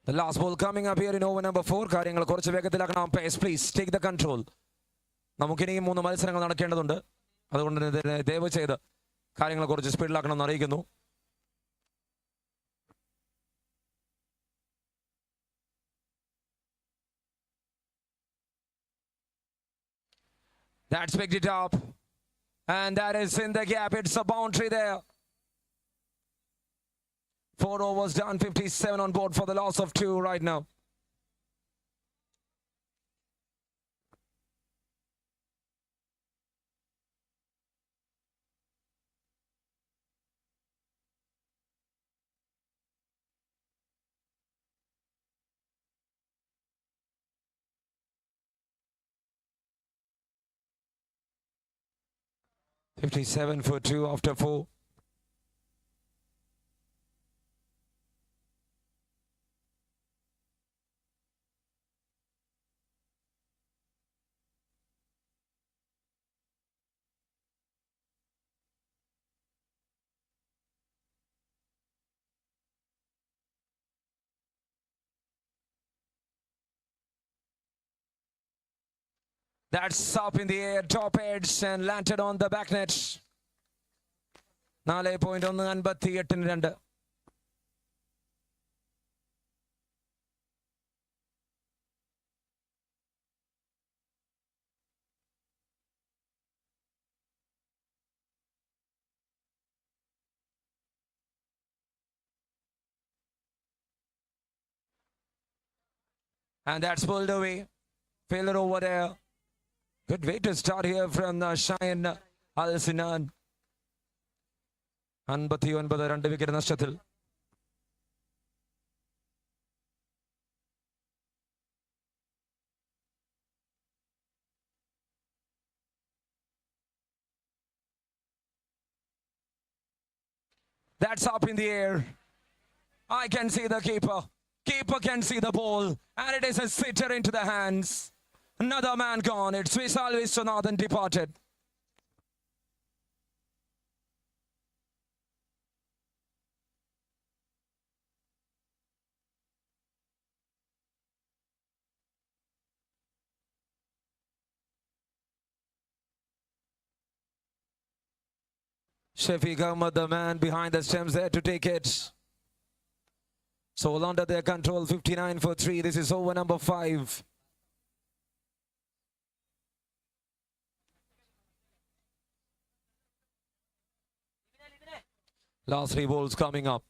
The last ball coming up here in over number 4. കാര്യങ്ങൾ കുറച്ച് വേഗത്തിലാക്കണം. Pace, please take the control. നമുക്കിനിയും 3 മത്സരങ്ങൾ നടക്കേണ്ടതുണ്ട്. അതുകൊണ്ട് ദയവ് ചെയ്ത് കാര്യങ്ങൾ കുറച്ച് സ്പീഡിലാക്കണം എന്ന് അറിയിക്കുന്നു. That's picked it up. And that is in the gap. It's a boundary there. 4 overs done, 57 on board for the loss of 2 right now. "57 for 2 after 4. That's up in the air, top edge, and landed on the back net. 4.158-2. And that's pulled away. Failure over there. Good way to start here from Shine Al Sinan. 59 2 wicket നഷ്ടത്തിൽ. That's up in the air. I can see the keeper. Keeper can see the ball. And it is a sitter into the hands. Another man gone. It's Vishal Vishwanathan departed. Shafiq Ahmad, the man behind the stems there to take it. So under their control, 59 for 3. This is over number 5. Last 3 balls coming up.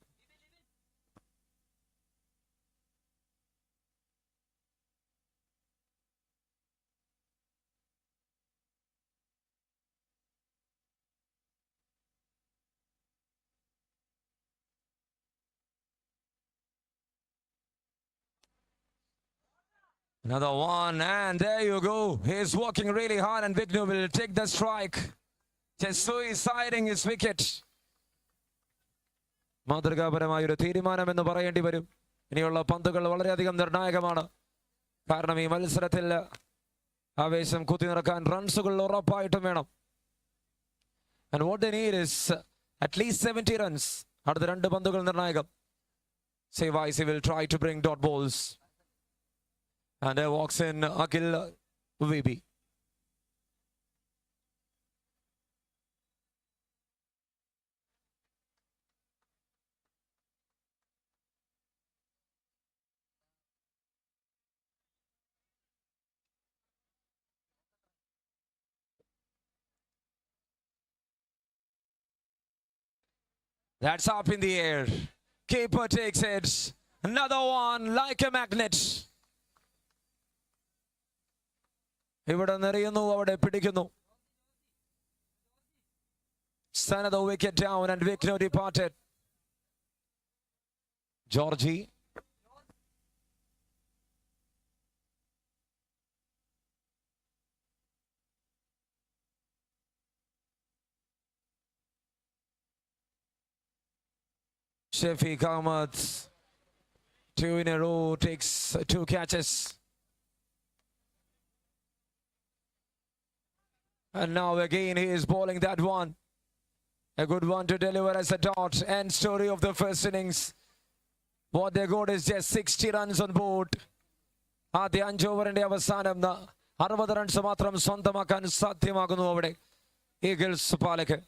Another one, and there you go. He's working really hard, and Vigneault will take the strike. Just suiciding his wicket. മാതൃകാപരമായ ഒരു തീരുമാനമെന്ന് പറയേണ്ടി വരും. ഇനിയുള്ള പന്തുകൾ വളരെയധികം നിർണായകമാണ്. കാരണം ഈ മത്സരത്തിൽ ആവേശം കുത്തി നിറക്കാൻ റൺസുകൾ ഉറപ്പായിട്ടും വേണം. And what they need is at least 70 runs. അടുത്ത 2 പന്തുകൾ നിർണായകം. Sevais will try to bring dot balls. And there walks in Akhil Vibi. That's up in the air. Keeper takes it. Another one like a magnet. ഇവിടെ നിറയുന്നു, അവിടെ പിടിക്കുന്നു. Another wicket down and Vigneault departed. Georgie. Shafiq Ahmad, 2 in a row, takes 2 catches. And now again he is bowling that one. A good one to deliver as a dot. End story of the first innings. What they got is just 60 runs on board. ആദ്യ 5 ഓവറിന്റെ അവസാനം 60 runs മാത്രം സ്വന്തമാക്കാൻ സാധ്യമാകുന്നു അവിടെ Eagles palak.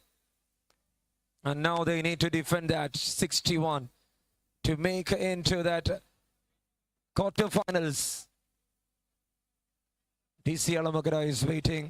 And now they need to defend that 61 to make into that quarterfinals. DC Alamagara is waiting.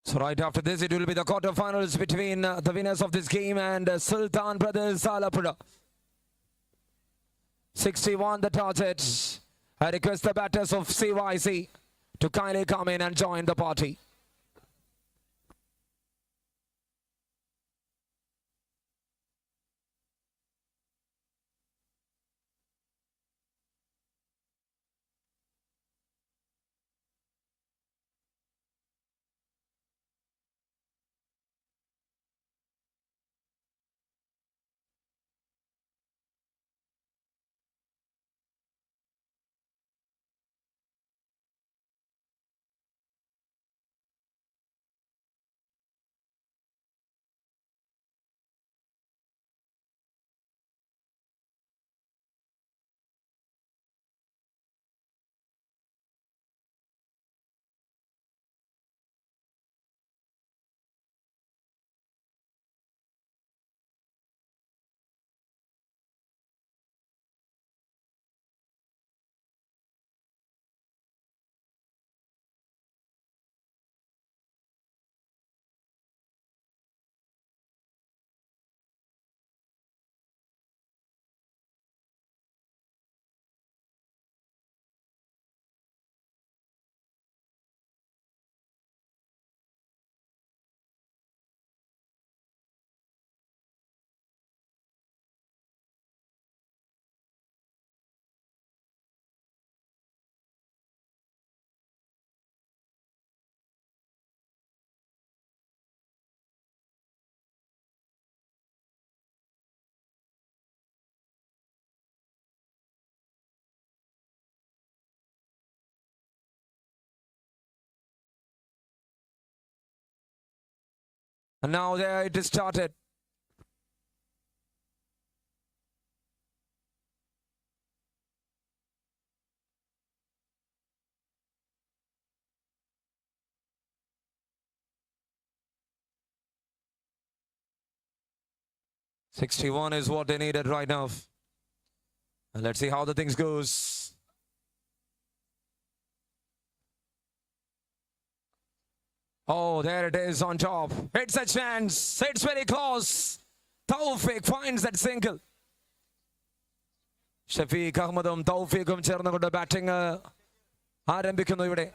So right after this, it will be the quarterfinals between the winners of this game and Sultan Brothers Alapura. 61 the target. I request the batters of CYC to kindly come in and join the party. And now there it is started. $61 is what they needed right now. And let's see how the things goes. Oh, there it is on top. It's a chance. It's very close. Tawfiq finds that single. Shafeeq അഹമ്മദും തൗഫീഖും ചേർന്നുകൊണ്ട് batting ആരംഭിക്കുന്നു ഇവിടെ.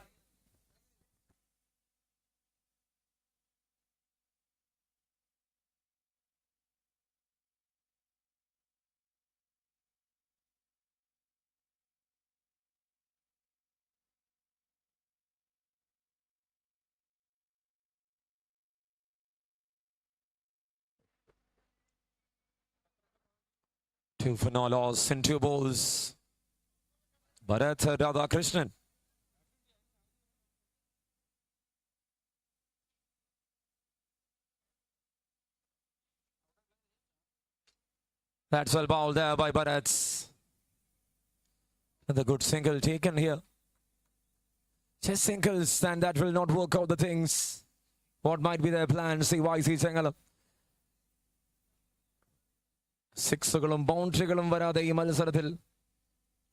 Two for no loss in 2 balls. Bharat Radhakrishnan. That's well bowled there by Bharat. And the good single taken here. Just singles, and that will not work out the things. What might be their plan? CYC Changalam. സിക്സുകളും ബൗണ്ടറികളും വരാതെ ഈ മത്സരത്തിൽ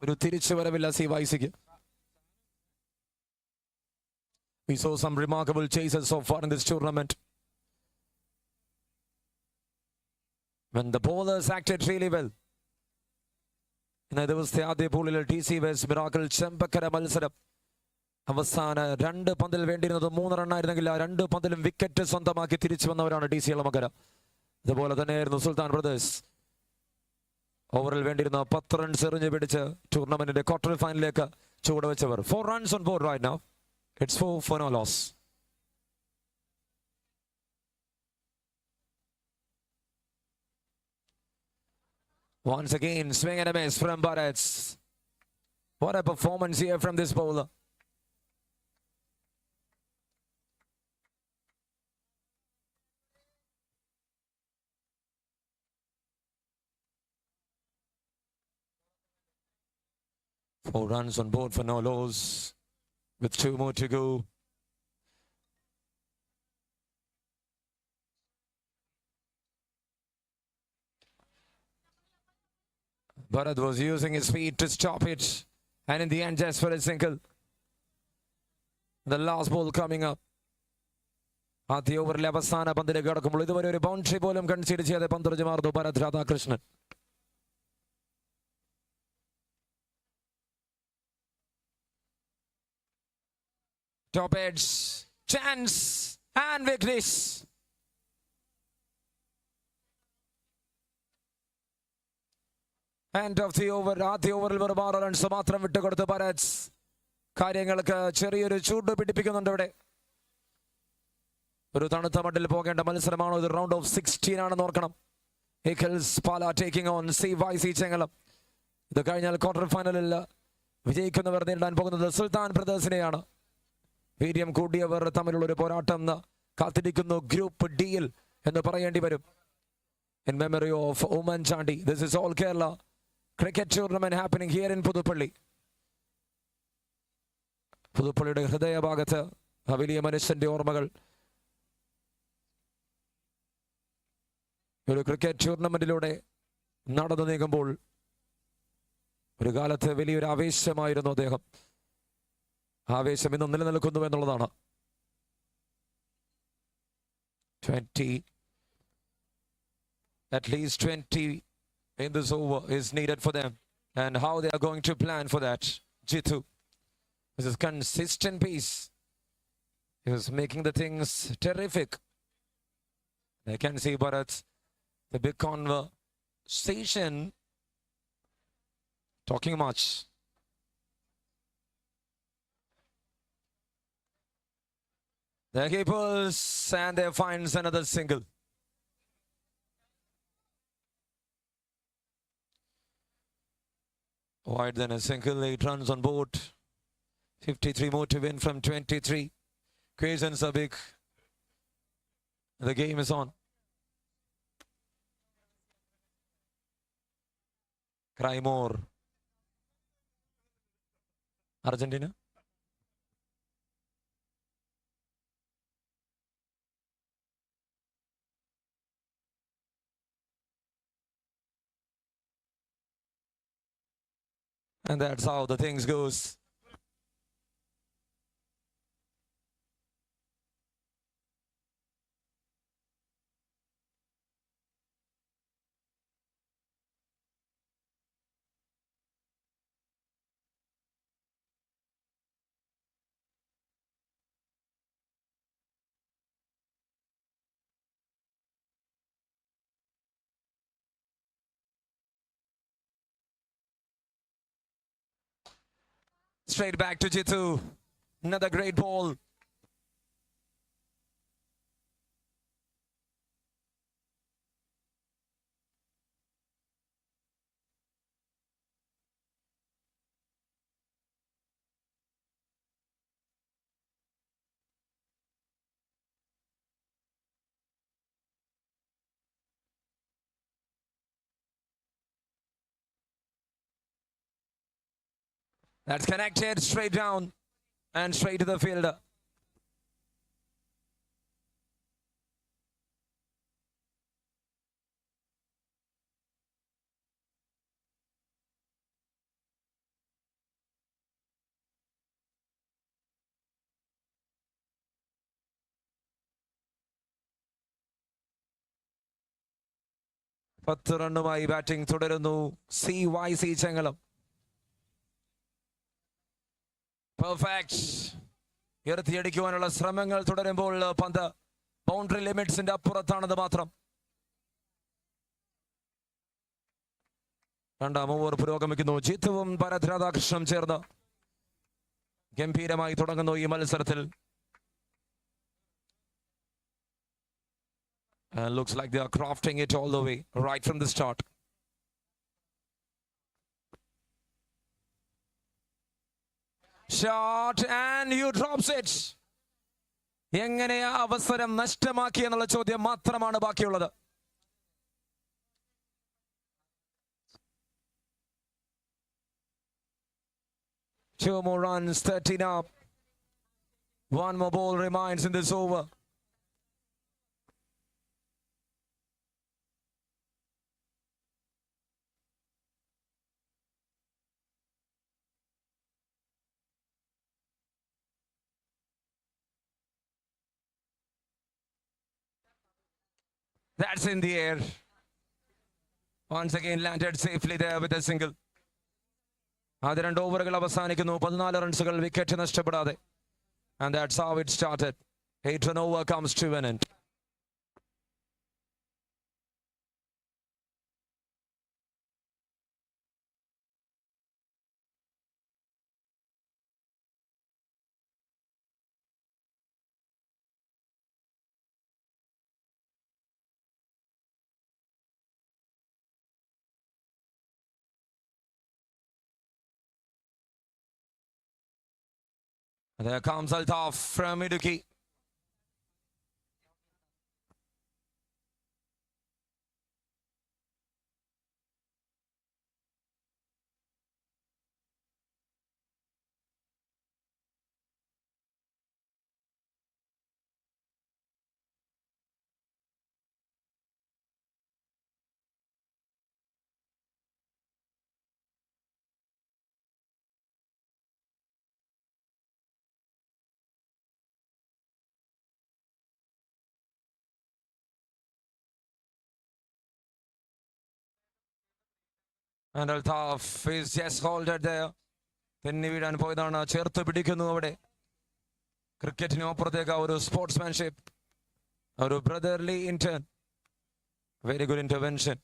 ഒരു തിരിച്ചുവരവില്ല CYCക്ക്. We saw some remarkable chases so far in this tournament. When the bowlers acted really well. ഇന്നേ ദിവസത്തെ ആദ്യ പൂളിൽ DC west miracle Chembakkara മത്സരം അവസാന 2 പന്തിൽ വേണ്ടിയിരുന്നത് 3 റണ്ണായിരുന്നെങ്കിൽ ആ 2 പന്തിലും വിക്കറ്റ് സ്വന്തമാക്കി തിരിച്ചു വന്നവരാണ് DC ഇളമക്കര. അതുപോലെ തന്നെയായിരുന്നു സുൽത്താൻ ബ്രദേഴ്സ്. ഓവറിൽ വേണ്ടിയിരുന്ന 10 റൺസ് എറിഞ്ഞു പിടിച്ച് ടൂർണമെന്റിന്റെ ക്വാർട്ടർ ഫൈനലിലേക്ക് ചുവടുവെച്ചവർ. 4 runs on board right now. It's 4 for no loss. Once again, swing and a miss from Bharat. What a performance here from this bowler. Four runs on board for no loss with 2 more to go. Bharat was using his feet to stop it, and in the end just for a single. The last ball coming up. ആദ്യ ഓവറിലെ അവസാന പന്തിലേക്ക് കടക്കുമ്പോൾ ഇതുവരെ ഒരു boundary പോലും concede ചെയ്യാതെ പന്തെറിഞ്ഞുമാർന്നു Bharath Radhakrishnan. Top edge chance and victories. End of the over. ആദ്യ ഓവറിൽ വെറും 6 റൺസ് മാത്രം വിട്ടുകൊടുത്ത് ഭരത് കാര്യങ്ങൾക്ക് ചെറിയൊരു ചൂട് പിടിപ്പിക്കുന്നുണ്ട് ഇവിടെ. ഒരു തണുത്ത മണ്ണിൽ പോകേണ്ട മത്സരമാണോ ഇത്? റൗണ്ട് ഓഫ് 16 ആണെന്ന് ഓർക്കണം. ഇക്കൽസ് പാല ടേക്കിംഗ് ഓൺ CYC ചെങ്ങലം. ഇത് കഴിഞ്ഞാൽ ക്വാർട്ടർ ഫൈനലിൽ വിജയിക്കുന്നവർ നേരിടാൻ പോകുന്നത് സുൽത്താൻ ബ്രദേഴ്സിനെയാണ്. വീര്യം കൂടിയവർ തമ്മിലുള്ള ഒരു പോരാട്ടം കാത്തിരിക്കുന്നു ഗ്രൂപ്പ് ഡിയിൽ എന്ന് പറയേണ്ടി വരും. In memory of Oommen Chandy, this is all Kerala cricket tournament happening here in Puthupally. പുതുപ്പള്ളിയുടെ ഹൃദയഭാഗത്ത് ആ വലിയ മനുഷ്യന്റെ ഓർമ്മകൾ. ഒരു ക്രിക്കറ്റ് ടൂർണമെന്റിലൂടെ നടന്നു നീങ്ങുമ്പോൾ ഒരു കാലത്ത് വലിയൊരു ആവേശമായിരുന്നു അദ്ദേഹം. ആവേശം ഇന്നും നിലനിൽക്കുന്നു എന്നുള്ളതാണ്. 20, at least 20 in this over is needed for them, and how they are going to plan for that. Jitu, this is consistent pace. He was making the things terrific. I can see Bharat, the big conversation, talking much. The keepers, and they finds another single. Wide than a single, 8 runs on board. 53 more to win from 23. Quaysons are big. The game is on. Cry more. Argentina. And that's how the things goes. Straight back to Jitu. Another great ball. That's connected straight down and straight to the fielder. പത്ത് റണ്ണുമായി batting തുടരുന്നു CYC ചെങ്ങലം. Perfect. ഉയർത്തിയടിക്കുവാനുള്ള ശ്രമങ്ങൾ തുടരുമ്പോൾ പന്ത് boundary ലിമിറ്റ്സിന്റെ അപ്പുറത്താണെന്ന് മാത്രം. രണ്ടാം over പുരോഗമിക്കുന്നു. ജിത്തുവും ഭരത് രാധാകൃഷ്ണനും ചേർന്ന് ഗംഭീരമായി തുടങ്ങുന്നു ഈ മത്സരത്തിൽ. Looks like they are crafting it all the way right from the start. Shot and you drops it. എങ്ങനെ ആ അവസരം നഷ്ടമാക്കി എന്നുള്ള ചോദ്യം മാത്രമാണ് ബാക്കിയുള്ളത്. Two more runs, 13 up. One more ball remains in this over. That's in the air. Once again landed safely there with a single. അത് 2 ഓവറുകൾ അവസാനിക്കുന്നു 14 റൺസുകൾ wicket നഷ്ടപ്പെടാതെ. And that's how it started. 8 run over comes to an end. There comes Altaf from Idukki. And Altaf is just holded there. തെന്നി വീഴാൻ പോയതാണ്, ചേർത്ത് പിടിക്കുന്നു അവിടെ. ക്രിക്കറ്റിനും അപ്പുറത്തേക്ക് ഒരു സ്പോർട്സ്മാൻഷിപ്പ്, ഒരു brotherly intern. Very good intervention.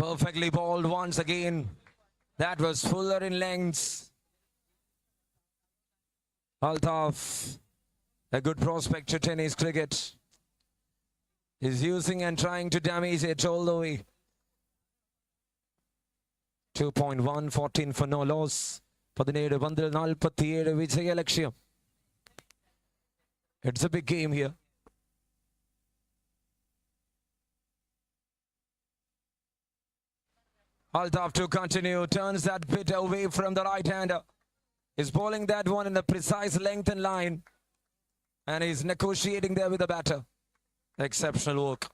Perfectly bowled once again. That was fuller in lengths. Altaf, a good prospect to tennis cricket, is using and trying to damage it all the way. 2.1, 14 for no loss. 17 പന്തിൽ 47 വിജയ ലക്ഷ്യം. It's a big game here. Altaf to continue, turns that bit away from the right-hander. Is bowling that one in the precise length and line. And he's negotiating there with the batter. Exceptional work.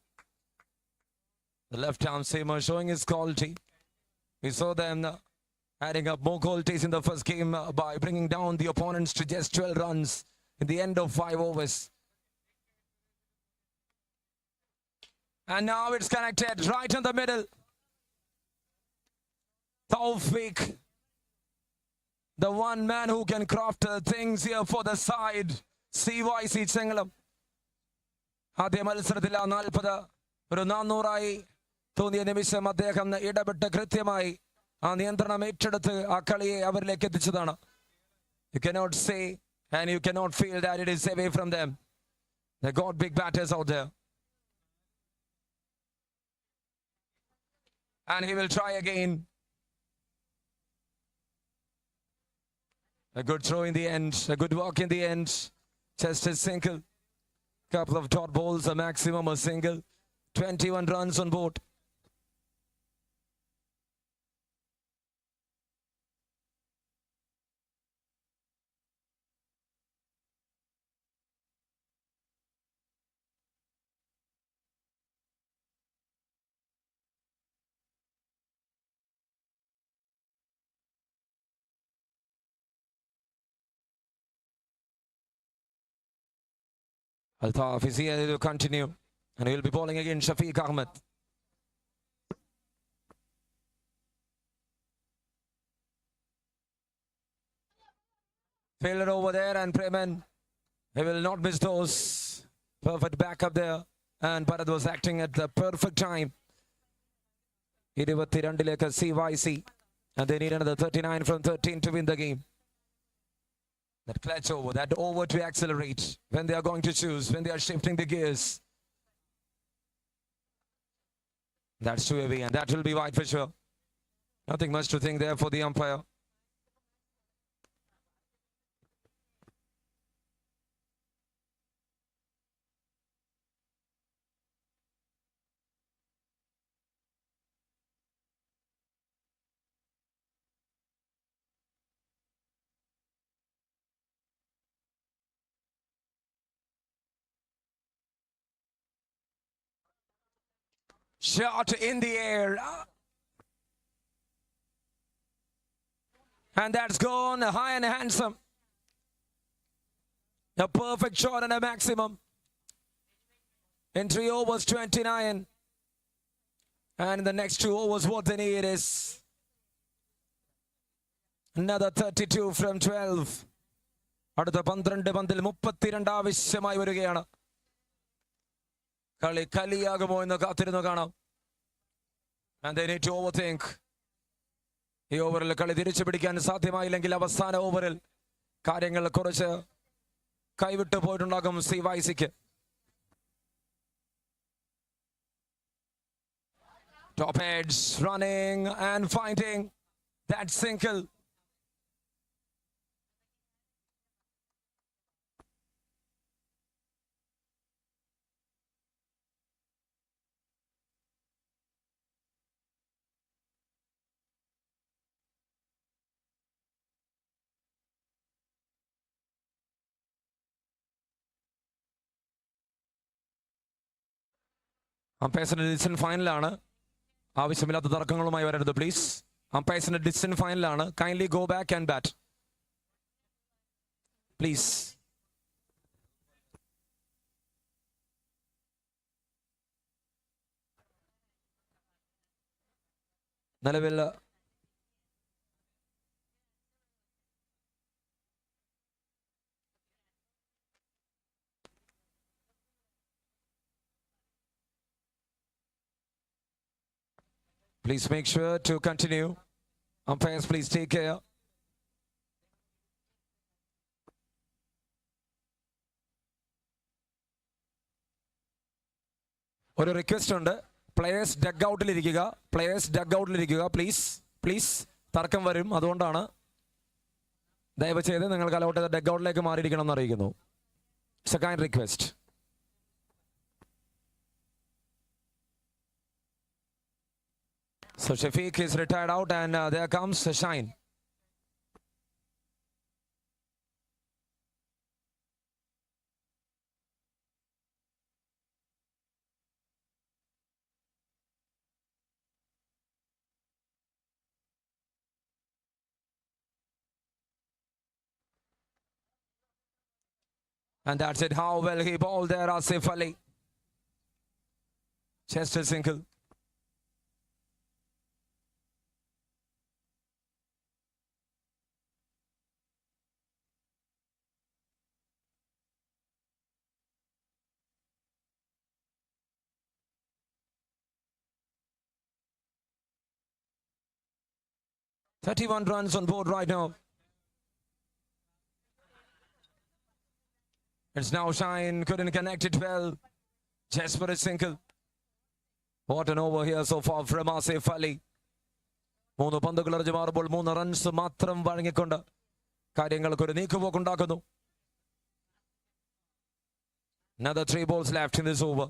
The left-arm seamer showing his quality. We saw them adding up more qualities in the first game by bringing down the opponents to just 12 runs in the end of 5 overs. And now it's connected right in the middle. Taufik, the one man who can craft things here for the side. CYC Chengalam. ആദ്യ മത്സരത്തിൽ 40 ഒരു 400 തോന്നിയ നിമിഷം അദ്ദേഹം ഇടപെട്ട് കൃത്യമായി ആ നിയന്ത്രണം ഏറ്റെടുത്ത് ആ കളിയെ അവരിലേക്ക് എത്തിച്ചതാണ്. You cannot say and you cannot feel that it is away from them. They got big batters out there. And he will try again. A good throw in the end, a good walk in the end. Just a single. Couple of dot balls, a maximum a single. 21 runs on board. Altaf is here to continue, and he will be bowling again. Shafiq Ahmed. Fielder over there, and Preman, he will not miss those. Perfect backup there, and Bharat was acting at the perfect time. 22 CYC, and they need another 39 from 13 to win the game. That clutch over, that over to accelerate when they are going to choose, when they are shifting the gears. That's too heavy, and that will be wide for sure. Nothing much to think there for the umpire. Shot in the air. And that's gone high and handsome. A perfect shot and a maximum. In 3 overs, 29. And in the next 2 overs, what they need is another 32 from 12. അടുത്ത 12 പന്തിൽ 32 ആവശ്യമായി വരികയാണ്. കളി കലിയാകുമോ എന്ന് കാത്തിരുന്നു കാണാം. And they need to overthink. ഈ ഓവറിൽ കളി തിരിച്ചു പിടിക്കാൻ സാധ്യമായില്ലെങ്കിൽ അവസാന ഓവറിൽ കാര്യങ്ങൾ കുറച്ച് കൈവിട്ടു പോയിട്ടുണ്ടാകും CYCക്ക്. Top edge running and finding that single. അമ്പയർസിന്റെ ഡിസിഷൻ ഫൈനലാണ്. ആവശ്യമില്ലാത്ത തർക്കങ്ങളുമായി വരരുത് പ്ലീസ്. അമ്പയർസിന്റെ ഡിസിഷൻ ഫൈനലാണ്. Kindly go back and bat please. നിലവിൽ please make sure to continue. Umpires, please take care. ഒരു റിക്വസ്റ്റ് ഉണ്ട്. പ്ലെയേഴ്സ് ഡഗ് ഔട്ടിലിരിക്കുക പ്ലീസ്. തർക്കം വരും, അതുകൊണ്ടാണ് ദയവ് ചെയ്ത് നിങ്ങൾക്ക് അലൗട്ട് ചെയ്ത ഡഗ് ഔട്ടിലേക്ക് മാറിയിരിക്കണം എന്ന് അറിയിക്കുന്നു. It's A kind request. So Shafiq is retired out and there comes Shine. And that's it. How well he bowled there, Asif Ali. Chest single. Thirty-one runs on board right now. It's now Shine, couldn't connect it well. Just for a single. What an over here so far from Asif Ali. 3 പന്തുകൾ എറിഞ്ഞു മാറുമ്പോൾ 3 runs മാത്രം വഴങ്ങിക്കൊണ്ട് കാര്യങ്ങൾക്ക് ഒരു നീക്കുപോക്കുണ്ടാക്കുന്നു. Another 3 balls left in this over.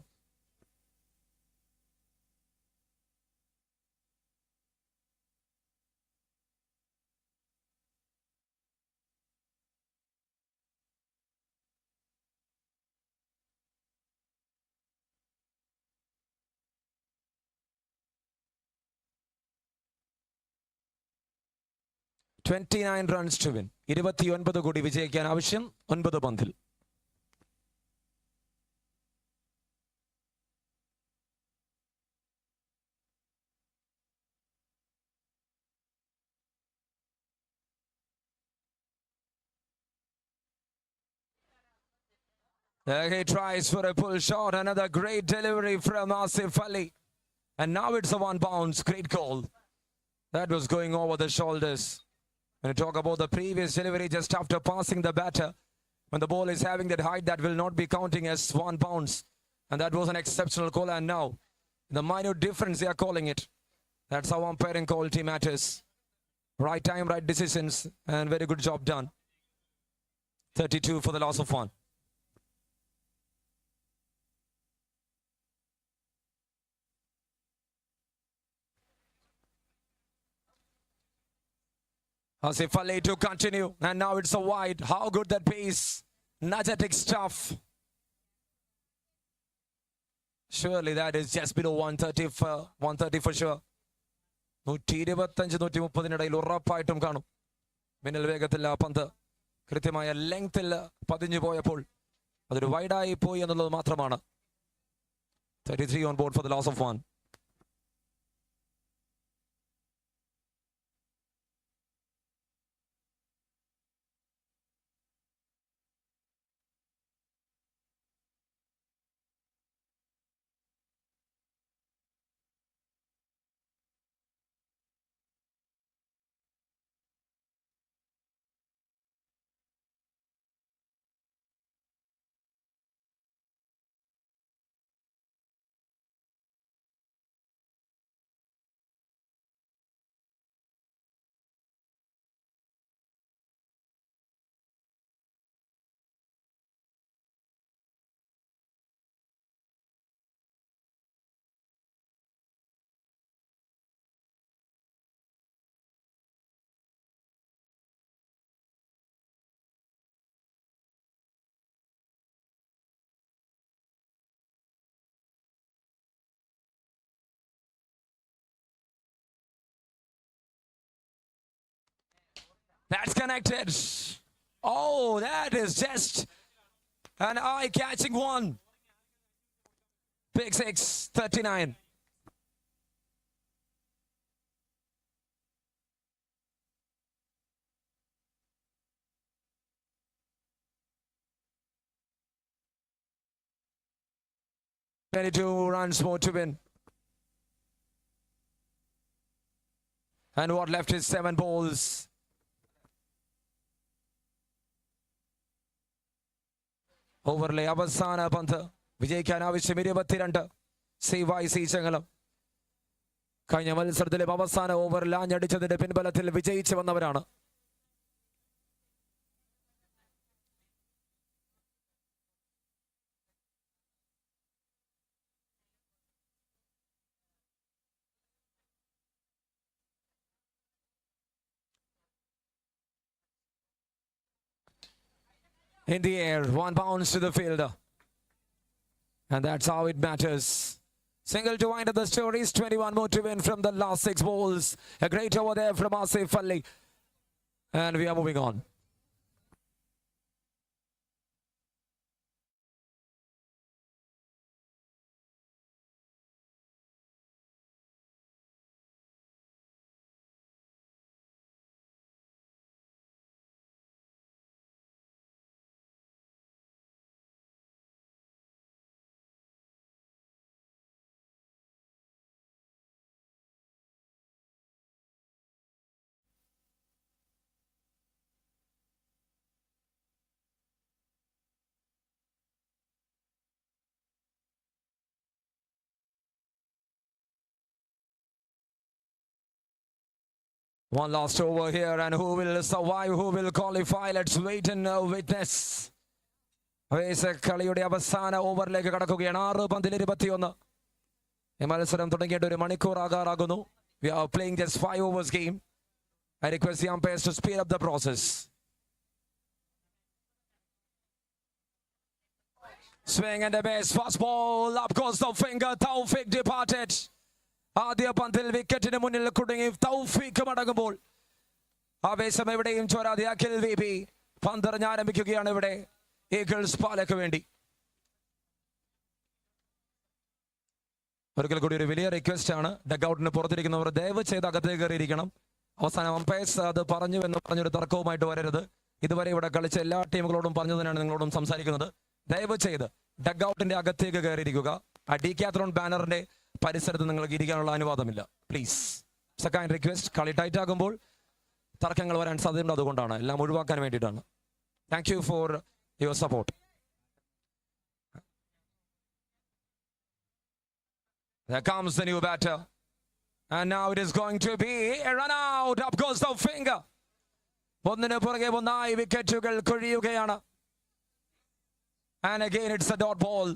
$29 runs to win. 29 കൂടി വിജയിക്കാൻ ആവശ്യം 9 പന്തിൽ. There he tries for a pull shot. Another great delivery from Asif Ali. And now it's a 1 bounce. Great goal. That was going over the shoulders. When you talk about the previous delivery just after passing the batter, when the ball is having that height, that will not be counting as 1 bounce. And that was an exceptional call. And now, the minute difference they are calling it. That's how umpiring quality matters. Right time, right decisions, and very good job done. 32 for the loss of 1. Asif Ali to continue, and now it's a wide. How good that pace. Energetic stuff. Surely that is just below 130 for sure. 125-130 ഉറപ്പായിട്ടും കാണും. മിന്നൽ വേഗത്തിൽ ആ പന്ത് കൃത്യമായ ലെങ്ത്തിൽ പതിഞ്ഞു പോയപ്പോൾ അതൊരു വൈഡായി പോയി എന്നുള്ളത് മാത്രമാണ്. 33 on board for the loss of 1. That's connected. Oh, that is just an eye-catching one. Big 6, 39. Runs more to win. And what left is 7 balls. ഓവറിലെ അവസാന പന്ത് വിജയിക്കാൻ ആവശ്യം 22. സേവായി ചങ്ങലം കഴിഞ്ഞ മത്സരത്തിലെ അവസാന ഓവറിൽ ആഞ്ഞടിച്ചതിന്റെ പിൻബലത്തിൽ വിജയിച്ചു വന്നവരാണ്. In the air, 1 bounce to the fielder. And that's how it matters. Single to wind up the stories, 21 more to win from the last 6 balls. A great over there from PUTHUPPALLY. And we are moving on. One last over here, and who will survive, who will qualify? Let's wait and witness. കളിയുടെ അവസാന ഓവറിലേക്ക് കടക്കുകയാണ്. 6 പന്തിൽ 21. ഈ മത്സരം തുടങ്ങിയിട്ട് 1 മണിക്കൂർ ആകാറാകുന്നു. We are playing just 5 overs game. I request the umpires to speed up the process. Swing and a base, fast ball, up goes the finger, Taufik departed. ആദ്യ പന്തിൽ വിക്കറ്റിന് മുന്നിൽ കുടുങ്ങി തൗഫീഖ് മടങ്ങുമ്പോൾ ആവേശം എവിടെയും ചോരാതെ അഖിൽ വി പി പന്തെറിഞ്ഞ് ആരംഭിക്കുകയാണ് ഇവിടെ ഈഗിൾസ് പാലയ്ക്ക് വേണ്ടി. ഒരിക്കൽ കൂടി ഒരു വലിയ റിക്വസ്റ്റ് ആണ്, ഡഗ്ഔട്ടിന് പുറത്തിരിക്കുന്നവർ ദയവ് ചെയ്ത് അകത്തേക്ക് കയറിയിരിക്കണം. അവസാനം അമ്പയർസ് അത് പറഞ്ഞു എന്ന് പറഞ്ഞൊരു തർക്കവുമായിട്ട് വരരുത്. ഇതുവരെ ഇവിടെ കളിച്ച എല്ലാ ടീമുകളോടും പറഞ്ഞു തന്നെയാണ് നിങ്ങളോടും സംസാരിക്കുന്നത്. ദയവ് ചെയ്ത് ഡഗ്ഔട്ടിന്റെ അകത്തേക്ക് കയറിയിരിക്കുക. ആ ഡീക്യാത്ലോൺ ബാനറിന്റെ പരിസരത്ത് നിങ്ങൾക്ക് ഇരിക്കാനുള്ള അനുവാദമില്ല, പ്ലീസ്. Second request. കളി ടൈറ്റ് ആകുമ്പോൾ തർക്കങ്ങൾ വരാൻ സാധ്യതയുണ്ട്, അതുകൊണ്ടാണ്, എല്ലാം ഒഴിവാക്കാൻ വേണ്ടിയിട്ടാണ്. Thank you for your support. There comes the new batter, and now it is going to be a run out. Up goes the finger. ഒന്നിന് പുറകെ ഒന്നായി വിക്കറ്റുകൾ കൊഴിയുകയാണ്. And again it's a dot ball.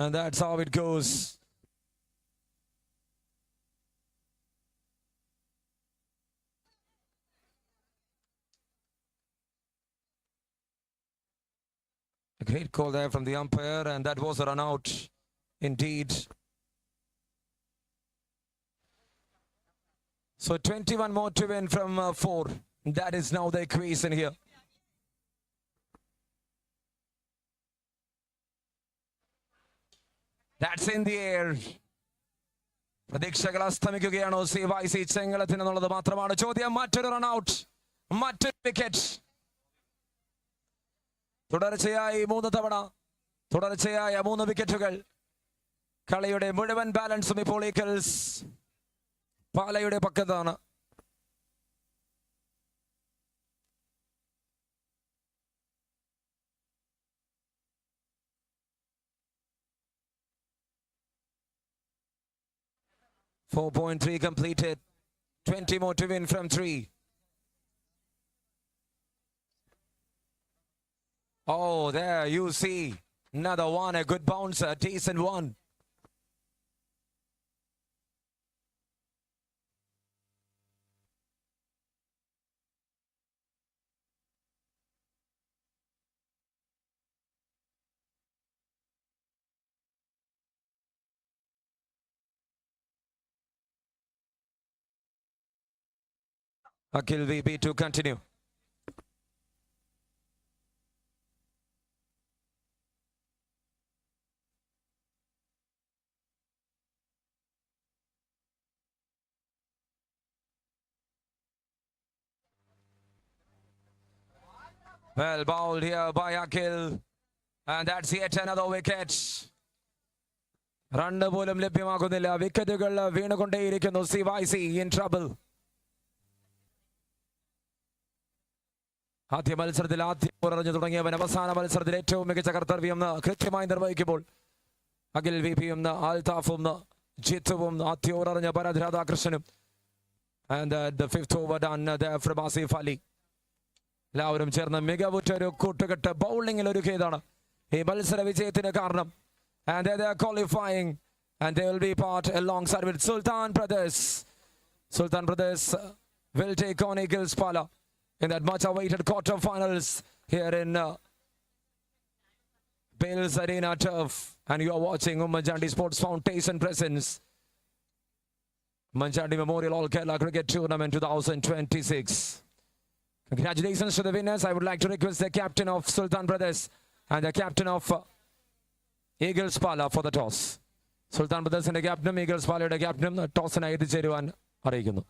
And that's how it goes. great call there from the umpire, and that was a run out indeed. So 21 more to win from 4. That is now the equation here. That's in the air. പ്രതീക്ഷകൾ അസ്തമിക്കുകയാണോ CYC ചെങ്ങളത്തിന് എന്നുള്ളത് മാത്രമാണ് ചോദ്യം. മറ്റൊരു run out, മറ്റൊരു wicket. തുടർച്ചയായി 3 തവണ, തുടർച്ചയായ 3 വിക്കറ്റുകൾ. കളിയുടെ മുഴുവൻ ബാലൻസും ഇപ്പോൾ Eagles പാലയുടെ പക്കത്താണ്. .3 completed. 20 more to win from 3. Oh, there you see another one, a good bouncer, a decent one. Akhil VP to continue. Well bowled here by Akhil, and that's yet another wicket. Run പോലും ലഭ്യമാകുന്നില്ല. വിക്കറ്റുകൾ വീണുകൊണ്ടേയിരിക്കുന്നു. CYC in trouble. ആദ്യ മത്സരത്തിൽ ആദ്യം പുറഞ്ഞു തുടങ്ങിയവൻ അവസാന മത്സരത്തിൽ ഏറ്റവും മികച്ച കർത്തവ്യം കൃത്യമായി നിർവഹിക്കുമ്പോൾ അഖിൽ VPയും ആൽതാഫും ജിത്തുവും ആദ്യ ഓററിഞ്ഞ Bharat രാധാകൃഷ്ണനും. And the 5th over done there from Asif Ali. എല്ലാവരും ചേർന്ന് മികവുറ്റൊരു കൂട്ടുകെട്ട് ബൗളിംഗിൽ ഒരുക്കിയതാണ് ഈ മത്സര വിജയത്തിന് കാരണം. And they are qualifying, and they will be part alongside with Sultan Brothers. Sultan Brothers will take on Eagles Pala in that much awaited quarterfinals here in Bales Arena turf. And you are watching Oommen Chandy Sports Foundation presents Oommen Chandy Memorial All Kerala Cricket Tournament 2026. Congratulations to the winners. I would like to request the captain of Sultan Brothers and the captain of Eagles Pala for the toss. Sultan Brothers and the captain, Eagles Pala the captain, toss and എത്തിച്ചേരുവാൻ അറിയിക്കുന്നു.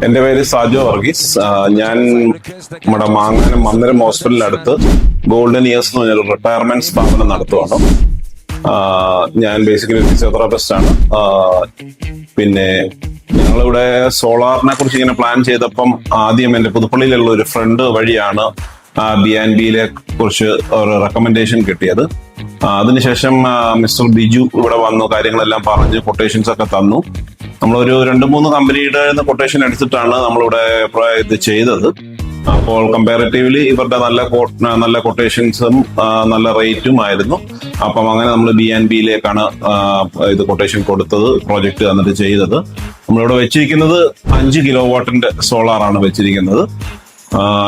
എന്റെ പേര് സാജു വർഗീസ്. ഞാൻ നമ്മുടെ മാങ്ങാനം മന്ദിരം ഹോസ്പിറ്റലിനടുത്ത് golden years എന്ന് പറഞ്ഞൊരു retirement സ്ഥാപനം നടത്തുവാണ്. ഞാൻ ബേസിക്കലി ഫിസിയോതെറാപ്പിസ്റ്റ് ആണ്. പിന്നെ ഞങ്ങളിവിടെ സോളാറിനെ കുറിച്ച് ഇങ്ങനെ പ്ലാൻ ചെയ്തപ്പം ആദ്യം എന്റെ പുതുപ്പള്ളിയിലുള്ള ഒരു ഫ്രണ്ട് വഴിയാണ് BNBയിലെ കുറിച്ച് ഒരു റെക്കമെൻഡേഷൻ കിട്ടിയത്. അതിനുശേഷം മിസ്റ്റർ ബിജു ഇവിടെ വന്നു, കാര്യങ്ങളെല്ലാം പറഞ്ഞ് കൊട്ടേഷൻസ് ഒക്കെ തന്നു. നമ്മളൊരു 2-3 കമ്പനിയുടെ കൊട്ടേഷൻ എടുത്തിട്ടാണ് നമ്മളിവിടെ ഇത് ചെയ്തത്. അപ്പോൾ കമ്പാരിറ്റീവ്ലി ഇവരുടെ നല്ല കൊട്ടേഷൻസും നല്ല റേറ്റും ആയിരുന്നു. അപ്പം അങ്ങനെ നമ്മൾ BNBയിലേക്കാണ് ഇത് കൊട്ടേഷൻ കൊടുത്തത്, പ്രോജക്റ്റ് എന്നിട്ട് ചെയ്തത്. നമ്മളിവിടെ വെച്ചിരിക്കുന്നത് 5 കിലോവാട്ടിന്റെ സോളാറാണ് വെച്ചിരിക്കുന്നത്.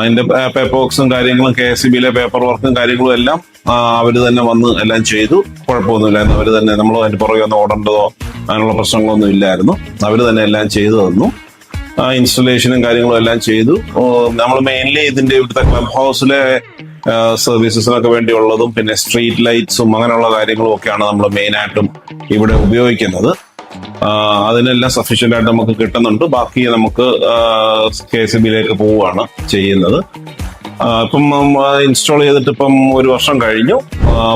അതിന്റെ പേപ്പർ വർക്ക്സും കാര്യങ്ങളും KSEBയിലെ പേപ്പർ വർക്കും കാര്യങ്ങളും എല്ലാം അവര് തന്നെ വന്ന് എല്ലാം ചെയ്തു. കുഴപ്പമൊന്നുമില്ലായിരുന്നു. അവര് തന്നെ, നമ്മൾ അതിന്റെ പുറകെ ഒന്ന് ഓടേണ്ടതോ അങ്ങനെയുള്ള പ്രശ്നങ്ങളൊന്നും ഇല്ലായിരുന്നു. അവര് തന്നെ എല്ലാം ചെയ്തു തന്നു. ഇൻസ്റ്റലേഷനും കാര്യങ്ങളും എല്ലാം ചെയ്തു. നമ്മൾ മെയിൻലി ഇതിന്റെ ഇവിടുത്തെ ക്ലബ് ഹൗസിലെ സർവീസസിനൊക്കെ വേണ്ടിയുള്ളതും പിന്നെ സ്ട്രീറ്റ് ലൈറ്റ്സും അങ്ങനെയുള്ള കാര്യങ്ങളും ഒക്കെയാണ് നമ്മൾ മെയിനായിട്ടും ഇവിടെ ഉപയോഗിക്കുന്നത്. അതിനെല്ലാം സഫീഷ്യന്റ് ആയിട്ട് നമുക്ക് കിട്ടുന്നുണ്ട്. ബാക്കി നമുക്ക് KSEBയിലേക്ക് പോവുകയാണ് ചെയ്യുന്നത്. ഇപ്പം ഇൻസ്റ്റാൾ ചെയ്തിട്ട് ഇപ്പം ഒരു വർഷം കഴിഞ്ഞു.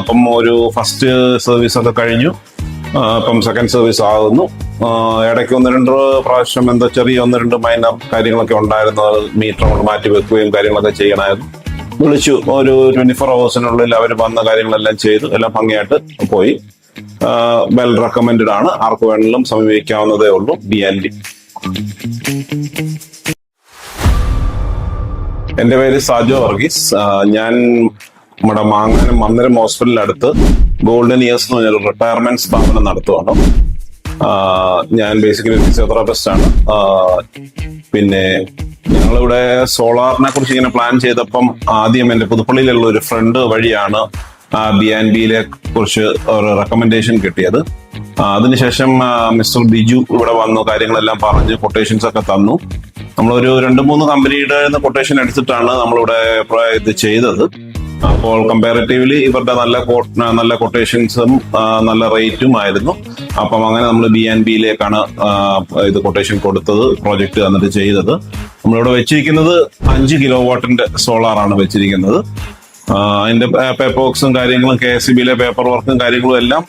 അപ്പം ഒരു ഫസ്റ്റ് സർവീസ് ഒക്കെ കഴിഞ്ഞു. ഇപ്പം സെക്കൻഡ് സർവീസ് ആകുന്നു. ഇടയ്ക്ക് ഒന്ന് രണ്ട് പ്രാവശ്യം എന്തോ ചെറിയ ഒന്ന് രണ്ട് മൈനർ കാര്യങ്ങളൊക്കെ ഉണ്ടായിരുന്നു. അത് മീറ്റർ കൊണ്ട് മാറ്റി വെക്കുകയും കാര്യങ്ങളൊക്കെ ചെയ്യണമായിരുന്നു. വിളിച്ചു, ഒരു 24 hours അവർ വന്ന കാര്യങ്ങളെല്ലാം ചെയ്തു, എല്ലാം ഭംഗിയായിട്ട് പോയി. വെൽ റെക്കമെൻഡഡ് ആണ്, ആർക്ക് വേണമെങ്കിലും സമീപിക്കാവുന്നതേ ഉള്ളൂ. BNB. എൻ്റെ പേര് സാജോ വർഗീസ്. ഞാൻ നമ്മുടെ മാങ്ങാനം മന്ദിരം ഹോസ്പിറ്റലിനടുത്ത് ഗോൾഡൻ ഇയേഴ്സ് എന്ന് പറഞ്ഞൊരു റിട്ടയർമെന്റ് സ്ഥാപനം നടത്തുവാണ്. ഞാൻ ബേസിക്കലി ഫിസിയോതെറാപ്പിസ്റ്റ് ആണ്. പിന്നെ ഞങ്ങളിവിടെ സോളാറിനെ കുറിച്ച് ഇങ്ങനെ പ്ലാൻ ചെയ്തപ്പം ആദ്യം എൻ്റെ പുതുപ്പള്ളിയിലുള്ള ഒരു ഫ്രണ്ട് വഴിയാണ് BNBയിലെ കുറിച്ച് ഒരു റെക്കമെൻഡേഷൻ കിട്ടിയത്. അതിനുശേഷം മിസ്റ്റർ ബിജു ഇവിടെ വന്നു, കാര്യങ്ങളെല്ലാം പറഞ്ഞ് കൊട്ടേഷൻസ് ഒക്കെ തന്നു. നമ്മളൊരു 2-3 കമ്പനിയുടെ കൊട്ടേഷൻ എടുത്തിട്ടാണ് നമ്മളിവിടെ ഇത് ചെയ്തത്. അപ്പോൾ കമ്പാരിറ്റീവ്ലി ഇവരുടെ നല്ല കൊട്ടേഷൻസും നല്ല റേറ്റും ആയിരുന്നു. അപ്പം അങ്ങനെ നമ്മൾ BNBയിലേക്കാണ് ഇത് കൊട്ടേഷൻ കൊടുത്തത്, പ്രോജക്റ്റ് എന്നിട്ട് ചെയ്തത്. നമ്മളിവിടെ വെച്ചിരിക്കുന്നത് 5 കിലോവാട്ടിന്റെ സോളാറാണ് വെച്ചിരിക്കുന്നത്. അതിന്റെ പേപ്പർ വർക്ക്സും കാര്യങ്ങളും KSEBയിലെ പേപ്പർ വർക്കും കാര്യങ്ങളും എല്ലാം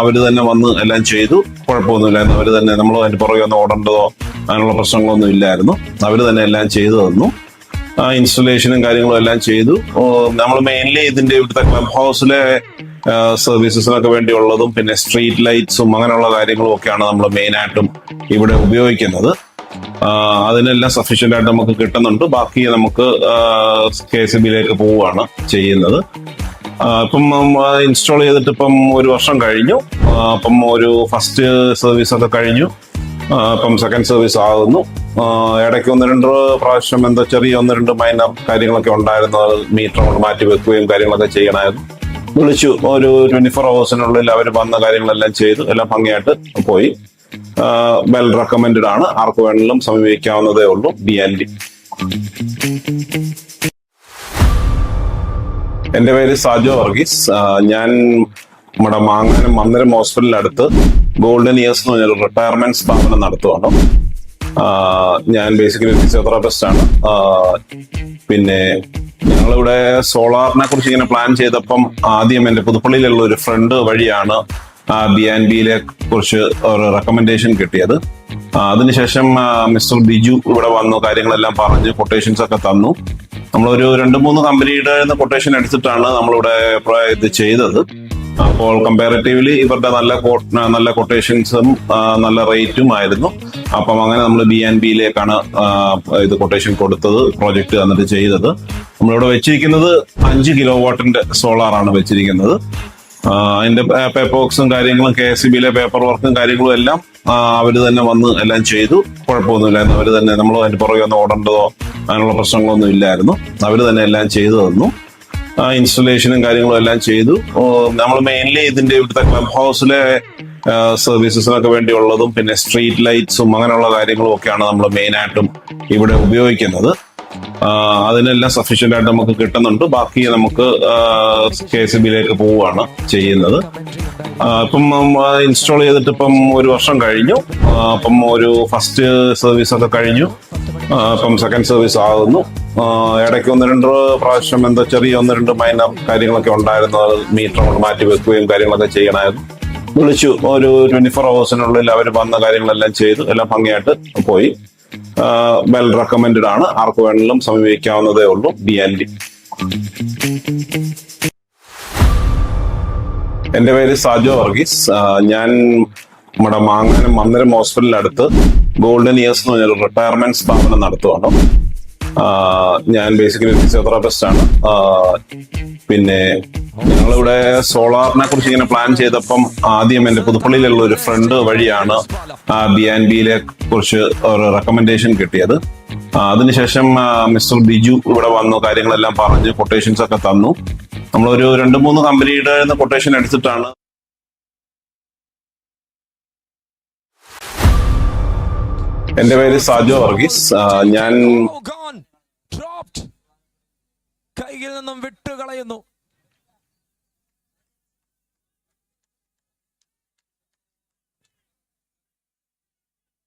അവർ തന്നെ വന്ന് എല്ലാം ചെയ്തു. കുഴപ്പമൊന്നുമില്ലായിരുന്നു. അവർ തന്നെ, നമ്മൾ അതിന്റെ പുറകെ ഒന്ന് ഓടേണ്ടതോ അങ്ങനെയുള്ള പ്രശ്നങ്ങളൊന്നും ഇല്ലായിരുന്നു. അവർ തന്നെ എല്ലാം ചെയ്തു തന്നു. ഇൻസ്റ്റലേഷനും കാര്യങ്ങളും എല്ലാം ചെയ്തു. നമ്മൾ മെയിൻലി ഇതിന്റെ ഇവിടുത്തെ ക്ലബ് ഹൗസിലെ സർവീസസിനൊക്കെ വേണ്ടിയുള്ളതും പിന്നെ സ്ട്രീറ്റ് ലൈറ്റ്സും അങ്ങനെയുള്ള കാര്യങ്ങളും ഒക്കെയാണ് നമ്മൾ മെയിനായിട്ടും ഇവിടെ ഉപയോഗിക്കുന്നത്. അതിനെല്ലാം സഫീഷ്യന്റ് ആയിട്ട് നമുക്ക് കിട്ടുന്നുണ്ട്. ബാക്കി നമുക്ക് KSEBയിലേക്ക് പോവുകയാണ് ചെയ്യുന്നത്. ഇപ്പം ഇൻസ്റ്റാൾ ചെയ്തിട്ട് ഇപ്പം ഒരു വർഷം കഴിഞ്ഞു. അപ്പം ഒരു ഫസ്റ്റ് സർവീസ് ഒക്കെ കഴിഞ്ഞു. ഇപ്പം സെക്കൻഡ് സർവീസ് ആകുന്നു. ഇടയ്ക്ക് ഒന്ന് രണ്ട് പ്രാവശ്യം എന്തോ ചെറിയ ഒന്ന് രണ്ട് മൈനർ കാര്യങ്ങളൊക്കെ ഉണ്ടായിരുന്നു. അത് മീറ്റർ കൊണ്ട് മാറ്റി വെക്കുകയും കാര്യങ്ങളൊക്കെ ചെയ്യണമായിരുന്നു. വിളിച്ചു, ഒരു 24 hours അവർ വന്ന കാര്യങ്ങളെല്ലാം ചെയ്തു, എല്ലാം ഭംഗിയായിട്ട് പോയി. വെൽ റെക്കമെൻഡഡ് ആണ്, ആർക്ക് വേണമെങ്കിലും സമീപിക്കാവുന്നതേ ഉള്ളൂ. BNB. എൻ്റെ പേര് സാജോ വർഗീസ്. ഞാൻ നമ്മുടെ മാങ്ങാനം മന്ദിരം ഹോസ്പിറ്റലിനടുത്ത് ഗോൾഡൻ ഇയേഴ്സ് എന്ന് പറഞ്ഞൊരു റിട്ടയർമെന്റ് സ്ഥാപനം നടത്തുവാണ്. ഞാൻ ബേസിക്കലി ഫിസിയോതെറാപ്പിസ്റ്റ് ആണ്. പിന്നെ ഞങ്ങളിവിടെ സോളാറിനെ കുറിച്ച് ഇങ്ങനെ പ്ലാൻ ചെയ്തപ്പം ആദ്യം എൻ്റെ പുതുപ്പള്ളിയിലുള്ള ഒരു ഫ്രണ്ട് വഴിയാണ് BNBയിലെ കുറിച്ച് ഒരു റെക്കമെൻഡേഷൻ കിട്ടിയത്. അതിനുശേഷം മിസ്റ്റർ ബിജു ഇവിടെ വന്നു, കാര്യങ്ങളെല്ലാം പറഞ്ഞ് കൊട്ടേഷൻസ് ഒക്കെ തന്നു. നമ്മളൊരു 2-3 കമ്പനിയുടെ കൊട്ടേഷൻ എടുത്തിട്ടാണ് നമ്മളിവിടെ ഇത് ചെയ്തത്. അപ്പോൾ കമ്പാരിറ്റീവ്ലി ഇവരുടെ നല്ല കൊട്ടേഷൻസും നല്ല റേറ്റും ആയിരുന്നു. അപ്പം അങ്ങനെ നമ്മൾ BNBയിലേക്കാണ് ഇത് കൊട്ടേഷൻ കൊടുത്തത്, പ്രോജക്റ്റ് എന്നിട്ട് ചെയ്തത്. നമ്മളിവിടെ വെച്ചിരിക്കുന്നത് 5 കിലോവാട്ടിന്റെ സോളാറാണ് വെച്ചിരിക്കുന്നത്. അതിന്റെ പേപ്പർ വർക്ക്സും കാര്യങ്ങളും KSEBയിലെ പേപ്പർ വർക്കും കാര്യങ്ങളും എല്ലാം അവർ തന്നെ വന്ന് എല്ലാം ചെയ്തു. കുഴപ്പമൊന്നുമില്ലായിരുന്നു. അവർ തന്നെ, നമ്മൾ അതിന്റെ പുറകെ ഒന്ന് ഓടേണ്ടതോ അങ്ങനെയുള്ള പ്രശ്നങ്ങളൊന്നും ഇല്ലായിരുന്നു. അവർ തന്നെ എല്ലാം ചെയ്തു തന്നു. ഇൻസ്റ്റലേഷനും കാര്യങ്ങളും എല്ലാം ചെയ്തു. നമ്മൾ മെയിൻലി ഇതിന്റെ ഇവിടുത്തെ ക്ലബ് ഹൗസിലെ സർവീസസിനൊക്കെ വേണ്ടിയുള്ളതും പിന്നെ സ്ട്രീറ്റ് ലൈറ്റ്സും അങ്ങനെയുള്ള കാര്യങ്ങളും ഒക്കെയാണ് നമ്മൾ മെയിനായിട്ടും ഇവിടെ ഉപയോഗിക്കുന്നത്. അതിനെല്ലാം സഫീഷ്യന്റ് ആയിട്ട് നമുക്ക് കിട്ടുന്നുണ്ട്. ബാക്കി നമുക്ക് KSEBയിലേക്ക് പോവുകയാണ് ചെയ്യുന്നത്. ഇപ്പം ഇൻസ്റ്റാൾ ചെയ്തിട്ട് ഇപ്പം ഒരു വർഷം കഴിഞ്ഞു. അപ്പം ഒരു ഫസ്റ്റ് സർവീസ് ഒക്കെ കഴിഞ്ഞു. ഇപ്പം സെക്കൻഡ് സർവീസ് ആകുന്നു. ഇടയ്ക്ക് ഒന്ന് രണ്ട് പ്രാവശ്യം എന്തോ ചെറിയ ഒന്ന് രണ്ട് മൈനർ കാര്യങ്ങളൊക്കെ ഉണ്ടായിരുന്നു. അത് മീറ്റർ കൊണ്ട് മാറ്റി വെക്കുകയും കാര്യങ്ങളൊക്കെ ചെയ്യണമായിരുന്നു. വിളിച്ചു, ഒരു 24 hours അവർ വന്ന കാര്യങ്ങളെല്ലാം ചെയ്തു, എല്ലാം ഭംഗിയായിട്ട് പോയി. വെൽ റെക്കമെൻഡഡ് ആണ്, ആർക്ക് വേണമെങ്കിലും സമീപിക്കാവുന്നതേ ഉള്ളൂ. BNB. എൻ്റെ പേര് സാജോ വർഗീസ്. ഞാൻ നമ്മുടെ മാങ്ങാനം മന്ദിരം ഹോസ്പിറ്റലിനടുത്ത് ഗോൾഡൻ ഇയേഴ്സ് എന്ന് പറഞ്ഞൊരു റിട്ടയർമെന്റ് സ്ഥാപനം നടത്തുവാണ്. ഞാൻ ബേസിക്കലി ഫിസിയോതെറാപ്പിസ്റ്റ് ആണ്. പിന്നെ ഞങ്ങളിവിടെ സോളാറിനെ കുറിച്ച് ഇങ്ങനെ പ്ലാൻ ചെയ്തപ്പം ആദ്യം എൻ്റെ പുതുപ്പള്ളിയിലുള്ള ഒരു ഫ്രണ്ട് വഴിയാണ് BNBയിലെ കുറിച്ച് ഒരു റെക്കമെൻഡേഷൻ കിട്ടിയത്. അതിനുശേഷം മിസ്റ്റർ ബിജു ഇവിടെ വന്നു, കാര്യങ്ങളെല്ലാം പറഞ്ഞ് കൊട്ടേഷൻസ് ഒക്കെ തന്നു. നമ്മളൊരു 2-3 കമ്പനിയുടെ കൊട്ടേഷൻ എടുത്തിട്ടാണ് എൻ്റെ പേര് സാജോ വർഗീസ്. ഞാൻ കൈയിൽ നിന്നും വിട്ടുകളയുന്നു.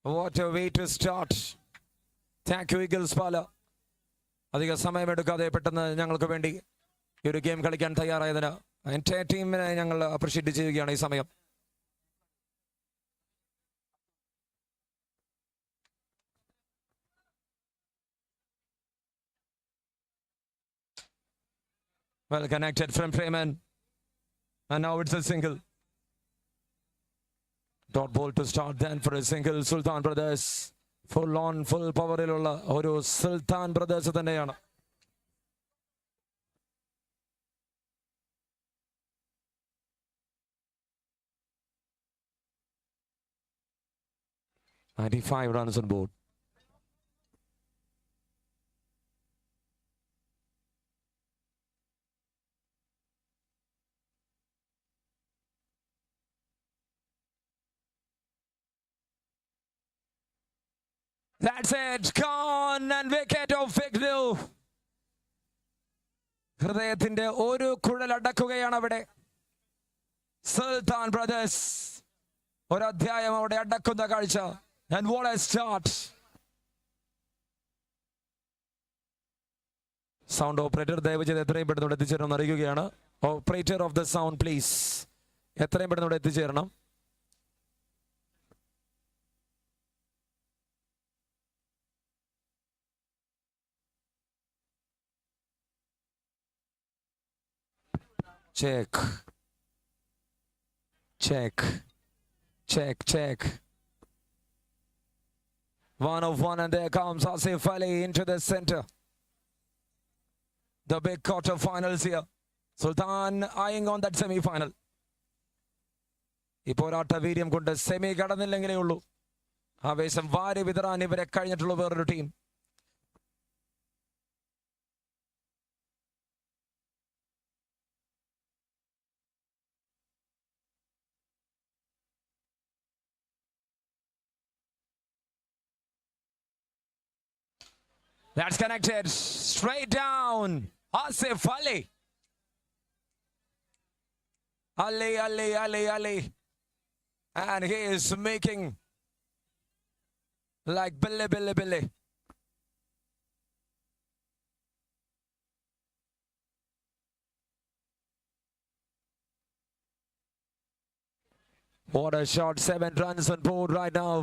What a way to start. Thank you, Eagles Pala. അധിക സമയമെടുക്കാതെ പെട്ടെന്ന് ഞങ്ങൾക്ക് വേണ്ടി ഈ ഒരു ഗെയിം കളിക്കാൻ തയ്യാറായതിന് എൻ്റെ ടീമിനെ ഞങ്ങൾ അപ്രിഷ്യേറ്റ് ചെയ്യുകയാണ് ഈ സമയം. Well connected from Freeman. And now it's a single. Dot ball to start then for a single. Sultan Brothers. Full on, full power ilulla oru Sultan Brothers thaneyana. $95 runs on board. That's it. Gone and wicket of Vignew. ഹൃദയത്തിന്റെ ഒരു കുഴൽ അടക്കുകയാണ് അവിടെ സുൽത്താൻ brothers. ഒരു അധ്യായം അവിടെ അടക്കുന്ന കാഴ്ച. And what a start. Sound operator ദയവ് ചെയ്ത് എത്രയും പെട്ടെന്ന് എത്തിച്ചേരണം അറിയിക്കുകയാണ്. Operator of the sound please എത്രയും പെട്ടെന്ന് എത്തിച്ചേരണം. Check. Check. Check. Check. 1 of 1 and there comes Asif Ali into the center. The big quarter finals here. Sultan eyeing on that semi-final. ഈ പോരാട്ട വീര്യം കൊണ്ട് സെമി കടന്നില്ലെങ്കിലേ ഉള്ളൂ ആവേശം വാരി വിതറാൻ ഇവരെ കഴിഞ്ഞിട്ടുള്ള വേറൊരു team. That's connected straight down. Asif Ali. Ali. And he is making like Billy. What a shot. 7 runs on board right now.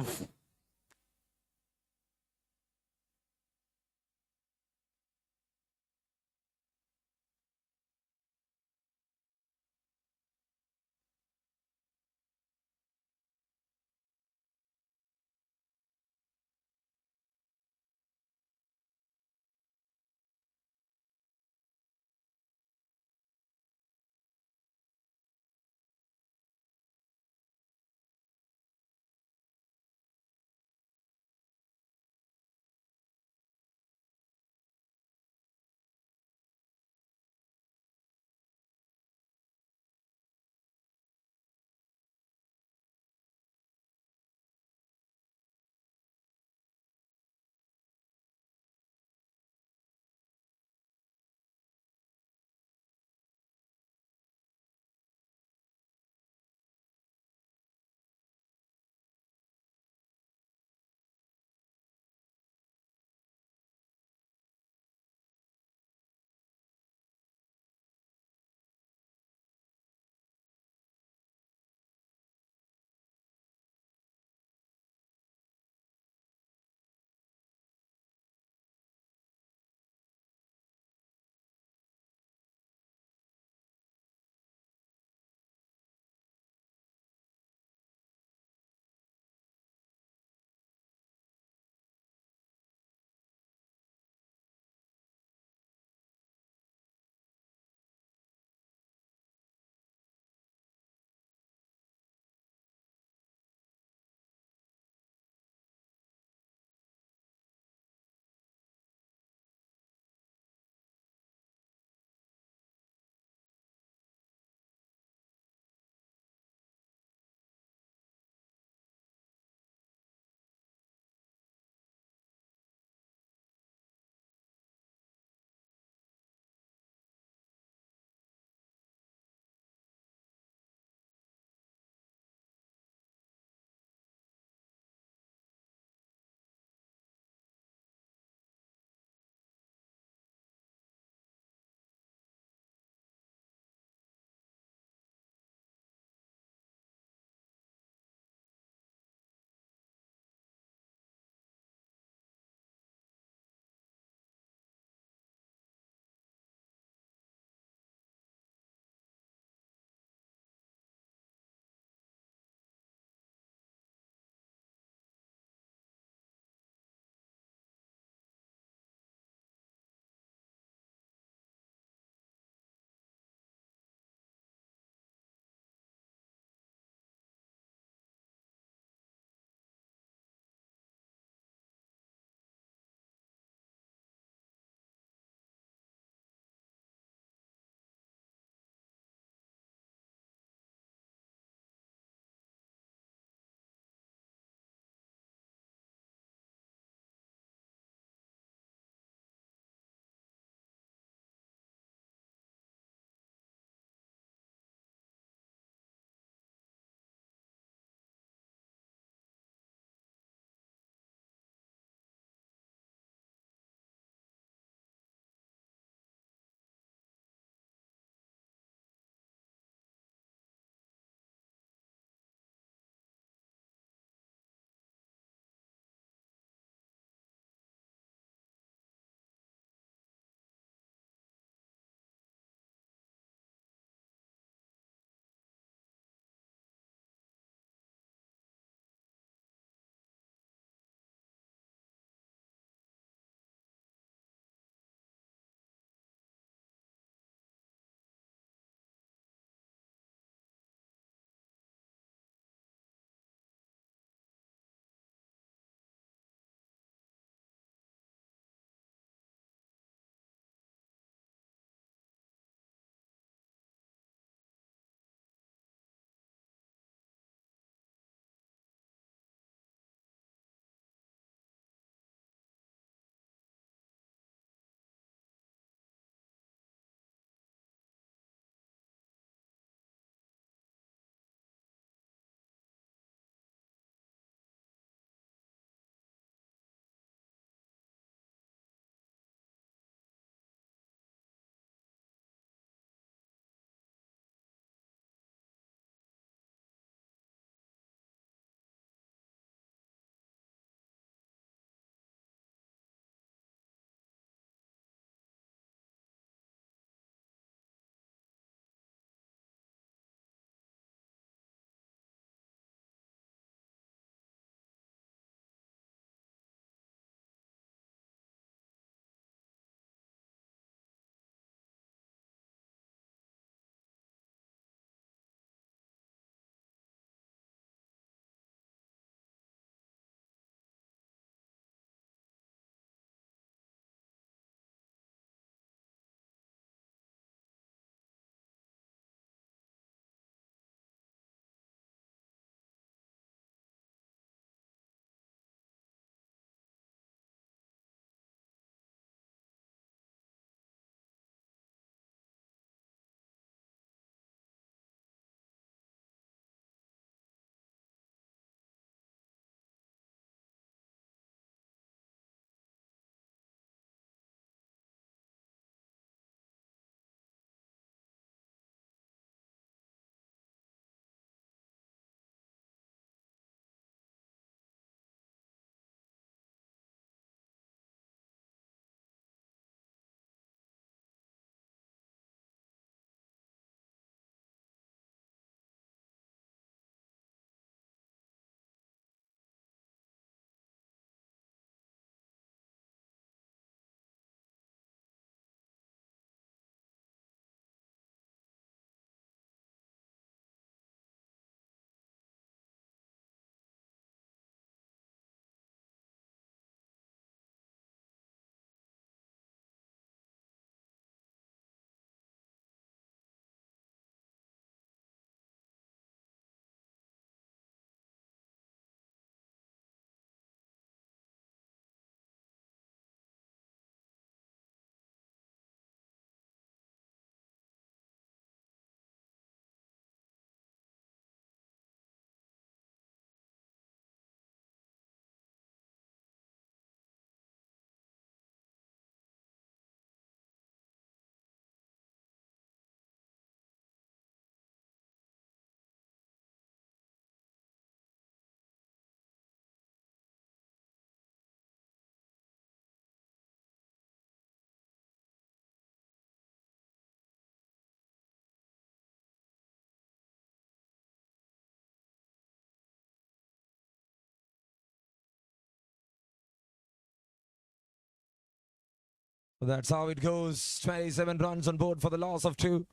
That's how it goes. 27 runs on board for the loss of 2.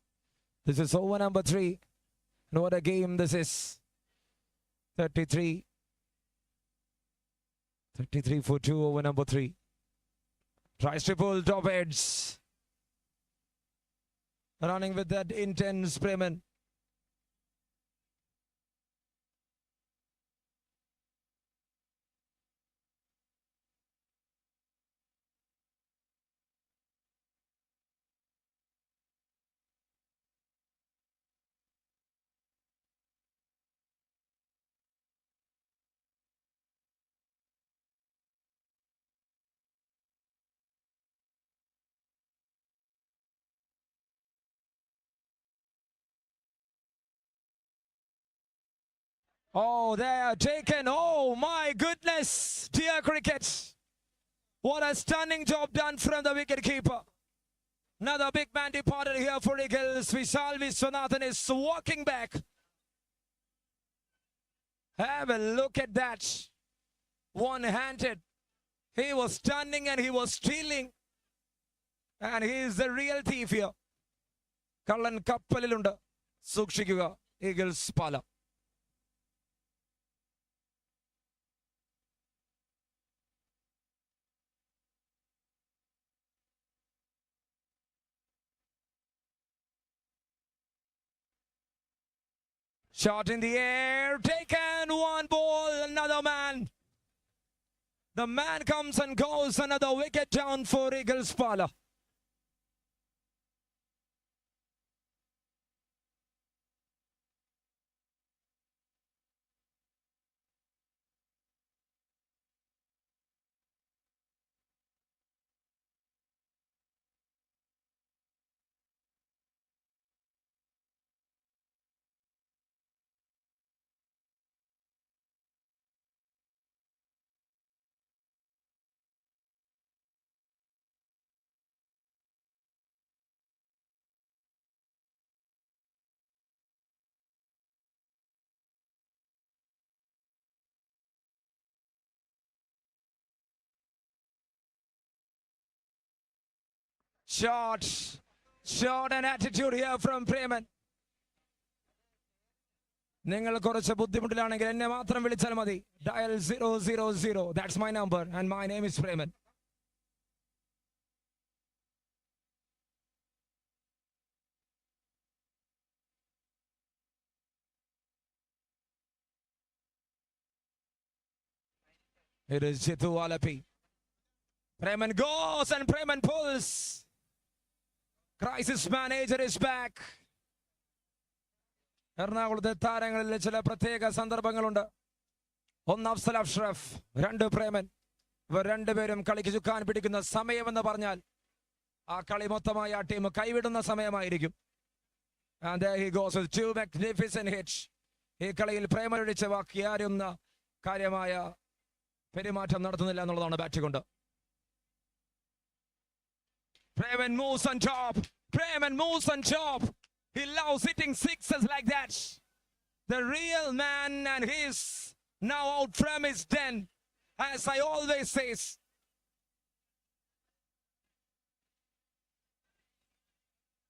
This is over number 3. And what a game this is. 33. 33 for 2 over number 3. Tries to pull top edge. Running with that intense Bremen. Oh, they are taken. Oh, my goodness. Dear cricket. What a stunning job done from the wicketkeeper. Another big man departed here for Eagles. Vishal Viswanathan is walking back. Have a look at that. One-handed. He was stunning and he was stealing. And he is the real thief here. Kallan Kappalilunda. Sukshikuga. Eagles Pala. Shot in the air, taken, one ball, another man. The man comes and goes, another wicket down for Eagles Pala. Shot and attitude here from Bremen. നിങ്ങൾ കുറച്ച് ബുദ്ധിമുട്ടിലാണെങ്കിൽ എന്നെ മാത്രം വിളിച്ചാൽ മതി. Dial 000. That's my number and my name is Bremen. It is Jitu Alapi. Bremen goes and Bremen pulls. Crisis manager is back. എറണാകുളത്തെ താരങ്ങളിൽ ചില പ്രത്യേക സന്ദർഭങ്ങളുണ്ട്. ഒന്ന് അഫ്സൽ അഷ്റഫ്, രണ്ട് പ്രേമൻ. ഇവർ രണ്ടുപേരും കളിക്ക് ചുക്കാൻ പിടിക്കുന്ന സമയമെന്ന് പറഞ്ഞാൽ ആ കളി മൊത്തമായി ആ ടീം കൈവിടുന്ന സമയമായിരിക്കും. And there he goes with 2 magnificent hits. ഈ കളിയിൽ പ്രേമൻ ഒഴിച്ച ബാക്കി ആരും കാര്യമായ പെരുമാറ്റം നടത്തുന്നില്ല എന്നുള്ളതാണ് ബാറ്റ് കൊണ്ട്. Bremen moves on top. Bremen moves on top. He loves hitting sixes like that. The real man, and he's now out from his den, as I always say.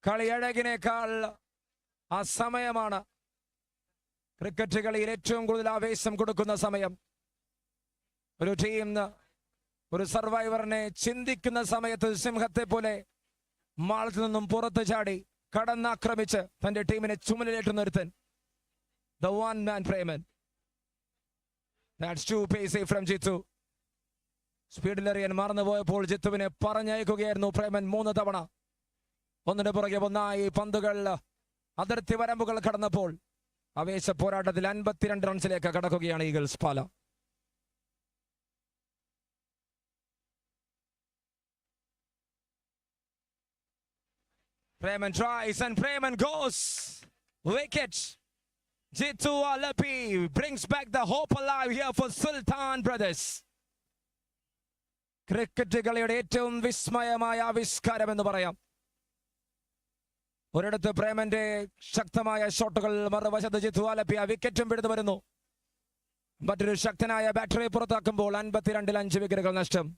കളിയഴകിനേക്കാൾ ആ സമയമാണ് ക്രിക്കറ്റ് കളിയിൽ ഏറ്റവും കൂടുതൽ ആവേശം കൊടുക്കുന്ന സമയം. ഒരു ടീം ഒരു സർവൈവറിനെ ചിന്തിക്കുന്ന സമയത്ത് സിംഹത്തെ പോലെ മാളത്തിൽ നിന്നും പുറത്ത് ചാടി കടന്നാക്രമിച്ച് തന്റെ ടീമിനെ ചുമലിലേറ്റുന്ന ഒരുത്തൻ. The one man Bremen. That's too pacey from Jitu. സ്പീഡിലെറിയാൻ മറന്നുപോയപ്പോൾ ജിത്തുവിനെ പറഞ്ഞയക്കുകയായിരുന്നു Bremen 3 തവണ. ഒന്നിന് പുറകെ ഒന്നായി പന്തുകൾ അതിർത്തി വരമ്പുകൾ കടന്നപ്പോൾ ആവേശ പോരാട്ടത്തിൽ 52 റൺസിലേക്ക് കടക്കുകയാണ് Eagles Pala. Bremen tries and Bremen goes. Wicket. Jitu Alapi brings back the hope alive here for Sultan Brothers. Cricket കളിയുടെ ഏറ്റവും വിസ്മയമായ ആവിഷ്കാരം എന്ന് പറയാം. ഒരിടത്ത് പ്രേമന്റെ ശക്തമായ ഷോട്ടുകൾ, മറുവശത്ത് ജിത്തു ആലപ്പി ആ വിക്കറ്റും പിടിച്ചു വരുന്നു. മറ്റൊരു ശക്തനായ ബാറ്ററി പുറത്താക്കുമ്പോൾ 52-5 വിക്കറ്റുകൾ നഷ്ടം.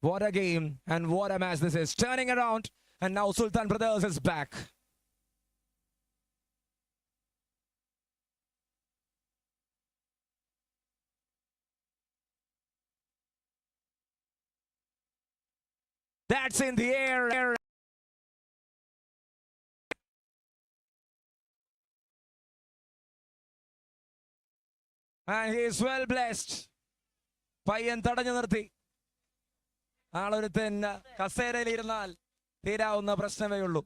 What a game and what a match this is. Turning around and now Sultan Brothers is back. That's in the air. And he is well blessed. പയ്യൻ തടഞ്ഞു നിർത്തി. ആളൊരുത്തൻ കസേരയിലിരുന്നാൽ തീരാവുന്ന പ്രശ്നമേ ഉള്ളൂ.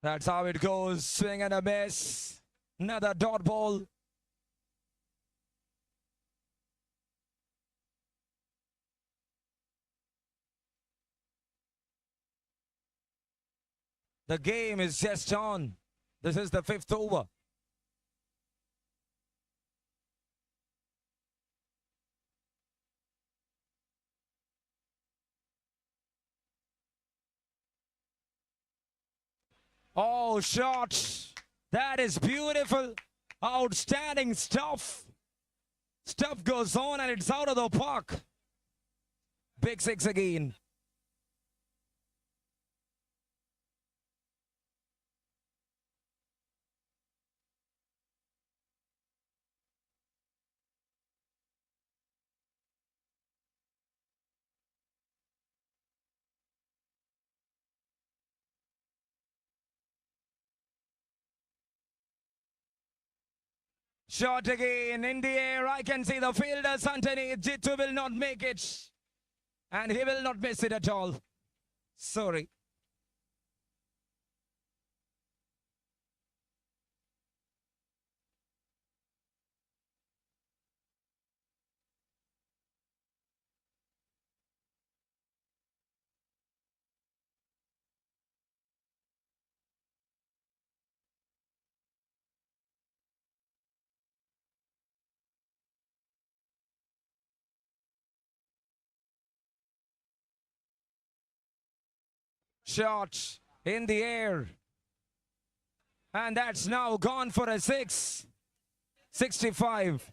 That's how it goes. Swing and a miss. Another dot ball. The game is just on. This is the 5th over. Oh, shot. That is beautiful. Outstanding stuff. Stuff goes on and it's out of the park. Big six again. Shot again in the air. I can see the fielders underneath. Jitu will not make it. And he will not miss it at all. Sorry. Shot in the air. And that's now gone for a 6. 65.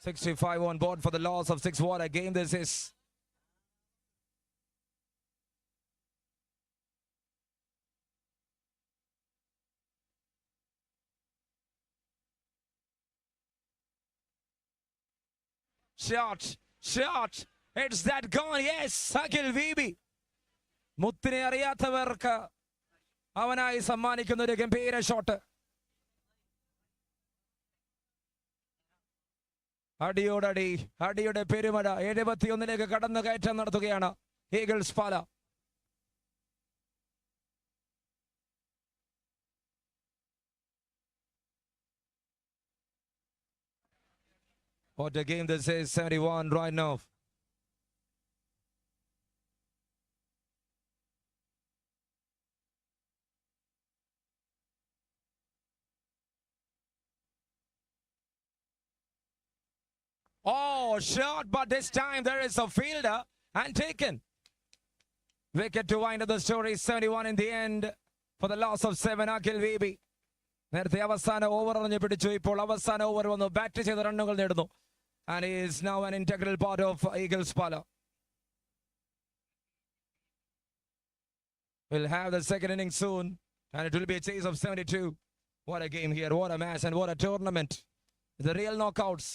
$65 on board for the loss of 6. What a game this is. Shot. It's that gone. Yes, Sakil VB. മുത്തിനെ അറിയാത്തവർക്ക് അവനായി സമ്മാനിക്കുന്ന ഒരു ഗംഭീര shot. അടിയോടടി, അടിയുടെ പെരുമഴ. 71ലേക്ക് കടന്നു കയറ്റം നടത്തുകയാണ് Eagles Pala. What a game this is. 71 right now. Oh, shot, but this time there is a fielder and taken. Wicket to wind up the story. 71 in the end for the loss of 7. Akil VB. നേരത്തെ അവസാന over അറിഞ്ഞ് പിടിച്ചു. ഇപ്പോൾ അവസാന over വന്നു. Bat ചെയ്ത റണ്ണുകൾ നേടുന്നു. And he is now an integral part of Eagles Pala. We'll have the second inning soon. And it will be a chase of 72. What a game here. What a match and what a tournament. The real knockouts.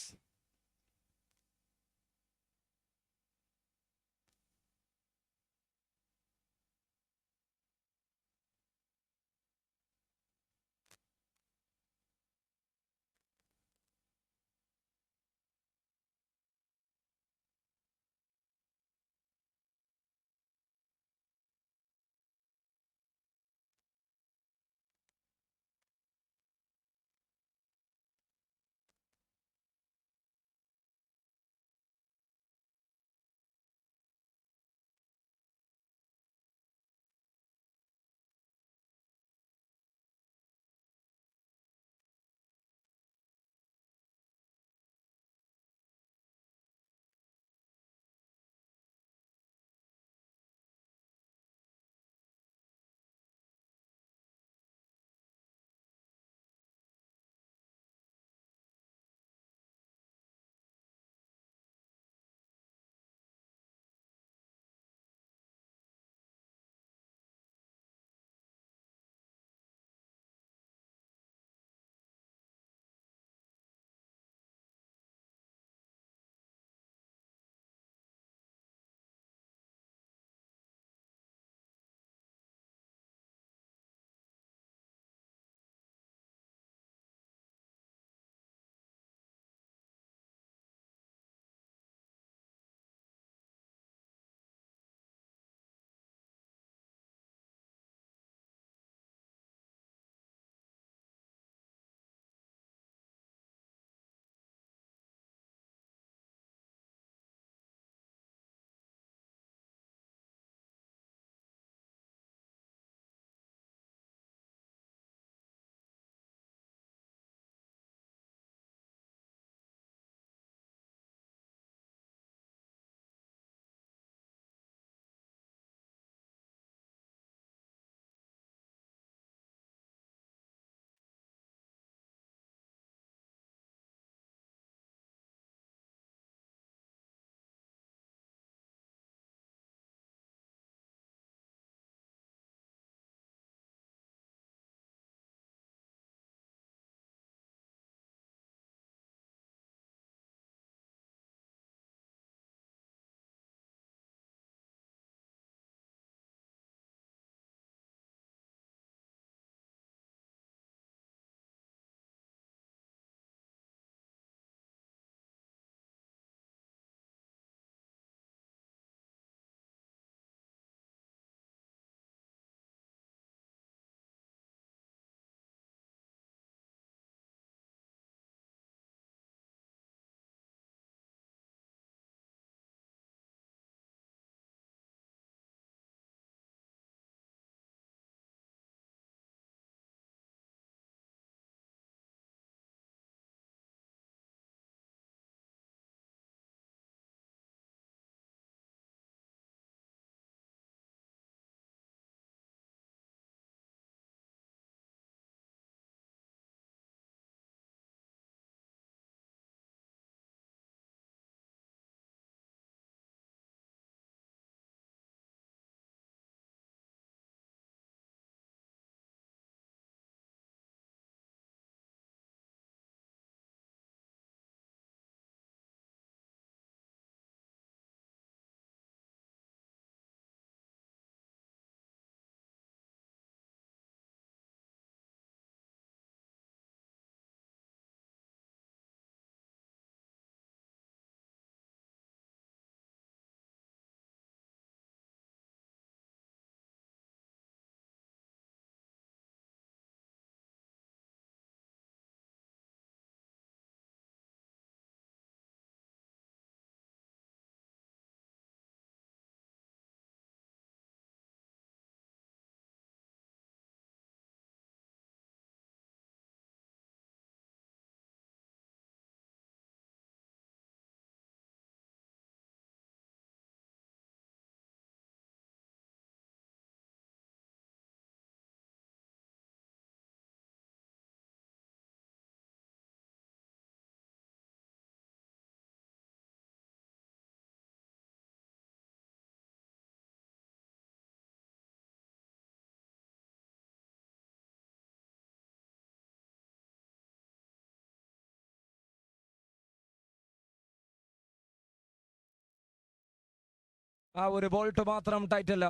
ആ ഒരു bolt മാത്രം ടൈറ്റല്ല,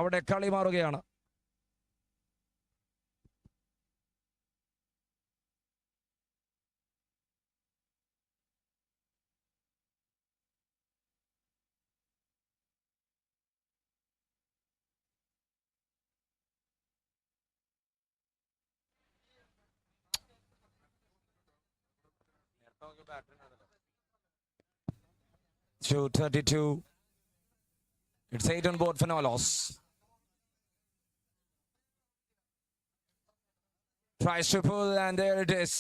അവിടെ കളി മാറുകയാണ്. To 32. It's 8 on board for no loss. Tries to pull, and there it is.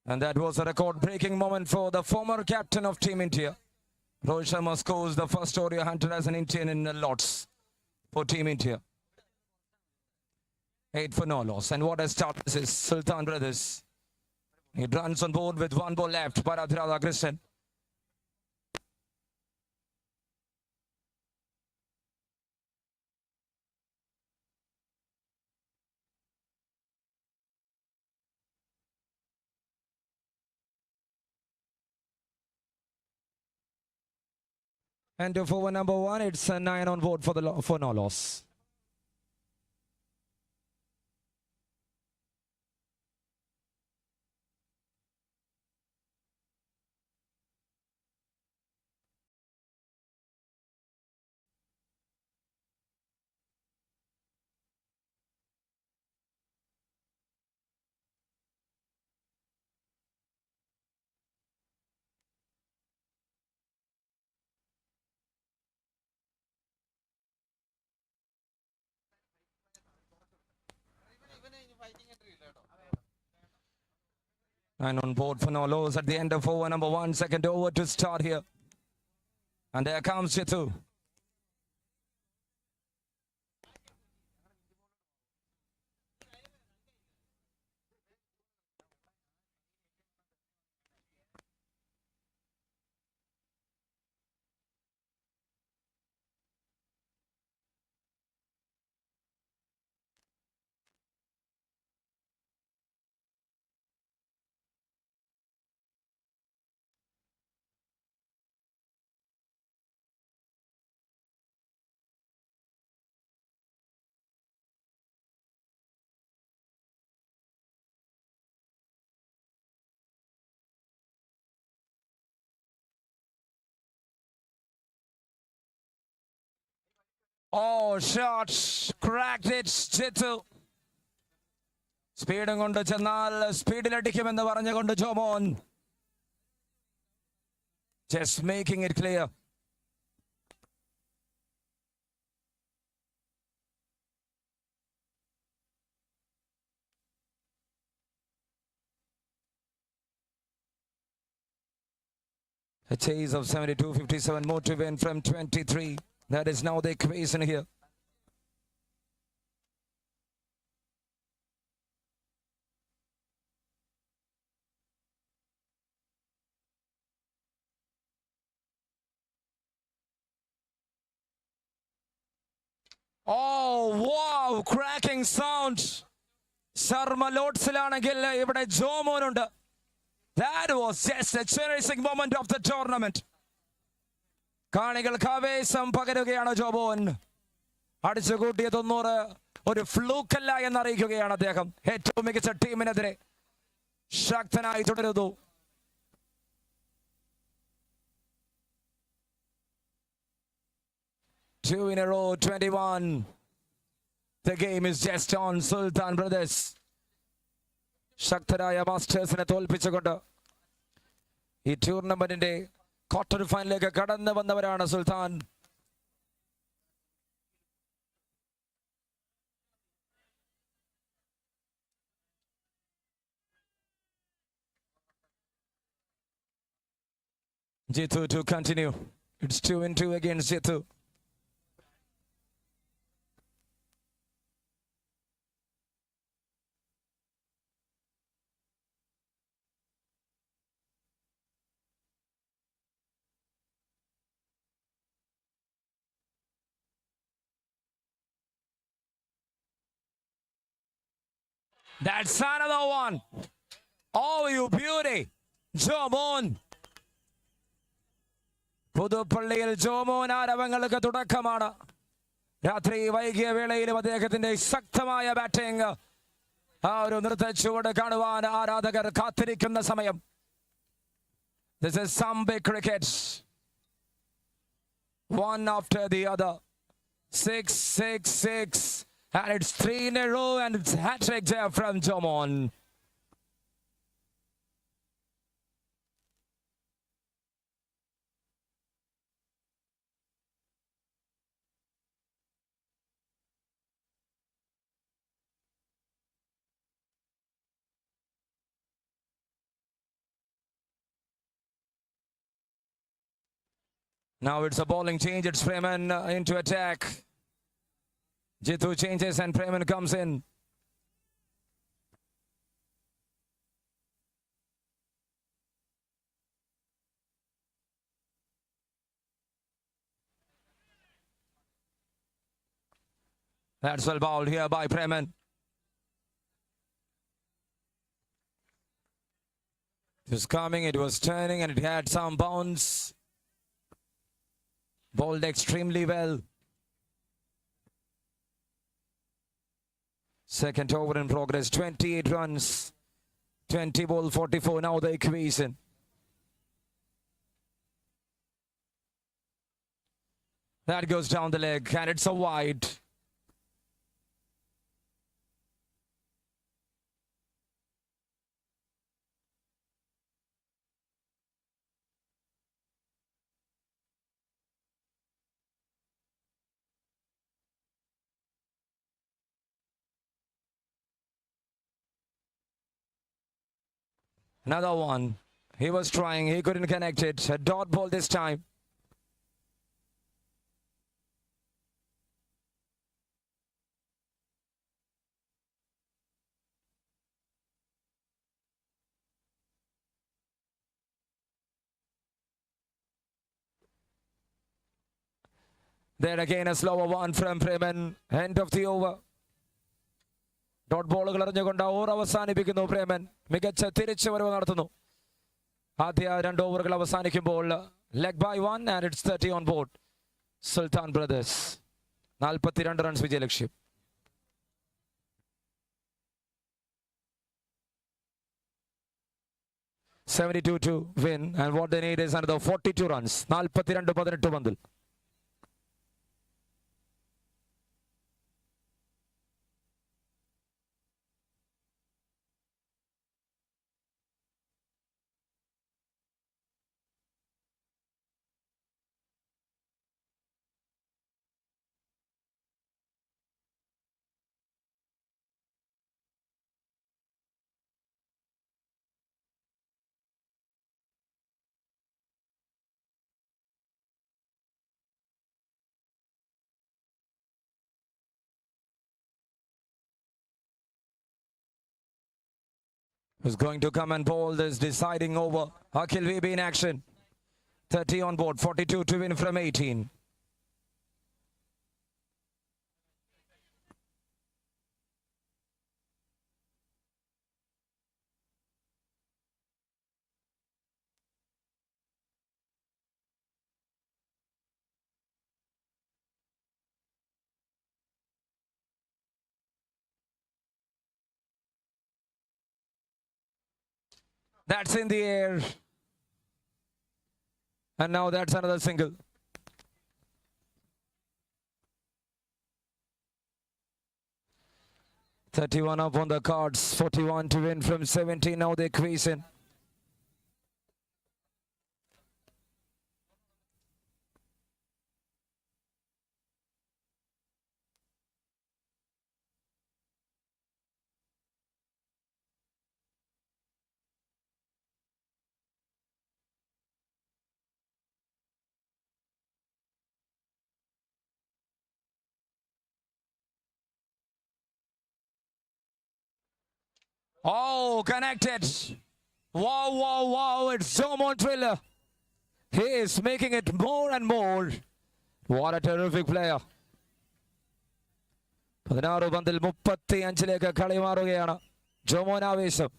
And that was a record-breaking moment for the former captain of Team India. Rohit Sharma scores the first Oreo hunter as an Indian in lots for Team India. 8 for no loss. And what a start this is, Sultan Brothers. He runs on board with one ball left. Paradhirada Krishnan. And for over number 1, it's a 9 on board for no loss. And on board for no loss at the end of over number 1. Second over to start here. And there comes Chitu. Oh, shots. Cracked it, Chitu. സ്പീഡും കൊണ്ട് ചെന്നാൽ സ്പീഡിലടിക്കുമെന്ന് പറഞ്ഞുകൊണ്ട് Jomon. Just making it clear. A chase of 72-57 more to win from 23. That is now the equation here. Oh, wow, cracking sound. Sharma Lotsilanagill ഇവിടെ ജോമോനുണ്ട്. That was just a cherishing moment of the tournament. കാണികൾക്ക് ആവേശം പകരുകയാണ് ജോമോൻ. അടിച്ചുകൂട്ടിയ 90 ഒരു ഫ്ലൂക്കല്ല എന്നറിയിക്കുകയാണ് അദ്ദേഹം. ഏറ്റവും മികച്ച ടീമിനെതിരെ ശക്തനായി തുടരുന്നു. Two in a row, 21. The game is just on. Sultan Brothers. ശക്തരായ മാസ്റ്റേഴ്സിനെ തോൽപ്പിച്ചുകൊണ്ട് ഈ ടൂർണമെന്റിന്റെ ക്വാർട്ടർ ഫൈനലിലേക്ക് കടന്നു വന്നവരാണ് സുൽത്താൻ. Jitu to continue. It's 2-2 against Jitu. That's another one. Oh, you beauty. Jomon. പുതുപ്പള്ളിയിൽ ജോമോൻ ആരവങ്ങൾക്ക് തുടക്കമാണ്. രാത്രി വൈകിയ വേളയിലും അദ്ദേഹത്തിന്റെ ശക്തമായ ബാറ്റിംഗ്, ആ ഒരു നൃത്ത ചുവട് കാണുവാൻ ആരാധകർ കാത്തിരിക്കുന്ന സമയം. This is some big cricket. One after the other. 6, 6, 6. And it's 3 in a row and it's hat-trick there from Jomon. Now it's a bowling change. It's Freeman into attack. Jithu changes and Freeman comes in. That's well bowled here by Freeman. It was coming, it was turning, and it had some bounce. Bowled extremely well. Second over in progress, 28 runs. 20 ball, 44. Now the equation. That goes down the leg, and it's a wide. Another one. He was trying. He couldn't connect it. A dot ball this time. There again a slower one from Freeman. End of the over. Dot ബോളുകൾ എറിഞ്ഞുകൊണ്ട് over അവസാനിപ്പിക്കുന്നു പ്രേമൻ. മികച്ച തിരിച്ചുവരവ് നടത്തുന്നു. ആദ്യ 2 ഓവറുകൾ അവസാനിക്കുമ്പോൾ leg bye 1 and it's 30 on board. Sultan Brothers 42 runs വിജയലക്ഷ്യം. $72 to win and what they need is another 42 runs. 42-18 പന്തിൽ. Who's going to come and bowl this deciding over? Akhil Vibi in action. 30 on board, 42 to win from 18. That's in the air. And now that's another single. $31 up on the cards. 41 to win from 17. Now they crease in. Oh, connected. Wow, wow, wow. It's Jomon Thriller. He is making it more and more. What a terrific player. 16 പന്തിൽ 35 കളി മാറുകയാണ്. ജോമോൻ ആവേശം.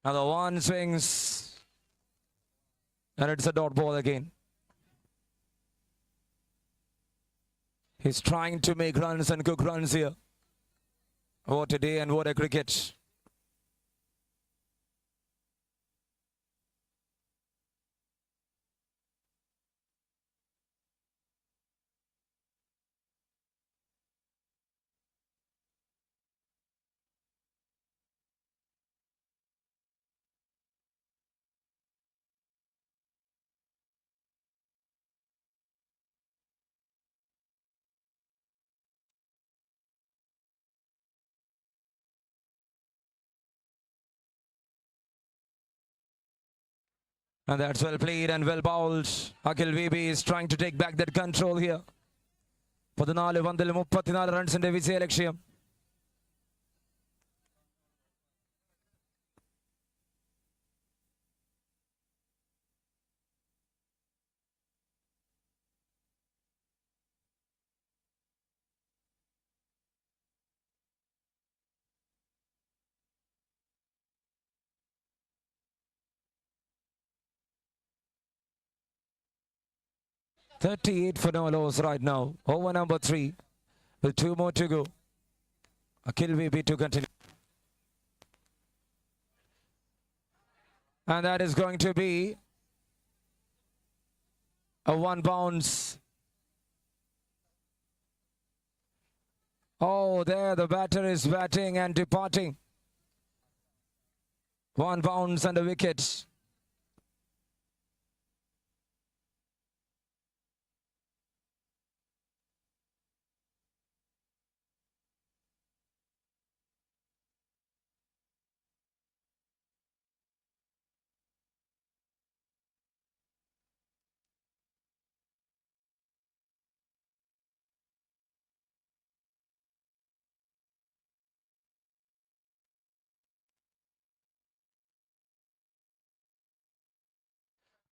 And the one swings. And it's a dot ball again. He's trying to make runs and cook runs here. What a day and what a cricket. And that's well played and well bowled. Akhil Vibi is trying to take back that control here. 14 പന്തിൽ 34 റൺസിന്റെ വിജയ ലക്ഷ്യം. $38 for no loss right now. Over number 3 with 2 more to go. Akhil Vibi to continue. And that is going to be a 1 bounce. Oh, there the batter is batting and departing. 1 bounce and a wicket.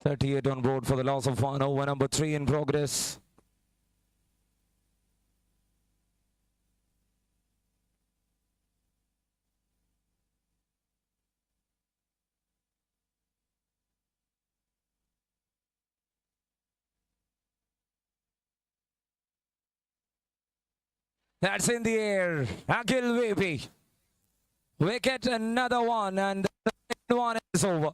$38 on board for the loss of 1. Over number 3 in progress. That's in the air. Akhil Vibi. Wicket, another one, and the second one is over.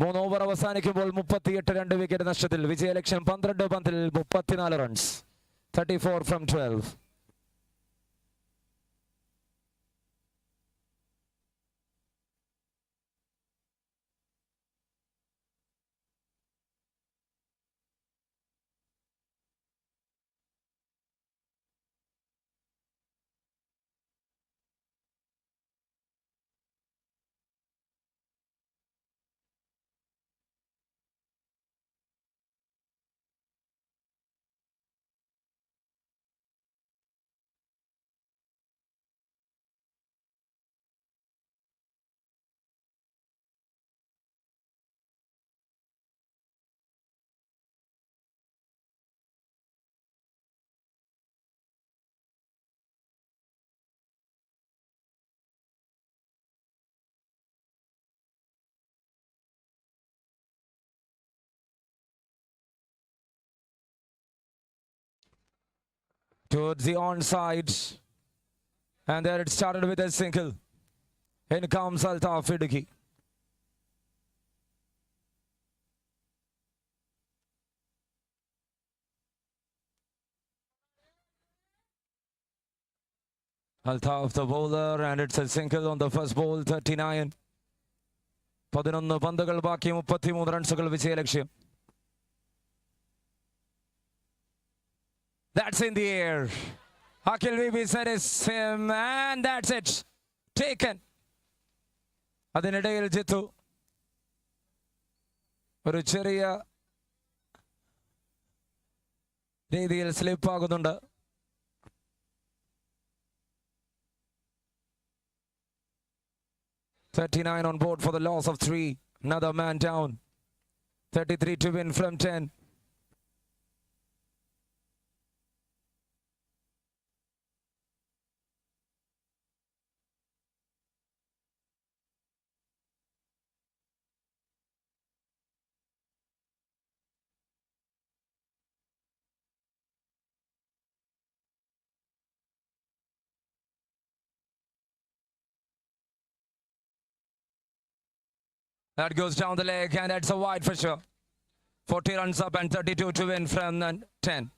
3 over അവസാനിക്കുമ്പോൾ 38 2 wicket നഷ്ടത്തിൽ വിജയലക്ഷ്യം 12 പന്തിൽ 34 runs. 34 from 12. Towards the onside. And there it started with a single. In comes Altaf Idiki. Altaf the bowler, and it's a single on the first ball. 39. 11 പന്തുകൾ ബാക്കി 33 റൺസുകൾ വിജയലക്ഷ്യം. That's in the air. Akhil Vibi said it's him, and that's it. Taken. അതിനിടയിൽ ജിത്തു ഒരു ചെറിയ രീതിയിൽ slip ആകുന്നുണ്ട്. $39 on board for the loss of 3. Another man down. 33 to win from 10. That goes down the leg, and that's a wide for sure. 40 runs up and 32 to win from 10.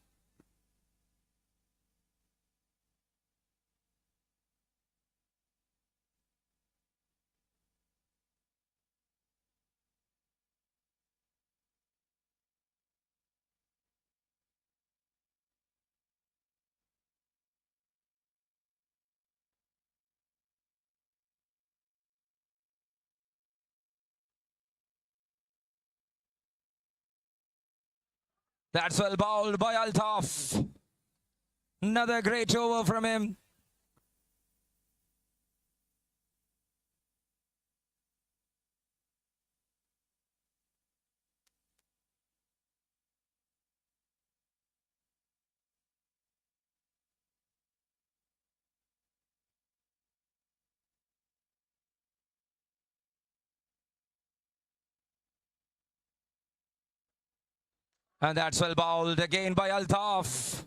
That's well bowled by Altaf. Another great over from him. And that's well bowled again by Altaf.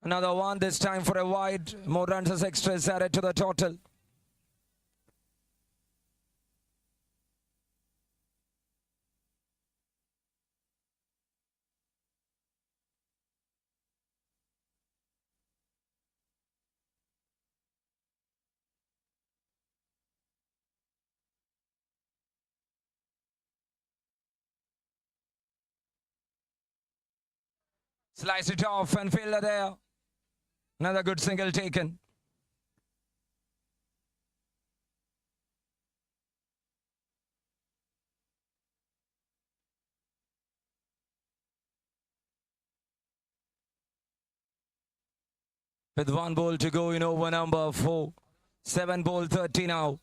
Another one, this time for a wide. More runs as extras added to the total. Slice it off and fielder there. Another good single taken. With one ball to go in over number 4. 7 ball 30 now.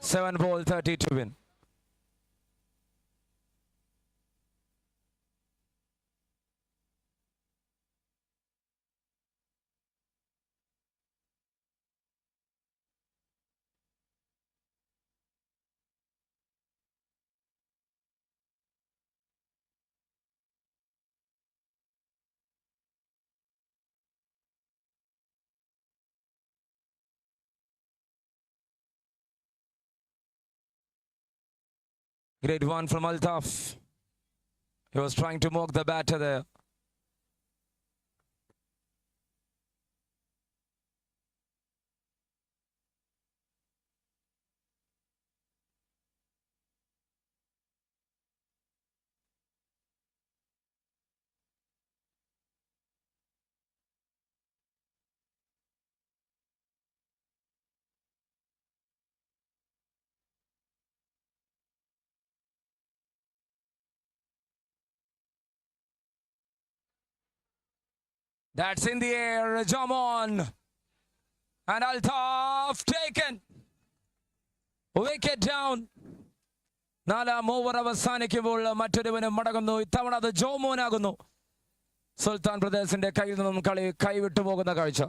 Seven ball 30 to win. Great one from Altaf. He was trying to mock the batter there. That's in the air, Jamon. And Altaf taken. Wicket down. നാലാം over അവസാനിക്കുമ്പോൾ മറ്റൊരുവനും മടങ്ങുന്നു. ഇത്തവണ അത് ജോമോനാകുന്നു. സുൽത്താൻ ബ്രദേഴ്സിന്റെ കയ്യിൽ നിന്നും കളി കൈവിട്ടു പോകുന്ന കാഴ്ച.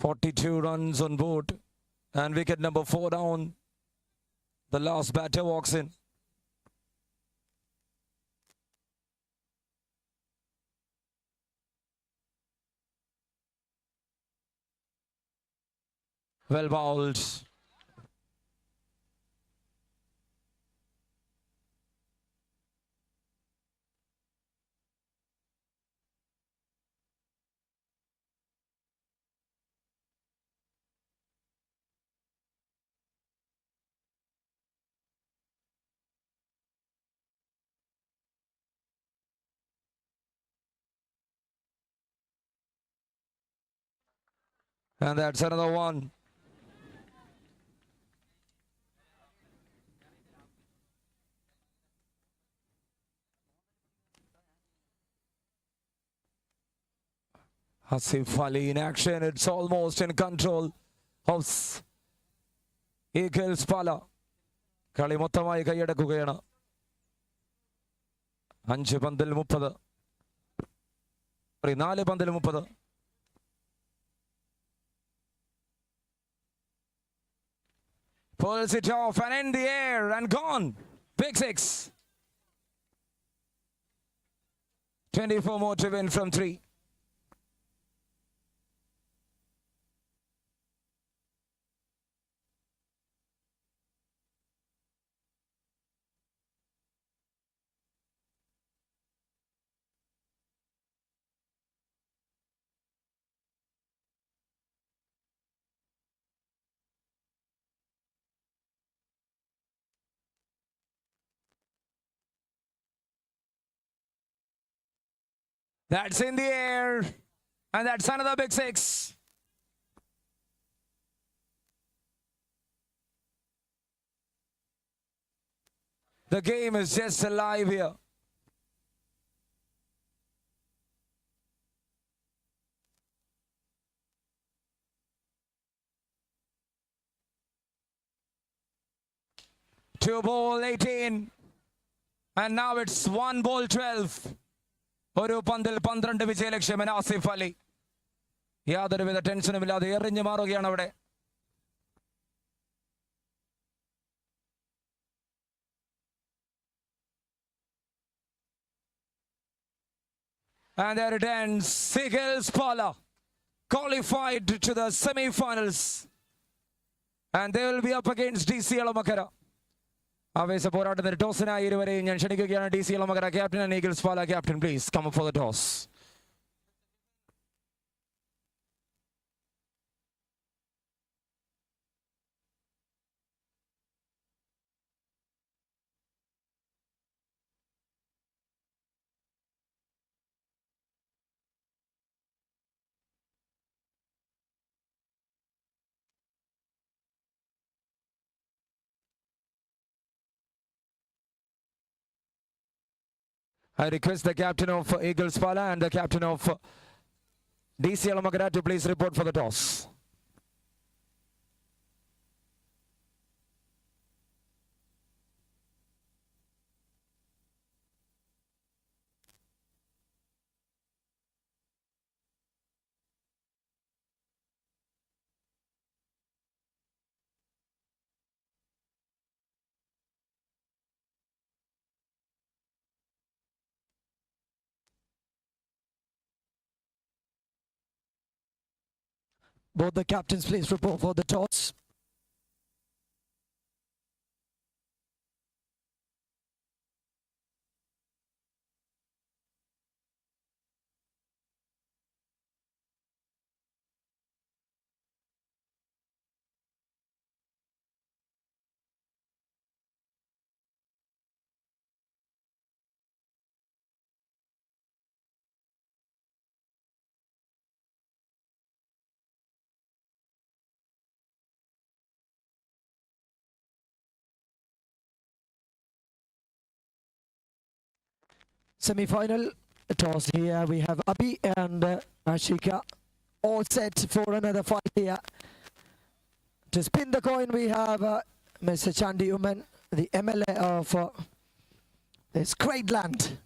"42 runs on board and wicket number 4 down. The last batter walks in. Well bowled. And that's another one. Asif Ali in action. It's almost in control of Eagles Pala. കളി മൊത്തമായി കൈയടക്കുകയാണ്. 5 പന്തിൽ 30. 4 പന്തിൽ 30. Pulls it off and in the air and gone. Big 6. 24 more to win from 3. That's in the air. And that's another big 6. The game is just alive here. Two ball 18. And now it's 1 ball 12. ഒരു പന്തിൽ 12 വിജയലക്ഷ്യം ആസിഫ് അലി. യാതൊരുവിധ ടെൻഷനുമില്ലാതെ എറിഞ്ഞു മാറുകയാണ് അവിടെ. And there it ends. Eagles Pala qualified to the semi-finals. And they will be up against DC Alamakara. ആവേശ പോരാട്ടത്തിന് ടോസിനായി ഇരുവരെയും ഞാൻ ക്ഷണിക്കുകയാണ്. DC Alamakara captain and Eagles Pala captain, please come up for the toss. I request the captain of Eagles Pala and the captain of DC Alamakara to please report for the toss. Both the captains, please report for the toss. Semi-final toss here. We have Abhi and Ashika all set for another fight here. To spin the coin, we have Mr. Chandy Oommen, the MLA of this great land.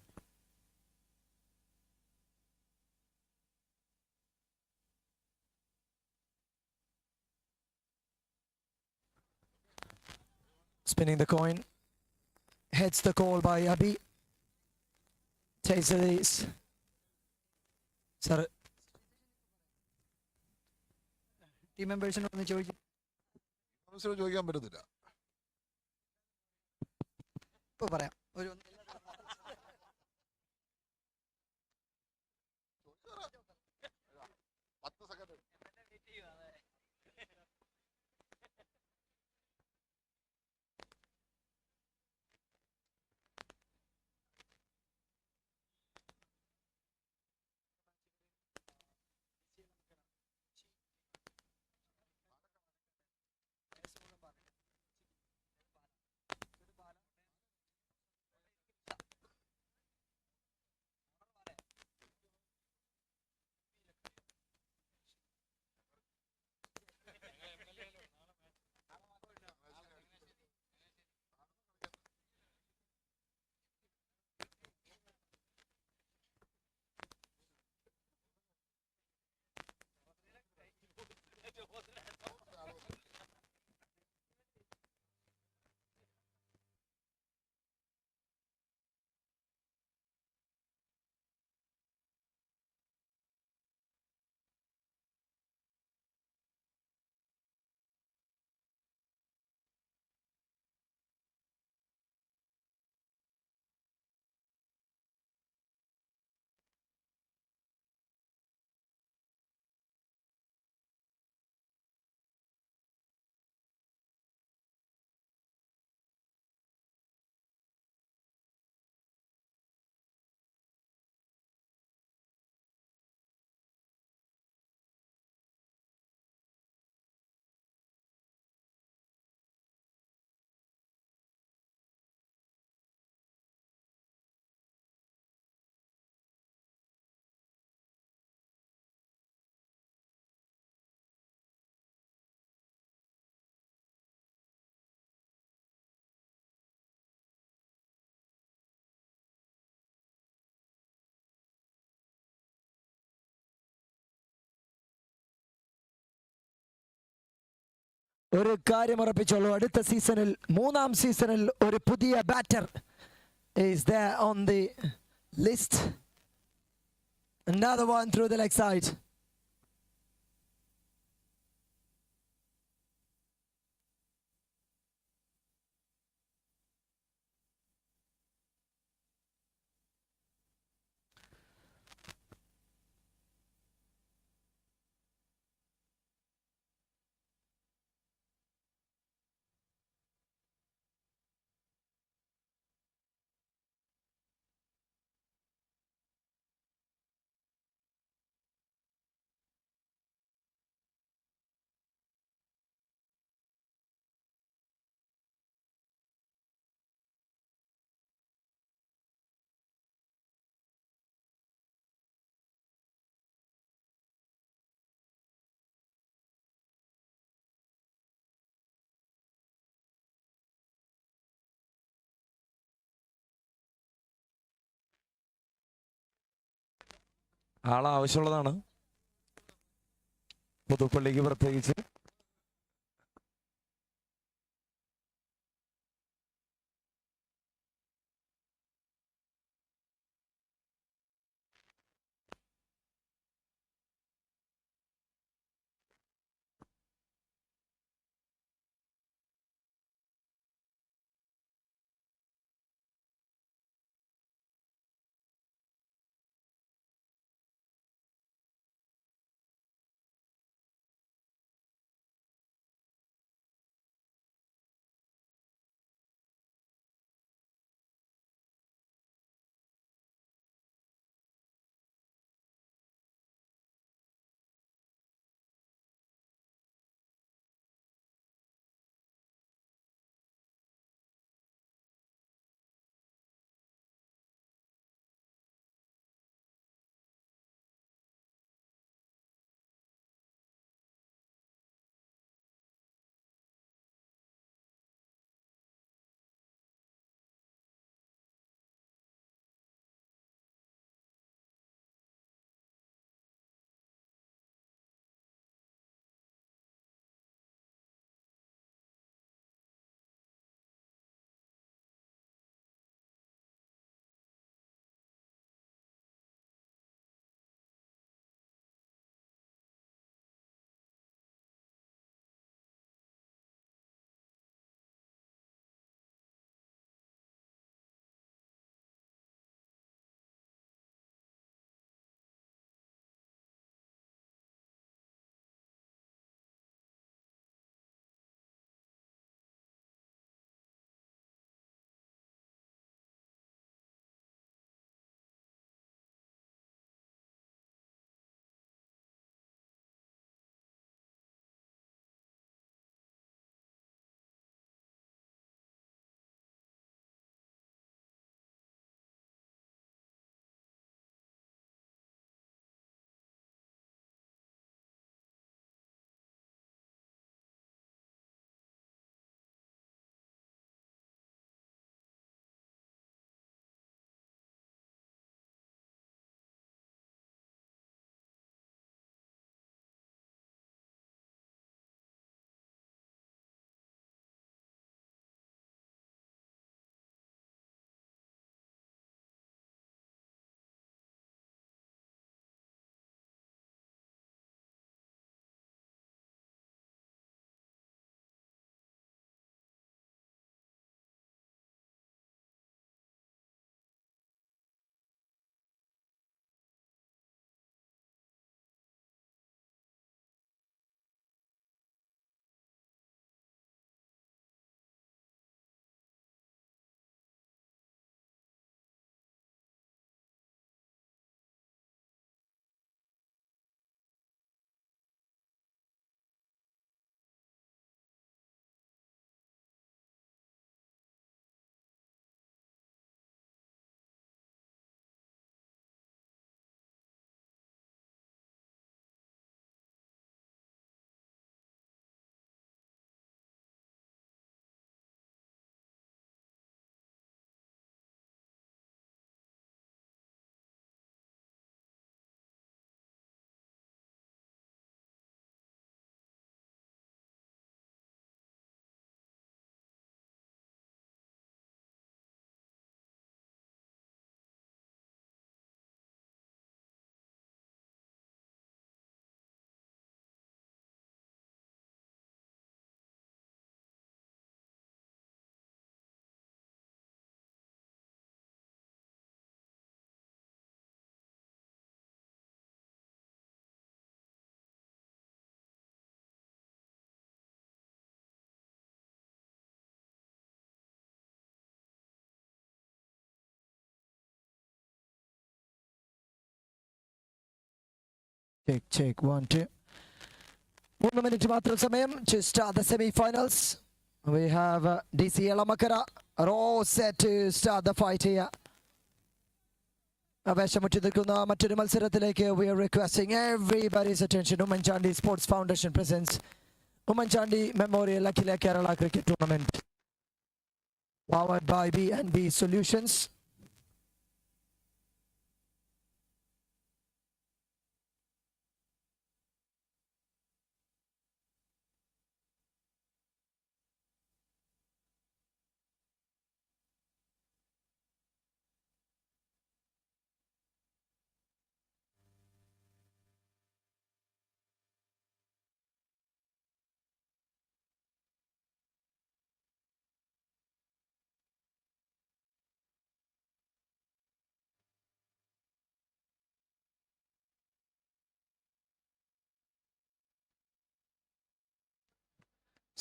Spinning the coin. Heads the call by Abhi. Takes these. Sir. Team members ചോദിക്കാൻ പറ്റത്തില്ല. ഇപ്പൊ പറയാം. ഒരു ഒരു കാര്യം ഉറപ്പിച്ചോളൂ, അടുത്ത സീസണിൽ 3-ാം സീസണിൽ ഒരു പുതിയ batter is there on the list. Another one through the leg side. ആവശ്യമുള്ളതാണ് പുതുപ്പള്ളിക്ക് പ്രത്യേകിച്ച്. Check. 1, 2. 3 minutes മാത്രം സമയം to start the semi-finals. We have DC Elamakara are all set to start the fight here. ആവേശമുറ്റി നിൽക്കുന്ന മറ്റൊരു മത്സരത്തിലേക്ക് we are requesting everybody's attention. Oommen Chandy Sports Foundation presents Oommen Chandy Memorial Akhila Kerala Cricket Tournament powered by B&B Solutions.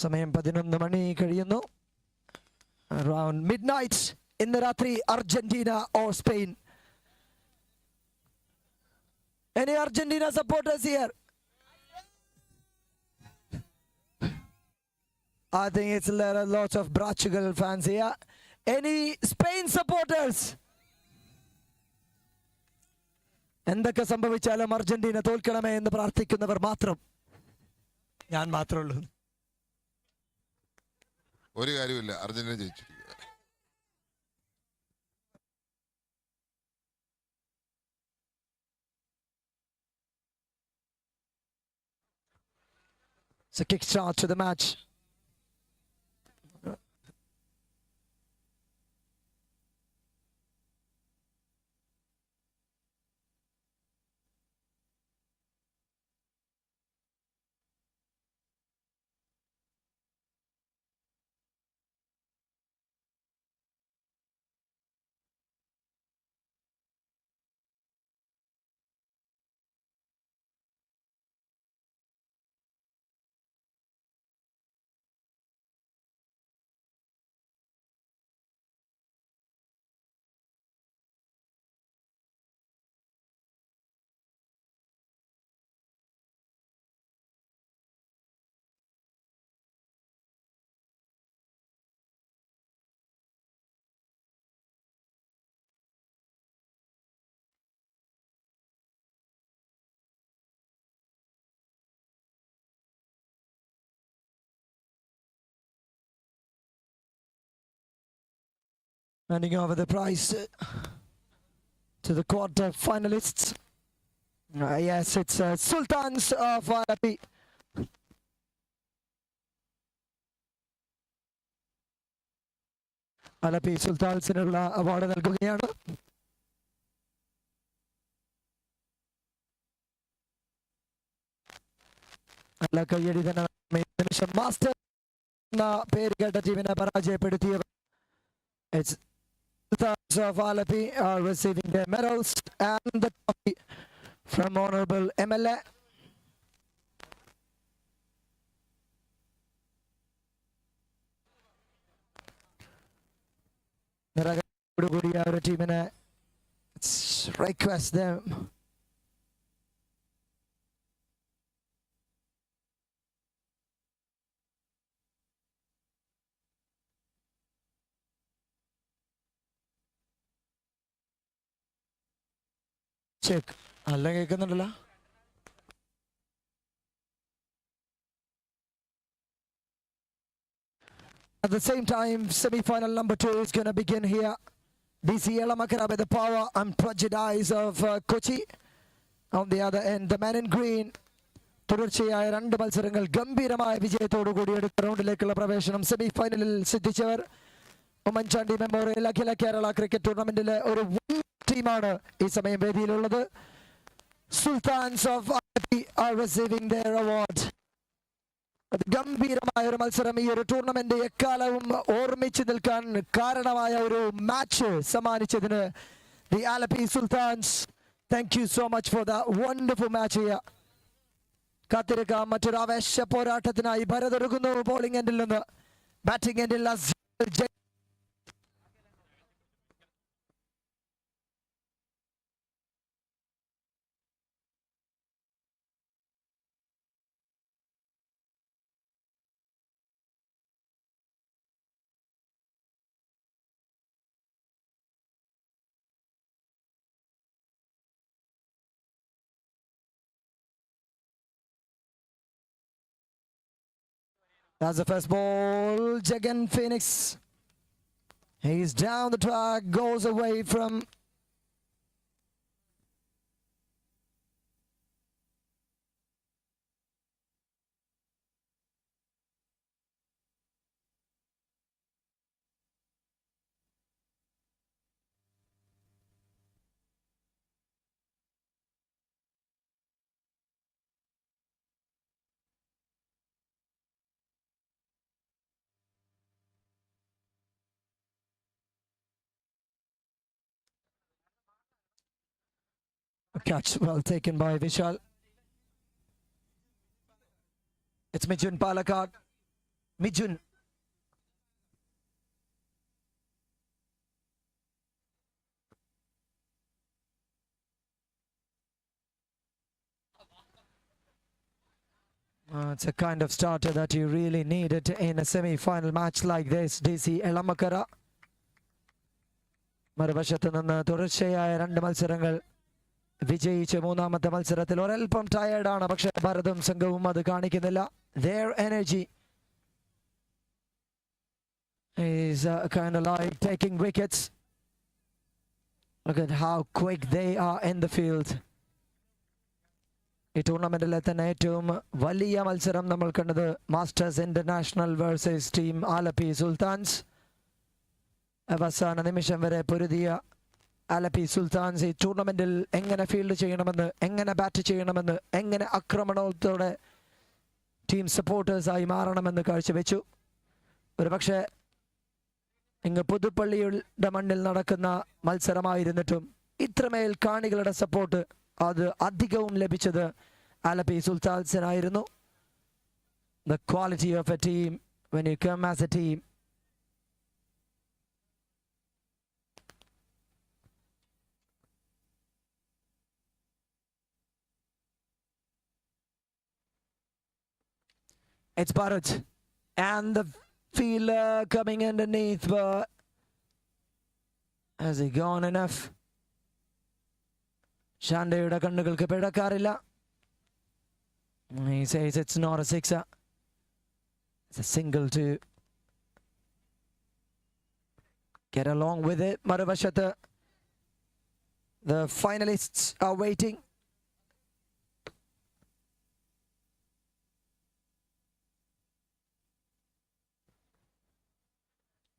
സമയം 11 മണി കഴിയുന്നു. Around midnight ഇന്ന് രാത്രി Argentina or Spain. Any Argentina supporters here? I think it's lots of Portugal fans here. Any Spain supporters? എന്തൊക്കെ സംഭവിച്ചാലും Argentina തോൽക്കണമേ എന്ന് പ്രാർത്ഥിക്കുന്നവർ മാത്രം. ഞാൻ മാത്രമേ ഉള്ളൂ. ഒരു കാര്യമില്ല, Argentina ജയിച്ചിരിക്കുക. It's a kick start to the match. Handing over the prize to the quarter finalists. Yes, it's Sultans of Alapi. Alapi സുൽത്താൻസിനുള്ള അവാർഡ് നൽകുകയാണ്. നല്ല കയ്യടി തന്നെ നിമിഷം മാസ്റ്റർ എന്ന പേര് കേട്ട ടീമിനെ പരാജയപ്പെടുത്തിയവർ. It's Sultans of Alapi are receiving their medals and the trophy from Honorable MLA. നിറകൂടിയ ഒരു ടീമിനെ request them. ചെക്ക് അല്ല കേൾക്കുന്നുണ്ടല്ലോ. At the same time, semi-final number 2 is going to begin here. DC Elamakara with the power and prejudice of Kochi. On the other end, the man in green. തുടർച്ചയായ 2 മത്സരങ്ങൾ ഗംഭീരമായ വിജയത്തോടു കൂടി അടുത്ത റൗണ്ടിലേക്കുള്ള പ്രവേശനം സെമിഫൈനലിൽ സിദ്ധിച്ചവർ ഉമ്മൻ ചാണ്ടി മെമ്മോറിയൽ അഖില കേരള ക്രിക്കറ്റ് ടൂർണമെന്റിലെ ഒരു ടീമാണ് ഈ സമയം വേദിയിലുള്ളത്. Sultans of Alapi are receiving their award. ഗംഭീരമായ ഒരു മത്സരം, ഈ ഒരു ടൂർണമെന്റ് എക്കാലവും ഓർമ്മിച്ചു നിൽക്കാൻ കാരണമായ ഒരു match സമ്മാനിച്ചതിന് the Alapi Sultans, thank you so much for that wonderful match here. കാത്തിരിക്കാം മറ്റൊരു ആവേശ പോരാട്ടത്തിനായി. ഭരതൊരുങ്ങുന്നു ബോളിംഗ് എൻഡിൽ നിന്ന്. ബാറ്റിംഗ് എൻഡിൽ That's the first ball. Jagan Phoenix. He's down the track, goes away from a catch well taken by Vishal. It's Mijun Palakkad. Mijun. It's a kind of starter that you really needed in a semi-final match like this. DC Elamakara. മറുവശത്ത് നിന്ന് തുടർച്ചയായ 2 മത്സരങ്ങൾ വിജയിച്ച് മൂന്നാമത്തെ മത്സരത്തിൽ ഒരൽപ്പം ടയേർഡാണ്, പക്ഷെ ഭരതും സംഘവും അത് കാണിക്കുന്നില്ല. Their energy is kind of like taking wickets. Look at how quick they are in the field. ഈ ടൂർണമെന്റിലെ തന്നെ ഏറ്റവും വലിയ മത്സരം നമ്മൾ കണ്ടത് masters international versus team Alleppey sultans. അവസാന നിമിഷം വരെ പൊരുതിയ ആലപ്പി സുൽത്താൻസ് ഈ ടൂർണമെന്റിൽ എങ്ങനെ ഫീൽഡ് ചെയ്യണമെന്ന്, എങ്ങനെ ബാറ്റ് ചെയ്യണമെന്ന്, എങ്ങനെ ആക്രമണത്തോടെ ടീം സപ്പോർട്ടേഴ്സായി മാറണമെന്ന് കാഴ്ചവെച്ചു. ഒരു പക്ഷേ ഇങ്ങ് പുതുപ്പള്ളിയുടെ മണ്ണിൽ നടക്കുന്ന മത്സരമായിരുന്നിട്ടും ഇത്രമേൽ കാണികളുടെ സപ്പോർട്ട് അത് അധികവും ലഭിച്ചത് Alleppey സുൽത്താൻസിനായിരുന്നു. The quality of a team when you come as a team. It's Bharat and the fielder coming underneath, but has he gone enough? ഷാൻഡയുടെ കണ്ണുകൾക്ക് പിഴക്കാറില്ല. He says it's not a sixer. It's a single to get along with it. മറുവശത്ത് the finalists are waiting.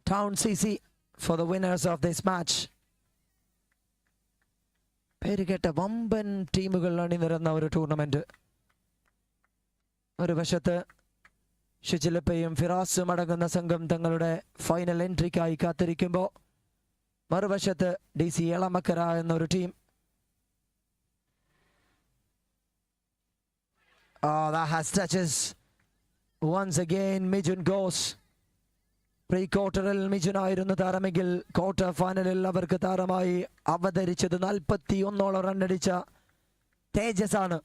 Town CC for the winners of this match. പേരുകേട്ട വമ്പൻ ടീമുകൾ അണിനിരന്ന ഒരു tournament. ഒരു വശത്ത് ഷിജിലപ്പയും ഫിറാസും അടങ്ങുന്ന സംഘം തങ്ങളുടെ ഫൈനൽ എൻട്രിക്കായി കാത്തിരിക്കുമ്പോൾ മറുവശത്ത് DC എളമക്കര എന്നൊരു team. That has touches. Once again Mijun goes. Pre ക്വാർട്ടറിൽ മിജുനായിരുന്നു താരമെങ്കിൽ ക്വാർട്ടർ ഫൈനലിൽ അവർക്ക് താരമായി അവതരിച്ചത് 41 റണ്ണടിച്ച തേജസാണ്.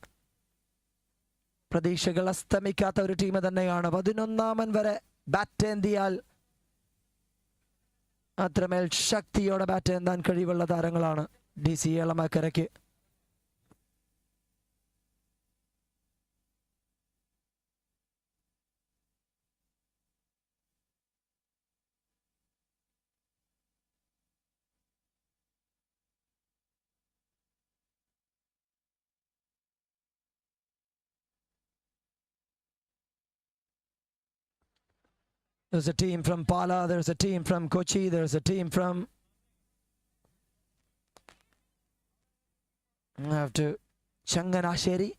പ്രതീക്ഷകൾ അസ്തമിക്കാത്ത ഒരു ടീം തന്നെയാണ്. 11 വരെ ബാറ്റ് ഏന്തിയാൽ അത്രമേൽ ശക്തിയോടെ ബാറ്റ് ഏന്താൻ കഴിവുള്ള താരങ്ങളാണ് DC എളമക്കരയ്ക്ക്. There's a team from Pala, there's a team from Kochi, there's a team from Changanasheri.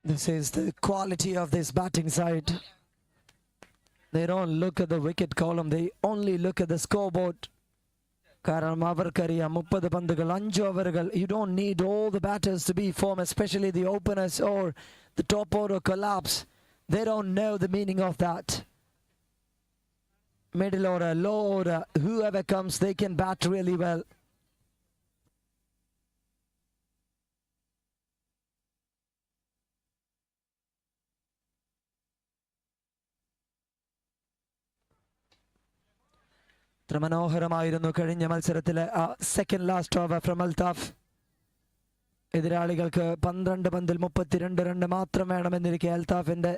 This is the quality of this batting side. They don't look at the wicket column, they only look at the scoreboard. കാരണം അവർക്കറിയാം 30 പന്തുകൾ 5 ഓവറുകൾ. You don't need all the batters to be form, especially the openers or the top order collapse. They don't know the meaning of that. Middle order, low order, whoever comes, they can bat really well. ഇത്ര മനോഹരമായിരുന്നു കഴിഞ്ഞ മത്സരത്തിലെ ആ second last over from Altaf. എതിരാളികൾക്ക് 12 പന്തിൽ 32 run മാത്രം വേണമെന്നിരിക്കെ അൽതാഫിന്റെ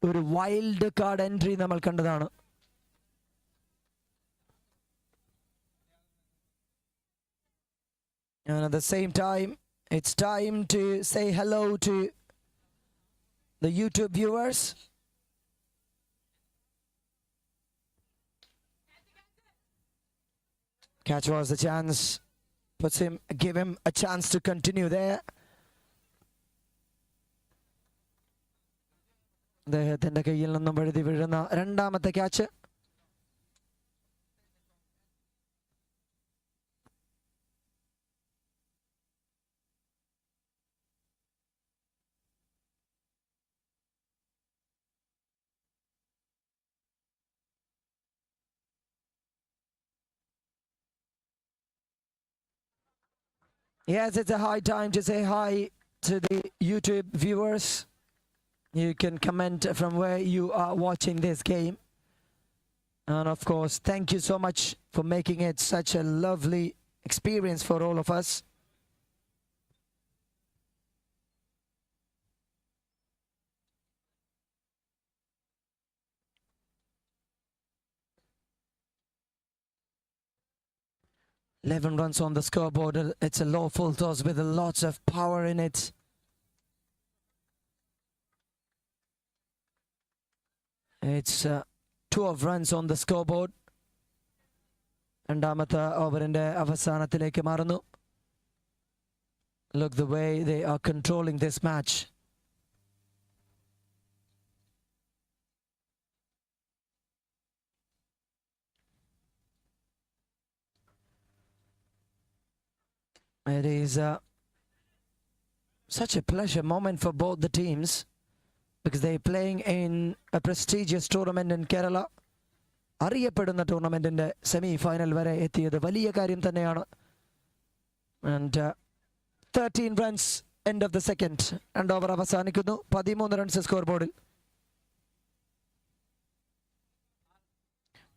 ഒരു wild card entry നമ്മൾ കണ്ടതാണ്. And at the same time, it's time to say hello to the YouTube viewers. Catch was the chance. Give him a chance to continue there. അദ്ദേഹത്തിന്റെ കയ്യിൽ നിന്നും വഴുതി വീഴുന്ന രണ്ടാമത്തെ catch. Yes, it's a high time to say hi to the YouTube viewers. You can comment from where you are watching this game. And of course, thank you so much for making it such a lovely experience for all of us. Eleven runs on the scoreboard. It's a low full toss with lots of power in it. It's 12 runs on the scoreboard. രണ്ടാമത്തെ ഓവറിന്റെ അവസാനത്തിലേക്ക് മാറുന്നു. Look the way they are controlling this match. It is such a pleasure moment for both the teams because they're playing in a prestigious tournament in Kerala. അറിയപ്പെടുന്ന ടൂർണമെന്റിന്റെ semi final വരെ എത്തിയത് വലിയ കാര്യം തന്നെയാണ്. And 13 runs end of the second. രണ്ട് over അവസാനിക്കുന്നു. 13 runs score ബോർഡിൽ.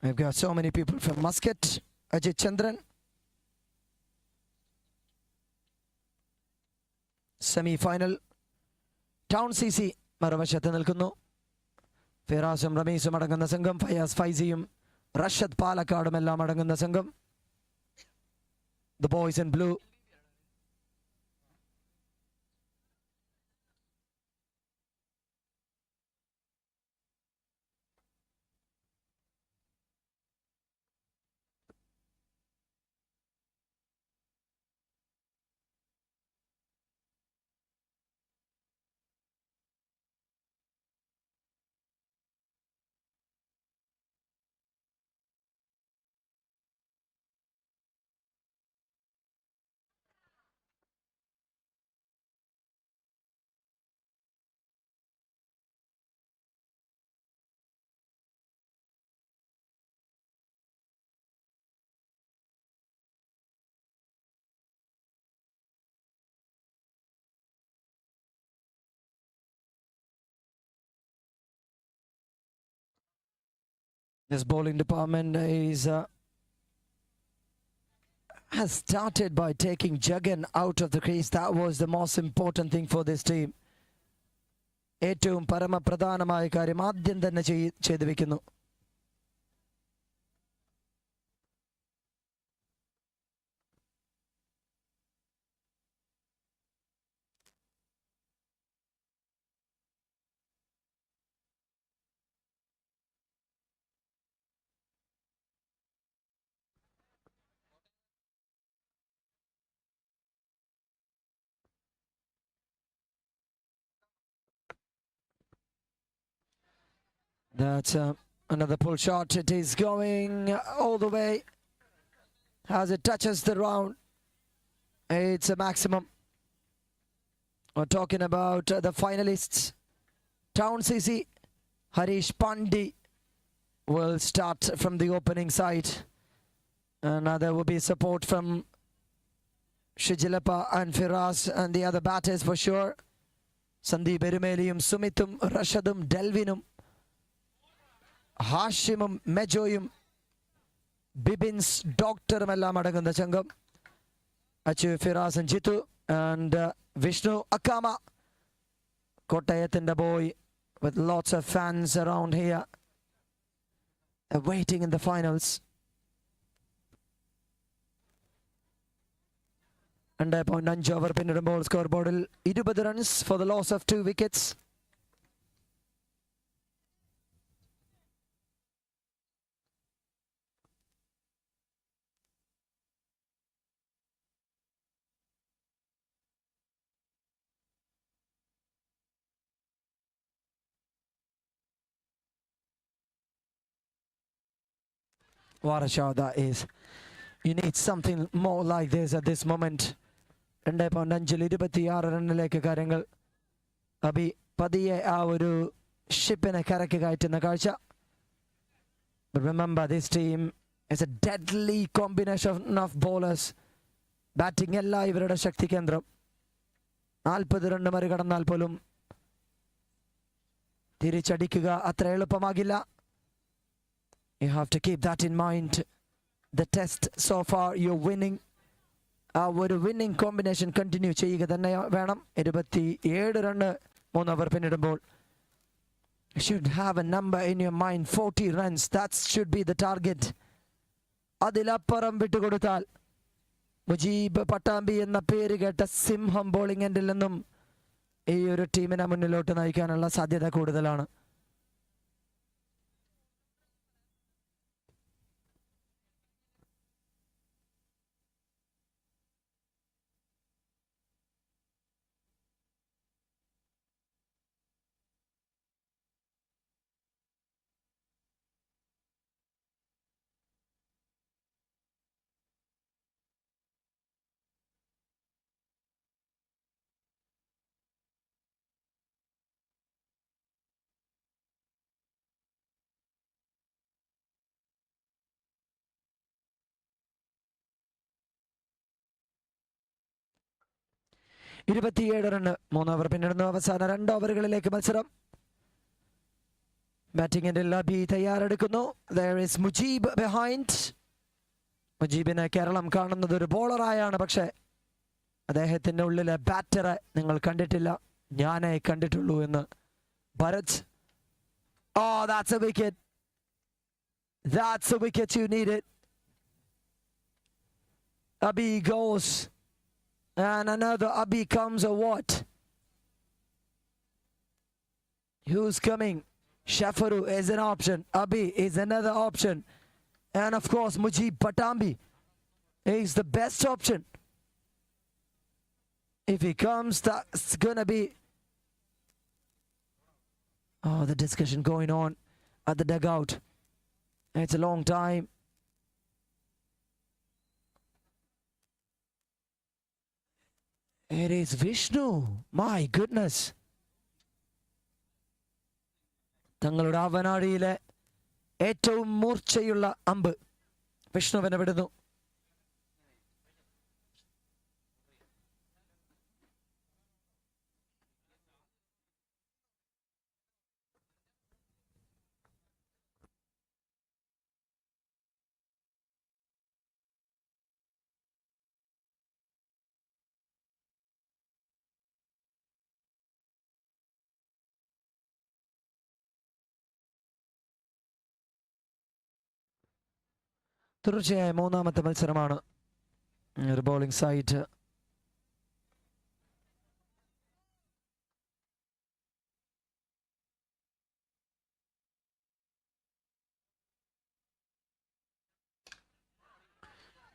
We've got so many people from Muscat. Ajit Chandran. Semi final. Town CC മറുവശത്ത് നിൽക്കുന്നു. ഫിറാസും റമീസും അടങ്ങുന്ന സംഘം, ഫയാസ് ഫൈസിയും റഷദ് പാലക്കാടും എല്ലാം അടങ്ങുന്ന സംഘം. The boys in blue. This bowling department has started by taking Jagan out of the crease. That was the most important thing for this team. ഏറ്റവും പരമപ്രധാനമായ കാര്യം ആദ്യം തന്നെ ചെയ്തു വെക്കുന്നു. That's another pull shot. It is going all the way as it touches the round. It's a maximum. We're talking about the finalists. Town CC, Harish Pandey will start from the opening side. And there will be support from Shijilapa and Firas and the other batters for sure. Sandeep Erumeliyum, Sumithum, Rashadum, Delvinum, Hashimum, Mejoyum, Bibins, Doctor Melamadaganda Changam, Achu Firas and Jitu, and Vishnu Akama, Kotayat and the boy, with lots of fans around here, waiting in the finals. And a point Nanja over pinned ball scoreboard. 20 runs for the loss of 2 wickets. What a shot that is. You need something more like this at this moment. 2.5 റണ്ണിലേക്ക് കാര്യങ്ങൾ അബി പതിയെ ആ ഒരു ഷിപ്പിനെ കരക്ക് കയറ്റുന്ന കാഴ്ച. But remember, this team is a deadly combination of bowlers. Batting അല്ല ഇവരുടെ ശക്തി കേന്ദ്രം. 40 run മറികടന്നാൽ പോലും തിരിച്ചടിക്കുക അത്ര എളുപ്പമാകില്ല. You have to keep that in mind. The test so far, you're winning. ഒരു വിന്നിംഗ് കോമ്പിനേഷൻ കണ്ടിന്യൂ ചെയ്യുക തന്നെ വേണം. 27 റണ്ണ് 3 ഓവർ പിന്നിടുമ്പോൾ should have a number in your mind. 40 runs, that should be the target. അതിലപ്പുറം വിട്ടുകൊടുത്താൽ മുജീബ് പട്ടാമ്പി എന്ന പേര് കേട്ട സിംഹം ബോളിംഗ് എൻഡിൽ നിന്നും ഈ ഒരു ടീമിനെ മുന്നിലോട്ട് നയിക്കാനുള്ള സാധ്യത കൂടുതലാണ്. റണ്ണ് 3 ഓവർ പിന്നിടുന്നു. അവസാന 2 ഓവറുകളിലേക്ക് മത്സരം. ബാറ്റിംഗിന്റെ ലബി തയ്യാറെടുക്കുന്നു. There is Mujeeb behind. മുജീബിനെ Keralam കാണുന്നത് ഒരു ബോളറായാണ്. പക്ഷേ അദ്ദേഹത്തിന്റെ ഉള്ളിലെ ബാറ്ററെ നിങ്ങൾ കണ്ടിട്ടില്ല, ഞാനേ കണ്ടിട്ടുള്ളൂ എന്ന് Bharat. Oh, that's a wicket. That's a wicket you needed. Abhi goes. And another Abhi comes, or what? Who's coming? Shafaru is an option. Abhi is another option. And of course, Mujib Patambi is the best option. If he comes, that's going to be... Oh, the discussion going on at the dugout. It's a long time. It is Vishnu. My goodness. തങ്ങളുടെ അവനാഴിയിലെ ഏറ്റവും മൂർച്ചയുള്ള അമ്പ് വിഷ്ണുവിനെ വിടുന്നു. തുടർച്ചയായ 3ാമത്തെ മത്സരമാണ് ഒരു bowling side.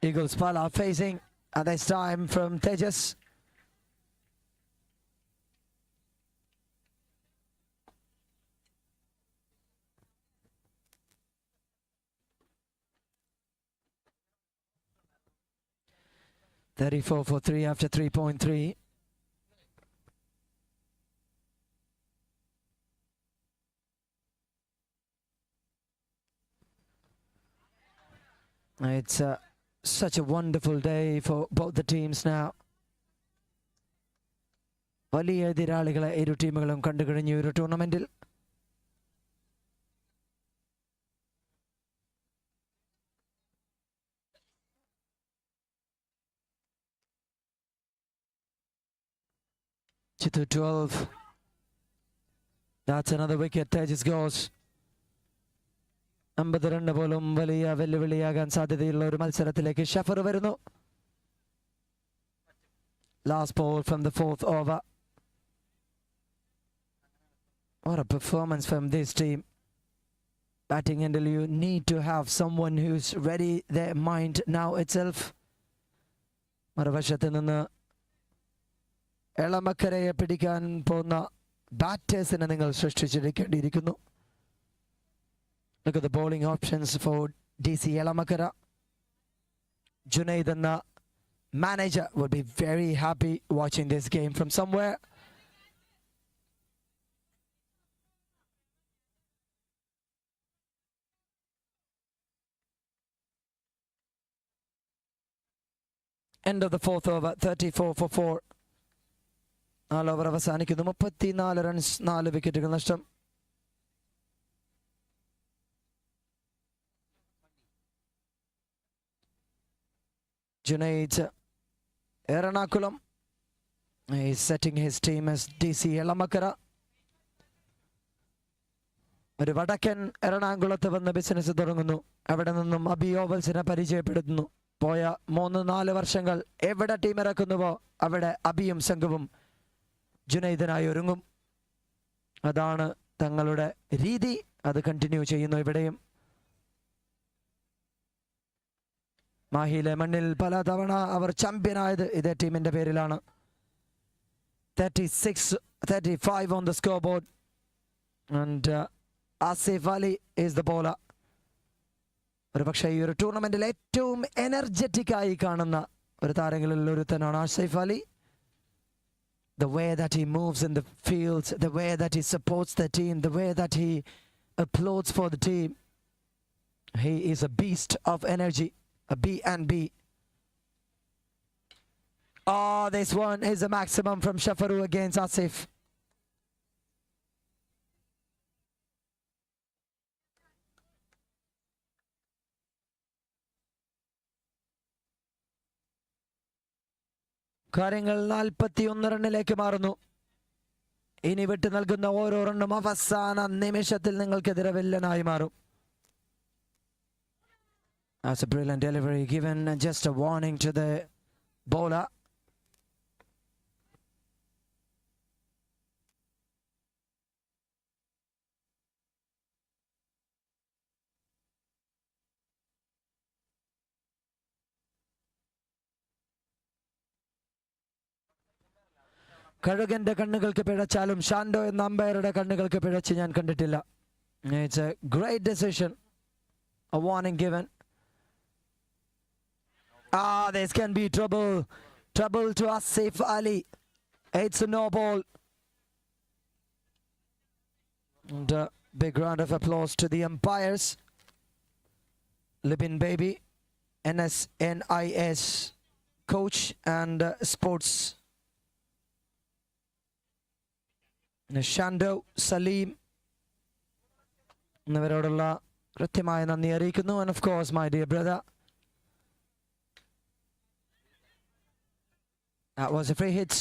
Eagles Pala facing at this time from Tejas. .34 for 3 after 3.3. It's such a wonderful day for both the teams now. വലിയ എതിരാളികളെ ഇരു ടീമുകളും കണ്ടു കഴിഞ്ഞു ഒരു ടൂർണമെന്റിൽ. Chittu 12. That's another wicket. Tejas goes. 50 run പോലും വലിയ വെല്ലുവിളിയാകാൻ സാധ്യതയുള്ള ഒരു മത്സരത്തിലേക്ക് ഷഫർ വരുന്നു. Last ball from the 4th over. What a performance from this team. Batting end, you need to have someone who's ready their mind now itself. മറുവശത്ത് നിന്ന് എളമക്കരയെ പിടിക്കാൻ പോകുന്ന ബാറ്റേഴ്സിനെ നിങ്ങൾ സൃഷ്ടിച്ചെടുക്കേണ്ടിയിരിക്കുന്നു. Look at the bowling options for DC Elamakara. Junaid and the manager would be very happy watching this game from somewhere. End of the 4th over, 34 for 4. 4 over അവസാനിക്കുന്നു. 34 runs, 4 വിക്കറ്റുകൾ നഷ്ടം. Junaid Eranakulam is setting his team as DC Elamakara. ഒരു വടക്കൻ എറണാകുളത്ത് വന്ന് business തുടങ്ങുന്നു. അവിടെ നിന്നും അബി ഓവൽസിനെ പരിചയപ്പെടുത്തുന്നു. പോയ 3-4 വർഷങ്ങൾ എവിടെ ടീം ഇറക്കുന്നുവോ അവിടെ അബിയും സംഘവും ജുനൈദിനായി ഒരുങ്ങും. അതാണ് തങ്ങളുടെ രീതി. അത് കണ്ടിന്യൂ ചെയ്യുന്നു ഇവിടെയും. മാഹിയിലെ മണ്ണിൽ പല തവണ അവർ ചാമ്പ്യനായത് ഇതേ ടീമിന്റെ പേരിലാണ്. 35 on the scoreboard and Asif Ali is the bowler. ഒരു പക്ഷേ ഈ ഒരു ടൂർണമെന്റിൽ ഏറ്റവും എനർജറ്റിക് ആയി കാണുന്ന ഒരു താരങ്ങളിൽ ഒരുത്തനാണ് Asif Ali. The way that he moves in the fields, the way that he supports the team, the way that he applauds for the team. He is a beast of energy. A B&B. Oh, this one is a maximum from Shafaru against Asif. കാര്യങ്ങൾ 41 റണ്ണിലേക്ക് മാറുന്നു. ഇനി വിട്ടു നൽകുന്ന ഓരോ റണ്ണും അവസാന നിമിഷത്തിൽ നിങ്ങൾക്കെതിരെ വില്ലനായി മാറും. That's a brilliant delivery given, just a warning to the bowler. കഴുകന്റെ കണ്ണുകൾക്ക് പിഴച്ചാലും ഷാൻഡോ എന്ന അമ്പയറുടെ കണ്ണുകൾക്ക് പിഴച്ച് ഞാൻ കണ്ടിട്ടില്ല. It's a great decision. A warning given. This can be trouble. Trouble to Asif Ali. It's a no ball. And a big round of applause to the umpires. Libin Baby, NSNIS coach and sports. Shando Salim. എന്നിവരോടുള്ള കൃത്യമായ നന്ദി അറിയിക്കുന്നു. And of course, my dear brother. That was a free hit.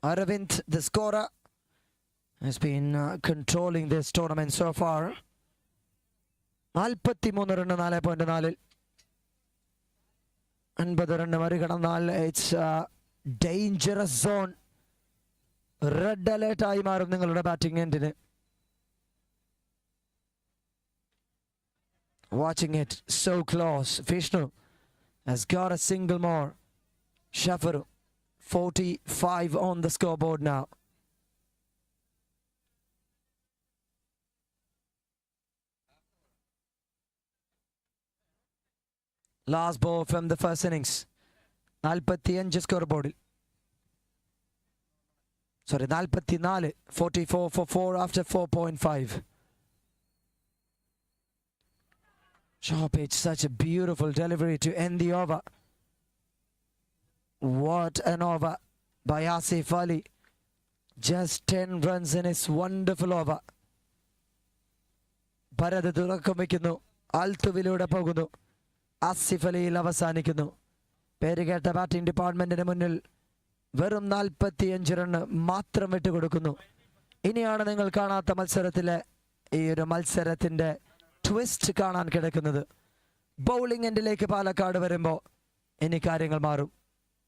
Aravind, the scorer, has been controlling this tournament so far. 43 run 4.4. 50 run മറികടന്നാൽ it's a dangerous zone. Red alert ആയി മാറും നിങ്ങളുടെ batting എൻഡിന്. Watching it so close. Vishnu has got a single more. Shafaru, 45 on the scoreboard now. Last ball from the first innings. 45 scoreboard. Sorry, 44, 44 for 4 after 4.5. Short pitch, such a beautiful delivery to end the over. What an over by Asif Ali. Just 10 runs in his wonderful over. Bharat തുറക്കം വയ്ക്കുന്നു. ആൽത്തുവിലൂടെ പോകുന്നു. ആസിഫ് അലിയിൽ അവസാനിക്കുന്നു. പേരുകേട്ട batting ഡിപ്പാർട്ട്മെന്റിന് മുന്നിൽ വെറും 45 run മാത്രം വിട്ടുകൊടുക്കുന്നു. ഇനിയാണ് നിങ്ങൾ കാണാത്ത മത്സരത്തിലെ ഈ ഒരു മത്സരത്തിന്റെ ട്വിസ്റ്റ് കാണാൻ കിടക്കുന്നത്. ബൗളിംഗ് എൻഡിലേക്ക് പാലക്കാട് വരുമ്പോൾ ഇനി കാര്യങ്ങൾ മാറും.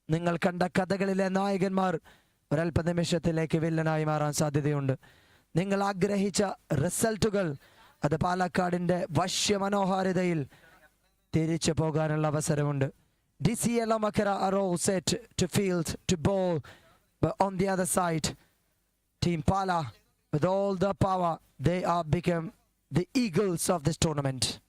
നിങ്ങൾ കണ്ട കഥകളിലെ നായകന്മാർ ഒരല്പ നിമിഷത്തിലേക്ക് വില്ലനായി മാറാൻ സാധ്യതയുണ്ട്. നിങ്ങൾ ആഗ്രഹിച്ച റിസൾട്ടുകൾ അത് പാലക്കാടിന്റെ വശ്യമനോഹാരിതയിൽ തിരിച്ചു പോകാനുള്ള അവസരമുണ്ട്. DCL Makara are all set to field, to bowl, but on the other side, Team Pala, with all the power, they are become the eagles of this tournament.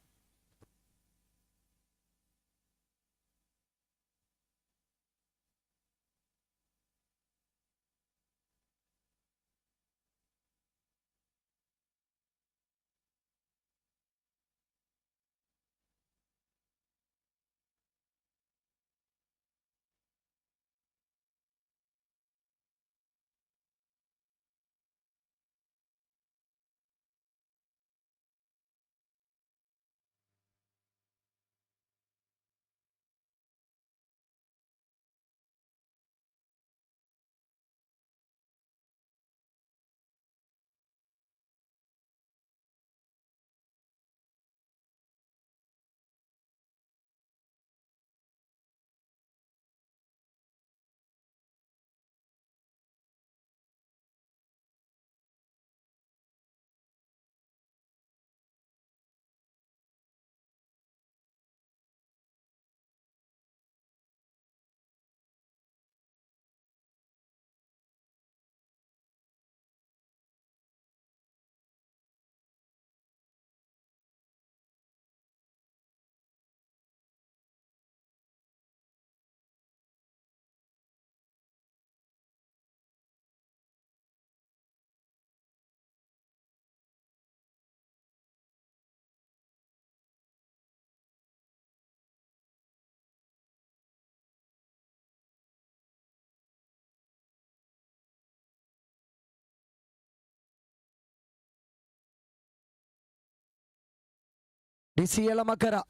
DCL Makara,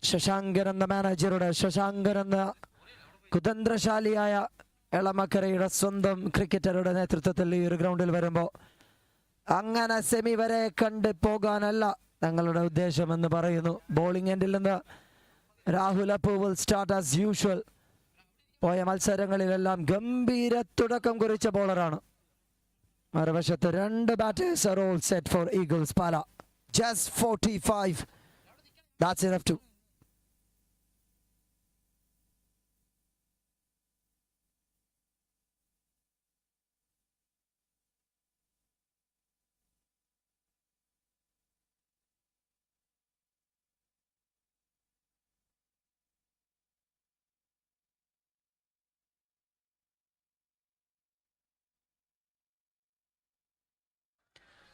Shashankar എന്ന മാനേജറുടെ ശശാങ്കർ എന്ന കുതന്ത്രശാലിയായ എളമക്കരയുടെ സ്വന്തം ക്രിക്കറ്ററുടെ നേതൃത്വത്തിൽ ഈ ഒരു ഗ്രൗണ്ടിൽ വരുമ്പോൾ അങ്ങനെ സെമി വരെ കണ്ട് പോകാനല്ല തങ്ങളുടെ ഉദ്ദേശം എന്ന് പറയുന്നു. ബോളിംഗ് എൻഡിൽ നിന്ന് Rahul Appu will start as usual. പോയ മത്സരങ്ങളിലെല്ലാം ഗംഭീര തുടക്കം കുറിച്ച ബോളറാണ്. മറുവശത്ത് രണ്ട് batters are all set for Eagles Pala. Just 45. That's enough to.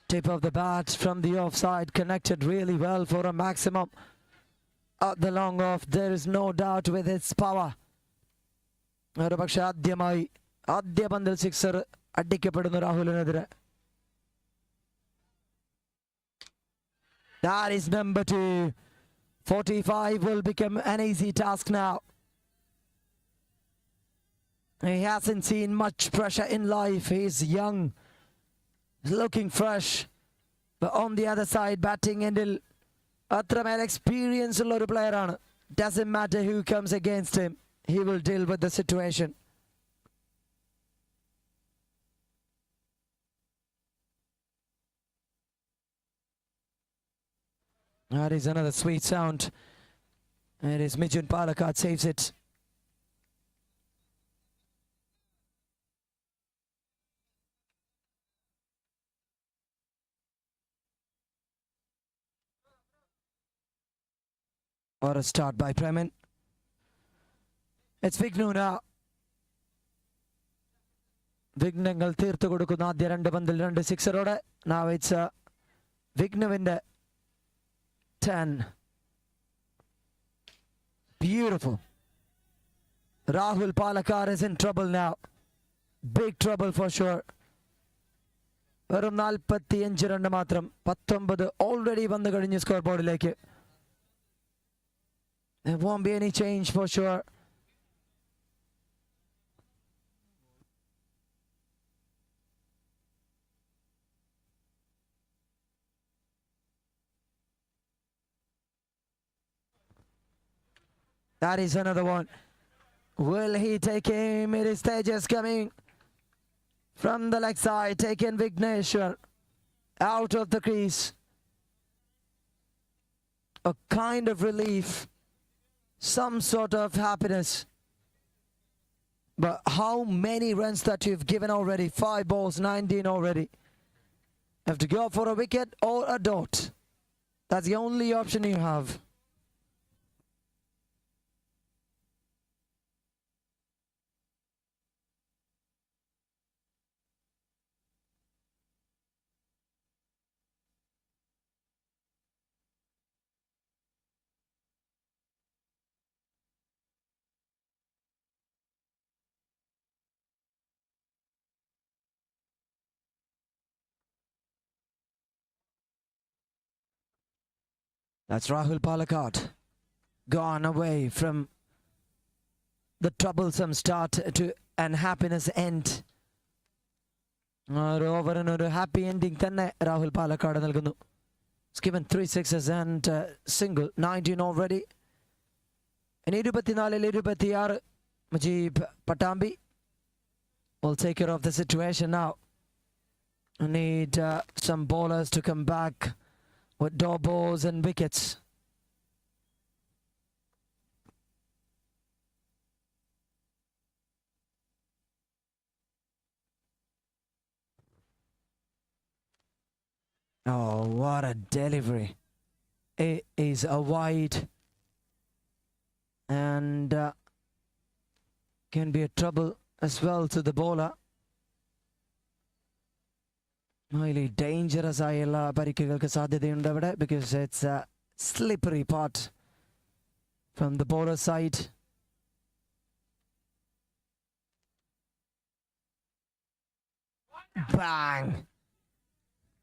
Tip of the bat from the offside, connected really well for a maximum. At the long off, there is no doubt with its power. പക്ഷെ ആദ്യ പന്തിൽ sixer അടിക്കപ്പെടുന്നു രാഹുലിനെതിരെ. That is number 2. 45 will become an easy task now. He hasn't seen much pressure in life. He's young, looking fresh, but on the other side, batting endil അത്രമേൽ experience ഉള്ള ഒരു player ആണ്. Doesn't matter who comes against him, he will deal with the situation. That is another sweet sound. It is Mijun Palakkad saves it. What a start by Premin. It's Vignu now. വിഘ്നങ്ങൾ തീർത്തു കൊടുക്കുന്ന ആദ്യ 2 പന്തിൽ 2 സിക്സറോടെ. Now it's വിഘ്നവിന്റെ 10. Beautiful. Rahul Palakar is in trouble now. Big trouble for sure. വെറും 45 run മാത്രം. 19 already വന്നു കഴിഞ്ഞു score ബോർഡിലേക്ക്. There won't be any change for sure. That is another one. Will he take him? It is Tejas coming from the leg side, taking Vigneshwar out of the crease. A kind of relief, some sort of happiness. But how many runs that you've given already? 5 balls, 19 already. Have to go for a wicket or a dot. That's the only option you have. That's Rahul Palakar. Gone away from the troublesome start to an happiness end. Over and a happy ending. Rahul Palakar നൽകുന്നു. He's given 3 sixes and single. 19 already. In 24-26, Mujib Patambi will take care of the situation now. I need some bowlers to come back with door balls and wickets. Oh, what a delivery. It is a wide and can be a trouble as well to the bowler. Highly dangerous ആയുള്ള പരിക്കുകൾക്ക് സാധ്യതയുണ്ട് അവിടെ, because it's a slippery part from the bowler side. Bang!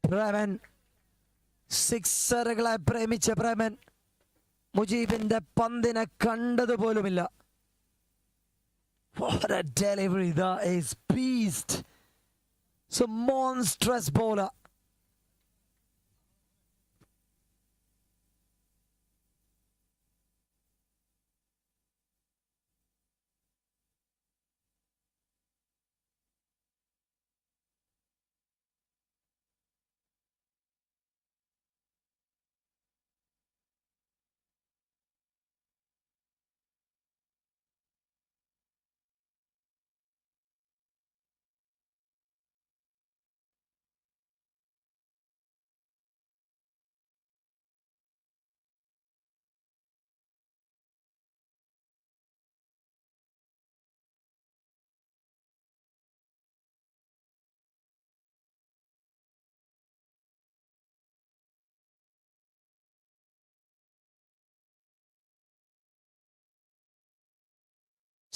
Preman, സിക്സറുകളെ പ്രേമിച്ച Preman മുജീബിന്റെ പന്തിനെ കണ്ടതുപോലുമില്ല. What a delivery, that is beast. It's a monstrous bowler.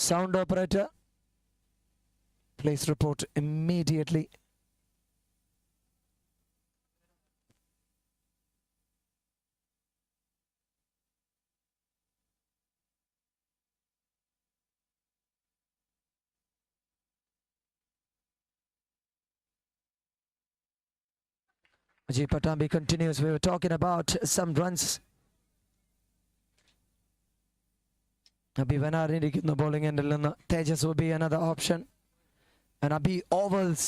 Sound operator, please report immediately. Ajay Patambi continues. We were talking about some runs. Abhi Vanarinikkunu bowling endil നിന്ന്. Tejas will be another option. And Abhi ovals.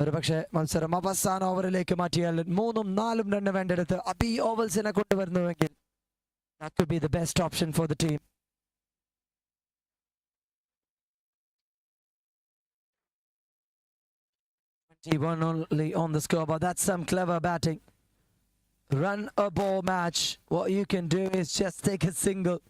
ഒരു പക്ഷേ മത്സരം അവസാന ഓവറിലേക്ക് മാറ്റിയാൽ 3-4 run വേണ്ടെടുത്ത് അബി ഓവൽസിനെ കൊണ്ടുവരുന്നുവെങ്കിൽ that could be the best option for the team. One only on the scoreboard. That's some clever batting. Run a ball match. What you can do is just take a single.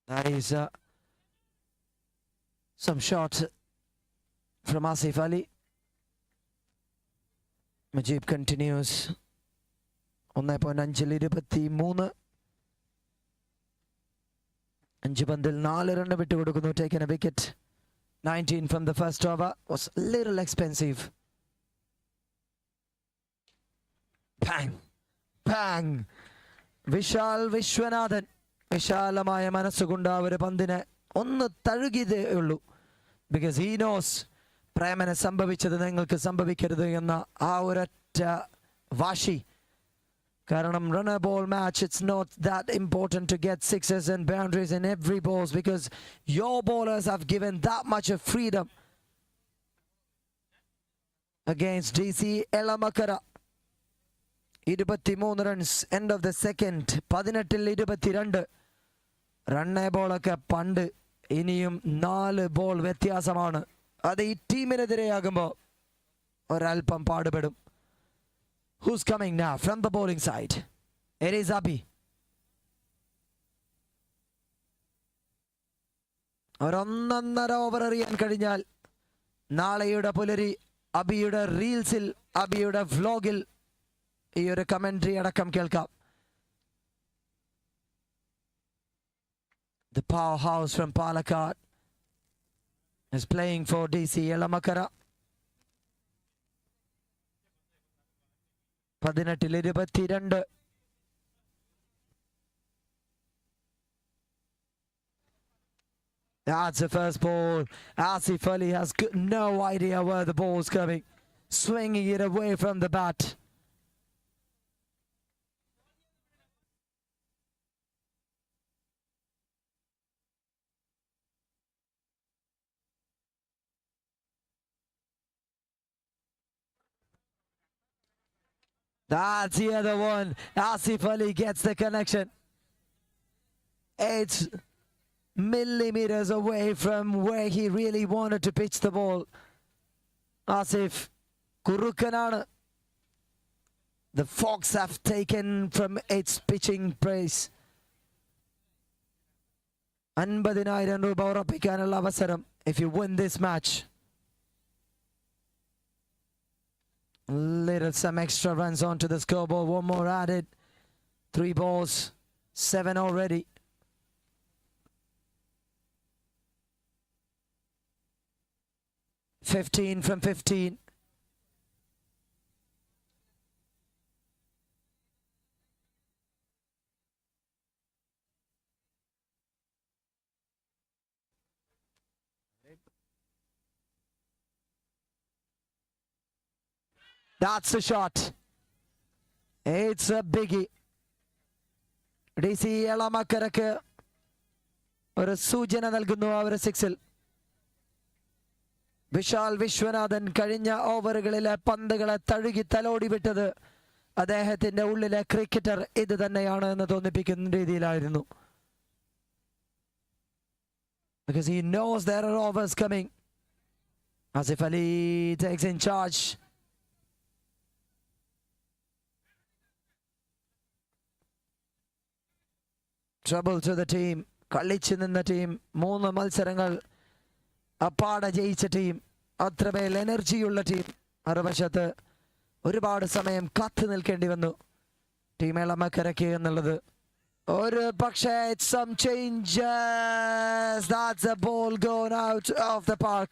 That is some shots from Asif Ali. Majib continues. 1.5-23. 5 പന്തിൽ 4 run വിട്ടുകൊടുക്കുന്നു. Taken a wicket. 19 from the first over. Was a little expensive. Bang! Bang! Vishal Viswanathan വിശാലമായ മനസ്സുകൊണ്ട് ആ ഒരു പന്തിനെ ഒന്ന് തഴുകിയതേ ഉള്ളൂ. Because he knows Preman സംഭവിച്ചത് നിങ്ങൾക്ക് സംഭവിക്കരുത് എന്ന ആ ഒരൊറ്റ വാശി. കാരണം runner ball match, it's not that important to get sixes and boundaries in every balls because your bowlers have given that much of freedom against DC Elamakara. 23 runs end of the second. 18-ൽ 22 റണ്ണേ ബോളൊക്കെ പണ്ട്. ഇനിയും 4 ball വ്യത്യാസമാണ്. അത് ഈ ടീമിനെതിരെയാകുമ്പോൾ ഒരൽപ്പം പാടുപെടും. Who's coming now from the bowling side? It is Abi. ഒരൊന്നൊന്നര ഓവർ എറിയാൻ കഴിഞ്ഞാൽ നാളെയുടെ പുലരി അബിയുടെ റീൽസിൽ, അബിയുടെ വ്ലോഗിൽ ഈ ഒരു കമന്ററി അടക്കം കേൾക്കാം. The powerhouse from Palakkad is playing for DC Elamakara. 18-ൽ 22. That's the first ball. Asif Ali has no idea where the ball is coming. Swinging it away from the bat. That's the other one. Asif Ali gets the connection. It's millimeters away from where he really wanted to pitch the ball. Asif Kurukanana. The Fox have taken from its pitching praise. 50,000 രൂപ ഉറപ്പിക്കാനുള്ള അവസരം if you win this match. Little some extra runs onto the scoreboard. One more added. 3 balls, 7 already. $15 from 15. That's the shot. It's a biggie. DC Elamakaraക്ക് ഒരു സൂചന നൽകുന്നു ആ ഒരു 6-ൽ. വിശാൽ വിശ്വനാഥൻ കഴിഞ്ഞ ഓവറുകളിലെ പന്തുകളെ തഴുകി തലോടി വിട്ടത് അദ്ദേഹത്തിന്റെ ഉള്ളിലെ ക്രിക്കറ്റർ ഇത് തന്നെയാണ് എന്ന് തോന്നിപ്പിക്കുന്ന രീതിയിലായിരുന്നു. Because he knows there are overs coming. Asif Ali takes in charge. Trouble to the team. കളിച്ചു നിന്ന ടീം, 3 മത്സരങ്ങൾ അപ്പാടെ ജയിച്ച ടീം, അത്രമേൽ എനർജിയുള്ള ടീം. മറുവശത്ത് ഒരുപാട് സമയം കാത്തു നിൽക്കേണ്ടി വന്നു ടീം എളമക്കരയ്ക്ക് എന്നുള്ളത്. ഒരു പക്ഷേ some changes. That's a ball gone out of the park.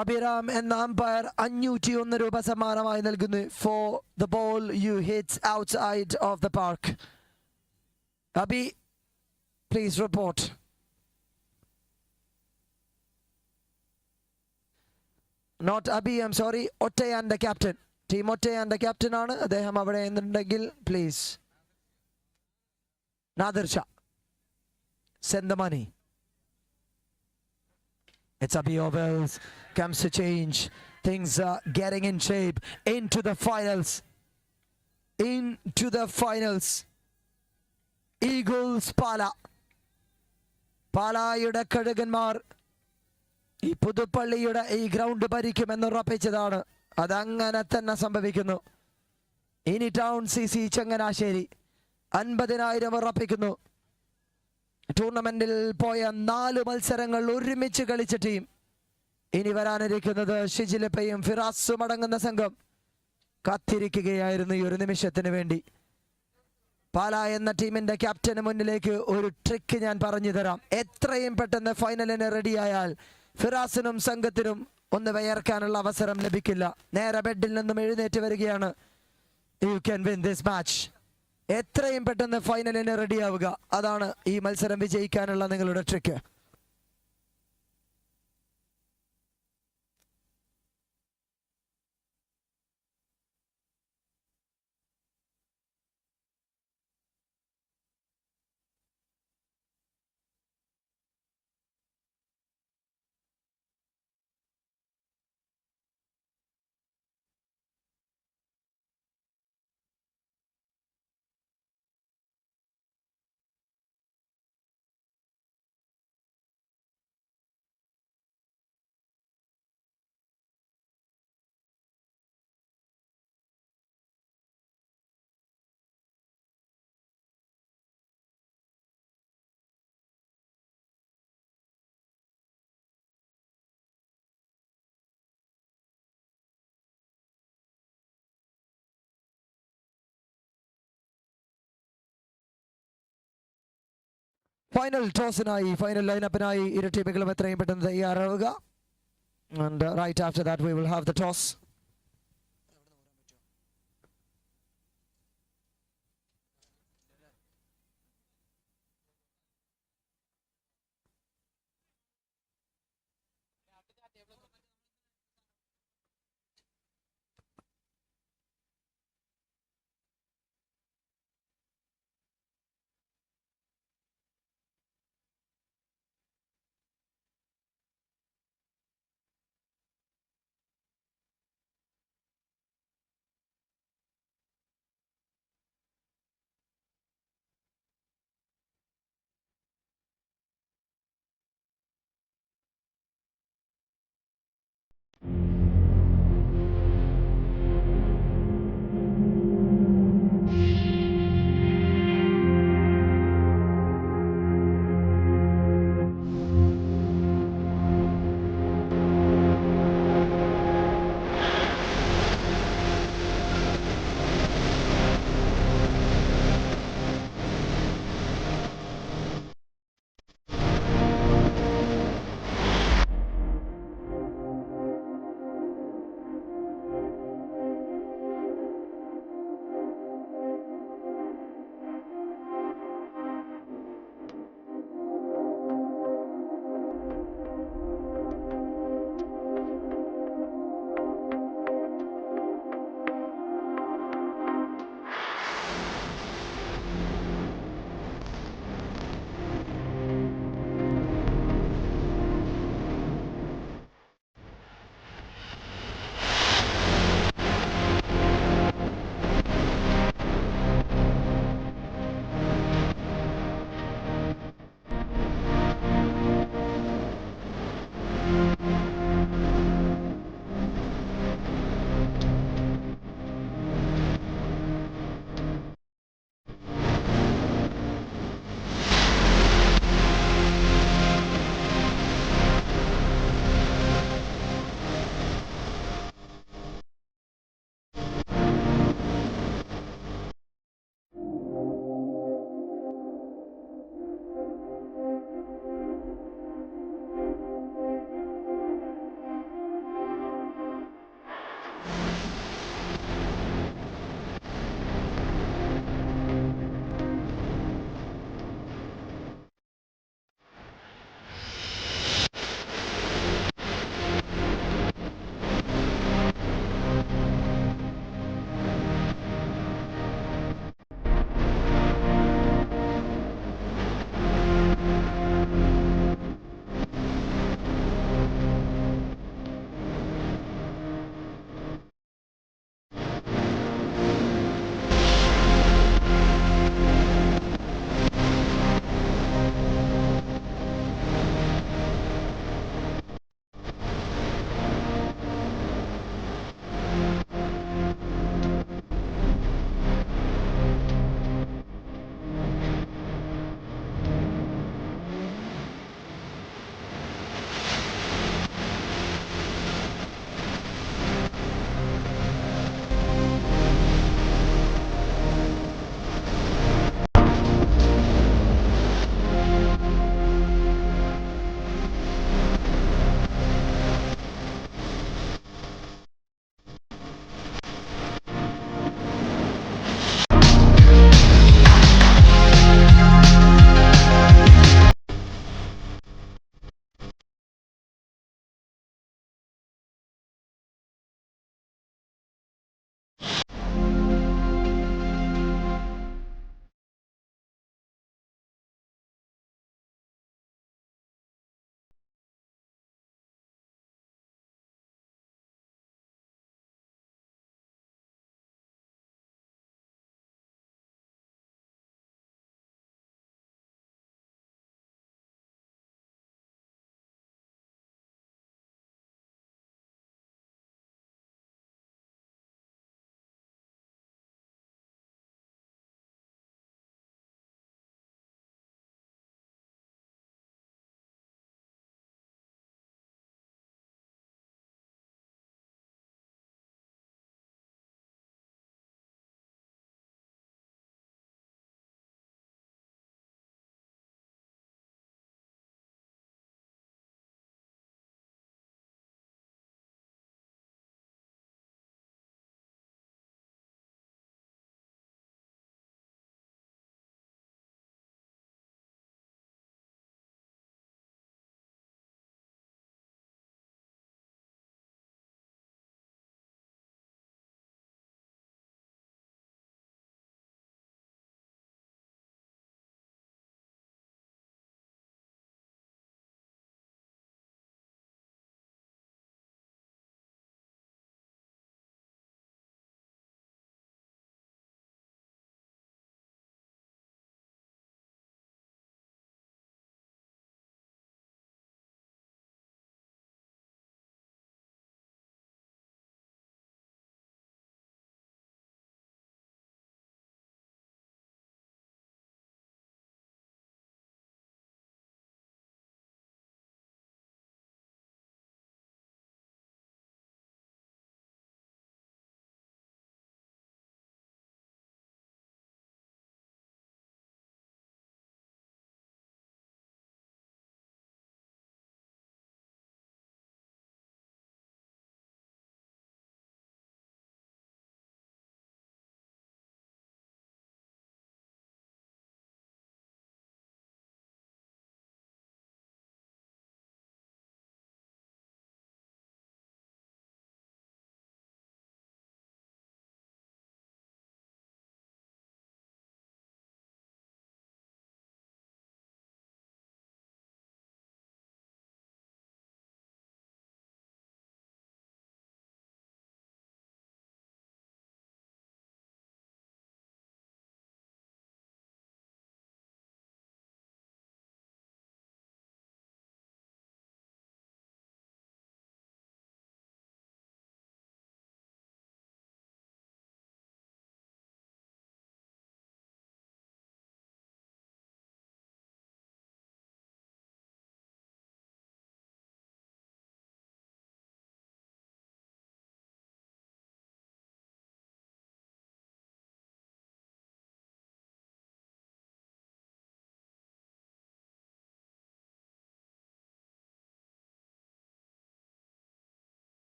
Abhiram എന്ന അമ്പയർ 501 രൂപ സമ്മാനമായി നൽകുന്നു for the ball you hit outside of the park. Abhi, please report. Not Abhi, I'm sorry. Ottayan the captain. Team Ottayan the captain ആണ്. അദ്ദേഹം അവിടെ എന്നുണ്ടെങ്കിൽ please. Nadir Shah. Send the money. It's Abhi Ovels. Comes to change. Things are getting in shape. Into the finals. Into the finals. Eagles പാല. പാലായുടെ കഴുകന്മാർ ഈ പുതുപ്പള്ളിയുടെ ഈ ground ഭരിക്കുമെന്ന് ഉറപ്പിച്ചതാണ്. അതങ്ങനെ തന്നെ സംഭവിക്കുന്നു. ഇനി ടൗൺ CC ചങ്ങനാശ്ശേരി 50,000 ഉറപ്പിക്കുന്നു. ടൂർണമെന്റിൽ പോയ 4 മത്സരങ്ങൾ ഒരുമിച്ച് കളിച്ച ടീം. ഇനി വരാനിരിക്കുന്നത് ഷിജിലപ്പയും ഫിറാസും അടങ്ങുന്ന സംഘം കാത്തിരിക്കുകയായിരുന്നു ഈ ഒരു നിമിഷത്തിന് വേണ്ടി. പാല എന്ന ടീമിന്റെ ക്യാപ്റ്റന് മുന്നിലേക്ക് ഒരു ട്രിക്ക് ഞാൻ പറഞ്ഞു തരാം. എത്രയും പെട്ടെന്ന് ഫൈനലിന് റെഡിയായാൽ ഫിറാസിനും സംഘത്തിനും ഒന്ന് വിയർക്കാനുള്ള അവസരം ലഭിക്കില്ല. നേരെ ബെഡിൽ നിന്നും എഴുന്നേറ്റ് വരികയാണ്. You can win this match. എത്രയും പെട്ടെന്ന് ഫൈനലിന് റെഡിയാവുക, അതാണ് ഈ മത്സരം വിജയിക്കാനുള്ള നിങ്ങളുടെ ട്രിക്ക്. ഫൈനൽ ടോസിനായി, ഫൈനൽ ലൈനപ്പിനായി ഇരു ടീമുകളും എത്രയും പെട്ടെന്ന് തയ്യാറാവുക. And right after that we will have the toss.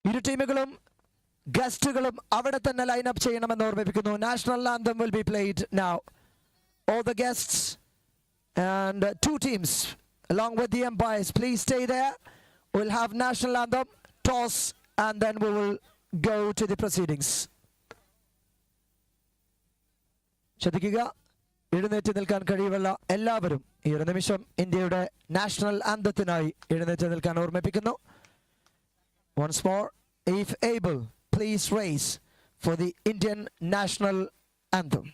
ഇരു ടീമുകളും ഗസ്റ്റുകളും അവിടെ തന്നെ ലൈനപ്പ് ചെയ്യണമെന്ന് ഓർമ്മിപ്പിക്കുന്നു. National anthem will be played now. All the guests and two teams along with the umpires, please stay there. We'll have national anthem, toss, and then we will go to the proceedings. ശ്രദ്ധിക്കുക, എഴുന്നേറ്റ് നിൽക്കാൻ കഴിവുള്ള എല്ലാവരും ഈ ഒരു നിമിഷം ഇന്ത്യയുടെ national ആന്തത്തിനായി എഴുന്നേറ്റ് നിൽക്കാൻ ഓർമ്മിപ്പിക്കുന്നു. Once more, if able, please raise for the Indian national anthem.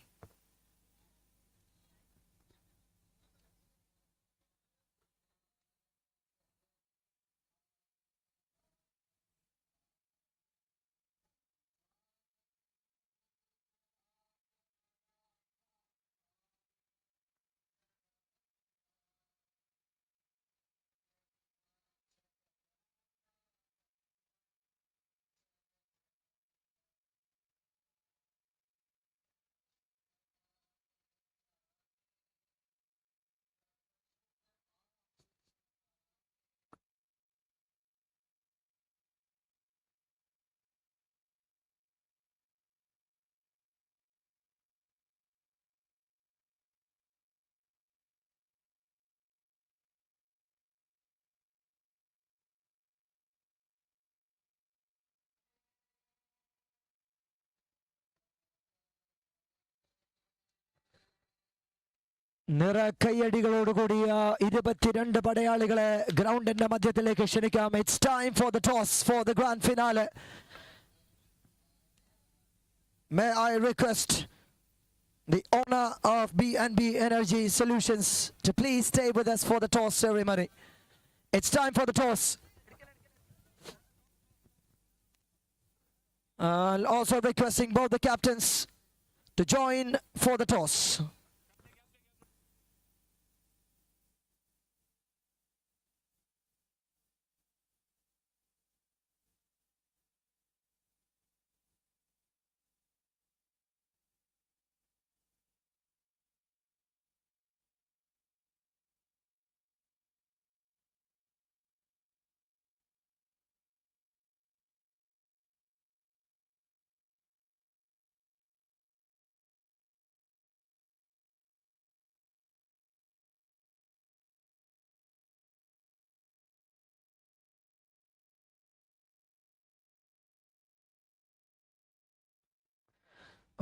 നിറക്കയ്യടികളോടുകൂടിയ 22 പടയാളികളെ ഗ്രൗണ്ടിന്റെ മധ്യത്തിലേക്ക് ക്ഷണിക്കാം. It's time for the toss for the grand finale. May I request the owner of B&B Energy Solutions to please stay with us for the toss ceremony. It's time for the toss. Also requesting both the captains to join for the toss.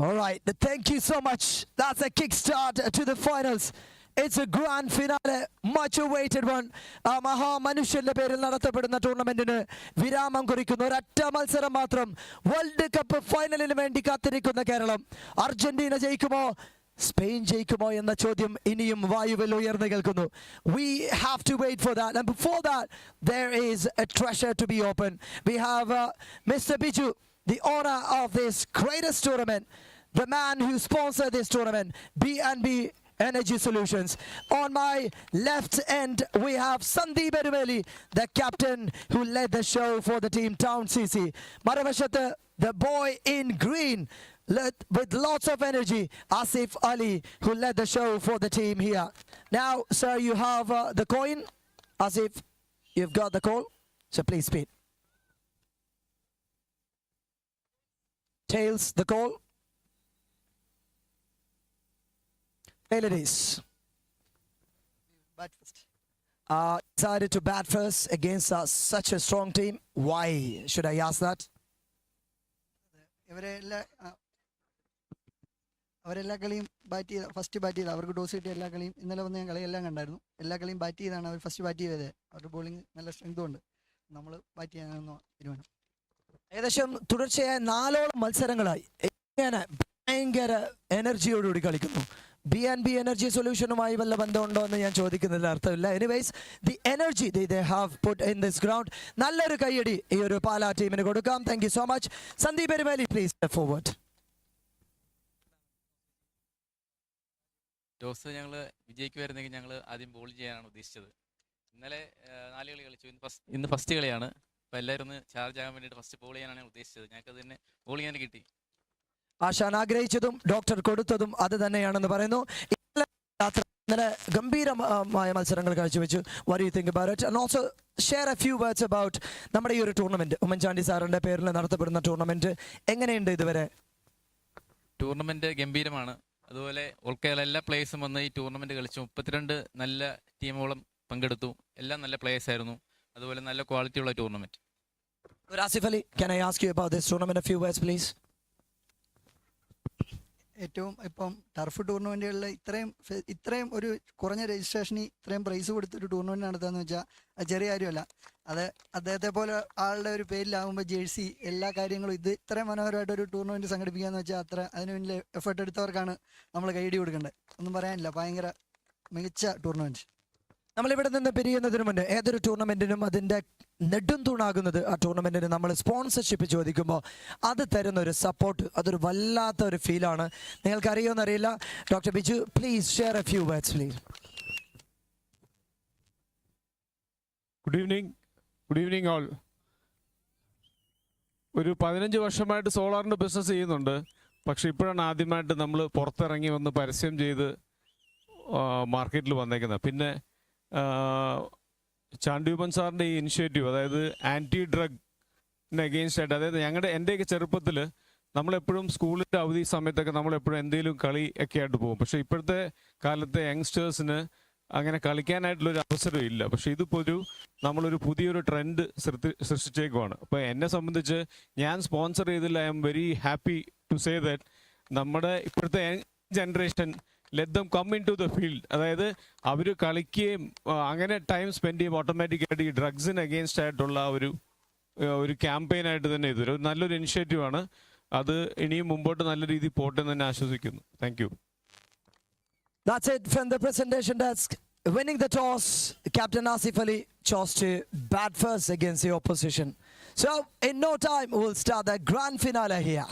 All right, thank you so much. That's a kickstart to the finals. It's a grand finale, much awaited one. മഹാമനുഷ്യന്റെ പേരിൽ നടത്തപ്പെടുന്ന ടൂർണമെന്റിന് വിരാമം കുറിക്കുന്ന ഒരൊറ്റ മത്സരം മാത്രം. World cup ഫൈനലിന് വേണ്ടി കാത്തിരിക്കുന്ന Keralam. Argentina ജയിക്കുമോ Spain ജയിക്കുമോ എന്ന ചോദ്യം ഇനിയും വായുവിൽ ഉയർന്നു കേൾക്കുന്നു. We have to wait for that, and before that there is a treasure to be opened. We have Mr. Biju, the owner of this greatest tournament, the man who sponsored this tournament, B&B Energy Solutions. On my left end, we have Sandeep Edumeli, the captain who led the show for the team Town CC. Maravashatha, the boy in green, with lots of energy, Asif Ali, who led the show for the team here. Now, sir, you have the coin. Asif, you've got the call, so please speak. Tails, the call. Tail it is. Bat first. Decided to bat first against such a strong team. Why should I ask that? അവരെല്ലാ കളിയും bat ചെയ്ത first bat ചെയ്ത് അവർക്ക് toss കിട്ടിയ എല്ലാ കളിയും ഇന്നലെ വന്ന് ഞാൻ കളിയെല്ലാം കണ്ടായിരുന്നു. എല്ലാ കളിയും ബാറ്റ് ചെയ്താണ് അവർ ഫസ്റ്റ് ബാറ്റ് ചെയ്തത്. അവരുടെ ബോളിംഗ് നല്ല സ്ട്രെങ്തും ഉണ്ട്. നമ്മൾ ബാറ്റ് ചെയ്യാനാണെന്ന് തീരുമാനം. ഏകദേശം തുടർച്ചയായ 4ഓളം മത്സരങ്ങളായി ഇങ്ങനെ ഭയങ്കര എനർജിയോടുകൂടി കളിക്കുന്നു. B&B Energy Solutionുമായി വല്ല ബന്ധമുണ്ടോ എന്ന് ഞാൻ ചോദിക്കുന്നതിൽ അർത്ഥമില്ല. Anyways the energy they have put in this ground. നല്ലൊരു കയ്യടി ഈ ഒരു പാലാ ടീമിന് കൊടുക്കാം. Thank you so much. Sandeep Erumeli, please step forward. Toss ഞങ്ങൾ വിജയിക്കുമായിരുന്നെങ്കിൽ ഞങ്ങൾ ആദ്യം ബോൾ ചെയ്യാനാണ് ഉദ്ദേശിച്ചത്. ഇന്നലെ 4 കളി കളിച്ചു. ഇന്ന് ഫസ്റ്റ് കളിയാണ്. അപ്പോൾ എല്ലാവരും ഒന്ന് ചാർജ് ആകാൻ വേണ്ടിയിട്ട് ഫസ്റ്റ് ബോൾ ചെയ്യാനാണ് ഉദ്ദേശിച്ചത്. ഞങ്ങൾക്ക് അത് തന്നെ ബോൾ ചെയ്യാൻ കിട്ടി. ആശാൻ ആഗ്രഹിച്ചതും ഡോക്ടർ കൊടുത്തതും അത് തന്നെയാണെന്ന് പറയുന്നു. ഇന്നലെ ഗംഭീരമായ മത്സരങ്ങൾ കാഴ്ചവെച്ചു. What you think about it and also share a few words about നമ്മുടെ ഈ ഒരു ടൂർണമെന്റ്, ഉമ്മൻ ചാണ്ടി സാറിന്റെ പേരിൽ നടത്തപ്പെടുന്ന ടൂർണമെന്റ് എങ്ങനെയുണ്ട് ഇതുവരെ? ടൂർണമെന്റ് ഗംഭീരമാണ്. അതുപോലെ ഓൾ കേരള എല്ലാ പ്ലേയേഴ്സും വന്ന് ഈ ടൂർണമെന്റ് കളിച്ചു. 32 നല്ല ടീമുകളും പങ്കെടുത്തു. എല്ലാം നല്ല പ്ലേയേഴ്സ് ആയിരുന്നു. അതുപോലെ നല്ല ക്വാളിറ്റി ഉള്ള tournament. Asif Ali, can I ask you about this tournament a few words please? ഏറ്റവും ഇപ്പം ടർഫ് ടൂർണമെൻറ്റുകളിൽ ഇത്രയും ഒരു കുറഞ്ഞ രജിസ്ട്രേഷന് ഇത്രയും പ്രൈസ് കൊടുത്തൊരു ടൂർണമെൻറ്റ് നടത്തുകയെന്ന് വെച്ചാൽ അത് ചെറിയ കാര്യമല്ല. അത് അദ്ദേഹത്തെ പോലെ ആളുടെ ഒരു പേരിലാകുമ്പോൾ ജേഴ്സി എല്ലാ കാര്യങ്ങളും ഇത് ഇത്രയും മനോഹരമായിട്ടൊരു ടൂർണമെൻറ്റ് സംഘടിപ്പിക്കുക എന്ന് വെച്ചാൽ അതിന് വേണ്ടി എഫേർട്ട് എടുത്തവർക്കാണ് നമ്മൾ കൈയടി കൊടുക്കേണ്ടത്. ഒന്നും പറയാനില്ല, ഭയങ്കര മികച്ച ടൂർണമെൻറ്റ്. നമ്മളിവിടെ നിന്ന് പിരിയുന്നതിന് മുന്നേ ഏതൊരു ടൂർണമെന്റിനും അതിൻ്റെ നെടും തൂണാകുന്നത് ആ ടൂർണമെന്റിന് നമ്മൾ സ്പോൺസർഷിപ്പ് ചോദിക്കുമ്പോൾ അത് തരുന്ന ഒരു സപ്പോർട്ട്, അതൊരു വല്ലാത്ത ഒരു ഫീലാണ്. നിങ്ങൾക്ക് അറിയുമെന്നറിയില്ല. Doctor Biju, please share a few words please. Good evening all. ഒരു 15 വർഷമായിട്ട് സോളാറിൻ്റെ ബിസിനസ് ചെയ്യുന്നുണ്ട്. പക്ഷേ ഇപ്പോഴാണ് ആദ്യമായിട്ട് നമ്മൾ പുറത്തിറങ്ങി വന്ന് പരസ്യം ചെയ്ത് മാർക്കറ്റിൽ വന്നേക്കുന്നത്. പിന്നെ ചാണ്ടി ഉമ്മൻ സാറിൻ്റെ ഈ ഇനിഷ്യേറ്റീവ്, അതായത് ആൻറ്റി ഡ്രഗിന് അഗെയിൻസ്റ്റ് ആയിട്ട്, അതായത് എൻ്റെയൊക്കെ ചെറുപ്പത്തിൽ നമ്മളെപ്പോഴും സ്കൂളിൻ്റെ അവധി സമയത്തൊക്കെ നമ്മളെപ്പോഴും എന്തെങ്കിലും കളി ഒക്കെ ആയിട്ട് പോകും. പക്ഷേ ഇപ്പോഴത്തെ കാലത്തെ യങ്സ്റ്റേഴ്സിന് അങ്ങനെ കളിക്കാനായിട്ടുള്ളൊരു അവസരം ഇല്ല. പക്ഷേ ഇതിപ്പോൾ നമ്മളൊരു പുതിയൊരു ട്രെൻഡ് സൃഷ്ടിച്ചേക്കുവാണ്. അപ്പോൾ എന്നെ സംബന്ധിച്ച് ഞാൻ സ്പോൺസർ ചെയ്തതിൽ I'm very happy to say that നമ്മുടെ ഇപ്പോഴത്തെ generation let them come into the field. അതായത് അവർ കളിക്കുകയും അങ്ങനെ ടൈം സ്പെൻഡ് ചെയ്യും. ഓട്ടോമാറ്റിക്കായിട്ട് ഈ ഡ്രഗ്സിന് അഗെയിൻസ്റ്റ് ആയിട്ടുള്ള ഒരു ക്യാമ്പയിനായിട്ട് തന്നെ ഇതൊരു നല്ലൊരു ഇനിഷ്യേറ്റീവാണ്. അത് ഇനിയും മുമ്പോട്ട് നല്ല രീതിയിൽ പോട്ടെ എന്ന് തന്നെ ആശ്വസിക്കുന്നു. Thank you. That's it from the presentation desk. Winning the toss, Captain Asif Ali chose to bat first against the opposition. So in no time we'll start the grand finale here.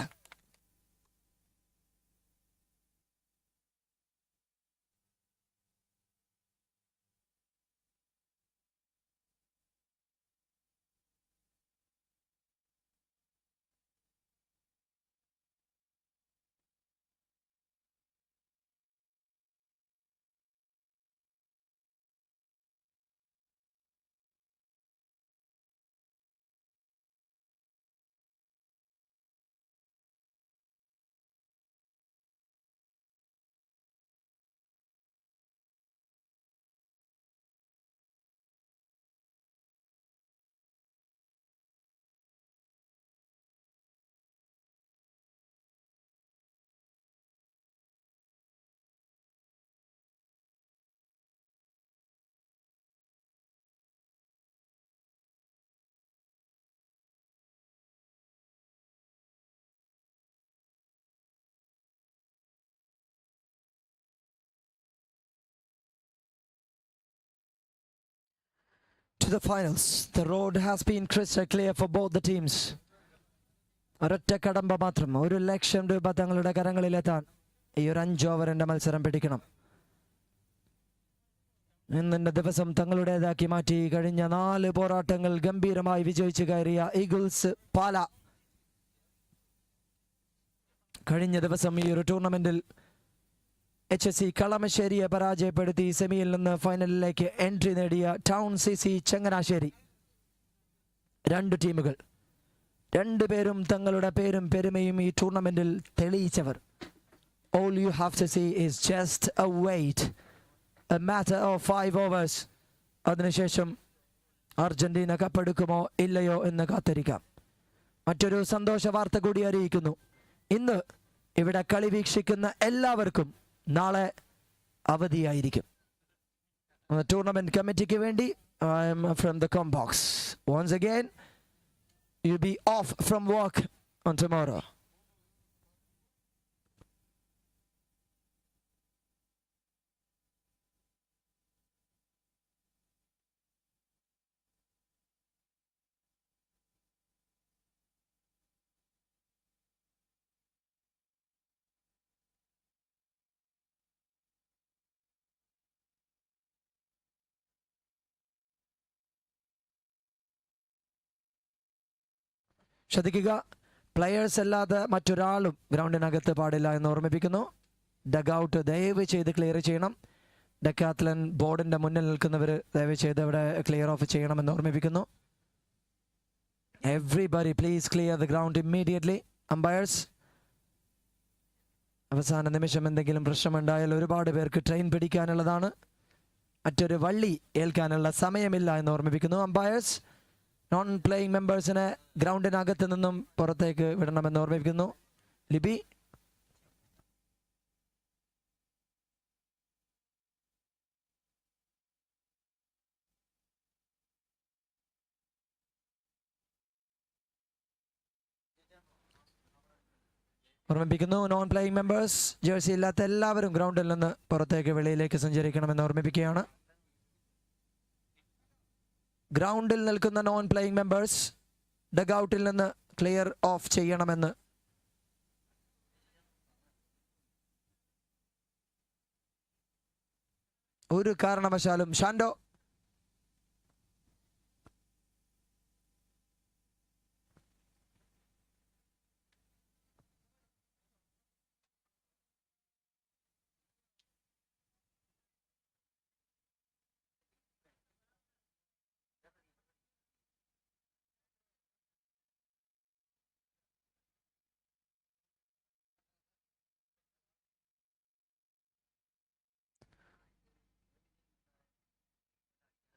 To the finals. The road has been crystal clear for both the teams. ഒരൊറ്റ കടമ്പ മാത്രം, 1 ലക്ഷം രൂപ തങ്ങളുടെ കരങ്ങളിലെത്താൻ ഈ ഒരു 5 ഓവറിന്റെ മത്സരം പിടിക്കണം. ഇന്നിന്റെ ദിവസം തങ്ങളുടേതാക്കി മാറ്റി. കഴിഞ്ഞ 4 പോരാട്ടങ്ങൾ ഗംഭീരമായി വിജയിച്ചു കയറിയ ഈഗിൾസ് പാല കഴിഞ്ഞ ദിവസം ഈ ഒരു ടൂർണമെന്റിൽ HSC കളമശ്ശേരിയെ പരാജയപ്പെടുത്തി സെമിയിൽ നിന്ന് ഫൈനലിലേക്ക് എൻട്രി നേടിയ ടൗൺ CC ചങ്ങനാശ്ശേരി. 2 ടീമുകൾ, 2 പേരും തങ്ങളുടെ പേരും പെരുമയും ഈ ടൂർണമെന്റിൽ തെളിയിച്ചവർ. All you have to see is just a wait, a matter of 5 overs. അതിനുശേഷം അർജന്റീന കപ്പെടുക്കുമോ ഇല്ലയോ എന്ന് കാത്തിരിക്കാം. മറ്റൊരു സന്തോഷ വാർത്ത കൂടി അറിയിക്കുന്നു. ഇന്ന് ഇവിടെ കളി വീക്ഷിക്കുന്ന എല്ലാവർക്കും നാളെ അവധിയായിരിക്കും. ടൂർണമെന്റ് കമ്മിറ്റിക്ക് വേണ്ടി I am from the Combox. Once again, you'll be off from work on tomorrow. ശ്രദ്ധിക്കുക, പ്ലെയേഴ്സ് അല്ലാതെ മറ്റൊരാളും ഗ്രൗണ്ടിനകത്ത് പാടില്ല എന്ന് ഓർമ്മിപ്പിക്കുന്നു. ഡഗ് ഔട്ട് ദയവ് ചെയ്ത് ക്ലിയർ ചെയ്യണം. ഡെക്കാത്ലൻ ബോർഡിന്റെ മുന്നിൽ നിൽക്കുന്നവർ ദയവ് ചെയ്ത് ഇവിടെ ക്ലിയർ ഓഫ് ചെയ്യണമെന്ന് ഓർമ്മിപ്പിക്കുന്നു. Everybody please clear the ground immediately. Umpire's, അവസാന നിമിഷം എന്തെങ്കിലും പ്രശ്നമുണ്ടായാൽ ഒരുപാട് പേർക്ക് ട്രെയിൻ പിടിക്കാനുള്ളതാണ്. മറ്റൊരു വള്ളി ഏൽക്കാനുള്ള സമയമില്ല എന്ന് ഓർമ്മിപ്പിക്കുന്നു. അമ്പയേഴ്സ്, നോൺ പ്ലേയിങ് മെമ്പേഴ്സിനെ ഗ്രൗണ്ടിനകത്ത് നിന്നും പുറത്തേക്ക് വിടണമെന്ന് ഓർമ്മിപ്പിക്കുന്നു. ലിബി, ഓർമ്മിപ്പിക്കുന്നു നോൺ പ്ലേയിങ് മെമ്പേഴ്സ്, ജേഴ്സി ഇല്ലാത്ത എല്ലാവരും ഗ്രൗണ്ടിൽ നിന്ന് പുറത്തേക്ക് വെളിയിലേക്ക് സഞ്ചരിക്കണമെന്ന് ഓർമ്മിപ്പിക്കുകയാണ്. ഗ്രൗണ്ടിൽ നിൽക്കുന്ന നോൺ പ്ലേയിങ് മെമ്പേഴ്സ് ഡഗൌട്ടിൽ നിന്ന് ക്ലിയർ ഓഫ് ചെയ്യണമെന്ന് ഒരു കാരണവശാലും. Shando,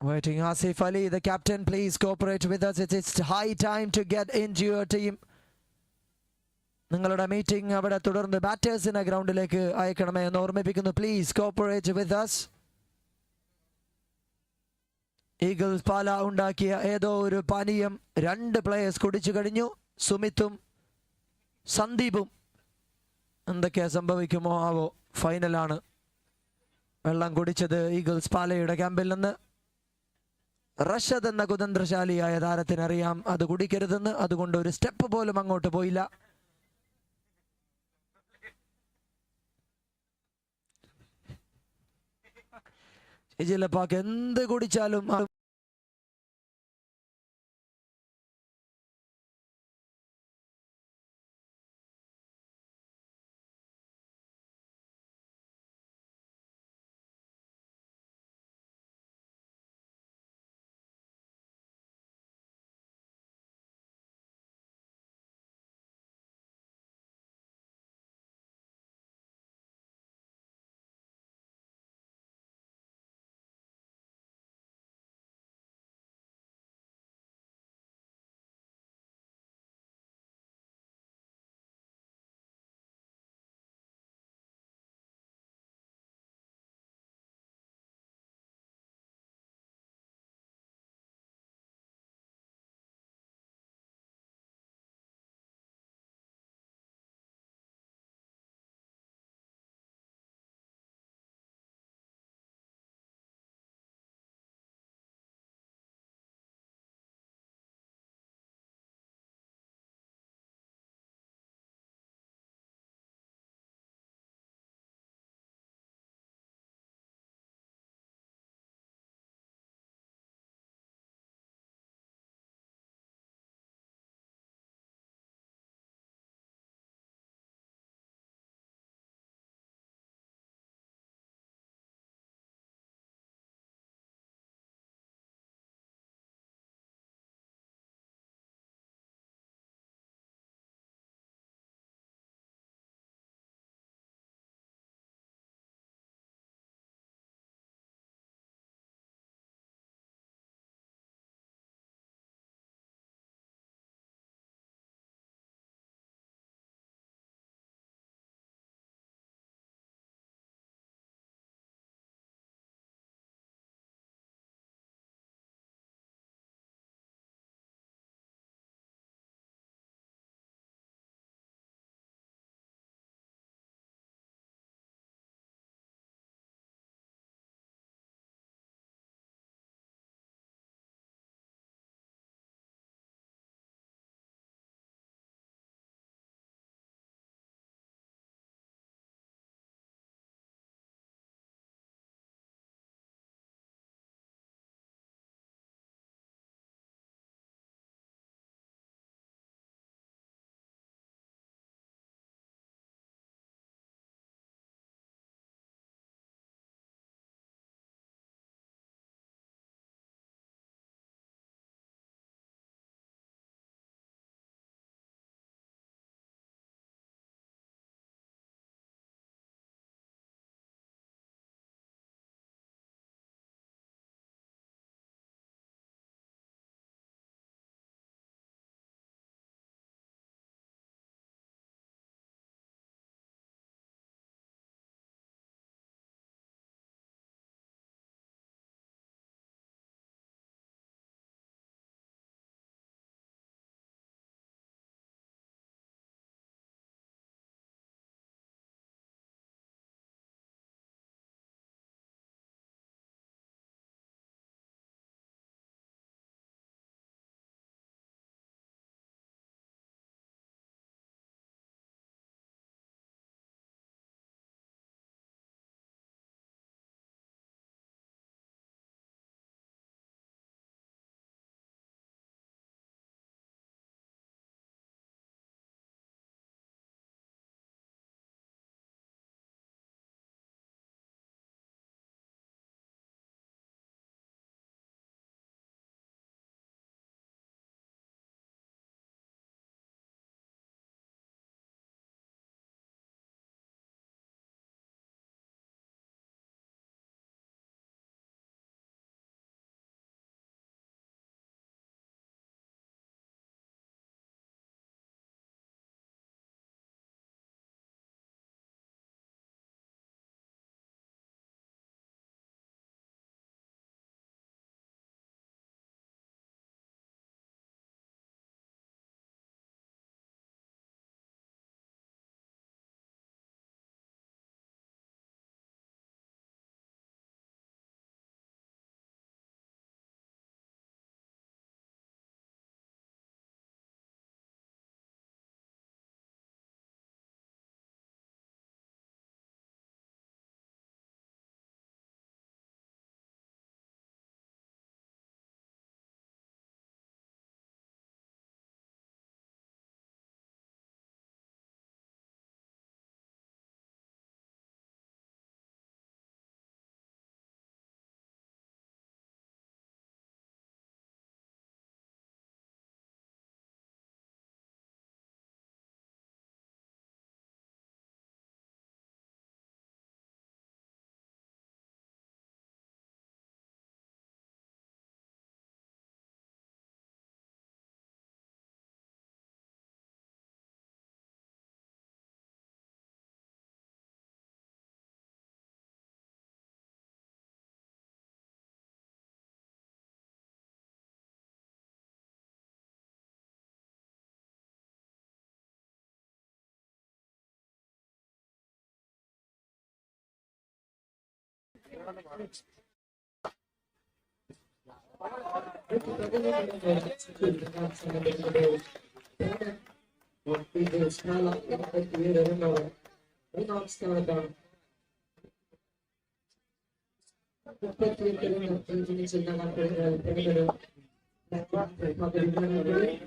waiting Asif Ali, the captain, please cooperate with us. It's high time to get into your team. നിങ്ങളുടെ മീറ്റിംഗ് അവിടെ തുടർന്ന് ബാറ്റേഴ്സിനെ ഗ്രൗണ്ടിലേക്ക് അയക്കണമേ എന്ന് ഓർമ്മിപ്പിക്കുന്നു. Please cooperate with us. Eagles Pala ഉണ്ടാക്കിയ ഏതോ ഒരു പാനീയം 2 പ്ലേയേഴ്സ് കുടിച്ചു കഴിഞ്ഞു. സുമിത്തും സന്ദീപും. എന്തൊക്കെയാ സംഭവിക്കുമോ ആവോ. ഫൈനലാണ്. വെള്ളം കുടിച്ചത് ഈഗിൾസ് പാലയുടെ ക്യാമ്പിൽ നിന്ന്. റഷദ് എന്ന കുതന്ത്രശാലിയായ താരത്തിനറിയാം അത് കുടിക്കരുതെന്ന്. അതുകൊണ്ട് ഒരു സ്റ്റെപ്പ് പോലും അങ്ങോട്ട് പോയില്ല. എന്ത് കുടിച്ചാലും Thank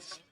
you.